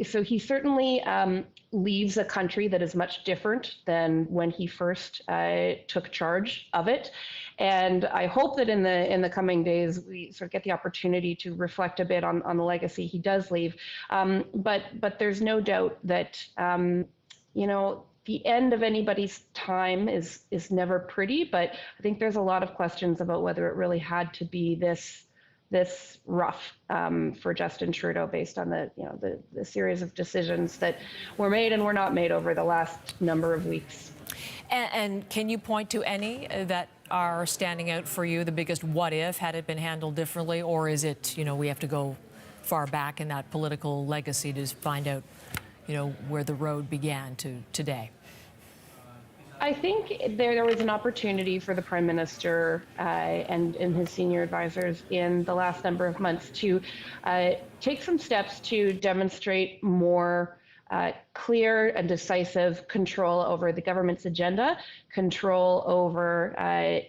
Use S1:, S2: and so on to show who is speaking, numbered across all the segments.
S1: So he certainly leaves a country that is much different than when he first took charge of it. And I hope that in the coming days we sort of get the opportunity to reflect a bit on the legacy he does leave. But there's no doubt that the end of anybody's time is never pretty. But I think there's a lot of questions about whether it really had to be this rough for Justin Trudeau, based on the series of decisions that were made and were not made over the last number of weeks.
S2: And can you point to any that are standing out for you, the biggest what if, had it been handled differently? Or is it, we have to go far back in that political legacy to find out, where the road began to today?
S1: I think there was an opportunity for the Prime Minister and his senior advisors in the last number of months to take some steps to demonstrate more clear and decisive control over the government's agenda, control over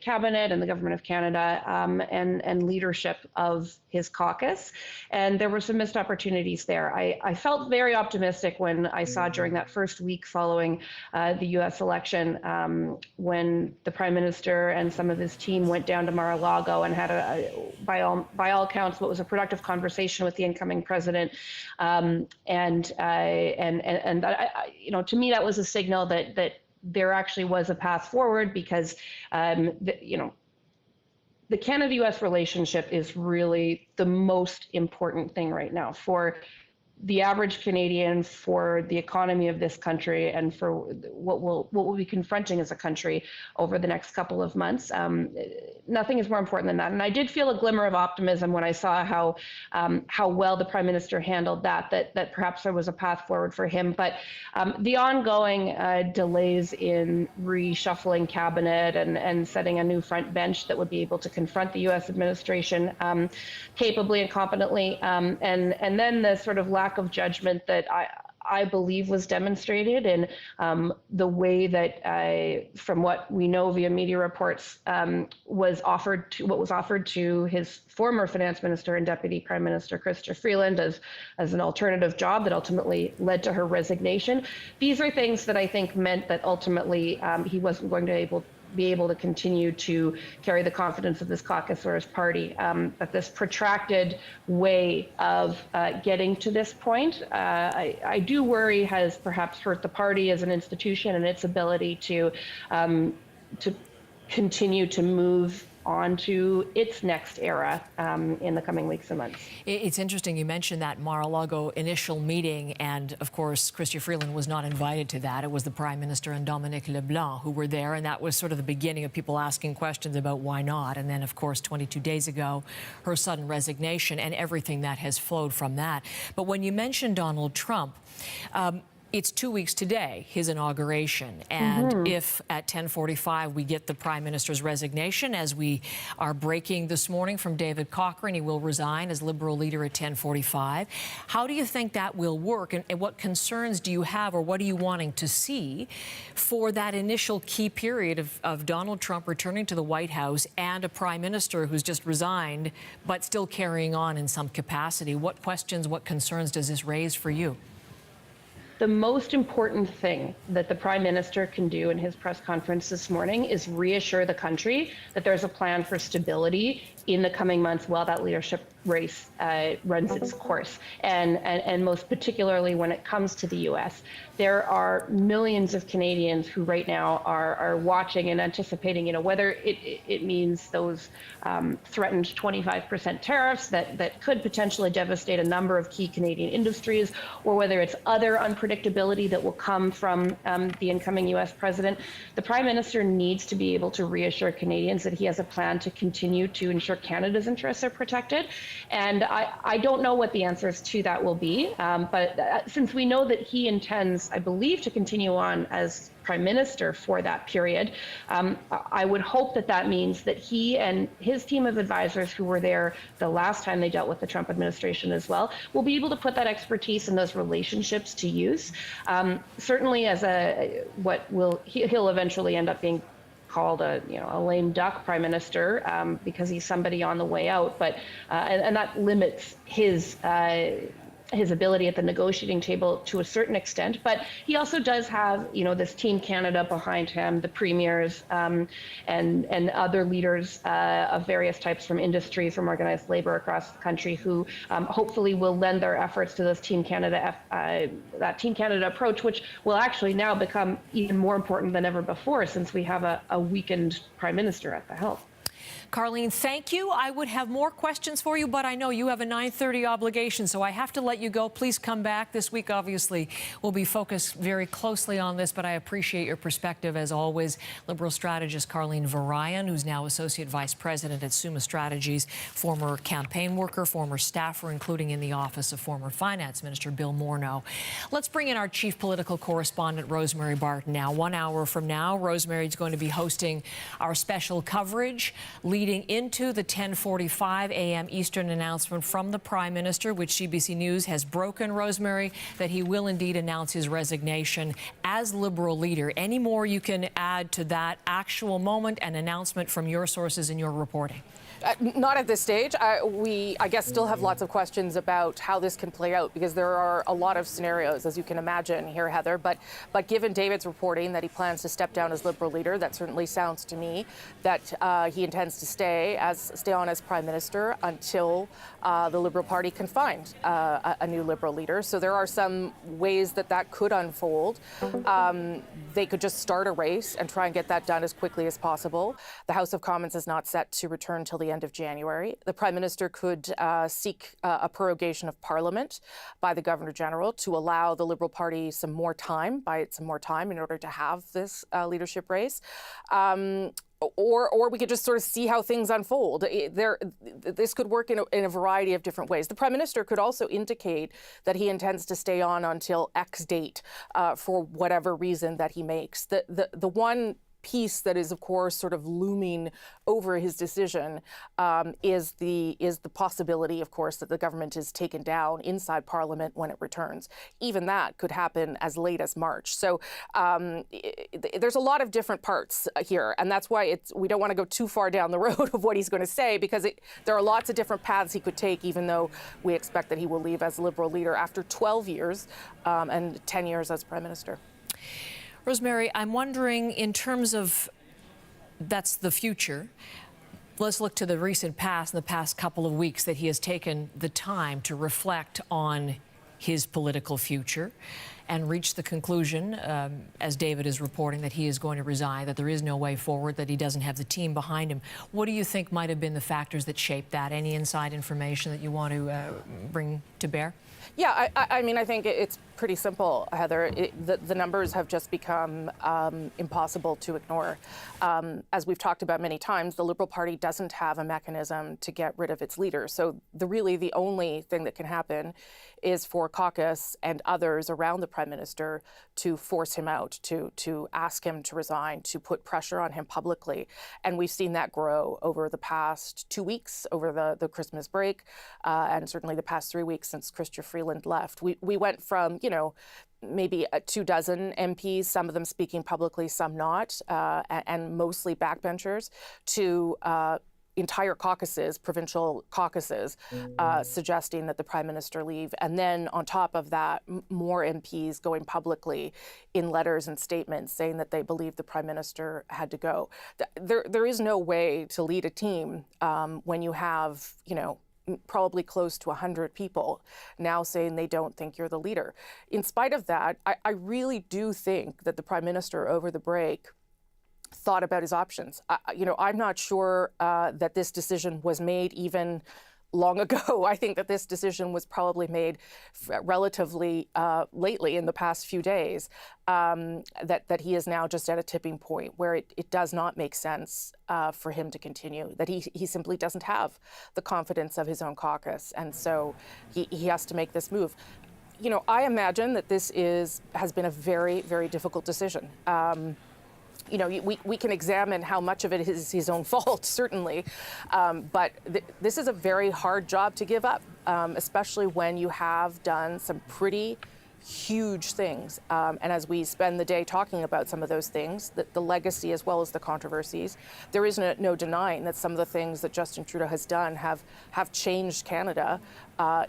S1: cabinet and the government of Canada, and leadership of his caucus. And there were some missed opportunities there. I felt very optimistic when I saw during that first week following the U.S. election, when the Prime Minister and some of his team went down to Mar-a-Lago and had by all accounts, what was a productive conversation with the incoming president. And to me, that was a signal that there actually was a path forward, because the Canada-U.S. relationship is really the most important thing right now for the average Canadian, for the economy of this country, and for what we'll be confronting as a country over the next couple of months. Nothing is more important than that. And I did feel a glimmer of optimism when I saw how well the Prime Minister handled that perhaps there was a path forward for him. But the ongoing delays in reshuffling cabinet and setting a new front bench that would be able to confront the U.S. administration capably and competently, and then the sort of lack of judgment that I believe was demonstrated in the way that, from what we know via media reports, what was offered to his former finance minister and deputy prime minister, Chrystia Freeland, as an alternative job that ultimately led to her resignation. These are things that I think meant that ultimately he wasn't going to be able to continue to carry the confidence of this caucus or his party. But this protracted way of getting to this point, I do worry has perhaps hurt the party as an institution and its ability to continue to move on to its next era in the coming weeks and months.
S2: It's interesting you mentioned that Mar-a-Lago initial meeting, and of course Chrystia Freeland was not invited to that. It was the Prime Minister and Dominic LeBlanc who were there, and that was sort of the beginning of people asking questions about why not. And then of course 22 days ago, her sudden resignation and everything that has flowed from that. But when you mentioned Donald Trump, it's 2 weeks today, his inauguration, and if at 10:45 we get the Prime Minister's resignation, as we are breaking this morning from David Cochrane, he will resign as Liberal leader at 10:45. How do you think that will work, and what concerns do you have, or what are you wanting to see for that initial key period of Donald Trump returning to the White House and a Prime Minister who's just resigned but still carrying on in some capacity? What questions, what concerns does this raise for you?
S1: The most important thing that the Prime Minister can do in his press conference this morning is reassure the country that there's a plan for stability in the coming months while that leadership race runs its course. And most particularly when it comes to the U.S., there are millions of Canadians who right now are watching and anticipating, whether it means those threatened 25% tariffs that could potentially devastate a number of key Canadian industries, or whether it's other unpredictability that will come from the incoming U.S. president. The Prime Minister needs to be able to reassure Canadians that he has a plan to continue to ensure Canada's interests are protected. And I don't know what the answers to that will be, but since we know that he intends, I believe, to continue on as Prime Minister for that period, I would hope that means that he and his team of advisors who were there the last time they dealt with the Trump administration as well will be able to put that expertise and those relationships to use. Certainly as he'll eventually end up being called a lame duck prime minister because he's somebody on the way out, but and that limits his his ability at the negotiating table to a certain extent, but he also does have, this Team Canada behind him, the premiers and other leaders of various types from industry, from organized labor across the country, who hopefully will lend their efforts to those Team Canada, that Team Canada approach, which will actually now become even more important than ever before, since we have a weakened Prime Minister at the helm.
S2: Carleen, thank you. I would have more questions for you, but I know you have a 9:30 obligation, so I have to let you go. Please come back. This week, obviously, will be focused very closely on this, but I appreciate your perspective, as always. Liberal strategist Carleen Varayan, who's now Associate Vice President at Summa Strategies, former campaign worker, former staffer, including in the office of former Finance Minister Bill Morneau. Let's bring in our Chief Political Correspondent, Rosemary Barton, now. 1 hour from now, Rosemary is going to be hosting our special coverage leading into the 10:45 a.m. Eastern announcement from the Prime Minister, which CBC News has broken, Rosemary, that he will indeed announce his resignation as Liberal leader. Any more you can add to that actual moment and announcement from your sources in your reporting?
S3: Not at this stage. I guess, still have lots of questions about how this can play out, because there are a lot of scenarios, as you can imagine here, Heather. But given David's reporting that he plans to step down as Liberal leader, that certainly sounds to me that he intends to stay on as Prime Minister until the Liberal Party can find a new Liberal leader. So there are some ways that could unfold. They could just start a race and try and get that done as quickly as possible. The House of Commons is not set to return till the end of January. The Prime Minister could seek a prorogation of Parliament by the Governor-General to allow the Liberal Party some more time in order to have this leadership race. Or we could just sort of see how things unfold. This could work in a variety of different ways. The Prime Minister could also indicate that he intends to stay on until X date for whatever reason that he makes. The one piece that is, of course, sort of looming over his decision is the possibility, of course, that the government is taken down inside Parliament when it returns. Even that could happen as late as March. So there's a lot of different parts here, and that's why we don't want to go too far down the road of what he's going to say, because there are lots of different paths he could take, even though we expect that he will leave as Liberal leader after 12 years and 10 years as Prime Minister.
S2: Rosemary, I'm wondering, in terms of that's the future, let's look to the recent past, in the past couple of weeks, that he has taken the time to reflect on his political future and reach the conclusion, as David is reporting, that he is going to resign, that there is no way forward, that he doesn't have the team behind him. What do you think might have been the factors that shaped that? Any inside information that you want to bring to bear?
S3: Yeah, I mean, I think it's pretty simple, Heather. The numbers have just become impossible to ignore. As we've talked about many times, the Liberal Party doesn't have a mechanism to get rid of its leader. So really the only thing that can happen is for caucus and others around the Prime Minister to force him out, to ask him to resign, to put pressure on him publicly. And we've seen that grow over the past 2 weeks, over the Christmas break, and certainly the past 3 weeks since Chrystia Freeland left. We went from, maybe 24 MPs, some of them speaking publicly, some not, and mostly backbenchers, to entire caucuses, provincial caucuses, suggesting that the Prime Minister leave. And then on top of that, more MPs going publicly in letters and statements saying that they believe the Prime Minister had to go. There is no way to lead a team when you have, probably close to 100 people now saying they don't think you're the leader. In spite of that, I really do think that the Prime Minister over the break thought about his options. I'm not sure that this decision was made even long ago. I think that this decision was probably made relatively lately, in the past few days, that he is now just at a tipping point where it does not make sense for him to continue, that he simply doesn't have the confidence of his own caucus. And so he has to make this move. I imagine that this has been a very, very difficult decision. We can examine how much of it is his own fault, certainly, but this is a very hard job to give up, especially when you have done some pretty huge things. And as we spend the day talking about some of those things, the legacy as well as the controversies, there is no denying that some of the things that Justin Trudeau has done have changed Canada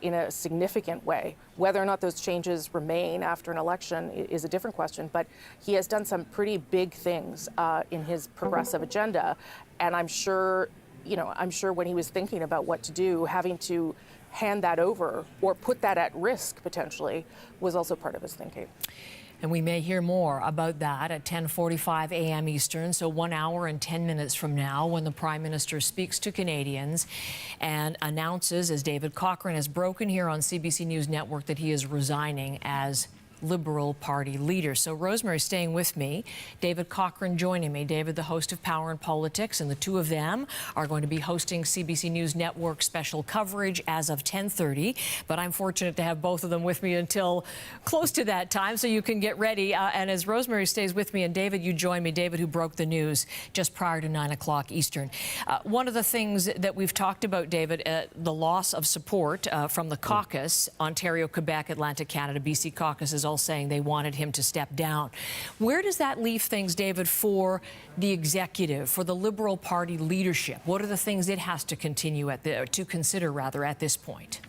S3: in a significant way. Whether or not those changes remain after an election is a different question, but he has done some pretty big things in his progressive agenda. And I'm sure when he was thinking about what to do, having to hand that over or put that at risk potentially was also part of his thinking.
S2: And we may hear more about that at 10:45 a.m. Eastern, so 1 hour and 10 minutes from now, when the Prime Minister speaks to Canadians and announces, as David Cochrane has broken here on CBC News Network, that he is resigning as Liberal Party leader. So Rosemary staying with me, David Cochrane joining me. David, the host of Power and Politics, and the two of them are going to be hosting CBC News Network special coverage as of 10:30. But I'm fortunate to have both of them with me until close to that time, so you can get ready. And as Rosemary stays with me, and David, you join me, David, who broke the news just prior to 9 o'clock Eastern. One of the things that we've talked about, David, the loss of support from the caucus, Ontario, Quebec, Atlantic Canada, BC caucus is all saying they wanted him to step down. Where does that leave things, David, for the executive, for the Liberal Party leadership? What are the things it has to consider at this point?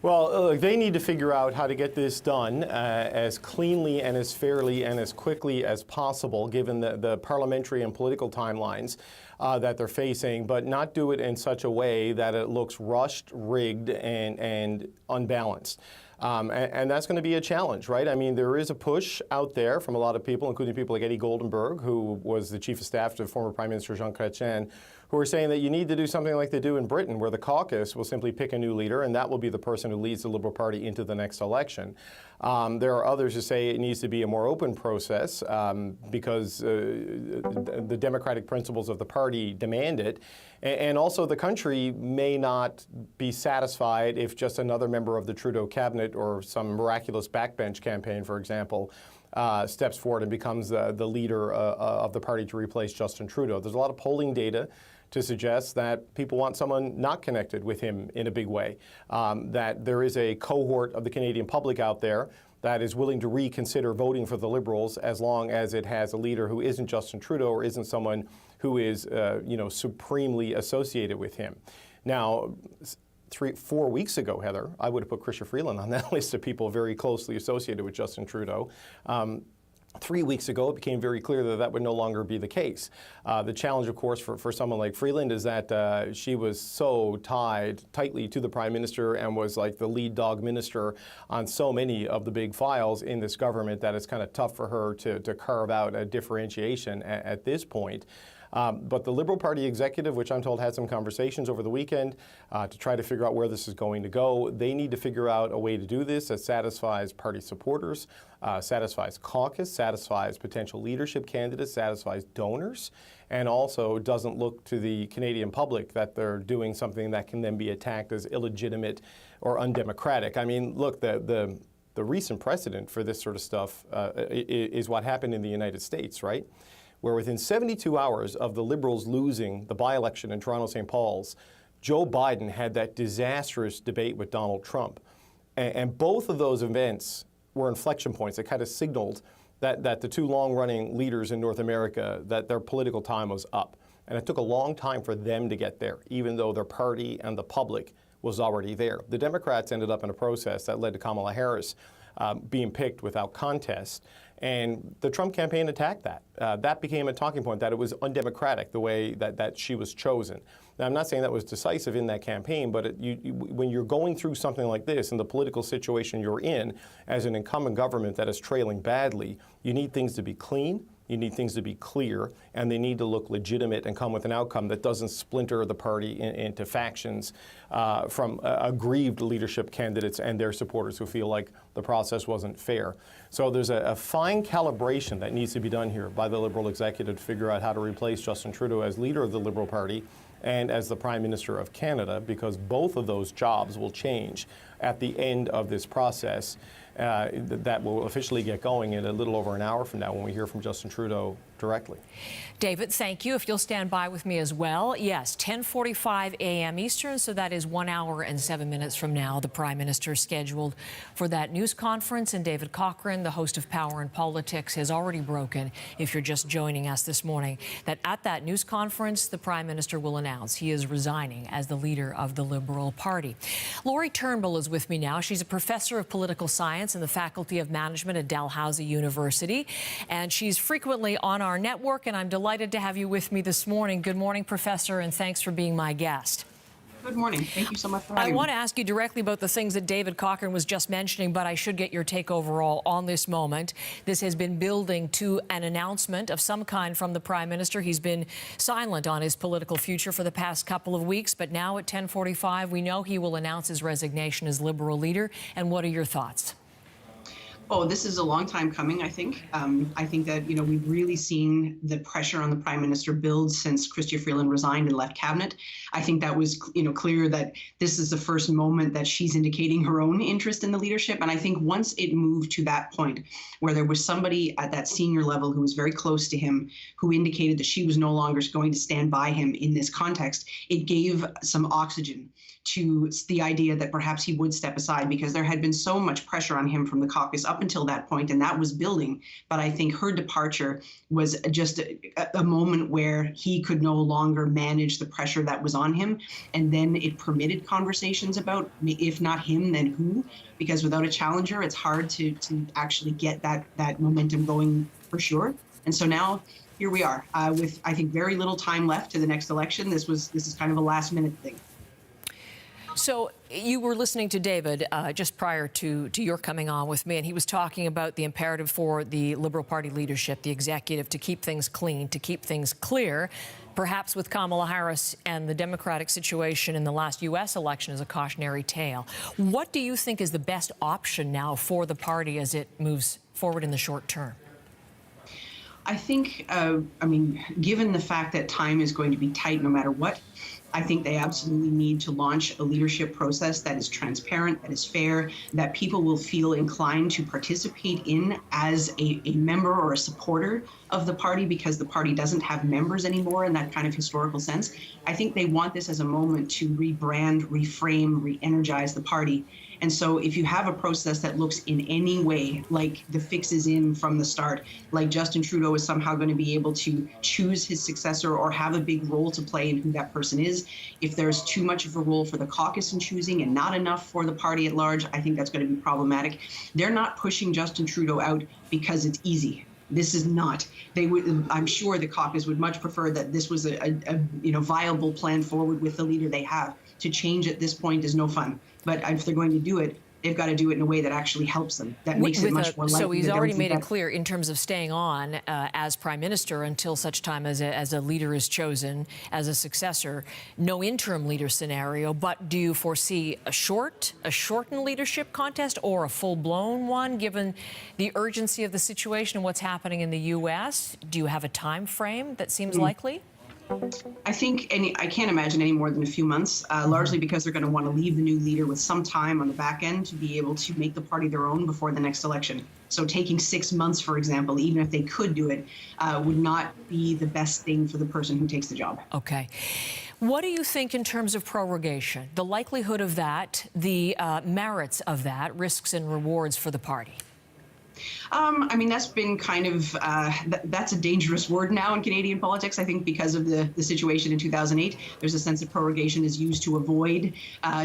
S4: Well, they need to figure out how to get this done as cleanly and as fairly and as quickly as possible, given the parliamentary and political timelines that they're facing, but not do it in such a way that it looks rushed, rigged, and unbalanced. And that's going to be a challenge, right? I mean, there is a push out there from a lot of people, including people like Eddie Goldenberg, who was the chief of staff to former Prime Minister Jean Chrétien, who are saying that you need to do something like they do in Britain, where the caucus will simply pick a new leader, and that will be the person who leads the Liberal Party into the next election. There are others who say it needs to be a more open process because the democratic principles of the party demand it. And also the country may not be satisfied if just another member of the Trudeau cabinet or some miraculous backbench campaign, for example, steps forward and becomes the leader of the party to replace Justin Trudeau. There's a lot of polling data to suggest that people want someone not connected with him in a big way, that there is a cohort of the Canadian public out there that is willing to reconsider voting for the Liberals as long as it has a leader who isn't Justin Trudeau or isn't someone who is, supremely associated with him. Now, 4 weeks ago, Heather, I would have put Chrystia Freeland on that list of people very closely associated with Justin Trudeau. 3 weeks ago, it became very clear that that would no longer be the case. The challenge, of course, for someone like Freeland is that she was so tied tightly to the Prime Minister and was like the lead dog minister on so many of the big files in this government that it's kind of tough for her to carve out a differentiation at this point. But the Liberal Party executive, which I'm told had some conversations over the weekend to try to figure out where this is going to go, they need to figure out a way to do this that satisfies party supporters, satisfies caucus, satisfies potential leadership candidates, satisfies donors, and also doesn't look to the Canadian public that they're doing something that can then be attacked as illegitimate or undemocratic. I mean, look, the recent precedent for this sort of stuff is what happened in the United States, right? Where within 72 hours of the Liberals losing the by-election in Toronto St. Paul's, Joe Biden had that disastrous debate with Donald Trump. And both of those events were inflection points that kind of signaled that the two long-running leaders in North America, that their political time was up. And it took a long time for them to get there, even though their party and the public was already there. The Democrats ended up in a process that led to Kamala Harris being picked without contest. And the Trump campaign attacked that. That became a talking point, that it was undemocratic the way that she was chosen. Now, I'm not saying that was decisive in that campaign, but when you're going through something like this in the political situation you're in as an incumbent government that is trailing badly, you need things to be clean. You need things to be clear, and they need to look legitimate and come with an outcome that doesn't splinter the party into factions from aggrieved leadership candidates and their supporters who feel like the process wasn't fair. So there's a fine calibration that needs to be done here by the Liberal executive to figure out how to replace Justin Trudeau as leader of the Liberal Party and as the Prime Minister of Canada, because both of those jobs will change at the end of this process. That will officially get going in a little over an hour from now when we hear from Justin Trudeau directly.
S2: David, thank you. If you'll stand by with me as well. Yes, 10:45 a.m. Eastern, so that is 1 hour and 7 minutes from now. The Prime Minister is scheduled for that news conference, and David Cochrane, the host of Power and Politics, has already broken, if you're just joining us this morning, that at that news conference, the Prime Minister will announce he is resigning as the leader of the Liberal Party. Laurie Turnbull is with me now. She's a professor of political science in the Faculty of Management at Dalhousie University, and she's frequently on our network, and I'm delighted to have you with me this morning. Good morning, Professor, and thanks for being my guest.
S5: Good morning. Thank you so much for having me.
S2: I want to ask you directly about the things that David Cochrane was just mentioning, but I should get your take overall on this moment. This has been building to an announcement of some kind from the Prime Minister. He's been silent on his political future for the past couple of weeks, but now at 10:45, we know he will announce his resignation as Liberal leader. And what are your thoughts?
S5: Oh, this is a long time coming, I think. I think that, we've really seen the pressure on the Prime Minister build since Chrystia Freeland resigned and left Cabinet. I think that was, clear that this is the first moment that she's indicating her own interest in the leadership. And I think once it moved to that point where there was somebody at that senior level who was very close to him, who indicated that she was no longer going to stand by him in this context, it gave some oxygen to the idea that perhaps he would step aside, because there had been so much pressure on him from the caucus up until that point, and that was building. But I think her departure was just a moment where he could no longer manage the pressure that was on him. And then it permitted conversations about, if not him, then who? Because without a challenger, it's hard to actually get that momentum going for sure. And so now here we are with, I think, very little time left to the next election. This is kind of a last minute thing.
S2: So you were listening to David just prior to your coming on with me, and he was talking about the imperative for the Liberal Party leadership, the executive, to keep things clean, to keep things clear, perhaps with Kamala Harris and the Democratic situation in the last U.S. election as a cautionary tale. What do you think is the best option now for the party as it moves forward in the short term?
S5: I think, given the fact that time is going to be tight no matter what, I think they absolutely need to launch a leadership process that is transparent, that is fair, that people will feel inclined to participate in as a member or a supporter of the party, because the party doesn't have members anymore in that kind of historical sense. I think they want this as a moment to rebrand, reframe, re-energize the party. And so if you have a process that looks in any way like the fix is in from the start, like Justin Trudeau is somehow going to be able to choose his successor or have a big role to play in who that person is, if there's too much of a role for the caucus in choosing and not enough for the party at large, I think that's going to be problematic. They're not pushing Justin Trudeau out because it's easy. This is not. They would. I'm sure the caucus would much prefer that this was a viable plan forward with the leader they have. To change at this point is no fun. But if they're going to do it, they've got to do it in a way that actually helps them. That makes it much more likely.
S2: So he's already made it clear in terms of staying on as Prime Minister until such time as a leader is chosen as a successor. No interim leader scenario. But do you foresee a shortened leadership contest or a full-blown one, given the urgency of the situation and what's happening in the U.S.? Do you have a time frame that seems likely?
S5: I think I can't imagine any more than a few months, largely because they're going to want to leave the new leader with some time on the back end to be able to make the party their own before the next election. So taking 6 months, for example, even if they could do it, would not be the best thing for the person who takes the job.
S2: Okay. What do you think in terms of prorogation, the likelihood of that, the merits of that, risks and rewards for the party?
S5: That's been kind of, that's a dangerous word now in Canadian politics, I think, because of the situation in 2008. There's a sense that prorogation is used to avoid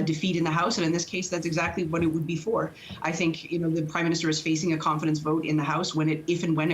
S5: defeat in the House. And in this case, that's exactly what it would be for. I think, the Prime Minister is facing a confidence vote in the House if and when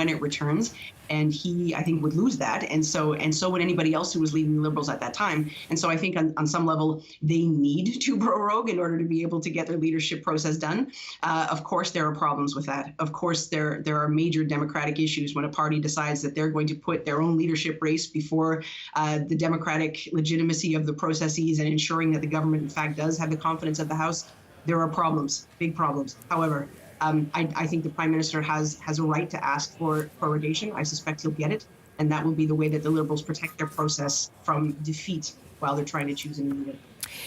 S5: it returns. And he, I think, would lose that. And so would anybody else who was leading the Liberals at that time. And so I think on some level, they need to prorogue in order to be able to get their leadership process done. Of course, there are problems with that. Of course, there are major democratic issues when a party decides that they're going to put their own leadership race before the democratic legitimacy of the processes and ensuring that the government, in fact, does have the confidence of the House. There are problems, big problems. However, I think the Prime Minister has a right to ask for prorogation. I suspect he'll get it. And that will be the way that the Liberals protect their process from defeat while they're trying to choose a new leader.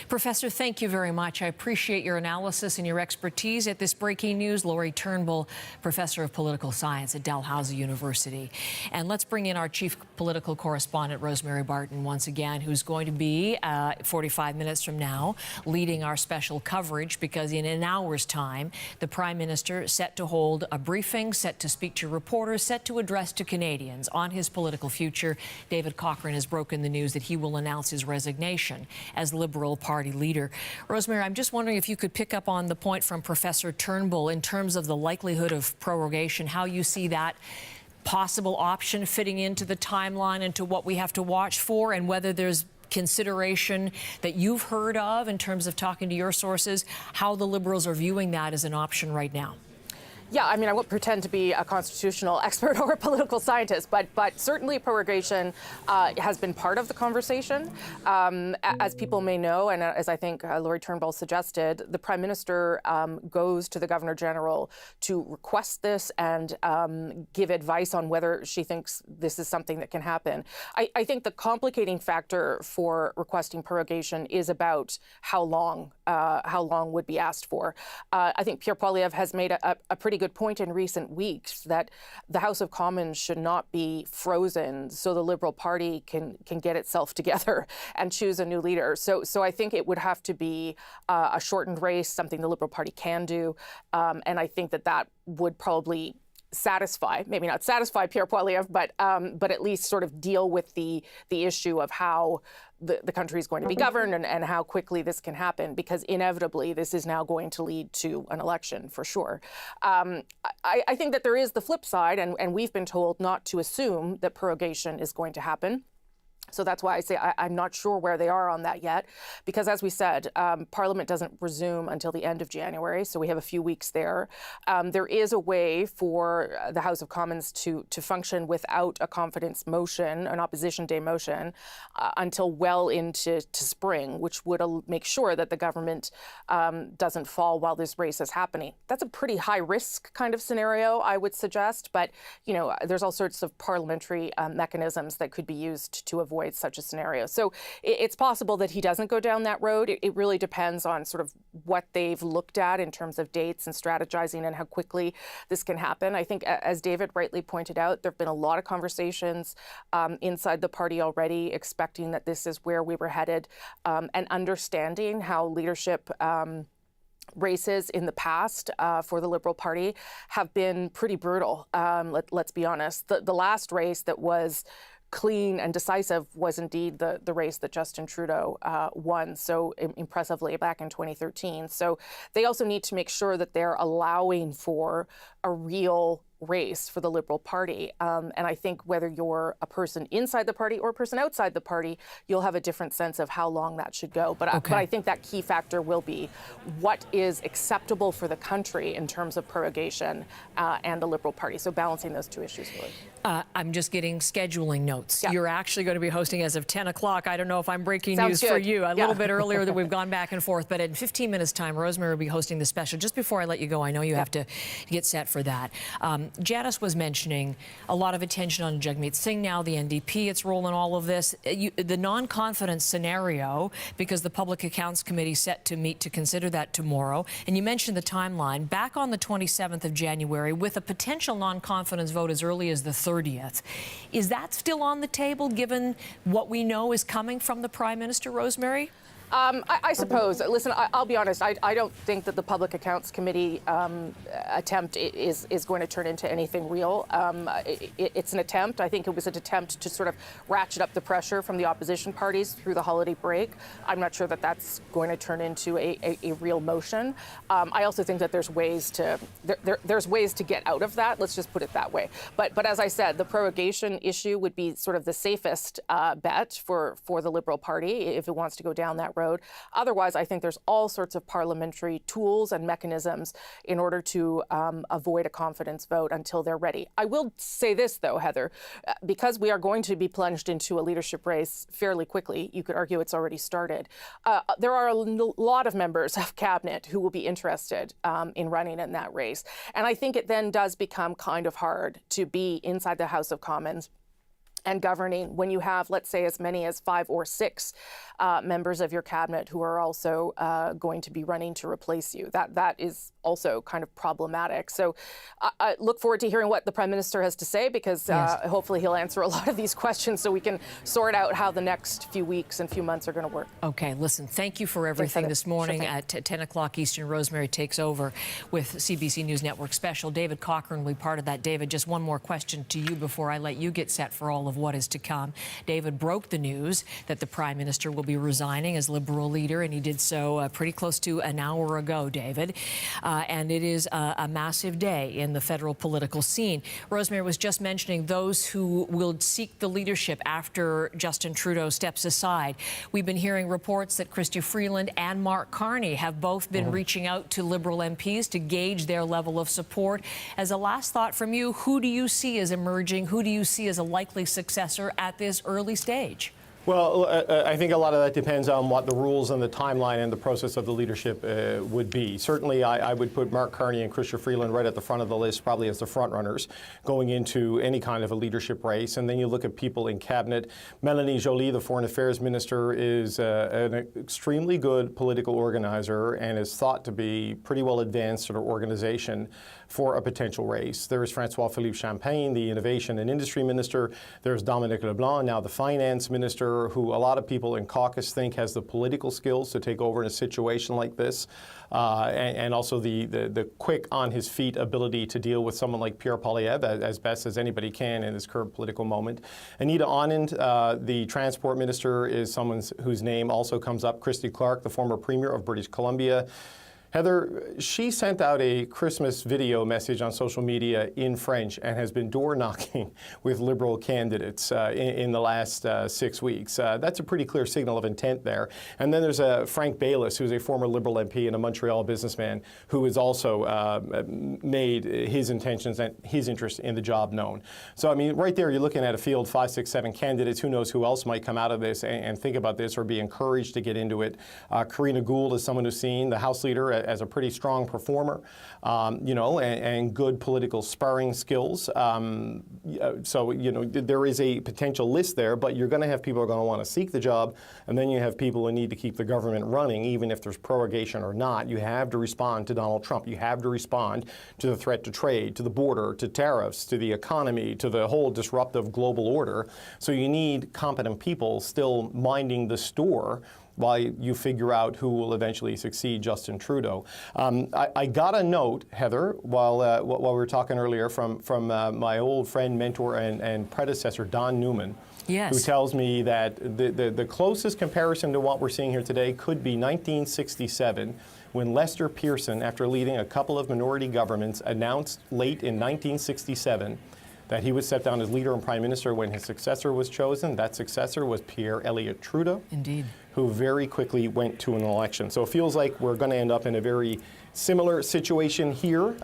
S2: Professor, thank you very much. I appreciate your analysis and your expertise at this breaking news. Laurie Turnbull, Professor of Political Science at Dalhousie University. And let's bring in our chief political correspondent, Rosemary Barton, once again, who's going to be 45 minutes from now leading our special coverage, because in an hour's time, the Prime Minister set to hold a briefing, set to speak to reporters, set to address to Canadians on his political future. David Cochrane has broken the news that he will announce his resignation as Liberal Party leader. Rosemary, I'm just wondering if you could pick up on the point from Professor Turnbull in terms of the likelihood of prorogation, how you see that possible option fitting into the timeline and to what we have to watch for, and whether there's consideration that you've heard of in terms of talking to your sources, how the Liberals are viewing that as an option right now.
S3: Yeah, I mean, I won't pretend to be a constitutional expert or a political scientist, but certainly prorogation has been part of the conversation. As people may know, and as I think Laurie Turnbull suggested, the Prime Minister goes to the Governor-General to request this and give advice on whether she thinks this is something that can happen. I think the complicating factor for requesting prorogation is about how long would be asked for. I think Pierre Poilievre has made a pretty good point in recent weeks that the House of Commons should not be frozen so the Liberal Party can get itself together and choose a new leader. So I think it would have to be a shortened race, something the Liberal Party can do, and I think that would probably satisfy, maybe not satisfy Pierre Poilievre, but at least sort of deal with the issue of how the country is going to be governed and how quickly this can happen, because inevitably this is now going to lead to an election for sure. I think that there is the flip side, and we've been told not to assume that prorogation is going to happen. So that's why I say I'm not sure where they are on that yet, because as we said, Parliament doesn't resume until the end of January, so we have a few weeks there. There is a way for the House of Commons to function without a confidence motion, an opposition day motion, until well into spring, which would make sure that the government doesn't fall while this race is happening. That's a pretty high risk kind of scenario, I would suggest, but there's all sorts of parliamentary mechanisms that could be used to avoid such a scenario. So it's possible that he doesn't go down that road. It really depends on sort of what they've looked at in terms of dates and strategizing and how quickly this can happen. I think, as David rightly pointed out, there have been a lot of conversations inside the party already, expecting that this is where we were headed, and understanding how leadership races in the past for the Liberal Party have been pretty brutal. Let's be honest. The last race that was clean and decisive was indeed the race that Justin Trudeau won so impressively back in 2013. So they also need to make sure that they're allowing for a real race for the Liberal Party. And I think whether you're a person inside the party or a person outside the party, you'll have a different sense of how long that should go. But I think that key factor will be what is acceptable for the country in terms of prorogation and the Liberal Party. So balancing those two issues, really.
S2: I'm just getting scheduling notes.
S3: Yeah.
S2: You're actually going to be hosting as of 10 o'clock. I don't know if I'm breaking
S3: Sounds
S2: news
S3: good.
S2: for you. A little bit earlier that we've gone back and forth, but in 15 minutes' time, Rosemary will be hosting the special. Just before I let you go, I know you have to get set for that. Janice was mentioning a lot of attention on Jagmeet Singh now, the NDP, its role in all of this. The non-confidence scenario, because the Public Accounts Committee set to meet to consider that tomorrow. And you mentioned the timeline, back on the 27th of January with a potential non-confidence vote as early as the 30th. Is that still on the table, given what we know is coming from the Prime Minister, Rosemary?
S3: I suppose. Listen, I'll be honest. I don't think that the Public Accounts Committee attempt is going to turn into anything real. It's an attempt. I think it was an attempt to sort of ratchet up the pressure from the opposition parties through the holiday break. I'm not sure that that's going to turn into a real motion. I also think that there's ways to get out of that. Let's just put it that way. But as I said, the prorogation issue would be sort of the safest bet for the Liberal Party if it wants to go down that road. Otherwise, I think there's all sorts of parliamentary tools and mechanisms in order to avoid a confidence vote until they're ready. I will say this, though, Heather, because we are going to be plunged into a leadership race fairly quickly. You could argue it's already started. There are a lot of members of cabinet who will be interested in running in that race. And I think it then does become kind of hard to be inside the House of Commons and governing when you have, let's say, as many as 5 or 6 members of your cabinet who are also going to be running to replace you. That is also kind of problematic. So I look forward to hearing what the Prime Minister has to say, because hopefully he'll answer a lot of these questions so we can sort out how the next few weeks and few months are going to work.
S2: Okay, listen, thank you for everything this morning. At 10 o'clock Eastern, Rosemary takes over with CBC News Network Special. David Cochran will be part of that. David, just one more question to you before I let you get set for all of what is to come. David broke the news that the Prime Minister will be resigning as Liberal leader, and he did so pretty close to an hour ago, David. And it is a massive day in the federal political scene. Rosemary was just mentioning those who will seek the leadership after Justin Trudeau steps aside. We've been hearing reports that Chrystia Freeland and Mark Carney have both been reaching out to Liberal MPs to gauge their level of support. As a last thought from you, who do you see as emerging? Who do you see as a likely successor at this early stage?
S4: Well, I think a lot of that depends on what the rules and the timeline and the process of the leadership would be. Certainly, I would put Mark Carney and Chrystia Freeland right at the front of the list, probably as the front runners going into any kind of a leadership race. And then you look at people in cabinet. Mélanie Joly, the Foreign Affairs Minister, is an extremely good political organizer and is thought to be pretty well advanced sort of organization for a potential race. There is François-Philippe Champagne, the Innovation and Industry Minister. There's Dominic LeBlanc, now the Finance Minister, who a lot of people in caucus think has the political skills to take over in a situation like this, and also the quick on his feet ability to deal with someone like Pierre Poilievre as best as anybody can in this current political moment. Anita Anand, the Transport Minister, is someone whose name also comes up. Christy Clark, the former Premier of British Columbia. Heather, she sent out a Christmas video message on social media in French and has been door knocking with Liberal candidates in the last 6 weeks. That's a pretty clear signal of intent there. And then there's Frank Baylis, who's a former Liberal MP and a Montreal businessman, who has also made his intentions and his interest in the job known. So, I mean, right there, you're looking at a field, 5, 6, 7 candidates. Who knows who else might come out of this and think about this or be encouraged to get into it. Karina Gould is someone who's seen the House Leader as a pretty strong performer, you know, and good political sparring skills. So, you know, there is a potential list there, but you're going to have people who are going to want to seek the job, and then you have people who need to keep the government running, even if there's prorogation or not. You have to respond to Donald Trump. You have to respond to the threat to trade, to the border, to tariffs, to the economy, to the whole disruptive global order. So you need competent people still minding the store while you figure out who will eventually succeed Justin Trudeau. I got a note, Heather, while we were talking earlier from my old friend, mentor, and predecessor, Don Newman, who tells me that the closest comparison to what we're seeing here today could be 1967, when Lester Pearson, after leading a couple of minority governments, announced late in 1967 that he would step down as leader and prime minister when his successor was chosen. That successor was Pierre Elliott Trudeau. Indeed. Who very quickly went to an election. So it feels like we're going to end up in a very similar situation here.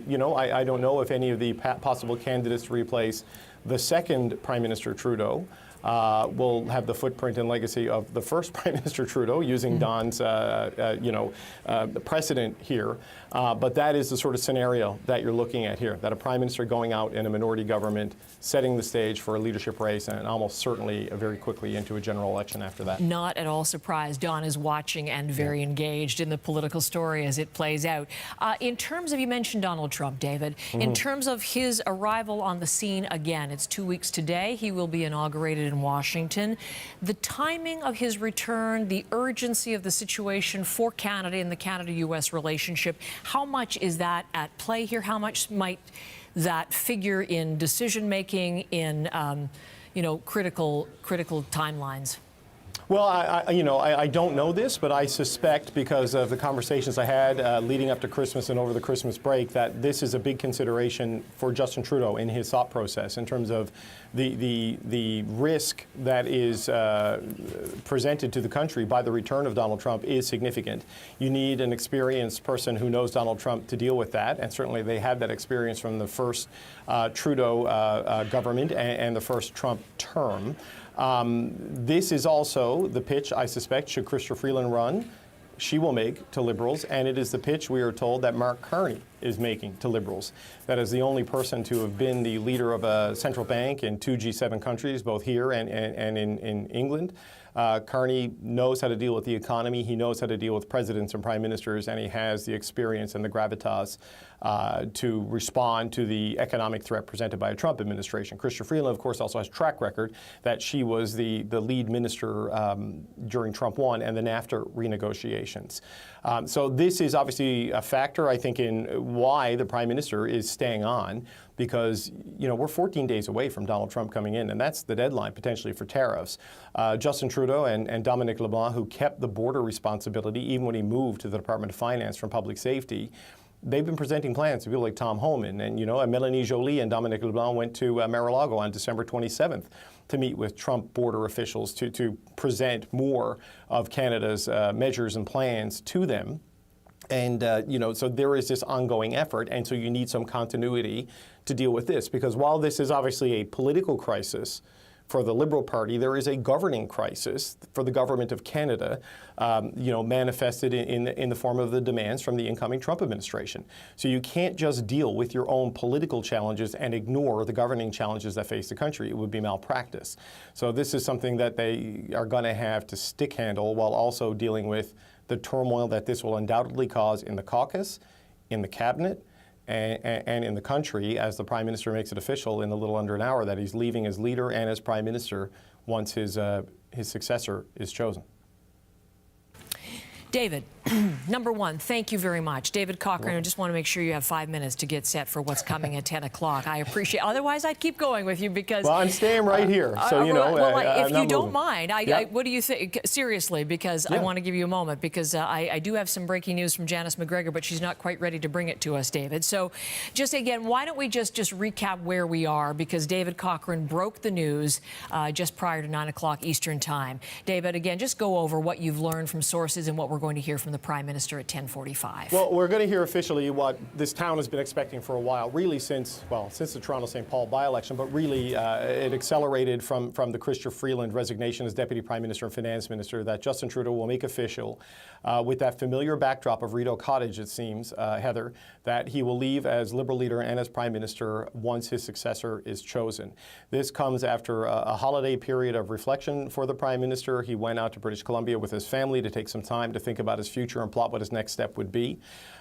S4: You know, I don't know if any of the possible candidates to replace the second Prime Minister Trudeau will have the footprint and legacy of the first Prime Minister Trudeau, using Don's, you know, precedent here. But that is the sort of scenario that you're looking at here, that a Prime Minister going out in a minority government, setting the stage for a leadership race, and almost certainly very quickly into a general election after that.
S2: Not at all surprised. Don is watching and very engaged in the political story as it plays out. In terms of, you mentioned Donald Trump, David, in terms of his arrival on the scene again, it's 2 weeks today. He will be inaugurated in Washington. The timing of his return, the urgency of the situation for Canada and the Canada-U.S. relationship, how much is that at play here? How much might that figure in decision-making, in you know, critical timelines?
S4: Well, I don't know this, but I suspect, because of the conversations I had leading up to Christmas and over the Christmas break, that this is a big consideration for Justin Trudeau in his thought process in terms of the risk that is presented to the country by the return of Donald Trump is significant. You need an experienced person who knows Donald Trump to deal with that, and certainly they had that experience from the first Trudeau government and the first Trump term. This is also the pitch, I suspect, should Chrystia Freeland run. she will make to Liberals, and it is the pitch, we are told, that Mark Carney is making to Liberals. That is the only person to have been the leader of a central bank in 2 G7 countries, both here and in England. Carney knows how to deal with the economy. He knows how to deal with presidents and prime ministers, and he has the experience and the gravitas to respond to the economic threat presented by a Trump administration. Chrystia Freeland, of course, also has a track record that she was the lead minister during Trump 1 and the NAFTA renegotiations. So this is obviously a factor, I think, in why the prime minister is staying on, because, you know, we're 14 days away from Donald Trump coming in, and that's the deadline potentially for tariffs. Justin Trudeau and Dominic LeBlanc, who kept the border responsibility even when he moved to the Department of Finance from Public Safety, they've been presenting plans to people like Tom Homan, and, you know, Melanie Joly and Dominic LeBlanc went to Mar-a-Lago on December 27th to meet with Trump border officials to present more of Canada's measures and plans to them. And, you know, so there is this ongoing effort, and so you need some continuity to deal with this, because while this is obviously a political crisis for the Liberal Party, there is a governing crisis for the government of Canada, you know, manifested in the form of the demands from the incoming Trump administration. So you can't just deal with your own political challenges and ignore the governing challenges that face the country. It would be malpractice. So this is something that they are going to have to stick handle while also dealing with the turmoil that this will undoubtedly cause in the caucus, in the cabinet, and in the country, as the Prime Minister makes it official in a little under an hour that he's leaving as leader and as Prime Minister once his successor is chosen.
S2: David, number one, thank you very much. David Cochrane, I just want to make sure you have 5 minutes to get set for what's coming at 10 o'clock. I appreciate it. Otherwise, I'd keep going with you because...
S4: Well, I'm staying right here, so, you know,
S2: if you don't
S4: moving.
S2: mind, what do you think? Seriously, because I want to give you a moment, because I do have some breaking news from Janice McGregor, but she's not quite ready to bring it to us, David. So just again, why don't we just recap where we are, because David Cochrane broke the news just prior to 9 o'clock Eastern Time. David, again, just go over what you've learned from sources and what we're going to hear from the Prime Minister at 10:45.
S4: Well, we're going to hear officially what this town has been expecting for a while, really since the Toronto-St. Paul by-election, but really it accelerated from the Chrystia Freeland resignation as Deputy Prime Minister and Finance Minister, that Justin Trudeau will make official with that familiar backdrop of Rideau Cottage, it seems, Heather, that he will leave as Liberal leader and as Prime Minister once his successor is chosen. This comes after a holiday period of reflection for the Prime Minister. He went out to British Columbia with his family to take some time to think about his future and plot what his next step would be.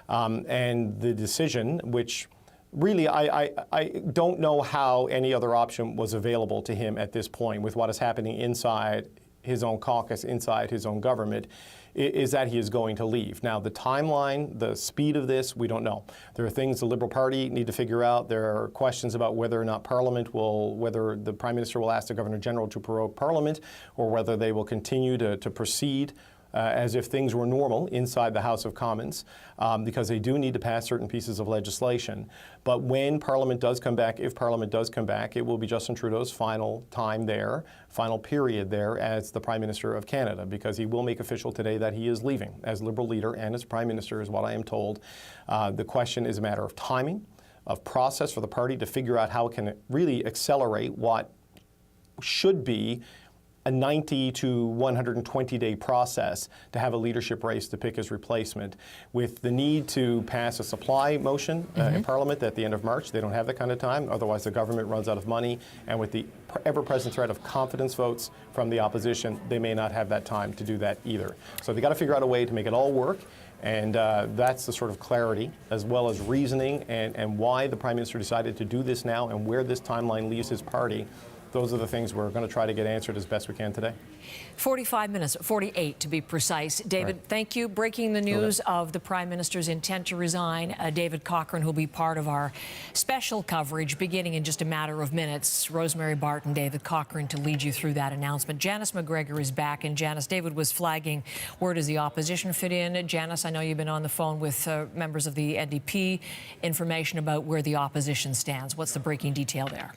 S4: And the decision, which really I don't know how any other option was available to him at this point with what is happening inside his own caucus, inside his own government, is that he is going to leave. Now, the timeline, the speed of this, we don't know. There are things the Liberal Party need to figure out. There are questions about whether or not Parliament whether the Prime Minister will ask the Governor General to prorogue Parliament, or whether they will continue to proceed as if things were normal inside the House of Commons, because they do need to pass certain pieces of legislation. But when Parliament does come back, if Parliament does come back, it will be Justin Trudeau's final time there, final period there as the Prime Minister of Canada, because he will make official today that he is leaving as Liberal leader and as Prime Minister, is what I am told. The question is a matter of timing, of process for the party to figure out how it can really accelerate what should be a 90 to 120-day process to have a leadership race to pick his replacement, with the need to pass a supply motion in Parliament at the end of March. They don't have that kind of time, otherwise the government runs out of money, and with the ever-present threat of confidence votes from the opposition, they may not have that time to do that either. So they got to figure out a way to make it all work, and that's the sort of clarity, as well as reasoning, and why the Prime Minister decided to do this now and where this timeline leaves his party. Those are the things we're going to try to get answered as best we can today.
S2: 45 minutes, 48 to be precise. David, thank you. Breaking the news of the Prime Minister's intent to resign. David Cochrane, who'll be part of our special coverage beginning in just a matter of minutes. Rosemary Barton, David Cochrane to lead you through that announcement. Janice McGregor is back. And Janice, David was flagging, where does the opposition fit in? Janice, I know you've been on the phone with members of the NDP. Information about where the opposition stands. What's the breaking detail there?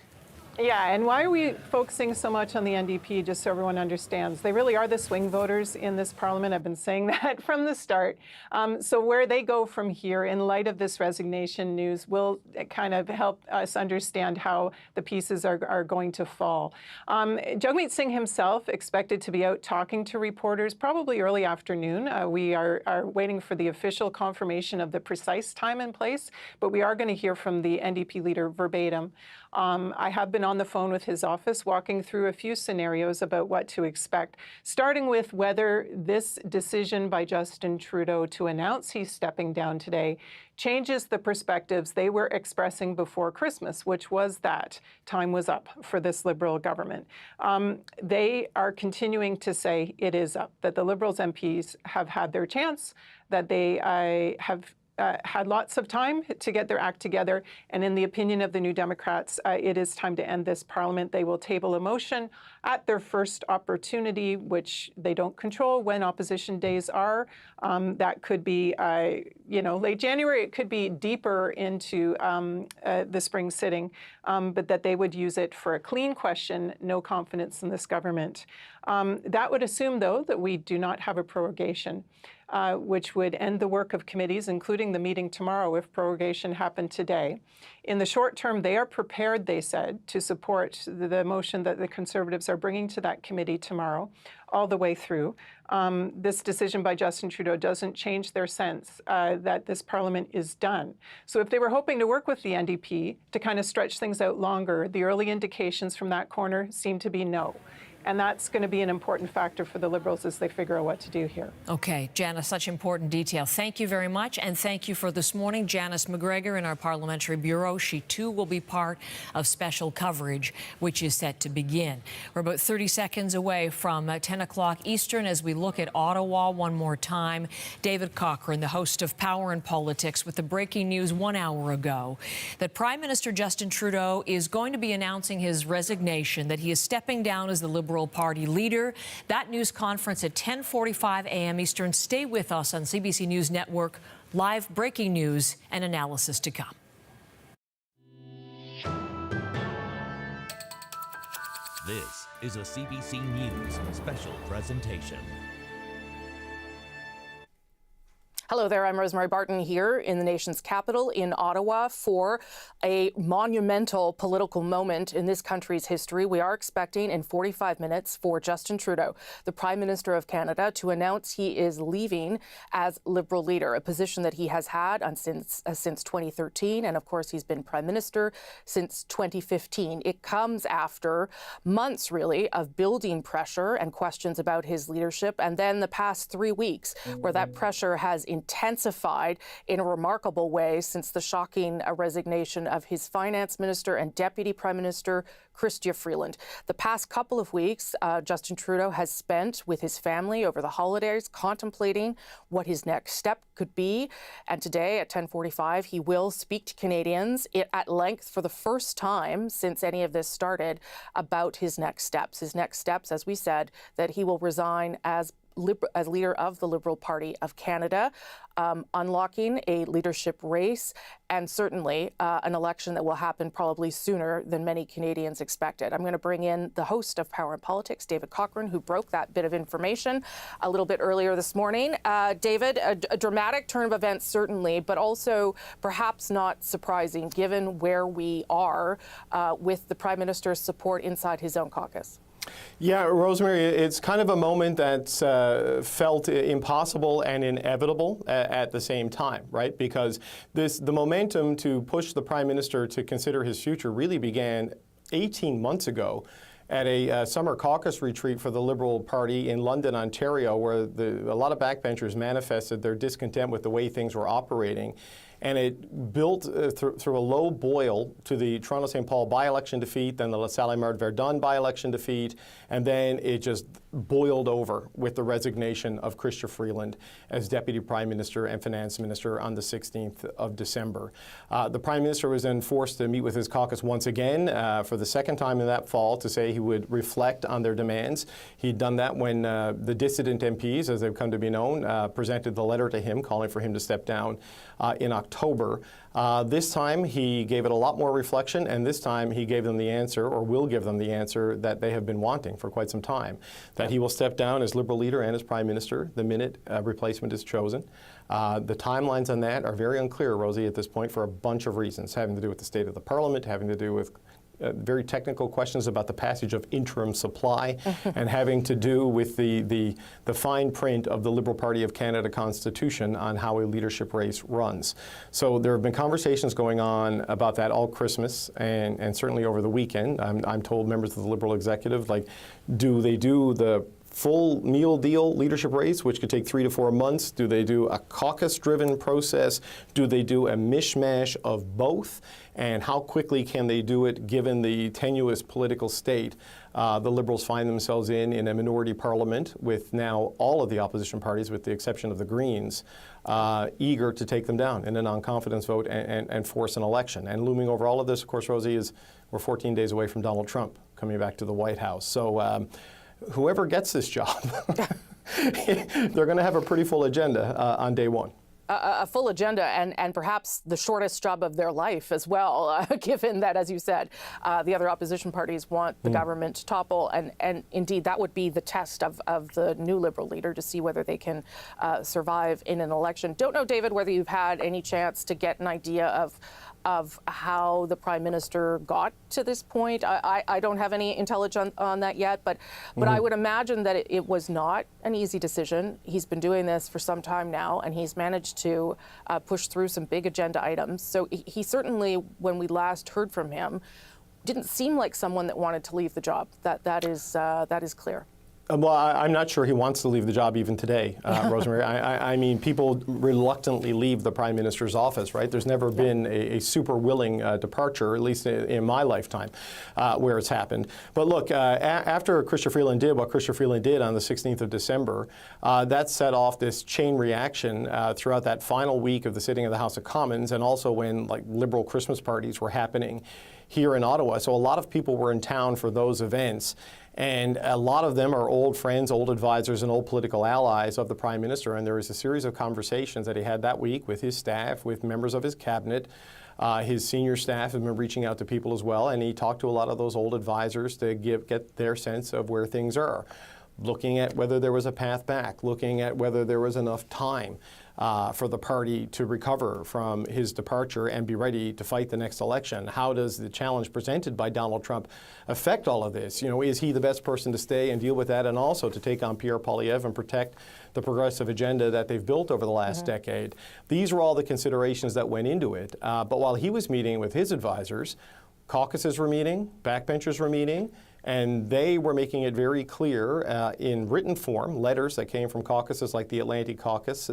S6: Yeah, and why are we focusing so much on the NDP, just so everyone understands? They really are the swing voters in this parliament. I've been saying that from the start. So where they go from here, in light of this resignation news, will kind of help us understand how the pieces are going to fall. Jagmeet Singh himself expected to be out talking to reporters probably early afternoon. We are waiting for the official confirmation of the precise time and place, but we are going to hear from the NDP leader verbatim. I have been on the phone with his office walking through a few scenarios about what to expect, starting with whether this decision by Justin Trudeau to announce he's stepping down today changes the perspectives they were expressing before Christmas, which was that time was up for this Liberal government. They are continuing to say it is up, that the Liberals MPs have had their chance, that they have had lots of time to get their act together. And in the opinion of the New Democrats, it is time to end this parliament. They will table a motion at their first opportunity, which they don't control when opposition days are. That could be, late January. It could be deeper into the spring sitting, but that they would use it for a clean question, no confidence in this government. That would assume, though, that we do not have a prorogation. Which would end the work of committees, including the meeting tomorrow if prorogation happened today. In the short term, they are prepared, they said, to support the motion that the Conservatives are bringing to that committee tomorrow, all the way through. This decision by Justin Trudeau doesn't change their sense that this parliament is done. So if they were hoping to work with the NDP to kind of stretch things out longer, the early indications from that corner seem to be no. And that's going to be an important factor for the Liberals as they figure out what to do here.
S2: Okay, Janice, such important detail. Thank you very much. And thank you for this morning, Janice McGregor in our Parliamentary Bureau. She, too, will be part of special coverage, which is set to begin. We're about 30 seconds away from 10 o'clock Eastern as we look at Ottawa one more time. David Cochrane, the host of Power and Politics, with the breaking news 1 hour ago that Prime Minister Justin Trudeau is going to be announcing his resignation, that he is stepping down as the Liberal Party leader. That news conference at 10:45 a.m. Eastern. Stay with us on CBC News Network. Live breaking news and analysis to come.
S7: This is a CBC News special presentation.
S3: Hello there, I'm Rosemary Barton here in the nation's capital in Ottawa for a monumental political moment in this country's history. We are expecting in 45 minutes for Justin Trudeau, the Prime Minister of Canada, to announce he is leaving as Liberal leader, a position that he has had since 2013. And of course, he's been Prime Minister since 2015. It comes after months, really, of building pressure and questions about his leadership. And then the past 3 weeks where that pressure has intensified in a remarkable way since the shocking resignation of his finance minister and deputy prime minister, Chrystia Freeland. The past couple of weeks, Justin Trudeau has spent with his family over the holidays contemplating what his next step could be. And today at 10:45, he will speak to Canadians at length for the first time since any of this started about his next steps. His next steps, as we said, that he will resign as leader of the Liberal Party of Canada, unlocking a leadership race, and certainly an election that will happen probably sooner than many Canadians expected. I'm going to bring in the host of Power and Politics, David Cochrane, who broke that bit of information a little bit earlier this morning. David, a dramatic turn of events, certainly, but also perhaps not surprising given where we are with the Prime Minister's support inside his own caucus.
S4: Yeah, Rosemary, it's kind of a moment that's felt impossible and inevitable at the same time, right? Because the momentum to push the Prime Minister to consider his future really began 18 months ago at a summer caucus retreat for the Liberal Party in London, Ontario, where a lot of backbenchers manifested their discontent with the way things were operating. And it built through a low boil to the Toronto St. Paul by-election defeat, then the La Salle-Verdun by-election defeat, and then it just boiled over with the resignation of Chrystia Freeland as Deputy Prime Minister and Finance Minister on the 16th of December. The Prime Minister was then forced to meet with his caucus once again for the second time in that fall to say he would reflect on their demands. He'd done that when the dissident MPs, as they've come to be known, presented the letter to him calling for him to step down in October. October. This time he gave it a lot more reflection, and this time he gave them the answer, or will give them the answer, that they have been wanting for quite some time, that he will step down as Liberal leader and as Prime Minister the minute a replacement is chosen. The timelines on that are very unclear, Rosie, at this point, for a bunch of reasons, having to do with the state of the Parliament, having to do with very technical questions about the passage of interim supply, and having to do with the fine print of the Liberal Party of Canada Constitution on how a leadership race runs. So there have been conversations going on about that all Christmas and certainly over the weekend. I'm told members of the Liberal executive, like, do they do the full meal deal leadership race, which could take 3 to 4 months? Do they do a caucus-driven process? Do they do a mishmash of both? And how quickly can they do it, given the tenuous political state the Liberals find themselves in a minority parliament, with now all of the opposition parties, with the exception of the Greens, eager to take them down in a non-confidence vote and force an election. And looming over all of this, of course, Rosie, is we're 14 days away from Donald Trump coming back to the White House. So whoever gets this job, they're going to have a pretty full agenda on day one.
S3: A full agenda, and perhaps the shortest job of their life as well, given that, as you said, the other opposition parties want the government to topple. And indeed, that would be the test of the new Liberal leader, to see whether they can survive in an election. Don't know, David, whether you've had any chance to get an idea of how the Prime Minister got to this point. I don't have any intelligence on that yet, but I would imagine that it was not an easy decision. He's been doing this for some time now, and he's managed to push through some big agenda items. So he certainly, when we last heard from him, didn't seem like someone that wanted to leave the job. That is clear.
S4: Well, I'm not sure he wants to leave the job even today, Rosemary. I mean, people reluctantly leave the Prime Minister's office, right? There's never been a super willing departure, at least in my lifetime, where it's happened. But look, after Chrystia Freeland did what Chrystia Freeland did on the 16th of December, that set off this chain reaction throughout that final week of the sitting of the House of Commons, and also when, like, Liberal Christmas parties were happening here in Ottawa. So a lot of people were in town for those events. And a lot of them are old friends, old advisors, and old political allies of the Prime Minister. And there was a series of conversations that he had that week with his staff, with members of his cabinet. His senior staff have been reaching out to people as well. And he talked to a lot of those old advisors to get their sense of where things are, looking at whether there was a path back, looking at whether there was enough time for the party to recover from his departure and be ready to fight the next election. How does the challenge presented by Donald Trump affect all of this? You know, is he the best person to stay and deal with that, and also to take on Pierre Poilievre and protect the progressive agenda that they've built over the last decade? These were all the considerations that went into it. But while he was meeting with his advisors, caucuses were meeting, backbenchers were meeting, and they were making it very clear in written form, letters that came from caucuses like the Atlantic Caucus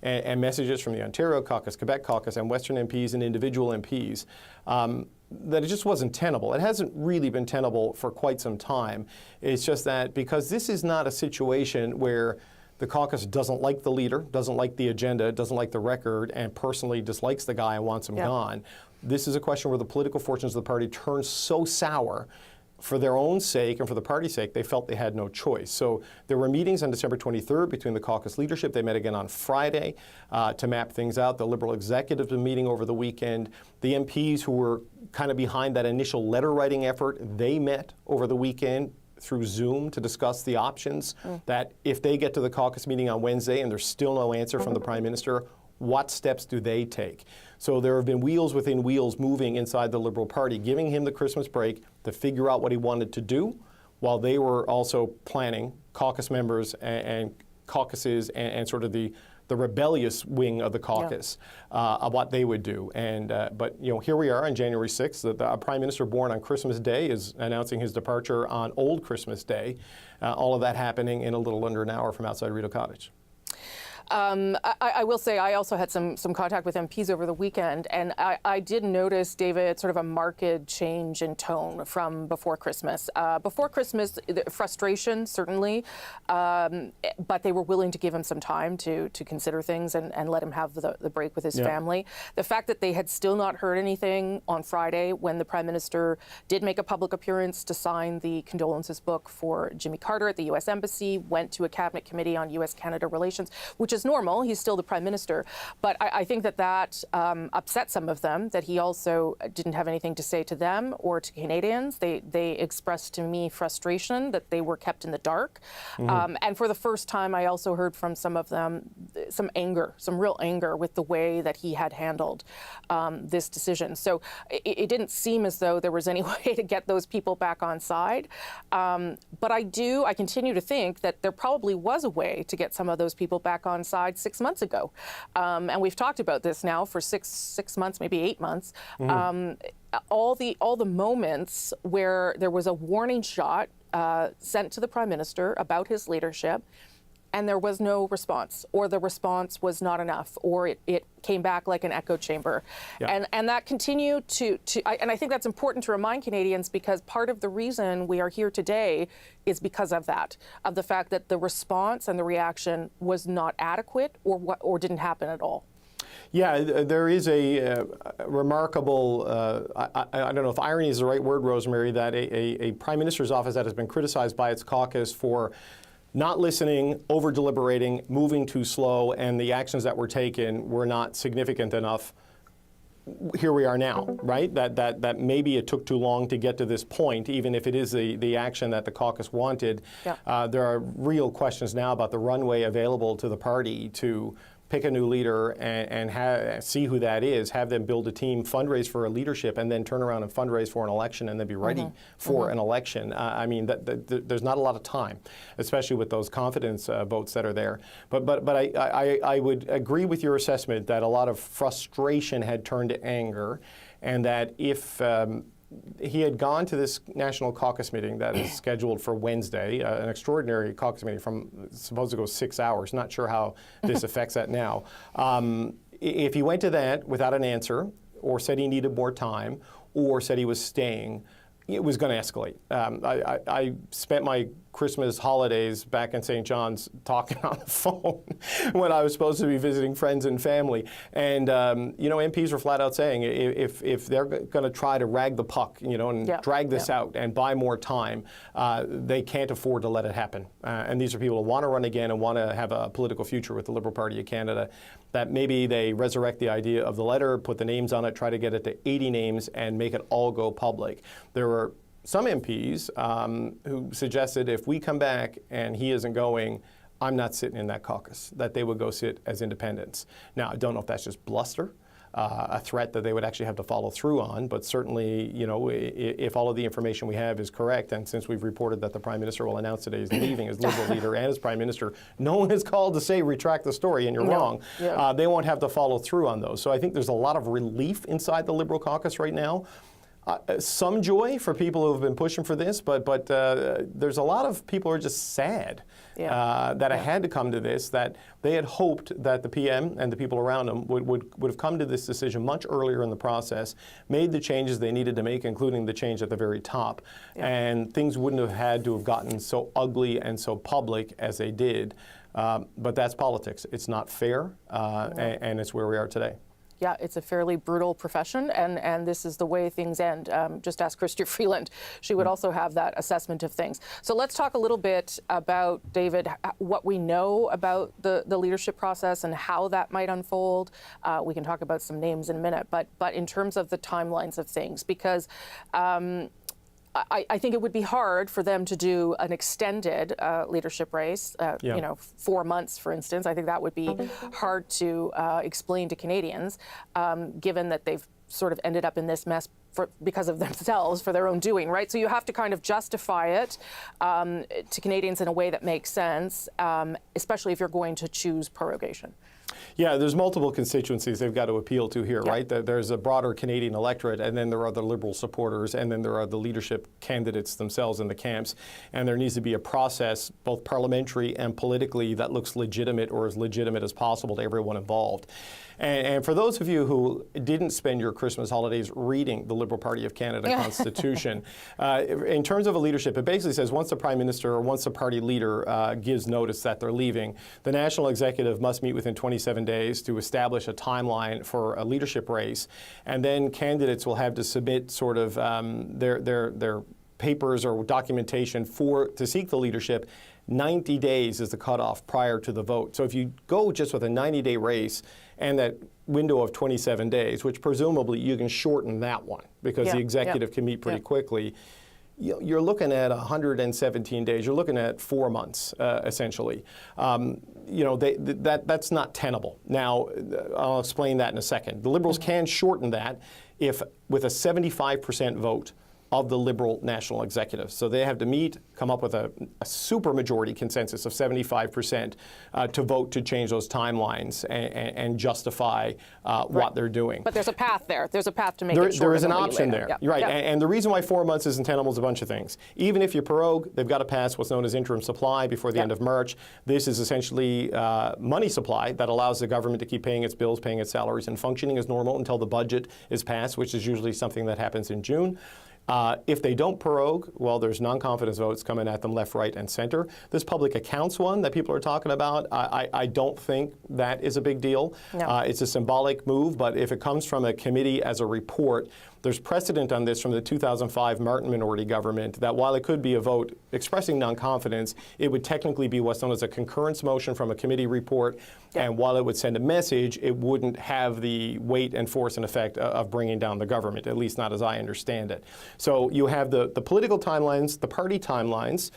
S4: and messages from the Ontario Caucus, Quebec Caucus, and Western MPs and individual MPs, that it just wasn't tenable. It hasn't really been tenable for quite some time. It's just that because this is not a situation where the caucus doesn't like the leader, doesn't like the agenda, doesn't like the record, and personally dislikes the guy and wants him gone. This is a question where the political fortunes of the party turn so sour for their own sake and for the party's sake, they felt they had no choice. So there were meetings on December 23rd between the caucus leadership. They met again on Friday to map things out. The Liberal executive was meeting over the weekend. The MPs who were kind of behind that initial letter writing effort, they met over the weekend through Zoom to discuss the options that if they get to the caucus meeting on Wednesday and there's still no answer from the Prime Minister, what steps do they take? So there have been wheels within wheels moving inside the Liberal Party, giving him the Christmas break to figure out what he wanted to do, while they were also planning, caucus members and caucuses and sort of the rebellious wing of the caucus of what they would do. And but you know, here we are on January 6th. The Prime Minister born on Christmas Day is announcing his departure on Old Christmas Day. All of that happening in a little under an hour from outside Rideau Cottage.
S3: I will say I also had some contact with MPs over the weekend, and I did notice, David, sort of a marked change in tone from before Christmas. Before Christmas, frustration, certainly, but they were willing to give him some time to consider things and let him have the break with his family. The fact that they had still not heard anything on Friday when the Prime Minister did make a public appearance to sign the condolences book for Jimmy Carter at the U.S. Embassy, went to a cabinet committee on U.S.-Canada relations, which is is normal. He's still the Prime Minister. But I think that upset some of them, that he also didn't have anything to say to them or to Canadians. They expressed to me frustration that they were kept in the dark. And for the first time, I also heard from some of them some anger, some real anger with the way that he had handled this decision. So it didn't seem as though there was any way to get those people back on side. But I continue to think that there probably was a way to get some of those people back on side 6 months ago. And we've talked about this now for six months, maybe 8 months. All the moments where there was a warning shot sent to the Prime Minister about his leadership, and there was no response, or the response was not enough, or it came back like an echo chamber. Yeah. And that continued and I think that's important to remind Canadians, because part of the reason we are here today is because of that, of the fact that the response and the reaction was not adequate or didn't happen at all.
S4: Yeah, there is a remarkable, I don't know if irony is the right word, Rosemary, that a Prime Minister's office that has been criticized by its caucus for not listening, over-deliberating, moving too slow, and the actions that were taken were not significant enough. Here we are now, right? That maybe it took too long to get to this point, even if it is the action that the caucus wanted. Yeah. There are real questions now about the runway available to the party to pick a new leader and see who that is, have them build a team, fundraise for a leadership, and then turn around and fundraise for an election and then be ready for an election. I mean, there's not a lot of time, especially with those confidence votes that are there. But I would agree with your assessment that a lot of frustration had turned to anger, and that if he had gone to this National Caucus meeting that is scheduled for Wednesday, an extraordinary caucus meeting supposed to go 6 hours. Not sure how this affects that now. If he went to that without an answer, or said he needed more time, or said he was staying, it was going to escalate. I spent my Christmas holidays back in St. John's talking on the phone when I was supposed to be visiting friends and family. And, MPs were flat out saying if they're going to try to rag the puck, and drag this out and buy more time, they can't afford to let it happen. And these are people who want to run again and want to have a political future with the Liberal Party of Canada, that maybe they resurrect the idea of the letter, put the names on it, try to get it to 80 names and make it all go public. There were some MPs who suggested if we come back and he isn't going, I'm not sitting in that caucus, that they would go sit as independents. Now, I don't know if that's just bluster, a threat that they would actually have to follow through on, but certainly, if all of the information we have is correct, and since we've reported that the Prime Minister will announce today he's leaving as Liberal leader and as Prime Minister, no one is called to say retract the story and you're wrong. Yeah. They won't have to follow through on those. So I think there's a lot of relief inside the Liberal caucus right now. Some joy for people who have been pushing for this, but there's a lot of people who are just sad that it had to come to this, that they had hoped that the PM and the people around him would have come to this decision much earlier in the process, made the changes they needed to make, including the change at the very top, and things wouldn't have had to have gotten so ugly and so public as they did. But that's politics. It's not fair, and it's where we are today.
S3: Yeah, it's a fairly brutal profession, and this is the way things end. Just ask Chrystia Freeland. She would also have that assessment of things. So let's talk a little bit about, David, what we know about the leadership process and how that might unfold. We can talk about some names in a minute, but in terms of the timelines of things, because I think it would be hard for them to do an extended leadership race, 4 months, for instance. I think that would be hard to explain to Canadians, given that they've sort of ended up in this mess because of themselves, for their own doing, right? So you have to kind of justify it to Canadians in a way that makes sense, especially if you're going to choose prorogation.
S4: Yeah, there's multiple constituencies they've got to appeal to here, right? There's a broader Canadian electorate, and then there are the Liberal supporters, and then there are the leadership candidates themselves in the camps. And there needs to be a process, both parliamentary and politically, that looks legitimate, or as legitimate as possible to everyone involved. And for those of you who didn't spend your Christmas holidays reading the Liberal Party of Canada Constitution, in terms of a leadership, it basically says once the Prime Minister or once the party leader gives notice that they're leaving, the National Executive must meet within 27 days to establish a timeline for a leadership race. And then candidates will have to submit sort of their papers or documentation to seek the leadership 90 days is the cutoff prior to the vote. So if you go just with a 90-day race and that window of 27 days, which presumably you can shorten that one because the executive can meet pretty quickly, you're looking at 117 days. You're looking at 4 months, essentially. That's not tenable. Now, I'll explain that in a second. The Liberals can shorten that if with a 75% vote of the Liberal National Executive. So they have to meet, come up with a supermajority consensus of 75% to vote to change those timelines and justify what they're doing.
S3: But there's a path there. There's a path to make it shorter.
S4: There is an option there.
S3: Yep.
S4: Right.
S3: Yep.
S4: And the reason why 4 months isn't tenable is a bunch of things. Even if you prorogue, they've got to pass what's known as interim supply before the end of March. This is essentially money supply that allows the government to keep paying its bills, paying its salaries, and functioning as normal until the budget is passed, which is usually something that happens in June. If they don't prorogue, well, there's non-confidence votes coming at them left, right, and center. This public accounts one that people are talking about, I don't think that is a big deal. No. It's a symbolic move, but if it comes from a committee as a report, there's precedent on this from the 2005 Martin minority government that while it could be a vote expressing non-confidence, it would technically be what's known as a concurrence motion from a committee report. And while it would send a message, it wouldn't have the weight and force and effect of bringing down the government, at least not as I understand it. So you have the political timelines, the party timelines,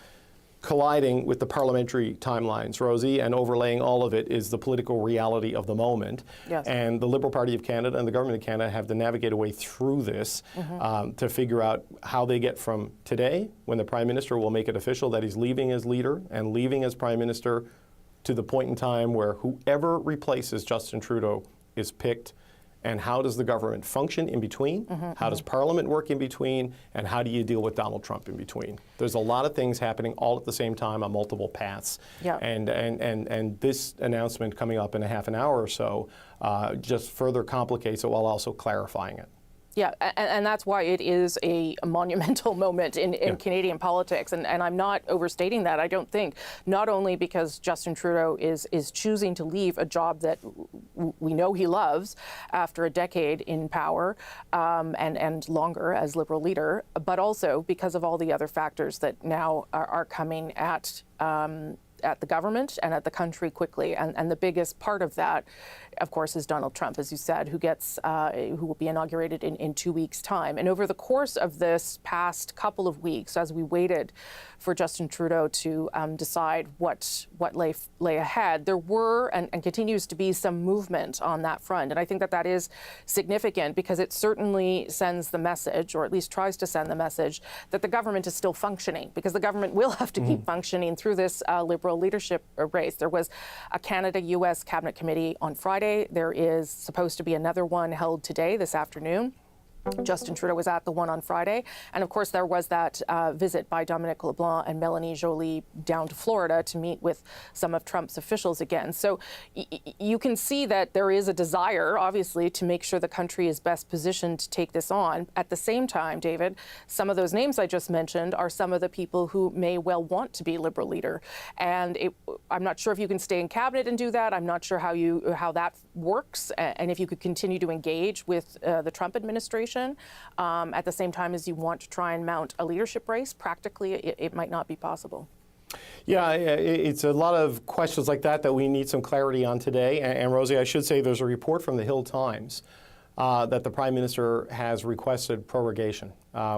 S4: colliding with the parliamentary timelines, Rosie, and overlaying all of it is the political reality of the moment. Yes. And the Liberal Party of Canada and the Government of Canada have to navigate a way through this to figure out how they get from today, when the Prime Minister will make it official that he's leaving as leader and leaving as Prime Minister, to the point in time where whoever replaces Justin Trudeau is picked. And how does the government function in between? How does Parliament work in between? And how do you deal with Donald Trump in between? There's a lot of things happening all at the same time on multiple paths. Yeah. And this announcement coming up in a half an hour or so just further complicates it while also clarifying it.
S3: Yeah, and that's why it is a monumental moment in Canadian politics. And I'm not overstating that, I don't think. Not only because Justin Trudeau is choosing to leave a job that we know he loves after a decade in power and longer as Liberal leader, but also because of all the other factors that now are coming at the government and at the country quickly. And the biggest part of that, of course, is Donald Trump, as you said, who will be inaugurated in 2 weeks' time. And over the course of this past couple of weeks, as we waited for Justin Trudeau to decide what lay ahead, there were and continues to be some movement on that front. And I think that is significant because it certainly sends the message, or at least tries to send the message, that the government is still functioning, because the government will have to keep functioning through this Liberal leadership race. There was a Canada-U.S. Cabinet Committee on Friday. There is supposed to be another one held today, this afternoon. Justin Trudeau was at the one on Friday. And of course, there was that visit by Dominic LeBlanc and Melanie Joly down to Florida to meet with some of Trump's officials again. So you can see that there is a desire, obviously, to make sure the country is best positioned to take this on. At the same time, David, some of those names I just mentioned are some of the people who may well want to be Liberal leader. And I'm not sure if you can stay in cabinet and do that. I'm not sure how that works, and if you could continue to engage with the Trump administration at the same time as you want to try and mount a leadership race. Practically, it might not be possible.
S4: Yeah, it's a lot of questions like that we need some clarity on today. And Rosie, I should say there's a report from the Hill Times that the Prime Minister has requested prorogation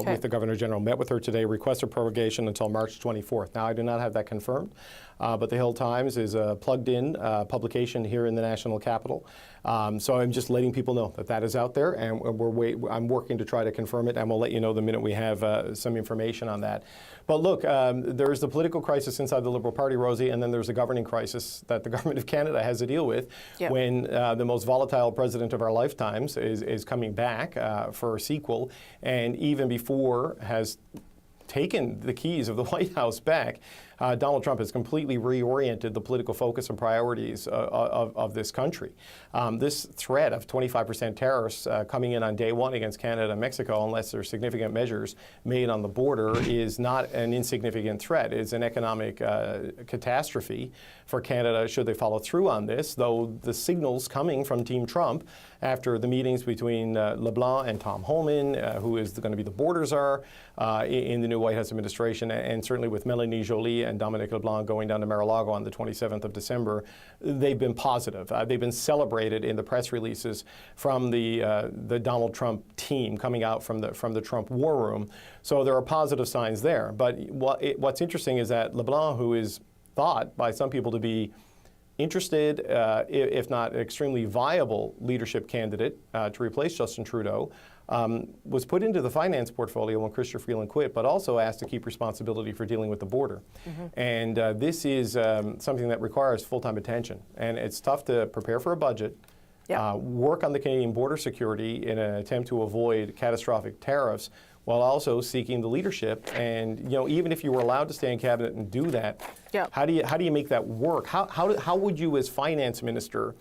S4: with the Governor General. Met with her today, requested prorogation until March 24th. Now, I do not have that confirmed, but the Hill Times is a plugged-in publication here in the national capital. So I'm just letting people know that is out there, and I'm working to try to confirm it, and we'll let you know the minute we have some information on that. But look, there's the political crisis inside the Liberal Party, Rosie, and then there's a governing crisis that the Government of Canada has to deal with when the most volatile president of our lifetimes is coming back for a sequel, and even before has taken the keys of the White House back, Donald Trump has completely reoriented the political focus and priorities of this country. This threat of 25% tariffs coming in on day one against Canada and Mexico, unless there are significant measures made on the border, is not an insignificant threat. It's an economic catastrophe for Canada should they follow through on this, though the signals coming from Team Trump after the meetings between LeBlanc and Tom Homan, who is going to be the border czar in the new White House administration, and certainly with Melanie Joly Joly and Dominic LeBlanc going down to Mar-a-Lago on the 27th of December, they've been positive. They've been celebrated in the press releases from the Donald Trump team coming out from the Trump war room. So there are positive signs there. But what's interesting is that LeBlanc, who is thought by some people to be interested, if not extremely viable leadership candidate to replace Justin Trudeau, was put into the finance portfolio when Chrystia Freeland quit, but also asked to keep responsibility for dealing with the border. And this is something that requires full-time attention. And it's tough to prepare for a budget, work on the Canadian border security in an attempt to avoid catastrophic tariffs, while also seeking the leadership. And even if you were allowed to stay in cabinet and do that, how do you make that work? How would you, as finance minister,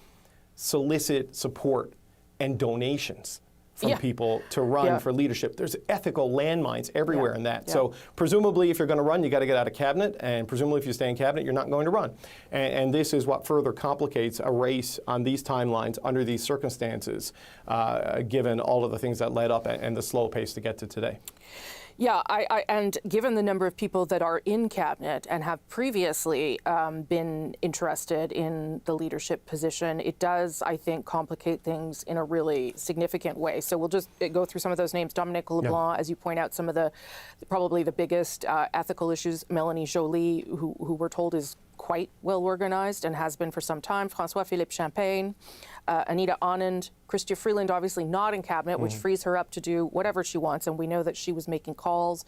S4: solicit support and donations from people to run for leadership? There's ethical landmines everywhere in that. So presumably, if you're going to run, you got to get out of cabinet, and presumably, if you stay in cabinet, you're not going to run. And this is what further complicates a race on these timelines under these circumstances, given all of the things that led up and the slow pace to get to today.
S3: Yeah, and given the number of people that are in cabinet and have previously been interested in the leadership position, it does, I think, complicate things in a really significant way. So we'll just go through some of those names. Dominic LeBlanc, as you point out, some of probably the biggest ethical issues. Melanie Joly, who we're told is quite well organized and has been for some time. François-Philippe Champagne, Anita Anand, Chrystia Freeland, obviously not in cabinet, which frees her up to do whatever she wants. And we know that she was making calls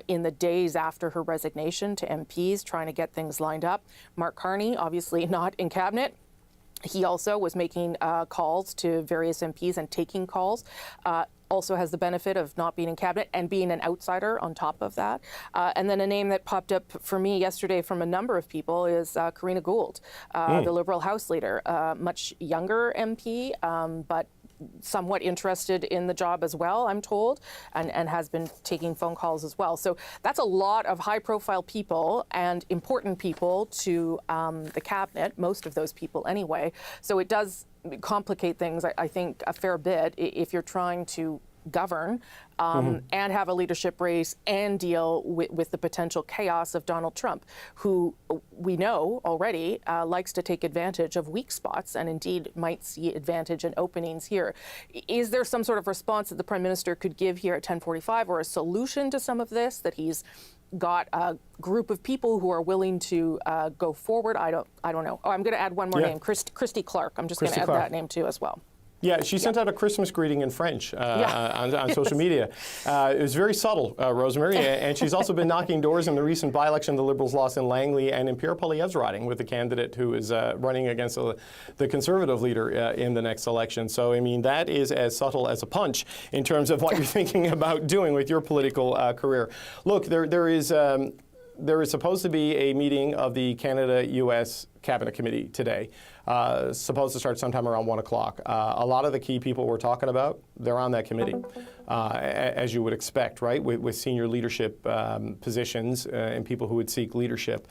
S3: in the days after her resignation to MPs, trying to get things lined up. Mark Carney, obviously not in cabinet. He also was making calls to various MPs and taking calls. Also has the benefit of not being in cabinet and being an outsider on top of that. And then a name that popped up for me yesterday from a number of people is Karina Gould, the Liberal House leader, much younger MP, but somewhat interested in the job as well, I'm told, and has been taking phone calls as well. So that's a lot of high-profile people and important people to the cabinet, most of those people anyway. So it does complicate things, I think, a fair bit if you're trying to govern and have a leadership race and deal with the potential chaos of Donald Trump, who we know already likes to take advantage of weak spots and indeed might see advantage and openings here. Is there some sort of response that the Prime Minister could give here at 10:45 or a solution to some of this, that he's got a group of people who are willing to go forward? I don't know. Oh, I'm going to add one more name, Christy Clark. I'm just going to add that name too as well.
S4: Yeah, she sent out a Christmas greeting in French on social media. It was very subtle, Rosemary, and she's also been knocking doors in the recent by-election the Liberals lost in Langley and in Pierre Poilievre's riding with the candidate who is running against the Conservative leader in the next election. So, I mean, that is as subtle as a punch in terms of what you're thinking about doing with your political career. Look, there is supposed to be a meeting of the Canada-U.S. Cabinet Committee today, supposed to start sometime around 1 o'clock. A lot of the key people we're talking about, they're on that committee, as you would expect, right, with senior leadership positions and people who would seek leadership.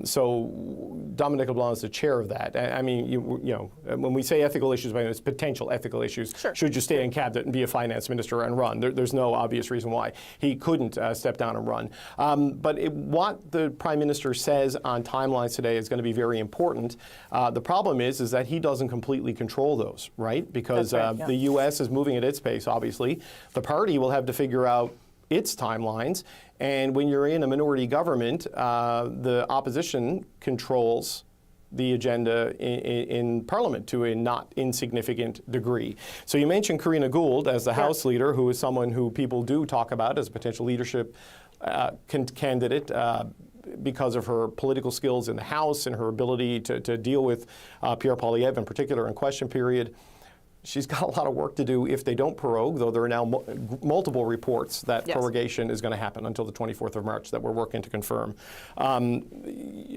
S4: So Dominic LeBlanc is the chair of that. I mean, you know, when we say ethical issues, it's potential ethical issues. Sure. Should you stay in cabinet and be a finance minister and run? There's no obvious reason why he couldn't step down and run. But what the Prime Minister says on timelines today is going to be very important. The problem is that he doesn't completely control those, right? Because the U.S. is moving at its pace, obviously. The party will have to figure out its timelines. And when you're in a minority government, the opposition controls the agenda in Parliament to a not insignificant degree. So you mentioned Karina Gould as the House leader, who is someone who people do talk about as a potential leadership candidate because of her political skills in the House and her ability to deal with Pierre Poilievre in particular in question period. She's got a lot of work to do if they don't prorogue, though there are now multiple reports that prorogation is going to happen until the 24th of March that we're working to confirm.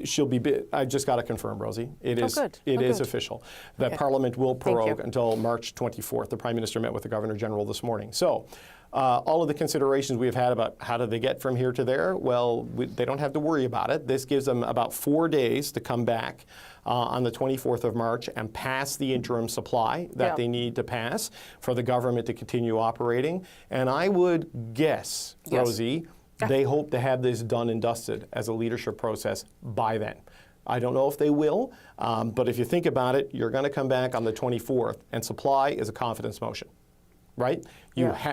S4: She'll be, I just got to confirm, Rosie. It is official that Parliament will prorogue until March 24th. The Prime Minister met with the Governor General this morning. So all of the considerations we've had about how do they get from here to there, well, they don't have to worry about it. This gives them about 4 days to come back on the 24th of March and pass the interim supply that they need to pass for the government to continue operating. And I would guess, Rosie, They hope to have this done and dusted as a leadership process by then. I don't know if they will, but if you think about it, you're going to come back on the 24th, and supply is a confidence motion, right?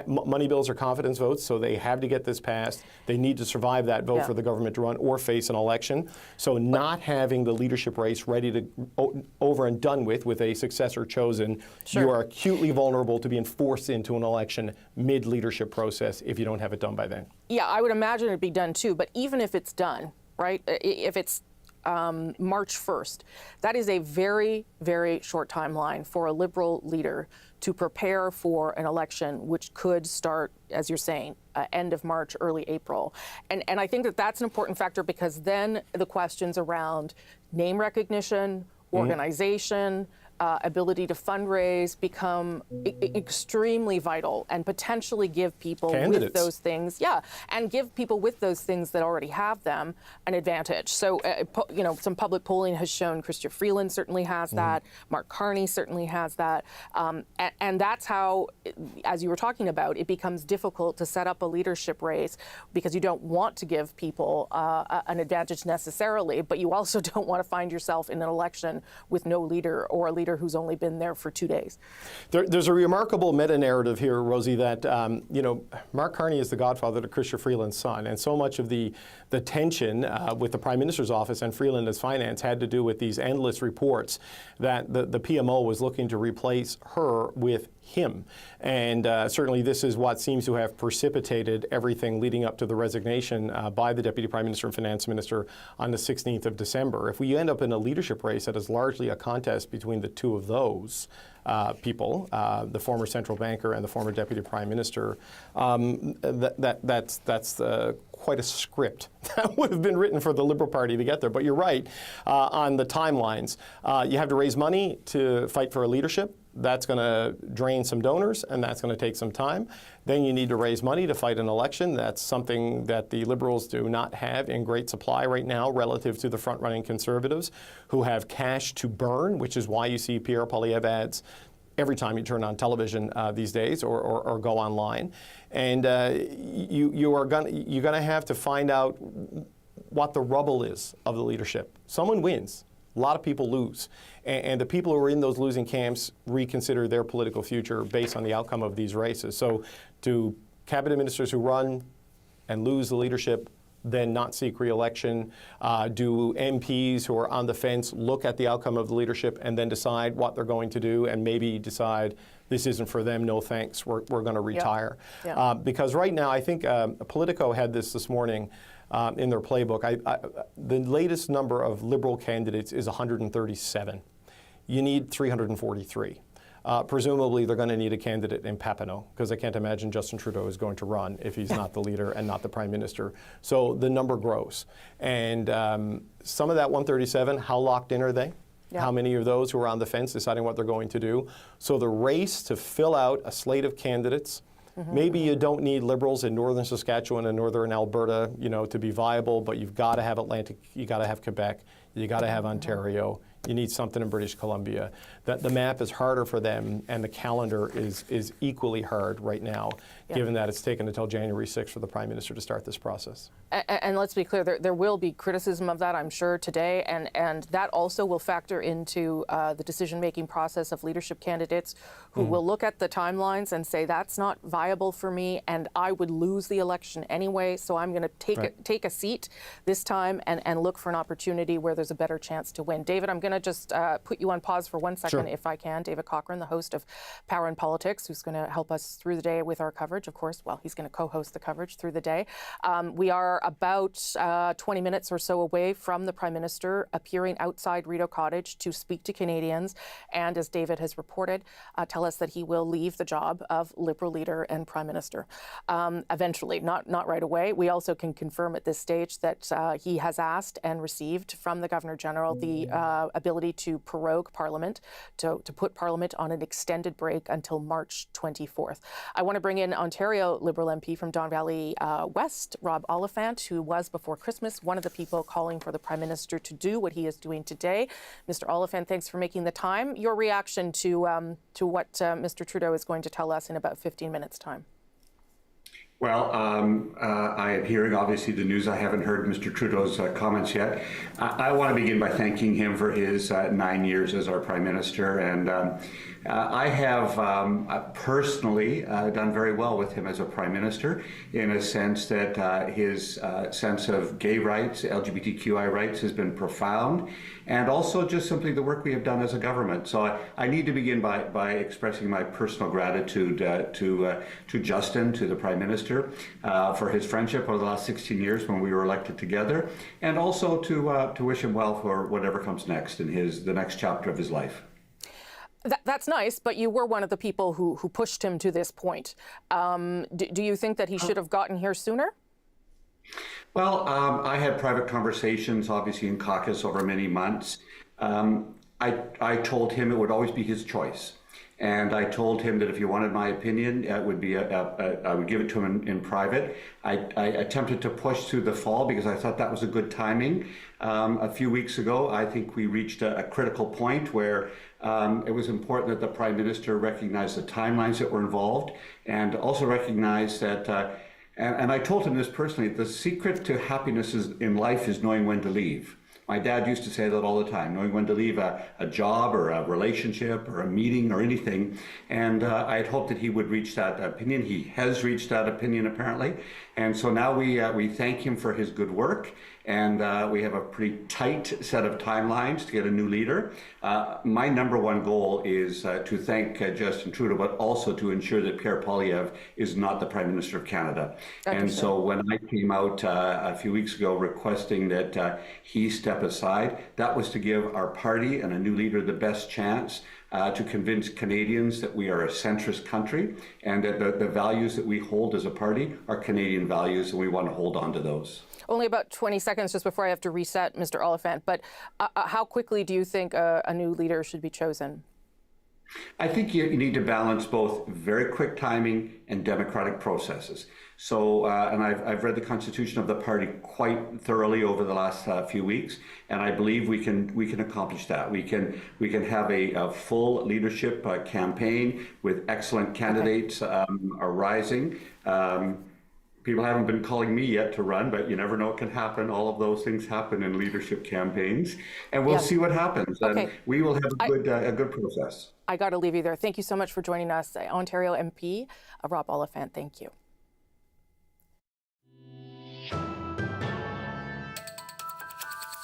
S4: Money bills are confidence votes, so they have to get this passed. They need to survive that vote for the government to run or face an election. So not having the leadership race ready to over and done with a successor chosen, you are acutely vulnerable to being forced into an election mid-leadership process if you don't have it done by then. Yeah,
S3: I would imagine it'd be done too, but even if it's done, right, if it's March 1st. That is a very, very short timeline for a Liberal leader to prepare for an election which could start, as you're saying, end of March, early April. And I think that that's an important factor, because then the questions around name recognition, organization, ability to fundraise become extremely vital, and potentially give people with those things, and give people with those things that already have them an advantage. So, some public polling has shown Chrystia Freeland certainly has that, Mark Carney certainly has that, and that's how, as you were talking about, it becomes difficult to set up a leadership race, because you don't want to give people an advantage necessarily, but you also don't want to find yourself in an election with no leader, or a leader who's only been there for 2 days.
S4: There's a remarkable meta-narrative here, Rosie, that Mark Carney is the godfather to Chrystia Freeland's son, and so much of the tension with the Prime Minister's office and Freeland as finance had to do with these endless reports that the PMO was looking to replace her with him. And certainly this is what seems to have precipitated everything leading up to the resignation by the Deputy Prime Minister and Finance Minister on the 16th of December. If we end up in a leadership race that is largely a contest between the two of those people, the former central banker and the former Deputy Prime Minister, that's quite a script that would have been written for the Liberal Party to get there. But you're right on the timelines. You have to raise money to fight for a leadership. That's going to drain some donors, and that's going to take some time. Then you need to raise money to fight an election. That's something that the Liberals do not have in great supply right now relative to the front-running Conservatives, who have cash to burn, which is why you see Pierre Poilievre ads every time you turn on television these days, or go online. And you're going to have to find out what the rubble is of the leadership. Someone wins. A lot of people lose. And the people who are in those losing camps reconsider their political future based on the outcome of these races. So do cabinet ministers who run and lose the leadership then not seek re-election? Do MPs who are on the fence look at the outcome of the leadership and then decide what they're going to do, and maybe decide this isn't for them, no thanks, we're going to retire? Because right now, I think Politico had this morning in their playbook. The latest number of Liberal candidates is 137. You need 343. Presumably, they're going to need a candidate in Papineau, because I can't imagine Justin Trudeau is going to run if he's not the leader and not the Prime Minister. So the number grows. And some of that 137, how locked in are they? How many of those who are on the fence deciding what they're going to do? So the race to fill out a slate of candidates, maybe you don't need Liberals in northern Saskatchewan and northern Alberta, to be viable, but you've got to have Atlantic, you got to have Quebec, you got to have Ontario. You need something in British Columbia. That the map is harder for them, and the calendar is equally hard right now, given that it's taken until January 6th for the Prime Minister to start this process.
S3: And let's be clear, there will be criticism of that, I'm sure, today, and that also will factor into the decision-making process of leadership candidates who will look at the timelines and say, that's not viable for me, and I would lose the election anyway, so I'm going to take a seat this time and look for an opportunity where there's a better chance to win. David, I'm going to just put you on pause for 1 second, if I can. David Cochrane, the host of Power and Politics, who's going to help us through the day with our coverage, of course. Well, he's going to co-host the coverage through the day. We are about 20 minutes or so away from the Prime Minister appearing outside Rideau Cottage to speak to Canadians, and as David has reported, tell us that he will leave the job of Liberal leader and Prime Minister eventually, not right away. We also can confirm at this stage that he has asked and received from the Governor General the ability to prorogue Parliament, to put Parliament on an extended break until March 24th. I want to bring in Ontario Liberal MP from Don Valley West, Rob Oliphant, who was before Christmas one of the people calling for the Prime Minister to do what he is doing today. Mr. Oliphant, thanks for making the time. Your reaction to what Mr. Trudeau is going to tell us in about 15 minutes' time.
S8: Well, I am hearing, obviously, the news. I haven't heard Mr. Trudeau's comments yet. I want to begin by thanking him for his 9 years as our Prime Minister. And I have personally done very well with him as a Prime Minister, in a sense that his sense of gay rights, LGBTQI rights, has been profound. And also just simply the work we have done as a government. So I need to begin by expressing my personal gratitude to Justin, to the Prime Minister, for his friendship over the last 16 years when we were elected together, and also to wish him well for whatever comes next in the next chapter of his life.
S3: That's nice, but you were one of the people who pushed him to this point. Do you think that he should have gotten here sooner?
S8: Well, I had private conversations, obviously, in caucus over many months. I told him it would always be his choice. And I told him that if he wanted my opinion, it would be I would give it to him in private. I attempted to push through the fall because I thought that was a good timing. A few weeks ago, I think we reached a critical point where it was important that the Prime Minister recognized the timelines that were involved, and also recognized that, and I told him this personally, the secret to happiness in life is knowing when to leave. My dad used to say that all the time, knowing when to leave a job or a relationship or a meeting or anything. And I had hoped that he would reach that opinion. He has reached that opinion, apparently. And so now we thank him for his good work. And we have a pretty tight set of timelines to get a new leader. My number one goal is to thank Justin Trudeau, but also to ensure that Pierre Poilievre is not the Prime Minister of Canada. And so when I came out a few weeks ago requesting that he step aside, that was to give our party and a new leader the best chance to convince Canadians that we are a centrist country, and that the values that we hold as a party are Canadian values, and we want to hold on to those.
S3: Only about 20 seconds just before I have to reset, Mr. Oliphant, but how quickly do you think a new leader should be chosen?
S8: I think you need to balance both very quick timing and democratic processes. So, and I've read the constitution of the party quite thoroughly over the last few weeks, and I believe we can accomplish that. We can have a full leadership campaign with excellent candidates arising. People haven't been calling me yet to run, but you never know what can happen. All of those things happen in leadership campaigns, and we'll see what happens. And we will have a good process. I
S3: got to leave you there. Thank you so much for joining us, Ontario MP Rob Oliphant. Thank you.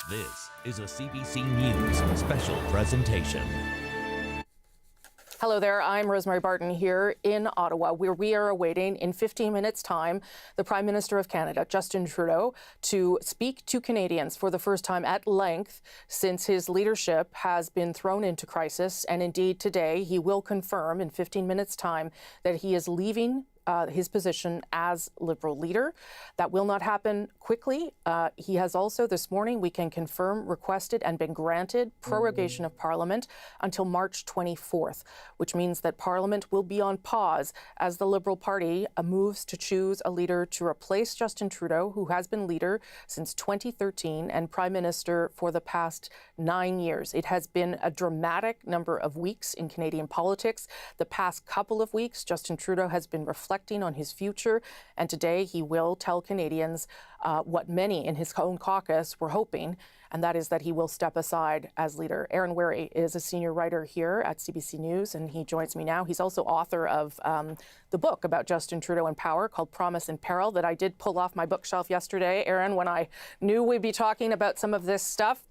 S7: This is a CBC News special presentation.
S3: Hello there, I'm Rosemary Barton here in Ottawa, where we are awaiting in 15 minutes' time the Prime Minister of Canada, Justin Trudeau, to speak to Canadians for the first time at length since his leadership has been thrown into crisis. And indeed today he will confirm in 15 minutes' time that he is leaving his position as Liberal leader. That will not happen quickly. He has also this morning, we can confirm, requested and been granted prorogation of Parliament until March 24th, which means that Parliament will be on pause as the Liberal Party moves to choose a leader to replace Justin Trudeau, who has been leader since 2013 and Prime Minister for the past 9 years. It has been a dramatic number of weeks in Canadian politics. The past couple of weeks, Justin Trudeau has been reflecting on his future, and today he will tell Canadians what many in his own caucus were hoping, and that is that he will step aside as leader. Aaron Wherry is a senior writer here at CBC News, and he joins me now. He's also author of the book about Justin Trudeau in power called Promise in Peril that I did pull off my bookshelf yesterday, Aaron, when I knew we'd be talking about some of this stuff.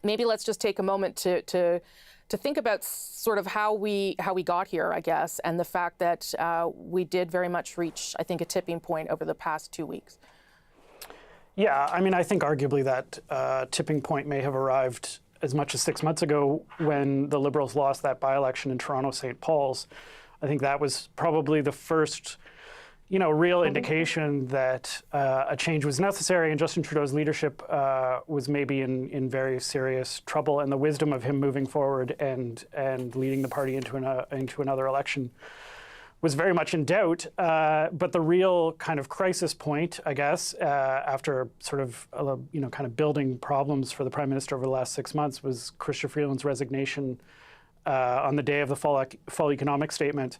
S3: Maybe let's just take a moment to think about sort of how we got here, I guess, and the fact that we did very much reach, I think, a tipping point over the past 2 weeks.
S9: Yeah, I mean, I think arguably that tipping point may have arrived as much as 6 months ago when the Liberals lost that by-election in Toronto St. Paul's. I think that was probably the first, real indication that a change was necessary, and Justin Trudeau's leadership was maybe in very serious trouble, and the wisdom of him moving forward and leading the party into another election was very much in doubt. But the real kind of crisis point, I guess, after sort of kind of building problems for the Prime Minister over the last 6 months, was Chrystia Freeland's resignation on the day of the fall economic statement.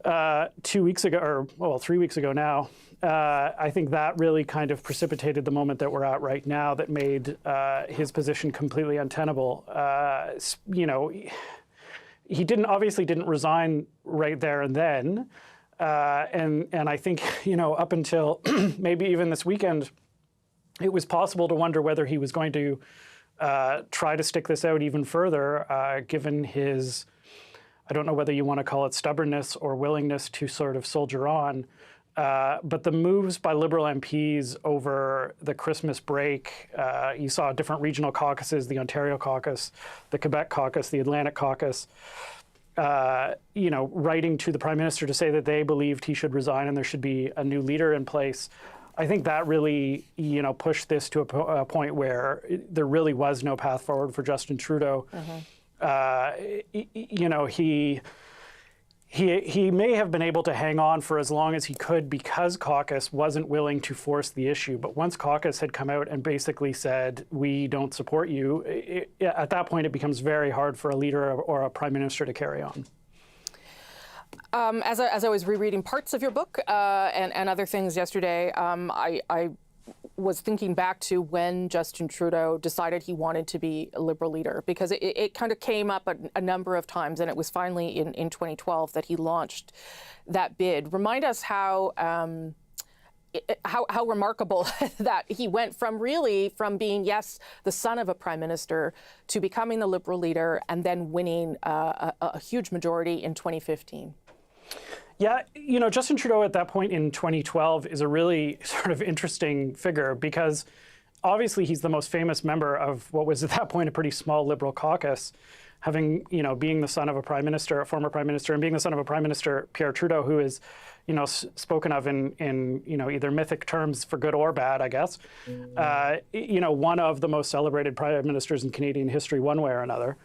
S9: 2 weeks ago, or well, 3 weeks ago now, I think that really kind of precipitated the moment that we're at right now that made his position completely untenable. He obviously didn't resign right there and then. And I think, up until maybe even this weekend, it was possible to wonder whether he was going to try to stick this out even further, given his, I don't know whether you want to call it stubbornness or willingness to sort of soldier on. But the moves by Liberal MPs over the Christmas break, you saw different regional caucuses, the Ontario caucus, the Quebec caucus, the Atlantic caucus, writing to the Prime Minister to say that they believed he should resign and there should be a new leader in place. I think that really, pushed this to a point where there really was no path forward for Justin Trudeau. He may have been able to hang on for as long as he could because caucus wasn't willing to force the issue. But once caucus had come out and basically said, we don't support you, at that point it becomes very hard for a leader or a prime minister to carry on.
S3: As I was rereading parts of your book and other things yesterday, I was thinking back to when Justin Trudeau decided he wanted to be a Liberal leader, because it kind of came up a number of times, and it was finally in 2012 that he launched that bid. Remind us how remarkable that he went from being, yes, the son of a prime minister, to becoming the Liberal leader and then winning a huge majority in 2015.
S9: Yeah, Justin Trudeau at that point in 2012 is a really sort of interesting figure because obviously he's the most famous member of what was at that point a pretty small Liberal caucus, having, being the son of a prime minister, a former prime minister, and being the son of a prime minister, Pierre Trudeau, who is, spoken of in either mythic terms for good or bad, I guess. One of the most celebrated prime ministers in Canadian history, one way or another.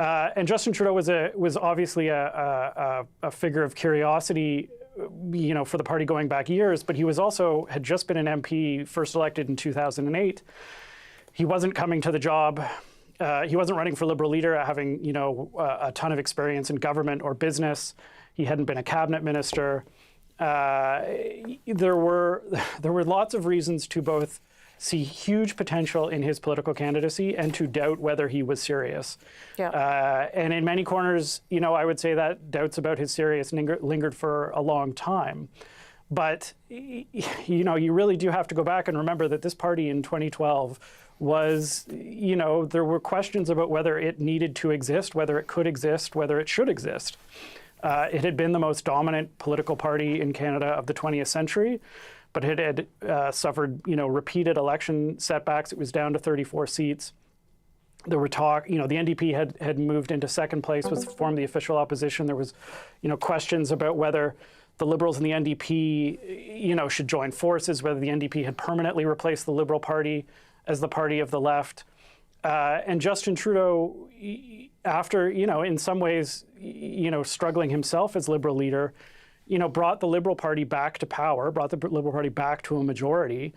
S9: And Justin Trudeau was obviously a figure of curiosity, for the party going back years, but he had just been an MP, first elected in 2008. He wasn't coming to the job. He wasn't running for Liberal leader, having, a ton of experience in government or business. He hadn't been a cabinet minister. There were lots of reasons to both see huge potential in his political candidacy and to doubt whether he was serious. Yeah. And in many corners, I would say that doubts about his seriousness lingered for a long time. But, you really do have to go back and remember that this party in 2012 was, there were questions about whether it needed to exist, whether it could exist, whether it should exist. It had been the most dominant political party in Canada of the 20th century. But it had suffered, repeated election setbacks. It was down to 34 seats. There were the NDP had moved into second place, formed the official opposition. There was, questions about whether the Liberals and the NDP, should join forces, whether the NDP had permanently replaced the Liberal Party as the party of the left. And Justin Trudeau, after, in some ways, struggling himself as Liberal leader, brought the Liberal Party back to power, brought the Liberal Party back to a majority,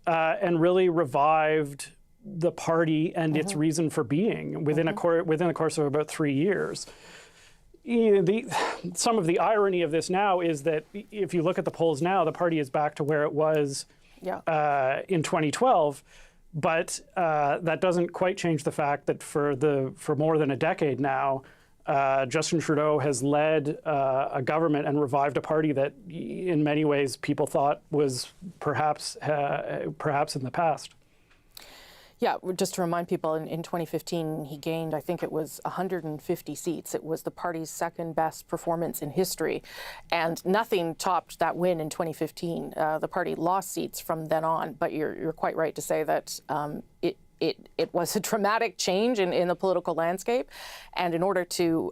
S9: and really revived the party and its reason for being within the course of about 3 years. Some of the irony of this now is that if you look at the polls now, the party is back to where it was in 2012. But that doesn't quite change the fact that for more than a decade now, Justin Trudeau has led a government and revived a party that, in many ways, people thought was perhaps in the past.
S3: Yeah, just to remind people, in 2015, he gained, I think it was 150 seats. It was the party's second best performance in history. And nothing topped that win in 2015. The party lost seats from then on, but you're quite right to say that it was a dramatic change in the political landscape. And in order to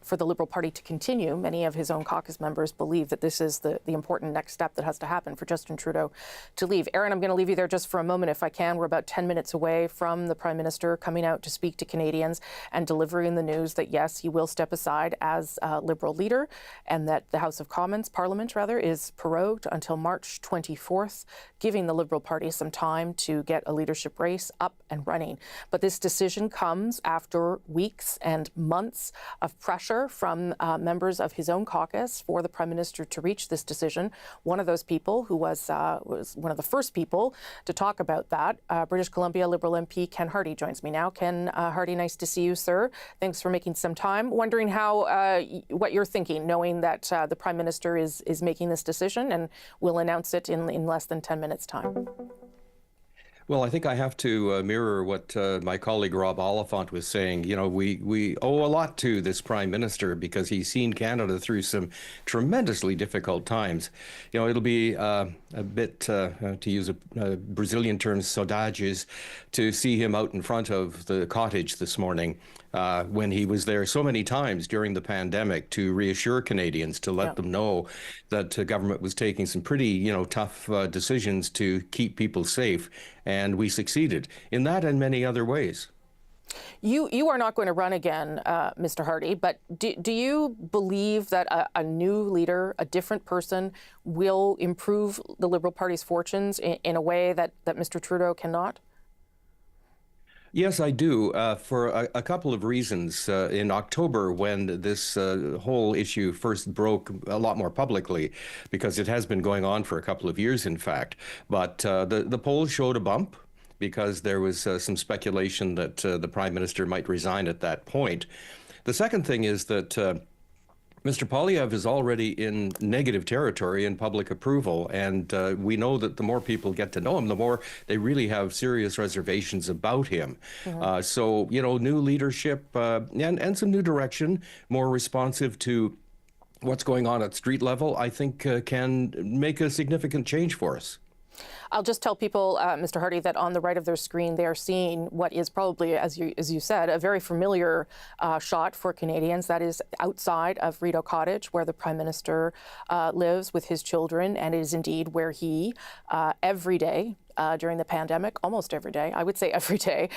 S3: for the Liberal Party to continue, many of his own caucus members believe that this is the important next step that has to happen for Justin Trudeau to leave. Aaron, I'm going to leave you there just for a moment if I can. We're about 10 minutes away from the Prime Minister coming out to speak to Canadians and delivering the news that, yes, he will step aside as Liberal leader and that the House of Commons, Parliament rather, is prorogued until March 24th, giving the Liberal Party some time to get a leadership race up and running. But this decision comes after weeks and months of pressure there from members of his own caucus for the Prime Minister to reach this decision. One of those people who was one of the first people to talk about that, British Columbia Liberal MP Ken Hardy joins me now. Ken Hardy, nice to see you, sir. Thanks for making some time. Wondering how what you're thinking, knowing that the Prime Minister is making this decision and will announce it in less than 10 minutes' time.
S10: Well, I think I have to mirror what my colleague Rob Oliphant was saying. You know, we owe a lot to this Prime Minister because he's seen Canada through some tremendously difficult times. You know, it'll be a bit, to use a Brazilian term, saudades, to see him out in front of the cottage this morning when he was there so many times during the pandemic to reassure Canadians, to let them know that the government was taking some pretty, tough decisions to keep people safe. And we succeeded in that and many other ways.
S3: You are not going to run again, Mr. Hardy, but do you believe that a new leader, a different person, will improve the Liberal Party's fortunes in a way that Mr. Trudeau cannot?
S10: Yes, I do, for a couple of reasons. In October, when this whole issue first broke a lot more publicly, because it has been going on for a couple of years, in fact, but the polls showed a bump because there was some speculation that the Prime Minister might resign at that point. The second thing is that Mr. Poilievre is already in negative territory in public approval, and we know that the more people get to know him, the more they really have serious reservations about him. So, new leadership and some new direction, more responsive to what's going on at street level, I think can make a significant change for us.
S3: I'll just tell people, Mr. Hardy, that on the right of their screen, they are seeing what is probably, as you said, a very familiar shot for Canadians. That is outside of Rideau Cottage, where the Prime Minister lives with his children, and it is indeed where he, every day, during the pandemic, almost every day, I would say every day,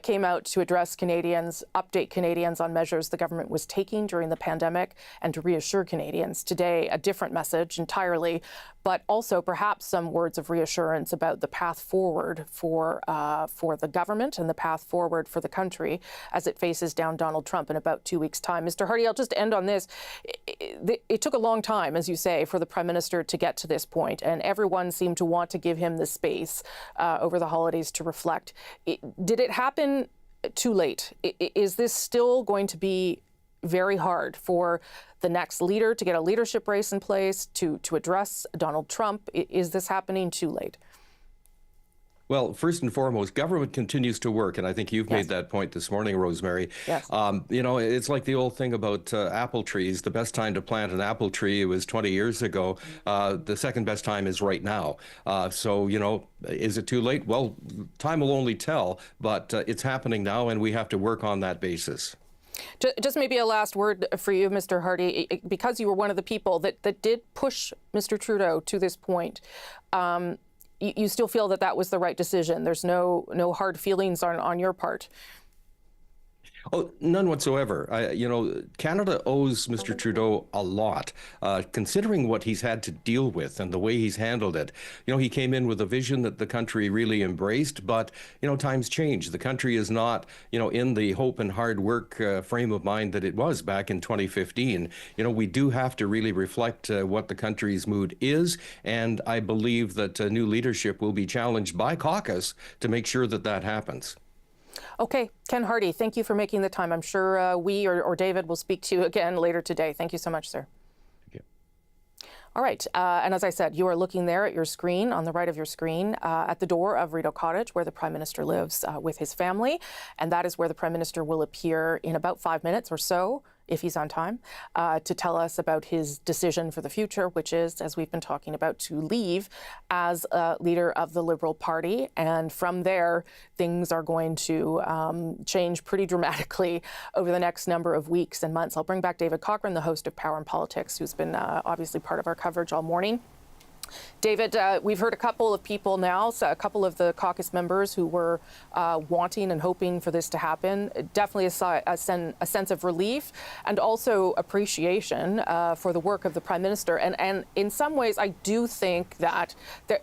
S3: came out to address Canadians, update Canadians on measures the government was taking during the pandemic, and to reassure Canadians. Today, a different message entirely, but also perhaps some words of reassurance about the path forward for the government and the path forward for the country as it faces down Donald Trump in about 2 weeks' time. Mr. Hardy, I'll just end on this. It took a long time, as you say, for the Prime Minister to get to this point, and everyone seemed to want to give him the space over the holidays to reflect. Did it happen too late? Is this still going to be very hard for the next leader to get a leadership race in place, to address Donald Trump? Is this happening too late?
S10: Well, first and foremost, government continues to work, and I think you've made that point this morning, Rosemary.
S3: Yes.
S10: It's like the old thing about apple trees. The best time to plant an apple tree was 20 years ago. The second best time is right now. So, is it too late? Well, time will only tell, but it's happening now, and we have to work on that basis.
S3: Just maybe a last word for you, Mr. Hardy, because you were one of the people that did push Mr. Trudeau to this point. You still feel that was the right decision. There's no hard feelings on your part.
S10: Oh, none whatsoever. Canada owes Mr. Trudeau a lot, considering what he's had to deal with and the way he's handled it. He came in with a vision that the country really embraced, but, times change. The country is not, in the hope and hard work frame of mind that it was back in 2015. We do have to really reflect what the country's mood is, and I believe that new leadership will be challenged by caucus to make sure that happens.
S3: Okay, Ken Hardy, thank you for making the time. I'm sure we or David will speak to you again later today. Thank you so much, sir.
S10: Thank you.
S3: All right, and as I said, you are looking there at your screen, on the right of your screen, at the door of Rideau Cottage, where the Prime Minister lives with his family, and that is where the Prime Minister will appear in about 5 minutes or so, if he's on time, to tell us about his decision for the future, which is, as we've been talking about, to leave as leader of the Liberal Party. And from there, things are going to change pretty dramatically over the next number of weeks and months. I'll bring back David Cochrane, the host of Power and Politics, who's been obviously part of our coverage all morning. David, we've heard a couple of people now, so a couple of the caucus members who were wanting and hoping for this to happen. Definitely a sense of relief and also appreciation for the work of the Prime Minister. And in some ways, I do think that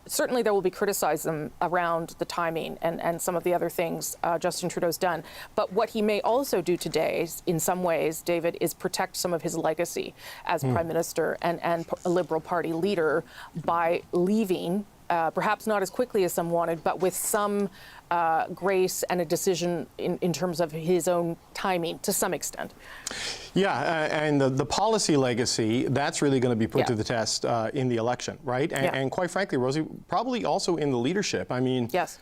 S3: certainly there will be criticism around the timing and some of the other things Justin Trudeau's done. But what he may also do today, in some ways, David, is protect some of his legacy as Prime Minister and a Liberal Party leader by leaving, perhaps not as quickly as some wanted, but with some grace and a decision in terms of his own timing to some extent.
S4: Yeah, and the policy legacy, that's really going to be put to the test in the election, right? And quite frankly, Rosie, probably also in the leadership. I mean,
S3: yes.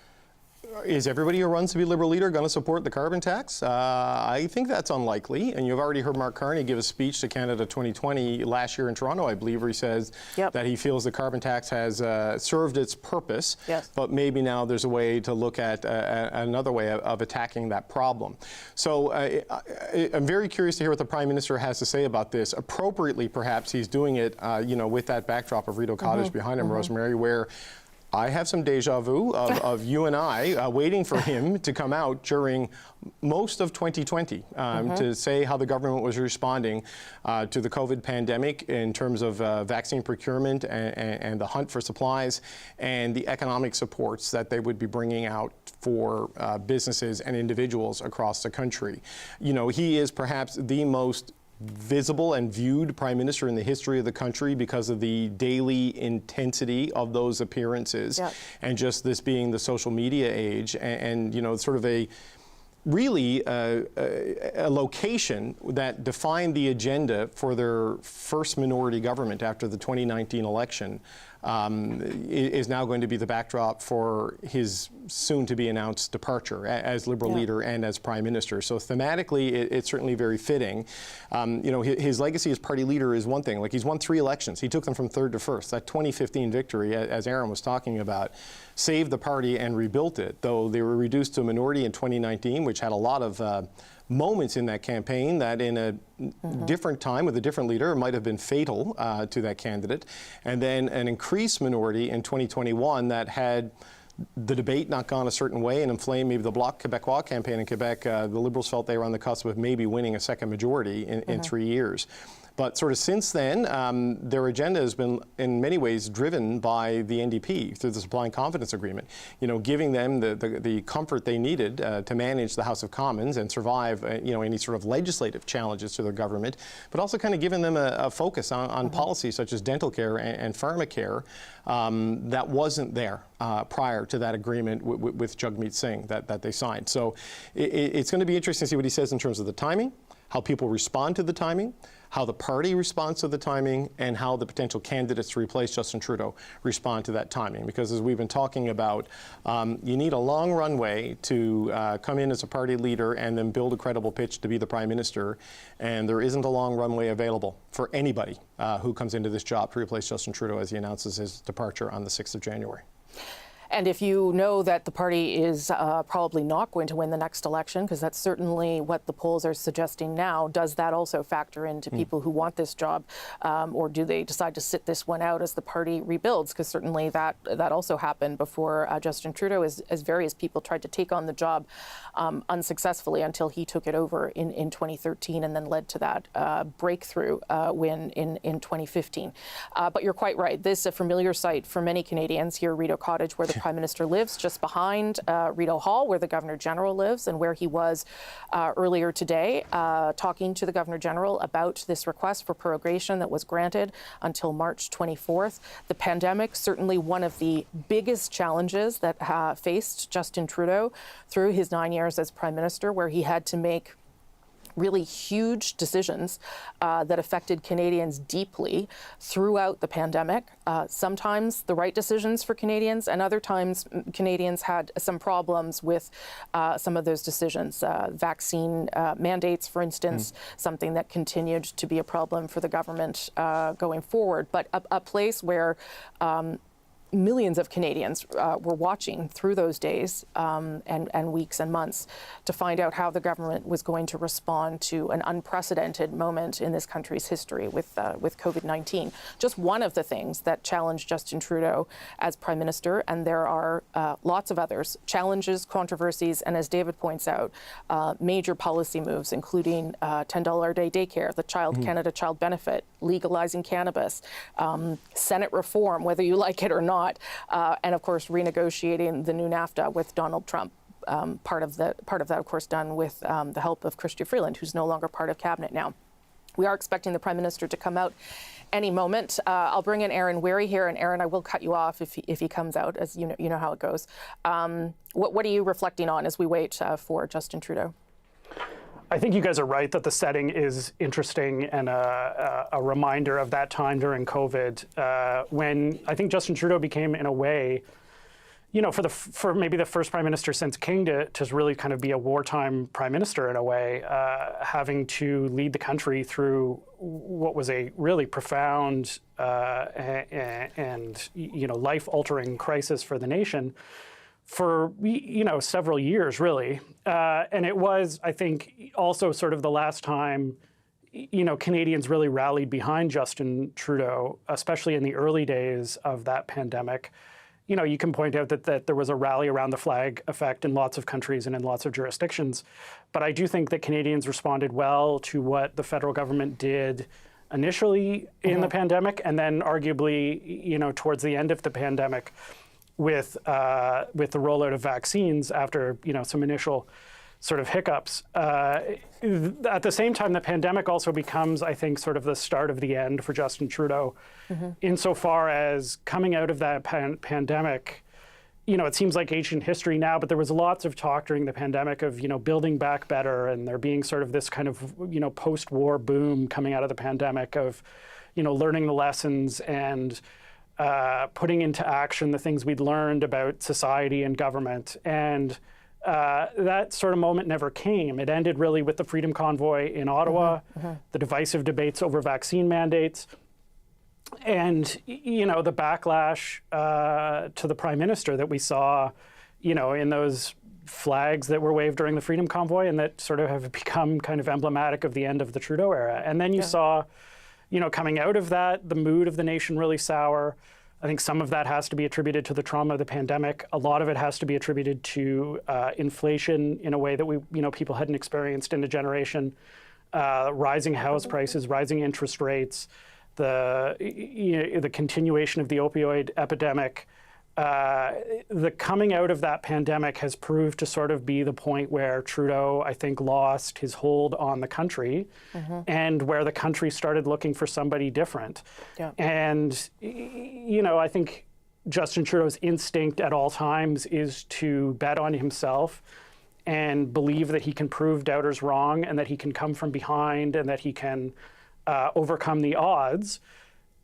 S4: Is everybody who runs to be Liberal leader going to support the carbon tax? I think that's unlikely. And you've already heard Mark Carney give a speech to Canada 2020 last year in Toronto, I believe, where he says that he feels the carbon tax has served its purpose, but maybe now there's a way to look at another way of attacking that problem. So I'm very curious to hear what the Prime Minister has to say about this. Appropriately, perhaps, he's doing it, with that backdrop of Rideau Cottage behind him, Rosemary, where I have some deja vu of you and I waiting for him to come out during most of 2020 to say how the government was responding to the COVID pandemic in terms of vaccine procurement and the hunt for supplies and the economic supports that they would be bringing out for businesses and individuals across the country. He is perhaps the most visible and viewed Prime Minister in the history of the country because of the daily intensity of those appearances and just this being the social media age and sort of a location that defined the agenda for their first minority government after the 2019 election is now going to be the backdrop for his soon-to-be announced departure as Liberal leader and as Prime Minister. So thematically, it's certainly very fitting. His legacy as party leader is one thing. Like, he's won 3 elections. He took them from third to first. That 2015 victory, as Aaron was talking about, saved the party and rebuilt it, though they were reduced to a minority in 2019, which had a lot of moments in that campaign that in a different time with a different leader might have been fatal to that candidate. And then an increased minority in 2021 that had the debate not gone a certain way and inflamed maybe the Bloc Québécois campaign in Quebec. The Liberals felt they were on the cusp of maybe winning a second majority in 3 years. But sort of since then, their agenda has been in many ways driven by the NDP through the Supply and Confidence Agreement, giving them the comfort they needed to manage the House of Commons and survive, any sort of legislative challenges to their government, but also kind of giving them a focus on policies such as dental care and pharmacare that wasn't there prior to that agreement with Jagmeet Singh that they signed. So it's going to be interesting to see what he says in terms of the timing, how people respond to the timing, how the party responds to the timing, and how the potential candidates to replace Justin Trudeau respond to that timing. Because as we've been talking about, you need a long runway to come in as a party leader and then build a credible pitch to be the Prime Minister. And there isn't a long runway available for anybody who comes into this job to replace Justin Trudeau as he announces his departure on the 6th of January.
S3: And if you know that the party is probably not going to win the next election, because that's certainly what the polls are suggesting now, does that also factor into people who want this job? Or do they decide to sit this one out as the party rebuilds? Because certainly that also happened before Justin Trudeau, as various people tried to take on the job unsuccessfully until he took it over in 2013 and then led to that breakthrough win in 2015. But you're quite right. This is a familiar sight for many Canadians here, Rideau Cottage, where the Prime Minister lives, just behind Rideau Hall, where the Governor General lives, and where he was earlier today, talking to the Governor General about this request for prorogation that was granted until March 24th. The pandemic, certainly one of the biggest challenges that faced Justin Trudeau through his 9 years as Prime Minister, where he had to make really huge decisions that affected Canadians deeply throughout the pandemic. Sometimes the right decisions for Canadians, and other times Canadians had some problems with some of those decisions. Vaccine mandates, for instance, something that continued to be a problem for the government going forward. But a place where millions of Canadians were watching through those days and weeks and months to find out how the government was going to respond to an unprecedented moment in this country's history with COVID-19. Just one of the things that challenged Justin Trudeau as Prime Minister, and there are lots of others, challenges, controversies, and as David points out, major policy moves, including $10 a day daycare, the Child Canada Child Benefit, legalizing cannabis, Senate reform, whether you like it or not, and of course renegotiating the new NAFTA with Donald Trump. Part of that, of course, done with the help of Chrystia Freeland, who's no longer part of cabinet now. We are expecting the Prime Minister to come out any moment. I'll bring in Aaron Wherry here, and Aaron, I will cut you off if he comes out, as you know how it goes. What are you reflecting on as we wait for Justin Trudeau?
S9: I think you guys are right that the setting is interesting and a reminder of that time during COVID, when I think Justin Trudeau became, in a way, for maybe the first Prime Minister since King to really kind of be a wartime Prime Minister in a way, having to lead the country through what was a really profound and life-altering crisis for the nation for several years, really. And it was, I think, also sort of the last time Canadians really rallied behind Justin Trudeau, especially in the early days of that pandemic. You can point out that there was a rally around the flag effect in lots of countries and in lots of jurisdictions. But I do think that Canadians responded well to what the federal government did initially in the pandemic, and then arguably, towards the end of the pandemic, with the rollout of vaccines after some initial sort of hiccups. At the same time, the pandemic also becomes, I think, sort of the start of the end for Justin Trudeau, insofar as coming out of that pandemic. It seems like ancient history now, but there was lots of talk during the pandemic of building back better, and there being sort of this kind of post-war boom coming out of the pandemic of learning the lessons and putting into action the things we'd learned about society and government. And that sort of moment never came. It ended really with the Freedom Convoy in Ottawa, the divisive debates over vaccine mandates, and the backlash to the Prime Minister that we saw, in those flags that were waved during the Freedom Convoy, and that sort of have become kind of emblematic of the end of the Trudeau era. And then you saw coming out of that, the mood of the nation really sour. I think some of that has to be attributed to the trauma of the pandemic. A lot of it has to be attributed to inflation in a way that people hadn't experienced in a generation. Rising house prices, rising interest rates, the continuation of the opioid epidemic. The coming out of that pandemic has proved to sort of be the point where Trudeau, I think, lost his hold on the country, and where the country started looking for somebody different. And, I think Justin Trudeau's instinct at all times is to bet on himself and believe that he can prove doubters wrong, and that he can come from behind, and that he can overcome the odds.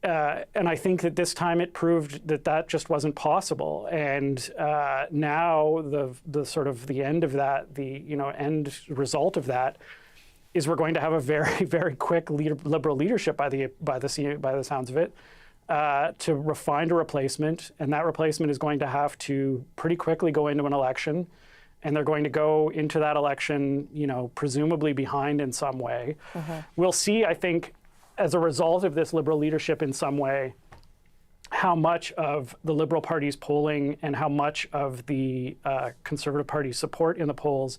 S9: And I think that this time it proved that just wasn't possible. And now the sort of the end of that, the end result of that, is we're going to have a very, very quick Liberal leadership by the sounds of it, to find a replacement, and that replacement is going to have to pretty quickly go into an election, and they're going to go into that election, presumably behind in some way. We'll see, I think, as a result of this Liberal leadership in some way, how much of the Liberal Party's polling and how much of the Conservative Party's support in the polls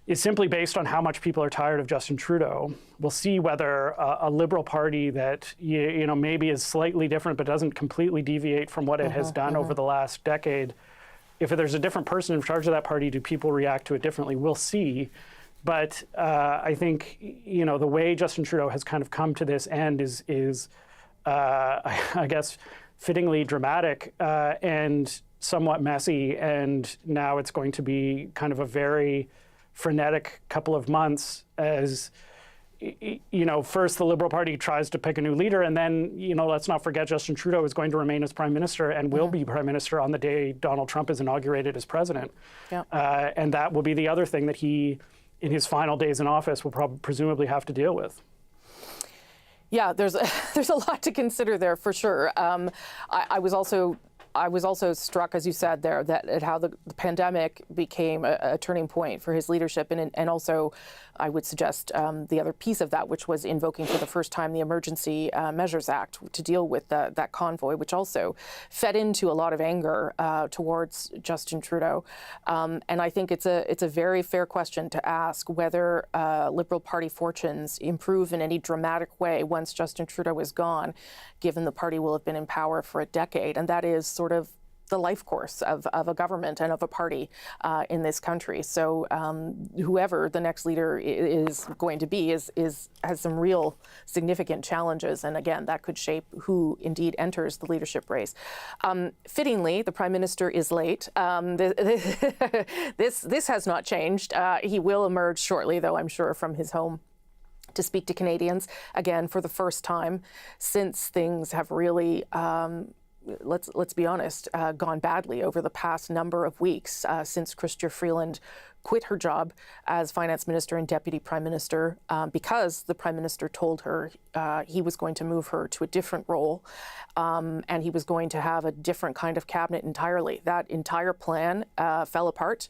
S9: is simply based on how much people are tired of Justin Trudeau. We'll see whether a Liberal Party that maybe is slightly different but doesn't completely deviate from what it has done over the last decade, if there's a different person in charge of that party, do people react to it differently? We'll see. But I think, the way Justin Trudeau has kind of come to this end is I guess, fittingly dramatic and somewhat messy. And now it's going to be kind of a very frenetic couple of months as, first the Liberal Party tries to pick a new leader. And then, let's not forget Justin Trudeau is going to remain as Prime Minister and will be Prime Minister on the day Donald Trump is inaugurated as President. And that will be the other thing that he, in his final days in office, will presumably have to deal with.
S3: Yeah, there's a lot to consider there for sure. I was also I was also struck, as you said there, that at how the pandemic became a turning point for his leadership, and also I would suggest the other piece of that, which was invoking for the first time the Emergency Measures Act to deal with that convoy, which also fed into a lot of anger towards Justin Trudeau. And I think it's a very fair question to ask whether Liberal Party fortunes improve in any dramatic way once Justin Trudeau is gone, given the party will have been in power for a decade. And that is sort of the life course of a government and of a party in this country. So whoever the next leader is going to be has some real significant challenges. And again, that could shape who indeed enters the leadership race. Fittingly, the Prime Minister is late. This has not changed. He will emerge shortly, though, I'm sure, from his home to speak to Canadians, again, for the first time since things have really let's be honest, gone badly over the past number of weeks since Chrystia Freeland quit her job as Finance Minister and Deputy Prime Minister because the Prime Minister told her he was going to move her to a different role and he was going to have a different kind of cabinet entirely. That entire plan fell apart,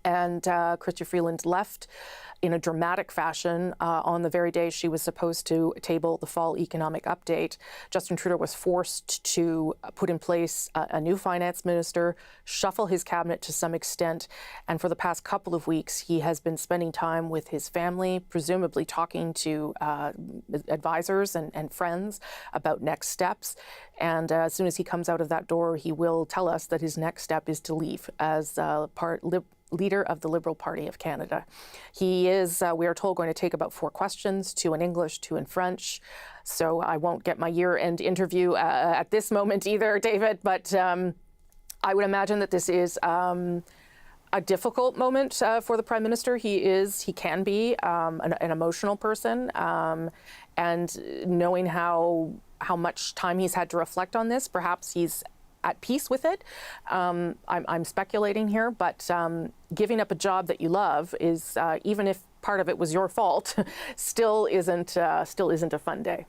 S3: and Chrystia Freeland left in a dramatic fashion on the very day she was supposed to table the fall economic update. Justin Trudeau was forced to put in place a new finance minister, shuffle his cabinet to some extent, and for the past couple of weeks he has been spending time with his family, presumably talking to advisors and friends about next steps. And as soon as he comes out of that door, he will tell us that his next step is to leave as leader of the Liberal Party of Canada. He is, we are told, going to take about 4 questions, 2 in English, 2 in French. So I won't get my year-end interview at this moment either, David, but I would imagine that this is a difficult moment for the Prime Minister. He can be an emotional person, and knowing how much time he's had to reflect on this, perhaps he's at peace with it. I'm speculating here, but giving up a job that you love is, even if part of it was your fault, still isn't a fun day.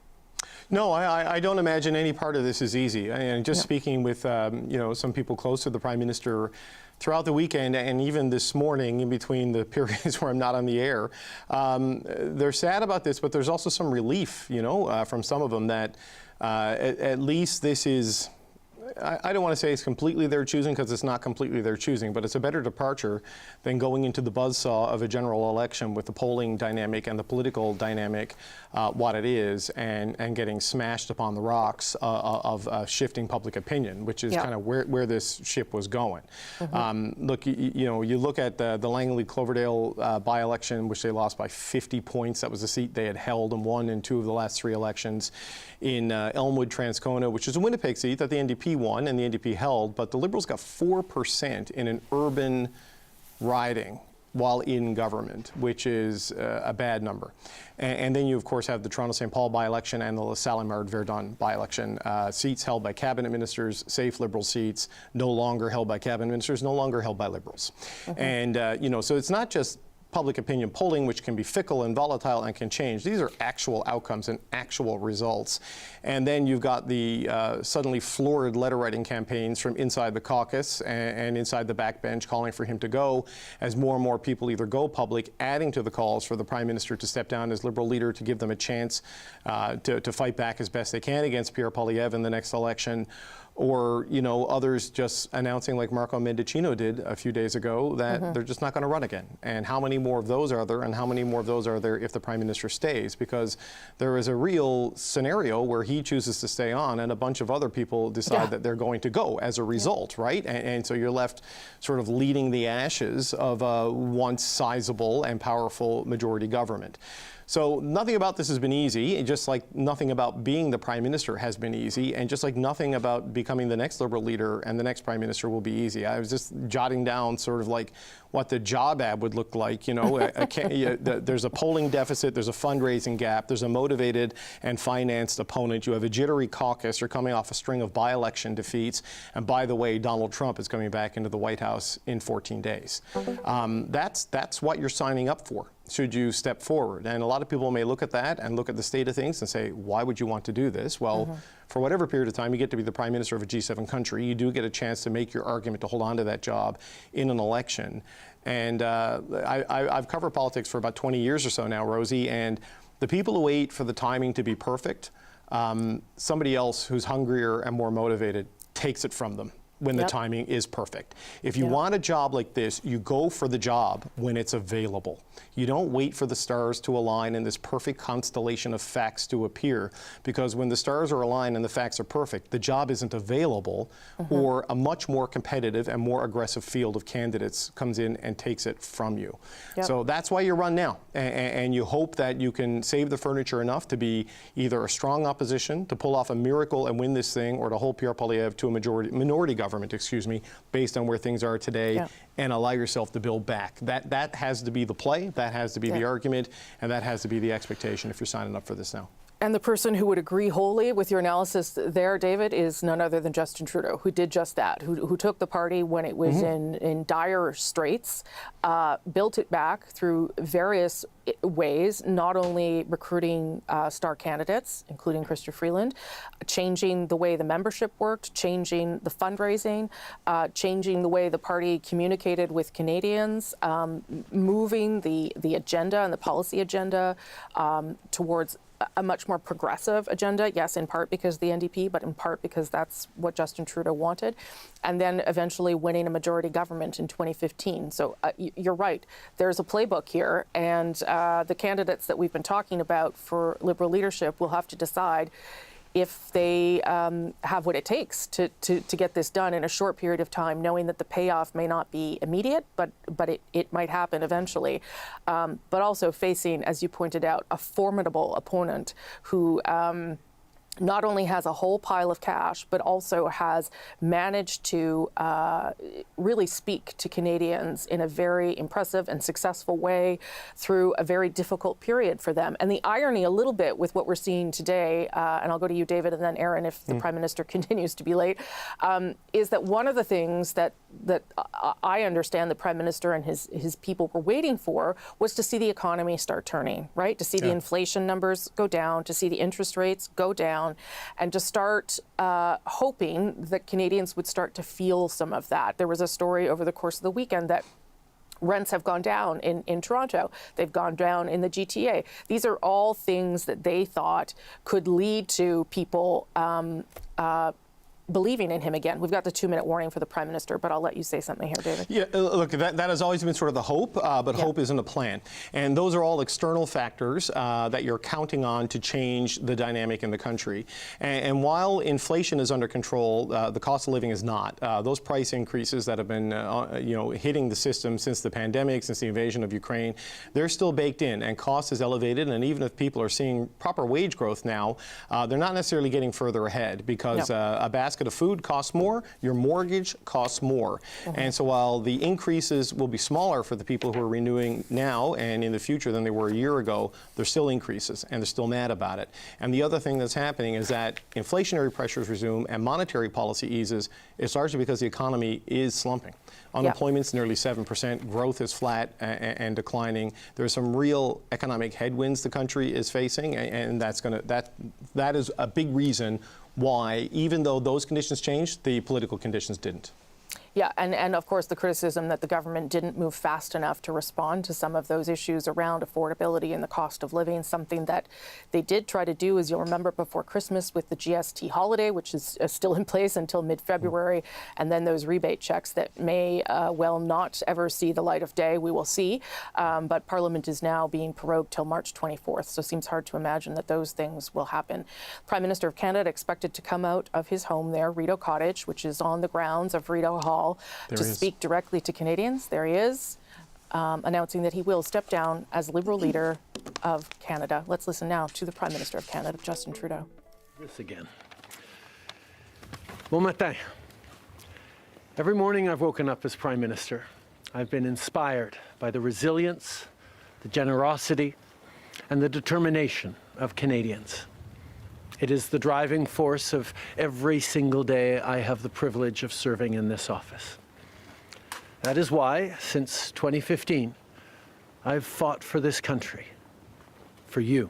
S4: No, I don't imagine any part of this is easy. And just speaking with some people close to the Prime Minister throughout the weekend and even this morning in between the periods where I'm not on the air, they're sad about this, but there's also some relief, from some of them that at least this is, I don't want to say it's completely their choosing, because it's not completely their choosing, but it's a better departure than going into the buzzsaw of a general election with the polling dynamic and the political dynamic, what it is, and getting smashed upon the rocks of shifting public opinion, which is kind of where this ship was going. Look, you look at the Langley-Cloverdale by-election, which they lost by 50 points. That was a seat they had held and won in 2 of the last 3 elections. In Elmwood-Transcona, which is a Winnipeg seat that the NDP won and the NDP held, but the Liberals got 4% in an urban riding while in government, which is a bad number. And then you, of course, have the Toronto-St. Paul by-election and the LaSalle-Verdun by-election. Seats held by cabinet ministers, safe Liberal seats, no longer held by cabinet ministers, no longer held by Liberals. And, so it's not just public opinion polling, which can be fickle and volatile and can change. These are actual outcomes and actual results. And then you've got the suddenly florid letter-writing campaigns from inside the caucus and inside the backbench calling for him to go, as more and more people either go public, adding to the calls for the Prime Minister to step down as Liberal leader to give them a chance to fight back as best they can against Pierre Poilievre in the next election, or, others just announcing, like Marco Mendicino did a few days ago, that they're just not going to run again. And how many more of those are there, and how many more of those are there if the Prime Minister stays? Because there is a real scenario where he chooses to stay on and a bunch of other people decide that they're going to go as a result, right? And so you're left sort of leading the ashes of a once sizable and powerful majority government. So nothing about this has been easy, just like nothing about being the Prime Minister has been easy, and just like nothing about becoming the next Liberal leader and the next Prime Minister will be easy. I was just jotting down sort of like what the job ad would look like. There's a polling deficit, there's a fundraising gap, there's a motivated and financed opponent, you have a jittery caucus, you're coming off a string of by-election defeats, and by the way, Donald Trump is coming back into the White House in 14 days. That's what you're signing up for. should you step forward? And a lot of people may look at that and look at the state of things and say, why would you want to do this? Well, for whatever period of time you get to be the Prime Minister of a G7 country, you do get a chance to make your argument to hold on to that job in an election. And I've covered politics for about 20 years or so now, Rosie, and the people who wait for the timing to be perfect, somebody else who's hungrier and more motivated takes it from them when the timing is perfect. If you want a job like this, you go for the job when it's available. You don't wait for the stars to align and this perfect constellation of facts to appear, because when the stars are aligned and the facts are perfect, the job isn't available, or a much more competitive and more aggressive field of candidates comes in and takes it from you. So that's why you run now, and you hope that you can save the furniture enough to be either a strong opposition, to pull off a miracle and win this thing, or to hold Pierre Poilievre to a minority government, based on where things are today, and allow yourself to build back. That has to be the play, that has to be the argument, and that has to be the expectation if you're signing up for this now.
S3: And the person who would agree wholly with your analysis there, David, is none other than Justin Trudeau, who did just that, who took the party when it was in dire straits, built it back through various ways, not only recruiting star candidates, including Chrystia Freeland, changing the way the membership worked, changing the fundraising, changing the way the party communicated with Canadians, moving the agenda and the policy agenda towards a much more progressive agenda, yes, in part because of the NDP, but in part because that's what Justin Trudeau wanted, and then eventually winning a majority government in 2015. So you're right, there's a playbook here, and the candidates that we've been talking about for Liberal leadership will have to decide if they have what it takes to get this done in a short period of time, knowing that the payoff may not be immediate, but it might happen eventually. But also facing, as you pointed out, a formidable opponent who not only has a whole pile of cash, but also has managed to really speak to Canadians in a very impressive and successful way through a very difficult period for them. And the irony a little bit with what we're seeing today, and I'll go to you, David, and then Aaron, if the Prime Minister continues to be late, is that one of the things that I understand the Prime Minister and his people were waiting for was to see the economy start turning, right? To see the inflation numbers go down, to see the interest rates go down, and to start hoping that Canadians would start to feel some of that. There was a story over the course of the weekend that rents have gone down in Toronto. They've gone down in the GTA. These are all things that they thought could lead to people believing in him again. We've got the 2-minute warning for the Prime Minister, but I'll let you say something here, David.
S4: Yeah, look, that has always been sort of the hope, but hope isn't a plan. And those are all external factors that you're counting on to change the dynamic in the country. And while inflation is under control, the cost of living is not. Those price increases that have been hitting the system since the pandemic, since the invasion of Ukraine, they're still baked in, and cost is elevated. And even if people are seeing proper wage growth now, they're not necessarily getting further ahead, because a basket of food costs more, your mortgage costs more. And so while the increases will be smaller for the people who are renewing now and in the future than they were a year ago, they're still increases, and they're still mad about it. And the other thing that's happening is that inflationary pressures resume and monetary policy eases. It's largely because the economy is slumping. Unemployment's nearly 7%, growth is flat and declining. There's some real economic headwinds the country is facing, and that is a big reason why, even though those conditions changed, the political conditions didn't.
S3: Yeah, and of course the criticism that the government didn't move fast enough to respond to some of those issues around affordability and the cost of living, something that they did try to do, as you'll remember, before Christmas with the GST holiday, which is still in place until mid-February, and then those rebate checks that may well not ever see the light of day, we will see. But Parliament is now being prorogued till March 24th, so it seems hard to imagine that those things will happen. Prime Minister of Canada expected to come out of his home there, Rideau Cottage, which is on the grounds of Rideau Hall, to speak directly to Canadians. There he is, announcing that he will step down as Liberal leader of Canada. Let's listen now to the Prime Minister of Canada, Justin Trudeau.
S11: This again. Bon matin. Every morning I've woken up as Prime Minister. I've been inspired by the resilience, the generosity, and the determination of Canadians. It is the driving force of every single day I have the privilege of serving in this office. That is why, since 2015, I've fought for this country, for you,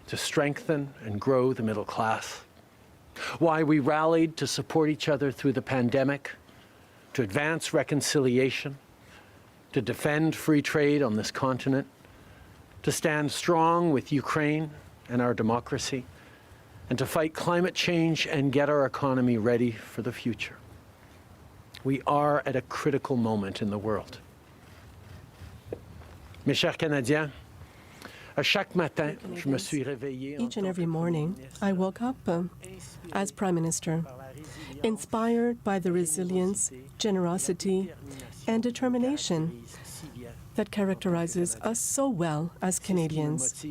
S11: to strengthen and grow the middle class. Why we rallied to support each other through the pandemic, to advance reconciliation, to defend free trade on this continent, to stand strong with Ukraine and our democracy, and to fight climate change and get our economy ready for the future. We are at a critical moment in the world. Mes chers Canadiens, à chaque matin, je me suis réveillé.
S12: Each and every morning, I woke up as Prime Minister, inspired by the resilience, generosity, and determination that characterizes us so well as Canadians.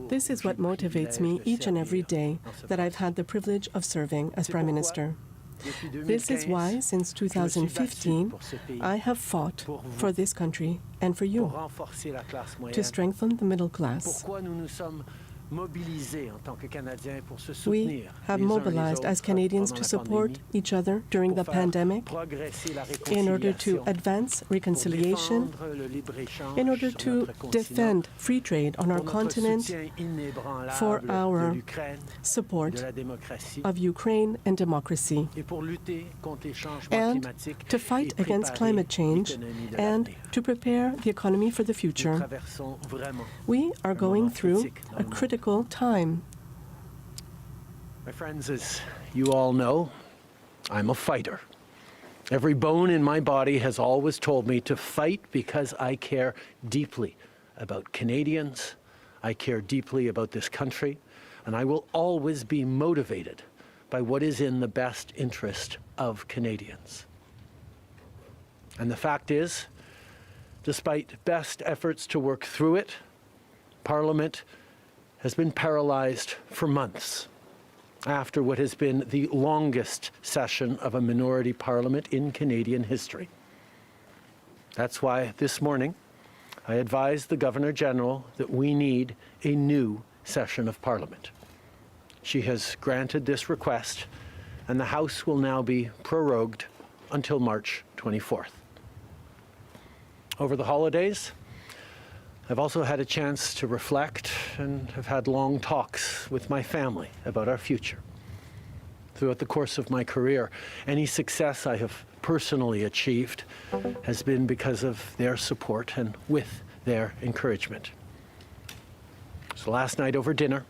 S12: This is what motivates me each and every day that I've had the privilege of serving as Prime Minister. This is why, since 2015, I have fought for this country and for you, to strengthen the middle class. We have mobilized as Canadians to support each other during the pandemic in order to advance reconciliation, in order to defend free trade on our continent, for our support of Ukraine and democracy, and to fight against climate change and to prepare the economy for the future. We are going through a critical time.
S11: My friends, as you all know, I'm a fighter. Every bone in my body has always told me to fight because I care deeply about Canadians, I care deeply about this country, and I will always be motivated by what is in the best interest of Canadians. And the fact is, despite best efforts to work through it, Parliament has been paralyzed for months after what has been the longest session of a minority parliament in Canadian history. That's why this morning I advised the Governor-General that we need a new session of Parliament. She has granted this request, and the House will now be prorogued until March 24th. Over the holidays, I've also had a chance to reflect and have had long talks with my family about our future. Throughout the course of my career, any success I have personally achieved has been because of their support and with their encouragement. So last night over dinner,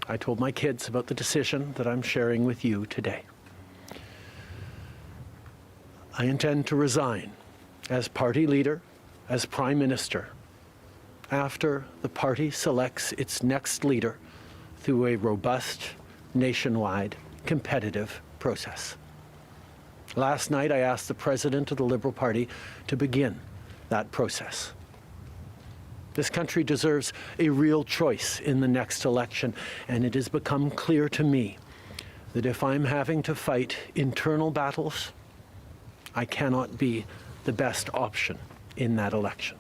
S11: I told my kids about the decision that I'm sharing with you today. I intend to resign as party leader, as Prime Minister, after the party selects its next leader through a robust, nationwide, competitive process. Last night, I asked the President of the Liberal Party to begin that process. This country deserves a real choice in the next election, and it has become clear to me that if I'm having to fight internal battles, I cannot be the best option in that election.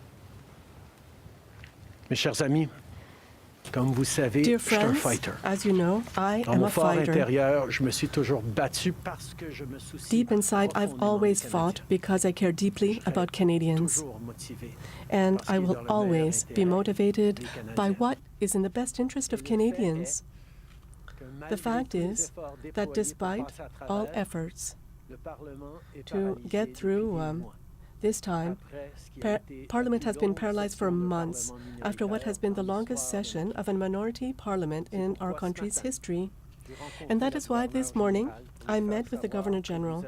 S11: Mes chers amis, comme vous savez,
S12: Dear
S11: je suis un
S12: friends,
S11: fighter.
S12: as you know, I
S11: Dans
S12: am
S11: mon
S12: a
S11: fort
S12: fighter.
S11: intérieur, je me suis toujours battu parce que je me soucie
S12: Deep inside, I've
S11: profondément
S12: always
S11: des
S12: fought
S11: Canadiens.
S12: because I care deeply about Canadians.
S11: Toujours motivé.
S12: And I will always be motivated by what is in the best interest of Canadians. The fact is that despite all efforts to get through this time, Parliament has been paralyzed for months after what has been the longest session of a minority parliament in our country's history. And that is why this morning I met with the Governor-General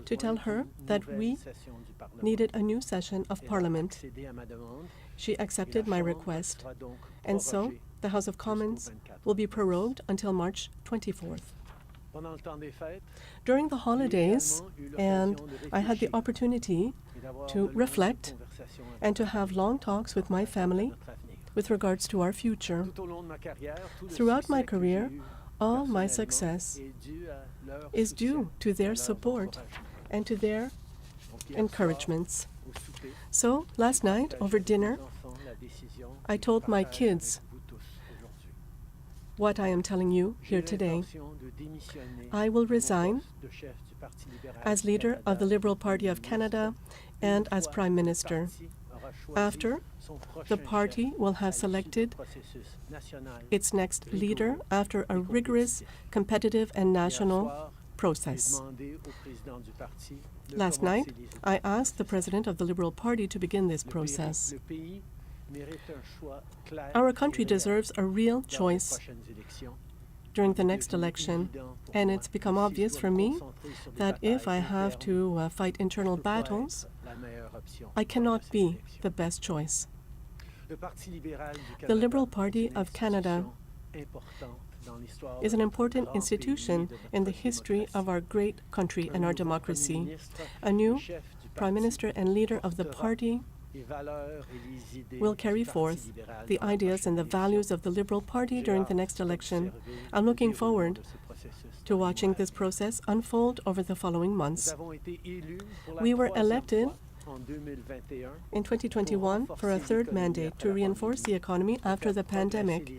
S12: to tell her that we needed a new session of Parliament. She accepted my request, and so the House of Commons will be prorogued until March 24th. During the holidays, and I had the opportunity to reflect and to have long talks with my family with regards to our future. Throughout my career, all my success is due to their support and to their encouragements. So last night, over dinner, I told my kids what I am telling you here today. I will resign as leader of the Liberal Party of Canada and as Prime Minister. After, the party will have selected its next leader after a rigorous, competitive, and national process. Last night, I asked the president of the Liberal Party to begin this process. Our country deserves a real choice during the next election, and it's become obvious for me that if I have to fight internal battles, I cannot be the best choice. The Liberal Party of Canada is an important institution in the history of our great country and our democracy. A new Prime Minister and leader of the party will carry forth the ideas and the values of the Liberal Party during the next election. I'm looking forward to watching this process unfold over the following months. We were elected in 2021 for a third mandate to reinforce the economy after the pandemic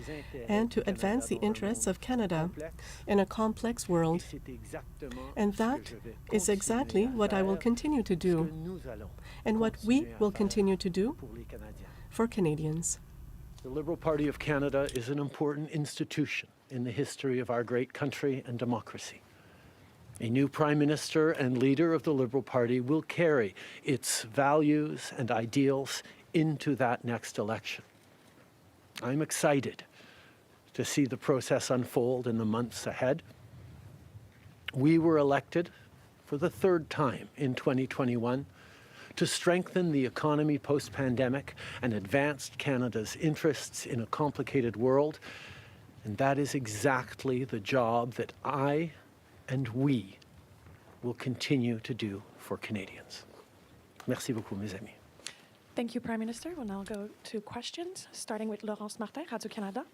S12: and to advance the interests of Canada in a complex world. And that is exactly what I will continue to do and what we will continue to do for Canadians.
S11: The Liberal Party of Canada is an important institution in the history of our great country and democracy. A new Prime Minister and leader of the Liberal Party will carry its values and ideals into that next election. I'm excited to see the process unfold in the months ahead. We were elected for the third time in 2021 to strengthen the economy post-pandemic and advance Canada's interests in a complicated world. And that is exactly the job that I and we will continue to do for Canadians. Merci beaucoup, mes amis.
S13: Thank you, Prime Minister. We'll now go to questions, starting with Laurence Martin, Radio-Canada.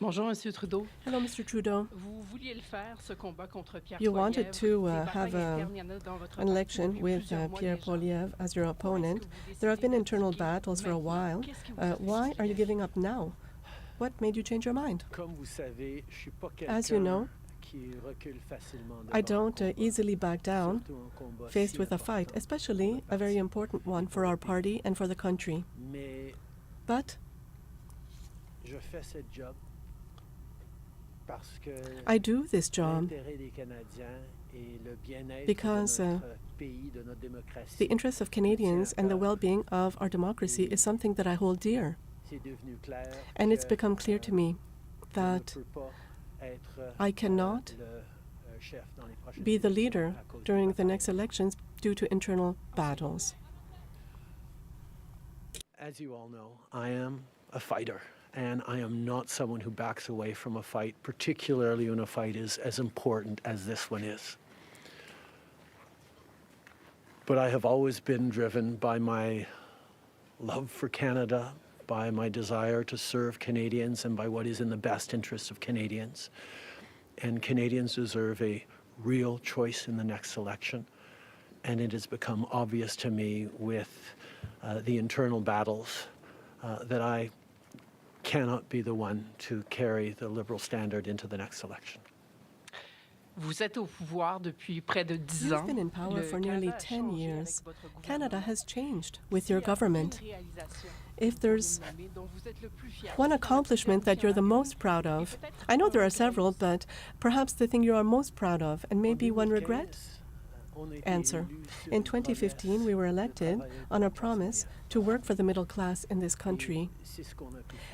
S14: Bonjour, Monsieur Trudeau.
S12: Hello, Mr. Trudeau.
S14: Vous vouliez le faire, ce combat contre Pierre
S12: You wanted
S14: Poilievre.
S12: to
S14: Des
S12: have
S14: batailles internes, il y en a dans votre
S12: an
S14: parti
S12: election
S14: depuis
S12: with
S14: plusieurs mois
S12: Pierre
S14: déjà.
S12: Poilievre as your opponent. There have been internal battles for a while. Why are you giving up now? What made you change your mind? As you know, I don't easily back down faced with a fight, especially a very important one for our party and for the country. But I do this job because the interests of Canadians and the well-being of our democracy is something that I hold dear. And it's become clear to me that I cannot be the leader during the next elections due to internal battles.
S11: As you all know, I am a fighter, and I am not someone who backs away from a fight, particularly when a fight is as important as this one is. But I have always been driven by my love for Canada, by my desire to serve Canadians, and by what is in the best interest of Canadians. And Canadians deserve a real choice in the next election. And it has become obvious to me with the internal battles that I cannot be the one to carry the Liberal standard into the next election.
S14: Vous êtes au pouvoir depuis près de 10 ans.
S12: You've been in power for nearly 10 years. Canada has changed with your government. If there's one accomplishment that you're the most proud of, I know there are several, but perhaps the thing you are most proud of, and maybe one regret? Answer. In 2015, we were elected on a promise to work for the middle class in this country.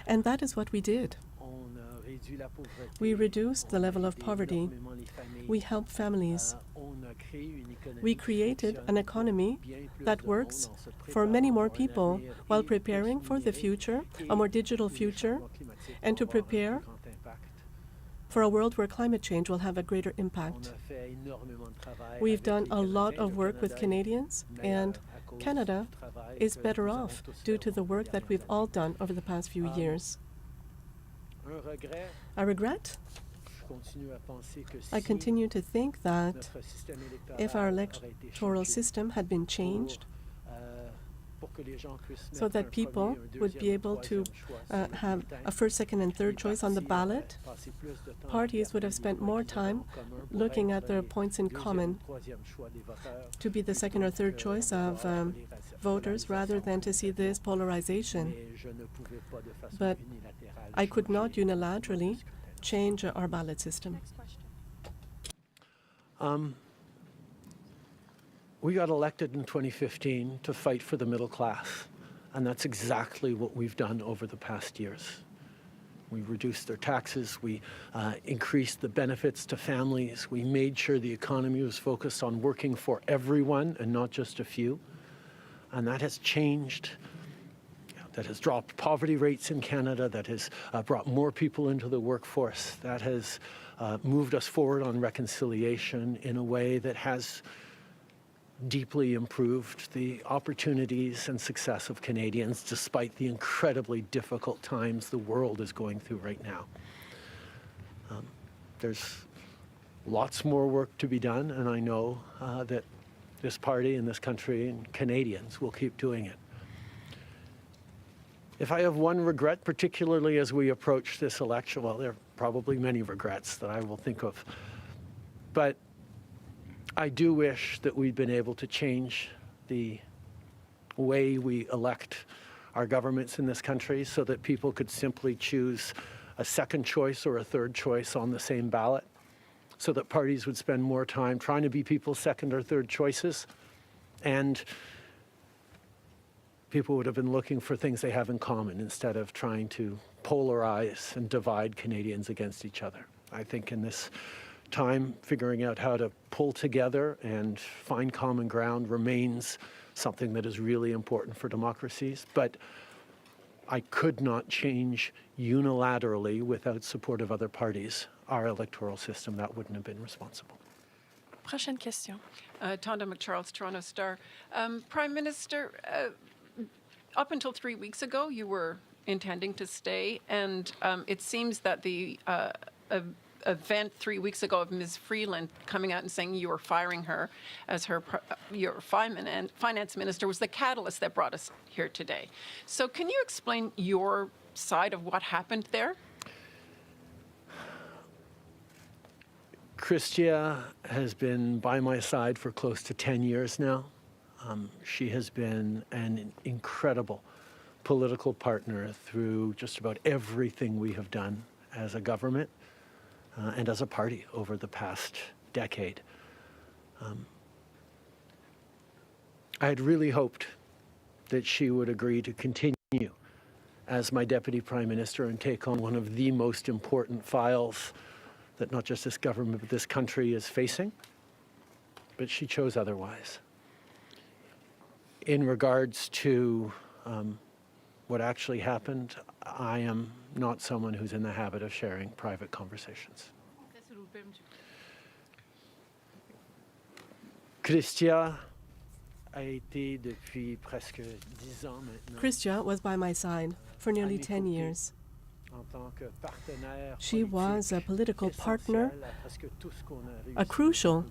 S12: And that is what we did. We reduced the level of poverty. We helped families. We created an economy that works for many more people while preparing for the future, a more digital future, and to prepare for a world where climate change will have a greater impact. We've done a lot of work with Canadians, and Canada is better off due to the work that we've all done over the past few years. A regret? I continue to think that if our electoral system had been changed, so that people would be able to have a first, second, and third choice on the ballot. Parties would have spent more time looking at their points in common to be the second or third choice of voters rather than to see this polarization. But I could not unilaterally change our ballot system.
S11: We got elected in 2015 to fight for the middle class, and that's exactly what we've done over the past years. We reduced their taxes, we increased the benefits to families, we made sure the economy was focused on working for everyone and not just a few, and that has changed. That has dropped poverty rates in Canada, that has brought more people into the workforce, that has moved us forward on reconciliation in a way that has deeply improved the opportunities and success of Canadians despite the incredibly difficult times the world is going through right now. There's lots more work to be done, and I know that this party and this country and Canadians will keep doing it. If I have one regret, particularly as we approach this election, well, there are probably many regrets that I will think of, but I do wish that we'd been able to change the way we elect our governments in this country so that people could simply choose a second choice or a third choice on the same ballot, so that parties would spend more time trying to be people's second or third choices, and people would have been looking for things they have in common instead of trying to polarize and divide Canadians against each other. I think in this time, figuring out how to pull together and find common ground remains something that is really important for democracies. But I could not change unilaterally without support of other parties our electoral system. That wouldn't have been responsible.
S13: Prochaine question.
S14: Tonda McCharles, Toronto Star. Prime Minister, up until 3 weeks ago, you were intending to stay, and it seems that the event 3 weeks ago of Ms. Freeland coming out and saying you were firing her as your finance minister was the catalyst that brought us here today. So can you explain your side of what happened there?
S11: Chrystia has been by my side for close to 10 years now. She has been an incredible political partner through just about everything we have done as a government and as a party over the past decade. I had really hoped that she would agree to continue as my Deputy Prime Minister and take on one of the most important files that not just this government but this country is facing, but she chose otherwise. In regards to what actually happened, I am not someone who's in the habit of sharing private conversations. Chrystia a été depuis presque 10 ans maintenant.
S12: Chrystia was by my side for nearly 10 years. She was a political partner, a crucial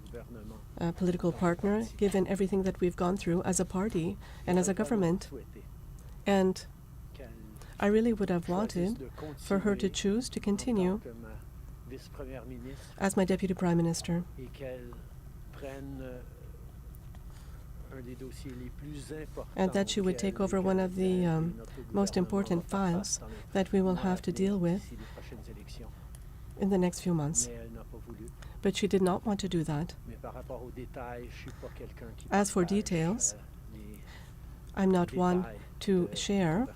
S12: political partner, given everything that we've gone through as a party and as a government. And I really would have wanted for her to choose to continue as my Deputy Prime Minister, and that she would take over one of the most important files that we will have to deal with in the next few months. But she did not want to do that. As for details, I'm not one to share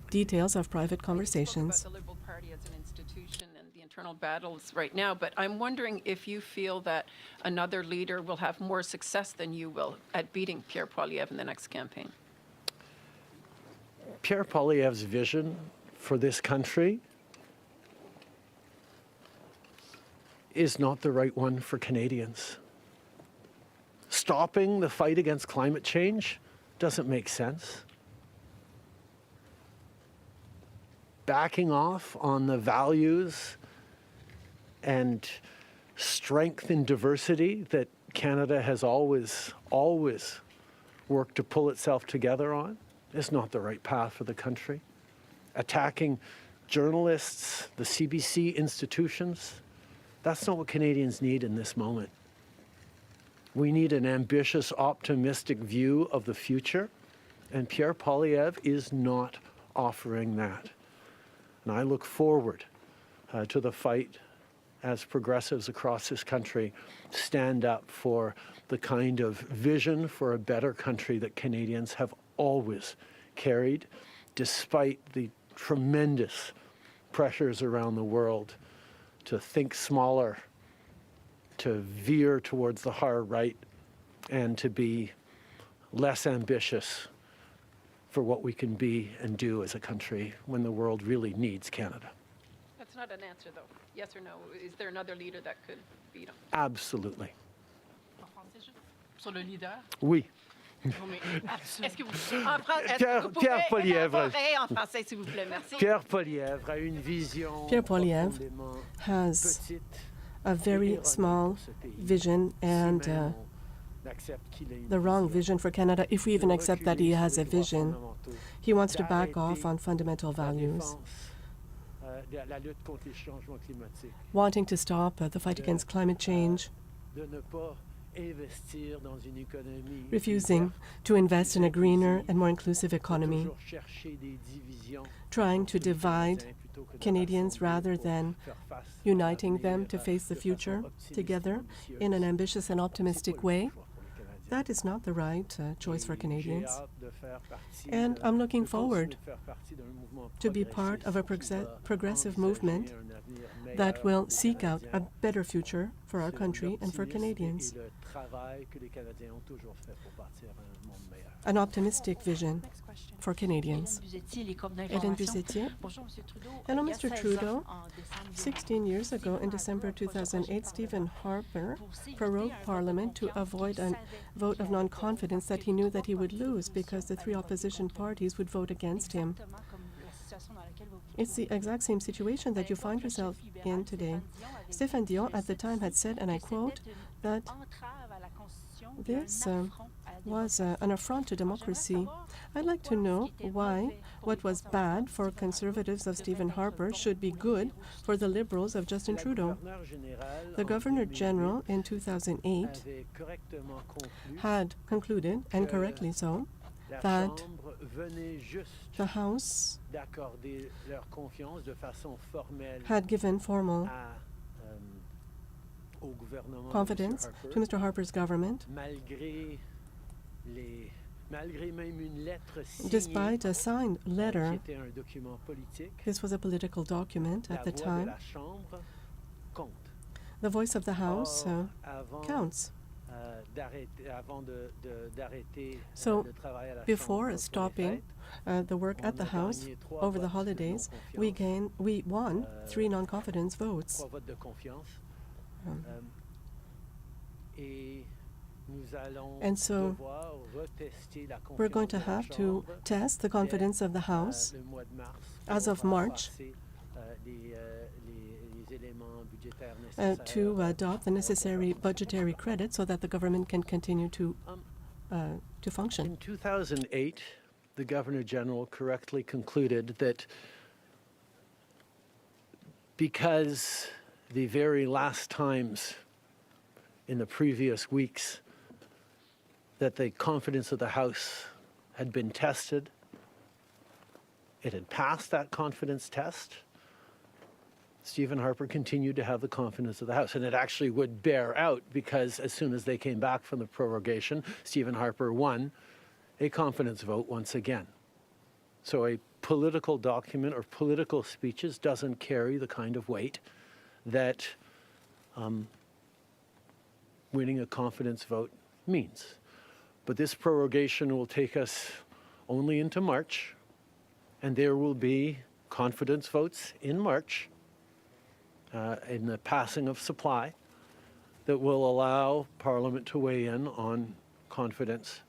S12: details of private conversations.
S14: About the Liberal Party as an institution and the internal battles right now, but I'm wondering if you feel that another leader will have more success than you will at beating Pierre Poilievre in the next campaign.
S11: Pierre Poilievre's vision for this country is not the right one for Canadians. Stopping the fight against climate change doesn't make sense. Backing off on the values and strength in diversity that Canada has always worked to pull itself together on is not the right path for the country. Attacking journalists, the CBC institutions, that's not what Canadians need in this moment. We need an ambitious, optimistic view of the future, and Pierre Poilievre is not offering that. And I look forward to the fight as progressives across this country stand up for the kind of vision for a better country that Canadians have always carried, despite the tremendous pressures around the world to think smaller, to veer towards the hard right, and to be less ambitious for what we can be and do as a country when the world really needs Canada.
S14: That's not an answer, though. Yes or no? Is there another leader that could beat him?
S11: Absolutely.
S14: Sur le leader?
S11: Oui.
S14: Est-ce que vous
S11: Pierre Poilievre.
S14: en français, s'il vous plaît, merci.
S11: Pierre Poilievre a une vision.
S12: Pierre Poilievre has a very small vision and the wrong vision for Canada, if we even accept that he has a vision. He wants to back off on fundamental values, wanting to stop the fight against climate change, refusing to invest in a greener and more inclusive economy, trying to divide Canadians rather than uniting them to face the future together in an ambitious and optimistic way. That is not the right choice for Canadians. And I'm looking forward to be part of a progressive movement that will seek out a better future for our country and for Canadians. An optimistic vision for Canadians. Hélène Buzetier. Hello, Mr. Trudeau. 16 years ago, in December 2008, Stephen Harper prorogued Parliament to avoid a vote of non-confidence that he knew that he would lose because the three opposition parties would vote against him. It's the exact same situation that you find yourself in today. Stéphane Dion at the time had said, and I quote, that this was an affront to democracy. I'd like to know why what was bad for Conservatives of Stephen Harper should be good for the Liberals of Justin Trudeau. The Governor General in 2008 had concluded, and correctly so, that the House had given formal confidence to Mr. Harper's government, despite a signed letter. This was a political document at the time. The voice of the House counts. So before stopping the work at the House over the holidays, we won 3 non-confidence votes. And so we're going to have to test the confidence of the House as of March to adopt the necessary budgetary credit so that the government can continue to function.
S11: In 2008, the Governor General correctly concluded that because the very last times in the previous weeks that the confidence of the House had been tested, it had passed that confidence test, Stephen Harper continued to have the confidence of the House. And it actually would bear out because as soon as they came back from the prorogation, Stephen Harper won a confidence vote once again. So a political document or political speeches doesn't carry the kind of weight that winning a confidence vote means. But this prorogation will take us only into March, and there will be confidence votes in March in the passing of supply that will allow Parliament to weigh in on confidence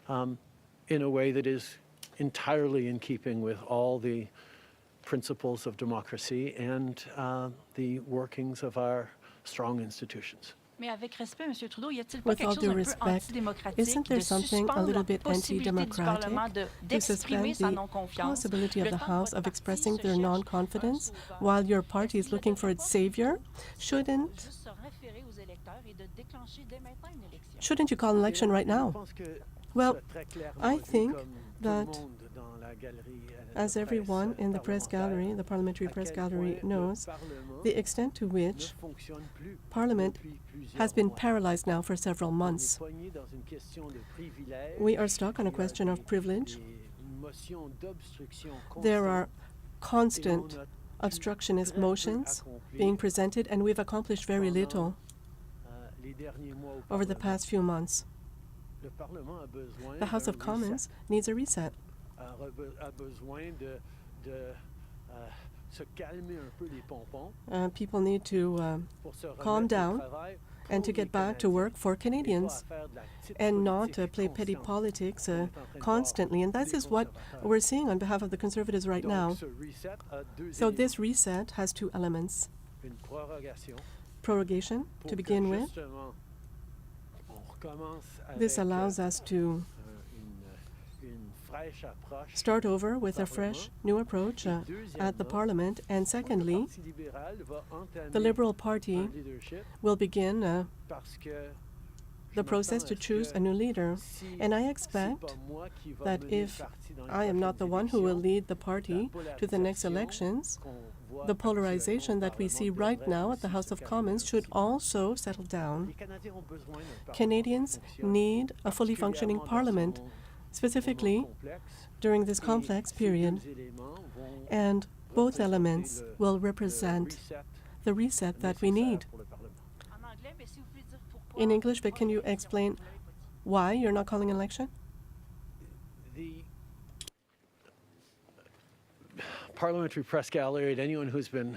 S11: in a way that is entirely in keeping with all the principles of democracy and the workings of our strong institutions.
S12: With all due respect, isn't there something a little bit anti-democratic to suspend the possibility of the House of expressing their non-confidence while your party is looking for its savior? Shouldn't you call an election right now? Well, I think that, as everyone in the press gallery, the parliamentary press gallery knows, the extent to which Parliament has been paralyzed now for several months. We are stuck on a question of privilege. There are constant obstructionist motions being presented, and we've accomplished very little over the past few months. The House of Commons needs a reset. People need to calm down and to get back to work for Canadians and not play petty politics constantly. And that is what we're seeing on behalf of the Conservatives right now. So this reset has two elements. Prorogation, to begin with. This allows us to start over with a fresh, new approach at the Parliament. And secondly, the Liberal Party will begin the process to choose a new leader. And I expect that if I am not the one who will lead the party to the next elections, the polarization that we see right now at the House of Commons should also settle down. Canadians need a fully functioning Parliament, specifically during this complex period, and both elements will represent the reset that we need. In English, but can you explain why you're not calling an election?
S11: The parliamentary press gallery and anyone who's been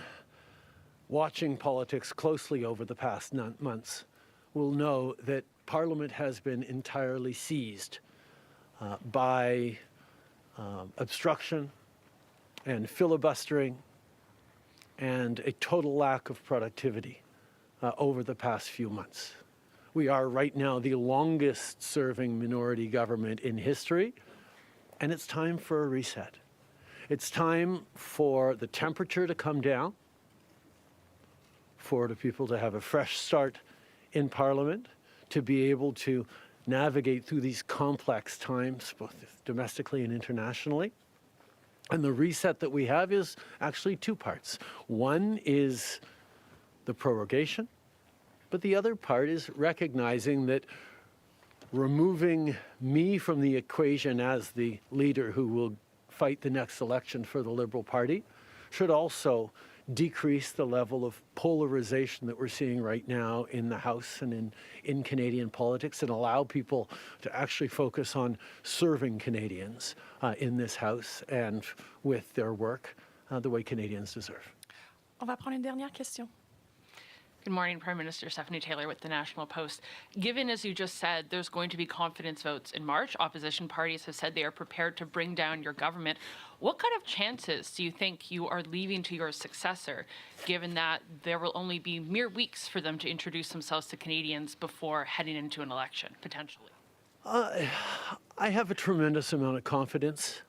S11: watching politics closely over the past months will know that Parliament has been entirely seized by obstruction and filibustering and a total lack of productivity over the past few months. We are right now the longest serving minority government in history, and it's time for a reset. It's time for the temperature to come down, for the people to have a fresh start in Parliament, to be able to navigate through these complex times, both domestically and internationally. And the reset that we have is actually two parts. One is the prorogation, but the other part is recognizing that removing me from the equation as the leader who will fight the next election for the Liberal Party should also decrease the level of polarization that we're seeing right now in the House and in Canadian politics, and allow people to actually focus on serving Canadians in this House and with their work the way Canadians deserve.
S13: On va prendre une dernière question.
S15: Good morning, Prime Minister. Stephanie Taylor with the National Post. Given, as you just said, there's going to be confidence votes in March, opposition parties have said they are prepared to bring down your government. What kind of chances do you think you are leaving to your successor, given that there will only be mere weeks for them to introduce themselves to Canadians before heading into an election, potentially?
S11: I have a tremendous amount of confidence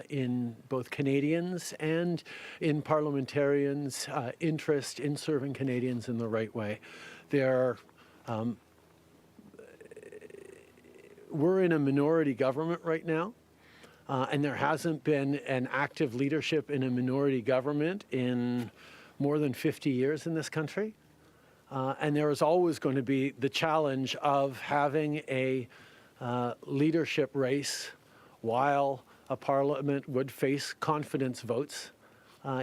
S11: in both Canadians and in parliamentarians' interest in serving Canadians in the right way. We're in a minority government right now, and there hasn't been an active leadership in a minority government in more than 50 years in this country. And there is always going to be the challenge of having a leadership race while a parliament would face confidence votes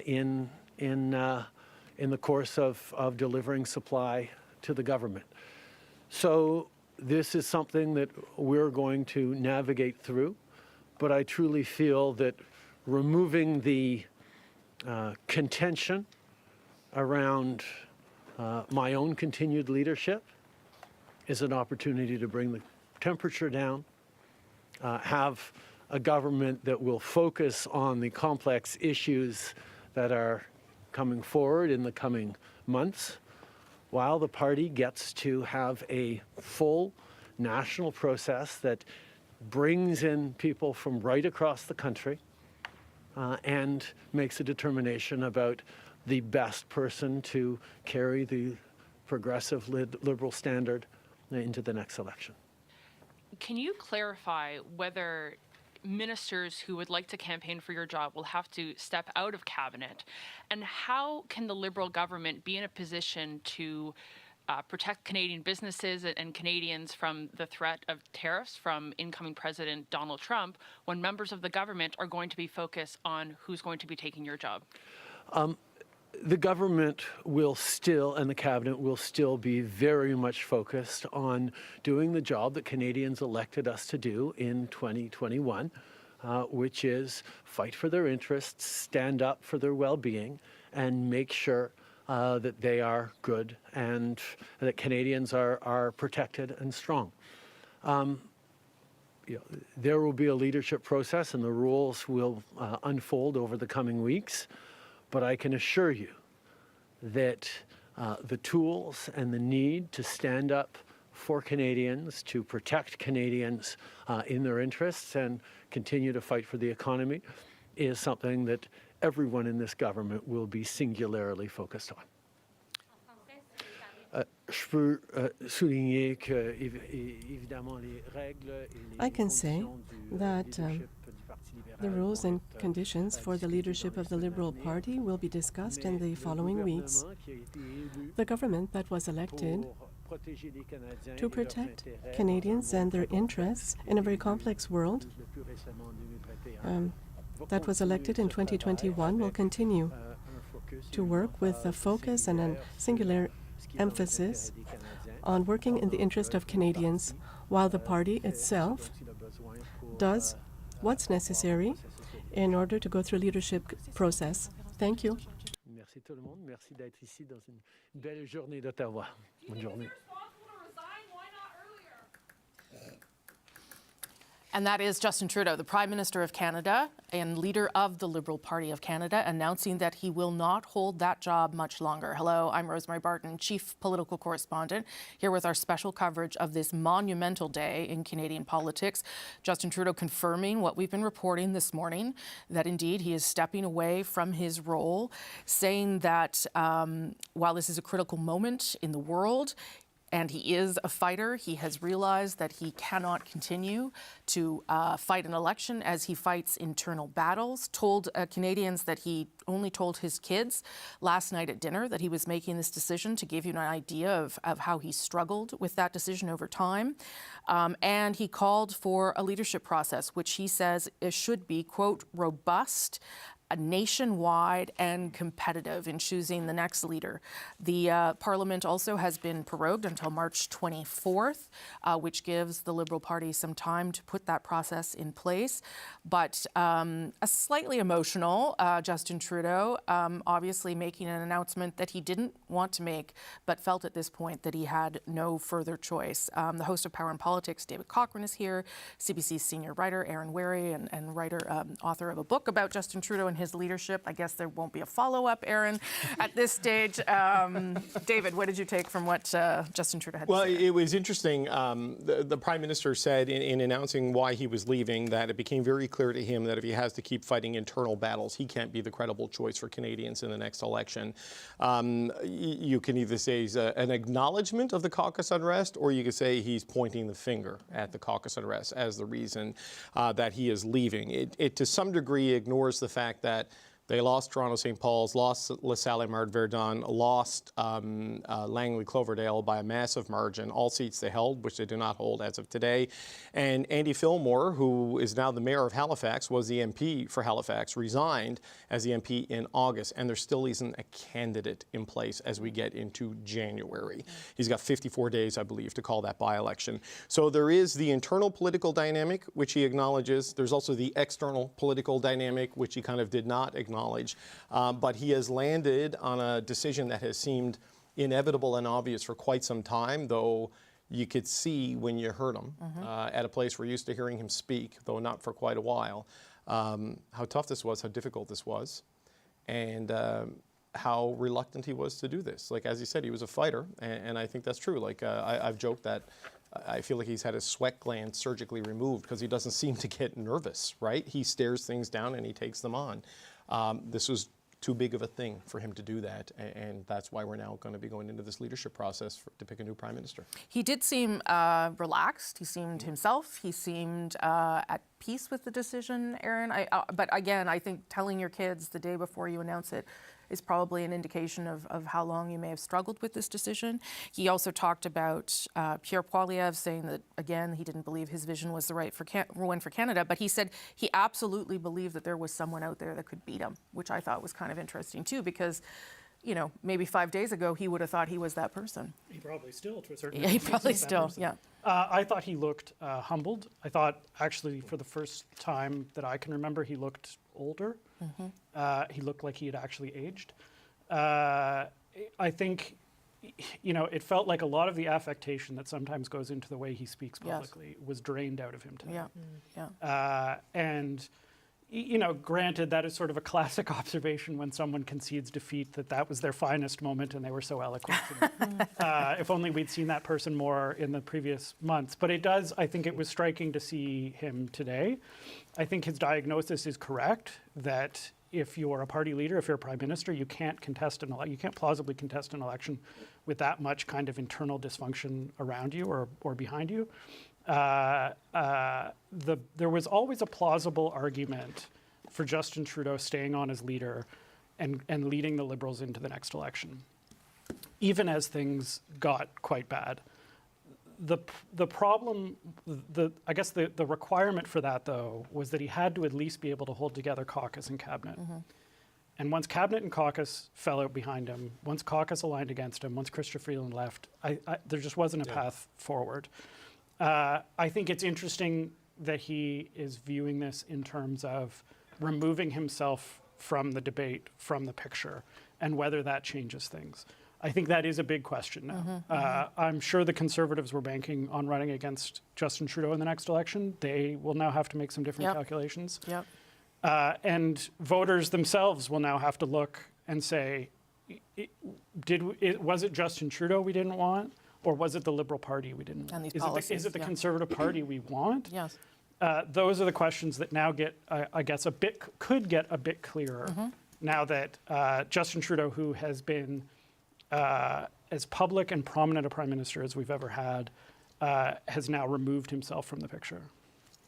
S11: in the course of delivering supply to the government. So this is something that we're going to navigate through, but I truly feel that removing the contention around my own continued leadership is an opportunity to bring the temperature down, have a government that will focus on the complex issues that are coming forward in the coming months, while the party gets to have a full national process that brings in people from right across the country and makes a determination about the best person to carry the progressive liberal standard into the next election.
S15: Can you clarify whether ministers who would like to campaign for your job will have to step out of cabinet? And how can the Liberal government be in a position to protect Canadian businesses and Canadians from the threat of tariffs from incoming President Donald Trump when members of the government are going to be focused on who's going to be taking your job?
S11: The government will still, and the cabinet will still be very much focused on doing the job that Canadians elected us to do in 2021, which is fight for their interests, stand up for their well-being, and make sure that they are good and that Canadians are protected and strong. There will be a leadership process and the rules will unfold over the coming weeks. But I can assure you that the tools and the need to stand up for Canadians, to protect Canadians in their interests and continue to fight for the economy is something that everyone in this government will be singularly focused on.
S12: I can say that the rules and conditions for the leadership of the Liberal Party will be discussed in the following weeks. The government that was elected to protect Canadians and their interests in a very complex world that was elected in 2021 will continue to work with a focus and a singular emphasis on working in the interest of Canadians, while the party itself does what's necessary in order to go through a leadership process. Thank you.
S11: Merci tout le monde. Merci d'être ici dans une belle journée d'Ottawa. Bonne journée.
S3: And that is Justin Trudeau, the Prime Minister of Canada and leader of the Liberal Party of Canada, announcing that he will not hold that job much longer. Hello, I'm Rosemary Barton, Chief Political Correspondent, here with our special coverage of this monumental day in Canadian politics. Justin Trudeau confirming what we've been reporting this morning, that indeed he is stepping away from his role, saying that while this is a critical moment in the world, and he is a fighter, he has realized that he cannot continue to fight an election as he fights internal battles, told Canadians that he only told his kids last night at dinner that he was making this decision to give you an idea of how he struggled with that decision over time. And he called for a leadership process, which he says should be, quote, robust, nationwide and competitive in choosing the next leader. The Parliament also has been prorogued until March 24th, which gives the Liberal Party some time to put that process in place. But a slightly emotional Justin Trudeau, obviously making an announcement that he didn't want to make, but felt at this point that he had no further choice. The host of Power and Politics, David Cochrane, is here. CBC's senior writer, Aaron Wary, and writer, author of a book about Justin Trudeau and his leadership. I guess there won't be a follow-up, Aaron, at this stage. David, what did you take from what Justin Trudeau had to say?
S4: Well, it was interesting. The Prime Minister said in announcing why he was leaving that it became very clear to him that if he has to keep fighting internal battles, he can't be the credible choice for Canadians in the next election. You can either say he's an acknowledgement of the caucus unrest, or you could say he's pointing the finger at the caucus unrest as the reason that he is leaving. It to some degree ignores the fact that they lost Toronto St. Paul's, lost LaSalle Mart Verdun, lost Langley Cloverdale by a massive margin. All seats they held, which they do not hold as of today. And Andy Fillmore, who is now the mayor of Halifax, was the MP for Halifax, resigned as the MP in August. And there still isn't a candidate in place as we get into January. He's got 54 days, I believe, to call that by-election. So there is the internal political dynamic, which he acknowledges. There's also the external political dynamic, which he kind of did not acknowledge. But he has landed on a decision that has seemed inevitable and obvious for quite some time, though you could see when you heard him at a place we're used to hearing him speak, though not for quite a while, how tough this was, how difficult this was. And how reluctant he was to do this. Like, as he said, he was a fighter, and I think that's true. Like, I've joked that I feel like he's had his sweat gland surgically removed because he doesn't seem to get nervous, right? He stares things down and he takes them on. This was too big of a thing for him to do that, and that's why we're now going to be going into this leadership process to pick a new prime minister.
S3: He did seem relaxed. He seemed himself. He seemed at peace with the decision, Aaron. But again, I think telling your kids the day before you announce it is probably an indication of how long you may have struggled with this decision. He also talked about Pierre Poilievre saying that, again, he didn't believe his vision was the right one for Canada, but he said he absolutely believed that there was someone out there that could beat him, which I thought was kind of interesting too, because, you know, maybe 5 days ago he would have thought he was that person.
S9: He probably still, to a certain
S3: extent. Yeah, he probably
S9: is that
S3: still,
S9: person.
S3: yeah.
S9: I thought he looked humbled. I thought, actually, for the first time that I can remember, he looked older. He looked like he had actually aged. I think, you know, it felt like a lot of the affectation that sometimes goes into the way he speaks publicly was drained out of him today. And, you know, granted, that is sort of a classic observation when someone concedes defeat, that was their finest moment and they were so eloquent. If only we'd seen that person more in the previous months. But I think it was striking to see him today. I think his diagnosis is correct, that if you're a party leader, if you're a prime minister, you can't plausibly contest an election with that much kind of internal dysfunction around you or behind you. There was always a plausible argument for Justin Trudeau staying on as leader and leading the Liberals into the next election, even as things got quite bad. The problem, I guess the requirement for that, though, was that he had to at least be able to hold together caucus and cabinet. And once cabinet and caucus fell out behind him, once caucus aligned against him, once Chrystia Freeland left, there just wasn't a path forward. I think it's interesting that he is viewing this in terms of removing himself from the debate, from the picture, and whether that changes things. I think that is a big question now. I'm sure the Conservatives were banking on running against Justin Trudeau in the next election. They will now have to make some different calculations. And voters themselves will now have to look and say, was it Justin Trudeau we didn't want? Or was it the Liberal Party we didn't want? Is it the Conservative Party we want?
S3: Yes.
S9: Those are the questions that now could get a bit clearer now that Justin Trudeau, who has been as public and prominent a prime minister as we've ever had, has now removed himself from the picture.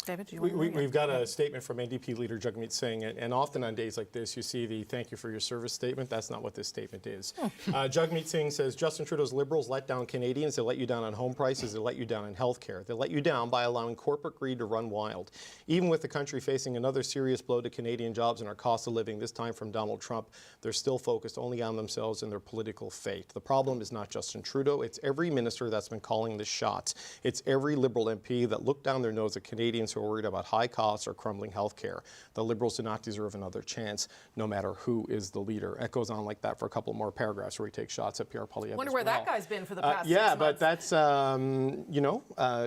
S3: David, do you
S4: We've got a statement from NDP leader Jagmeet Singh, and often on days like this, you see the thank you for your service statement. That's not what this statement is. Jagmeet Singh says, Justin Trudeau's Liberals let down Canadians. They let you down on home prices. They let you down in health care. They let you down by allowing corporate greed to run wild. Even with the country facing another serious blow to Canadian jobs and our cost of living, this time from Donald Trump, they're still focused only on themselves and their political fate. The problem is not Justin Trudeau. It's every minister that's been calling the shots. It's every Liberal MP that looked down their nose at Canadians who are worried about high costs or crumbling health care. The Liberals do not deserve another chance, no matter who is the leader. It goes on like that for a couple more paragraphs where he takes shots at Pierre Poilievre.
S3: Wonder where that guy's been for the past 6 months.
S4: But that's,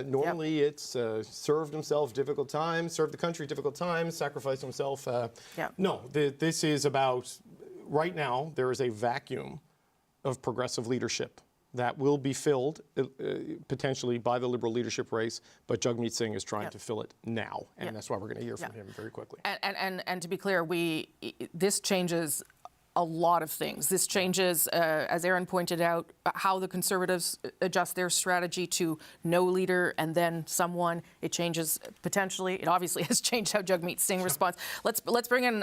S4: normally it's served himself difficult times, served the country difficult times, sacrificed himself. No, this is about, right now, there is a vacuum of progressive leadership that will be filled potentially by the Liberal leadership race, but Jagmeet Singh is trying to fill it now, and that's why we're going to hear from him very quickly.
S3: And to be clear, this changes a lot of things. This changes, as Aaron pointed out, how the Conservatives adjust their strategy to no leader and then someone. It changes potentially. It obviously has changed how Jagmeet Singh responds. Let's bring in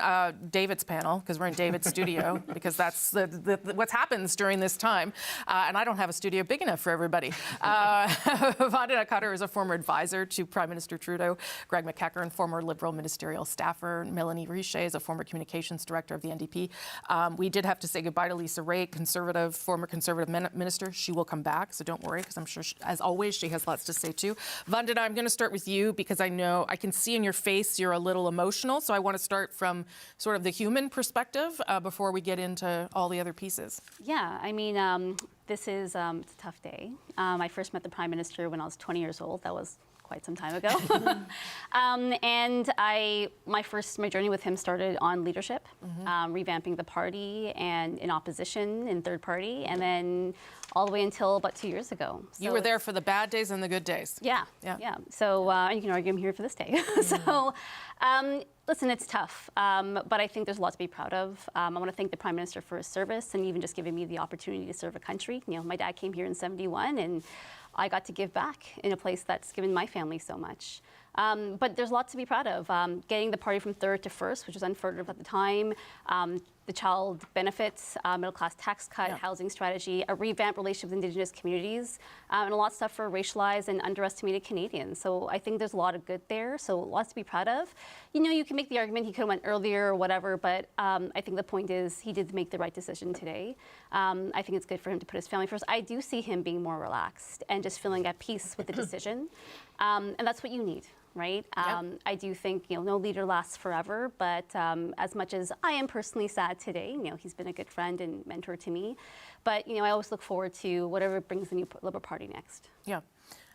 S3: David's panel, because we're in David's studio, because that's what happens during this time. And I don't have a studio big enough for everybody. Vandana Qatar is a former advisor to Prime Minister Trudeau. Greg McEachern, former Liberal ministerial staffer. Melanie Richer is a former communications director of the NDP. We did have to say goodbye to Lisa Raitt, former Conservative minister. She will come back, so don't worry, because I'm sure, as always, she has lots to say too. Vandana, I'm going to start with you, because I know I can see in your face you're a little emotional, so I want to start from sort of the human perspective before we get into all the other pieces.
S16: Yeah, I mean, this is it's a tough day. I first met the Prime Minister when I was 20 years old. That was quite some time ago. And my journey with him started on leadership, revamping the party and in opposition in third party, and then all the way until about 2 years ago. So
S3: you were there for the bad days and the good days.
S16: Yeah. So you can argue I'm here for this day. So listen, it's tough, but I think there's a lot to be proud of. I want to thank the Prime Minister for his service and even just giving me the opportunity to serve a country. You know, my dad came here in '71, and I got to give back in a place that's given my family so much. But there's lots to be proud of. Getting the party from third to first, which was unheard of at the time, the child benefits, middle class tax cut, housing strategy, a revamped relationship with Indigenous communities, and a lot of stuff for racialized and underestimated Canadians. So I think there's a lot of good there, so lots to be proud of. You know, you can make the argument he could have went earlier or whatever, but I think the point is he did make the right decision today. I think it's good for him to put his family first. I do see him being more relaxed and just feeling at peace with the decision, and that's what you need. Right? I do think, you know, no leader lasts forever, but as much as I am personally sad today, you know, he's been a good friend and mentor to me, but, you know, I always look forward to whatever brings the new Liberal Party next.
S3: Yeah.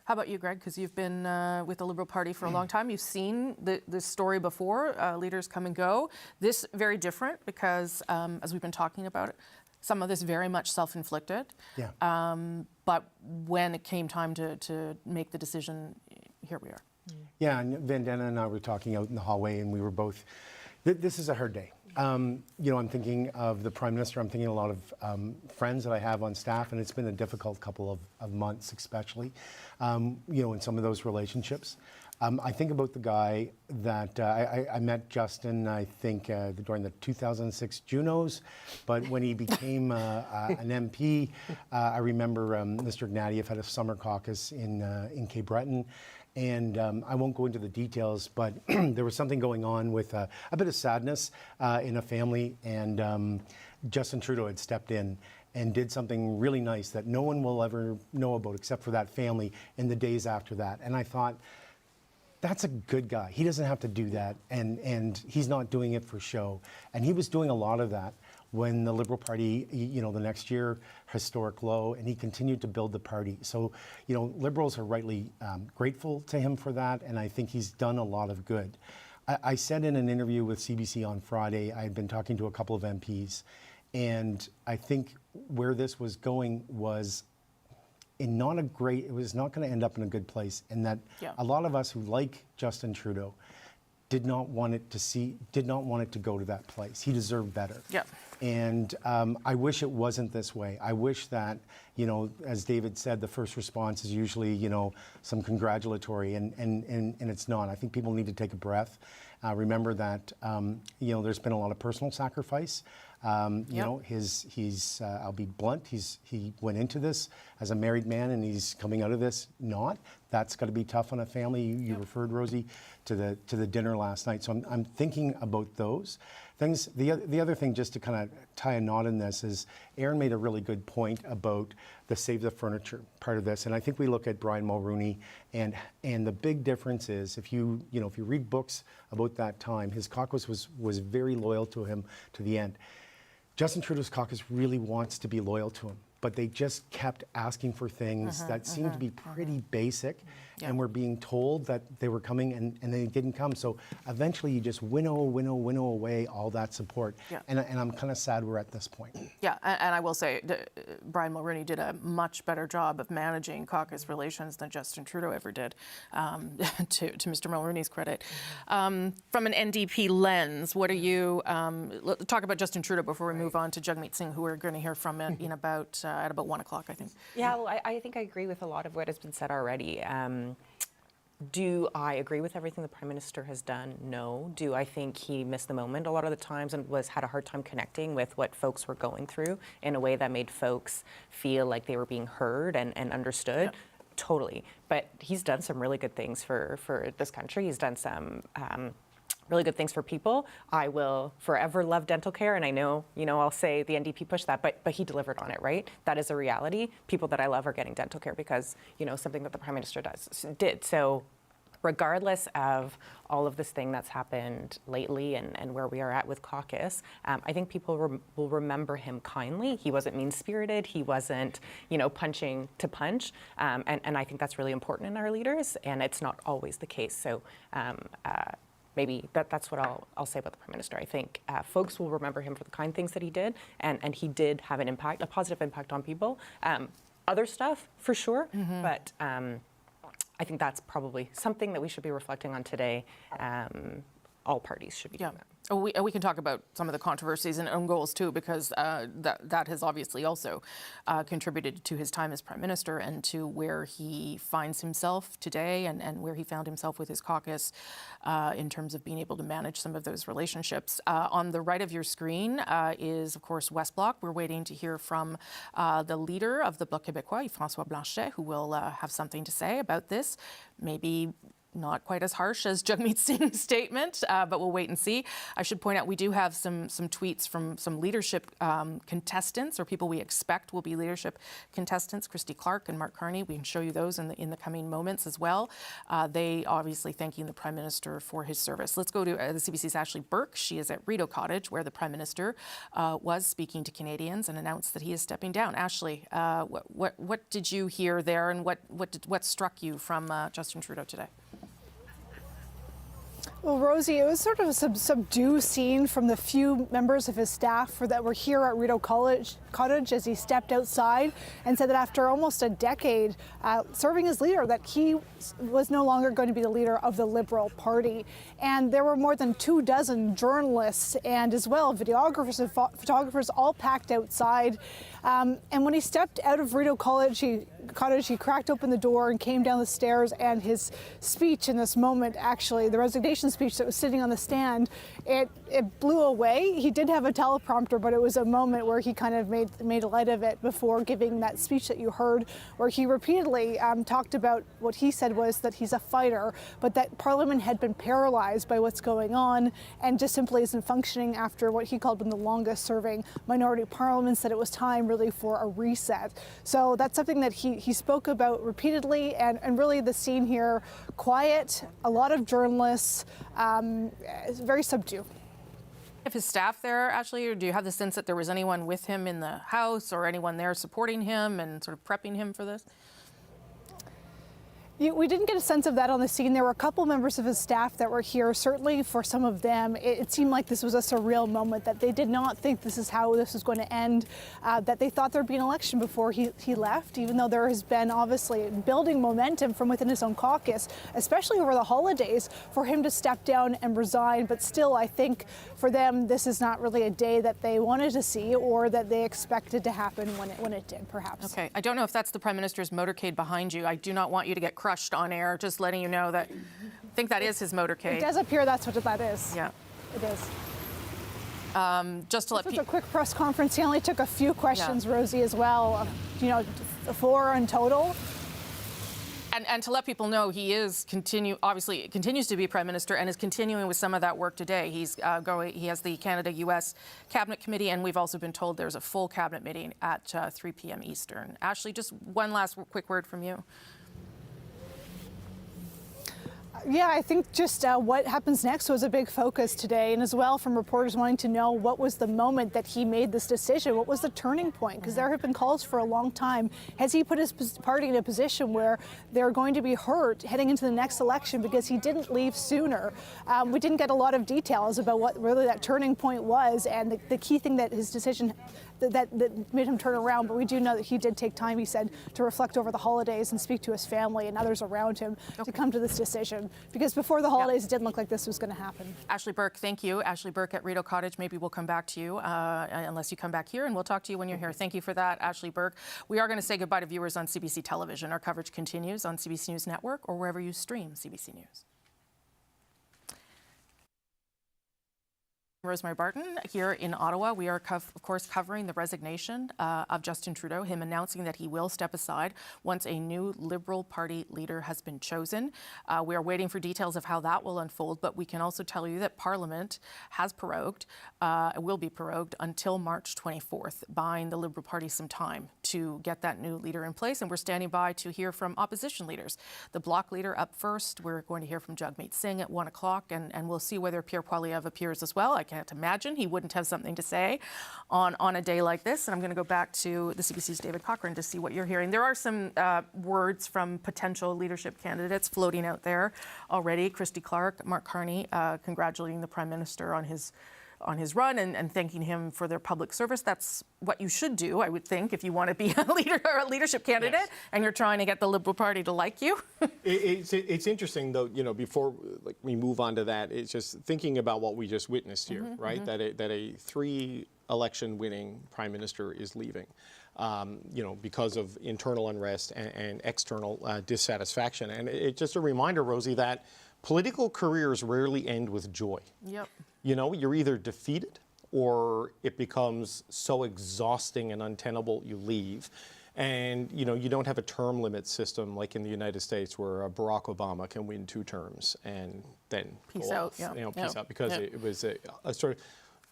S3: How about you, Greg? Because you've been with the Liberal Party for a long time. You've seen this story before, leaders come and go. This very different because, as we've been talking about it, some of this very much self-inflicted. Yeah. But when it came time to make the decision, here we are.
S17: Yeah, and Vandana and I were talking out in the hallway, and we were both, this is a hard day. You know, I'm thinking of the Prime Minister, I'm thinking a lot of friends that I have on staff, and it's been a difficult couple of months, especially, you know, in some of those relationships. I think about the guy that I met Justin, I think, during the 2006 Junos, but when he became an MP, I remember Mr. Ignatieff had a summer caucus in Cape Breton. And I won't go into the details, but there was something going on with a bit of sadness in a family, and Justin Trudeau had stepped in and did something really nice that no one will ever know about except for that family in the days after that. And I thought, that's a good guy. He doesn't have to do that, and he's not doing it for show. And he was doing a lot of that when the Liberal Party, you know, the next year, historic low, and he continued to build the party. So, you know, Liberals are rightly grateful to him for that, and I think he's done a lot of good. I said in an interview with CBC on Friday, I had been talking to a couple of MPs, and I think where this was going was it was not going to end up in a good place, and that a lot of us who like Justin Trudeau did not want it to go to that place. He deserved better. Yeah. And I wish it wasn't this way. I wish that, you know, as David said, the first response is usually, you know, some congratulatory, and it's not. I think people need to take a breath. Remember that, you know, there's been a lot of personal sacrifice. You know, I'll be blunt, he went into this as a married man, and he's coming out of this not. That's got to be tough on a family. You referred, Rosie, to the dinner last night. So I'm thinking about those things. The other thing, just to kind of tie a knot in this, is Aaron made a really good point about the Save the Furniture part of this. And I think we look at Brian Mulroney, and the big difference is if you read books about that time, his caucus was very loyal to him to the end. Justin Trudeau's caucus really wants to be loyal to him, but they just kept asking for things that seemed to be pretty basic, and were being told that they were coming, and they didn't come. So eventually you just winnow away all that support. And I'm kind of sad we're at this point.
S3: Yeah, and I will say, Brian Mulroney did a much better job of managing caucus relations than Justin Trudeau ever did, to Mr. Mulroney's credit. From an NDP lens, what are you, let's talk about Justin Trudeau before we move on to Jagmeet Singh, who we're going to hear from at about 1 o'clock, I think.
S18: Yeah, well, I think I agree with a lot of what has been said already. Do I agree with everything the Prime Minister has done? No. Do I think he missed the moment a lot of the times and had a hard time connecting with what folks were going through in a way that made folks feel like they were being heard and understood? Yeah. Totally. But he's done some really good things for this country. He's done some really good things for people. I will forever love dental care, and I know, I'll say the NDP pushed that, but he delivered on it, right? That is a reality. People that I love are getting dental care because, something that the Prime Minister did. So regardless of all of this thing that's happened lately and where we are at with caucus, I think people will remember him kindly. He wasn't mean-spirited. He wasn't, punching to punch. And I think that's really important in our leaders, and it's not always the case. So maybe that's what I'll say about the Prime Minister. I think folks will remember him for the kind things that he did, and he did have an impact, a positive impact on people. Other stuff, for sure, but I think that's probably something that we should be reflecting on today. All parties should be doing that.
S3: We can talk about some of the controversies and own goals too, because that has obviously also contributed to his time as Prime Minister and to where he finds himself today and where he found himself with his caucus in terms of being able to manage some of those relationships. On the right of your screen is, of course, West Bloc. We're waiting to hear from the leader of the Bloc Québécois, François Blanchet, who will have something to say about this. Maybe not quite as harsh as Jagmeet Singh's statement, but we'll wait and see. I should point out we do have some tweets from some leadership contestants, or people we expect will be leadership contestants, Christy Clark and Mark Carney. We can show you those in the coming moments as well. They obviously thanking the Prime Minister for his service. Let's go to the CBC's Ashley Burke. She is at Rideau Cottage, where the Prime Minister was speaking to Canadians and announced that he is stepping down. Ashley, what did you hear there, and what struck you from Justin Trudeau today?
S19: Well, Rosie, it was sort of a subdued scene from the few members of his staff that were here at Rideau Cottage as he stepped outside and said that after almost a decade serving as leader, that he was no longer going to be the leader of the Liberal Party. And there were more than 24 journalists and as well videographers and photographers all packed outside. And when he stepped out of Rideau Cottage, he cracked open the door and came down the stairs, and his speech in this moment, actually, the resignation speech that was sitting on the stand, it blew away. He did have a teleprompter, but it was a moment where he kind of made light of it before giving that speech that you heard, where he repeatedly talked about what he said was that he's a fighter, but that Parliament had been paralyzed by what's going on and just simply isn't functioning after what he called one of the longest serving minority parliaments, that it was time really for a reset. So that's something that he spoke about repeatedly, and really the scene here, quiet, a lot of journalists, very subdued.
S3: Of his staff there, Ashley, or do you have the sense that there was anyone with him in the House or anyone there supporting him and sort of prepping him for this?
S19: We didn't get a sense of that on the scene. There were a couple members of his staff that were here. Certainly for some of them, it seemed like this was a surreal moment, that they did not think this is how this was going to end, that they thought there'd be an election before he left, even though there has been obviously building momentum from within his own caucus, especially over the holidays, for him to step down and resign. But still, I think for them, this is not really a day that they wanted to see or that they expected to happen when it did, perhaps.
S3: Okay, I don't know if that's the Prime Minister's motorcade behind you. I do not want you to get crushed on air, just letting you know that I think that is his motorcade.
S19: It does appear that's what that is.
S3: Yeah.
S19: It is.
S3: Just to let
S19: people. It was a quick press conference. He only took a few questions, yeah. Rosie, as well. 4 in total.
S3: And to let people know, he is obviously continues to be Prime Minister and is continuing with some of that work today. He has the Canada-U.S. Cabinet Committee, and we've also been told there's a full Cabinet meeting at 3 p.m. Eastern. Ashley, just one last quick word from you.
S19: Yeah, I think just what happens next was a big focus today, and as well from reporters wanting to know what was the moment that he made this decision, what was the turning point, because there have been calls for a long time. Has he put his party in a position where they're going to be hurt heading into the next election because he didn't leave sooner? We didn't get a lot of details about what really that turning point was, and the key thing that his decision that made him turn around, but we do know that he did take time, he said, to reflect over the holidays and speak to his family and others around him to come to this decision. Because before the holidays, it didn't look like this was going to happen.
S3: Ashley Burke, thank you. Ashley Burke at Rideau Cottage. Maybe we'll come back to you, unless you come back here, and we'll talk to you when you're here. Thank you for that, Ashley Burke. We are going to say goodbye to viewers on CBC Television. Our coverage continues on CBC News Network or wherever you stream CBC News. Rosemary Barton here in Ottawa. We are, of course, covering the resignation of Justin Trudeau, him announcing that he will step aside once a new Liberal Party leader has been chosen. We are waiting for details of how that will unfold, but we can also tell you that Parliament has prorogued, will be prorogued until March 24th, buying the Liberal Party some time to get that new leader in place. And we're standing by to hear from opposition leaders. The Bloc leader up first. We're going to hear from Jagmeet Singh at 1 o'clock, and we'll see whether Pierre Poilievre appears as well. I can't imagine he wouldn't have something to say on a day like this. And I'm going to go back to the CBC's David Cochrane to see what you're hearing. There are some words from potential leadership candidates floating out there already. Christy Clark, Mark Carney, congratulating the Prime Minister on his run and thanking him for their public service. That's what you should do, I would think, if you want to be a leader or a leadership candidate, yes, and you're trying to get the Liberal Party to like you.
S4: It's interesting, though, before we move on to that, it's just thinking about what we just witnessed here, right? Mm-hmm. That a 3-election winning Prime Minister is leaving. Because of internal unrest and external dissatisfaction. And it's just a reminder, Rosie, that political careers rarely end with joy.
S3: Yep.
S4: You're either defeated or it becomes so exhausting and untenable you leave. And, you don't have a term limit system like in the United States where Barack Obama can win 2 terms and then
S3: peace out.
S4: Peace out, because it was a sort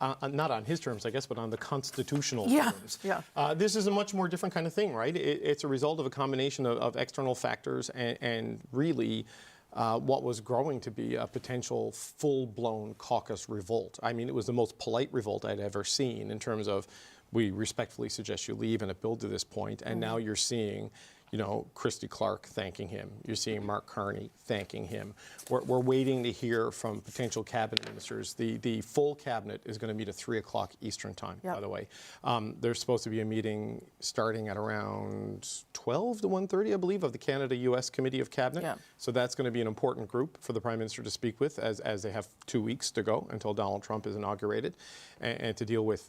S4: of, not on his terms, I guess, but on the constitutional terms. Yeah. This is a much more different kind of thing, right? It's a result of a combination of external factors and really what was growing to be a potential full-blown caucus revolt. I mean, it was the most polite revolt I'd ever seen in terms of, we respectfully suggest you leave, and it built to this point. And now you're seeing, Christy Clark thanking him. You're seeing Mark Carney thanking him. We're waiting to hear from potential cabinet ministers. The full cabinet is going to meet at 3 o'clock Eastern time, by the way. There's supposed to be a meeting starting at around 12 to 1:30, I believe, of the Canada-U.S. Committee of Cabinet. Yeah. So that's going to be an important group for the Prime Minister to speak with as they have 2 weeks to go until Donald Trump is inaugurated and to deal with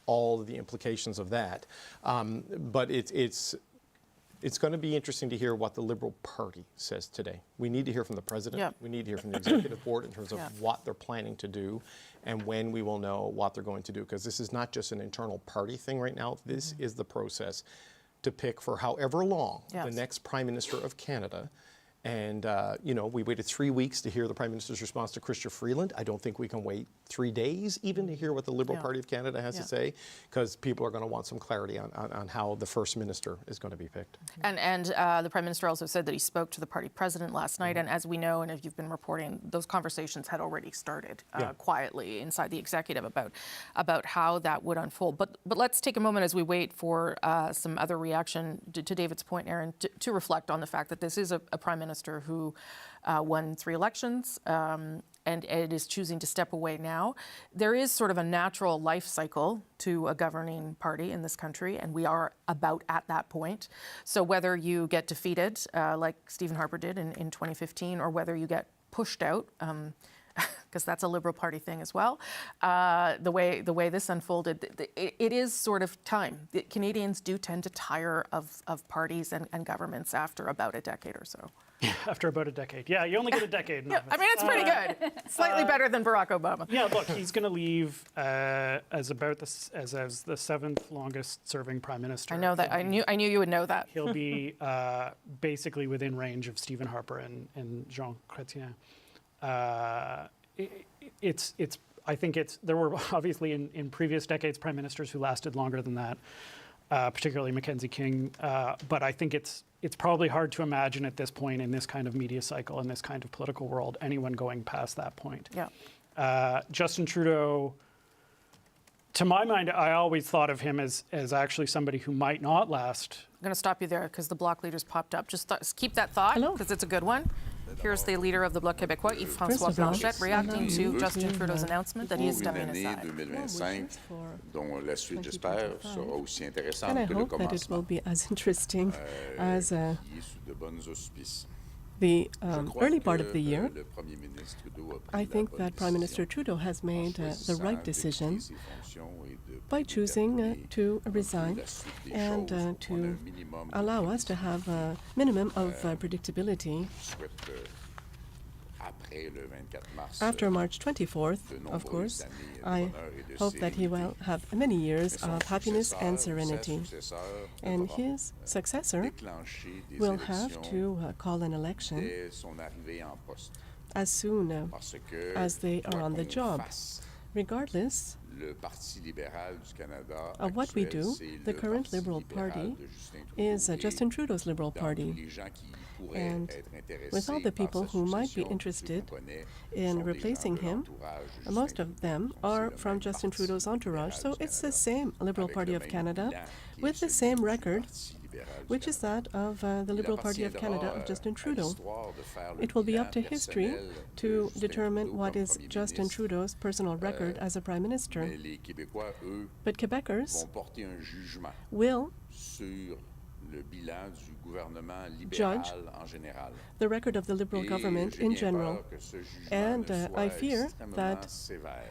S4: all of the implications of that. But it's going to be interesting to hear what the Liberal Party says today. We need to hear from the President. Yep. We need to hear from the Executive Board in terms of what they're planning to do and when we will know what they're going to do. Because this is not just an internal party thing right now. This is the process to pick for however long the next Prime Minister of Canada. And, we waited 3 weeks to hear the Prime Minister's response to Chrystia Freeland. I don't think we can wait 3 days even to hear what the Liberal Party of Canada has to say, because people are going to want some clarity on how the First Minister is going to be picked.
S3: And the Prime Minister also said that he spoke to the party president last night. And as we know, and if you've been reporting, those conversations had already started quietly inside the executive about how that would unfold. But let's take a moment as we wait for some other reaction to David's point, Aaron, to reflect on the fact that this is a Prime Minister who won 3 elections and it is choosing to step away now. There is sort of a natural life cycle to a governing party in this country, and we are about at that point. So whether you get defeated, like Stephen Harper did in 2015, or whether you get pushed out, because that's a Liberal Party thing as well, the way this unfolded, it is sort of time. The Canadians do tend to tire of parties and governments after about a decade or so.
S9: After about a decade. Yeah, you only get a decade.
S3: I mean, it's pretty good. Slightly better than Barack Obama.
S9: Yeah, look, he's going to leave as the 7th longest serving Prime Minister.
S3: I know that. I knew you would know that.
S9: He'll be basically within range of Stephen Harper and Jean Chrétien. I think there were obviously in previous decades Prime Ministers who lasted longer than that, particularly Mackenzie King. But I think it's probably hard to imagine at this point in this kind of media cycle, in this kind of political world, anyone going past that point.
S3: Yeah.
S9: Justin Trudeau, to my mind, I always thought of him as actually somebody who might not last.
S3: I'm going to stop you there because the Bloc leaders popped up. Just keep that thought because it's a good one. Here's the leader of the Bloc québécois, Yves-François Blanchet, reacting to Justin Trudeau's announcement that he is stepping aside.
S20: 2025, dont la suite, j'espère, sera aussi intéressante
S12: and I
S20: que le
S12: hope that it will
S20: commencement.
S12: be as interesting as
S20: Qui est sous de bons auspices.
S12: the
S20: Je crois
S12: early
S20: que
S12: part of the year.
S20: le Premier ministre Trudeau a pris
S12: I
S20: la
S12: think
S20: bonne
S12: that Prime Minister
S20: décision
S12: Trudeau has
S20: en
S12: made the
S20: choisissant
S12: right
S20: d'écouter
S12: decision
S20: ses fonctions et de
S12: by choosing
S20: déterminer
S12: to resign
S20: la suite des
S12: and
S20: choses pour
S12: to
S20: qu'on ait un minimum de
S12: allow us to have a minimum of predictability
S20: souhaite après
S12: After March 24th, of course, I hope that he will have many years of happiness and serenity. And his successor will have to call an election as soon as they are on the job. Regardless of what we do, the current Liberal Party is Justin Trudeau's Liberal Party. And with all the people who might be interested in replacing him, most of them are from Justin Trudeau's entourage. So it's the same Liberal Party of Canada with the same record, which is that of the Liberal Party of Canada of Justin Trudeau. It will be up to history to determine what is Justin Trudeau's personal record as a Prime Minister. But Quebecers will judge the record of the Liberal government in general. And I fear that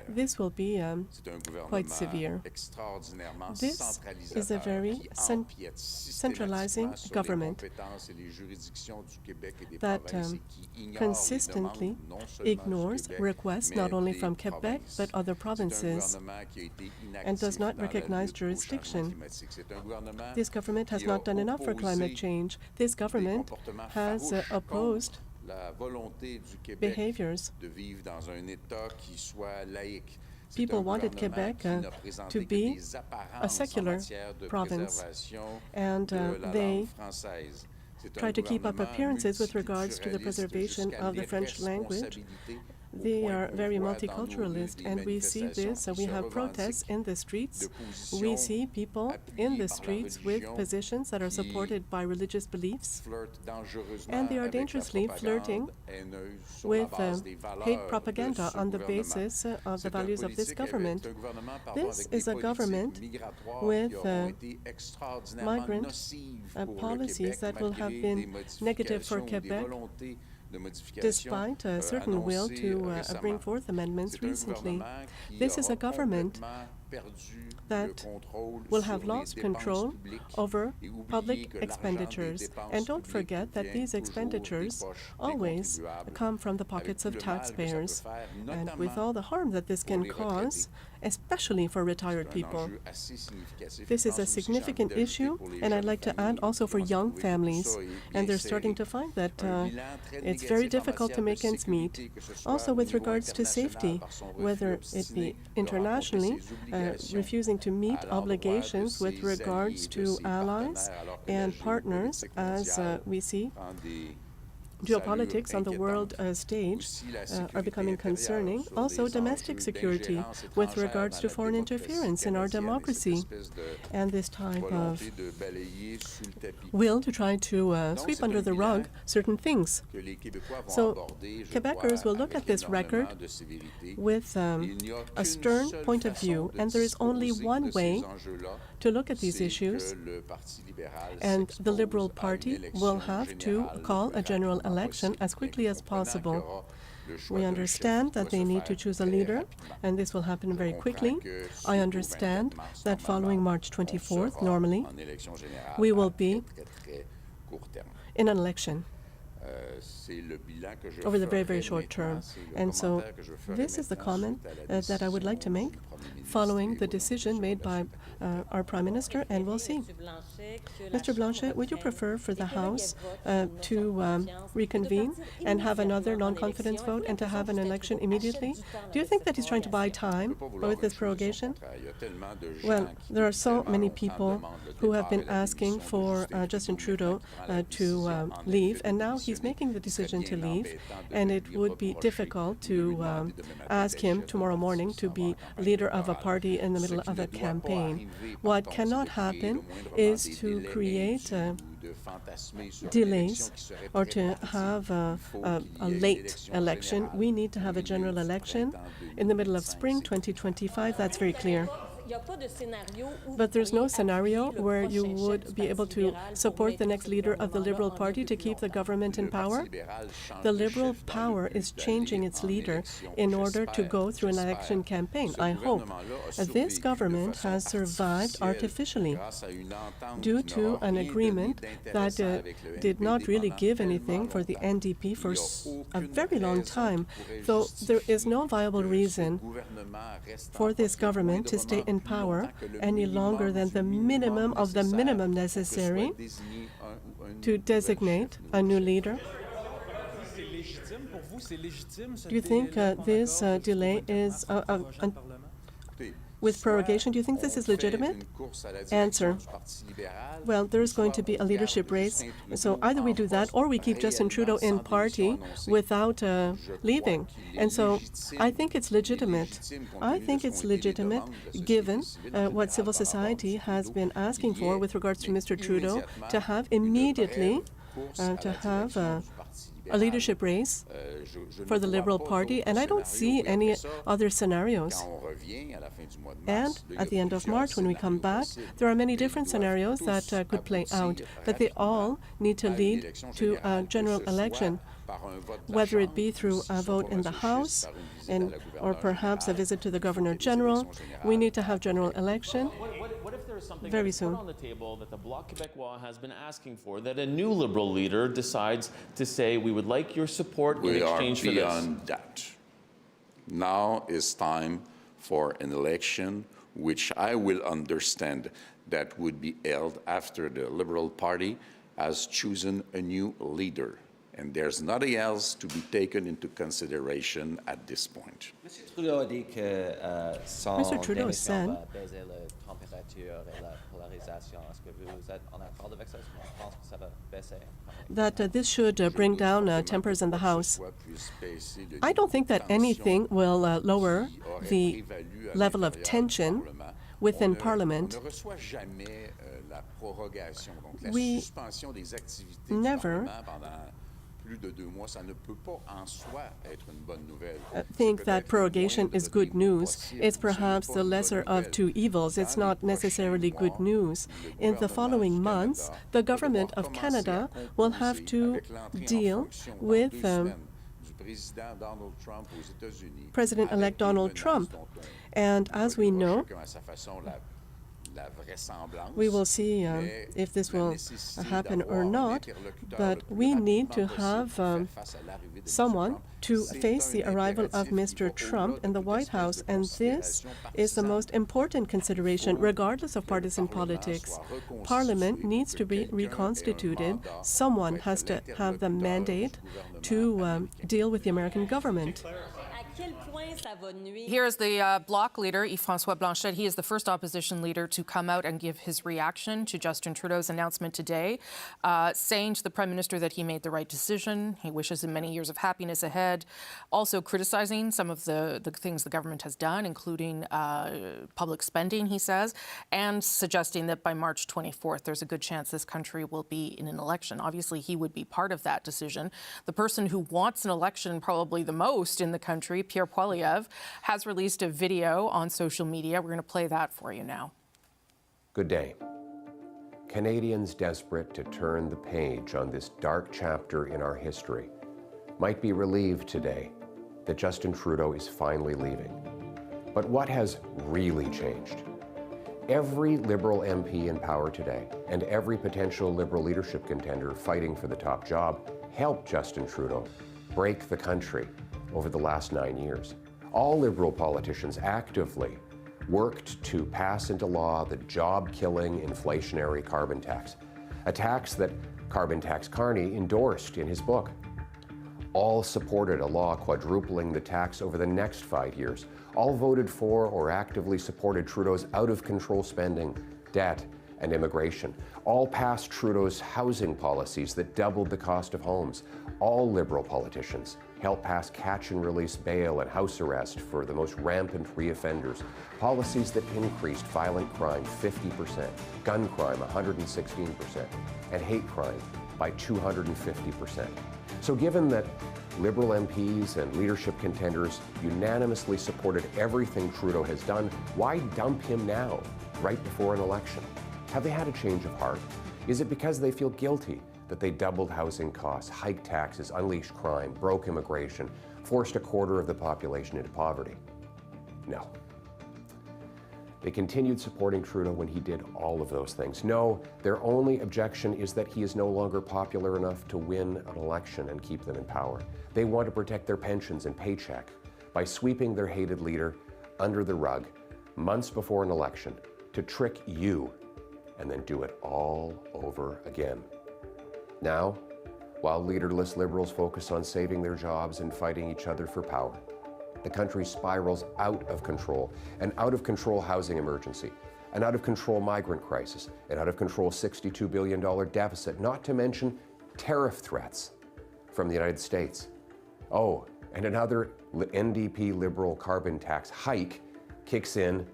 S12: this will be quite severe. This is a very centralizing government that consistently ignores requests not only from Quebec but other provinces and does not recognize jurisdiction. This government has not done enough for climate change. This government has opposed behaviors. People wanted Quebec to be a secular province, and they tried to keep up appearances with regards to the preservation of the French language. They are very multiculturalist, and we see this. We have protests in the streets. We see people in the streets with positions that are supported by religious beliefs, and they are dangerously flirting with hate propaganda on the basis of the values of this government. This is a government with migrant policies that will have been negative for Quebec, despite a certain will to bring forth amendments recently. This is a government that will have lost control over public expenditures. And don't forget that these expenditures always come from the pockets of taxpayers. And with all the harm that this can cause, especially for retired people, this is a significant issue, and I'd like to add also for young families. And they're starting to find that it's very difficult to make ends meet. Also with regards to safety, whether it be internationally, refusing to meet obligations with regards to allies and partners, as we see geopolitics on the world stage are becoming concerning. Also domestic security with regards to foreign interference in our democracy, and this type of will to try to sweep under the rug certain things. So Quebecers will look at this record with a stern point of view, and there is only one way to look at these issues, and the Liberal Party will have to call a general election as quickly as possible. We understand that they need to choose a leader, and this will happen very quickly. I understand that following March 24th, normally, we will be in an election over the very, very short term. And so this is the comment that I would like to make following the decision made by our Prime Minister, and we'll see. Mr. Blanchet, would you prefer for the House to reconvene and have another non-confidence vote and to have an election immediately? Do you think that he's trying to buy time with this prorogation? Well, there are so many people who have been asking for Justin Trudeau to leave, and now he's making the decision to leave, and it would be difficult to ask him tomorrow morning to be leader of a party in the middle of a campaign. What cannot happen is to create delays or to have a late election. We need to have a general election in the middle of spring 2025. That's very clear. But there's no scenario where you would be able to support the next leader of the Liberal Party to keep the government in power. The Liberal power is changing its leader in order to go through an election campaign, I hope. This government has survived artificially due to an agreement that did not really give anything for the NDP for a very long time, though there is no viable reason for this government to stay in power any longer than the minimum of the minimum necessary to designate a new leader. Do you think this delay is with prorogation, do you think this is legitimate? Answer. Well, there's going to be a leadership race, so either we do that or we keep Justin Trudeau in party without leaving. And so I think it's legitimate. I think it's legitimate given what civil society has been asking for with regards to Mr. Trudeau to have immediately a leadership race for the Liberal Party, and I don't see any other scenarios. And at the end of March, when we come back, there are many different scenarios that could play out, but they all need to lead to a general election, whether it be through a vote in the House or perhaps a visit to the Governor General. We need to have general election very soon.
S21: On the table that the Bloc Québécois has been asking for, that a new Liberal leader decides to say, we would like your support in exchange for this.
S20: We are beyond that. Now is time for an election, which I will understand that would be held after the Liberal Party has chosen a new leader. And there's nothing else to be taken into consideration at this point.
S12: Mr. Trudeau said that this should bring down tempers in the House. I don't think that anything will lower the level of tension within Parliament. We never think that prorogation is good news. It's perhaps the lesser of two evils. It's not necessarily good news. In the following months, the Government of Canada will have to deal with President-elect Donald Trump. And as we know, we will see if this will happen or not, but we need to have someone to face the arrival of Mr. Trump in the White House, and this is the most important consideration, regardless of partisan politics. Parliament needs to be reconstituted. Someone has to have the mandate to deal with the American government.
S3: Here is the Bloc leader, Yves-François Blanchet. He is the first opposition leader to come out and give his reaction to Justin Trudeau's announcement today, saying to the Prime Minister that he made the right decision. He wishes him many years of happiness ahead. Also criticizing some of the things the government has done, including public spending, he says, and suggesting that by March 24th, there's a good chance this country will be in an election. Obviously, he would be part of that decision. The person who wants an election probably the most in the country, Pierre Poilievre, has released a video on social media. We're going to play that for you now.
S22: Good day. Canadians desperate to turn the page on this dark chapter in our history might be relieved today that Justin Trudeau is finally leaving. But what has really changed? Every Liberal MP in power today and every potential Liberal leadership contender fighting for the top job helped Justin Trudeau break the country over the last 9 years. All Liberal politicians actively worked to pass into law the job-killing inflationary carbon tax, a tax that Carbon Tax Carney endorsed in his book. All supported a law quadrupling the tax over the next 5 years. All voted for or actively supported Trudeau's out-of-control spending, debt, and immigration. All passed Trudeau's housing policies that doubled the cost of homes. All Liberal politicians helped pass catch-and-release bail and house arrest for the most rampant reoffenders, policies that increased violent crime 50%, gun crime 116%, and hate crime by 250%. So given that Liberal MPs and leadership contenders unanimously supported everything Trudeau has done. Why dump him now, right before an election? Have they had a change of heart? Is it because they feel guilty that they doubled housing costs, hiked taxes, unleashed crime, broke immigration, forced a quarter of the population into poverty? No. They continued supporting Trudeau when he did all of those things. No, their only objection is that he is no longer popular enough to win an election and keep them in power. They want to protect their pensions and paycheck by sweeping their hated leader under the rug months before an election to trick you and then do it all over again. Now, while leaderless Liberals focus on saving their jobs and fighting each other for power, the country spirals out of control, an out-of-control housing emergency, an out-of-control migrant crisis, an out-of-control $62 billion deficit, not to mention tariff threats from the United States. Oh, and another NDP Liberal carbon tax hike kicks in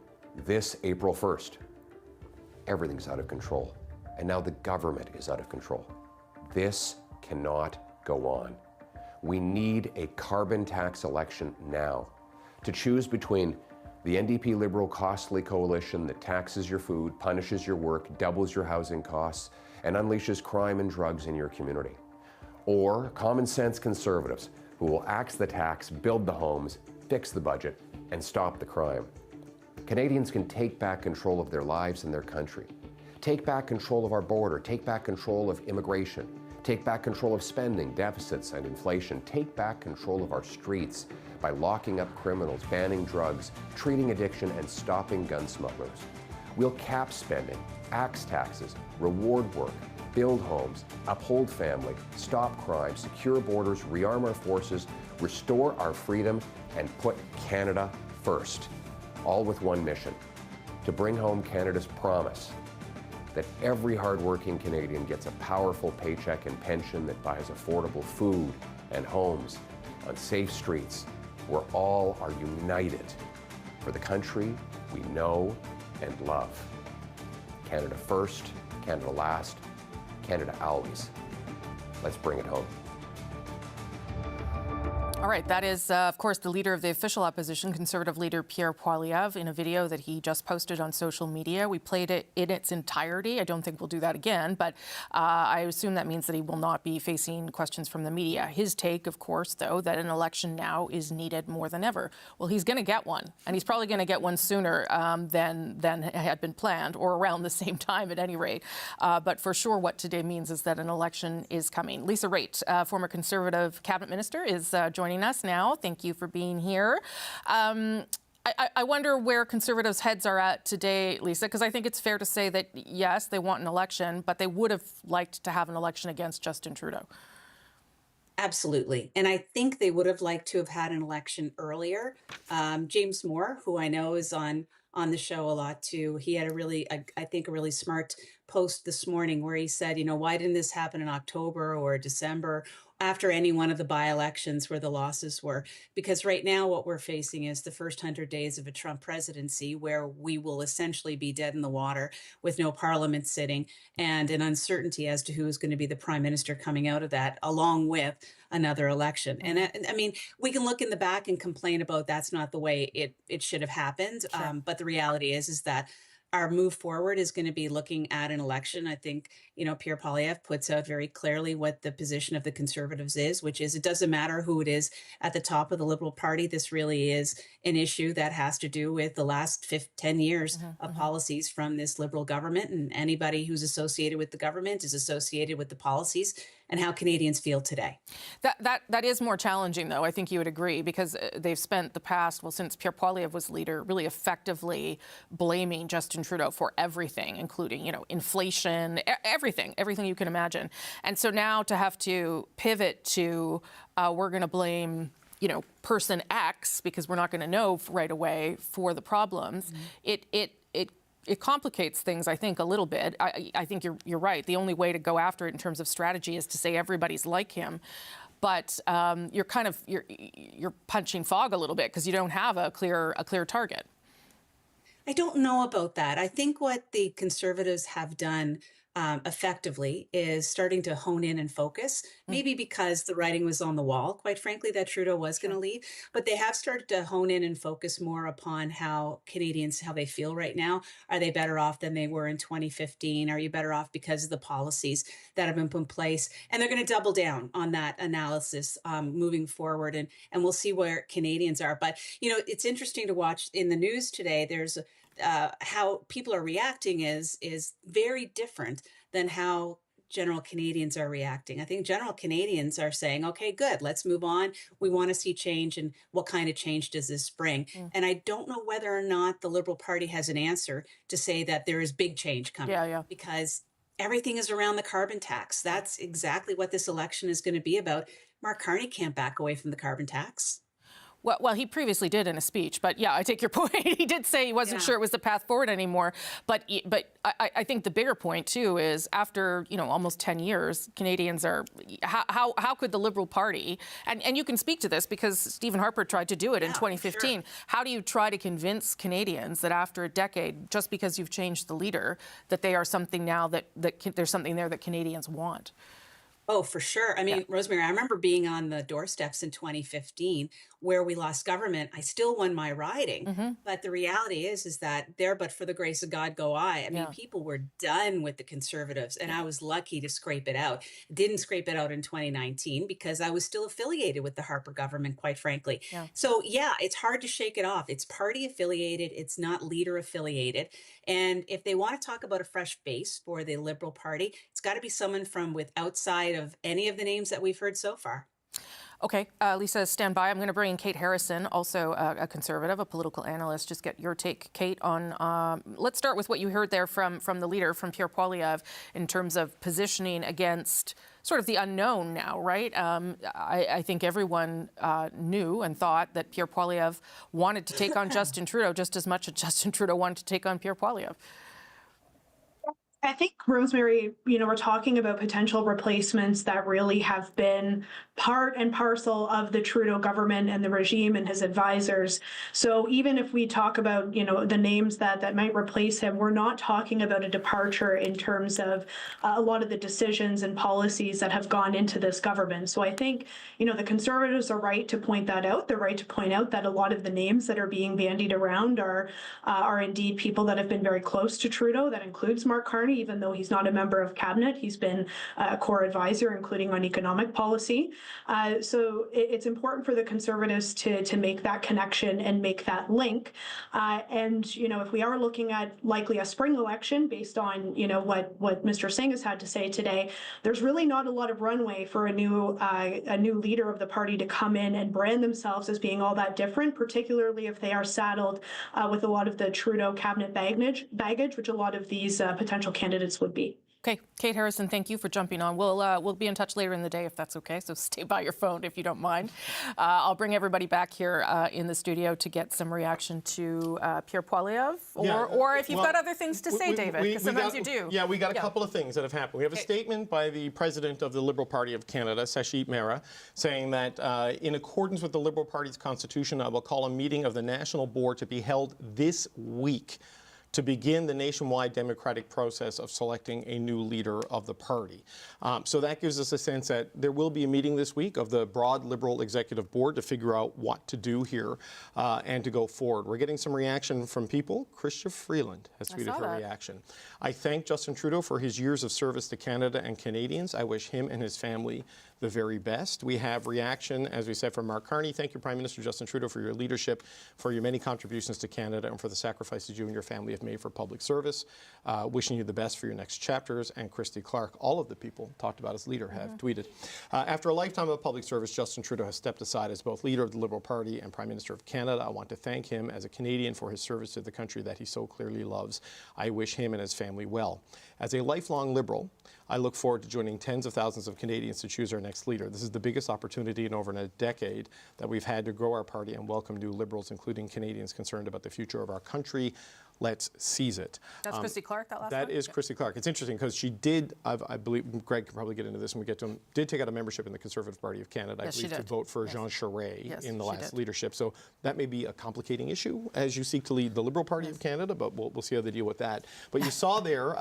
S22: this April 1st. Everything's out of control, and now the government is out of control. This cannot go on. We need a carbon tax election now to choose between the NDP Liberal costly coalition that taxes your food, punishes your work, doubles your housing costs, and unleashes crime and drugs in your community, or common sense Conservatives who will axe the tax, build the homes, fix the budget, and stop the crime. Canadians can take back control of their lives and their country, take back control of our border, take back control of immigration, take back control of spending, deficits, and inflation. Take back control of our streets by locking up criminals, banning drugs, treating addiction, and stopping gun smugglers. We'll cap spending, axe taxes, reward work, build homes, uphold family, stop crime, secure borders, rearm our forces, restore our freedom, and put Canada first. All with one mission: to bring home Canada's promise that every hardworking Canadian gets a powerful paycheck and pension that buys affordable food and homes on safe streets where all are united for the country we know and love. Canada first, Canada last, Canada always. Let's bring it home.
S3: All right, that is, of course, the leader of the official opposition, Conservative leader Pierre Poilievre, in a video that he just posted on social media. We played it in its entirety. I don't think we'll do that again, but I assume that means that he will not be facing questions from the media. His take, of course, though, that an election now is needed more than ever. Well, he's going to get one, and he's probably going to get one sooner than had been planned, or around the same time at any rate. But for sure, what today means is that an election is coming. Lisa Raitt, former Conservative cabinet minister, is joining us now. Thank you for being here. I wonder where Conservatives' heads are at today, Lisa, because I think it's fair to say that, yes, they want an election, but they would have liked to have an election against Justin Trudeau.
S1: Absolutely. And I think they would have liked to have had an election earlier. James Moore, who I know is on the show a lot too, he had I think a really smart post this morning where he said, why didn't this happen in October or December, after any one of the by-elections where the losses were? Because right now what we're facing is the first 100 days of a Trump presidency, where we will essentially be dead in the water with no parliament sitting and an uncertainty as to who is going to be the prime minister coming out of that, along with another election. And I mean, we can look in the back and complain about that's not the way it should have happened. Sure. But the reality is that our move forward is going to be looking at an election. I think, Pierre Poilievre puts out very clearly what the position of the Conservatives is, which is it doesn't matter who it is at the top of the Liberal Party. This really is an issue that has to do with the last 10 years of policies from this Liberal government, and anybody who's associated with the government is associated with the policies and how Canadians feel today.
S3: That is more challenging, though. I think you would agree, because they've spent the past, since Pierre Poilievre was leader, really effectively blaming Justin Trudeau for everything, including, inflation, everything you can imagine. And so now to have to pivot to, we're going to blame, person X, because we're not going to know right away for the problems, it complicates things, I think, a little bit. I think you're right. The only way to go after it in terms of strategy is to say everybody's like him. But you're punching fog a little bit, because you don't have a clear target.
S1: I don't know about that. I think what the Conservatives have done effectively is starting to hone in and focus, maybe because the writing was on the wall, quite frankly, that Trudeau was going to leave. But they have started to hone in and focus more upon how Canadians, how they feel right now. Are they better off than they were in 2015? Are you better off because of the policies that have been put in place? And they're going to double down on that analysis moving forward. And we'll see where Canadians are. But, it's interesting to watch in the news today. There's how people are reacting is very different than how general Canadians are reacting. I think general Canadians are saying, okay, good, let's move on. We want to see change, and what kind of change does this bring? And I don't know whether or not the Liberal Party has an answer to say that there is big change coming. Because everything is around the carbon tax. That's exactly what this election is going to be about. Mark Carney can't back away from the carbon tax.
S3: Well, he previously did in a speech, but yeah, I take your point. He did say he wasn't sure it was the path forward anymore. But I think the bigger point too is after almost 10 years, Canadians are how could the Liberal Party and you can speak to this because Stephen Harper tried to do it in 2015. Sure. How do you try to convince Canadians that after a decade, just because you've changed the leader, that they are something now that there's something there that Canadians want?
S1: Oh, for sure. I mean, Rosemary, I remember being on the doorsteps in 2015 where we lost government. I still won my riding. But the reality is that there, but for the grace of God, go I. I mean, people were done with the Conservatives, and I was lucky to scrape it out. Didn't scrape it out in 2019 because I was still affiliated with the Harper government, quite frankly. So, it's hard to shake it off. It's party affiliated. It's not leader affiliated. And if they want to talk about a fresh face for the Liberal Party, it's got to be someone from outside of any of the names that we've heard so far.
S3: Okay, Lisa, stand by. I'm going to bring in Kate Harrison, also a Conservative, a political analyst. Just get your take, Kate, on... let's start with what you heard there from the leader, from Pierre Poilievre, in terms of positioning against sort of the unknown now, right? I think everyone knew and thought that Pierre Poilievre wanted to take on Justin Trudeau just as much as Justin Trudeau wanted to take on Pierre Poilievre.
S5: I think, Rosemary, we're talking about potential replacements that really have been part and parcel of the Trudeau government and the regime and his advisors. So even if we talk about, the names that might replace him, we're not talking about a departure in terms of a lot of the decisions and policies that have gone into this government. So I think, the Conservatives are right to point that out. They're right to point out that a lot of the names that are being bandied around are indeed people that have been very close to Trudeau. That includes Mark Carney. Even though he's not a member of cabinet, he's been a core advisor, including on economic policy. So it's important for the Conservatives to make that connection and make that link. And if we are looking at likely a spring election based on what Mr. Singh has had to say today, there's really not a lot of runway for a new leader of the party to come in and brand themselves as being all that different, particularly if they are saddled with a lot of the Trudeau cabinet baggage, which a lot of these potential candidates would be.
S3: Okay, Kate Harrison, thank you for jumping on. We'll be in touch later in the day if that's okay, so stay by your phone if you don't mind. I'll bring everybody back here in the studio to get some reaction to Pierre Poilievre, or if you've got other things to say, David, because sometimes you do.
S4: Yeah, we got a couple of things that have happened. We have a statement by the President of the Liberal Party of Canada, Sachit Mehra, saying that in accordance with the Liberal Party's constitution, I will call a meeting of the National Board to be held this week to begin the nationwide democratic process of selecting a new leader of the party. So that gives us a sense that there will be a meeting this week of the broad Liberal Executive Board to figure out what to do here and to go forward. We're getting some reaction from people. Chrystia Freeland has tweeted her reaction. I thank Justin Trudeau for his years of service to Canada and Canadians. I wish him and his family the very best. We have reaction, as we said, from Mark Carney. Thank you, Prime Minister Justin Trudeau, for your leadership, for your many contributions to Canada, and for the sacrifices you and your family have made for public service. Wishing you the best for your next chapters. And Christy Clark, all of the people talked about as leader, have tweeted. After a lifetime of public service, Justin Trudeau has stepped aside as both leader of the Liberal Party and Prime Minister of Canada. I want to thank him as a Canadian for his service to the country that he so clearly loves. I wish him and his family well. As a lifelong Liberal, I look forward to joining tens of thousands of Canadians to choose our next leader. This is the biggest opportunity in over a decade that we've had to grow our party and welcome new Liberals, including Canadians concerned about the future of our country. Let's seize it.
S3: That's Christy Clark, that last one?
S4: That is Christy Clark. It's interesting because she did, I believe, Greg can probably get into this when we get to him, did take out a membership in the Conservative Party of Canada, I believe, to vote for Jean Charest in the last leadership. So that may be a complicating issue as you seek to lead the Liberal Party of Canada, but we'll see how they deal with that. But you saw there,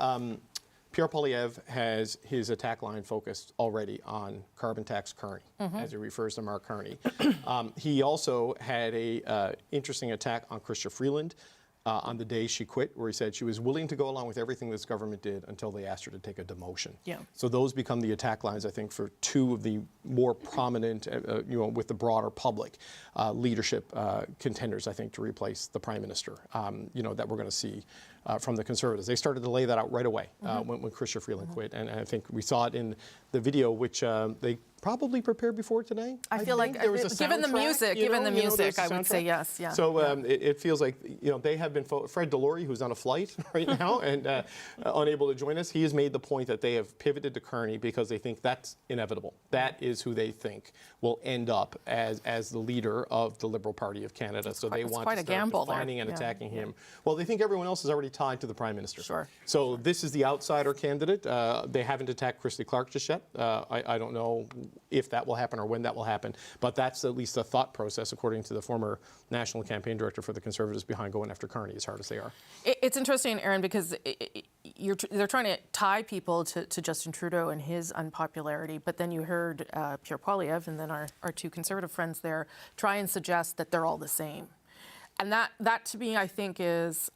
S4: Pierre Poilievre has his attack line focused already on carbon tax Carney, as he refers to Mark Carney. He also had a interesting attack on Chrystia Freeland on the day she quit, where he said she was willing to go along with everything this government did until they asked her to take a demotion.
S3: Yeah.
S4: So those become the attack lines, I think, for two of the more prominent, with the broader public leadership contenders, I think, to replace the Prime Minister, that we're going to see from the Conservatives. They started to lay that out right away when Chrystia Freeland quit. And I think we saw it in the video, which they probably prepared before today.
S3: I feel like,
S4: there was a
S3: given the music, I would say yes. Yeah.
S4: So it feels like they have been. Fred Delory, who's on a flight right now and unable to join us, he has made the point that they have pivoted to Carney because they think that's inevitable. That is who they think will end up as the leader of the Liberal Party of Canada. So they want to start defining and attacking him. Well, they think everyone else is already tied to the Prime Minister.
S3: Sure.
S4: So this is the outsider candidate. They haven't attacked Christy Clark just yet. I don't know if that will happen or when that will happen, but that's at least a thought process, according to the former national campaign director for the Conservatives, behind going after Carney as hard as they are.
S3: It's interesting, Aaron, because they're trying to tie people to Justin Trudeau and his unpopularity, but then you heard Pierre Poilievre and then our two Conservative friends there try and suggest that they're all the same. And that to me, I think, is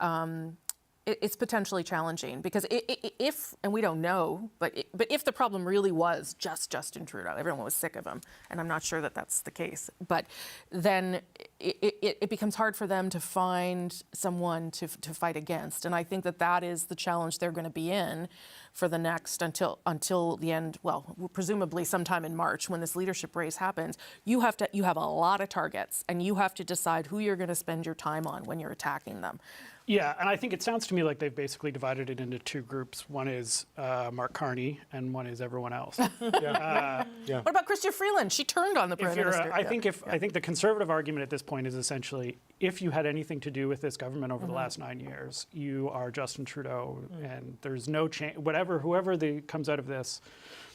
S3: it's potentially challenging because if, and we don't know, but if the problem really was just Justin Trudeau, everyone was sick of him, and I'm not sure that that's the case, but then it becomes hard for them to find someone to fight against. And I think that is the challenge they're going to be in for the next, until the end, well, presumably sometime in March when this leadership race happens. You have a lot of targets, and you have to decide who you're going to spend your time on when you're attacking them.
S9: Yeah, and I think it sounds to me like they've basically divided it into two groups. One is Mark Carney, and one is everyone else.
S3: What about Chrystia Freeland? She turned on the Prime Minister.
S9: I think the Conservative argument at this point is essentially, if you had anything to do with this government over the last 9 years, you are Justin Trudeau, and there's no change. Whoever comes out of this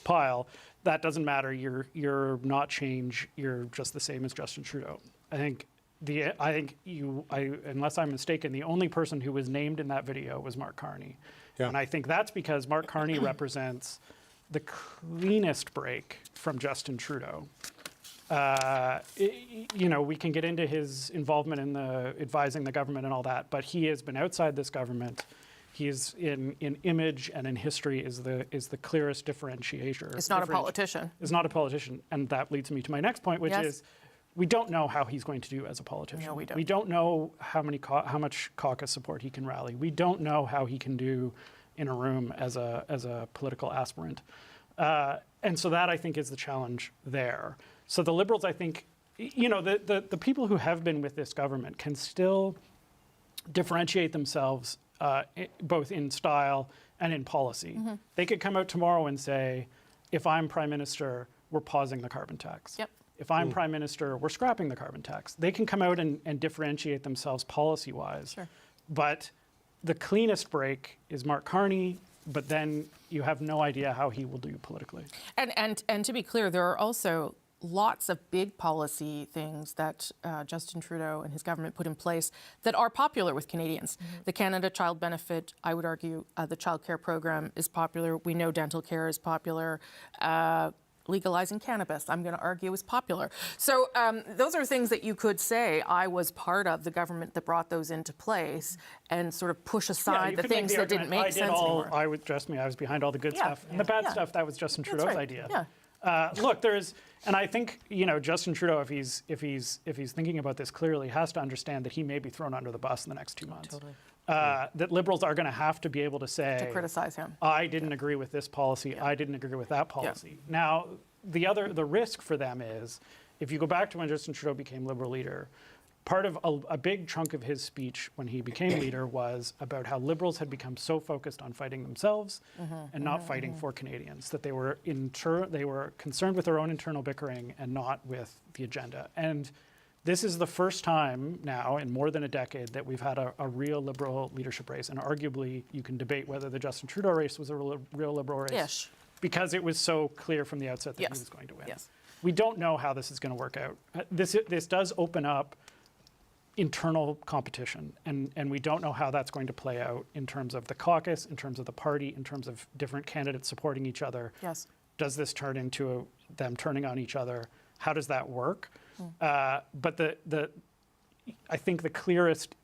S9: pile, that doesn't matter. You're not change. You're just the same as Justin Trudeau. Unless I'm mistaken, the only person who was named in that video was Mark Carney. Yeah. And I think that's because Mark Carney represents the cleanest break from Justin Trudeau. We can get into his involvement in advising the government and all that, but he has been outside this government. He is in image and in history is the clearest differentiator.
S3: It's not a politician.
S9: It's not a politician, and that leads me to my next point, which is, we don't know how he's going to do as a politician.
S3: No, we don't.
S9: We don't know how much caucus support he can rally. We don't know how he can do in a room as a political aspirant. And so that, I think, is the challenge there. So the Liberals, I think, the people who have been with this government can still differentiate themselves both in style and in policy. Mm-hmm. They could come out tomorrow and say, if I'm Prime Minister, we're pausing the carbon tax.
S3: Yep.
S9: If I'm Prime Minister, we're scrapping the carbon tax. They can come out and differentiate themselves policy-wise.
S3: Sure.
S9: But the cleanest break is Mark Carney, but then you have no idea how he will do politically.
S3: And to be clear, there are also lots of big policy things that Justin Trudeau and his government put in place that are popular with Canadians. Mm-hmm. The Canada Child Benefit, I would argue, the child care program is popular. We know dental care is popular. Legalizing cannabis, I'm going to argue, is popular. So those are things that you could say I was part of the government that brought those into place and sort of push aside the things that didn't make sense anymore.
S9: I was behind all the good stuff. And the bad stuff, that was Justin Trudeau's idea.
S3: Yeah.
S9: Look, and I think, Justin Trudeau, if he's thinking about this clearly, has to understand that he may be thrown under the bus in the next 2 months.
S3: Totally.
S9: That Liberals are going to have to be able to say,
S3: to criticize him.
S9: I didn't agree with this policy. I didn't agree with that policy. Now, the risk for them is, if you go back to when Justin Trudeau became Liberal leader, part of a big chunk of his speech when he became leader was about how Liberals had become so focused on fighting themselves and not fighting for Canadians, that they were concerned with their own internal bickering and not with the agenda. And this is the first time now in more than a decade that we've had a real Liberal leadership race. And arguably, you can debate whether the Justin Trudeau race was a real Liberal race.
S3: Ish.
S9: Because it was so clear from the outset that he was going to win.
S3: Yes.
S9: We don't know how this is going to work out. This does open up internal competition, and we don't know how that's going to play out in terms of the caucus, in terms of the party, in terms of different candidates supporting each other.
S3: Yes.
S9: Does this turn into them turning on each other? How does that work? But I think the clearest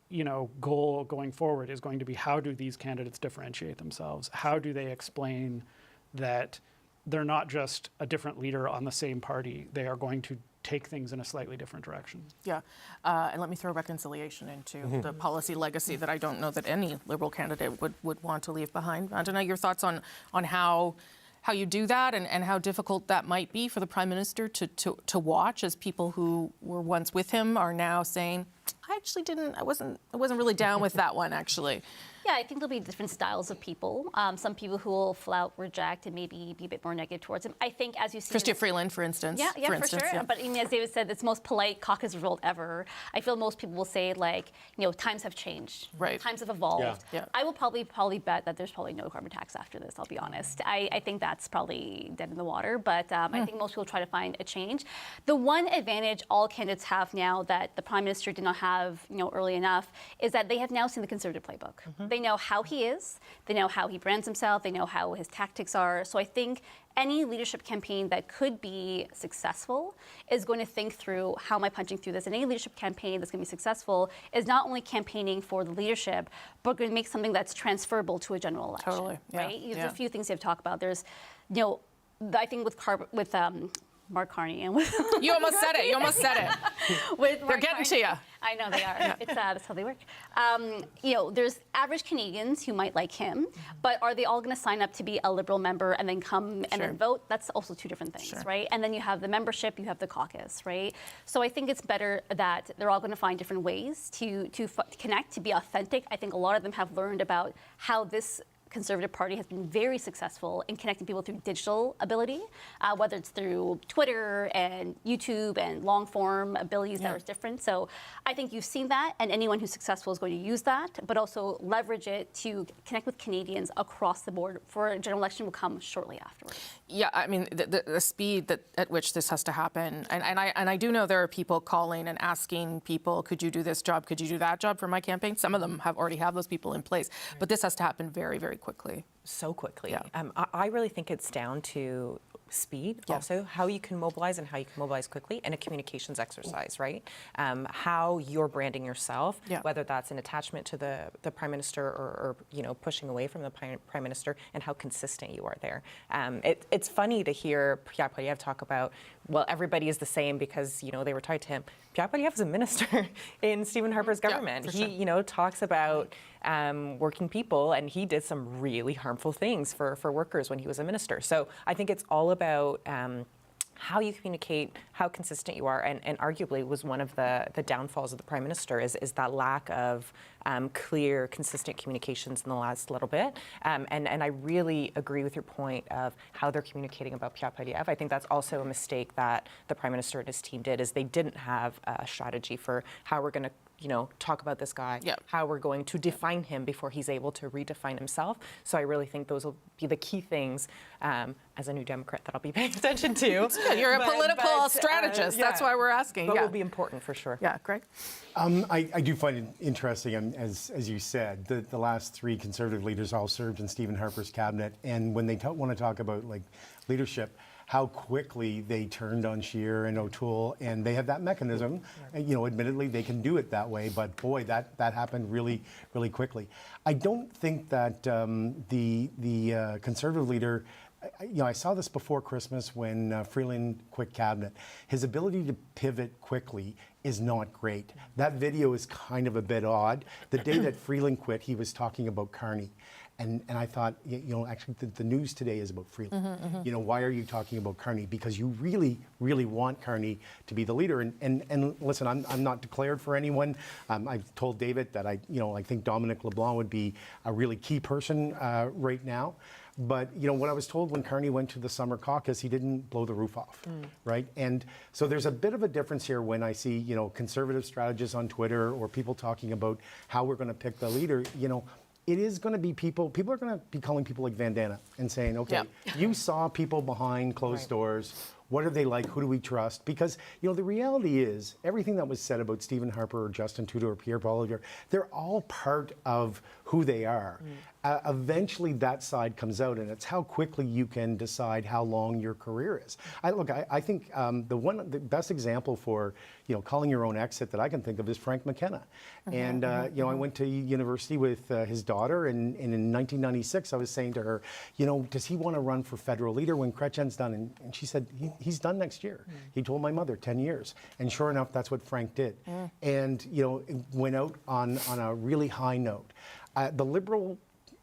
S9: goal going forward is going to be, how do these candidates differentiate themselves? How do they explain that they're not just a different leader on the same party? They are going to take things in a slightly different direction.
S3: Yeah, and let me throw reconciliation into the policy legacy that I don't know that any Liberal candidate would want to leave behind. I don't know your thoughts on how you do that, and how difficult that might be for the Prime Minister to watch, as people who were once with him are now saying, I wasn't really down with that one, actually.
S16: Yeah, I think there'll be different styles of people. Some people who will flat reject and maybe be a bit more negative towards him. I think, as you see,
S3: Chrystia Freeland, for instance.
S16: Yeah, for sure. Yeah. But as David said, it's the most polite caucus result ever. I feel most people will say, like, times have changed.
S3: Right.
S16: Times have evolved.
S3: Yeah.
S16: I will probably bet that there's probably no carbon tax after this, I'll be honest. I think that's probably dead in the water, but I think most people try to find a change. The one advantage all candidates have now that the Prime Minister did not have, early enough, is that they have now seen the Conservative playbook. They know how he is, they know how he brands himself, they know how his tactics are. So I think any leadership campaign that could be successful is going to think through, how am I punching through this? And any leadership campaign that's going to be successful is not only campaigning for the leadership, but going to make something that's transferable to a general election.
S3: Totally.
S16: Right? There's a few things you have to talk about. There's, I think with Mark Carney and with
S3: you almost said it. They're getting to you.
S16: I know they are. That's how they work. There's average Canadians who might like him, but are they all going to sign up to be a Liberal member and then come and then vote? That's also two different things, right? And then you have the membership, you have the caucus, right? So I think it's better that they're all going to find different ways to connect, to be authentic. I think a lot of them have learned about how this Conservative Party has been very successful in connecting people through digital ability, whether it's through Twitter and YouTube and long form abilities that are different. So I think you've seen that, and anyone who's successful is going to use that, but also leverage it to connect with Canadians across the board for a general election will come shortly afterwards.
S3: Yeah, I mean, the speed at which this has to happen, and I do know there are people calling and asking people, could you do this job, could you do that job for my campaign? Some of them already have those people in place, but this has to happen very, very quickly.
S18: So quickly.
S3: Yeah.
S18: I really think it's down to speed, also how you can mobilize and how you can mobilize quickly, and a communications exercise, right? How you're branding yourself, whether that's an attachment to the Prime Minister or pushing away from the Prime Minister, and how consistent you are there. It's funny to hear Pierre Poilievre talk about, well, everybody is the same because they were tied to him. Pierre Poilievre is a minister in Stephen Harper's government. He talks about working people, and he did some really harmful things for workers when he was a minister. So I think it's all about how you communicate, how consistent you are, and arguably was one of the downfalls of the Prime Minister is that lack of clear, consistent communications in the last little bit. And I really agree with your point of how they're communicating about Pierre Poilievre. I think that's also a mistake that the Prime Minister and his team did, is they didn't have a strategy for how we're going to talk about this guy, how we're going to define him before he's able to redefine himself. So I really think those will be the key things as a new Democrat that I'll be paying attention to.
S3: You're a political strategist. That's why we're asking.
S18: But will be important for sure.
S3: Yeah, Greg?
S17: I do find it interesting, as you said, the last three Conservative leaders all served in Stephen Harper's cabinet, and when they want to talk about leadership, how quickly they turned on Scheer and O'Toole, and they have that mechanism. And, admittedly, they can do it that way, but boy, that happened really, really quickly. I don't think that the Conservative leader, I saw this before Christmas when Freeland quit cabinet. His ability to pivot quickly is not great. That video is kind of a bit odd. The day that Freeland quit, he was talking about Carney. And I thought, actually the news today is about Freeland. Why are you talking about Carney? Because you really, really want Carney to be the leader. And listen, I'm not declared for anyone. I've told David that I think Dominic LeBlanc would be a really key person right now. But, what I was told when Carney went to the summer caucus, he didn't blow the roof off, right? And so there's a bit of a difference here when I see, conservative strategists on Twitter or people talking about how we're going to pick the leader, it is going to be people are going to be calling people like Vandana and saying, okay, you saw people behind closed doors. What are they like? Who do we trust? Because, the reality is everything that was said about Stephen Harper or Justin Trudeau or Pierre Poilievre, they're all part of who they are. Eventually that side comes out, and it's how quickly you can decide how long your career is. I think the best example for, calling your own exit that I can think of is Frank McKenna. And, I went to university with his daughter, and in 1996 I was saying to her, does he want to run for federal leader when Chrétien's done? And she said, he's done next year. He told my mother 10 years. And sure enough, that's what Frank did. And, it went out on a really high note. The Liberal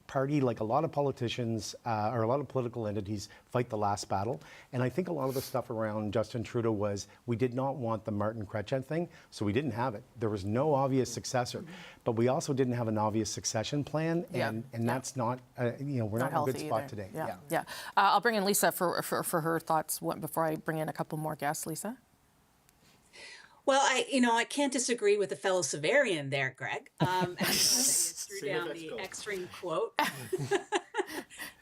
S17: Party, like a lot of politicians or a lot of political entities, fight the last battle. And I think a lot of the stuff around Justin Trudeau was we did not want the Martin Chrétien thing, so we didn't have it. There was no obvious successor, but we also didn't have an obvious succession plan, and that's not, we're not in a good spot today.
S3: I'll bring in Lisa for her thoughts before I bring in a couple more guests. Lisa?
S1: Well, I can't disagree with the fellow Severian there, Greg. And threw down the X-ring quote.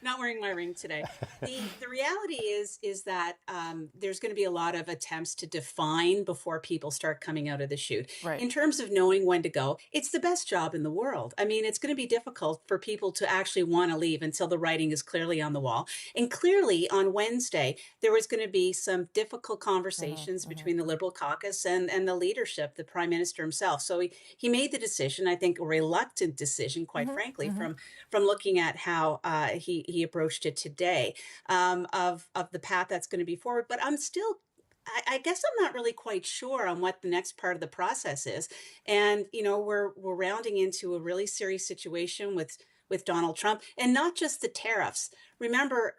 S1: Not wearing my ring today. The reality is that there's going to be a lot of attempts to define before people start coming out of the chute.
S3: Right.
S1: In terms of knowing when to go, it's the best job in the world. I mean, it's going to be difficult for people to actually want to leave until the writing is clearly on the wall. And clearly on Wednesday, there was going to be some difficult conversations between the Liberal caucus and the leadership, the Prime Minister himself. So he made the decision, I think a reluctant decision, quite frankly, from looking at how he approached it today, of the path that's going to be forward. But I'm still, I guess I'm not really quite sure on what the next part of the process is. And, we're rounding into a really serious situation with Donald Trump, and not just the tariffs. Remember,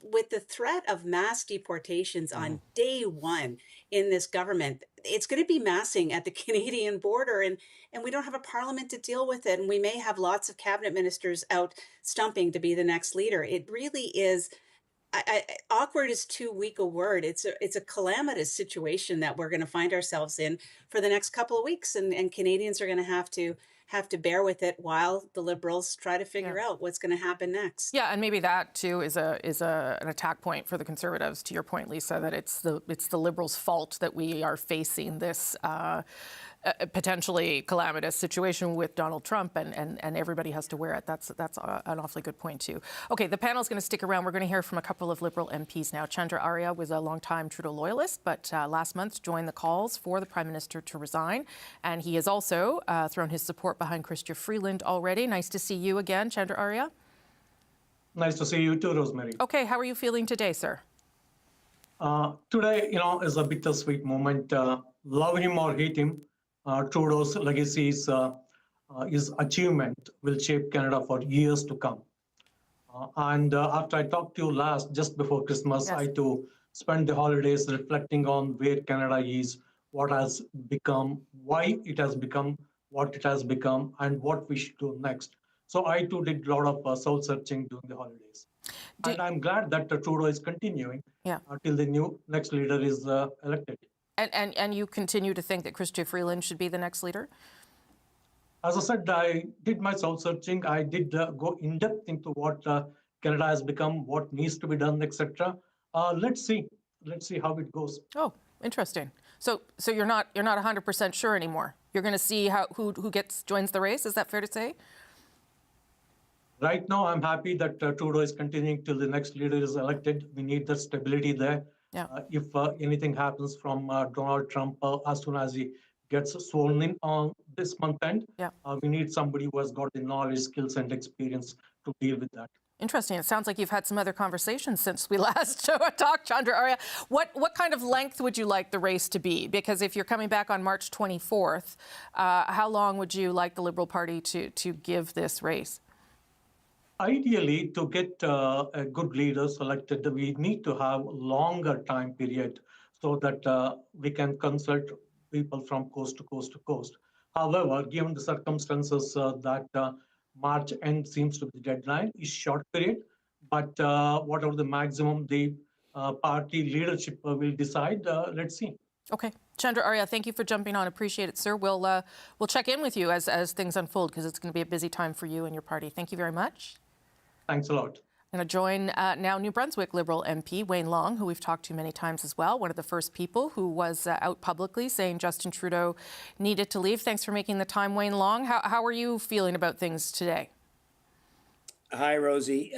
S1: with the threat of mass deportations on day one in this government, it's going to be massing at the Canadian border, and we don't have a parliament to deal with it. And we may have lots of cabinet ministers out stumping to be the next leader. It really is, awkward is too weak a word. It's a calamitous situation that we're going to find ourselves in for the next couple of weeks. And Canadians are going to have to bear with it while the Liberals try to figure out what's going to happen next.
S3: Yeah, and maybe that too is an attack point for the Conservatives. To your point, Lisa, that it's the Liberals' fault that we are facing this potentially calamitous situation with Donald Trump, and everybody has to wear it. That's an awfully good point too. Okay, the panel is going to stick around. We're going to hear from a couple of Liberal MPs now. Chandra Arya was a longtime Trudeau loyalist, but last month joined the calls for the Prime Minister to resign, and he has also thrown his support behind Chrystia Freeland already. Nice to see you again, Chandra Arya.
S2: Nice to see you too, Rosemary.
S3: Okay, how are you feeling today, sir?
S2: Today, is a bittersweet moment. Love him or hate him, Trudeau's legacy his achievement will shape Canada for years to come. And after I talked to you last, just before Christmas, I too spent the holidays reflecting on where Canada is, what has become, why it has become what it has become, and what we should do next. So I too did a lot of soul searching during the holidays. And I'm glad that Trudeau is continuing till the next leader is elected.
S3: And you continue to think that Chrystia Freeland should be the next leader?
S2: As I said, I did my soul searching. I did go in depth into what Canada has become, what needs to be done, etc. Let's see how it goes.
S3: Oh, interesting. So you're not 100% sure anymore. You're going to see who joins the race. Is that fair to say?
S2: Right now, I'm happy that Trudeau is continuing till the next leader is elected. We need that stability there. If anything happens from Donald Trump as soon as he gets sworn in on this month end, we need somebody who has got the knowledge, skills, and experience to deal with that.
S3: Interesting. It sounds like you've had some other conversations since we last talked, Chandra Arya. What kind of length would you like the race to be? Because if you're coming back on March 24th, how long would you like the Liberal Party to give this race?
S2: Ideally, to get a good leader selected, we need to have longer time period so that we can consult people from coast to coast to coast. However, given the circumstances that March end seems to be the deadline, is short period, but whatever the maximum the party leadership will decide, let's see.
S3: Okay. Chandra Arya, thank you for jumping on. Appreciate it, sir. We'll check in with you as things unfold, because it's going to be a busy time for you and your party. Thank you very much.
S2: Thanks a lot.
S3: Going to join now New Brunswick Liberal MP Wayne Long, who we've talked to many times as well, one of the first people who was out publicly saying Justin Trudeau needed to leave. Thanks for making the time, Wayne Long. How are you feeling about things today?
S6: Hi, Rosie.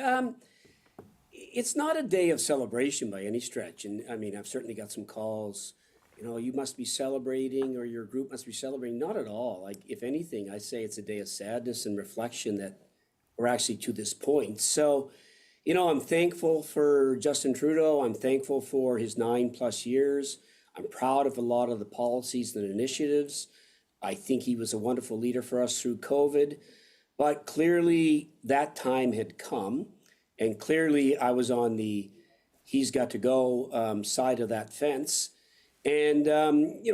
S6: It's not a day of celebration by any stretch. And I mean, I've certainly got some calls, you must be celebrating or your group must be celebrating. Not at all. Like, if anything, I say it's a day of sadness and reflection that we're actually to this point. So, I'm thankful for Justin Trudeau. I'm thankful for his 9+ years. I'm proud of a lot of the policies and initiatives. I think he was a wonderful leader for us through COVID. But clearly that time had come. And clearly I was on the he's got to go side of that fence. And,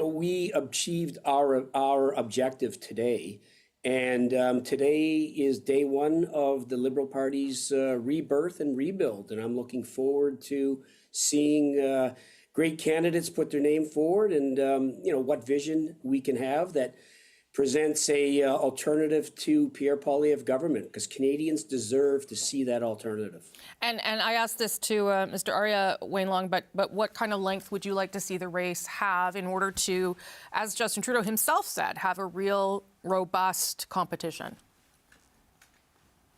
S6: we achieved our objective today. And today is day one of the Liberal Party's rebirth and rebuild. And I'm looking forward to seeing great candidates put their name forward and, what vision we can have that presents a alternative to Pierre Poilievre government, because Canadians deserve to see that alternative.
S3: And I asked this to Mr. Arya, Wayne Long, but what kind of length would you like to see the race have in order to, as Justin Trudeau himself said, have a real robust competition?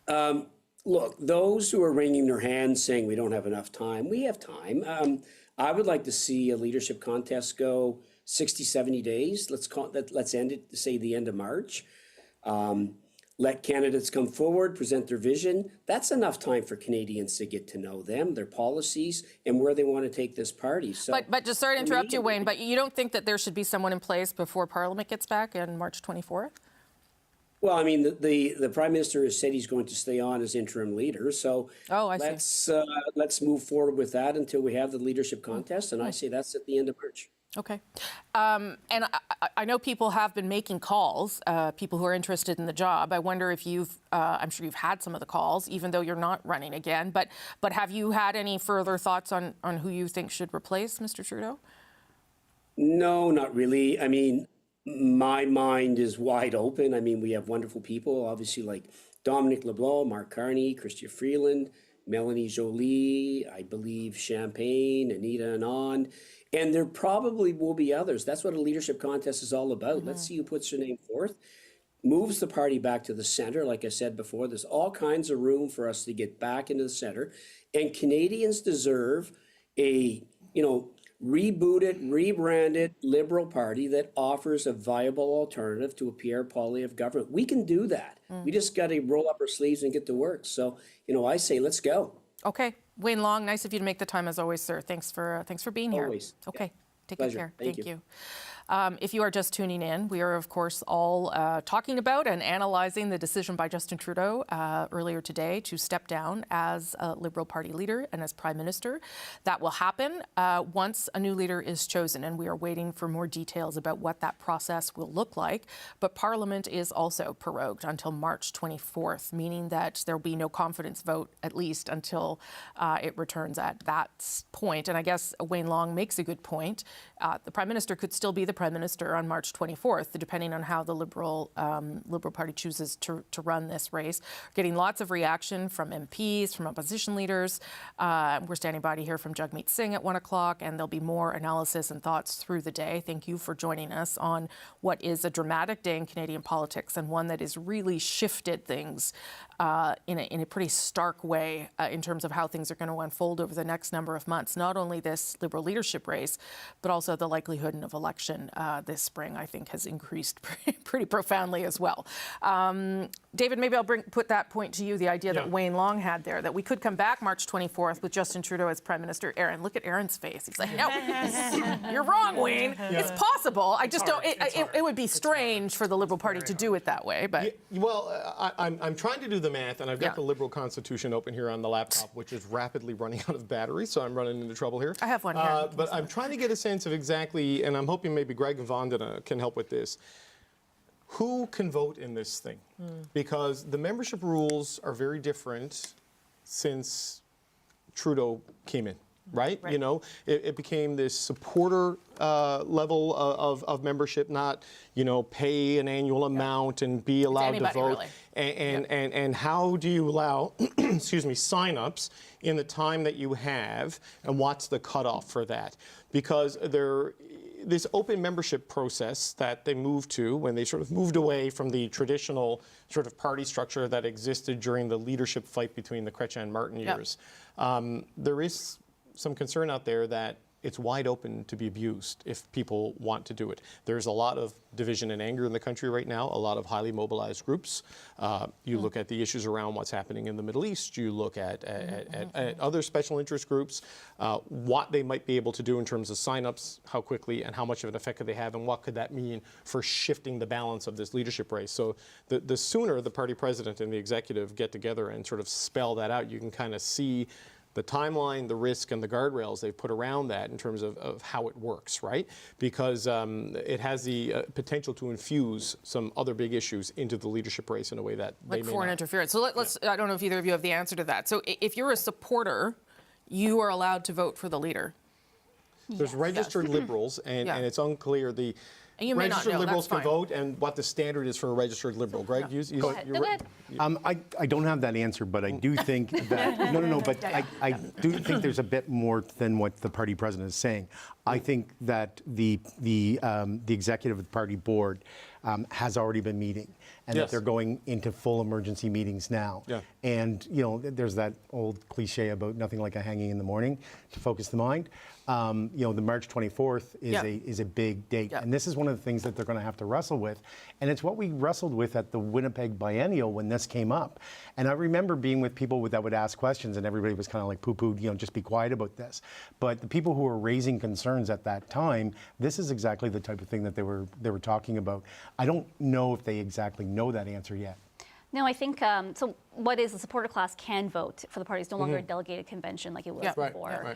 S6: Look, those who are wringing their hands saying we don't have enough time, we have time. I would like to see a leadership contest go 60, 70 days. Let's end it, say, the end of March. Let candidates come forward, present their vision. That's enough time for Canadians to get to know them, their policies, and where they want to take this party. So,
S3: but just sorry to interrupt you, Wayne, but you don't think that there should be someone in place before Parliament gets back on March 24th?
S6: Well, I mean, the Prime Minister has said he's going to stay on as interim leader. So let's move forward with that until we have the leadership contest. And I say that's at the end of March.
S3: Okay. And I know people have been making calls, people who are interested in the job. I wonder if I'm sure you've had some of the calls, even though you're not running again. But have you had any further thoughts on who you think should replace Mr. Trudeau?
S6: No, not really. I mean, my mind is wide open. I mean, we have wonderful people, obviously, like Dominic LeBlanc, Mark Carney, Chrystia Freeland, Melanie Joly, I believe Champagne, Anita Anand. And there probably will be others. That's what a leadership contest is all about. Let's see who puts their name forth, moves the party back to the center. Like I said before, there's all kinds of room for us to get back into the center. And Canadians deserve a, rebooted, rebranded Liberal Party that offers a viable alternative to a Pierre Poilievre government. We can do that. We just got to roll up our sleeves and get to work. So, I say let's go.
S3: Okay. Wayne Long, nice of you to make the time as always, sir. Thanks for being here.
S6: Always.
S3: Okay.
S6: Yeah.
S3: Take
S6: Pleasure.
S3: good care.
S6: Thank
S3: you. If you are just tuning in, we are, of course, all talking about and analyzing the decision by Justin Trudeau earlier today to step down as a Liberal Party leader and as Prime Minister. That will happen once a new leader is chosen, and we are waiting for more details about what that process will look like. But Parliament is also prorogued until March 24th, meaning that there will be no confidence vote, at least until it returns at that point. And I guess Wayne Long makes a good point. The Prime Minister could still be the Prime Minister on March 24th, depending on how the Liberal Party chooses to run this race. We're getting lots of reaction from MPs, from opposition leaders. We're standing by to hear from Jagmeet Singh at 1 o'clock, and there'll be more analysis and thoughts through the day. Thank you for joining us on what is a dramatic day in Canadian politics, and one that has really shifted things in a pretty stark way in terms of how things are going to unfold over the next number of months. Not only this Liberal leadership race, but also the likelihood of election this spring, I think, has increased pretty profoundly as well. David, maybe I'll put that point to you, the idea that Wayne Long had there, that we could come back March 24th with Justin Trudeau as Prime Minister. Aaron, look at Aaron's face. He's like, no, you're wrong, Wayne. Yeah. It's possible. I just don't, it would be strange for the Liberal Party to do it that way. But
S4: I'm trying to do the math, and I've got the Liberal Constitution open here on the laptop, which is rapidly running out of battery, so I'm running into trouble here.
S3: I have one here.
S4: But I'm trying to get a sense of exactly, and I'm hoping maybe Greg and Vandana can help with this. Who can vote in this thing? Because the membership rules are very different since Trudeau came in. right? You know, it became this supporter level of membership, not, you know, pay an annual amount and be allowed to vote.
S3: Really.
S4: And how do you allow, excuse me, sign-ups in the time that you have, and what's the cutoff for that? Because this open membership process that they moved to when they sort of moved away from the traditional sort of party structure that existed during the leadership fight between the Chrétien-Martin years, there is some concern out there that it's wide open to be abused if people want to do it. There's a lot of division and anger in the country right now, a lot of highly mobilized groups. You look at the issues around what's happening in the Middle East, you look at other special interest groups, what they might be able to do in terms of signups, how quickly and how much of an effect could they have, and what could that mean for shifting the balance of this leadership race. So the sooner the party president and the executive get together and sort of spell that out, you can kind of see the timeline, the risk, and the guardrails they've put around that in terms of how it works, right? Because it has the potential to infuse some other big issues into the leadership race in a way that
S3: like
S4: they may
S3: foreign
S4: not.
S3: interference. So let's. I don't know if either of you have the answer to that. So if you're a supporter, you are allowed to vote for the leader.
S4: There's registered liberals, and it's unclear the.
S3: You may
S4: registered
S3: not know,
S4: liberals
S3: that's
S4: can vote, and what the standard is for a registered liberal. Greg,
S16: Go ahead.
S17: I don't have that answer, but I do think that but I do think there's a bit more than what the party president is saying. I think that the executive of the party board has already been meeting, and that they're going into full emergency meetings now. And you know, there's that old cliche about nothing like a hanging in the morning to focus the mind. You know, the March 24th is a big date, and this is one of the things that they're going to have to wrestle with, and it's what we wrestled with at the Winnipeg Biennial when this came up. And I remember being with people that would ask questions, and everybody was kind of like poo-pooed, you know, just be quiet about this. But the people who were raising concerns at that time, this is exactly the type of thing that they were talking about. I don't know if they exactly know that answer yet.
S16: No, I think, so what is the supporter class can vote for the party. It's no longer a delegated convention like it was before.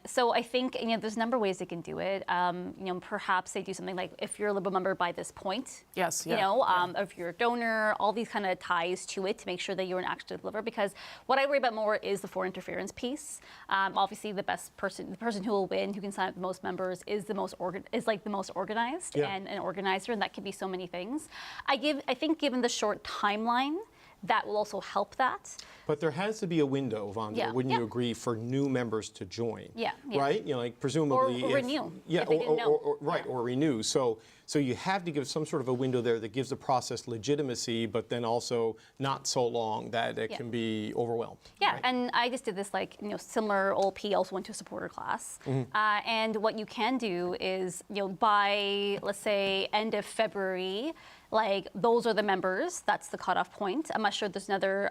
S16: So I think, you know, there's a number of ways they can do it. You know, perhaps they do something like if you're a Liberal member by this point, you know, if you're a donor, all these kind of ties to it to make sure that you're an active Liberal. Because what I worry about more is the foreign interference piece. Obviously, the person who will win, who can sign up the most members, is the most organized and an organizer, and that can be so many things. I think given the short timeline, that will also help that.
S4: But there has to be a window, Vanda, wouldn't you agree, for new members to join? Right? You know, like presumably.
S16: Or renew.
S4: Or renew. So you have to give some sort of a window there that gives the process legitimacy, but then also not so long that it can be overwhelmed.
S16: And I just did this, like, you know, similar OLP also went to a supporter class. And what you can do is, you know, by, let's say, end of February, like, those are the members, that's the cutoff point. I'm not sure there's another,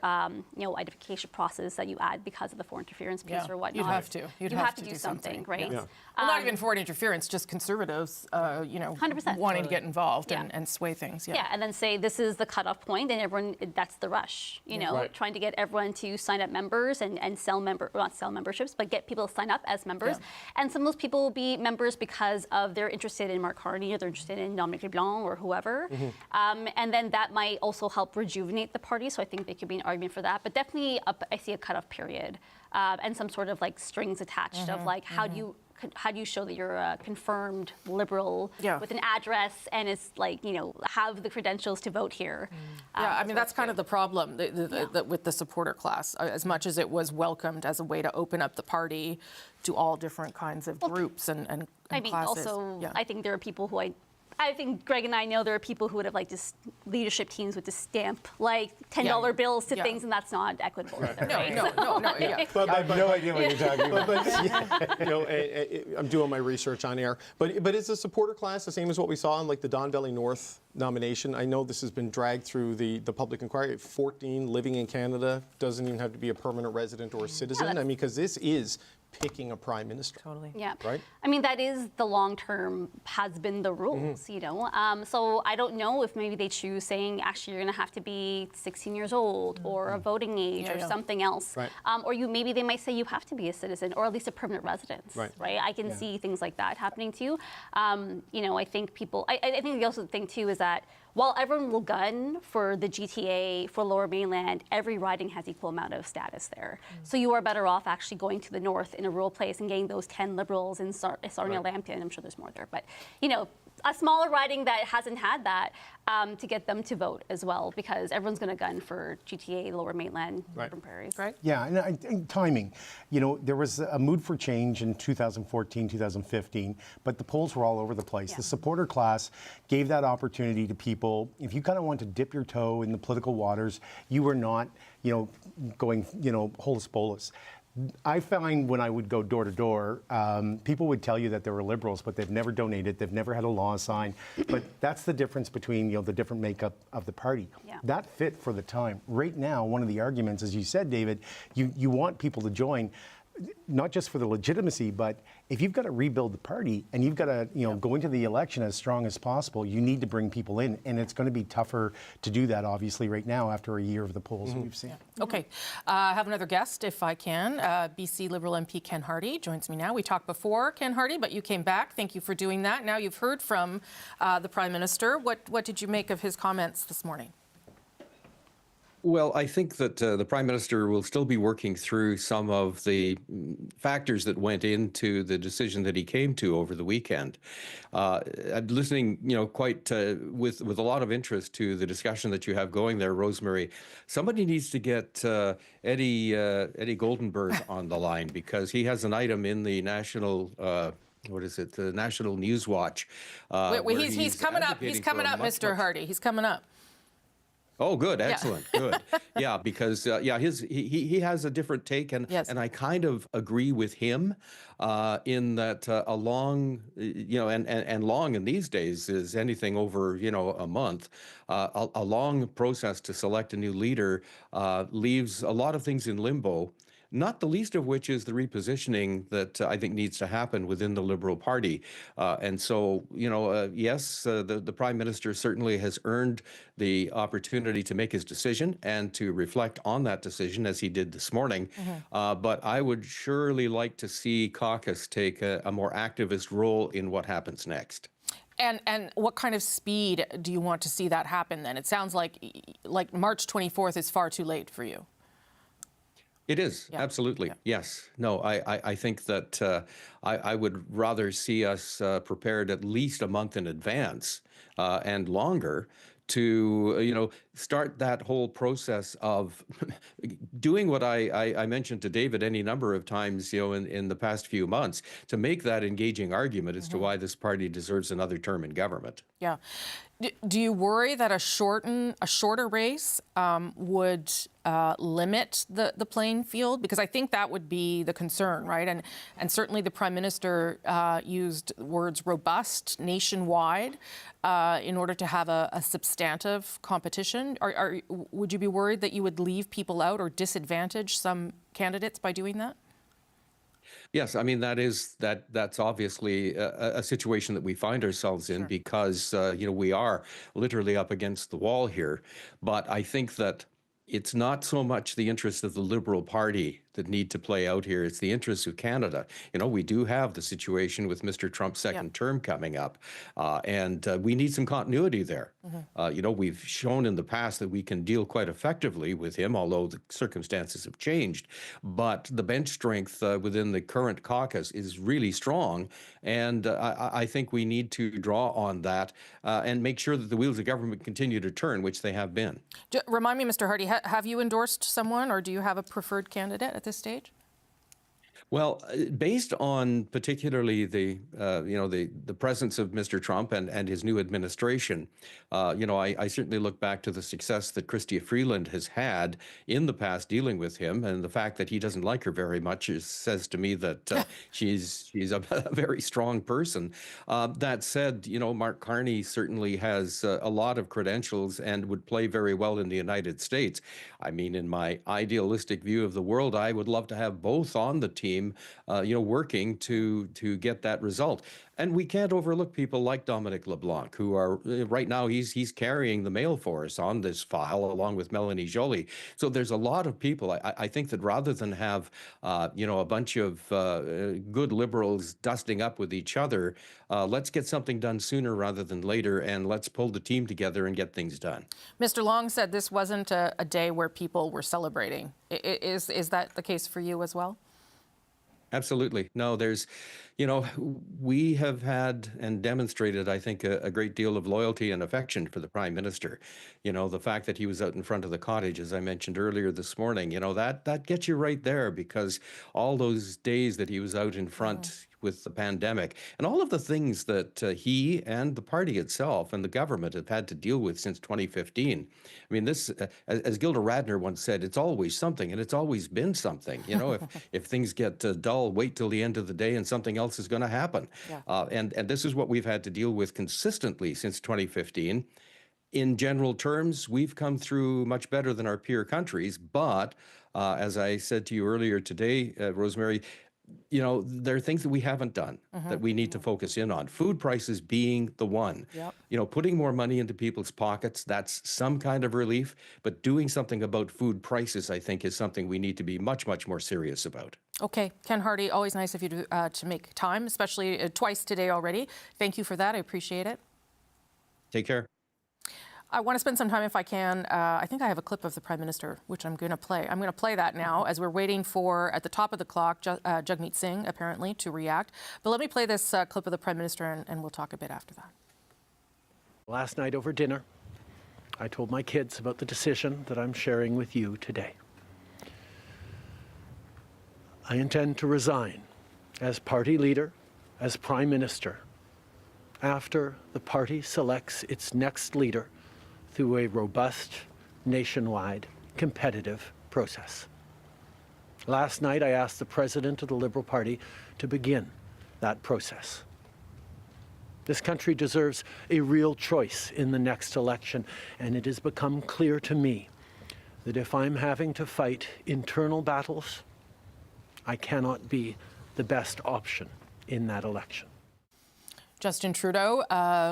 S16: you know, identification process that you add because of the foreign interference piece or whatnot.
S3: You'd have to.
S16: You'd have to do something, right?
S3: Well, not even foreign interference, just conservatives, you know,
S16: 100%.
S3: wanting to get involved and sway things.
S16: And then say this is the cutoff point, and everyone, that's the rush, you know, trying to get everyone to sign up members and not sell memberships, but get people to sign up as members. And some of those people will be members because of they're interested in Mark Carney, or they're interested in Dominic LeBlanc or whoever. And then that might also help rejuvenate the party. So I think there could be an argument for that. But definitely, I see a cutoff period and some sort of like strings attached of like how do you show that you're a confirmed Liberal with an address and is like, you know, have the credentials to vote here.
S3: I mean, that's kind of the problem with the supporter class. As much as it was welcomed as a way to open up the party to all different kinds of groups and
S16: I mean,
S3: classes.
S16: also, I think there are people who I think Greg and I know there are people who would have like just leadership teams would just stamp like $10 bills to things, and that's not equitable. Either, right?
S3: No.
S17: I have no idea what you're talking about.
S4: You know, I'm doing my research on air. But is the supporter class the same as what we saw in like the Don Valley North nomination? I know this has been dragged through the public inquiry. 14 living in Canada, doesn't even have to be a permanent resident or a citizen. I mean, because this is picking a prime minister. Right?
S16: I mean, that is the long-term has been the rules, you know. So I don't know if maybe they choose saying, actually, you're going to have to be 16 years old or a voting age or something else. Or maybe they might say you have to be a citizen or at least a permanent resident. Right? I can see things like that happening too. You know, I think people, I think the other thing too is that while everyone will gun for the GTA, for Lower Mainland, every riding has equal amount of status there. So you are better off actually going to the north in a rural place and getting those 10 Liberals in Sarnia-Lambton. I'm sure there's more there, but a smaller riding that hasn't had that to get them to vote as well, because everyone's going to gun for GTA, Lower Mainland, urban prairies. Right?
S17: Yeah, and timing. There was a mood for change in 2014, 2015, but the polls were all over the place. Yeah. The supporter class gave that opportunity to people. If you kind of want to dip your toe in the political waters, you were not, going, holus bolus. I find when I would go door to door, people would tell you that they were Liberals, but they've never donated, they've never had a law sign. But that's the difference between the different makeup of the party. Yeah. That fit for the time. Right now, one of the arguments, as you said, David, you want people to join, not just for the legitimacy, but if you've got to rebuild the party and you've got to go into the election as strong as possible, you need to bring people in, and it's going to be tougher to do that obviously right now after a year of the polls we've seen.
S3: Yeah. Okay, I have another guest if I can. BC Liberal MP Ken Hardy joins me now. We talked before, Ken Hardy, but you came back. Thank you for doing that. Now you've heard from the Prime Minister. What did you make of his comments this morning?
S10: Well, I think that the Prime Minister will still be working through some of the factors that went into the decision that he came to over the weekend. I'm listening, quite with a lot of interest to the discussion that you have going there, Rosemary. Somebody needs to get Eddie Goldenberg on the line, because he has an item in the national. What is it? The National News Watch.
S3: He's coming up. He's coming up, Mr. Hardy. He's coming up.
S10: Oh, good, excellent, good. Yeah, because he has a different take, and I kind of agree with him in that a long, and long in these days is anything over a month. A long process to select a new leader leaves a lot of things in limbo. Not the least of which is the repositioning that I think needs to happen within the Liberal Party. And so, yes, the Prime Minister certainly has earned the opportunity to make his decision and to reflect on that decision, as he did this morning. But I would surely like to see caucus take a more activist role in what happens next.
S3: And what kind of speed do you want to see that happen then? It sounds like March 24th is far too late for you.
S10: It is, absolutely, yes. No, I think that I would rather see us prepared at least a month in advance and longer to, start that whole process of doing what I mentioned to David any number of times, in the past few months, to make that engaging argument as to why this party deserves another term in government. Yeah.
S3: Do you worry that a shorter race would limit the playing field? Because I think that would be the concern, right? And certainly the Prime Minister used words robust, nationwide, in order to have a substantive competition. Would you be worried that you would leave people out or disadvantage some candidates by doing that?
S10: Yes, I mean, that's obviously a situation that we find ourselves in, because we are literally up against the wall here. But I think that it's not so much the interests of the Liberal Party that need to play out here. It's the interests of Canada. We do have the situation with Mr. Trump's second term coming up, and we need some continuity there. We've shown in the past that we can deal quite effectively with him, although the circumstances have changed. But the bench strength within the current caucus is really strong, and I think we need to draw on that and make sure that the wheels of government continue to turn, which they have been.
S3: Remind me, Mr. Hardy, have you endorsed someone, or do you have a preferred candidate at this stage?
S10: Well, based on particularly the presence of Mr. Trump and his new administration, I certainly look back to the success that Chrystia Freeland has had in the past dealing with him, and the fact that he doesn't like her very much says to me that she's a very strong person. That said, Mark Carney certainly has a lot of credentials and would play very well in the United States. I mean, in my idealistic view of the world, I would love to have both on the team. team, working to get that result. And we can't overlook people like Dominic LeBlanc, who are right now he's carrying the mail for us on this file, along with Melanie Joly. So there's a lot of people. I think that rather than have a bunch of good Liberals dusting up with each other, let's get something done sooner rather than later, and let's pull the team together and get things done.
S3: Mr. Long said this wasn't a day where people were celebrating. Is that the case for you as well?
S10: Absolutely. No, we have had and demonstrated, I think, a great deal of loyalty and affection for the Prime Minister. The fact that he was out in front of the cottage, as I mentioned earlier this morning, that gets you right there, because all those days that he was out in front with the pandemic and all of the things that he and the party itself and the government have had to deal with since 2015. I mean, this, as Gilda Radner once said, it's always something, and it's always been something. If things get dull, wait till the end of the day and something else is going to happen. Yeah. And this is what we've had to deal with consistently since 2015. In general terms, we've come through much better than our peer countries. But as I said to you earlier today, Rosemary, there are things that we haven't done that we need to focus in on. Food prices being the one. Yep. Putting more money into people's pockets, that's some kind of relief. But doing something about food prices, I think, is something we need to be much, much more serious about.
S3: Okay. Ken Hardy, always nice of you to make time, especially twice today already. Thank you for that. I appreciate it.
S10: Take care.
S3: I want to spend some time, if I can. I think I have a clip of the Prime Minister, which I'm going to play. I'm going to play that now as we're waiting for, at the top of the clock, Jagmeet Singh, apparently, to react. But let me play this clip of the Prime Minister, and we'll talk a bit after that.
S11: Last night over dinner, I told my kids about the decision that I'm sharing with you today. I intend to resign as party leader, as Prime Minister, after the party selects its next leader through a robust, nationwide, competitive process. Last night, I asked the President of the Liberal Party to begin that process. This country deserves a real choice in the next election, and it has become clear to me that if I'm having to fight internal battles, I cannot be the best option in that election.
S3: Justin Trudeau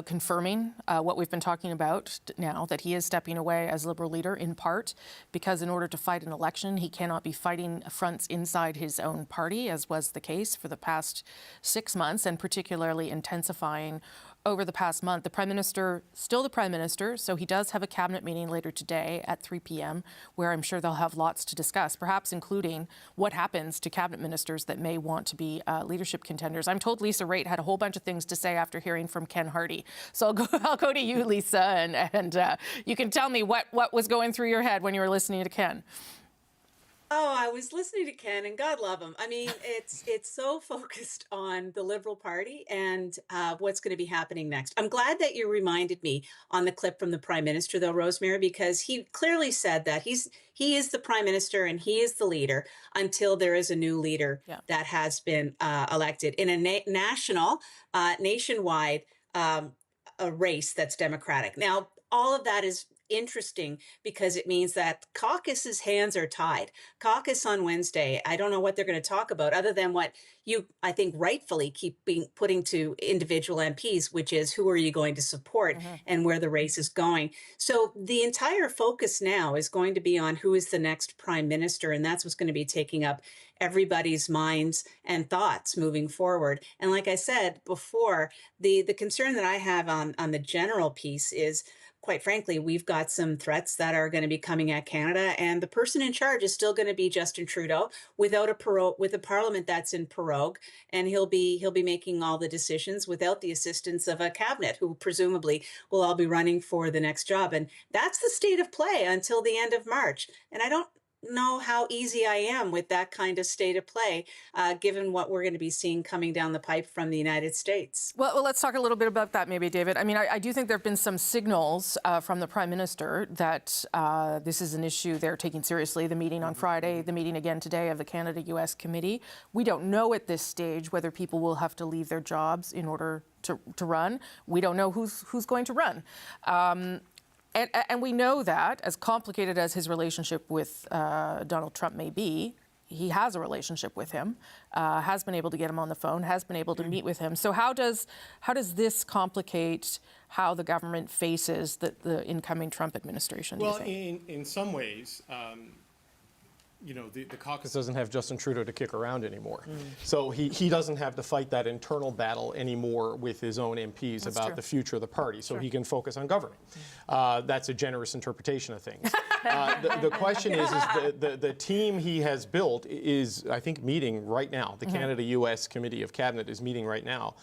S3: confirming what we've been talking about now, that he is stepping away as Liberal leader, in part because in order to fight an election, he cannot be fighting fronts inside his own party, as was the case for the past 6 months, and particularly intensifying over the past month. The Prime Minister, still the Prime Minister, so he does have a cabinet meeting later today at 3 p.m. where I'm sure they'll have lots to discuss, perhaps including what happens to cabinet ministers that may want to be leadership contenders. I'm told Lisa Raitt had a whole bunch of things to say after hearing from Ken Hardy. So I'll go to you, Lisa, and you can tell me what was going through your head when you were listening to Ken.
S1: Oh, I was listening to Ken, and God love him. I mean, it's so focused on the Liberal Party and what's going to be happening next. I'm glad that you reminded me on the clip from the Prime Minister, though, Rosemary, because he clearly said that he is the Prime Minister and he is the leader until there is a new leader that has been elected in a nationwide a race that's democratic. Now, all of that is interesting because it means that caucus's hands are tied. Caucus on Wednesday, I don't know what they're going to talk about other than what you, I think, rightfully keep putting to individual MPs, which is who are you going to support and where the race is going. So the entire focus now is going to be on who is the next Prime Minister, and that's what's going to be taking up everybody's minds and thoughts moving forward. And like I said before, the concern that I have on the general piece is, quite frankly, we've got some threats that are going to be coming at Canada, and the person in charge is still going to be Justin Trudeau with a parliament that's in prorogue, and he'll be making all the decisions without the assistance of a cabinet who presumably will all be running for the next job. And that's the state of play until the end of March. And I don't know how easy I am with that kind of state of play, given what we're going to be seeing coming down the pipe from the United States.
S3: Well, let's talk a little bit about that, maybe, David. I mean, I do think there have been some signals from the Prime Minister that this is an issue they're taking seriously. The meeting on Friday, the meeting again today of the Canada-US Committee. We don't know at this stage whether people will have to leave their jobs in order to run. We don't know who's going to run. And we know that, as complicated as his relationship with Donald Trump may be, he has a relationship with him, has been able to get him on the phone, has been able to meet with him. So how does this complicate how the government faces the incoming Trump administration?
S4: Well, in some ways, you know, the caucus doesn't have Justin Trudeau to kick around anymore. So he doesn't have to fight that internal battle anymore with his own MPs about the future of the party. So he can focus on governing. That's a generous interpretation of things. The question is the team he has built is, I think, meeting right now. The Canada-U.S. Committee of Cabinet is meeting right now.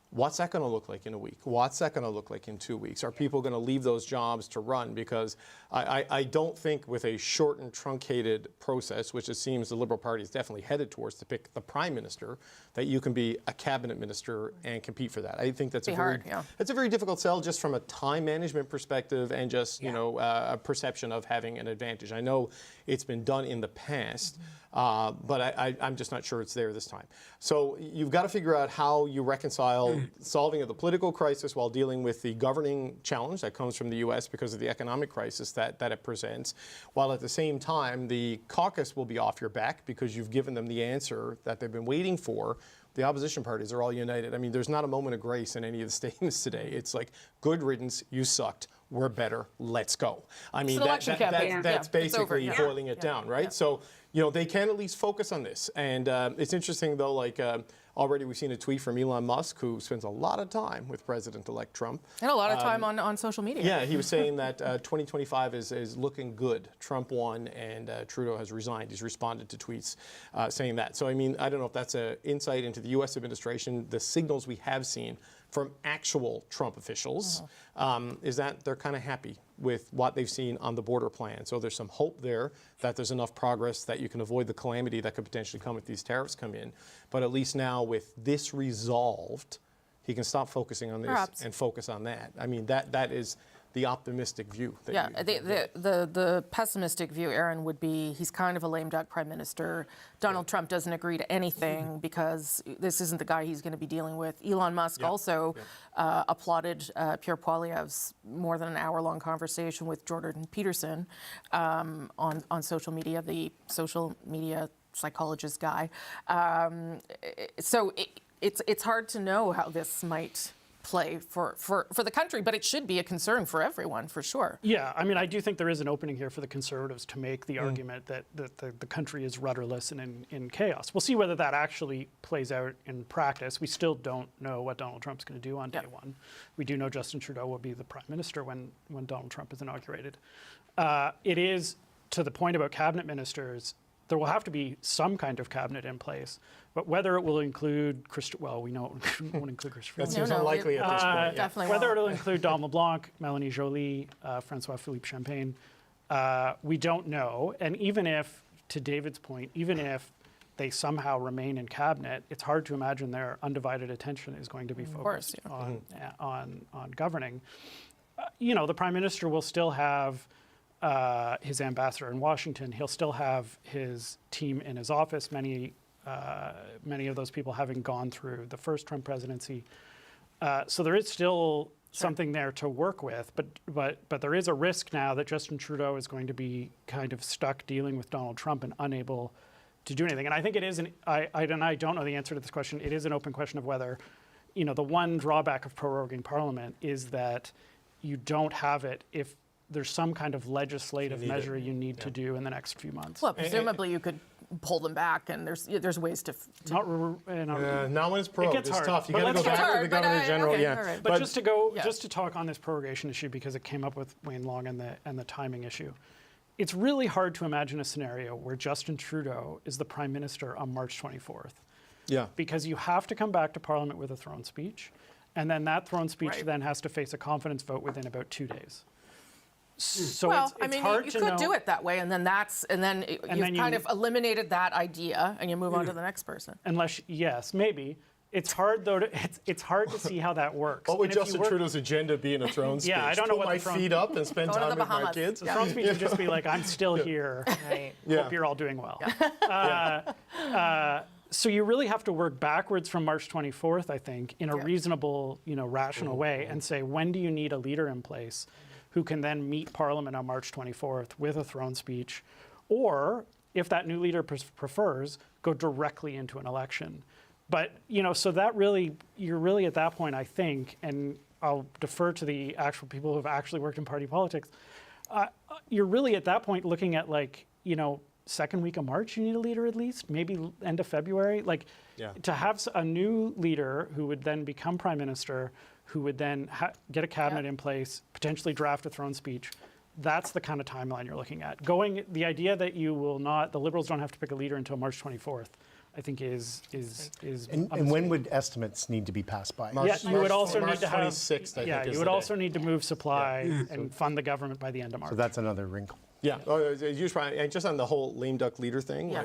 S4: What's that going to look like in a week? What's that going to look like in 2 weeks? Are people going to leave those jobs to run? Because I don't think with a shortened, truncated process, which it seems the Liberal Party is definitely headed towards to pick the Prime Minister, that you can be a cabinet minister and compete for that. I think that's a very difficult sell just from a time management perspective and just you know a perception of having an advantage. I know it's been done in the past. But I'm just not sure it's there this time. So you've got to figure out how you reconcile solving of the political crisis while dealing with the governing challenge that comes from the U.S. because of the economic crisis that it presents, while at the same time the caucus will be off your back because you've given them the answer that they've been waiting for. The opposition parties are all united. I mean, there's not a moment of grace in any of the statements today. It's like, good riddance, you sucked. We're better, let's go. I mean, that's basically boiling it down, right? So, you know, they can at least focus on this. And it's interesting, though, like already we've seen a tweet from Elon Musk, who spends a lot of time with President-elect Trump.
S3: And a lot of time on social media.
S4: Yeah, he was saying that 2025 is looking good. Trump won and Trudeau has resigned. He's responded to tweets saying that. So, I mean, I don't know if that's an insight into the U.S. administration. The signals we have seen from actual Trump officials is that they're kind of happy with what they've seen on the border plan. So there's some hope there that there's enough progress that you can avoid the calamity that could potentially come if these tariffs come in. But at least now with this resolved, he can stop focusing on this and focus on that. I mean, that is the optimistic view.
S3: The pessimistic view, Aaron, would be he's kind of a lame duck prime minister. Donald Trump doesn't agree to anything because this isn't the guy he's going to be dealing with. Elon Musk also applauded Pierre Poilievre's more than an hour-long conversation with Jordan Peterson on social media, the social media psychologist guy. So it's hard to know how this might play for the country, but it should be a concern for everyone, for sure.
S9: Yeah, I mean, I do think there is an opening here for the Conservatives to make the argument that the country is rudderless and in chaos. We'll see whether that actually plays out in practice. We still don't know what Donald Trump's going to do on day one. We do know Justin Trudeau will be the Prime Minister when Donald Trump is inaugurated. It is, to the point about cabinet ministers, there will have to be some kind of cabinet in place, but whether it will include we know it won't include Christopher.
S4: That seems unlikely at this point.
S3: Definitely
S9: whether it'll include Donald LeBlanc, Melanie Joly, Francois-Philippe Champagne, we don't know. And even if, to David's point, even if they somehow remain in cabinet, it's hard to imagine their undivided attention is going to be focused on governing. You know, the Prime Minister will still have his ambassador in Washington. He'll still have his team in his office, many of those people having gone through the first Trump presidency. So there is still something there to work with, but there is a risk now that Justin Trudeau is going to be kind of stuck dealing with Donald Trump and unable to do anything. And I think it is, I don't know the answer to this question, it is an open question of whether, you know, the one drawback of proroguing Parliament is that you don't have it if there's some kind of legislative measure you need to do in the next few months.
S3: Well, presumably you could pull them back, and there's ways to
S9: not when
S4: it's prorogued. It's tough. You got to go back to the Governor General.
S9: Right. But just to talk on this prorogation issue, because it came up with Wayne Long and the timing issue. It's really hard to imagine a scenario where Justin Trudeau is the Prime Minister on March 24th.
S4: Yeah.
S9: Because you have to come back to Parliament with a throne speech, and then that throne speech then has to face a confidence vote within about 2 days. So
S3: well,
S9: it's
S3: hard to know. You could do it that way, and then you've kind of eliminated that idea, and you move on to the next person.
S9: Unless, yes, maybe. It's hard though. It's hard to see how that works.
S4: What would Justin Trudeau's agenda be in a throne speech?
S9: Yeah, I don't know what
S4: my feet up and spend time with my kids.
S9: The throne speech would just be like, "I'm still here. Hope you're all doing well." So you really have to work backwards from March 24th, I think, in a reasonable, rational way, and say, when do you need a leader in place who can then meet Parliament on March 24th with a throne speech, or if that new leader prefers, go directly into an election. But, so that really, you're really at that point, I think, and I'll defer to the actual people who have actually worked in party politics, you're really at that point looking at second week of March, you need a leader at least, maybe end of February. To have a new leader who would then become prime minister, who would then get a cabinet in place, potentially draft a throne speech, that's the kind of timeline you're looking at. The idea that the Liberals don't have to pick a leader until March 24th, I think is.
S17: And when would estimates need to be passed by?
S9: You would also need to have.
S4: 26th,
S9: you would also need to move supply and fund the government by the end of March.
S17: So that's another wrinkle.
S4: Yeah, and just on the whole lame duck leader thing,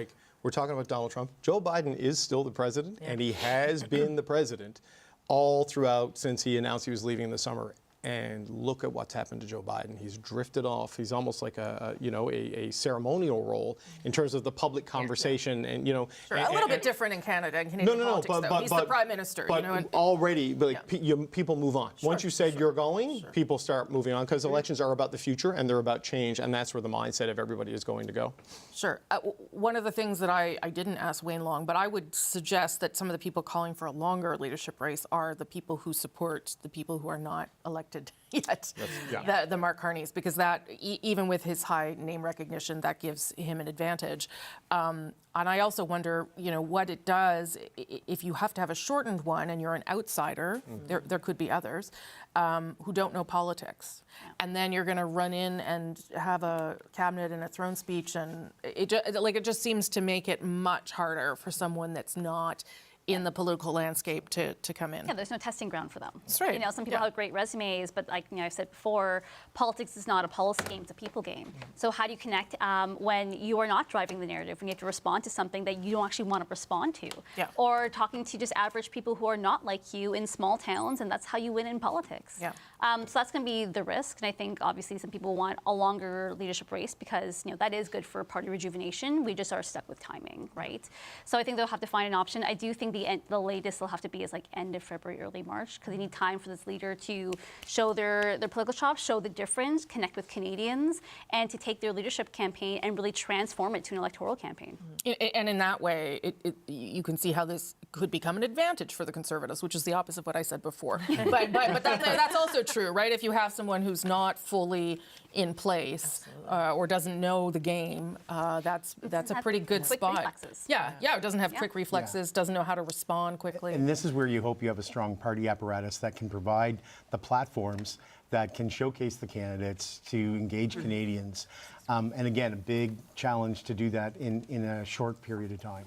S4: we're talking about Donald Trump. Joe Biden is still the president, and he has been the president all throughout since he announced he was leaving in the summer. And look at what's happened to Joe Biden. He's drifted off. He's almost like a ceremonial role in terms of the public conversation. And
S3: Sure, a little bit different in Canada and Canadian politics, though. He's the prime minister.
S4: But already, people move on. Once you said you're going, people start moving on because elections are about the future and they're about change, and that's where the mindset of everybody is going to go.
S3: Sure. One of the things that I didn't ask Wayne Long, but I would suggest that some of the people calling for a longer leadership race are the people who support the people who are not elected yet, the Mark Carneys, because that, even with his high name recognition, that gives him an advantage. And I also wonder, what it does if you have to have a shortened one and you're an outsider, there could be others, who don't know politics. And then you're going to run in and have a cabinet and a throne speech, and it just seems to make it much harder for someone that's not in the political landscape to come in.
S16: Yeah, there's no testing ground for them.
S3: That's right.
S16: Some people have great resumes, but like I've said before, politics is not a policy game, it's a people game. So how do you connect when you are not driving the narrative, when you have to respond to something that you don't actually want to respond to? Or talking to just average people who are not like you in small towns, and that's how you win in politics. So that's going to be the risk, and I think obviously some people want a longer leadership race because that is good for party rejuvenation. We just are stuck with timing, right? So I think they'll have to find an option. I do think the latest they'll have to be is end of February, early March, because they need time for this leader to show their political chops, show the difference, connect with Canadians, and to take their leadership campaign and really transform it to an electoral campaign.
S3: And in that way, you can see how this could become an advantage for the Conservatives, which is the opposite of what I said before. but that's also true, right? If you have someone who's not fully in place or doesn't know the game, that's a pretty good spot.
S16: Reflexes.
S3: It doesn't have quick reflexes, doesn't know how to respond quickly.
S17: And this is where you hope you have a strong party apparatus that can provide the platforms that can showcase the candidates to engage Canadians. And again, a big challenge to do that in a short period of time.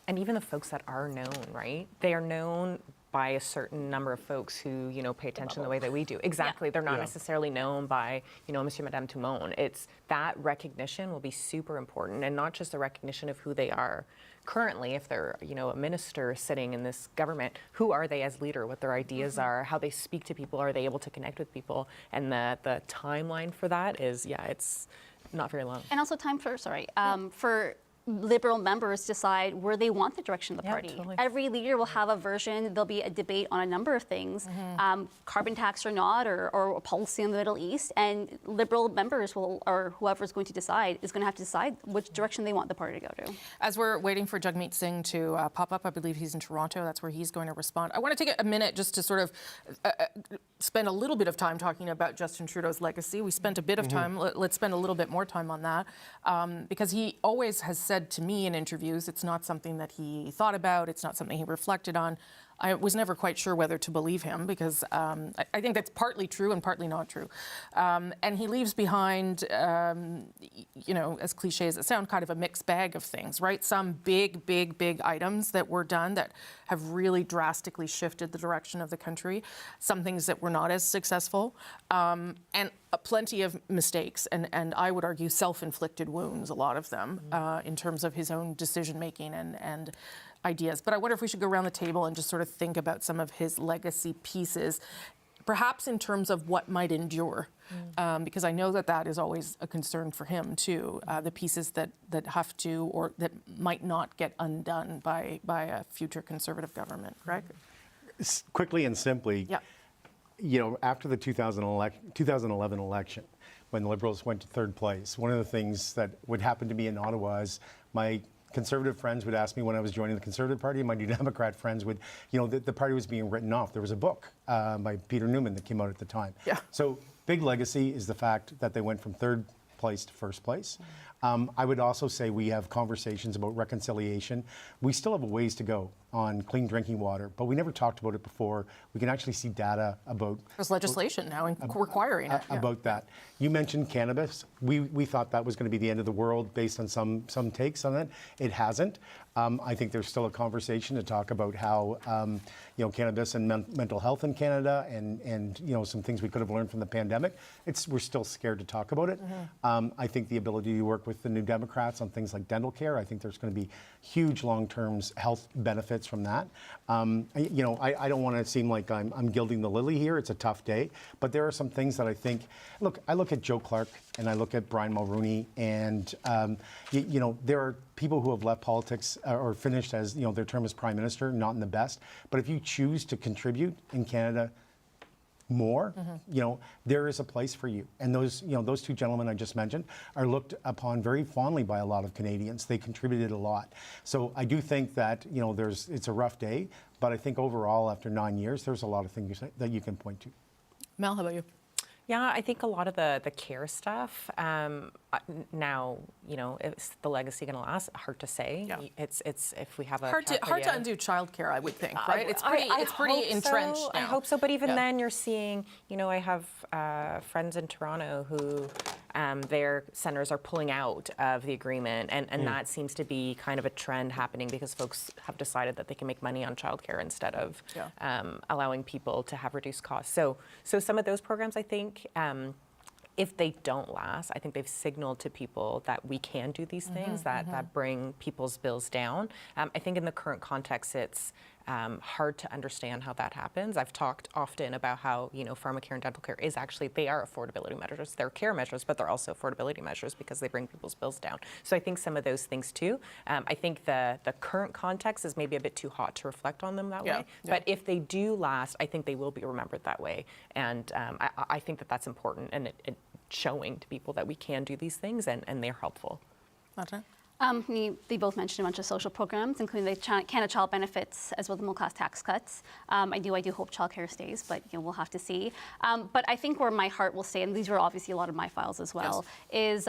S18: And even the folks that are known, right? They are known by a certain number of folks who, pay attention the way that we do. Exactly. They're not necessarily known by, Monsieur, Madame, tout le monde. It's that recognition will be super important, and not just the recognition of who they are currently. If they're, a minister sitting in this government, who are they as leader? What their ideas are? How they speak to people? Are they able to connect with people? And the timeline for that is, it's not very long.
S16: And also time for Liberal members decide where they want the direction of the party.
S18: Totally.
S16: Every leader will have a version. There'll be a debate on a number of things, carbon tax or not, or a policy in the Middle East. And Liberal members will, or whoever is going to decide, is going to have to decide which direction they want the party to go to.
S3: As we're waiting for Jagmeet Singh to pop up, I believe he's in Toronto. That's where he's going to respond. I want to take a minute just to sort of spend a little bit of time talking about Justin Trudeau's legacy. We spent a bit of time. Let's spend a little bit more time on that because he always has said to me in interviews, it's not something that he thought about, it's not something he reflected on. I was never quite sure whether to believe him because I think that's partly true and partly not true. And he leaves behind, as cliche as it sounds, kind of a mixed bag of things, right? Some big items that were done that have really drastically shifted the direction of the country. Some things that were not as successful. And plenty of mistakes, and I would argue self-inflicted wounds, a lot of them, in terms of his own decision-making and ideas. But I wonder if we should go around the table and just sort of think about some of his legacy pieces, perhaps in terms of what might endure, because I know that is always a concern for him too, the pieces that have to or that might not get undone by a future Conservative government, correct?
S17: Quickly and simply, after the 2011 election, when the Liberals went to third place. One of the things that would happen to me in Ottawa is my Conservative friends would ask me when I was joining the Conservative Party, and my New Democrat friends would, the party was being written off. There was a book by Peter Newman that came out at the time.
S3: Yeah.
S17: So big legacy is the fact that they went from third place to first place. I would also say we have conversations about reconciliation. We still have a ways to go on clean drinking water, but we never talked about it before. We can actually see data about...
S3: There's legislation now requiring it.
S17: About that. You mentioned cannabis. We thought that was going to be the end of the world based on some takes on it. It hasn't. I think there's still a conversation to talk about how cannabis and mental health in Canada and some things we could have learned from the pandemic. We're still scared to talk about it. I think the ability to work with the New Democrats on things like dental care, I think there's going to be huge long-term health benefits from that. I don't want to seem like I'm gilding the lily here. It's a tough day, but there are some things that I think. Look, I look at Joe Clark and I look at Brian Mulroney, and there are people who have left politics or finished as their term as Prime Minister, not in the best. But if you choose to contribute in Canada more, there is a place for you. And those two gentlemen I just mentioned are looked upon very fondly by a lot of Canadians. They contributed a lot. So I do think that it's a rough day, but I think overall after 9 years, there's a lot of things that you can point to.
S3: Mel, how about you?
S18: Yeah, I think a lot of the care stuff, now, is the legacy going to last? Hard to say. Yeah. It's if we have a
S3: hard to undo childcare, I would think, right? It's pretty entrenched now.
S18: I hope so, but even then you're seeing, I have friends in Toronto who their centres are pulling out of the agreement, and that seems to be kind of a trend happening because folks have decided that they can make money on childcare instead of allowing people to have reduced costs. So some of those programs, I think, if they don't last, I think they've signaled to people that we can do these things that bring people's bills down. I think in the current context, it's hard to understand how that happens. I've talked often about how, pharmacare and dental care is actually, they are affordability measures. They're care measures, but they're also affordability measures because they bring people's bills down. So I think some of those things too. I think the current context is maybe a bit too hot to reflect on them that way. But if they do last, I think they will be remembered that way. And I think that that's important, and it showing to people that we can do these things and they're helpful.
S16: They both mentioned a bunch of social programs, including the Canada Child Benefits as well as the middle-class tax cuts. I do hope childcare stays, but we'll have to see. But I think where my heart will stay, and these are obviously a lot of my files as well, is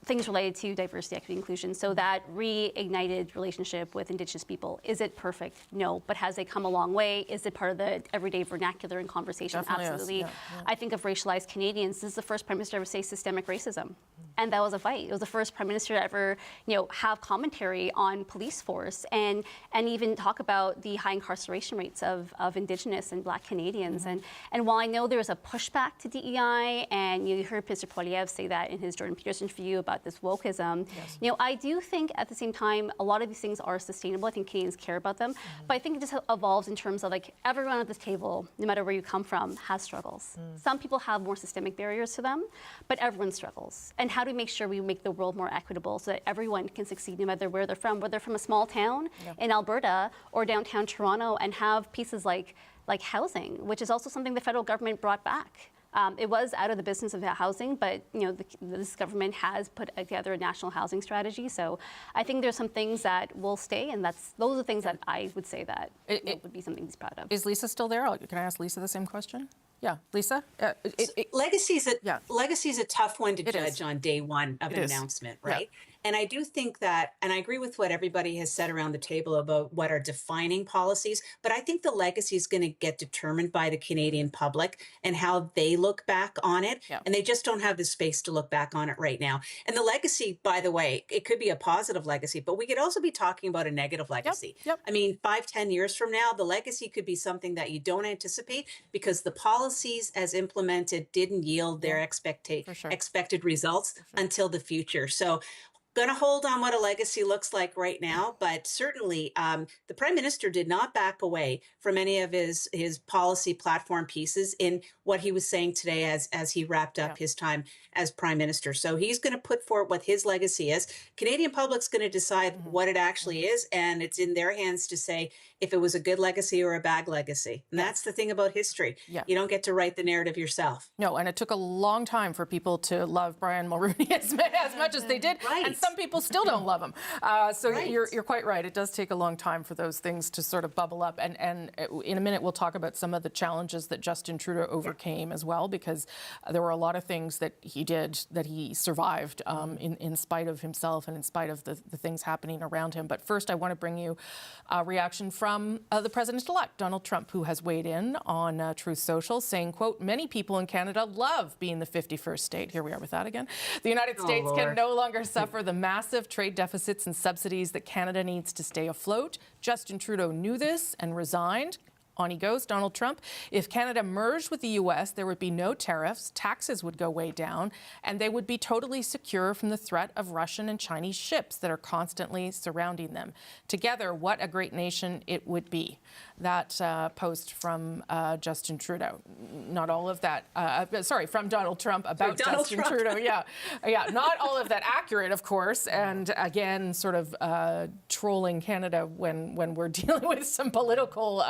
S16: things related to diversity, equity, inclusion. So that reignited relationship with Indigenous people, is it perfect? No. But has it come a long way? Is it part of the everyday vernacular and conversation?
S3: Definitely
S16: absolutely.
S3: Is.
S16: I think of racialized Canadians. This is the first Prime Minister to ever say systemic racism. And that was a fight. It was the first Prime Minister to ever, have commentary on police force and even talk about the high incarceration rates of Indigenous and Black Canadians. And while I know there was a pushback to DEI, and you heard Mr. Poilievre say that in his Jordan Peterson interview about this wokeism, I do think at the same time a lot of these things are sustainable. I think Canadians care about them, but I think it just evolves in terms of everyone at this table, no matter where you come from, has struggles. Some people have more systemic barriers to them, but everyone struggles. And how do we make sure we make the world more equitable so that everyone can succeed no matter where they're from, whether they're from a small town in Alberta or downtown Toronto, and have pieces like housing, which is also something the federal government brought back. It was out of the business of housing, but this government has put together a national housing strategy. So I think there's some things that will stay, and those are the things that I would say that would be something he's proud of.
S3: Is Lisa still there? Can I ask Lisa the same question? Yeah, Lisa?
S1: Legacy's a tough one to judge on day one of an announcement, right? Yeah. And I do think that, and I agree with what everybody has said around the table about what are defining policies, but I think the legacy is going to get determined by the Canadian public and how they look back on it. Yeah. And they just don't have the space to look back on it right now. And the legacy, by the way, it could be a positive legacy, but we could also be talking about a negative legacy. Yep. I mean, 5-10 years from now, the legacy could be something that you don't anticipate because the policies as implemented didn't yield their expected results until the future. So going to hold on what a legacy looks like right now, but certainly the Prime Minister did not back away from any of his policy platform pieces in what he was saying today as he wrapped up his time as Prime Minister. So he's going to put forward what his legacy is. Canadian public's going to decide what it actually is, and it's in their hands to say if it was a good legacy or a bad legacy. And that's the thing about history. You don't get to write the narrative yourself.
S3: No, and it took a long time for people to love Brian Mulroney as much as they did. And some people still don't love him. So you're quite right. It does take a long time for those things to sort of bubble up. And in a minute, we'll talk about some of the challenges that Justin Trudeau overcame as well, because there were a lot of things that he did that he survived in spite of himself and in spite of the things happening around him. But first, I want to bring you a reaction from the President-elect, Donald Trump, who has weighed in on Truth Social, saying, quote, many people in Canada love being the 51st state. Here we are with that again. The United States can no longer suffer the massive trade deficits and subsidies that Canada needs to stay afloat. Justin Trudeau knew this and resigned. On he goes, Donald Trump. If Canada merged with the U.S., there would be no tariffs, taxes would go way down, and they would be totally secure from the threat of Russian and Chinese ships that are constantly surrounding them. Together, what a great nation it would be. That post from Justin Trudeau. Not all of that, from Donald Trump about Justin Trudeau. Yeah, not all of that accurate, of course, and again, sort of trolling Canada when we're dealing with some political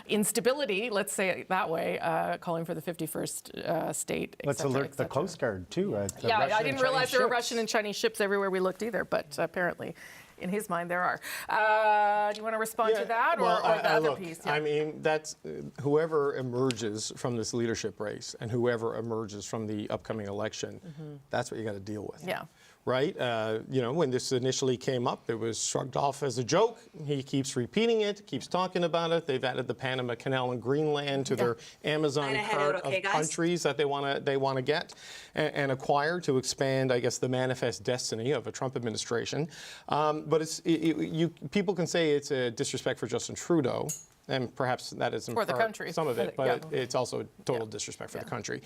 S3: instability, let's say it that way, calling for the 51st state.
S17: Let's alert the Coast Guard, too.
S3: I didn't realize there were Russian and Chinese ships everywhere we looked either, but apparently, in his mind, there are. Do you want to respond to that, or the other piece?
S4: I mean, that's whoever emerges from this leadership race and whoever emerges from the upcoming election, that's what you got to deal with.
S3: Yeah.
S4: Right? When this initially came up, it was shrugged off as a joke. He keeps repeating it, keeps talking about it. They've added the Panama Canal and Greenland to their Amazon cart of countries that they want to get and acquire to expand, I guess, the manifest destiny of a Trump administration. But people can say it's a disrespect for Justin Trudeau. And perhaps that is in
S3: the country.
S4: Some of it, but it's also total disrespect for the country,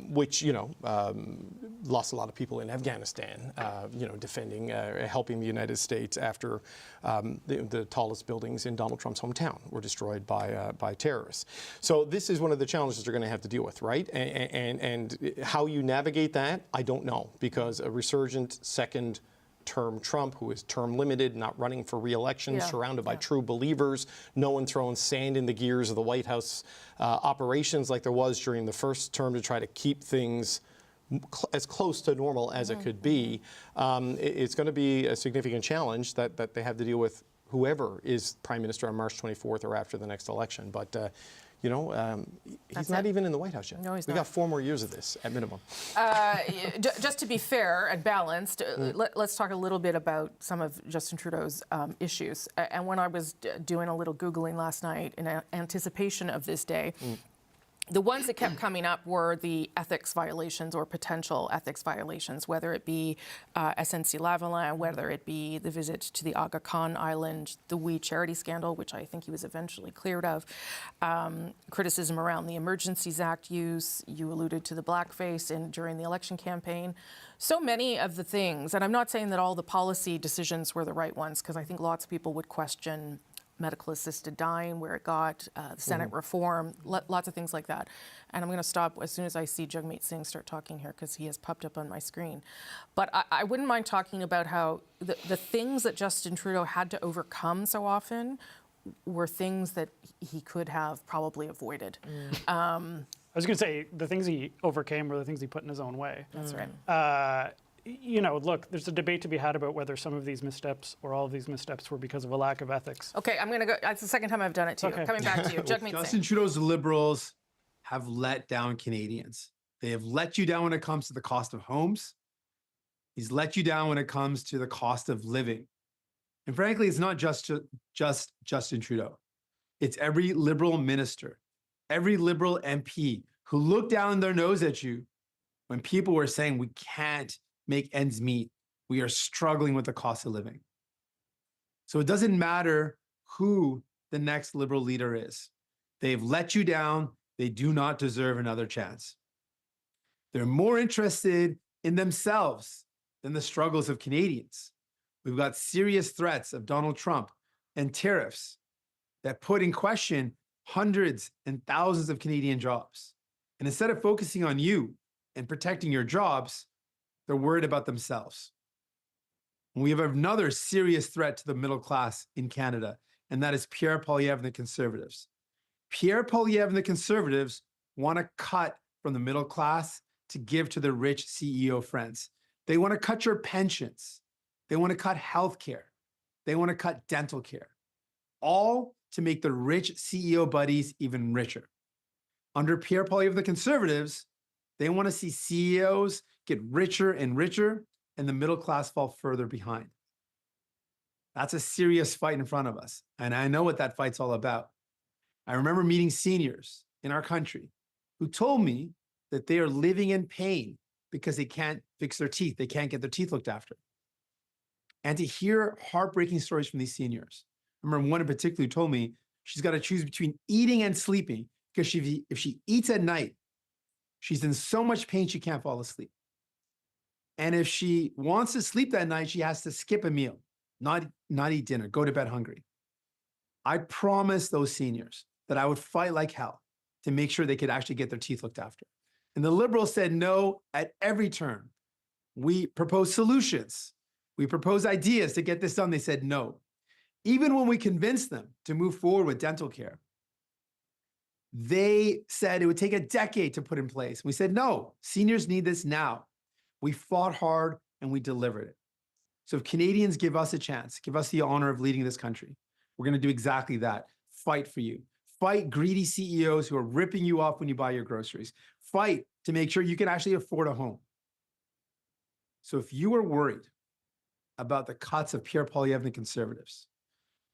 S4: which lost a lot of people in Afghanistan, defending, helping the United States after the tallest buildings in Donald Trump's hometown were destroyed by terrorists. So this is one of the challenges they're going to have to deal with, right? And how you navigate that, I don't know, because a resurgent second term Trump, who is term limited, not running for re-election, surrounded by true believers, no one throwing sand in the gears of the White House operations like there was during the first term to try to keep things as close to normal as it could be. It's going to be a significant challenge that they have to deal with whoever is Prime Minister on March 24th or after the next election. But he's not even in the White House yet.
S3: No, he's
S4: not. We got 4 more years of this at minimum.
S3: Just to be fair and balanced, let's talk a little bit about some of Justin Trudeau's issues. And when I was doing a little Googling last night in anticipation of this day, the ones that kept coming up were the ethics violations or potential ethics violations, whether it be SNC-Lavalin, whether it be the visit to the Aga Khan Island, the We Charity scandal, which I think he was eventually cleared of, criticism around the Emergencies Act use. You alluded to the blackface during the election campaign. So many of the things, and I'm not saying that all the policy decisions were the right ones, because I think lots of people would question medical assisted dying, where it got, the Senate reform, lots of things like that. And I'm going to stop as soon as I see Jagmeet Singh start talking here, because he has popped up on my screen. But I wouldn't mind talking about how the things that Justin Trudeau had to overcome so often were things that he could have probably avoided.
S9: I was going to say the things he overcame were the things he put in his own way.
S3: That's right.
S9: Look, there's a debate to be had about whether some of these missteps or all of these missteps were because of a lack of ethics.
S3: Okay, I'm going to go. That's the second time I've done it to you. Coming back to you. Jagmeet Singh.
S7: Justin Trudeau's Liberals have let down Canadians. They have let you down when it comes to the cost of homes. He's let you down when it comes to the cost of living. And frankly, it's not just Justin Trudeau. It's every Liberal minister, every Liberal MP who looked down their nose at you when people were saying we can't make ends meet. We are struggling with the cost of living. So it doesn't matter who the next Liberal leader is. They've let you down. They do not deserve another chance. They're more interested in themselves than the struggles of Canadians. We've got serious threats of Donald Trump and tariffs that put in question hundreds and thousands of Canadian jobs. And instead of focusing on you and protecting your jobs, they're worried about themselves. We have another serious threat to the middle class in Canada, and that is Pierre Poilievre and the Conservatives. Pierre Poilievre and the Conservatives want to cut from the middle class to give to their rich CEO friends. They want to cut your pensions. They want to cut health care. They want to cut dental care, all to make the rich CEO buddies even richer. Under Pierre Poilievre and the Conservatives, they want to see CEOs get richer and richer and the middle class fall further behind. That's a serious fight in front of us. And I know what that fight's all about. I remember meeting seniors in our country who told me that they are living in pain because they can't fix their teeth. They can't get their teeth looked after. And to hear heartbreaking stories from these seniors. I remember one in particular who told me she's got to choose between eating and sleeping because if she eats at night, she's in so much pain she can't fall asleep. And if she wants to sleep that night, she has to skip a meal, not eat dinner, go to bed hungry. I promised those seniors that I would fight like hell to make sure they could actually get their teeth looked after. And the Liberals said no at every turn. We proposed solutions. We proposed ideas to get this done. They said no. Even when we convinced them to move forward with dental care, they said it would take a decade to put in place. We said, no, seniors need this now. We fought hard and we delivered it. So if Canadians give us a chance, give us the honor of leading this country, we're going to do exactly that. Fight for you. Fight greedy CEOs who are ripping you off when you buy your groceries. Fight to make sure you can actually afford a home. So if you are worried about the cuts of Pierre Poilievre and the Conservatives,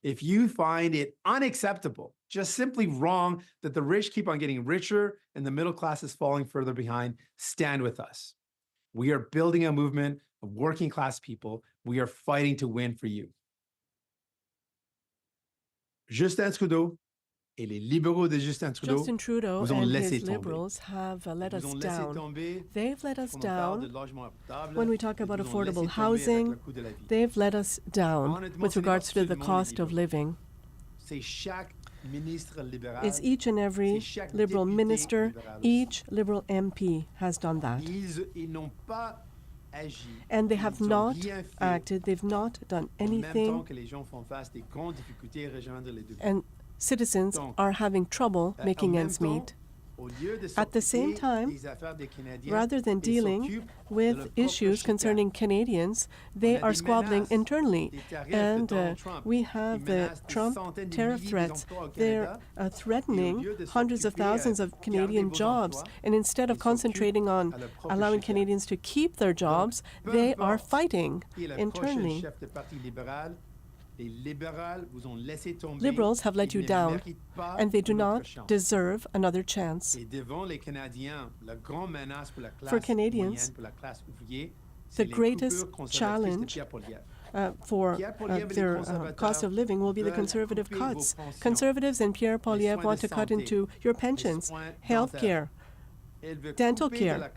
S7: if you find it unacceptable, just simply wrong that the rich keep on getting richer and the middle class is falling further behind, stand with us. We are building a movement of working class people. We are fighting to win for you. Justin Trudeau et les libéraux de Justin Trudeau
S12: vous ont laissé tomber. Liberals have let us down. They've let us down when we talk about affordable housing. They've let us down with regards to the cost of living. It's each and every Liberal minister, each Liberal MP has done that. And they have not acted, they've not done anything. And citizens are having trouble making ends meet. At the same time, rather than dealing with issues concerning Canadians, they are squabbling internally. And we have the Trump tariff threats. They're threatening hundreds of thousands of Canadian jobs. And instead of concentrating on allowing Canadians to keep their jobs, they are fighting internally. Liberals have let you down, and they do not deserve another chance. For Canadians, the greatest challenge for their cost of living will be the Conservative cuts. Conservatives and Pierre Poilievre want to cut into your pensions, health care, dental care.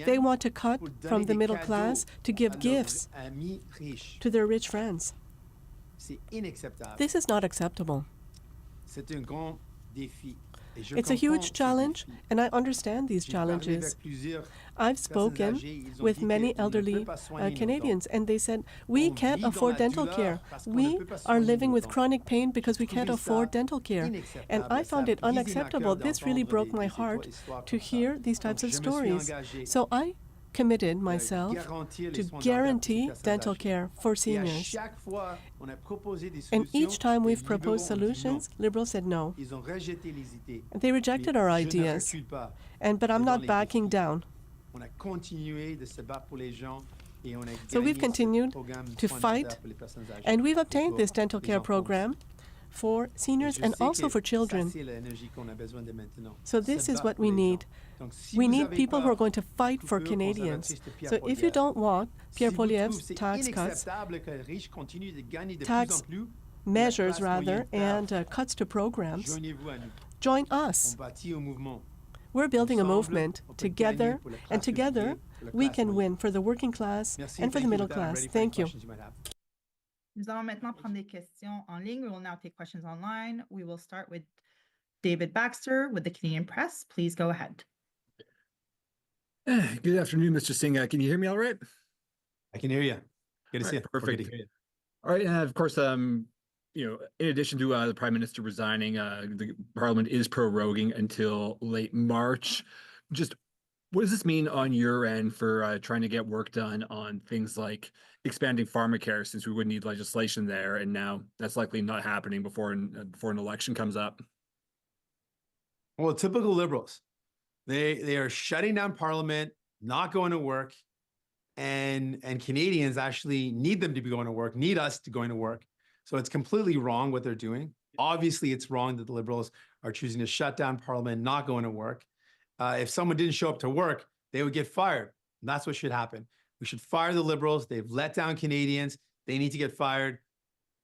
S12: They want to cut from the middle class to give gifts to their rich friends. This is not acceptable. It's a huge challenge, and I understand these challenges. I've spoken with many elderly Canadians, and they said, we can't afford dental care. We are living with chronic pain because we can't afford dental care. And I found it unacceptable. This really broke my heart to hear these types of stories. So I committed myself to guarantee dental care for seniors. And each time we've proposed solutions, Liberals said no. They rejected our ideas. But I'm not backing down. So we've continued to fight, and we've obtained this dental care program for seniors and also for children. So this is what we need. We need people who are going to fight for Canadians. So if you don't want Pierre Poilievre's tax cuts, tax measures rather, and cuts to programs, join us. We're building a movement together, and together we can win for the working class and for the middle class. Thank you.
S8: Nous allons maintenant prendre des questions en ligne. We will now take questions online. We will start with David Baxter with the Canadian Press. Please go ahead.
S14: Good afternoon, Mr. Singh. Can you hear me all right?
S7: I can hear you. Good to see you.
S14: Perfect.
S7: Good to hear you.
S14: All right. Of course, in addition to the Prime Minister resigning, the Parliament is proroguing until late March. Just what does this mean on your end for trying to get work done on things like expanding pharmacare, since we would need legislation there, and now that's likely not happening before an election comes up?
S7: Well, typical Liberals. They are shutting down Parliament, not going to work, and Canadians actually need them to be going to work, need us to going to work. So it's completely wrong what they're doing. Obviously, it's wrong that the Liberals are choosing to shut down Parliament, not going to work. If someone didn't show up to work, they would get fired. And that's what should happen. We should fire the Liberals. They've let down Canadians. They need to get fired.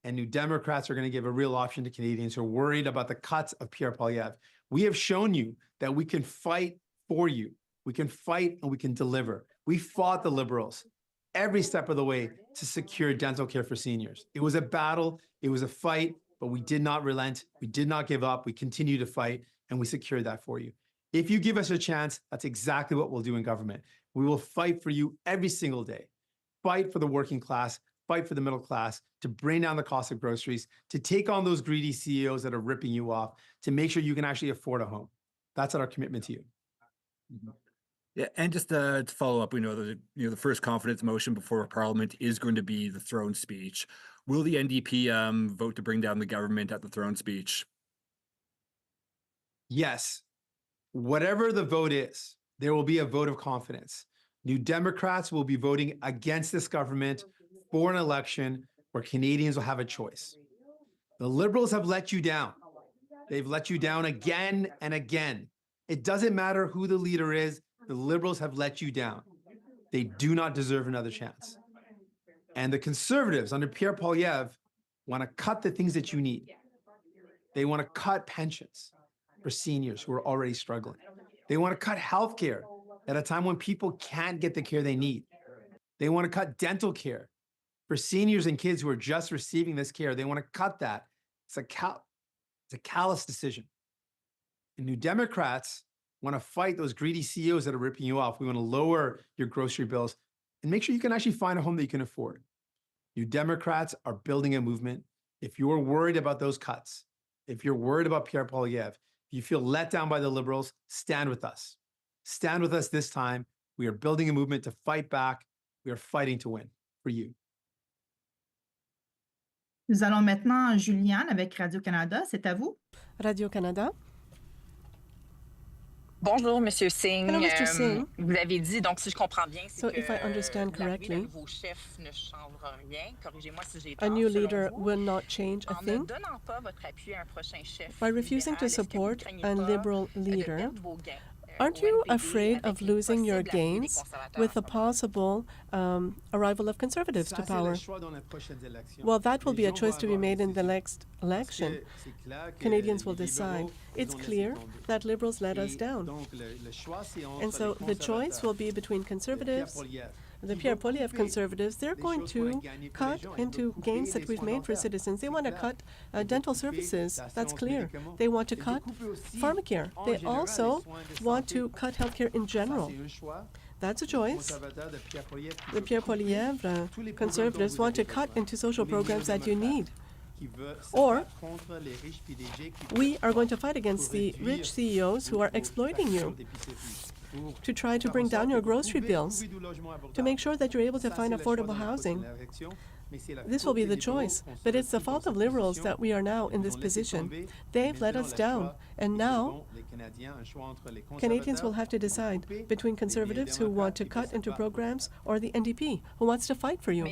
S7: And New Democrats are going to give a real option to Canadians who are worried about the cuts of Pierre Poilievre. We have shown you that we can fight for you. We can fight and we can deliver. We fought the Liberals every step of the way to secure dental care for seniors. It was a battle. It was a fight, but we did not relent. We did not give up. We continue to fight, and we secured that for you. If you give us a chance, that's exactly what we'll do in government. We will fight for you every single day. Fight for the working class, fight for the middle class, to bring down the cost of groceries, to take on those greedy CEOs that are ripping you off, to make sure you can actually afford a home. That's our commitment to you.
S14: Yeah, and just to follow up, we know that the first confidence motion before Parliament is going to be the throne speech. Will the NDP vote to bring down the government at the throne speech?
S7: Yes. Whatever the vote is, there will be a vote of confidence. New Democrats will be voting against this government for an election where Canadians will have a choice. The Liberals have let you down. They've let you down again and again. It doesn't matter who the leader is. The Liberals have let you down. They do not deserve another chance. And the Conservatives under Pierre Poilievre want to cut the things that you need. They want to cut pensions for seniors who are already struggling. They want to cut healthcare at a time when people can't get the care they need. They want to cut dental care for seniors and kids who are just receiving this care. They want to cut that. It's a callous decision. And New Democrats want to fight those greedy CEOs that are ripping you off. We want to lower your grocery bills and make sure you can actually find a home that you can afford. New Democrats are building a movement. If you're worried about those cuts, if you're worried about Pierre Poilievre, if you feel let down by the Liberals, stand with us. Stand with us this time. We are building a movement to fight back. We are fighting to win for you.
S8: Nous allons maintenant Juliane avec Radio-Canada. C'est à vous.
S12: Radio-Canada.
S23: Bonjour, Monsieur Singh.
S12: Hello, Mr. Singh.
S23: Vous avez dit, donc si je comprends bien, c'est que
S12: if I understand correctly,
S23: l'arrivée d'un nouveau chef ne changera rien. Corrigez-moi si j'ai
S12: a
S23: tort,
S12: new
S23: selon
S12: leader
S23: vous.
S12: will not change a
S23: En ne
S12: thing.
S23: donnant pas votre appui à un prochain chef
S12: By refusing to
S23: libéral, est-ce que vous
S12: support
S23: craignez
S12: a
S23: pas
S12: liberal
S23: de
S12: leader,
S23: perdre vos gains?
S12: aren't you afraid of losing your gains with the possible arrival of conservatives to power? Well, that will be a choice to be made in the next election. Canadians will decide. It's clear that Liberals let us down. And so the choice will be between conservatives, the Pierre Poilievre conservatives. They're going to cut into gains that we've made for citizens. They want to cut dental services. That's clear. They want to cut pharmacare. They also want to cut healthcare in general. That's a choice. The Pierre Poilievre conservatives want to cut into social programs that you need. Or we are going to fight against the rich CEOs who are exploiting you to try to bring down your grocery bills, to make sure that you're able to find affordable housing. This will be the choice, but it's the fault of Liberals that we are now in this position. They've let us down, and now Canadians will have to decide between Conservatives who want to cut into programs or the NDP who wants to fight for you.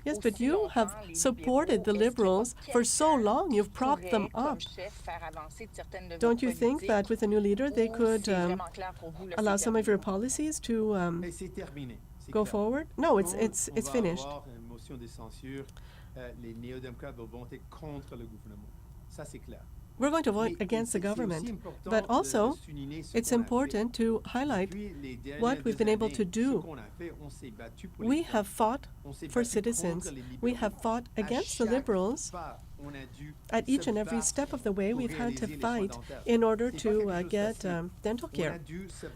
S12: Yes, but you have supported the Liberals for so long. You've propped them up. Don't you think that with a new leader they could allow some of your policies to go forward? No, it's finished. we're going to vote against the government. But also, it's important to highlight what we've been able to do. We have fought for citizens. We have fought against the Liberals. At each and every step of the way, we've had to fight in order to get dental care.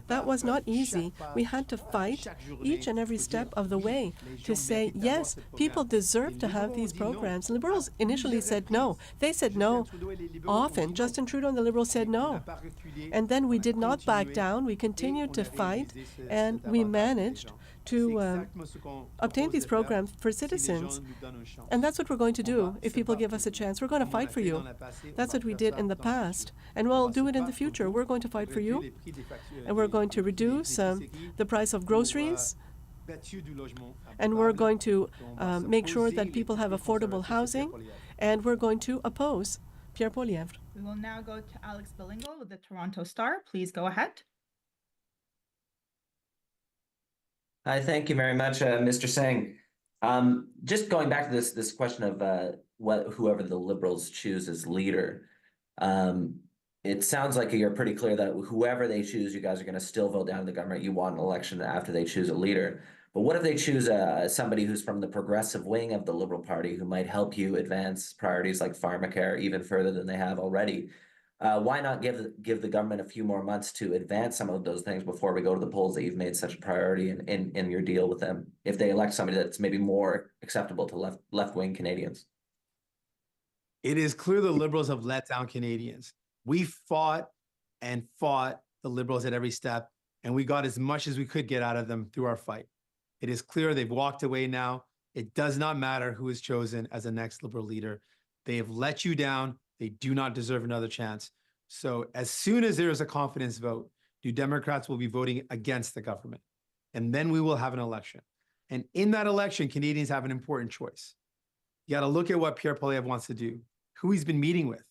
S12: That was not easy. We had to fight each and every step of the way to say, yes, people deserve to have these programs. Liberals initially said no. They said no often. Justin Trudeau and the Liberals said no. And then we did not back down. We continued to fight, and we managed to obtain these programs for citizens. And that's what we're going to do if people give us a chance. We're going to fight for you. That's what we did in the past, and we'll do it in the future. We're going to fight for you, and we're going to reduce the price of groceries, and we're going to make sure that people have affordable housing, and we're going to oppose Pierre Poilievre.
S8: We will now go to Alex Bilingual with the Toronto Star. Please go ahead.
S13: Hi, thank you very much, Mr. Singh. Just going back to this question of whoever the Liberals choose as leader, it sounds like you're pretty clear that whoever they choose, you guys are going to still vote down the government. You want an election after they choose a leader. But what if they choose somebody who's from the progressive wing of the Liberal Party who might help you advance priorities like pharmacare even further than they have already? Why not give the government a few more months to advance some of those things before we go to the polls that you've made such a priority in your deal with them, if they elect somebody that's maybe more acceptable to left-wing Canadians?
S7: It is clear the Liberals have let down Canadians. We fought and fought the Liberals at every step, and we got as much as we could get out of them through our fight. It is clear they've walked away now. It does not matter who is chosen as the next Liberal leader. They have let you down. They do not deserve another chance. So as soon as there is a confidence vote, New Democrats will be voting against the government. And then we will have an election. And in that election, Canadians have an important choice. You got to look at what Pierre Poilievre wants to do, who he's been meeting with,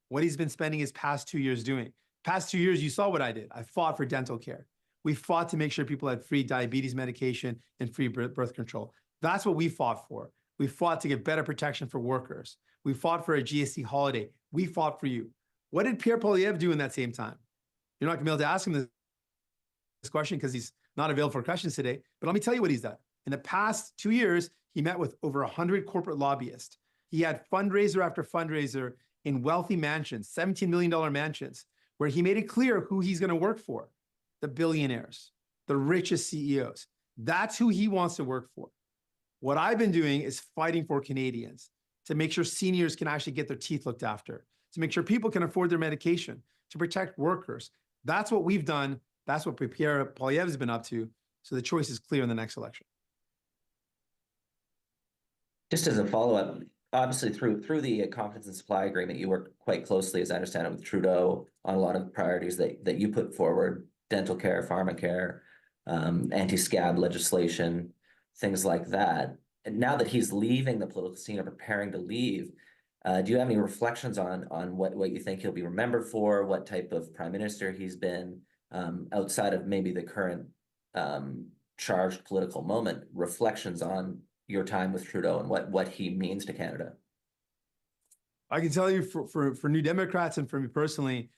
S7: what he's been spending his past 2 years doing. Past 2 years, you saw what I did. I fought for dental care. We fought to make sure people had free diabetes medication and free birth control. That's what we fought for. We fought to get better protection for workers. We fought for a GST holiday. We fought for you. What did Pierre Poilievre do in that same time? You're not going to be able to ask him this question because he's not available for questions today. But let me tell you what he's done. In the past 2 years, he met with over 100 corporate lobbyists. He had fundraiser after fundraiser in wealthy mansions, $17 million mansions, where he made it clear who he's going to work for. The billionaires, the richest CEOs. That's who he wants to work for. What I've been doing is fighting for Canadians to make sure seniors can actually get their teeth looked after, to make sure people can afford their medication, to protect workers. That's what we've done. That's what Pierre Poilievre has been up to. So the choice is clear in the next election.
S13: Just as a follow-up, obviously through the confidence and supply agreement, you worked quite closely, as I understand it, with Trudeau on a lot of priorities that you put forward: dental care, pharmacare, anti-scab legislation, things like that. And now that he's leaving the political scene or preparing to leave, do you have any reflections on what you think he'll be remembered for, what type of prime minister he's been, outside of maybe the current charged political moment, reflections on your time with Trudeau and what he means to Canada?
S7: I can tell you for New Democrats and for me personally,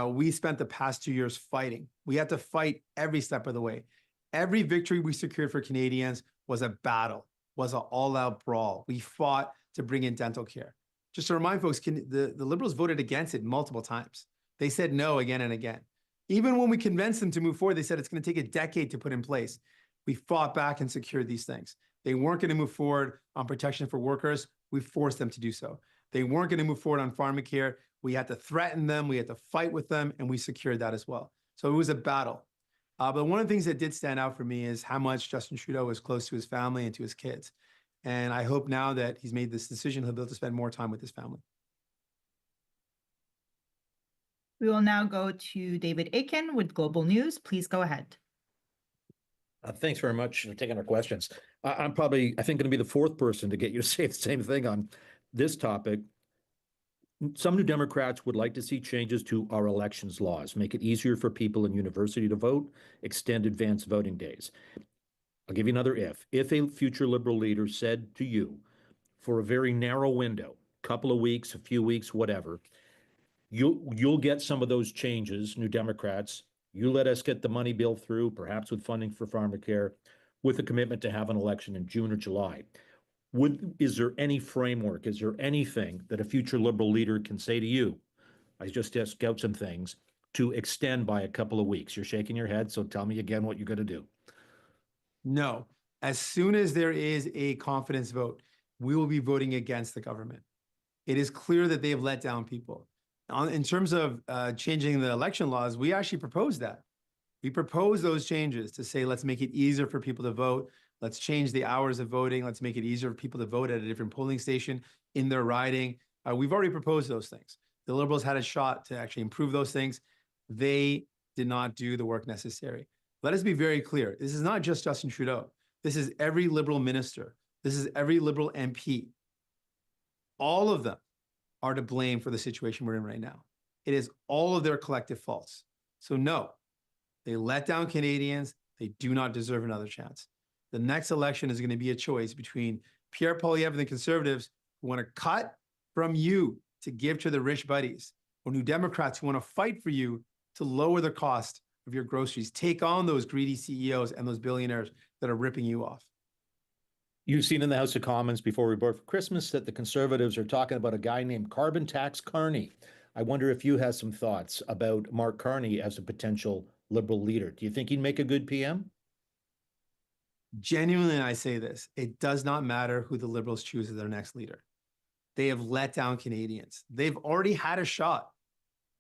S7: we spent the past 2 years fighting. We had to fight every step of the way. Every victory we secured for Canadians was a battle, was an all-out brawl. We fought to bring in dental care. Just to remind folks, the Liberals voted against it multiple times. They said no again and again. Even when we convinced them to move forward, they said it's going to take a decade to put in place. We fought back and secured these things. They weren't going to move forward on protection for workers. We forced them to do so. They weren't going to move forward on pharmacare. We had to threaten them. We had to fight with them, and we secured that as well. So it was a battle. But one of the things that did stand out for me is how much Justin Trudeau was close to his family and to his kids. And I hope now that he's made this decision, he'll be able to spend more time with his family.
S8: We will now go to David Aiken with Global News. Please go ahead.
S15: Thanks very much for taking our questions. I'm probably, I think, going to be the fourth person to get you to say the same thing on this topic. Some New Democrats would like to see changes to our elections laws, make it easier for people in university to vote, extend advanced voting days. I'll give you another if. If a future Liberal leader said to you, for a very narrow window, couple of weeks, a few weeks, whatever, You'll get some of those changes, New Democrats. You let us get the money bill through, perhaps with funding for pharmacare, with a commitment to have an election in June or July. Is there any framework? Is there anything that a future Liberal leader can say to you? I just out some things to extend by a couple of weeks. You're shaking your head, so tell me again what you're going to do.
S7: No. As soon as there is a confidence vote, we will be voting against the government. It is clear that they have let down people. In terms of changing the election laws, we actually proposed that. We proposed those changes to say, let's make it easier for people to vote. Let's change the hours of voting. Let's make it easier for people to vote at a different polling station in their riding. We've already proposed those things. The Liberals had a shot to actually improve those things. They did not do the work necessary. Let us be very clear. This is not just Justin Trudeau. This is every Liberal minister. This is every Liberal MP. All of them are to blame for the situation we're in right now. It is all of their collective faults. So no, they let down Canadians. They do not deserve another chance. The next election is going to be a choice between Pierre Poilievre and the Conservatives who want to cut from you to give to the rich buddies, or New Democrats who want to fight for you to lower the cost of your groceries, take on those greedy CEOs and those billionaires that are ripping you off.
S15: You've seen in the House of Commons before we board for Christmas that the Conservatives are talking about a guy named Carbon Tax Carney. I wonder if you have some thoughts about Mark Carney as a potential Liberal leader. Do you think he'd make a good PM?
S7: Genuinely, I say this, it does not matter who the Liberals choose as their next leader. They have let down Canadians. They've already had a shot.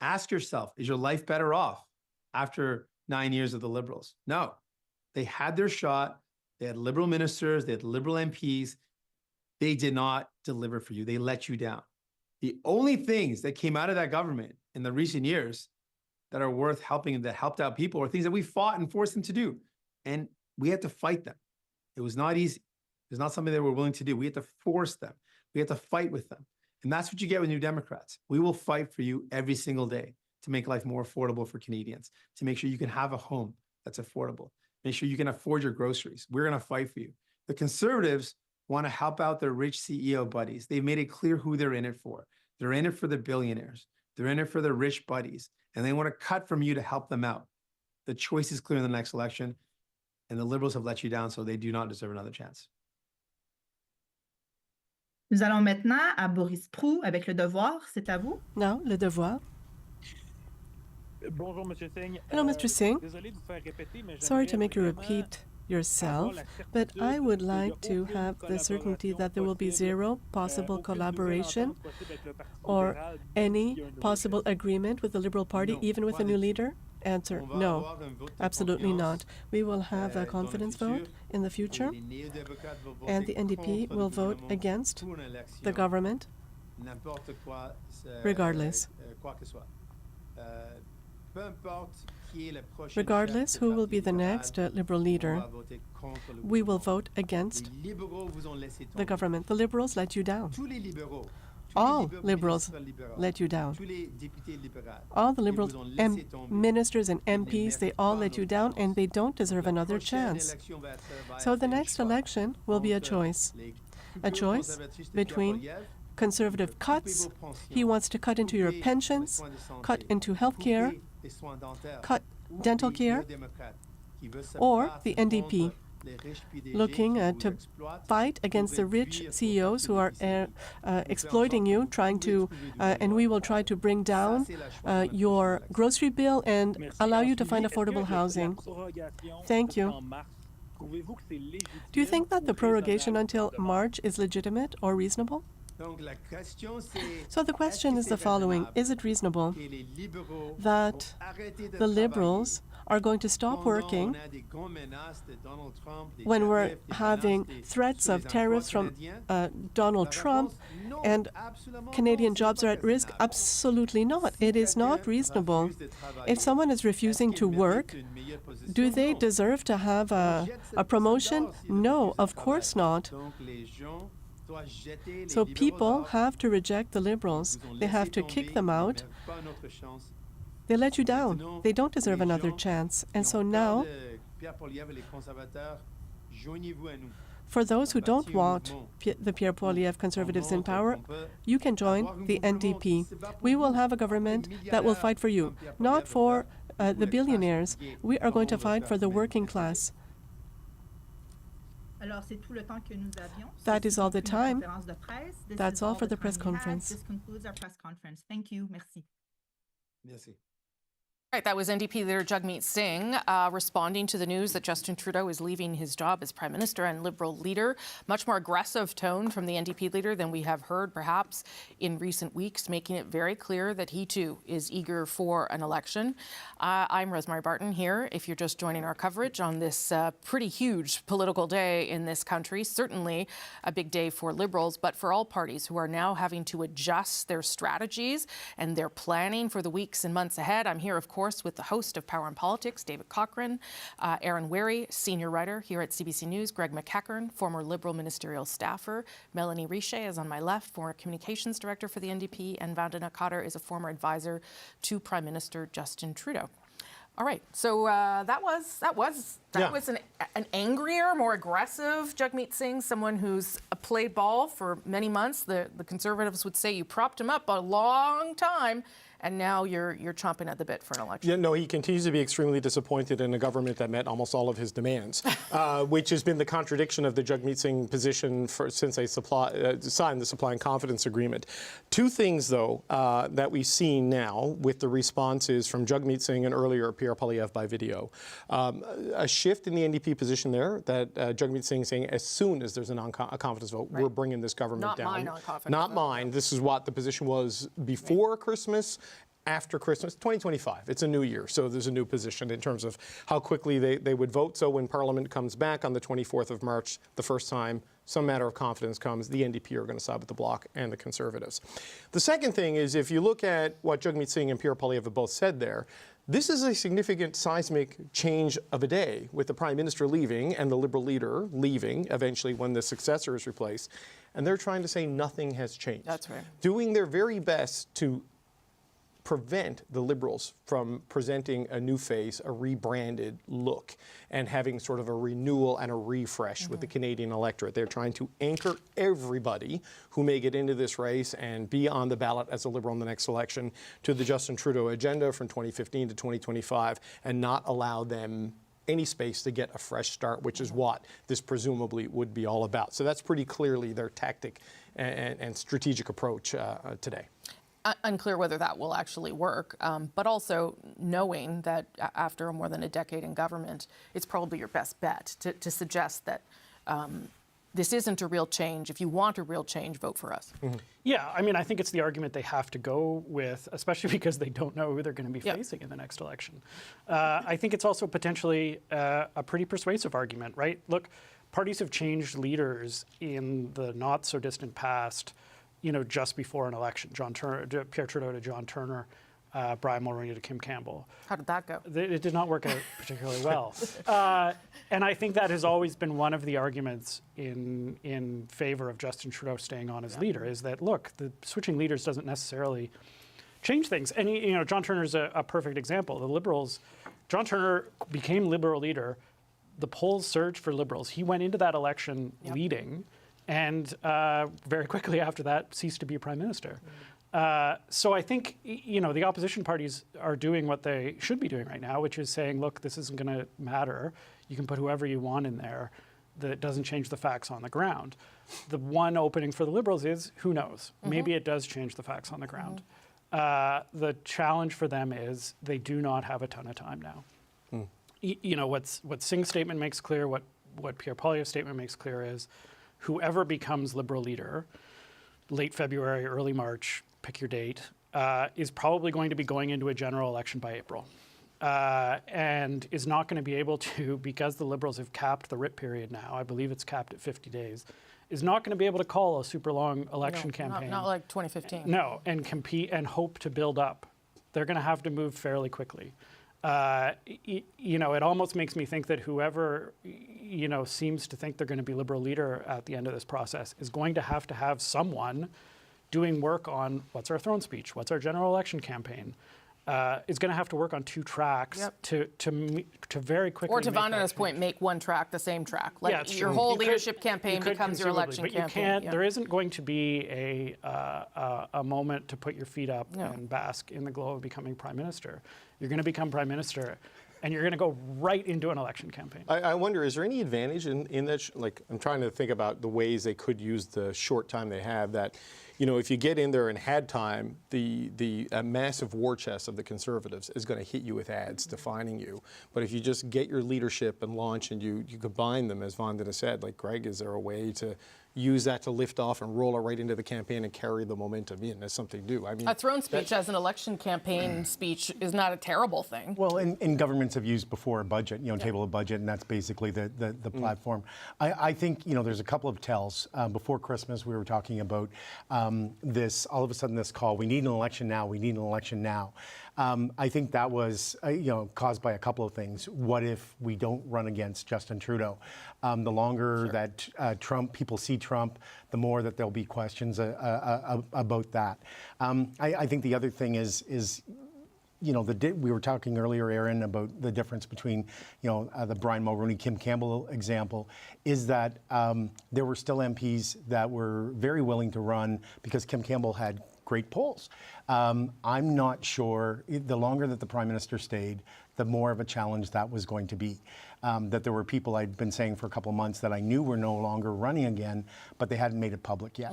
S7: Ask yourself, is your life better off after 9 years of the Liberals? No, they had their shot. They had Liberal ministers, they had Liberal MPs. They did not deliver for you. They let you down. The only things that came out of that government in the recent years that are worth helping and that helped out people are things that we fought and forced them to do. And we had to fight them. It was not easy. It was not something they were willing to do. We had to force them. We had to fight with them. And that's what you get with New Democrats. We will fight for you every single day to make life more affordable for Canadians, to make sure you can have a home that's affordable, make sure you can afford your groceries. We're going to fight for you. The Conservatives want to help out their rich CEO buddies. They've made it clear who they're in it for. They're in it for the billionaires. They're in it for their rich buddies. And they want to cut from you to help them out. The choice is clear in the next election. And the Liberals have let you down, so they do not deserve another chance.
S8: Nous allons maintenant à Boris Proulx avec Le Devoir. C'est à vous.
S12: Now, Le Devoir.
S19: Bonjour, Monsieur Singh.
S12: Hello, Mr. Singh.
S19: Désolé de vous faire répéter, mais
S12: Sorry to make you repeat yourself, but I would like to have the certainty that there will be zero possible collaboration or any possible agreement with the Liberal Party, even with a new leader. Answer, no, absolutely not. We will have a confidence vote in the future, and the NDP will vote against the government, regardless. Regardless who will be the next Liberal leader, we will vote against the government. The Liberals let you down. All Liberals let you down. All the Liberals, ministers and MPs, they all let you down, and they don't deserve another chance. So the next election will be a choice between Conservative cuts. He wants to cut into your pensions, cut into health care, cut dental care, or the NDP, looking to fight against the rich CEOs who are exploiting you, trying to, and we will try to bring down your grocery bill and allow you to find affordable housing. Thank you. Do you think that the prorogation until March is legitimate or reasonable? So the question is the following. Is it reasonable that the Liberals are going to stop working when we're having threats of tariffs from Donald Trump and Canadian jobs are at risk? Absolutely not. It is not reasonable. If someone is refusing to work, do they deserve to have a promotion? No, of course not. So people have to reject the Liberals. They have to kick them out. They let you down. They don't deserve another chance. And so now, For those who don't want the Pierre Poilievre Conservatives in power, you can join the NDP. We will have a government that will fight for you, not for the billionaires. We are going to fight for the working class. That is all the time. That's all for the press conference.
S8: This concludes our press conference. Thank you. Merci.
S7: Merci.
S3: Right, that was NDP leader Jagmeet Singh responding to the news that Justin Trudeau is leaving his job as Prime Minister and Liberal leader. Much more aggressive tone from the NDP leader than we have heard perhaps in recent weeks, making it very clear that he too is eager for an election. I'm Rosemary Barton here. If you're just joining our coverage on this pretty huge political day in this country, certainly a big day for Liberals, but for all parties who are now having to adjust their strategies and their planning for the weeks and months ahead. I'm here, of course, with the host of Power and Politics, David Cochrane, Aaron Wary, senior writer here at CBC News, Greg McEachern, former Liberal ministerial staffer, Melanie Richer is on my left, former communications director for the NDP, and Vandana Cotter is a former advisor to Prime Minister Justin Trudeau. All right, so that was an angrier, more aggressive Jagmeet Singh, someone who's played ball for many months. The Conservatives would say you propped him up a long time, and now you're chomping at the bit for an election.
S4: Yeah, no, he continues to be extremely disappointed in a government that met almost all of his demands, which has been the contradiction of the Jagmeet Singh position since they signed the Supply and Confidence Agreement. Two things, though, that we've seen now with the responses from Jagmeet Singh and earlier Pierre Poilievre by video. A shift in the NDP position there, that Jagmeet Singh saying as soon as there's a non-confidence vote, we're bringing this government down.
S3: Not my non-confidence
S4: Not
S3: vote.
S4: mine. This is what the position was before Christmas. After Christmas, 2025, it's a new year, so there's a new position in terms of how quickly they would vote. So when Parliament comes back on the 24th of March, the first time some matter of confidence comes, the NDP are going to side with the Bloc and the Conservatives. The second thing is, if you look at what Jagmeet Singh and Pierre Poilievre have both said there, this is a significant seismic change of a day, with the Prime Minister leaving and the Liberal leader leaving eventually when the successor is replaced. And they're trying to say nothing has changed.
S3: That's right.
S4: Doing their very best to prevent the Liberals from presenting a new face, a rebranded look, and having sort of a renewal and a refresh with the Canadian electorate. They're trying to anchor everybody who may get into this race and be on the ballot as a Liberal in the next election to the Justin Trudeau agenda from 2015 to 2025 and not allow them any space to get a fresh start, which is what this presumably would be all about. So that's pretty clearly their tactic and strategic approach today.
S3: Unclear whether that will actually work, but also knowing that after more than a decade in government, it's probably your best bet to suggest that this isn't a real change. If you want a real change, vote for us.
S9: Mm-hmm. Yeah, I mean, I think it's the argument they have to go with, especially because they don't know who they're going to be facing in the next election. I think it's also potentially a pretty persuasive argument, right? Look, parties have changed leaders in the not so distant past, just before an election. Pierre Trudeau to John Turner, Brian Mulroney to Kim Campbell.
S3: How did that go?
S9: It did not work out particularly well. And I think that has always been one of the arguments in favor of Justin Trudeau staying on as leader, is that, look, the switching leaders doesn't necessarily change things. And, John Turner's a perfect example. The Liberals, John Turner became Liberal leader. The polls surged for Liberals. He went into that election leading, and very quickly after that ceased to be Prime Minister. So I think, the opposition parties are doing what they should be doing right now, which is saying, look, this isn't going to matter. You can put whoever you want in there. That doesn't change the facts on the ground. The one opening for the Liberals is, who knows? Maybe it does change the facts on the ground. The challenge for them is they do not have a ton of time now. What Singh's statement makes clear, what Pierre Poilievre's statement makes clear is, whoever becomes Liberal leader, late February, early March, pick your date, is probably going to be going into a general election by April. And is not going to be able to, because the Liberals have capped the writ period now, I believe it's capped at 50 days, is not going to be able to call a super long election campaign.
S3: Not like 2015.
S9: No, and compete and hope to build up. They're going to have to move fairly quickly. It almost makes me think that whoever, seems to think they're going to be Liberal leader at the end of this process is going to have someone doing work on what's our throne speech, what's our general election campaign, is going to have to work on two tracks to very quickly.
S3: Or to
S9: make that
S3: Vandana's
S9: change.
S3: point, make one track the same track. Like
S9: Yeah, it's
S3: your
S9: true.
S3: whole
S9: You could-
S3: leadership
S9: you
S3: campaign
S9: could
S3: becomes your
S9: conceivably,
S3: election
S9: but
S3: campaign.
S9: you can't.
S3: Yeah.
S9: There isn't going to be a moment to put your feet up and bask in the glow of becoming prime minister. You're going to become prime minister, and you're going to go right into an election campaign.
S4: I wonder, is there any advantage in that? Like, I'm trying to think about the ways they could use the short time they have. That, you know, if you get in there and had time, the massive war chest of the Conservatives is going to hit you with ads defining you. But if you just get your leadership and launch and you combine them, as Vandana said, like Greg, is there a way to use that to lift off and roll it right into the campaign and carry the momentum in as something new? I mean,
S3: A throne speech as an election campaign speech is not a terrible thing.
S17: Well, and governments have used before a budget, table of budget, and that's basically the platform. I think, there's a couple of tells. Before Christmas, we were talking about this, all of a sudden this call, we need an election now, we need an election now. I think that was, caused by a couple of things. What if we don't run against Justin Trudeau? The longer that people see Trump, the more that there'll be questions about that. I think the other thing is we were talking earlier, Aaron, about the difference between, the Brian Mulroney, Kim Campbell example, is that there were still MPs that were very willing to run because Kim Campbell had great polls. I'm not sure, the longer that the Prime Minister stayed, the more of a challenge that was going to be. That there were people I'd been saying for a couple of months that I knew were no longer running again, but they hadn't made it public yet.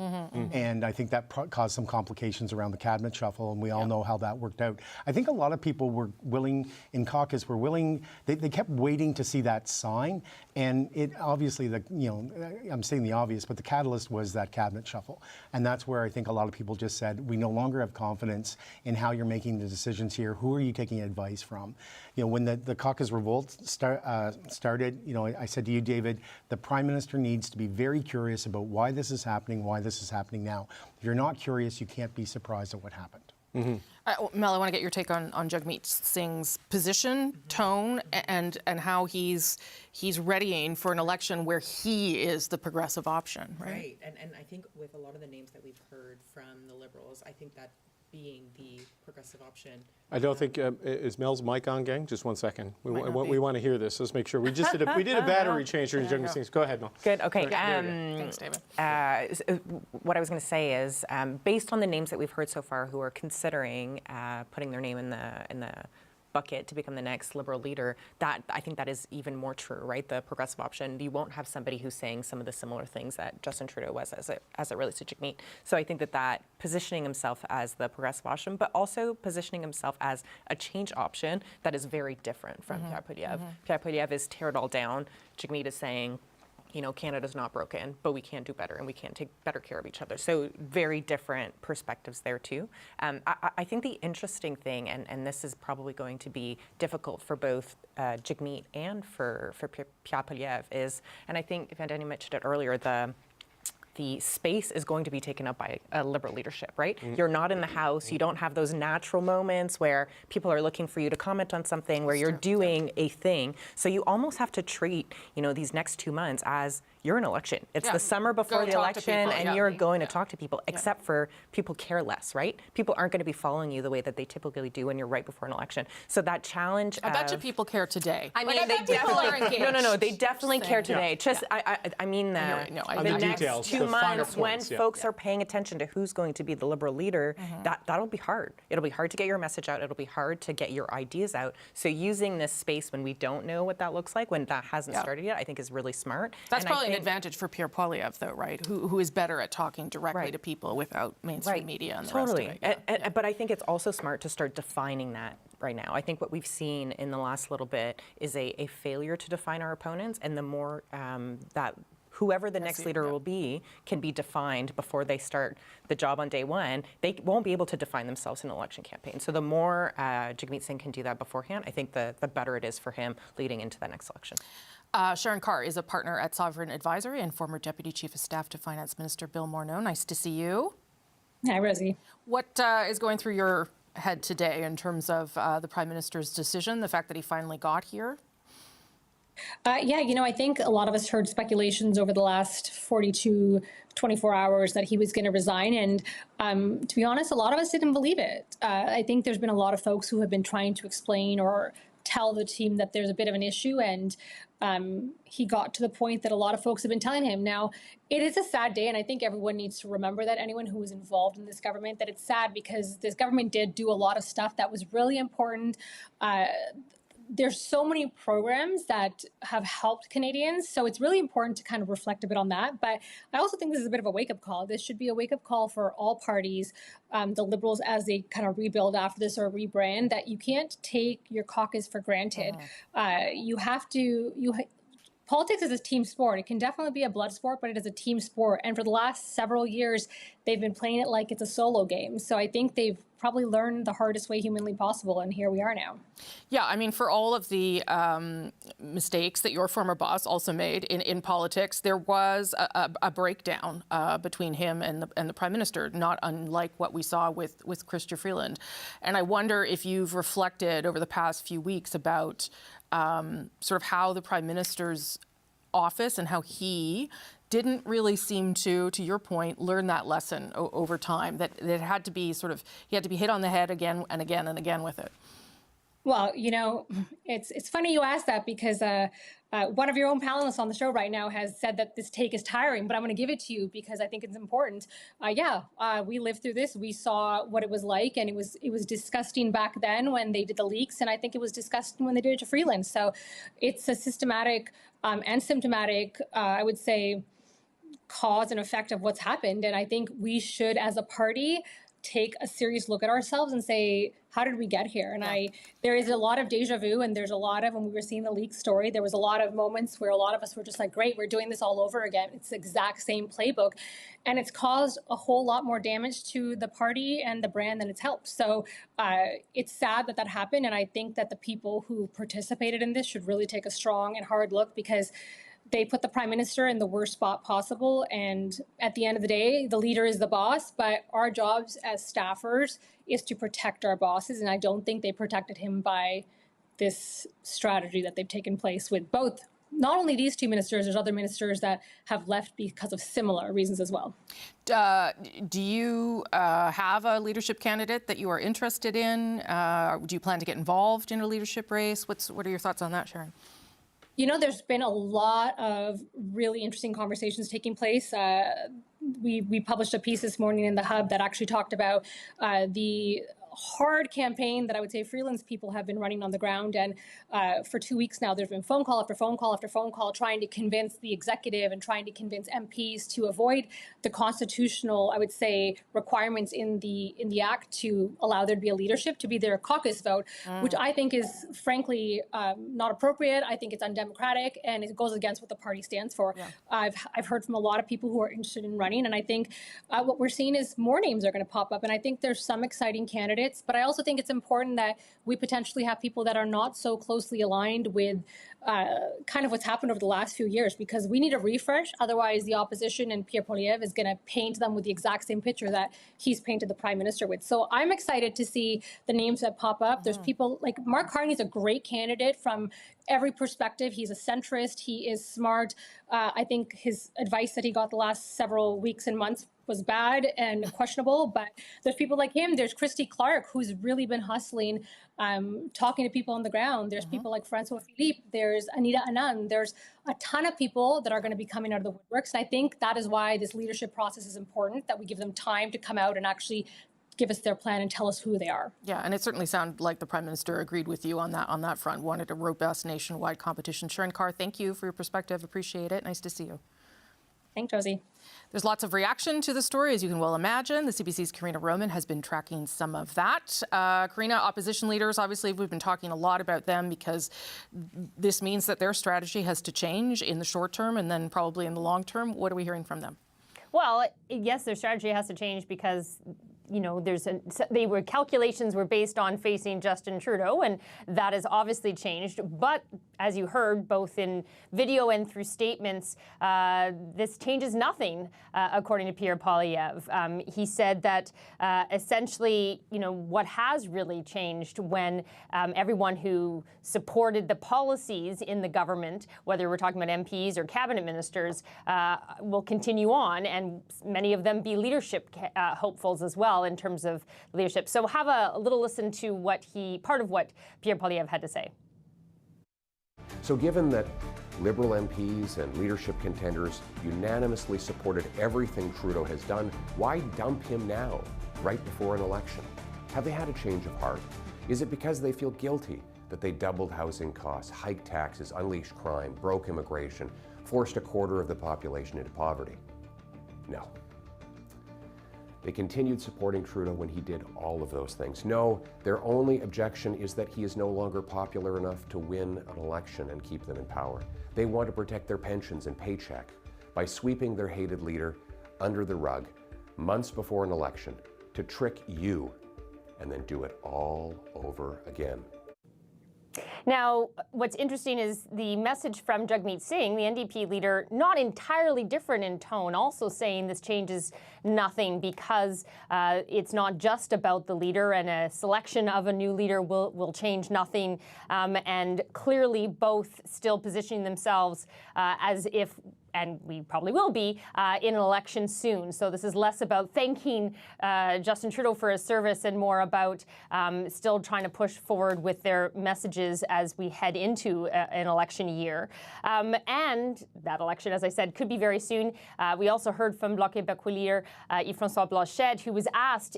S17: And I think that caused some complications around the cabinet shuffle, and we all know how that worked out. I think a lot of people were willing, in caucus, they kept waiting to see that sign, and it obviously, I'm saying the obvious, but the catalyst was that cabinet shuffle. And that's where I think a lot of people just said, we no longer have confidence in how you're making the decisions here. Who are you taking advice from? When the caucus revolt started, I said to you, David, the Prime Minister needs to be very curious about why this is happening now. If you're not curious, you can't be surprised at what happened.
S3: Mel, I want to get your take on Jagmeet Singh's position, tone, and how he's readying for an election where he is the progressive option, right?
S18: And I think with a lot of the names that we've heard from the Liberals, I think that being the progressive option.
S4: I don't think, is Mel's mic on, gang? Just 1 second. We want to hear this. Let's make sure. We did a battery change during Jagmeet Singh's. Go ahead, Mel.
S18: Good, okay.
S3: Thanks, David.
S18: What I was going to say is, based on the names that we've heard so far who are considering putting their name in the bucket to become the next Liberal leader, that I think that is even more true, right? The progressive option. You won't have somebody who's saying some of the similar things that Justin Trudeau was as it relates to Jagmeet. So I think that positioning himself as the progressive option, but also positioning himself as a change option that is very different from Pierre Poilievre. Pierre Poilievre is tear it all down. Jagmeet is saying, Canada's not broken, but we can do better and we can take better care of each other. So very different perspectives there too. I think the interesting thing, and this is probably going to be difficult for both Jagmeet and for Pierre Poilievre is, and I think Vandana mentioned it earlier, the space is going to be taken up by a Liberal leadership, right? You're not in the House. You don't have those natural moments where people are looking for you to comment on something, where you're doing a thing. So you almost have to treat, these next 2 months as you're in election. It's the summer before the election, and you're going to talk to people, except for people care less, right? People aren't going to be following you the way that they typically do when you're right before an election. So that challenge
S3: I bet you people care today.
S18: I mean,
S3: they definitely
S18: No, they definitely care today. Just, I mean, the next 2 months when folks are paying attention to who's going to be the Liberal leader, that'll be hard. It'll be hard to get your message out. It'll be hard to get your ideas out. So using this space when we don't know what that looks like, when that hasn't started yet, I think is really smart.
S3: That's probably an advantage for Pierre Poilievre, though, right? Who is better at talking directly to people without mainstream media and the rest of it.
S18: But I think it's also smart to start defining that right now. I think what we've seen in the last little bit is a failure to define our opponents, and the more that whoever the next leader will be can be defined before they start the job on day one, they won't be able to define themselves in an election campaign. So the more Jagmeet Singh can do that beforehand, I think the better it is for him leading into the next election.
S3: Sharon Carr is a partner at Sovereign Advisory and former Deputy Chief of Staff to Finance Minister Bill Morneau. Nice to see you.
S20: Hi, Rosie.
S3: What is going through your head today in terms of the Prime Minister's decision, the fact that he finally got here?
S20: Yeah, I think a lot of us heard speculations over the last 24 hours that he was going to resign. And to be honest, a lot of us didn't believe it. I think there's been a lot of folks who have been trying to explain or tell the team that there's a bit of an issue. And he got to the point that a lot of folks have been telling him. Now, it is a sad day, and I think everyone needs to remember that, anyone who was involved in this government, that it's sad because this government did do a lot of stuff that was really important. There's so many programs that have helped Canadians. So it's really important to kind of reflect a bit on that. But I also think this is a bit of a wake-up call. This should be a wake-up call for all parties, the Liberals, as they kind of rebuild after this or rebrand, that you can't take your caucus for granted. You have to... Politics is a team sport. It can definitely be a blood sport, but it is a team sport. And for the last several years, they've been playing it like it's a solo game. So I think they've probably learned the hardest way humanly possible, and here we are now.
S3: Yeah, I mean, for all of the mistakes that your former boss also made in politics, there was a breakdown between him and the Prime Minister, not unlike what we saw with Chrystia Freeland. And I wonder if you've reflected over the past few weeks about sort of how the Prime Minister's office and how he didn't really seem to your point, learn that lesson over time, that it had to be he had to be hit on the head again and again and again with it.
S20: Well, it's funny you ask that, because one of your own panelists on the show right now has said that this take is tiring, but I'm going to give it to you because I think it's important. We lived through this. We saw what it was like, and it was disgusting back then when they did the leaks, and I think it was disgusting when they did it to Freeland. So it's a systematic and symptomatic, I would say, cause and effect of what's happened. And I think we should, as a party, take a serious look at ourselves and say, how did we get here? And there is a lot of deja vu, and there's a lot of, when we were seeing the leak story, there was a lot of moments where a lot of us were just like, great, we're doing this all over again. It's the exact same playbook. And it's caused a whole lot more damage to the party and the brand than it's helped. So it's sad that happened. And I think that the people who participated in this should really take a strong and hard look, because they put the Prime Minister in the worst spot possible. And at the end of the day, the leader is the boss, but our jobs as staffers is to protect our bosses. And I don't think they protected him by this strategy that they've taken place with both. Not only these two ministers, there's other ministers that have left because of similar reasons as well.
S3: Do you have a leadership candidate that you are interested in? Do you plan to get involved in a leadership race? What are your thoughts on that, Sharon?
S20: There's been a lot of really interesting conversations taking place. We published a piece this morning in the Hub that actually talked about the hard campaign that I would say Freeland's people have been running on the ground. And for 2 weeks now, there's been phone call after phone call after phone call trying to convince the executive and trying to convince MPs to avoid the constitutional, I would say, requirements in the Act to allow there to be a leadership, to be their caucus vote, which I think is frankly not appropriate. I think it's undemocratic, and it goes against what the party stands for. Yeah. I've heard from a lot of people who are interested in running, and I think what we're seeing is more names are going to pop up, and I think there's some exciting candidates. But I also think it's important that we potentially have people that are not so closely aligned with kind of what's happened over the last few years, because we need a refresh. Otherwise, the opposition and Pierre Poilievre is going to paint them with the exact same picture that he's painted the Prime Minister with. So I'm excited to see the names that pop up. There's people like Mark Carney's a great candidate from every perspective. He's a centrist. He is smart. I think his advice that he got the last several weeks and months was bad and questionable, but there's people like him. There's Christy Clark, who's really been hustling, talking to people on the ground. There's people like Francois Philippe. There's Anita Anand. There's a ton of people that are going to be coming out of the woodworks. I think that is why this leadership process is important, that we give them time to come out and actually give us their plan and tell us who they are. Yeah, and it certainly sounded like the Prime Minister agreed with you on that front, wanted a robust nationwide competition. Sharon Carr, thank you for your perspective. Appreciate it. Nice to see you. Thanks, Josie. There's lots of reaction to the story, as you can well imagine. The CBC's Karina Roman has been tracking some of that. Karina, opposition leaders, obviously, we've been talking a lot about them because this means that their strategy has to change in the short term and then probably in the long term. What are we hearing from them?
S21: Well, yes, their strategy has to change because
S5: calculations were based on facing Justin Trudeau, and that has obviously changed. But as you heard, both in video and through statements, this changes nothing, according to Pierre Poilievre. He said that essentially, what has really changed when everyone who supported the policies in the government, whether we're talking about MPs or cabinet ministers, will continue on, and many of them be leadership hopefuls as well in terms of leadership. So have a little listen to part of what Pierre Poilievre had to say.
S21: So given that Liberal MPs and leadership contenders unanimously supported everything Trudeau has done, why dump him now, right before an election? Have they had a change of heart? Is it because they feel guilty that they doubled housing costs, hiked taxes, unleashed crime, broke immigration, forced a quarter of the population into poverty? No. They continued supporting Trudeau when he did all of those things. No, their only objection is that he is no longer popular enough to win an election and keep them in power. They want to protect their pensions and paycheck by sweeping their hated leader under the rug months before an election to trick you and then do it all over again.
S5: Now, what's interesting is the message from Jagmeet Singh, the NDP leader, not entirely different in tone, also saying this changes nothing because it's not just about the leader, and a selection of a new leader will change nothing. And clearly both still positioning themselves as if, and we probably will be, in an election soon. So this is less about thanking Justin Trudeau for his service and more about still trying to push forward with their messages as we head into an election year. And that election, as I said, could be very soon. We also heard from Bloc Québécois leader Yves-François Blanchet, who was asked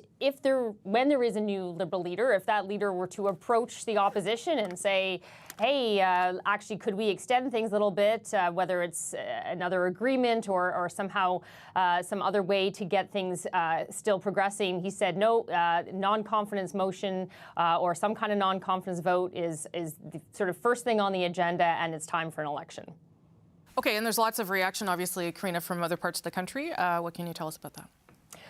S5: when there is a new Liberal leader, if that leader were to approach the opposition and say, hey, actually, could we extend things a little bit, whether it's another agreement or somehow some other way to get things still progressing? He said, no, non-confidence motion or some kind of non-confidence vote is the sort of first thing on the agenda, and it's time for an election.
S3: Okay, and there's lots of reaction, obviously, Karina, from other parts of the country. What can you tell us about that?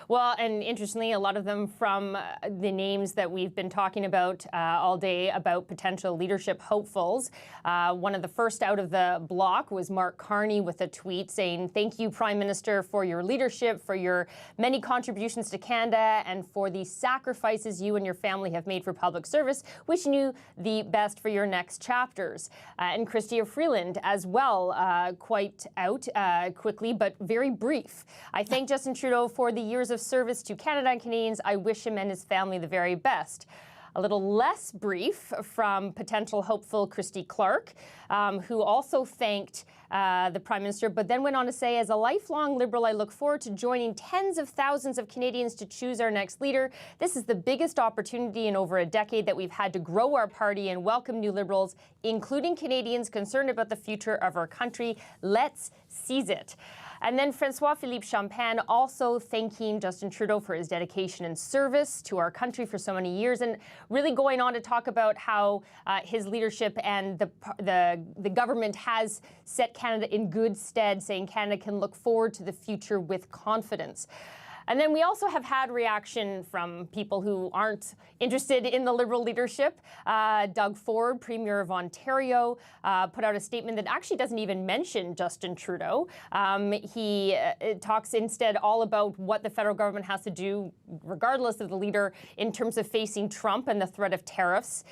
S5: Well, and interestingly, a lot of them from the names that we've been talking about all day about potential leadership hopefuls. One of the first out of the block was Mark Carney with a tweet saying, "Thank you, Prime Minister, for your leadership, for your many contributions to Canada, and for the sacrifices you and your family have made for public service. Wishing you the best for your next chapters." And Chrystia Freeland as well, quite out quickly, but very brief. "I thank Justin Trudeau for the years of service to Canada and Canadians. I wish him and his family the very best." A little less brief from potential hopeful Christy Clark, who also thanked the Prime Minister, but then went on to say, "As a lifelong Liberal, I look forward to joining tens of thousands of Canadians to choose our next leader. This is the biggest opportunity in over a decade that we've had to grow our party and welcome new Liberals, including Canadians concerned about the future of our country. Let's seize it." And then François-Philippe Champagne also thanking Justin Trudeau for his dedication and service to our country for so many years, and really going on to talk about how his leadership and the government has set Canada in good stead, saying Canada can look forward to the future with confidence. And then we also have had reaction from people who aren't interested in the Liberal leadership. Doug Ford, Premier of Ontario, put out a statement that actually doesn't even mention Justin Trudeau. He talks instead all about what the federal government has to do, regardless of the leader, in terms of facing Trump and the threat of tariffs.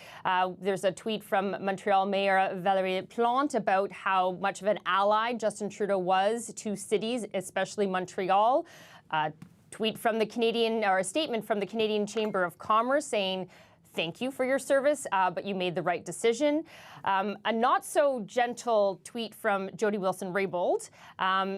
S5: There's a tweet from Montreal Mayor Valérie Plante about how much of an ally Justin Trudeau was to cities, especially Montreal. Tweet from the Canadian, or a statement from the Canadian Chamber of Commerce saying, "Thank you for your service, but you made the right decision." A not so gentle tweet from Jody Wilson-Raybould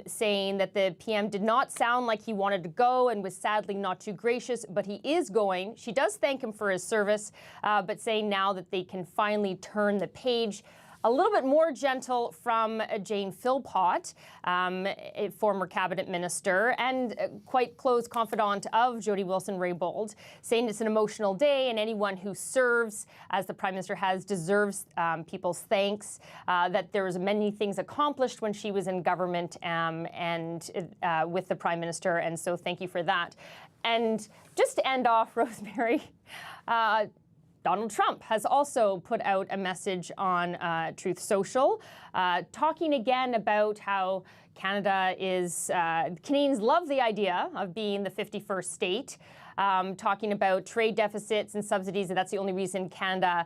S5: saying that the PM did not sound like he wanted to go and was sadly not too gracious, but he is going. She does thank him for his service, but saying now that they can finally turn the page. a little bit more gentle from Jane Philpott, a former cabinet minister and quite close confidant of Jody Wilson-Raybould, saying it's an emotional day and anyone who serves, as the Prime Minister has, deserves people's thanks, that there was many things accomplished when she was in government and with the Prime Minister, and so thank you for that. And just to end off, Rosemary, Donald Trump has also put out a message on Truth Social, talking again about how Canada is, Canadians love the idea of being the 51st state, talking about trade deficits and subsidies, and that's the only reason Canada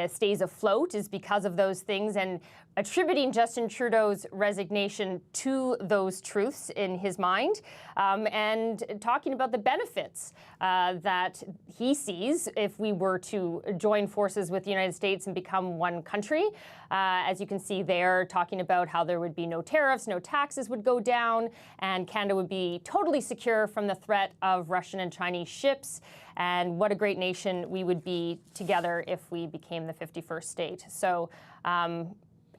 S5: stays afloat is because of those things, and attributing Justin Trudeau's resignation to those truths in his mind, and talking about the benefits that he sees if we were to join forces with the United States and become one country. As you can see there, talking about how there would be no tariffs, no taxes would go down, and Canada would be totally secure from the threat of Russian and Chinese ships. And what a great nation we would be together if we became the 51st state. So,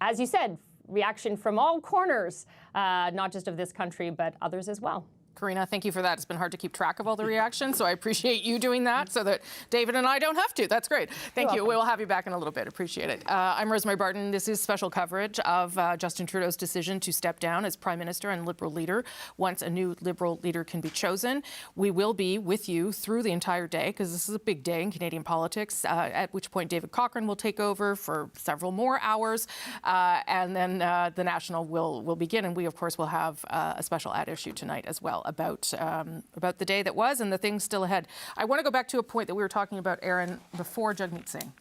S5: as you said, reaction from all corners, not just of this country, but others as well.
S3: Karina, thank you for that. It's been hard to keep track of all the reactions, so I appreciate you doing that so that David and I don't have to. That's great. Thank you. We will have you back in a little bit. Appreciate it. I'm Rosemary Barton. This is special coverage of Justin Trudeau's decision to step down as Prime Minister and Liberal leader once a new Liberal leader can be chosen. We will be with you through the entire day because this is a big day in Canadian politics, at which point David Cochrane will take over for several more hours, and then the National will begin. And we, of course, will have a special ad issue tonight as well about the day that was and the things still ahead. I want to go back to a point that we were talking about, Aaron, before Jagmeet Singh,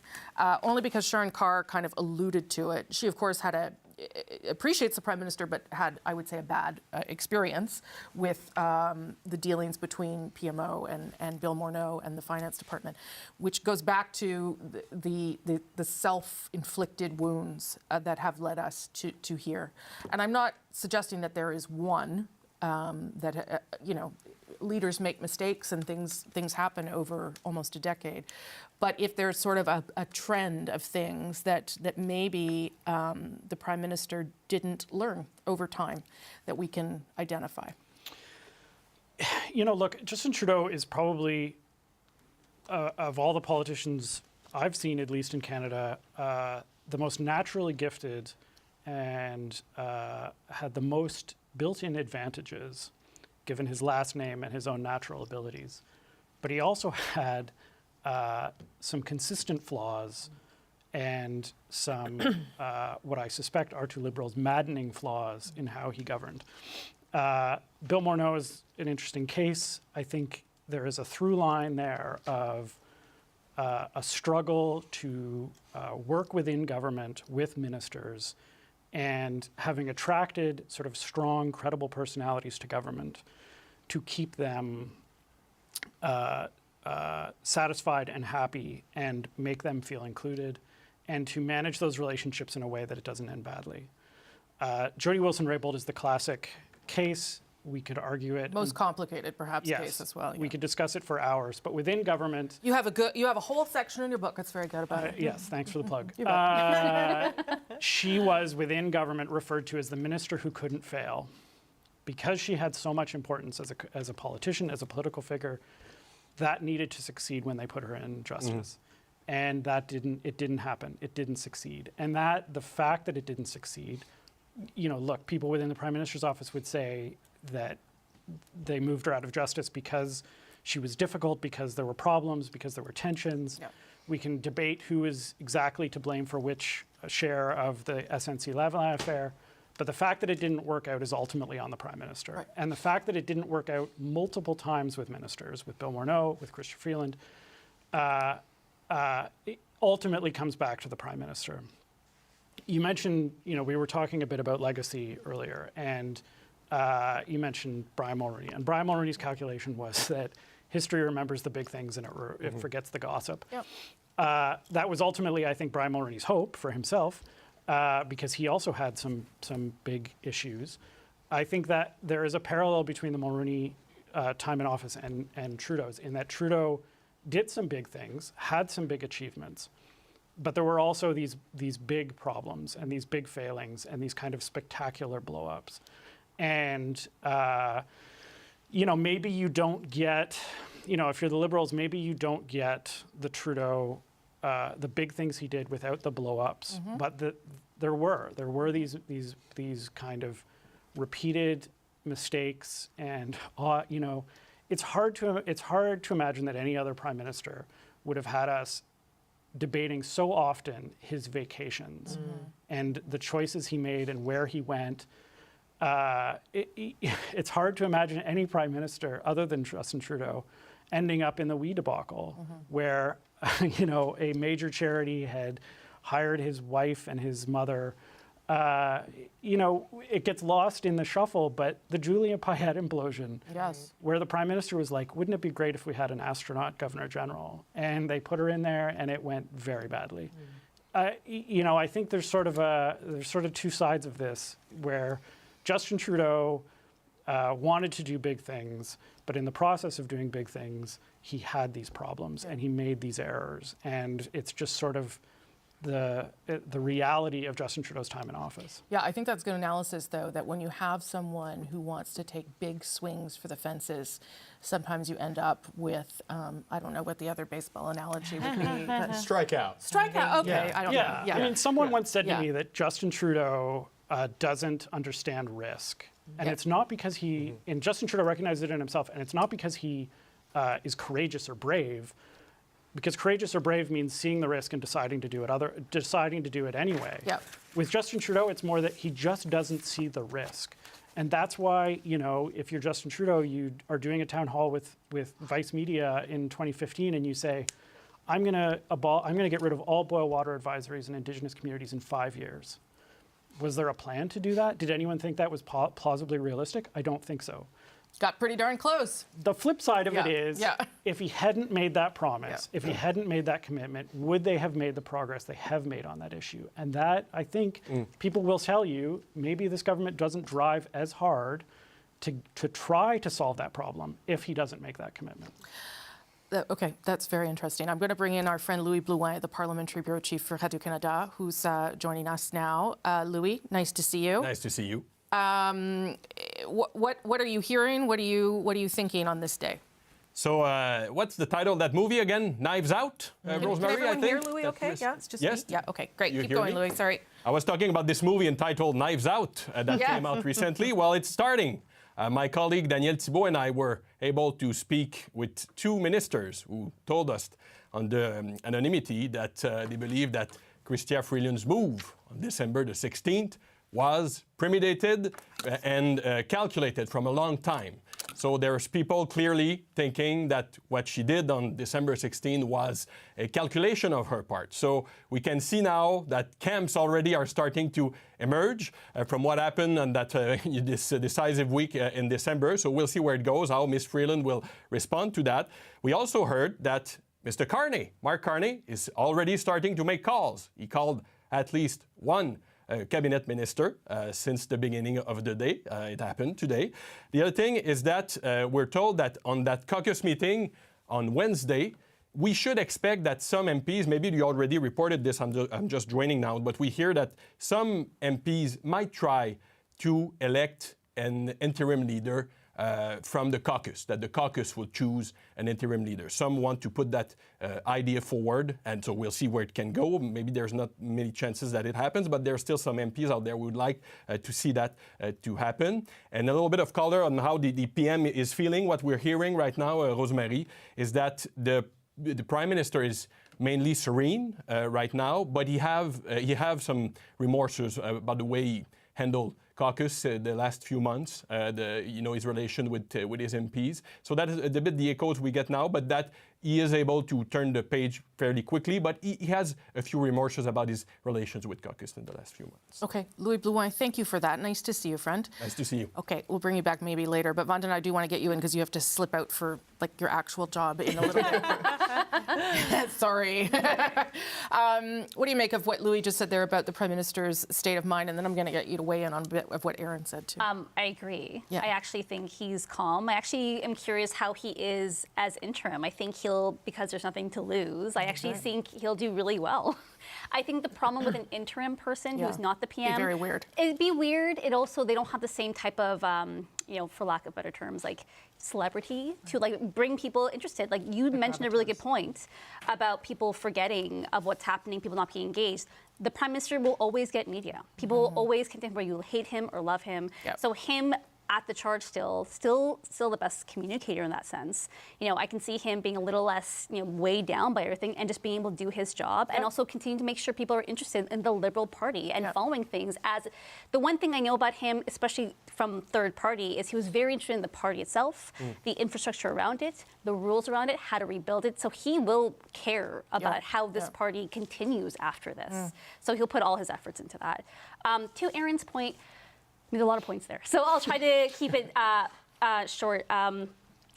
S3: only because Sharon Carr kind of alluded to it. She, of course, appreciates the Prime Minister, but had, I would say, a bad experience with the dealings between PMO and Bill Morneau and the Finance Department, which goes back to the self-inflicted wounds that have led us to here. And I'm not suggesting that there is one that leaders make mistakes and things happen over almost a decade. But if there's sort of a trend of things that maybe the Prime Minister didn't learn over time that we can identify.
S9: Look, Justin Trudeau is probably, of all the politicians I've seen, at least in Canada, the most naturally gifted and had the most built-in advantages given his last name and his own natural abilities. But he also had some consistent flaws and some, what I suspect are to Liberals, maddening flaws in how he governed. Bill Morneau is an interesting case. I think there is a through line there of a struggle to work within government with ministers, and having attracted sort of strong, credible personalities to government to keep them satisfied and happy and make them feel included, and to manage those relationships in a way that it doesn't end badly. Jody Wilson-Raybould is the classic case. We could argue it.
S3: Most complicated, perhaps, case as well.
S9: We could discuss it for hours, but within government...
S3: You have a whole section in your book that's very good about it.
S9: Yes, thanks for the plug. She was, within government, referred to as the minister who couldn't fail. Because she had so much importance as a politician, as a political figure, that needed to succeed when they put her in justice. And it didn't happen. It didn't succeed. And the fact that it didn't succeed, look, people within the Prime Minister's office would say that they moved her out of justice because she was difficult, because there were problems, because there were tensions. Yeah. We can debate who is exactly to blame for which share of the SNC-Lavalin affair, but the fact that it didn't work out is ultimately on the Prime Minister. Right. And the fact that it didn't work out multiple times with ministers, with Bill Morneau, with Chrystia Freeland, it ultimately comes back to the Prime Minister. You mentioned, we were talking a bit about legacy earlier, and you mentioned Brian Mulroney. And Brian Mulroney's calculation was that history remembers the big things and it forgets the gossip. Yep. That was ultimately, I think, Brian Mulroney's hope for himself, because he also had some big issues. I think that there is a parallel between the Mulroney time in office and Trudeau's, in that Trudeau did some big things, had some big achievements, but there were also these big problems and these big failings and these kind of spectacular blow-ups. And, maybe you don't get, if you're the Liberals, maybe you don't get the Trudeau, the big things he did without the blow-ups. But there were these kind of repeated mistakes, and it's hard to imagine that any other prime minister would have had us debating so often his vacations and the choices he made and where he went. It's hard to imagine any prime minister other than Justin Trudeau ending up in the wee debacle where a major charity had hired his wife and his mother. It gets lost in the shuffle, but the Julia Payette implosion, where the prime minister was like, wouldn't it be great if we had an astronaut governor general? And they put her in there and it went very badly. I think there's sort of two sides of this, where Justin Trudeau wanted to do big things, but in the process of doing big things, he had these problems and he made these errors. And it's just sort of the reality of Justin Trudeau's time in office.
S3: Yeah, I think that's good analysis, though, that when you have someone who wants to take big swings for the fences, sometimes you end up with, I don't know what the other baseball analogy would be.
S4: Strikeout.
S3: Strikeout, okay. I don't know.
S9: I mean, someone once said to me that Justin Trudeau doesn't understand risk. And it's not because and Justin Trudeau recognized it in himself, and it's not because he is courageous or brave, because courageous or brave means seeing the risk and deciding to do it anyway. With Justin Trudeau, it's more that he just doesn't see the risk. And that's why, if you're Justin Trudeau, you are doing a town hall with Vice Media in 2015, and you say, I'm going to get rid of all boil water advisories in Indigenous communities in 5 years. Was there a plan to do that? Did anyone think that was plausibly realistic? I don't think so.
S3: Got pretty darn close.
S9: The flip side of it is, if he hadn't made that promise, if he hadn't made that commitment, would they have made the progress they have made on that issue? And that, I think, people will tell you, maybe this government doesn't drive as hard to try to solve that problem if he doesn't make that commitment.
S3: Okay, that's very interesting. I'm going to bring in our friend Louis Blouin, the Parliamentary Bureau Chief for Radio-Canada, who's joining us now. Louis, nice to see you.
S4: Nice to see you.
S3: What are you hearing? What are you thinking on this day?
S2: So what's the title of that movie again? Knives Out? Rosemary, I think?
S3: Hear Louis? Okay, yeah, it's just me. Yeah, okay, great. Keep going, Louis. Sorry.
S2: I was talking about this movie entitled Knives Out that came out recently. Well, it's starting. My colleague Daniel Thibault and I were able to speak with two ministers who told us on the anonymity that they believe that Chrystia Freeland's move on December the 16th was premeditated and calculated from a long time. So there's people clearly thinking that what she did on December 16 was a calculation of her part. So we can see now that camps already are starting to emerge from what happened on that this decisive week in December. So we'll see where it goes, how Ms. Freeland will respond to that. We also heard that Mr. Carney, Mark Carney, is already starting to make calls. He called at least one cabinet minister since the beginning of the day. It happened today. The other thing is that we're told that on that caucus meeting on Wednesday, we should expect that some MPs, maybe you already reported this, I'm just joining now, but we hear that some MPs might try to elect an interim leader from the caucus, that the caucus will choose an interim leader. Some want to put that idea forward, and so we'll see where it can go. Maybe there's not many chances that it happens, but there's still some MPs out there who would like to see that to happen. And a little bit of color on how the PM is feeling. What we're hearing right now, Rosemary, is that the Prime Minister is mainly serene right now, but he have some remorses about the way he handled caucus the last few months, his relation with his MPs. So that is a bit the echoes we get now, but that he is able to turn the page fairly quickly, but he has a few remorses about his relations with caucus in the last few months.
S3: Okay, Louis Blouin, thank you for that. Nice to see you, friend.
S2: Nice to see you.
S3: Okay, we'll bring you back maybe later, but Vanden, I do want to get you in because you have to slip out for your actual job in a little bit. Sorry. What do you make of what Louis just said there about the Prime Minister's state of mind? And then I'm going to get you to weigh in on a bit of what Aaron said too.
S16: I agree. Yeah. I actually think he's calm. I actually am curious how he is as interim. I think he'll feel because there's nothing to lose. I actually think he'll do really well. I think the problem with an interim person who's not the PM,
S3: It'd be very weird.
S16: It'd be weird. It also, they don't have the same type of, for lack of better terms, like celebrity to like bring people interested. Like you mentioned a really good point about people forgetting of what's happening, people not being engaged. The Prime Minister will always get media. People will always contend whether you hate him or love him. So him at the charge still the best communicator in that sense. I can see him being a little less, weighed down by everything and just being able to do his job and also continue to make sure people are interested in the Liberal Party and following things. As the one thing I know about him, especially from third party, is he was very interested in the party itself, the infrastructure around it, the rules around it, how to rebuild it. So he will care about how this party continues after this. So he'll put all his efforts into that. To Aaron's point, there's a lot of points there. So I'll try to keep it short.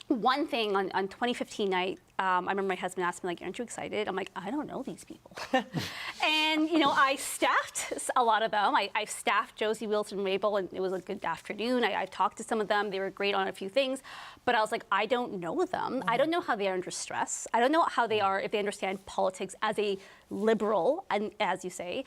S16: One thing on 2015 night, I remember my husband asked me, like, aren't you excited? I'm like, I don't know these people. And, I staffed a lot of them. I staffed Josie Wilson Rabel, and it was a good afternoon. I talked to some of them. They were great on a few things. But I was like, I don't know them. I don't know how they are under stress. I don't know how they are, if they understand politics as a liberal, and as you say.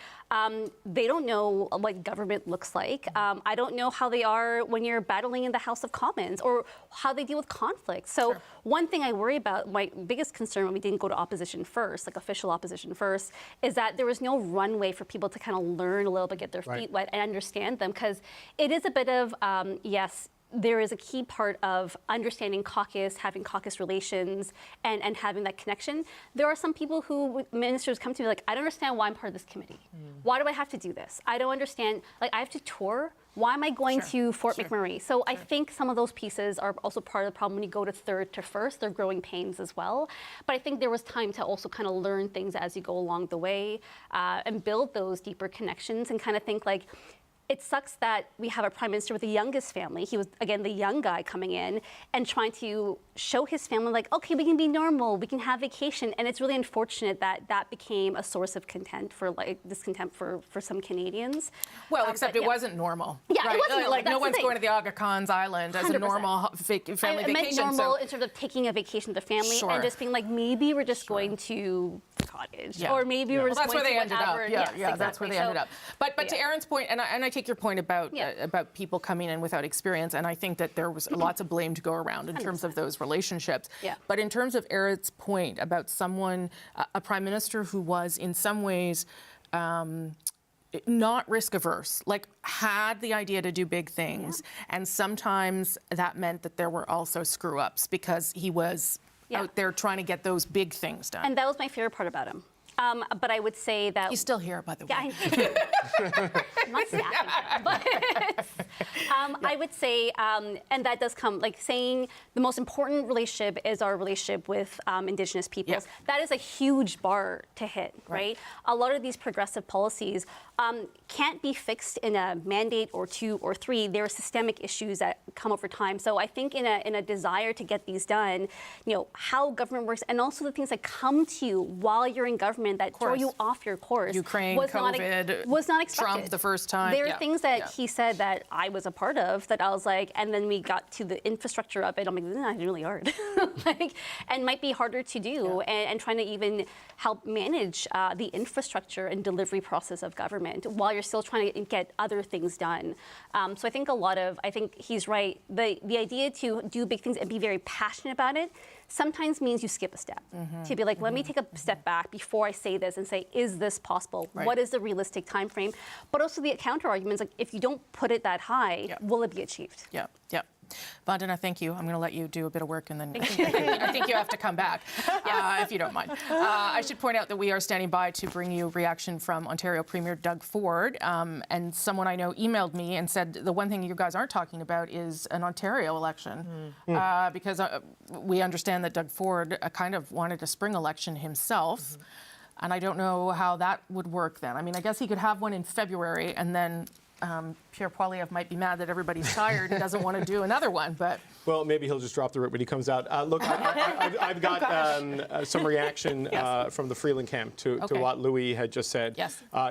S16: They don't know what government looks like. I don't know how they are when you're battling in the House of Commons or how they deal with conflict. So one thing I worry about, my biggest concern when we didn't go to opposition first, like official opposition first, is that there was no runway for people to kind of learn a little bit, get their feet wet and understand them. Because it is a bit of, yes, there is a key part of understanding caucus, having caucus relations, and having that connection. There are some people who, ministers come to me like, I don't understand why I'm part of this committee. Why do I have to do this? I don't understand, like I have to tour. Why am I going to Fort McMurray? So I think some of those pieces are also part of the problem when you go to third to first. They're growing pains as well. But I think there was time to also kind of learn things as you go along the way and build those deeper connections and kind of think like, it sucks that we have a prime minister with the youngest family. He was, again, the young guy coming in and trying to show his family, like, okay, we can be normal, we can have vacation. And it's really unfortunate that that became a source of contempt for some Canadians.
S3: Well, except it wasn't normal.
S16: Yeah,
S3: right?
S16: It wasn't normal.
S3: Like,
S16: That's
S3: no one's
S16: the
S3: going to the Aga Khan's Island as
S16: 100%.
S3: a normal family vacation.
S16: I meant normal in terms of taking a vacation with the family and just being like, maybe we're just going to the cottage. Or maybe we're just
S3: that's
S16: going
S3: where they
S16: to
S3: ended
S16: whatever.
S3: up.
S16: Yes,
S3: That's
S16: exactly.
S3: where they ended up. But to Aaron's point, and I take your point about people coming in without experience, and I think that there was lots of blame to go around in terms of those relationships. But in terms of Aaron's point about someone, a prime minister who was in some ways not risk averse, like had the idea to do big things, and sometimes that meant that there were also screw ups because he was out there trying to get those big things done.
S16: And that was my favorite part about him. But I would say that
S3: he's still here, by the way.
S16: I'm not snapping him, but I would say, and that does come, like saying the most important relationship is our relationship with Indigenous peoples. That is a huge bar to hit, right? A lot of these progressive policies can't be fixed in a mandate or two or three. There are systemic issues that come over time. So I think in a desire to get these done, how government works, and also the things that come to you while you're in government that throw you off your course.
S3: Ukraine,
S16: COVID, was not expected.
S3: Trump the first time.
S16: There are things that he said that I was a part of that I was like, and then we got to the infrastructure of it. I'm like, this is really hard. And might be harder to do, and trying to even help manage the infrastructure and delivery process of government while you're still trying to get other things done. So I think I think he's right. The idea to do big things and be very passionate about it sometimes means you skip a step. To be like, let me take a step back before I say this and say, is this possible? What is the realistic time frame? But also the counter arguments, like if you don't put it that high, will it be achieved?
S3: Vandana, thank you. I'm going to let you do a bit of work, and then I think you have to come back, if you don't mind. I should point out that we are standing by to bring you reaction from Ontario Premier Doug Ford. And someone I know emailed me and said the one thing you guys aren't talking about is an Ontario election, because we understand that Doug Ford kind of wanted a spring election himself. And I don't know how that would work then. I mean, I guess he could have one in February, and then Pierre Poilievre might be mad that everybody's tired and doesn't want to do another one, but...
S4: Well, maybe he'll just drop the root when he comes out. Look, I've got some reaction from the Freeland camp to what Louis had just said,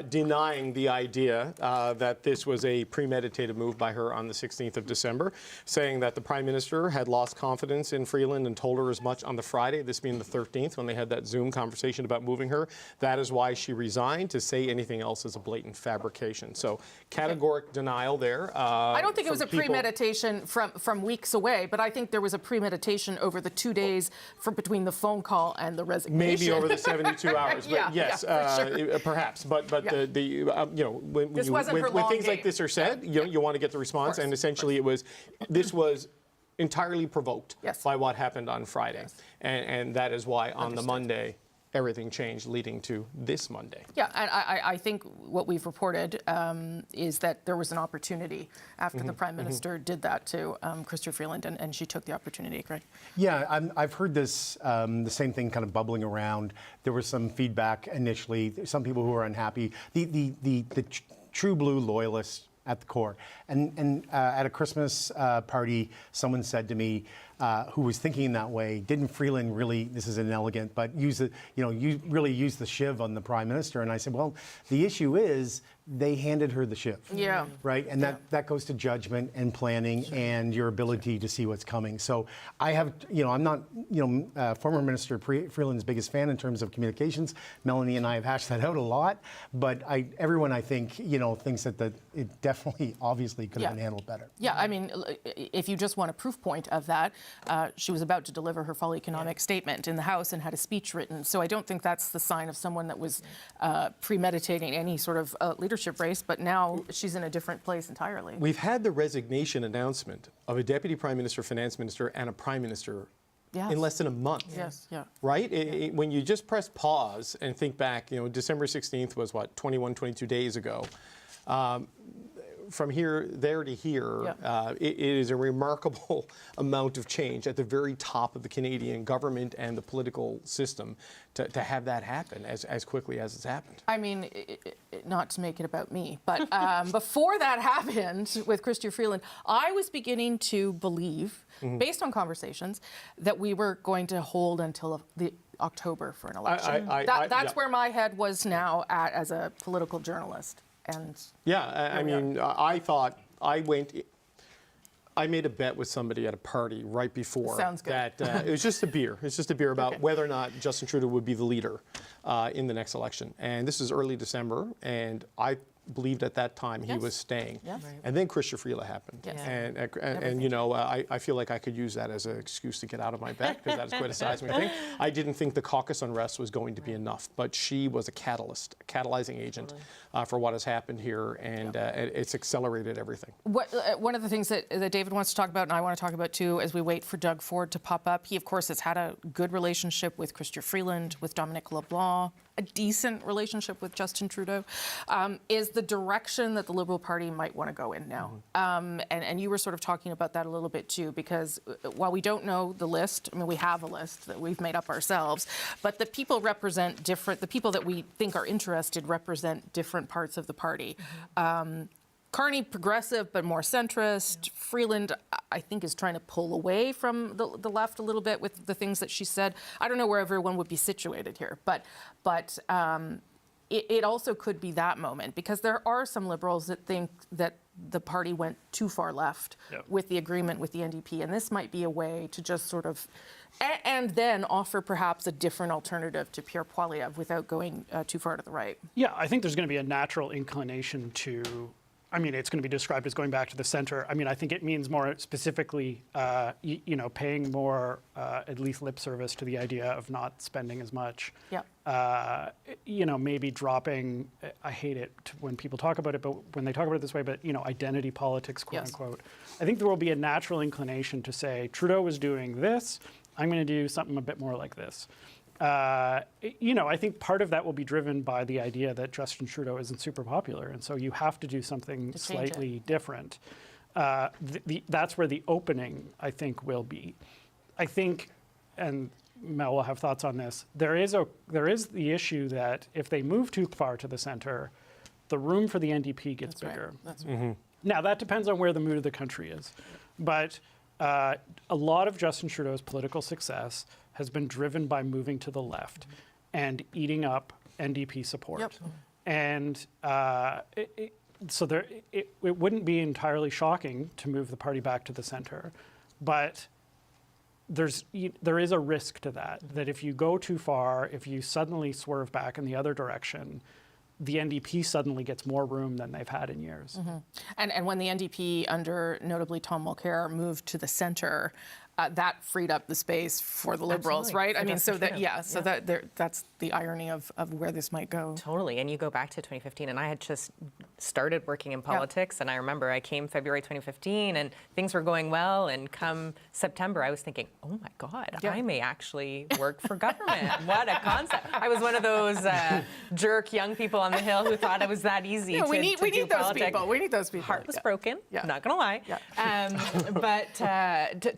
S4: denying the idea that this was a premeditated move by her on the 16th of December, saying that the Prime Minister had lost confidence in Freeland and told her as much on the Friday, this being the 13th, when they had that Zoom conversation about moving her. That is why she resigned. To say anything else is a blatant fabrication. So categoric denial there.
S3: I don't think it was a premeditation from weeks away, but I think there was a premeditation over the 2 days between the phone call and the resignation.
S4: Maybe over the 72 hours, but yes,
S3: sure.
S4: perhaps. But when things like this are said, you want to get the response, and essentially this was entirely provoked by what happened on Friday, and that is why on the Monday everything changed, leading to this Monday.
S3: Yeah, and I think what we've reported is that there was an opportunity after the Prime Minister did that to Chrystia Freeland, and she took the opportunity, Greg.
S17: Yeah, I've heard this, the same thing kind of bubbling around. There was some feedback initially, some people who were unhappy. The true blue loyalists at the core. And at a Christmas party, someone said to me, who was thinking in that way, didn't Freeland really, this is inelegant, but you really use the shiv on the Prime Minister? And I said, well, the issue is they handed her the shiv.
S3: Yeah.
S17: Right? And that goes to judgment and planning and your ability to see what's coming. So I have, I'm not, former Minister Freeland's biggest fan in terms of communications. Melanie and I have hashed that out a lot, but everyone I think, thinks that it definitely, obviously could have been handled better.
S3: Yeah, I mean, if you just want a proof point of that, she was about to deliver her fall economic statement in the House and had a speech written. So I don't think that's the sign of someone that was premeditating any sort of leadership race, but now she's in a different place entirely.
S4: We've had the resignation announcement of a Deputy Prime Minister, Finance Minister, and a Prime Minister in less than a month.
S3: Yes, yeah.
S4: Right? When you just press pause and think back, December 16th was 22 days ago. From there to here, it is a remarkable amount of change at the very top of the Canadian government and the political system to have that happen as quickly as it's happened.
S3: I mean, not to make it about me, but before that happened with Chrystia Freeland, I was beginning to believe, based on conversations, that we were going to hold until the October for an election. That's where my head was now at as a political journalist. And
S4: I mean, I thought I made a bet with somebody at a party right before that it was just a beer. It's just a beer about whether or not Justin Trudeau would be the leader in the next election. And this is early December, and I believed at that time he was staying. Yes. Right. And then Chrystia Freeland happened. Yes. And I feel like I could use that as an excuse to get out of my bet, because that is quite a seismic thing. I didn't think the caucus unrest was going to be enough, but she was a catalyzing agent for what has happened here, and it's accelerated everything.
S3: One of the things that David wants to talk about, and I want to talk about too, as we wait for Doug Ford to pop up, he of course has had a good relationship with Chrystia Freeland, with Dominic LeBlanc, a decent relationship with Justin Trudeau, is the direction that the Liberal Party might want to go in now. And you were sort of talking about that a little bit too, because while we don't know the list, I mean, we have a list that we've made up ourselves, but the people represent different, the people that we think are interested represent different parts of the party. Carney, progressive, but more centrist. Freeland, I think, is trying to pull away from the left a little bit with the things that she said. I don't know where everyone would be situated here, but it also could be that moment, because there are some Liberals that think that the party went too far left with the agreement with the NDP, and this might be a way to just sort of, and then offer perhaps a different alternative to Pierre Poilievre without going too far to the right.
S9: Yeah, I think there's going to be a natural inclination to, I mean, it's going to be described as going back to the center. I mean, I think it means more specifically, paying more, at least lip service to the idea of not spending as much.
S3: Yeah.
S9: Maybe dropping, I hate it when people talk about it, but when they talk about it this way, but, identity politics, quote unquote. I think there will be a natural inclination to say, Trudeau was doing this, I'm going to do something a bit more like this. I think part of that will be driven by the idea that Justin Trudeau isn't super popular, and so you have to do something slightly different. That's where the opening, I think, will be. I think, and Mel will have thoughts on this, there is the issue that if they move too far to the center, the room for the NDP gets bigger.
S3: That's right.
S9: Now, that depends on where the mood of the country is. But a lot of Justin Trudeau's political success has been driven by moving to the left and eating up NDP support.
S3: Yep.
S9: And so it wouldn't be entirely shocking to move the party back to the center, but there is a risk to that if you go too far, if you suddenly swerve back in the other direction, the NDP suddenly gets more room than they've had in years.
S3: Mm-hmm. And when the NDP, under notably Tom Mulcair, moved to the centre, that freed up the space for the Liberals,
S18: Absolutely.
S3: right?
S18: For
S3: I mean,
S18: Justin
S3: so that
S18: Trudeau.
S3: that's the irony of where this might go.
S18: Totally. And you go back to 2015, and I had just started working in politics, and I remember I came February 2015, and things were going well, and come September, I was thinking, oh my God, I may actually work for government. What a concept. I was one of those jerk young people on the Hill who thought it was that easy to
S3: we need
S18: do
S3: those
S18: politics.
S3: people. We need those people.
S18: Heart was broken, not gonna lie. But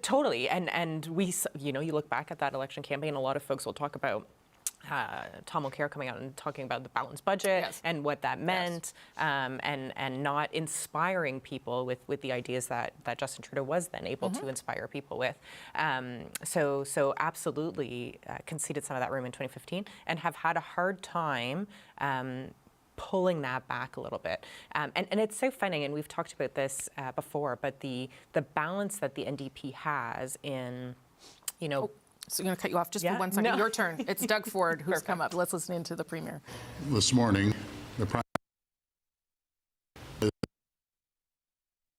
S18: totally. And we, you look back at that election campaign, a lot of folks will talk about Tom Mulcair coming out and talking about the balanced budget and what that meant, and not inspiring people with the ideas that Justin Trudeau was then able to inspire people with. So absolutely conceded some of that room in 2015 and have had a hard time pulling that back a little bit. And it's so funny, and we've talked about this before, but the balance that the NDP has in,
S3: So I'm going to cut you off just for 1 second.
S18: No.
S3: Your turn. It's Doug Ford who's come up. Let's listen into the Premier.
S6: This morning, the Prime Minister,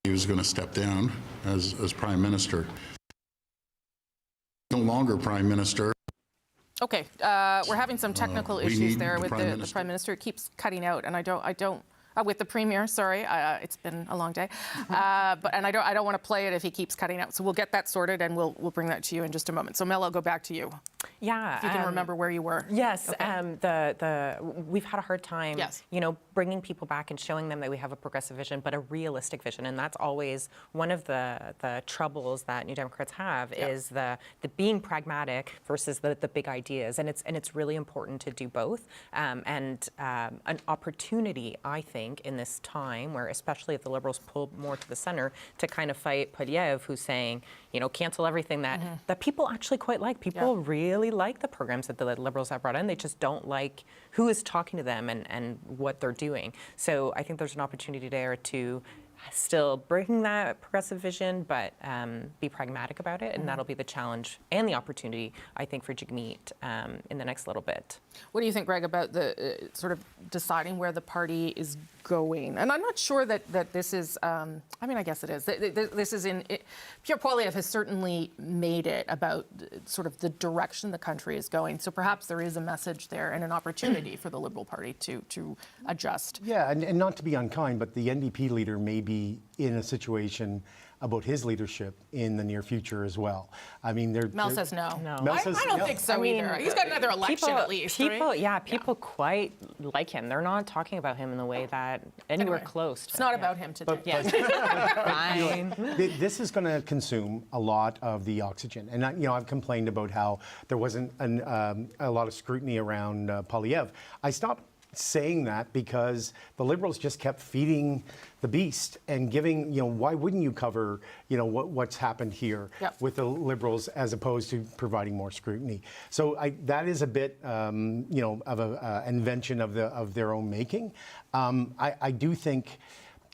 S6: he was going to step down as Prime Minister. No longer Prime Minister.
S3: Okay, we're having some technical issues there with the Prime Minister. It keeps cutting out, and I don't. With the Premier, sorry, it's been a long day, but I don't want to play it if he keeps cutting out. So we'll get that sorted, and we'll bring that to you in just a moment. So Mel, I'll go back to you.
S18: Yeah,
S3: if you can remember where you were.
S18: Yes,
S3: okay.
S18: We've had a hard time, bringing people back and showing them that we have a progressive vision, but a realistic vision, and that's always one of the troubles that New Democrats have is the being pragmatic versus the big ideas, and it's really important to do both, and an opportunity, I think, in this time where, especially if the Liberals pull more to the center, to kind of fight Poilievre, who's saying, cancel everything that people actually quite like. People really like the programs that the Liberals have brought in. They just don't like who is talking to them and what they're doing. So I think there's an opportunity there to still bring that progressive vision, but be pragmatic about it, and that'll be the challenge and the opportunity, I think, for Jagmeet in the next little bit.
S3: What do you think, Greg, about the sort of deciding where the party is going? And I'm not sure that this is, I guess it is. This is Pierre Poilievre has certainly made it about sort of the direction the country is going. So perhaps there is a message there and an opportunity for the Liberal Party to adjust.
S17: Yeah, and not to be unkind, but the NDP leader may be in a situation about his leadership in the near future as well. I mean,
S3: Mel says no.
S17: Mel says,
S3: I don't think so either. He's got another election at least.
S18: People quite like him. They're not talking about him in the way that anywhere close.
S3: It's not about him today.
S18: Fine.
S17: This is going to consume a lot of the oxygen, and I've complained about how there wasn't a lot of scrutiny around Poilievre. I stopped saying that because the Liberals just kept feeding the beast and giving, why wouldn't you cover, what's happened here with the Liberals as opposed to providing more scrutiny? So that is a bit, of an invention of their own making. I do think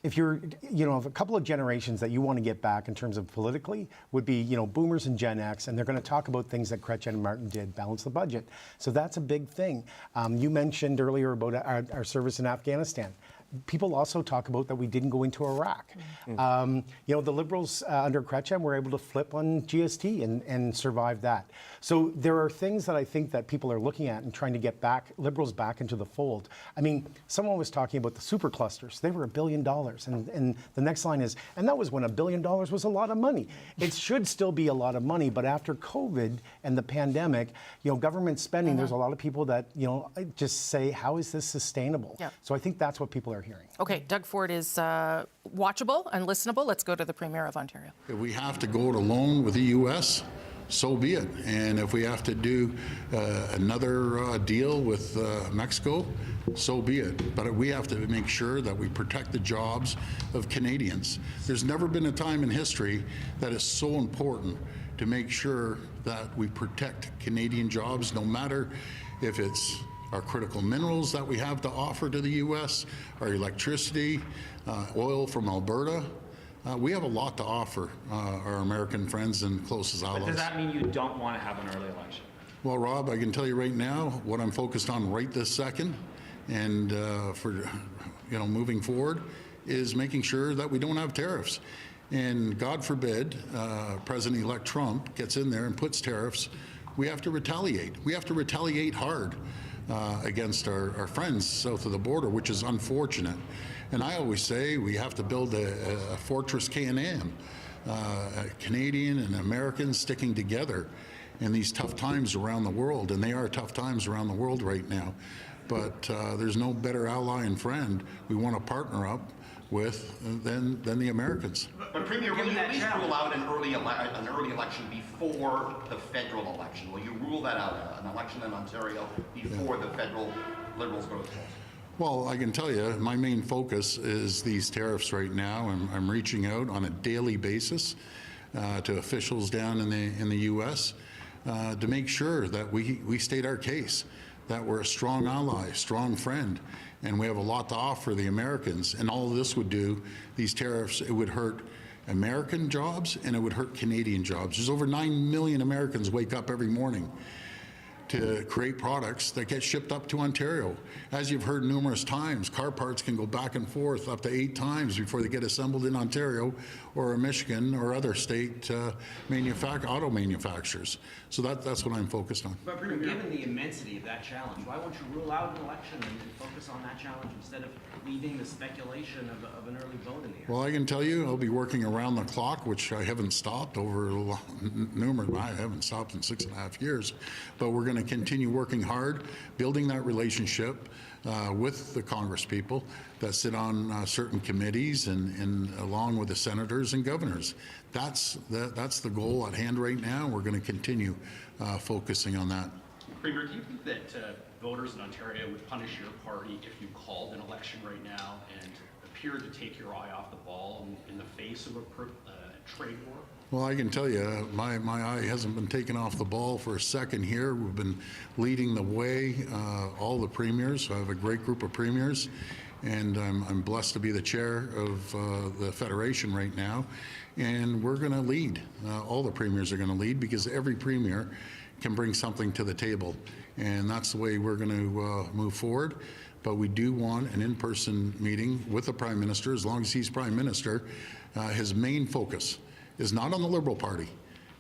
S17: if you're, a couple of generations that you want to get back in terms of politically would be, boomers and Gen X, and they're going to talk about things that Chrétien and Martin did, balance the budget. So that's a big thing. You mentioned earlier about our service in Afghanistan. People also talk about that we didn't go into Iraq. The Liberals under Chrétien were able to flip on GST and survive that. So there are things that I think that people are looking at and trying to get Liberals back into the fold. I mean, someone was talking about the super clusters. They were $1 billion. And the next line is, and that was when $1 billion was a lot of money. It should still be a lot of money, but after COVID and the pandemic, government spending, there's a lot of people that, just say, how is this sustainable? So I think that's what people are hearing.
S3: Okay, Doug Ford is watchable and listenable. Let's go to the Premier of Ontario.
S6: If we have to go it alone with the U.S., so be it. And if we have to do another deal with Mexico, so be it. But we have to make sure that we protect the jobs of Canadians. There's never been a time in history that is so important to make sure that we protect Canadian jobs, no matter if it's our critical minerals that we have to offer to the U.S., our electricity, oil from Alberta. We have a lot to offer our American friends and closest allies.
S10: But does that mean you don't want to have an early election?
S6: Well, Rob, I can tell you right now what I'm focused on right this second, and for moving forward, is making sure that we don't have tariffs. And God forbid, President-elect Trump gets in there and puts tariffs. We have to retaliate. We have to retaliate hard against our friends south of the border, which is unfortunate. And I always say we have to build a fortress Can-Am, Canadian and Americans sticking together in these tough times around the world, and they are tough times around the world right now. But there's no better ally and friend we want to partner up with than the Americans.
S11: But Premier, will you at least rule out an early election before the federal election? Will you rule that out, an election in Ontario before the federal Liberals go to the polls?
S6: Well, I can tell you, my main focus is these tariffs right now. I'm reaching out on a daily basis to officials down in the U.S. To make sure that we state our case, that we're a strong ally, strong friend, and we have a lot to offer the Americans. And all this would do, these tariffs, it would hurt American jobs and it would hurt Canadian jobs. There's over 9 million Americans wake up every morning to create products that get shipped up to Ontario. As you've heard numerous times, car parts can go back and forth up to 8 times before they get assembled in Ontario or Michigan or other state auto manufacturers. So that's what I'm focused on.
S10: But given the immensity of that challenge, why won't you rule out an election and focus on that challenge instead of leaving the speculation of an early vote in the air?
S6: Well, I can tell you I'll be working around the clock, which I haven't stopped I haven't stopped in 6.5 years, but we're going to continue working hard, building that relationship with the Congress people that sit on certain committees and along with the senators and governors. That's the goal at hand right now. We're going to continue focusing on that.
S22: Premier, do you think that voters in Ontario would punish your party if you called an election right now and appeared to take your eye off the ball in the face of a trade war?
S6: Well, I can tell you, my eye hasn't been taken off the ball for a second here. We've been leading the way, all the premiers. I have a great group of premiers, and I'm blessed to be the chair of the Federation right now. And we're going to lead. All the premiers are going to lead because every premier can bring something to the table. And that's the way we're going to move forward. But we do want an in-person meeting with the Prime Minister, as long as he's Prime Minister. His main focus is not on the Liberal Party,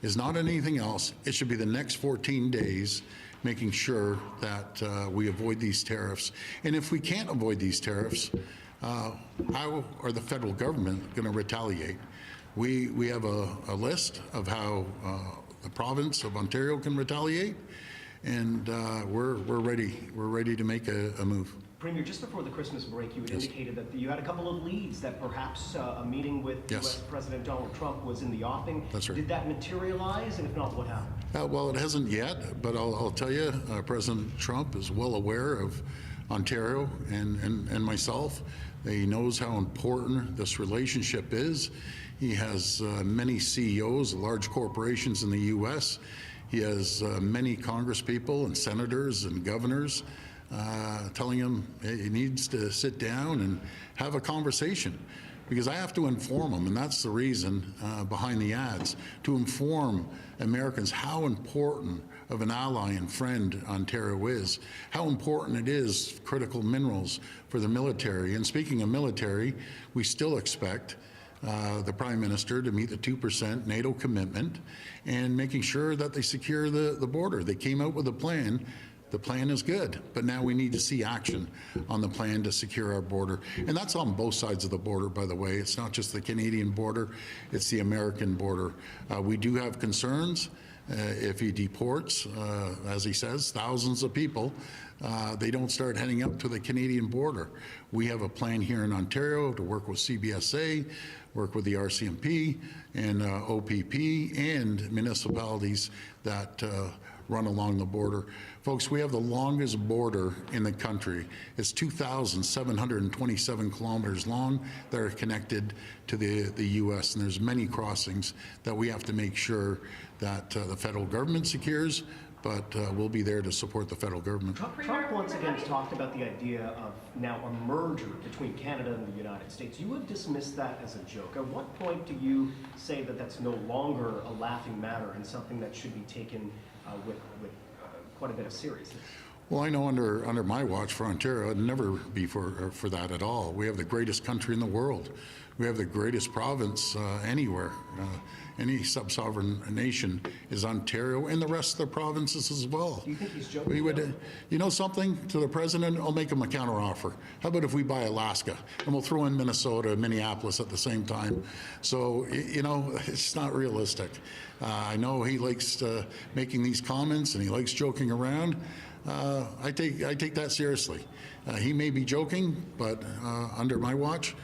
S6: is not on anything else. It should be the next 14 days making sure that we avoid these tariffs. And if we can't avoid these tariffs, how are the federal government going to retaliate? We have a list of how the province of Ontario can retaliate, and we're ready to make a move.
S10: Premier, just before the Christmas break, you had indicated that you had a couple of leads, that perhaps a meeting with US President Donald Trump was in the offing.
S6: That's right.
S10: Did that materialize? And if not, what happened?
S6: Well, it hasn't yet, but I'll tell you, President Trump is well aware of Ontario and myself. He knows how important this relationship is. He has many CEOs of large corporations in the U.S. He has many Congress people and senators and governors telling him he needs to sit down and have a conversation, because I have to inform him, and that's the reason behind the ads, to inform Americans how important of an ally and friend Ontario is, how important it is, critical minerals for the military. And speaking of military, we still expect the Prime Minister to meet the 2% NATO commitment and making sure that they secure the border. They came out with a plan. The plan is good, but now we need to see action on the plan to secure our border. And that's on both sides of the border, by the way. It's not just the Canadian border, it's the American border. We do have concerns if he deports, as he says, thousands of people. They don't start heading up to the Canadian border. We have a plan here in Ontario to work with CBSA, work with the RCMP and OPP and municipalities that run along the border. Folks, we have the longest border in the country. It's 2,727 kilometers long that are connected to the U.S., and there's many crossings that we have to make sure that the federal government secures, but we'll be there to support the federal government.
S1: Trump once again talked about the idea of now a merger between Canada and the United States. You would dismiss that as a joke. At what point do you say that that's no longer a laughing matter and something that should be taken with quite a bit of seriousness?
S6: Well, I know under my watch for Ontario, it'd never be for that at all. We have the greatest country in the world. We have the greatest province anywhere. Any sub-sovereign nation is Ontario, and the rest of the provinces as well.
S1: Do you think he's joking?
S6: We would, you know something, to the president, I'll make him a counteroffer. How about if we buy Alaska, and we'll throw in Minnesota and Minneapolis at the same time? So, you know, it's not realistic. I know he likes making these comments, and he likes joking around. I take that seriously. He may be joking, but under my watch,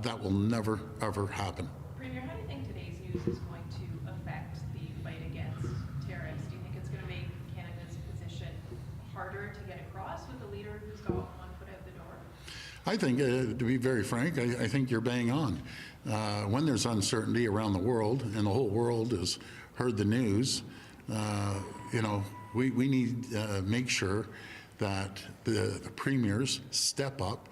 S6: that will never, ever happen.
S14: Premier, how do you think today's news is going to affect the fight against tariffs? Do you think it's going to make Canada's position harder to get across with a leader who's got one foot out the door?
S6: I think, to be very frank, I think you're bang on. When there's uncertainty around the world, and the whole world has heard the news, you know, we need to make sure that the premiers step up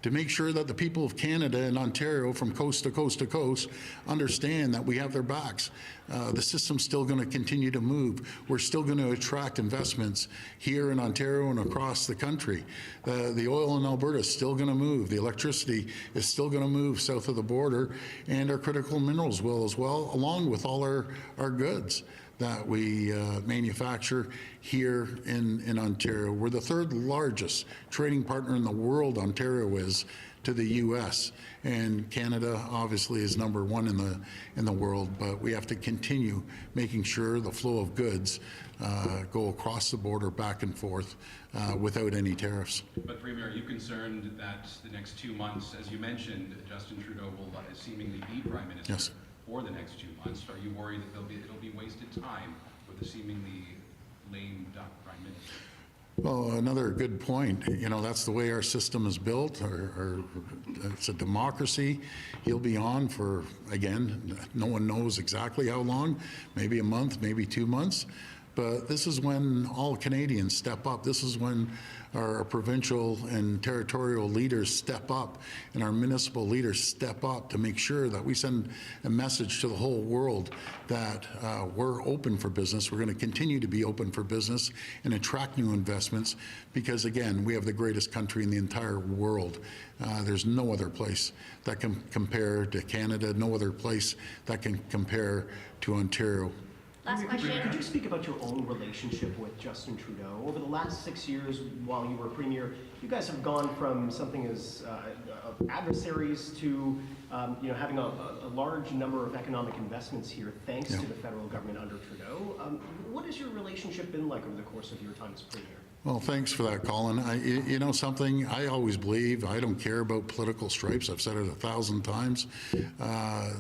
S6: to make sure that the people of Canada and Ontario from coast to coast to coast understand that we have their backs. The system's still going to continue to move. We're still going to attract investments here in Ontario and across the country. The oil in Alberta is still going to move. The electricity is still going to move south of the border, and our critical minerals will as well, along with all our goods that we manufacture here in Ontario. We're the third largest trading partner in the world, Ontario is, to the U.S. And Canada obviously is number one in the world, but we have to continue making sure the flow of goods go across the border back and forth without any tariffs.
S22: But Premier, are you concerned that the next 2 months, as you mentioned, Justin Trudeau will seemingly be Prime Minister?
S6: Yes.
S22: For the next 2 months? Are you worried that it'll be wasted time with a seemingly lame duck Prime Minister?
S6: Well, another good point. You know, that's the way our system is built. It's a democracy. He'll be on for, again, no one knows exactly how long, maybe a month, maybe 2 months. But this is when all Canadians step up. This is when our provincial and territorial leaders step up, and our municipal leaders step up to make sure that we send a message to the whole world that we're open for business. We're going to continue to be open for business and attract new investments because, again, we have the greatest country in the entire world. There's no other place that can compare to Canada, no other place that can compare to Ontario.
S14: Last question.
S1: Could you speak about your own relationship with Justin Trudeau? Over the last 6 years while you were Premier, you guys have gone from something as adversaries to you know, having a large number of economic investments here thanks to the federal government under Trudeau. What has your relationship been like over the course of your time as Premier?
S6: Well, thanks for that, Colin. You know something, I always believe I don't care about political stripes. I've said it 1,000 times.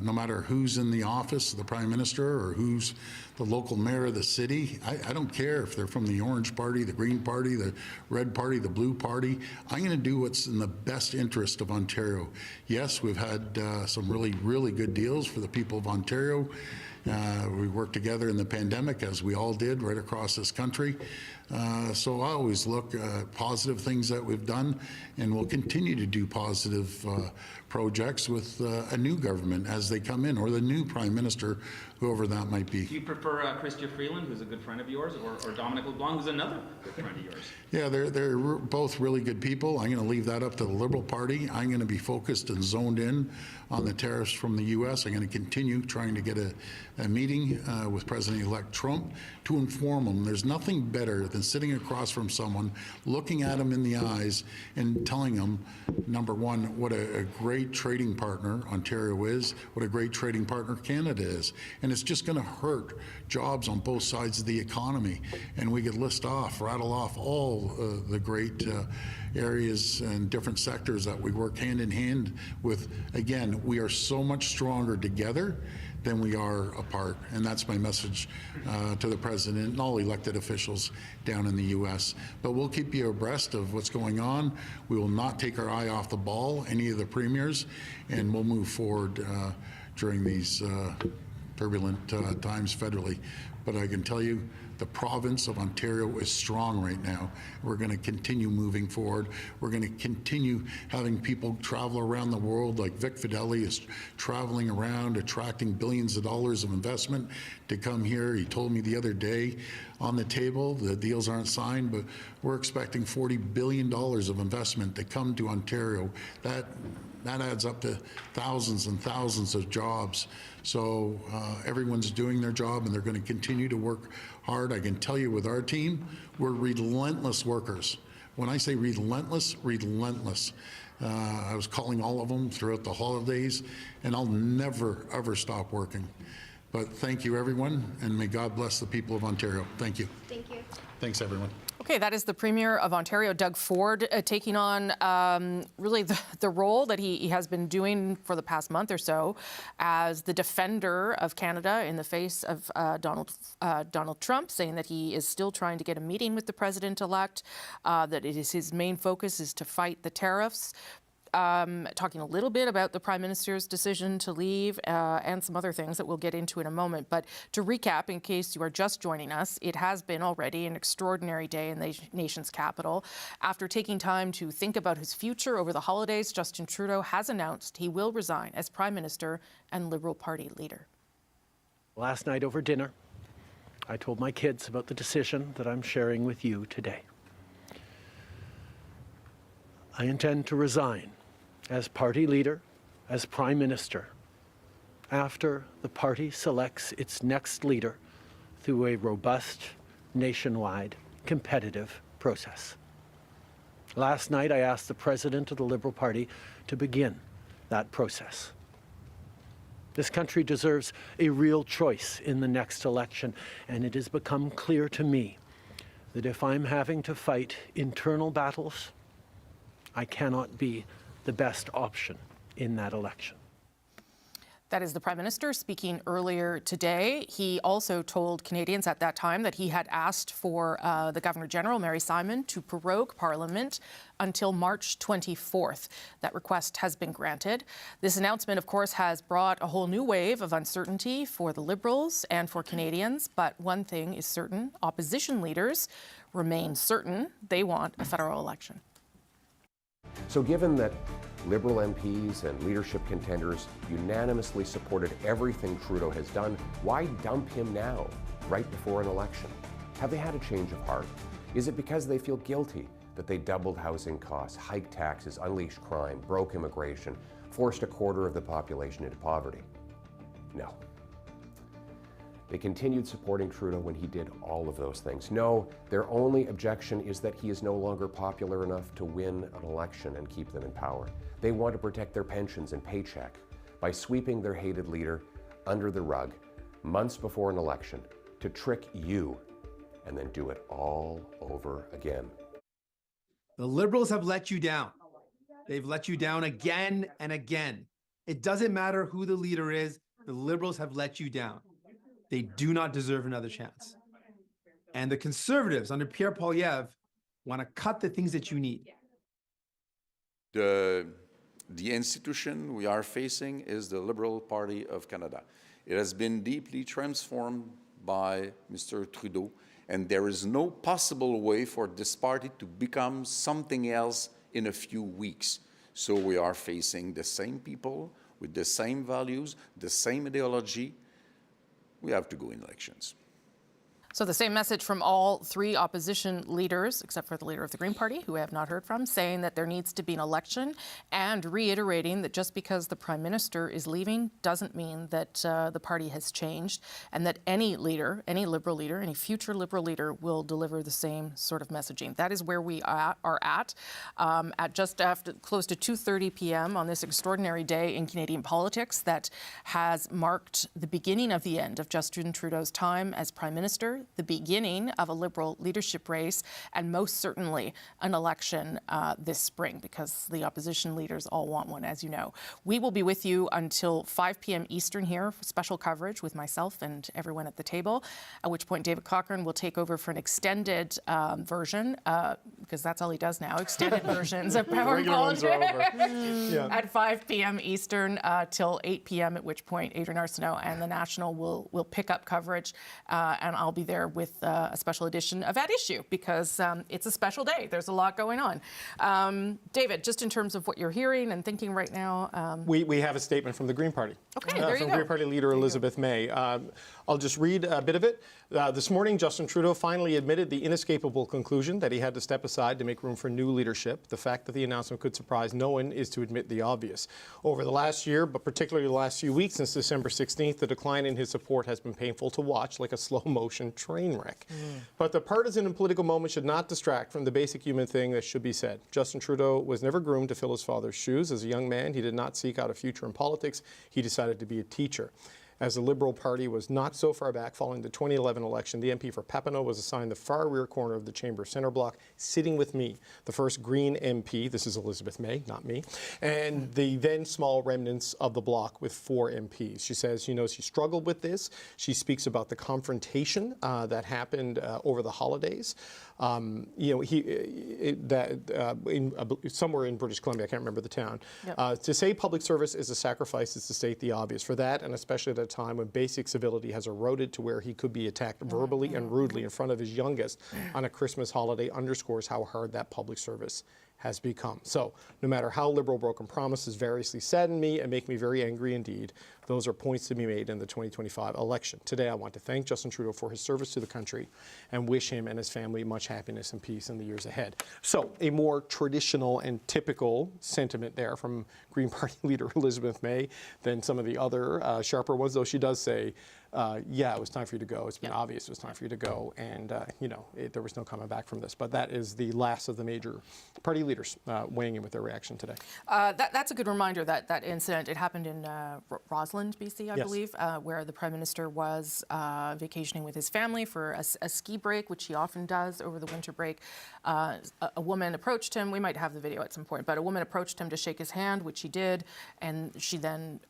S6: No matter who's in the office, the Prime Minister, or who's the local mayor of the city, I don't care if they're from the Orange Party, the Green Party, the Red Party, the Blue Party. I'm going to do what's in the best interest of Ontario. Yes, we've had some really good deals for the people of Ontario. We worked together in the pandemic, as we all did, right across this country. So I always look at positive things that we've done, and we'll continue to do positive projects with a new government as they come in, or the new Prime Minister, whoever that might be.
S23: Do you prefer Chrystia Freeland, who's a good friend of yours, or Dominic LeBlanc, who's another good friend of yours?
S6: Yeah, they're both really good people. I'm going to leave that up to the Liberal Party. I'm going to be focused and zoned in on the tariffs from the U.S. I'm going to continue trying to get a meeting with President-elect Trump to inform him. There's nothing better than sitting across from someone, looking at him in the eyes, and telling him, number one, what a great great trading partner Ontario is, what a great trading partner Canada is. And it's just going to hurt jobs on both sides of the economy. And we could rattle off all the great areas and different sectors that we work hand in hand with. Again, we are so much stronger together than we are apart. And that's my message to the President and all elected officials down in the U.S. But we'll keep you abreast of what's going on. We will not take our eye off the ball, any of the premiers, and we'll move forward during these turbulent times federally. But I can tell you, the province of Ontario is strong right now. We're going to continue moving forward. We're going to continue having people travel around the world, like Vic Fideli is traveling around, attracting billions of dollars of investment to come here. He told me the other day on the table, the deals aren't signed, but we're expecting $40 billion of investment to come to Ontario. That adds up to thousands and thousands of jobs. So everyone's doing their job and they're going to continue to work hard. I can tell you with our team, we're relentless workers. When I say relentless, relentless. I was calling all of them throughout the holidays, and I'll never, ever stop working. But thank you, everyone, and may God bless the people of Ontario. Thank you.
S16: Thank you.
S6: Thanks, everyone.
S3: Okay, that is the Premier of Ontario, Doug Ford, taking on really the role that he has been doing for the past month or so as the defender of Canada in the face of Donald Trump, saying that he is still trying to get a meeting with the President-elect, that it is his main focus is to fight the tariffs. Talking a little bit about the Prime Minister's decision to leave and some other things that we'll get into in a moment. But to recap, in case you are just joining us, it has been already an extraordinary day in the nation's capital. After taking time to think about his future over the holidays, Justin Trudeau has announced he will resign as Prime Minister and Liberal Party leader.
S13: Last night over dinner, I told my kids about the decision that I'm sharing with you today. I intend to resign as party leader, as Prime Minister, after the party selects its next leader through a robust, nationwide, competitive process. Last night, I asked the President of the Liberal Party to begin that process. This country deserves a real choice in the next election, and it has become clear to me that if I'm having to fight internal battles, I cannot be the best option in that election.
S3: That is the Prime Minister speaking earlier today. He also told Canadians at that time that he had asked for the Governor-General, Mary Simon, to prorogue Parliament until March 24th. That request has been granted. This announcement, of course, has brought a whole new wave of uncertainty for the Liberals and for Canadians. But one thing is certain, opposition leaders remain certain they want a federal election.
S21: So given that Liberal MPs and leadership contenders unanimously supported everything Trudeau has done, why dump him now, right before an election? Have they had a change of heart? Is it because they feel guilty that they doubled housing costs, hiked taxes, unleashed crime, broke immigration, forced a quarter of the population into poverty? No. They continued supporting Trudeau when he did all of those things. No, their only objection is that he is no longer popular enough to win an election and keep them in power. They want to protect their pensions and paycheck by sweeping their hated leader under the rug months before an election to trick you and then do it all over again.
S7: The Liberals have let you down. They've let you down again and again. It doesn't matter who the leader is, the Liberals have let you down. They do not deserve another chance. And the Conservatives under Pierre Poilievre want to cut the things that you need.
S15: The institution we are facing is the Liberal Party of Canada. It has been deeply transformed by Mr. Trudeau, and there is no possible way for this party to become something else in a few weeks. So we are facing the same people with the same values, the same ideology. We have to go in elections.
S3: So the same message from all three opposition leaders, except for the leader of the Green Party, who I have not heard from, saying that there needs to be an election and reiterating that just because the Prime Minister is leaving doesn't mean that the party has changed, and that any leader, any Liberal leader, any future Liberal leader will deliver the same sort of messaging. That is where we are at just after close to 2:30 p.m. on this extraordinary day in Canadian politics that has marked the beginning of the end of Justin Trudeau's time as Prime Minister, the beginning of a Liberal leadership race, and most certainly an election this spring, because the opposition leaders all want one, as you know. We will be with you until 5 p.m. Eastern here for special coverage with myself and everyone at the table, at which point David Cochrane will take over for an extended version, because that's all he does now, extended versions of Power Politics at 5 p.m. Eastern till 8 p.m., at which point Adrian Arsenault and the National will pick up coverage, and I'll be there with a special edition of At Issue, because it's a special day. There's a lot going on. David, just in terms of what you're hearing and thinking right now.
S4: We have a statement from the Green Party.
S3: Okay, there you
S4: from
S3: go.
S4: Green Party leader Elizabeth May. I'll just read a bit of it. This morning, Justin Trudeau finally admitted the inescapable conclusion that he had to step aside to make room for new leadership. The fact that the announcement could surprise no one is to admit the obvious. Over the last year, but particularly the last few weeks since December 16th, the decline in his support has been painful to watch, like a slow-motion train wreck. But the partisan and political moment should not distract from the basic human thing that should be said. Justin Trudeau was never groomed to fill his father's shoes. As a young man, he did not seek out a future in politics. He decided to be a teacher. As the Liberal Party was not so far back following the 2011 election, the MP for Papineau was assigned the far rear corner of the chamber center block, sitting with me, the first Green MP, this is Elizabeth May, not me, and the then small remnants of the block with 4 MPs. She says she knows she struggled with this. She speaks about the confrontation that happened over the holidays. Somewhere in British Columbia, I can't remember the town. Yep. To say public service is a sacrifice is to state the obvious. For that, and especially at a time when basic civility has eroded to where he could be attacked verbally and rudely in front of his youngest on a Christmas holiday, underscores how hard that public service has become. So no matter how Liberal broken promises variously sadden me and make me very angry indeed, those are points to be made in the 2025 election. Today, I want to thank Justin Trudeau for his service to the country and wish him and his family much happiness and peace in the years ahead. So a more traditional and typical sentiment there from Green Party leader Elizabeth May than some of the other sharper ones, though she does say, yeah, it was time for you to go. It's been obvious it was time for you to go. And, there was no coming back from this. But that is the last of the major party leaders weighing in with their reaction today.
S3: That's a good reminder that incident. It happened in Rossland, BC, I believe, where the Prime Minister was vacationing with his family for a ski break, which he often does over the winter break. A woman approached him. We might have the video at some point, but a woman approached him to shake his hand, which he did, and she then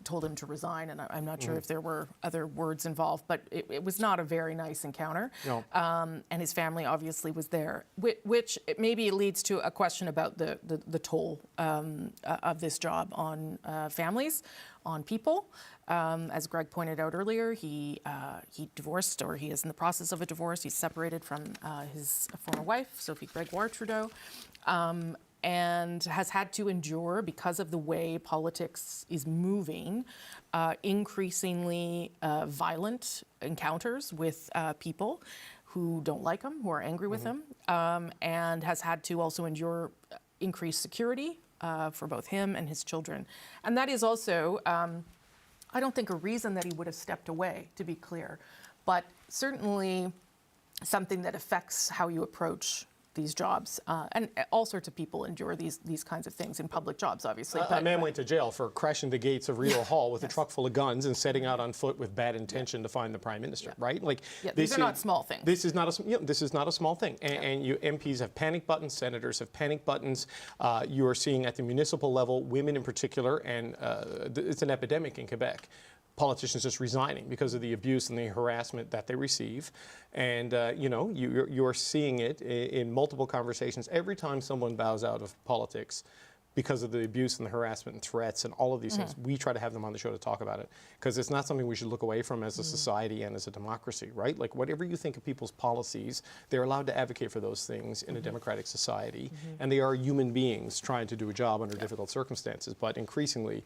S3: told him to resign, and I'm not sure if there were other words involved, but it was not a very nice encounter. No. And his family obviously was there, which maybe leads to a question about the toll of this job on families, on people. As Greg pointed out earlier, he divorced, or he is in the process of a divorce. He's separated from his former wife, Sophie Gregoire Trudeau. And has had to endure, because of the way politics is moving, increasingly violent encounters with people who don't like him, who are angry with him, and has had to also endure increased security for both him and his children. And that is also, I don't think, a reason that he would have stepped away, to be clear, but certainly something that affects how you approach these jobs, and all sorts of people endure these kinds of things in public jobs, obviously.
S4: A man went to jail for crashing the gates of Rideau Hall with a truck full of guns and setting out on foot with bad intention to find the Prime Minister, right? Like,
S3: these are not small things.
S4: This is not a small thing. And you MPs have panic buttons, senators have panic buttons. You are seeing at the municipal level, women in particular, and it's an epidemic in Quebec. Politicians just resigning because of the abuse and the harassment that they receive. And, you're seeing it in multiple conversations. Every time someone bows out of politics because of the abuse and the harassment and threats and all of these things, we try to have them on the show to talk about it, because it's not something we should look away from as a society and as a democracy, right? Like, whatever you think of people's policies, they're allowed to advocate for those things in a democratic society, and they are human beings trying to do a job under difficult circumstances. But increasingly,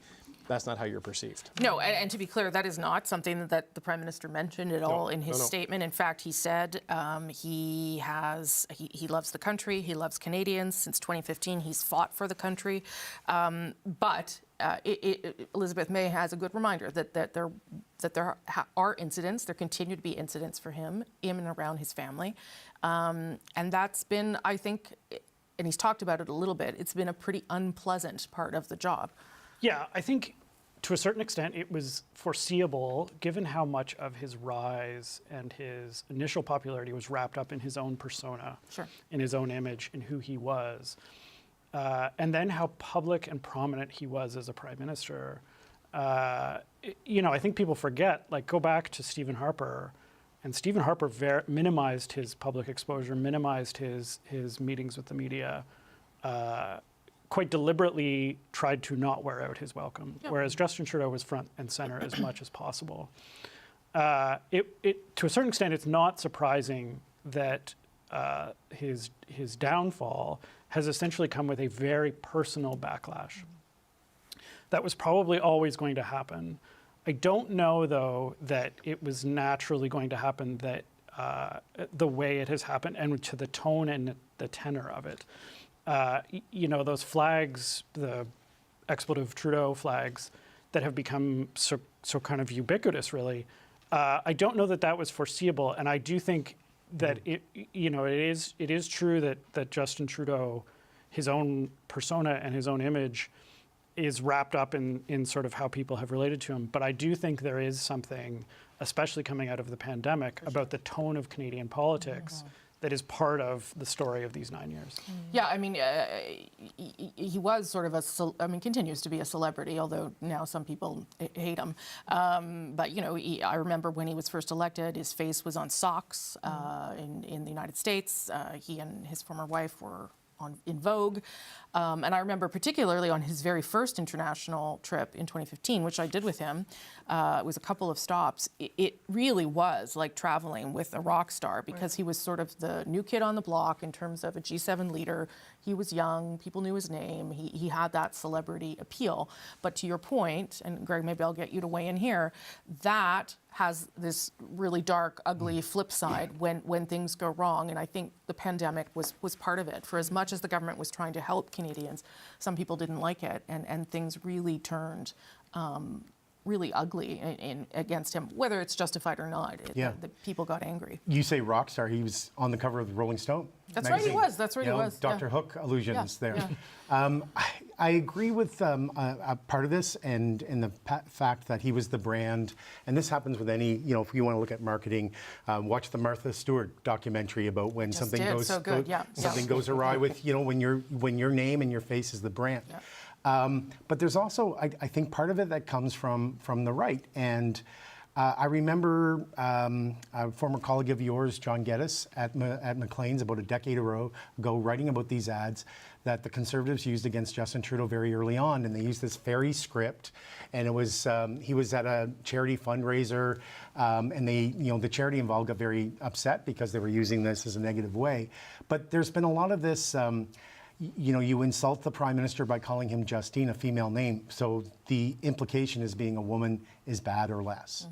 S4: that's not how you're perceived.
S3: No, and to be clear, that is not something that the Prime Minister mentioned at all in his statement. In fact, he said he loves the country, he loves Canadians. Since 2015, he's fought for the country. But Elizabeth May has a good reminder that there are incidents, there continue to be incidents for him in and around his family. And that's been, I think, and he's talked about it a little bit, it's been a pretty unpleasant part of the job.
S9: Yeah, I think to a certain extent it was foreseeable, given how much of his rise and his initial popularity was wrapped up in his own persona, in his own image, in who he was. And then how public and prominent he was as a prime minister. You know, I think people forget, like, go back to Stephen Harper, and Stephen Harper minimized his public exposure, minimized his meetings with the media, quite deliberately tried to not wear out his welcome, whereas Justin Trudeau was front and center as much as possible. To a certain extent, it's not surprising that his downfall has essentially come with a very personal backlash. That was probably always going to happen. I don't know, though, that it was naturally going to happen that the way it has happened and to the tone and the tenor of it. You know, those flags, the expletive Trudeau flags that have become so kind of ubiquitous, really, I don't know that that was foreseeable. And I do think that it is true that Justin Trudeau, his own persona and his own image, is wrapped up in sort of how people have related to him. But I do think there is something, especially coming out of the pandemic, about the tone of Canadian politics that is part of the story of these 9 years.
S3: Yeah, I mean, he was sort of continues to be a celebrity, although now some people hate him. But, you know, I remember when he was first elected, his face was on socks in the United States. He and his former wife were in vogue. And I remember particularly on his very first international trip in 2015, which I did with him, it was a couple of stops. It really was like traveling with a rock star because he was sort of the new kid on the block in terms of a G7 leader. He was young, people knew his name, he had that celebrity appeal. But to your point, and Greg, maybe I'll get you to weigh in here, that has this really dark, ugly flip side when things go wrong. And I think the pandemic was part of it. For as much as the government was trying to help Canadians, some people didn't like it, and things really turned really ugly against him, whether it's justified or not. The people got angry.
S17: You say rock star. He was on the cover of the Rolling Stone
S3: That's
S17: magazine.
S3: right, he was. That's right, he was.
S17: Dr. Hook allusions there.
S3: Yeah.
S17: I agree with a part of this and the fact that he was the brand. And this happens with any, you know, if you want to look at marketing, watch the Martha Stewart documentary about when something goes awry with, you know, when your name and your face is the brand. Yeah. But there's also, I think, part of it that comes from the right. And I remember a former colleague of yours, John Geddes, at Maclean's about a decade ago, writing about these ads that the Conservatives used against Justin Trudeau very early on. And they used this fairy script. And it was, he was at a charity fundraiser, and the charity involved got very upset because they were using this as a negative way. But there's been a lot of this, you know, you insult the Prime Minister by calling him Justine, a female name. So the implication is being a woman is bad or less.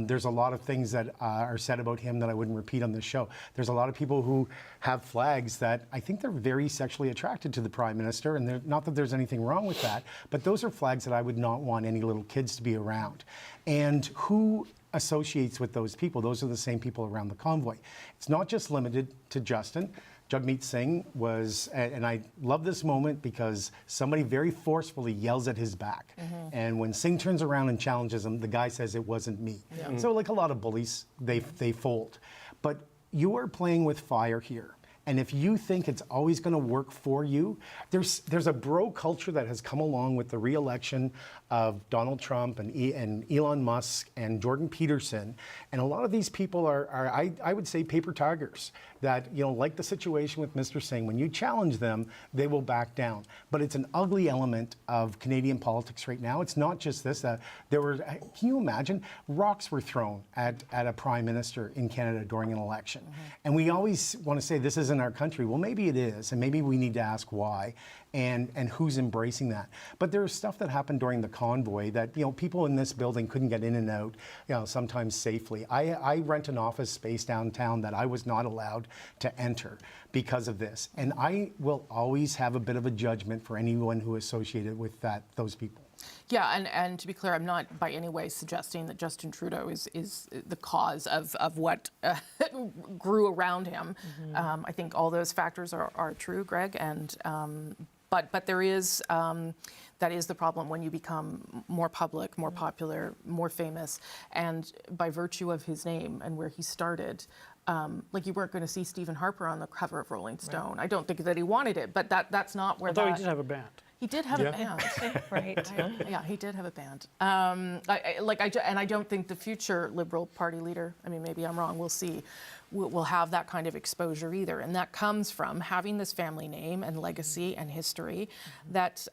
S17: There's a lot of things that are said about him that I wouldn't repeat on this show. There's a lot of people who have flags that I think they're very sexually attracted to the Prime Minister, and not that there's anything wrong with that, but those are flags that I would not want any little kids to be around. And who associates with those people? Those are the same people around the convoy. It's not just limited to Justin. Jagmeet Singh was, and I love this moment because somebody very forcefully yells at his back. And when Singh turns around and challenges him, the guy says, "It wasn't me." So like a lot of bullies, they fold. But you are playing with fire here. And if you think it's always going to work for you, there's a bro culture that has come along with the re-election of Donald Trump and Elon Musk and Jordan Peterson. And a lot of these people are I would say, paper tigers that, you know, like the situation with Mr. Singh, when you challenge them, they will back down. But it's an ugly element of Canadian politics right now. It's not just this. Can you imagine? Rocks were thrown at a prime minister in Canada during an election. And we always want to say this isn't in our country. Well, maybe it is, and maybe we need to ask why, and who's embracing that. But there's stuff that happened during the convoy that, you know, people in this building couldn't get in and out, you know, sometimes safely. I rent an office space downtown that I was not allowed to enter because of this. And I will always have a bit of a judgment for anyone who is associated with those people.
S3: Yeah, and to be clear, I'm not by any way suggesting that Justin Trudeau is the cause of what grew around him. I think all those factors are true, Greg, and but there is that is the problem when you become more public, more popular, more famous, and by virtue of his name and where he started. Like you weren't going to see Stephen Harper on the cover of Rolling Stone. Right. I don't think that he wanted it, but that's not where.
S9: Although he did have a band.
S3: He did have a band,
S18: right?
S3: Yeah, he did have a band. I don't think the future Liberal Party leader, I mean, maybe I'm wrong, we'll see, will have that kind of exposure either. And that comes from having this family name and legacy and history that